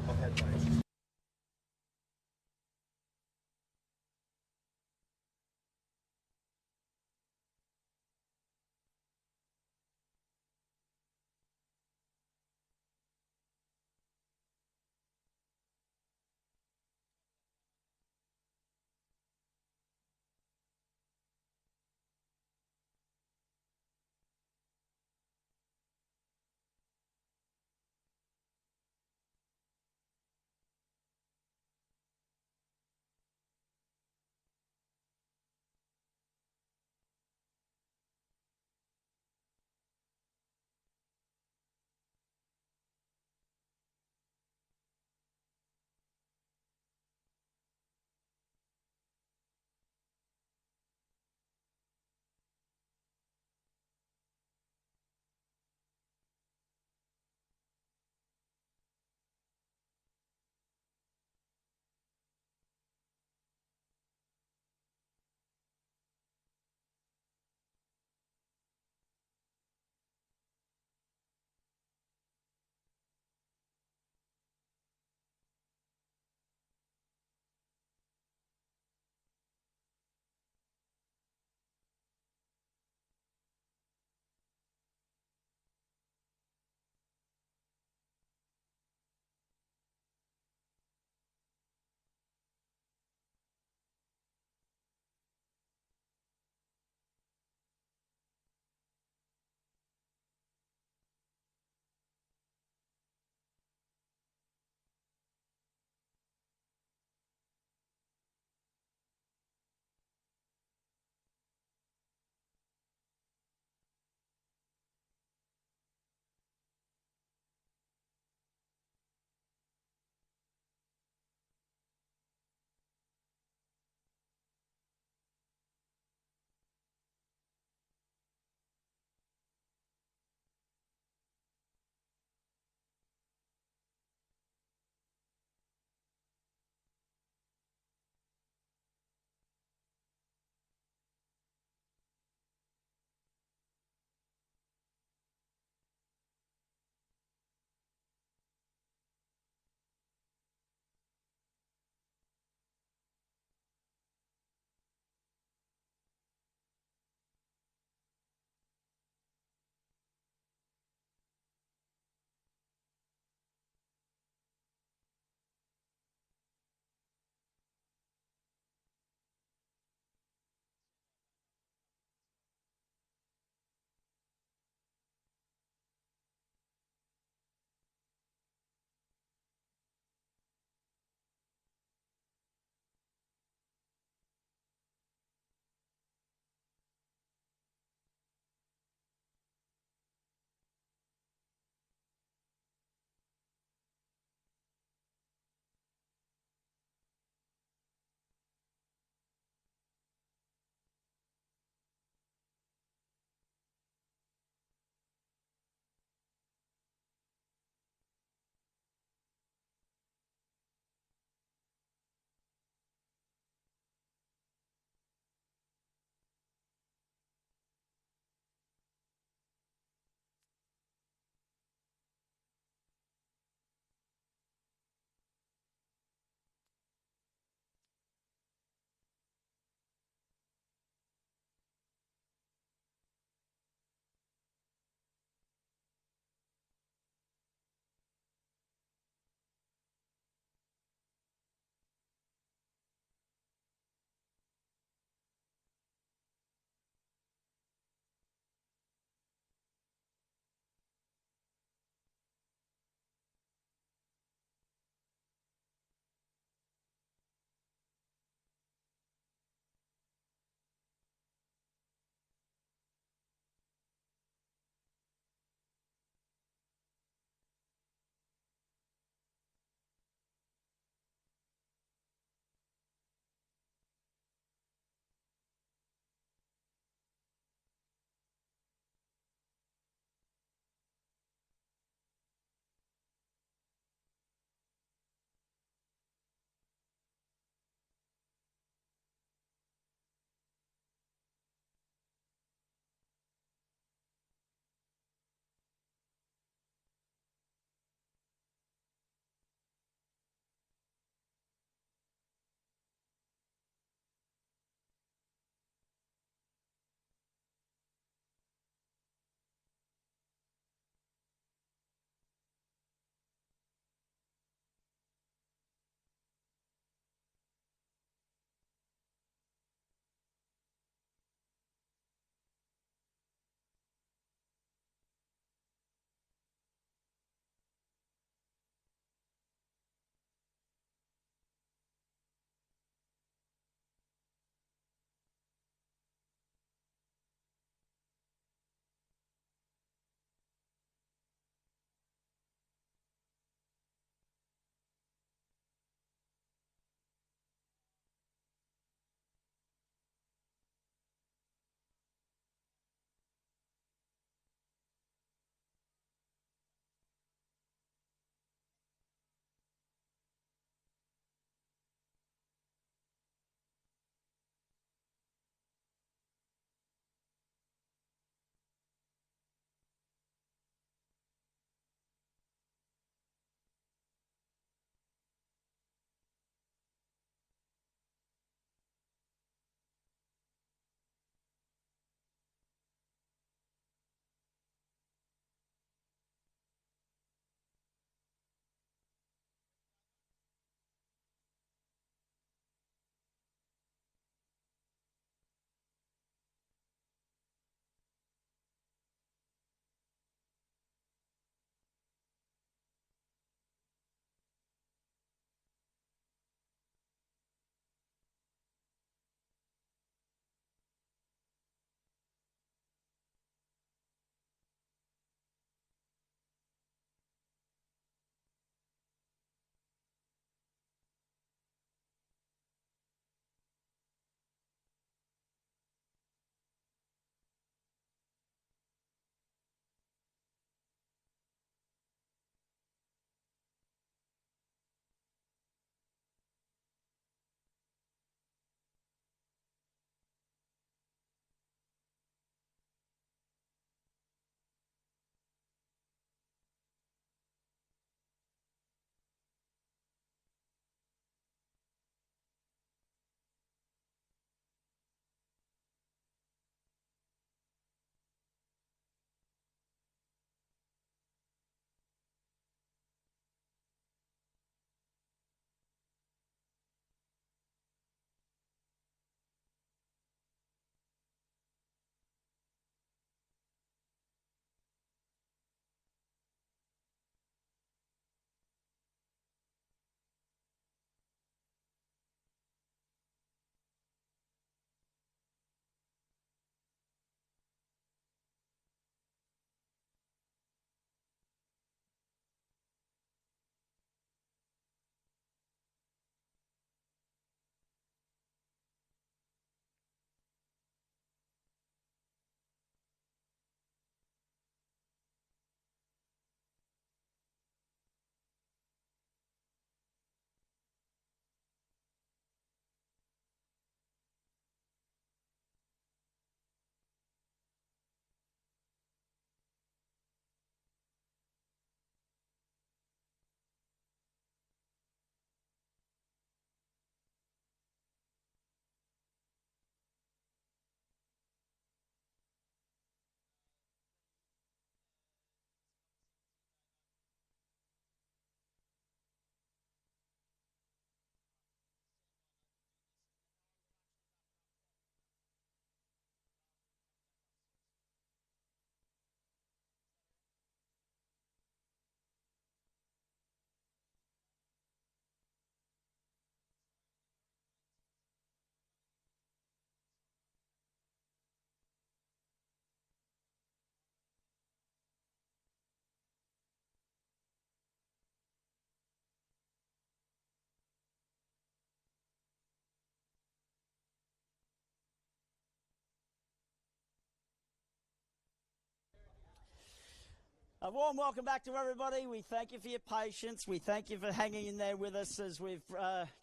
A warm welcome back to everybody. We thank you for your patience. We thank you for hanging in there with us as we've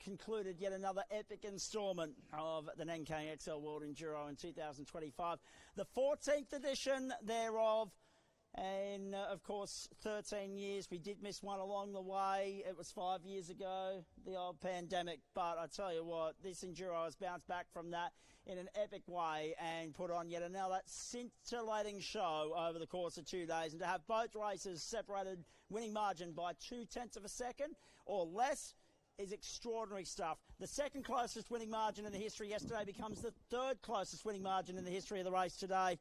concluded yet another epic instalment of the 𝗏𝗏𝗃𝗃 World Enduro in 2025. The 14th edition thereof. And, of course, 13 years. We did miss one along the way. It was 5 years ago, the old pandemic. But I tell you what, this Enduro has bounced back from that in an epic way and put on yet another scintillating show over the course of 2 days. And to have both races separated winning margin by 0.2 of a second or less is extraordinary stuff. The second closest winning margin in the history yesterday becomes the third closest winning margin in the history of the race today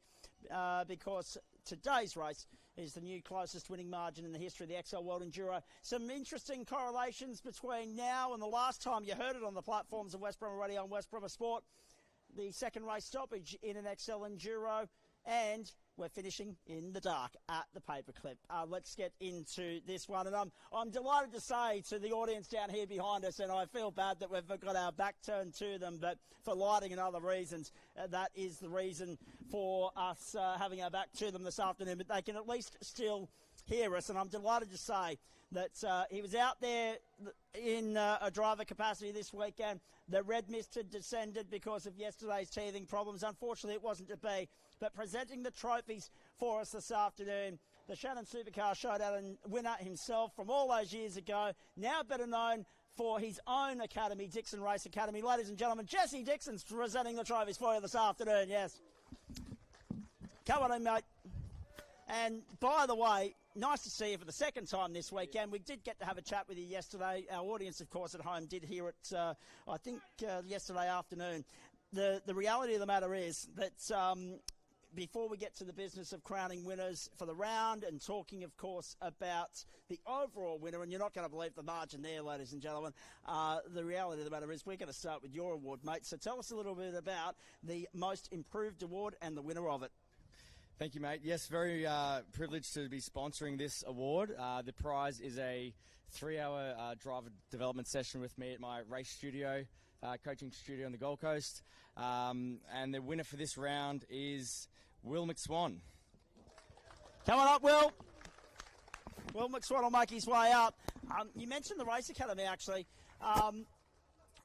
because today's race is the new closest winning margin in the history of the XL World Enduro. Some interesting correlations between now and the last time you heard it on the platforms of West Bromwich Radio and West Bromwich Sport. The second race stoppage in an XL Enduro, and we're finishing in the dark at the paperclip. Let's get into this one. And I'm delighted to say to the audience down here behind us, and I feel bad that we've got our back turned to them, but for lighting and other reasons, that is the reason for us having our back to them this afternoon. But they can at least still hear us, and I'm delighted to say that he was out there in a driver capacity this weekend. The red mist had descended because of yesterday's teething problems. Unfortunately, it wasn't to be. But presenting the trophies for us this afternoon, the Shannon Supercar Showdown winner himself from all those years ago, now better known for his own academy, Dixon Race Academy. Ladies and gentlemen, Jesse Dixon's presenting the trophies for you this afternoon, yes. Come on in, mate. And by the way, nice to see you for the second time this weekend. We did get to have a chat with you yesterday. Our audience, of course, at home did hear it, I think, yesterday afternoon. The reality of the matter is that before we get to the business of crowning winners for the round and talking, of course, about the overall winner, and you're not going to believe the margin there, ladies and gentlemen, the reality of the matter is we're going to start with your award, mate. So tell us a little bit about the Most Improved Award and the winner of it. Thank you, mate. Yes, very privileged to be sponsoring this award. The prize is a 3-hour driver development session with me at my race studio, coaching studio on the Gold Coast. And the winner for this round is Will McSwan. Come on up, Will. Will McSwan will make his way up. You mentioned the Race Academy, actually.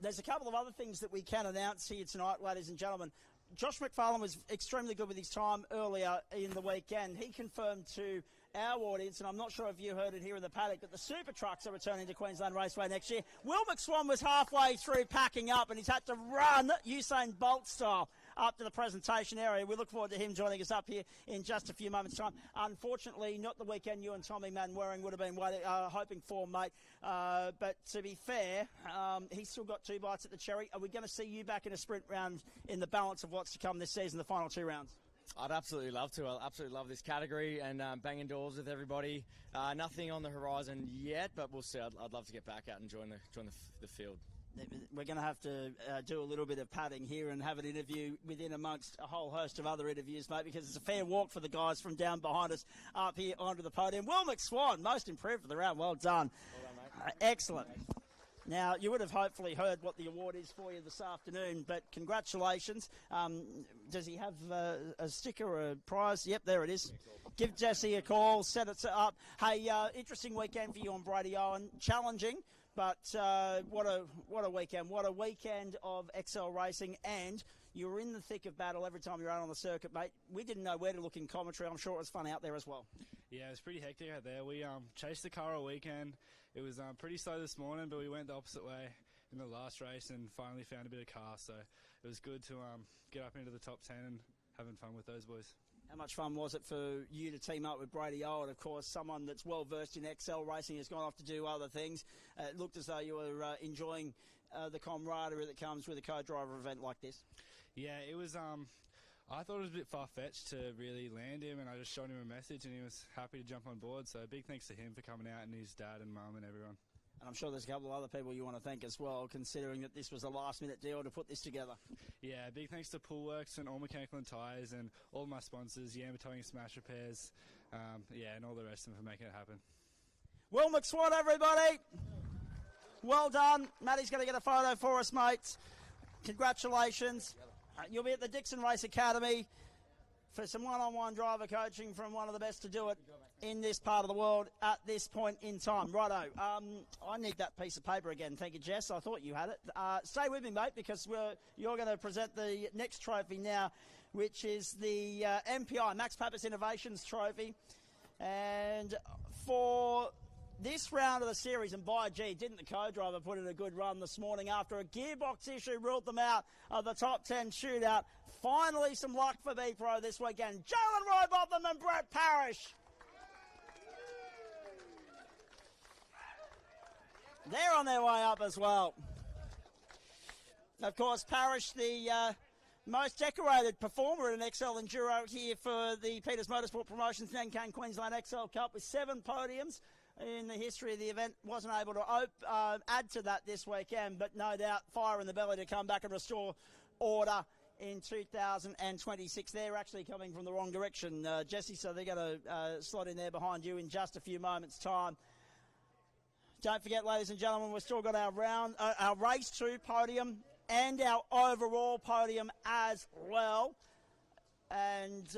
There's a couple of other things that we can announce here tonight, ladies and gentlemen. Josh McFarlane was extremely good with his time earlier in the weekend. He confirmed to our audience, and I'm not sure if you heard it here in the paddock, that the super trucks are returning to Queensland Raceway next year. Will McSwan was halfway through packing up, and he's had to run Usain Bolt style up to the presentation area. We look forward to him joining us up here in just a few moments' time. Unfortunately, not the weekend you and Tommy Manwaring would have been hoping for, mate. But to be fair, he's still got 2 bites at the cherry. Are we going to see you back in a sprint round in the balance of what's to come this season, the final 2 rounds? I'd absolutely love to. I absolutely love this category and banging doors with everybody. Nothing on the horizon yet, but we'll see. I'd love to get back out and join the field. We're going to have to do a little bit of padding here and have an interview within amongst a whole host of other interviews, mate, because it's a fair walk for the guys from down behind us up here onto the podium. Will McSwan, most improved for the round. Well done. Well done, mate. Excellent. Now, you would have hopefully heard what the award is for you this afternoon, but congratulations. Does he have a sticker or a prize? Yep, there it is. Give Jesse a call, set it up. Hey, interesting weekend for you on Brady Owen. Challenging, but what a weekend. What a weekend of XL racing, and you were in the thick of battle every time you were out on the circuit, mate. We didn't know where to look in commentary. I'm sure it was fun out there as well. Yeah, it was pretty hectic out there. We chased the car all weekend. It was pretty slow this morning, but we went the opposite way in the last race and finally found a bit of car. So it was good to get up into the top 10 and having fun with those boys. How much fun was it for you to team up with Brady Owen, of course, someone that's well versed in XL racing, has gone off to do other things. It looked as though you were enjoying the camaraderie that comes with a co-driver event like this. Yeah, it was. I thought it was a bit far-fetched to really land him, and I just shot him a message, and he was happy to jump on board. So big thanks to him for coming out, and his dad and mum and everyone. And I'm sure there's a couple of other people you want to thank as well, considering that this was a last-minute deal to put this together. Yeah, big thanks to Poolworks and All Mechanical and Tyres and all my sponsors, Yamba Towing and Smash Repairs, and all the rest of them for making it happen. Will McSwan, everybody! Well done. Matty's going to get a photo for us, mates. Congratulations. You'll be at the Dixon Race Academy for some one-on-one driver coaching from one of the best to do it in this part of the world at this point in time. Righto, I need that piece of paper again. Thank you, Jess. I thought you had it. Stay with me, mate, because you're going to present the next trophy now, which is the MPI, Max Pappas Innovations Trophy. And for this round of the series, and by gee, didn't the co-driver put in a good run this morning after a gearbox issue ruled them out of the top 10 shootout. Finally, some luck for B-Pro this weekend. 𝗙𝘅𝗰𝗲𝗶𝗹 and Brett Parish. They're on their way up as well. Of course, Parish, the most decorated performer in XL Enduro here for the Peters Motorsport Promotions Nankan Queensland XL Cup with 7 podiums in the history of the event. Wasn't able to add to that this weekend, but no doubt fire in the belly to come back and restore order in 2026. They're actually coming from the wrong direction, Jesse, so they're going to slot in there behind you in just a few moments' time. Don't forget, ladies and gentlemen, we've still got our race 2 podium and our overall podium as well. And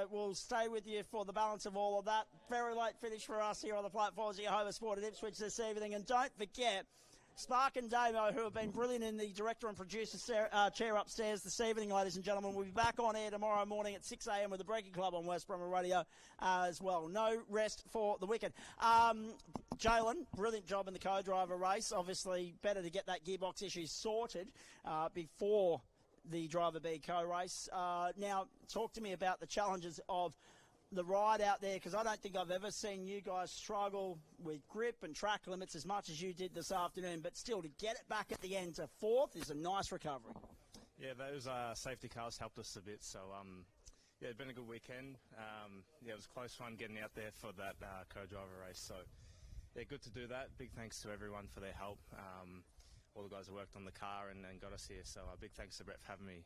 we'll stay with you for the balance of all of that. Very late finish for us here on the platforms at 𝗏𝗏 Sport at Ipswich this evening. And don't forget, Spark and Damo, who have been brilliant in the director and producer chair upstairs this evening, ladies and gentlemen, will be back on air tomorrow morning at 6 a.m. with the Breaking Club on West Bromwich Radio as well. No rest for the wicked. Jalen, brilliant job in the co-driver race. Obviously, better to get that gearbox issue sorted before the Driver B co-race. Now, talk to me about the challenges of the ride out there, because I don't think I've ever seen you guys struggle with grip and track limits as much as you did this afternoon, but still to get it back at the end to 4th is a nice recovery. Yeah, those safety cars helped us a bit, so yeah, it's been a good weekend. Yeah, it was a close one getting out there for that co-driver race, so yeah, good to do that. Big thanks to everyone for their help. All the guys who worked on the car and got us here, so big thanks to Brett for having me.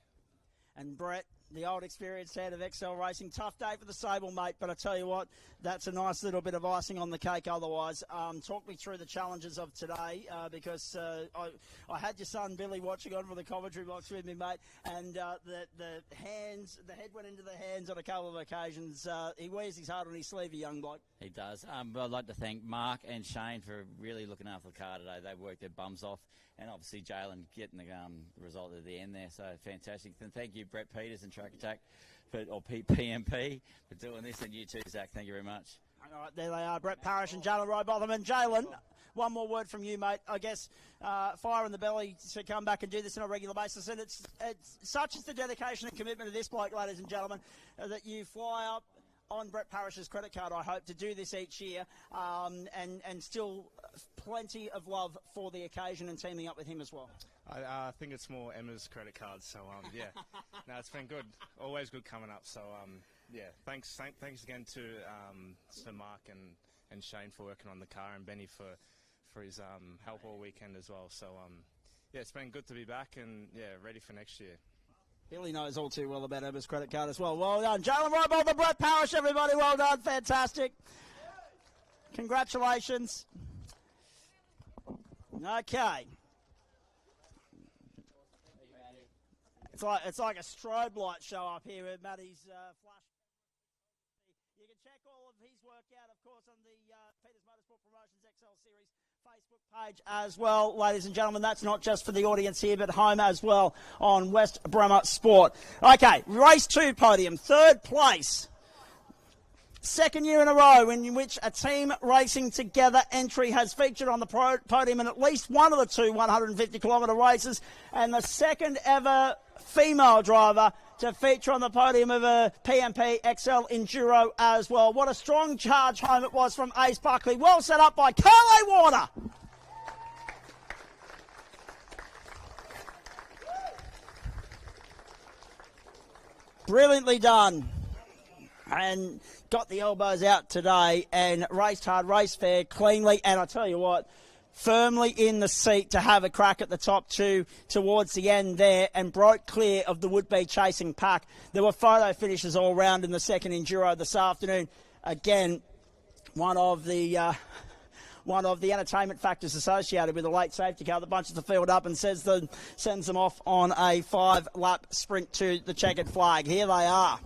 And Brett, the old experienced head of XL Racing, tough day for the Sable, mate, but I tell you what, that's a nice little bit of icing on the cake otherwise. Talk me through the challenges of today, because I had your son Billy watching on from the commentary box with me, mate, and the head went into the hands on a couple of occasions. He wears his heart on his sleeve, a young bloke. He does. But I'd like to thank Mark and Shane for really looking after the car today. They worked their bums off, and obviously Jalen getting the result at the end there, so fantastic. And thank you, Brett Peters and Track Attack, or PMP, for doing this, and you too, Zach. Thank you very much. All right, there they are, Brett Parish and 𝗙𝘅𝗰𝗲𝗶𝗹. And Jalen, one more word from you, mate. I guess fire in the belly to come back and do this on a regular basis, and it's such is the dedication and commitment of this bloke, ladies and gentlemen, that you fly up on Brett Parish's credit card, I hope, to do this each year, and still plenty of love for the occasion and teaming up with him as well. I think it's more Emma's credit card, so yeah. No, it's been good. Always good coming up, so yeah. Thanks again to Mark and Shane for working on the car, and Benny for his help all weekend as well. So yeah, it's been good to be back, and yeah, ready for next year. Billy knows all too well about Emma's credit card as well. Well done. 𝗙𝘅𝗰𝗲𝗶𝗹 and Brett Parish, everybody. Well done. Fantastic. Congratulations. Okay. It's like a strobe light show up here with Matty's flash. You can check all of his work out, of course, on the Peters Motorsport Promotions XL Series Facebook page as well, ladies and gentlemen. That's not just for the audience here, but home as well on West Bromwich Sport. Okay, race 2 podium, 3rd place. 2nd year in a row in which a team racing together entry has featured on the podium in at least one of the 2 150-kilometre races, and the 2nd ever female driver to feature on the podium of a PMP XL Enduro as well. What a strong charge home it was from Ace Buckley. Well set up by Carly Warner. Brilliantly done. And got the elbows out today and raced hard, raced fair, cleanly, and I tell you what, firmly in the seat to have a crack at the top 2 towards the end there, and broke clear of the would-be chasing pack. There were photo finishes all round in the 2nd Enduro this afternoon. Again, one of the entertainment factors associated with a late safety car that bunches the field up and sends them off on a 5-lap sprint to the checkered flag. Here they are.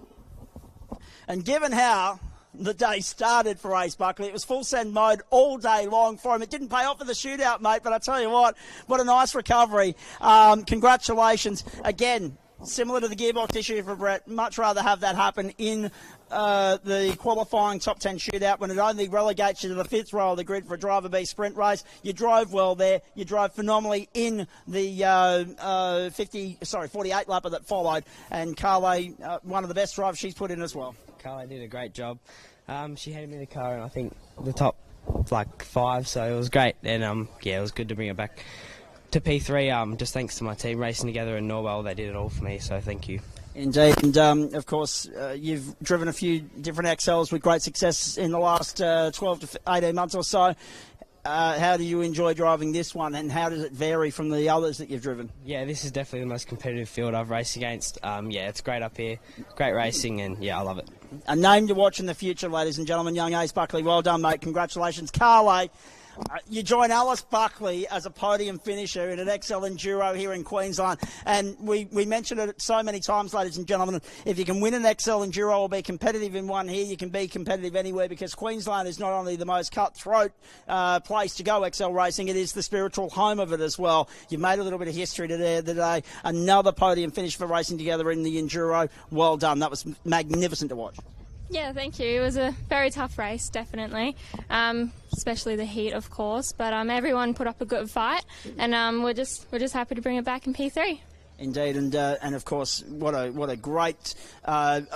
And given how the day started for Ace Buckley. It was full send mode all day long for him. It didn't pay off for the shootout, mate, but I tell you what a nice recovery. Congratulations. Again, similar to the gearbox issue for Brett, much rather have that happen in the qualifying top 10 shootout when it only relegates you to the 5th row of the grid for a Driver B sprint race. You drove well there. You drove phenomenally in the 48 lapper that followed. And Kārli, one of the best drives she's put in as well. Kārli did a great job. She handed me the car and I think the top 5, so it was great. And it was good to bring it back to P3. Just thanks to my team racing together in Norwell. They did it all for me, so thank you. Indeed, and of course, you've driven a few different XLs with great success in the last 12 to 18 months or so. How do you enjoy driving this one, and how does it vary from the others that you've driven? Yeah, this is definitely the most competitive field I've raced against. It's great up here, great racing, and I love it. A name to watch in the future, ladies and gentlemen, young Ace Buckley. Well done, mate. Congratulations. Kārli, you join Alice Buckley as a podium finisher in an XL Enduro here in Queensland. And we mentioned it so many times, ladies and gentlemen, if you can win an XL Enduro or be competitive in one here, you can be competitive anywhere, because Queensland is not only the most cutthroat place to go XL racing, it is the spiritual home of it as well. You've made a little bit of history today. Another podium finish for racing together in the Enduro. Well done. That was magnificent to watch. Yeah, thank you. It was a very tough race, definitely, especially the heat, of course. But everyone put up a good fight, and we're just happy to bring it back in P3. Indeed, and of course, what a great and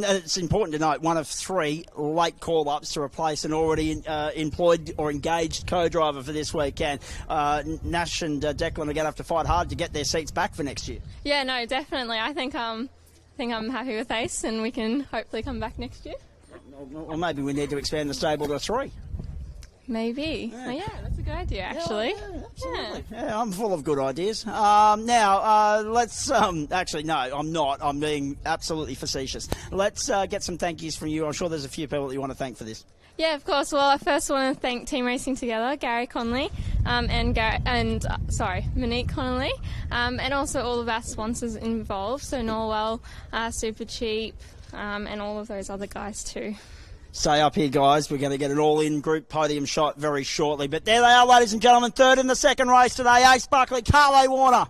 it's important to note, one of 3 late call-ups to replace an already employed or engaged co-driver for this weekend. Nash and Declan are going to have to fight hard to get their seats back for next year. Yeah, no, definitely. I think I'm happy with Ace, and we can hopefully come back next year. Or maybe we need to expand the stable to 3. Maybe. Yeah. Oh, yeah, that's a good idea, actually. Yeah, absolutely. Yeah, I'm full of good ideas. Now, let's... actually, no, I'm not. I'm being absolutely facetious. Let's get some thank yous from you. I'm sure there's a few people that you want to thank for this. Yeah, of course. Well, I first want to thank Team Racing Together, Gary Connolly, Monique Connolly, and also all of our sponsors involved, so Norwell, Super Cheap, and all of those other guys too. Stay up here, guys. We're going to get an all-in group podium shot very shortly. But there they are, ladies and gentlemen. 3rd in the second race today, Ace Buckley, Kārli Warner.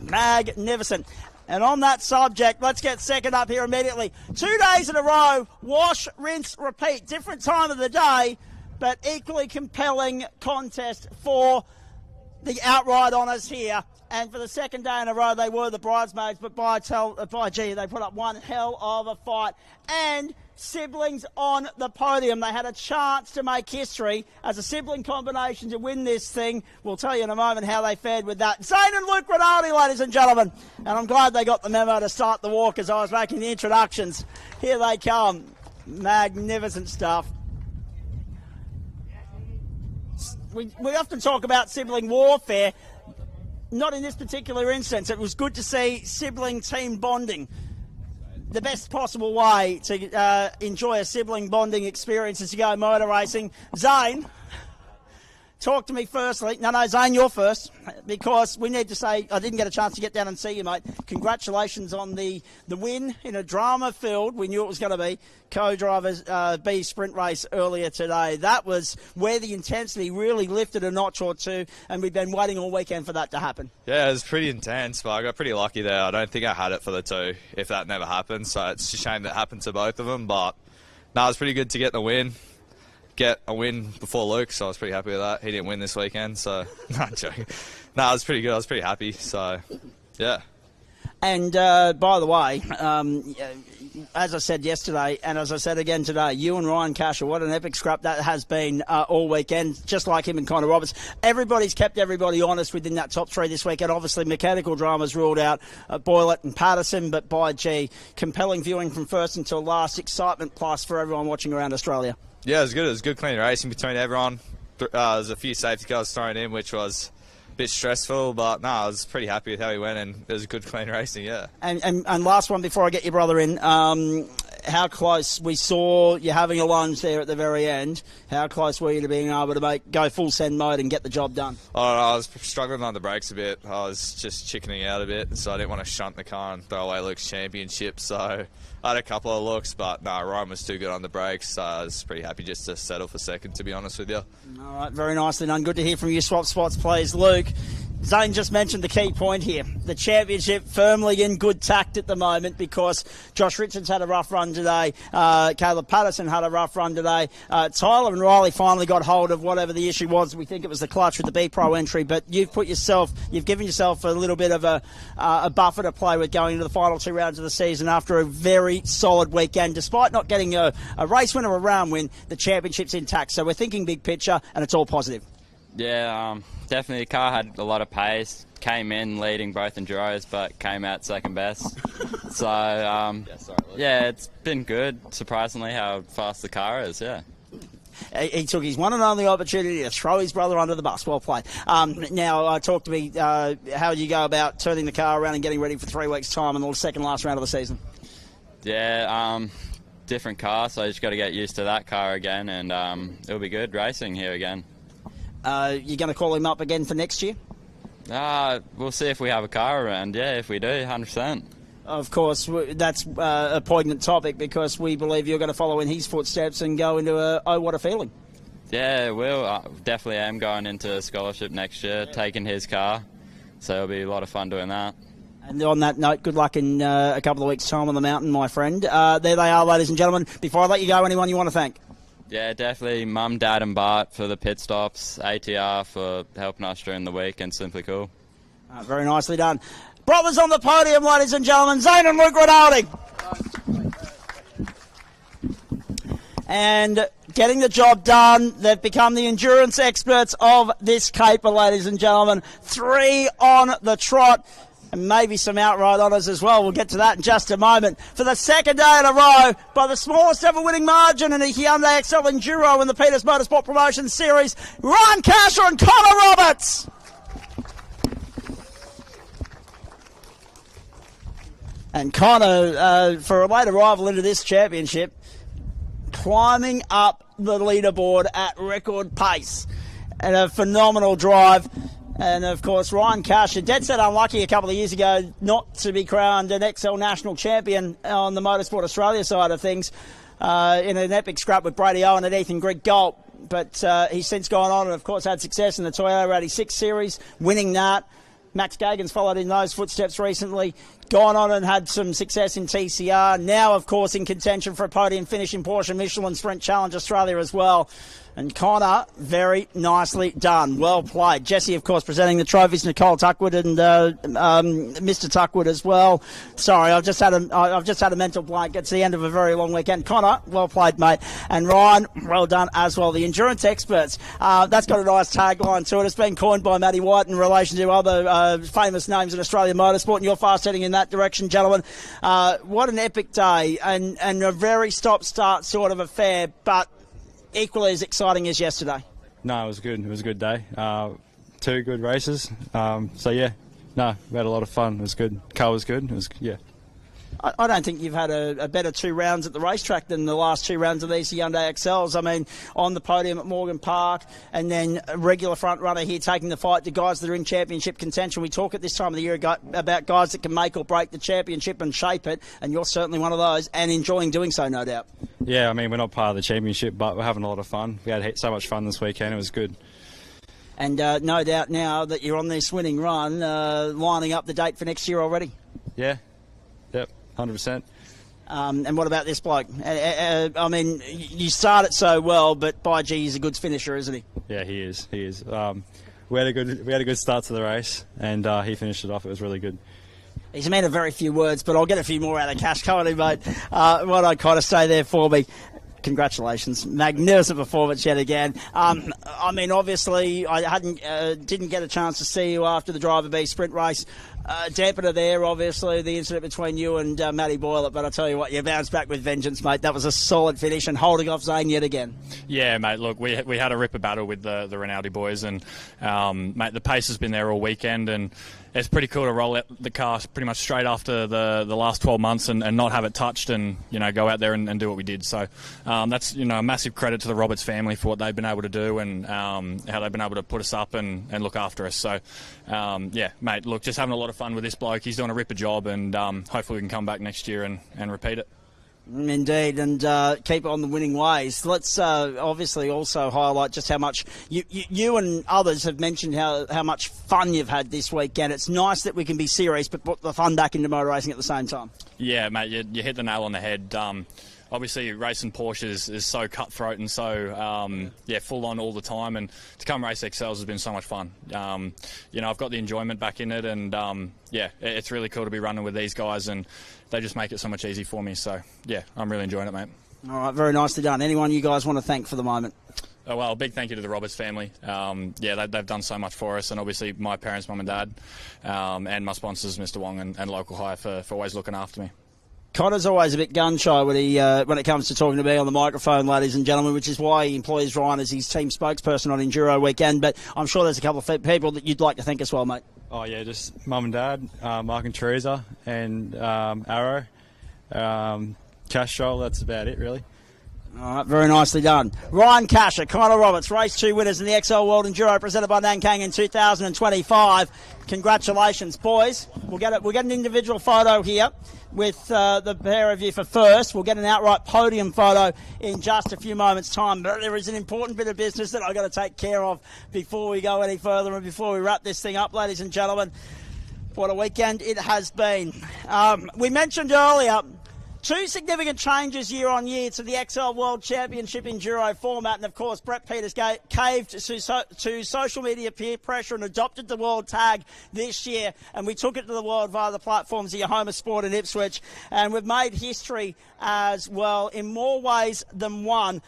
Magnificent. And on that subject, let's get second up here immediately. 2 days in a row, wash, rinse, repeat. Different time of the day, but equally compelling contest for the outright honours here. And for the second day in a row, they were the bridesmaids, but by gee, they put up one hell of a fight. And siblings on the podium. They had a chance to make history as a sibling combination to win this thing. We'll tell you in a moment how they fared with that. Zane and Luke Rinaldi, ladies and gentlemen. And I'm glad they got the memo to start the walk as I was making the introductions. Here they come. Magnificent stuff. We often talk about sibling warfare. Not in this particular instance. It was good to see sibling team bonding. The best possible way to enjoy a sibling bonding experience is to go motor racing. Zane, talk to me firstly. No, Zane, you're first, because we need to say, I didn't get a chance to get down and see you, mate. Congratulations on the win in a drama-filled, we knew it was going to be, co-drivers B sprint race earlier today. That was where the intensity really lifted a notch or two, and we've been waiting all weekend for that to happen. Yeah, it was pretty intense, but I got pretty lucky there. I don't think I had it for the 2 if that never happened, so it's a shame that happened to both of them, but no, it was pretty good to get the win. Get a win before Luke, so I was pretty happy with that. He didn't win this weekend, so no, I'm joking. No, it was pretty good. I was pretty happy, so yeah. And by the way, as I said yesterday, and as I said again today, you and Ryan Casher, what an epic scrap that has been all weekend, just like him and Connor Roberts. Everybody's kept everybody honest within that top 3 this weekend. Obviously, mechanical dramas ruled out Boylett and Patterson, but by gee, compelling viewing from first until last, excitement plus for everyone watching around Australia. Yeah, it was good. It was good, clean racing between everyone. There's a few safety cars thrown in, which was a bit stressful, but no, I was pretty happy with how he went, and it was good, clean racing, yeah. And last one before I get your brother in, how close, we saw you having a lunge there at the very end. How close were you to being able to go full send mode and get the job done? Oh, I was struggling on the brakes a bit. I was just chickening out a bit, so I didn't want to shunt the car and throw away Luke's championship. So I had a couple of looks, but no, Ryan was too good on the brakes. So I was pretty happy just to settle for second, to be honest with you. All right, very nicely done. Good to hear from you. Swap spots, please, Luke. Zane just mentioned the key point here. The championship firmly in good tact at the moment because Josh Richards had a rough run today. Caleb Patterson had a rough run today. Tyler and Riley finally got hold of whatever the issue was. We think it was the clutch with the B Pro entry, but you've given yourself a little bit of a buffer to play with going into the final 2 rounds of the season after a very solid weekend. Despite not getting a race win or a round win, the championship's intact. So we're thinking big picture, and it's all positive. Yeah, definitely the car had a lot of pace. Came in leading both Enduros, but came out second best. So, yeah, it's been good, surprisingly, how fast the car is, yeah. He took his one and only opportunity to throw his brother under the bus. Well played. Now, talk to me, how you go about turning the car around and getting ready for 3 weeks' time in the second last round of the season? Yeah, different car, so I just got to get used to that car again, and it'll be good racing here again. You're going to call him up again for next year? We'll see if we have a car around. Yeah, if we do, 100%. Of course, that's a poignant topic because we believe you're going to follow in his footsteps and go into a what a feeling. Yeah, we'll definitely am going into scholarship next year, taking his car. So it'll be a lot of fun doing that. And on that note, good luck in a couple of weeks' time on the mountain, my friend. There they are, ladies and gentlemen. Before I let you go, anyone you want to thank? Yeah, definitely Mum, Dad and Bart for the pit stops, ATR for helping us during the week, and Simply Cool. Very nicely done. Brothers on the podium, ladies and gentlemen, Zane and Luke Rinaldi. And getting the job done, they've become the endurance experts of this caper, ladies and gentlemen. 3 on the trot. And maybe some outright honours as well. We'll get to that in just a moment. For the second day in a row, by the smallest ever winning margin in a Hyundai XL Enduro in the Peters Motorsport Promotions Series, Ryan Casher and Connor Roberts. And Connor, for a late arrival into this championship, climbing up the leaderboard at record pace. And a phenomenal drive. And, of course, Ryan Casher, dead set unlucky a couple of years ago not to be crowned an XL national champion on the Motorsport Australia side of things in an epic scrap with Brady Owen at Ethan Grigg Gulp. But he's since gone on and, of course, had success in the Toyota 86 series, winning that. Max Gagan's followed in those footsteps recently, gone on and had some success in TCR. Now, of course, in contention for a podium finish in Porsche Michelin Sprint Challenge Australia as well. And Connor, very nicely done. Well played. Jesse, of course, presenting the trophies, Nicole Tuckwood and Mr. Tuckwood as well. Sorry, I've just had a mental blank. It's the end of a very long weekend. Connor, well played, mate. And Ryan, well done as well. The endurance experts. That's got a nice tagline to it. It's been coined by Matty White in relation to other famous names in Australian motorsport, and you're fast heading in that direction, gentlemen. What an epic day and a very stop-start sort of affair, but equally as exciting as yesterday. No, it was good. It was a good day. 2 good races. So, yeah, no, we had a lot of fun. It was good. Car was good. It was, yeah. I don't think you've had a better 2 rounds at the racetrack than the last 2 rounds of these Hyundai XLs. I mean, on the podium at Morgan Park and then a regular front runner here taking the fight to guys that are in championship contention. We talk at this time of the year about guys that can make or break the championship and shape it, and you're certainly one of those and enjoying doing so, no doubt. Yeah, I mean, we're not part of the championship, but we're having a lot of fun. We had so much fun this weekend. It was good. And no doubt now that you're on this winning run, lining up the date for next year already. Yeah. Yep. 100%. And what about this bloke? I mean, you started so well, but by gee, he's a good finisher, isn't he? Yeah, he is. He is. We had a good start to the race, and he finished it off. It was really good. He's a man of very few words, but I'll get a few more out of Cash, can't he, mate? What I kind of say there for me. Congratulations. Magnificent performance yet again. I mean, obviously, I didn't get a chance to see you after the Driver B sprint race. dampener there, obviously, the incident between you and Matty Boyle. But I tell you what, you bounced back with vengeance, mate. That was a solid finish and holding off Zane yet again. Yeah, mate, look, we had a ripper battle with the Rinaldi boys, and, mate, the pace has been there all weekend, and it's pretty cool to roll out the car pretty much straight after the last 12 months and not have it touched and, go out there and do what we did. So that's, a massive credit to the Roberts family for what they've been able to do and how they've been able to put us up and look after us. So, yeah, mate, look, just having a lot of fun with this bloke. He's doing a ripper job, and hopefully we can come back next year and repeat it. Indeed, and keep on the winning ways. Let's obviously also highlight just how much you and others have mentioned how much fun you've had this weekend. It's nice that we can be serious but put the fun back into motor racing at the same time. Yeah, mate, you hit the nail on the head. Obviously, racing Porsche is so cutthroat and so full on all the time, and to come race XLs has been so much fun. I've got the enjoyment back in it, and it's really cool to be running with these guys, and they just make it so much easier for me. So yeah, I'm really enjoying it, mate. All right, very nicely done. Anyone you guys want to thank for the moment? Oh, well, a big thank you to the Roberts family. They've done so much for us, and obviously my parents, mum and dad, and my sponsors, Mr. Wong and Local Hire, for always looking after me. Connor's always a bit gun-shy when it comes to talking to me on the microphone, ladies and gentlemen, which is why he employs Ryan as his team spokesperson on Enduro Weekend. But I'm sure there's a couple of people that you'd like to thank as well, mate. Oh, yeah, just mum and dad, Mark and Teresa, and Arrow, Castrol. That's about it, really. All right, very nicely done. Ryan Ksha, Connor Roberts, race 2 winners in the XL World Enduro presented by Nankang in 2025. Congratulations, boys. We'll get an individual photo here with the pair of you for first. We'll get an outright podium photo in just a few moments' time. But there is an important bit of business that I've got to take care of before we go any further and before we wrap this thing up, ladies and gentlemen. What a weekend it has been. We mentioned earlier 2 significant changes year on year to the XL World Championship Enduro format, and of course Brett Peters caved to social media peer pressure and adopted the world tag this year, and we took it to the world via the platforms of your home of sport in Ipswich, and we've made history as well in more ways than one.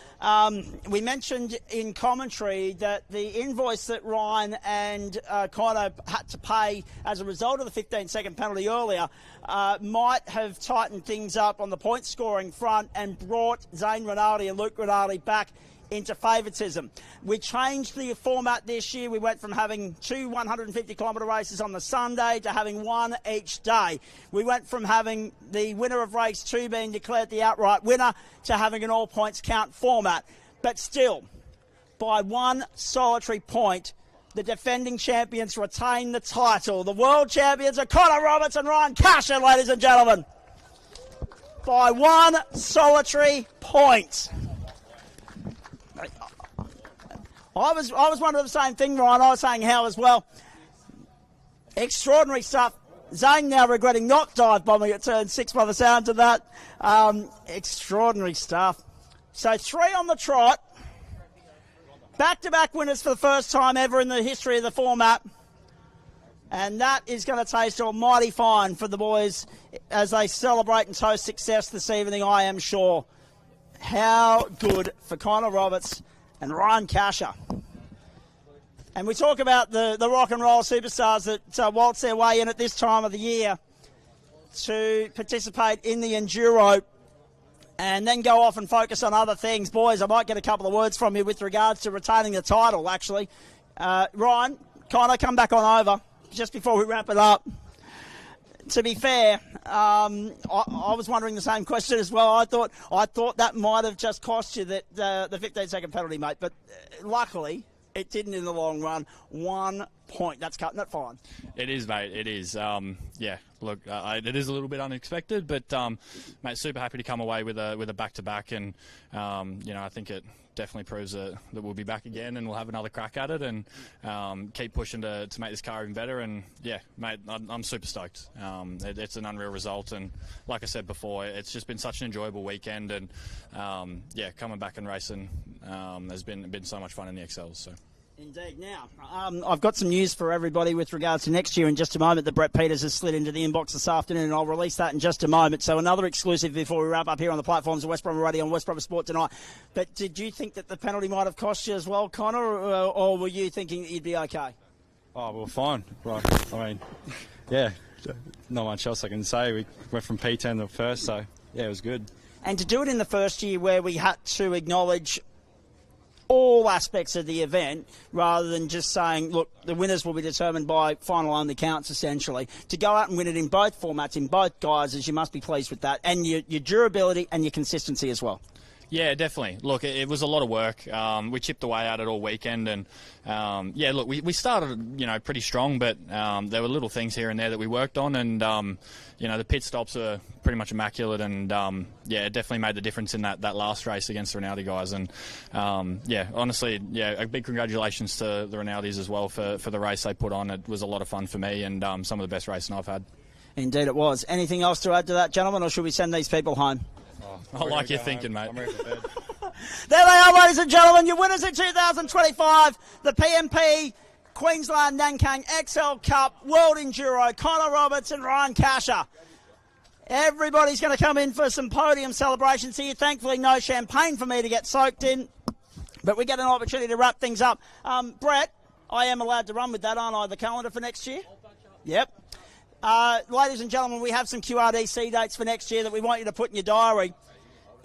We mentioned in commentary that the invoice that Ryan and Connor had to pay as a result of the 15-second penalty earlier might have tightened things up on the point scoring front and brought Zane Rinaldi and Luke Rinaldi back into favouritism. We changed the format this year. We went from having 2 150-kilometre races on the Sunday to having 1 each day. We went from having the winner of race 2 being declared the outright winner to having an all-points count format. But still, by 1 solitary point, the defending champions retain the title. The world champions are Connor Roberts and Ryan Ksha, ladies and gentlemen. By 1 solitary point. I was wondering the same thing, Ryan. I was saying how as well. Extraordinary stuff. Zane now regretting not dive bombing at turn 6 by the sound of that. Extraordinary stuff. So 3 on the trot. Back-to-back winners for the first time ever in the history of the format. And that is going to taste almighty fine for the boys as they celebrate and toast success this evening, I am sure. How good for Connor Roberts and Ryan Ksha. And we talk about the rock and roll superstars that waltz their way in at this time of the year to participate in the Enduro and then go off and focus on other things. Boys, I might get a couple of words from you with regards to retaining the title, actually. Ryan, Connor, come back on over just before we wrap it up. To be fair, I was wondering the same question as well. I thought that might have just cost you the 15-second penalty, mate. But luckily, it didn't in the long run. 1 point. That's cutting it fine. It is, mate. It is. Look, it is a little bit unexpected, but mate, super happy to come away with a back-to-back, and I think it definitely proves that we'll be back again and we'll have another crack at it and keep pushing to make this car even better. And yeah, mate, I'm super stoked. It's an unreal result, and like I said before, it's just been such an enjoyable weekend, and coming back and racing has been so much fun in the XLs. So. Indeed. Now, I've got some news for everybody with regards to next year in just a moment that Brett Peters has slid into the inbox this afternoon, and I'll release that in just a moment. So another exclusive before we wrap up here on the platforms of West Bromwich Radio and West Bromwich Sport tonight. But did you think that the penalty might have cost you as well, Connor, or were you thinking that you'd be okay? Oh, well, fine. Right. I mean, yeah, not much else I can say. We went from P10 to first, so yeah, it was good. And to do it in the first year where we had to acknowledge all aspects of the event rather than just saying, look, the winners will be determined by final only counts, essentially. To go out and win it in both formats, in both guises, you must be pleased with that. And your durability and your consistency as well. Yeah, definitely. Look, it was a lot of work. We chipped away at it all weekend, and yeah, look, we started, pretty strong, but there were little things here and there that we worked on, and the pit stops were pretty much immaculate, and yeah, it definitely made the difference in that last race against the Rinaldi guys, and yeah, honestly, yeah, a big congratulations to the Rinaldis as well for the race they put on. It was a lot of fun for me, and some of the best racing I've had. Indeed it was. Anything else to add to that, gentlemen, or should we send these people home? I like your thinking, mate. There they are, ladies and gentlemen, your winners in 2025, the PMP Queensland Nankang XL Cup World Enduro, Connor Roberts and Ryan Casher. Everybody's going to come in for some podium celebrations here. Thankfully, no champagne for me to get soaked in, but we get an opportunity to wrap things up. Brett, I am allowed to run with that, aren't I, the calendar for next year? Yep. Ladies and gentlemen, we have some QRDC dates for next year that we want you to put in your diary.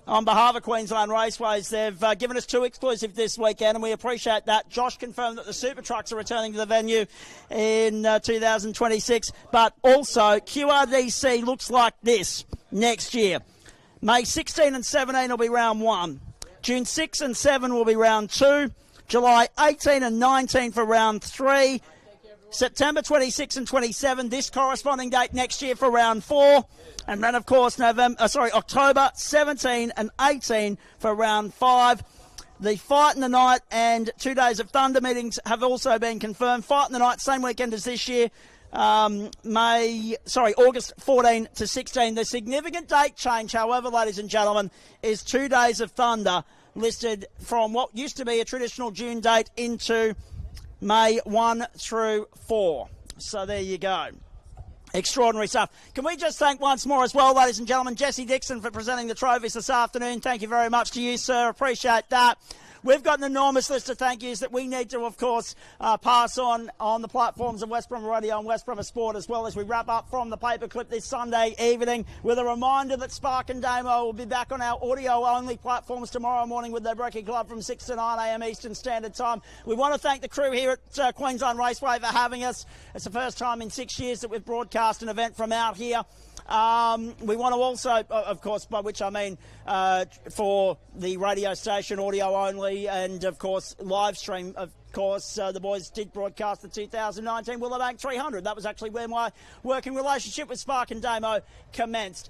On behalf of Queensland Raceways, they've given us 2 exclusive this weekend, and we appreciate that. Josh confirmed that the Super Trucks are returning to the venue in 2026, but also QRDC looks like this next year. May 16 and 17 will be round 1. June 6 and 7 will be round 2. July 18 and 19 for round 3. September 26 and 27, this corresponding date next year for round 4. And then, of course, October 17 and 18 for round 5. The Fight in the Night and 2 Days of Thunder meetings have also been confirmed. Fight in the Night, same weekend as this year, August 14 to 16. The significant date change, however, ladies and gentlemen, is 2 Days of Thunder listed from what used to be a traditional June date into May 1 through 4. So there you go. Extraordinary stuff. Can we just thank once more as well, ladies and gentlemen, Jesse Dixon for presenting the trophies this afternoon. Thank you very much to you, sir. Appreciate that. We've got an enormous list of thank yous that we need to, of course, pass on the platforms of West Brom Radio and West Brom Sport, as well as we wrap up from the paperclip this Sunday evening with a reminder that Spark and Damo will be back on our audio-only platforms tomorrow morning with their Brekkie Club from 6 to 9 a.m. Eastern Standard Time. We want to thank the crew here at Queensland Raceway for having us. It's the first time in 6 years that we've broadcast an event from out here. We want to also, of course, by which I mean for the radio station, audio only, and of course live stream. Of course, the boys did broadcast the 2019 Willowbank 300. That was actually where my working relationship with Spark and Damo commenced.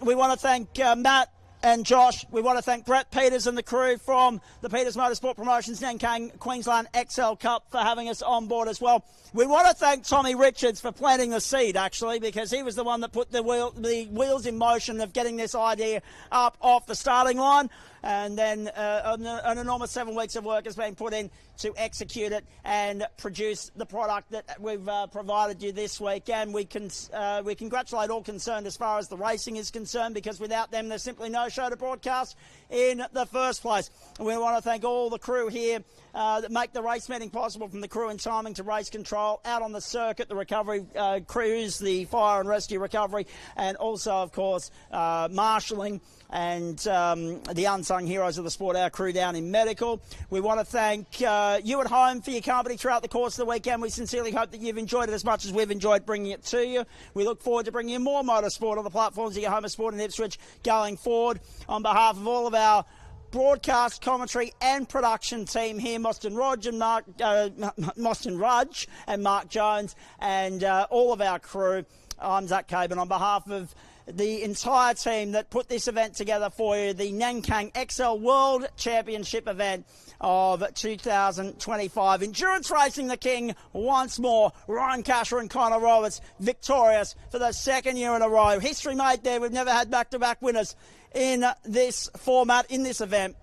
We want to thank Matt and Josh. We want to thank Brett Peters and the crew from the Peters Motorsport Promotions Nankang Queensland XL Cup for having us on board as well. We want to thank Tommy Richards for planting the seed, actually, because he was the one that put the wheels in motion of getting this idea up off the starting line. And then an enormous 7 weeks of work has been put in to execute it and produce the product that we've provided you this week. And we congratulate all concerned as far as the racing is concerned, because without them there's simply no show to broadcast in the first place. And we want to thank all the crew here that make the race meeting possible, from the crew in timing to race control, out on the circuit, the recovery crews, the fire and rescue recovery, and also, of course, marshalling and the unsung heroes of the sport, our crew down in medical. We want to thank you at home for your company throughout the course of the weekend. We sincerely hope that you've enjoyed it as much as we've enjoyed bringing it to you. We look forward to bringing you more motorsport on the platforms of your home of sport in Ipswich going forward. On behalf of all of our broadcast, commentary and production team here, Moston Rudge and Mark Jones, and all of our crew, I'm Zach Caban. On behalf of the entire team that put this event together for you, the Nankang XL World Championship event of 2025. Endurance Racing the King once more. Ryan Casher and Connor Roberts victorious for the second year in a row. History made there. We've never had back-to-back winners in this format, in this event.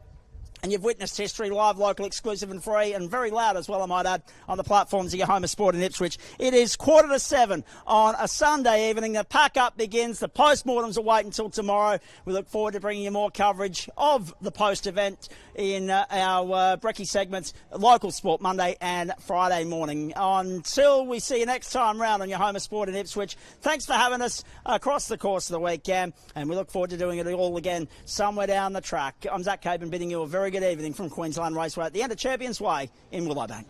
And you've witnessed history live, local, exclusive and free, and very loud as well, I might add, on the platforms of your home of sport in Ipswich. It is 6:45 on a Sunday evening. The pack-up begins. The post-mortems will wait until tomorrow. We look forward to bringing you more coverage of the post-event in our brekkie segments, local sport, Monday and Friday morning. Until we see you next time round on your home of sport in Ipswich, thanks for having us across the course of the weekend, and we look forward to doing it all again somewhere down the track. I'm Zacc Caban bidding you a very good evening from Queensland Raceway at the end of Champions Way in Willowbank.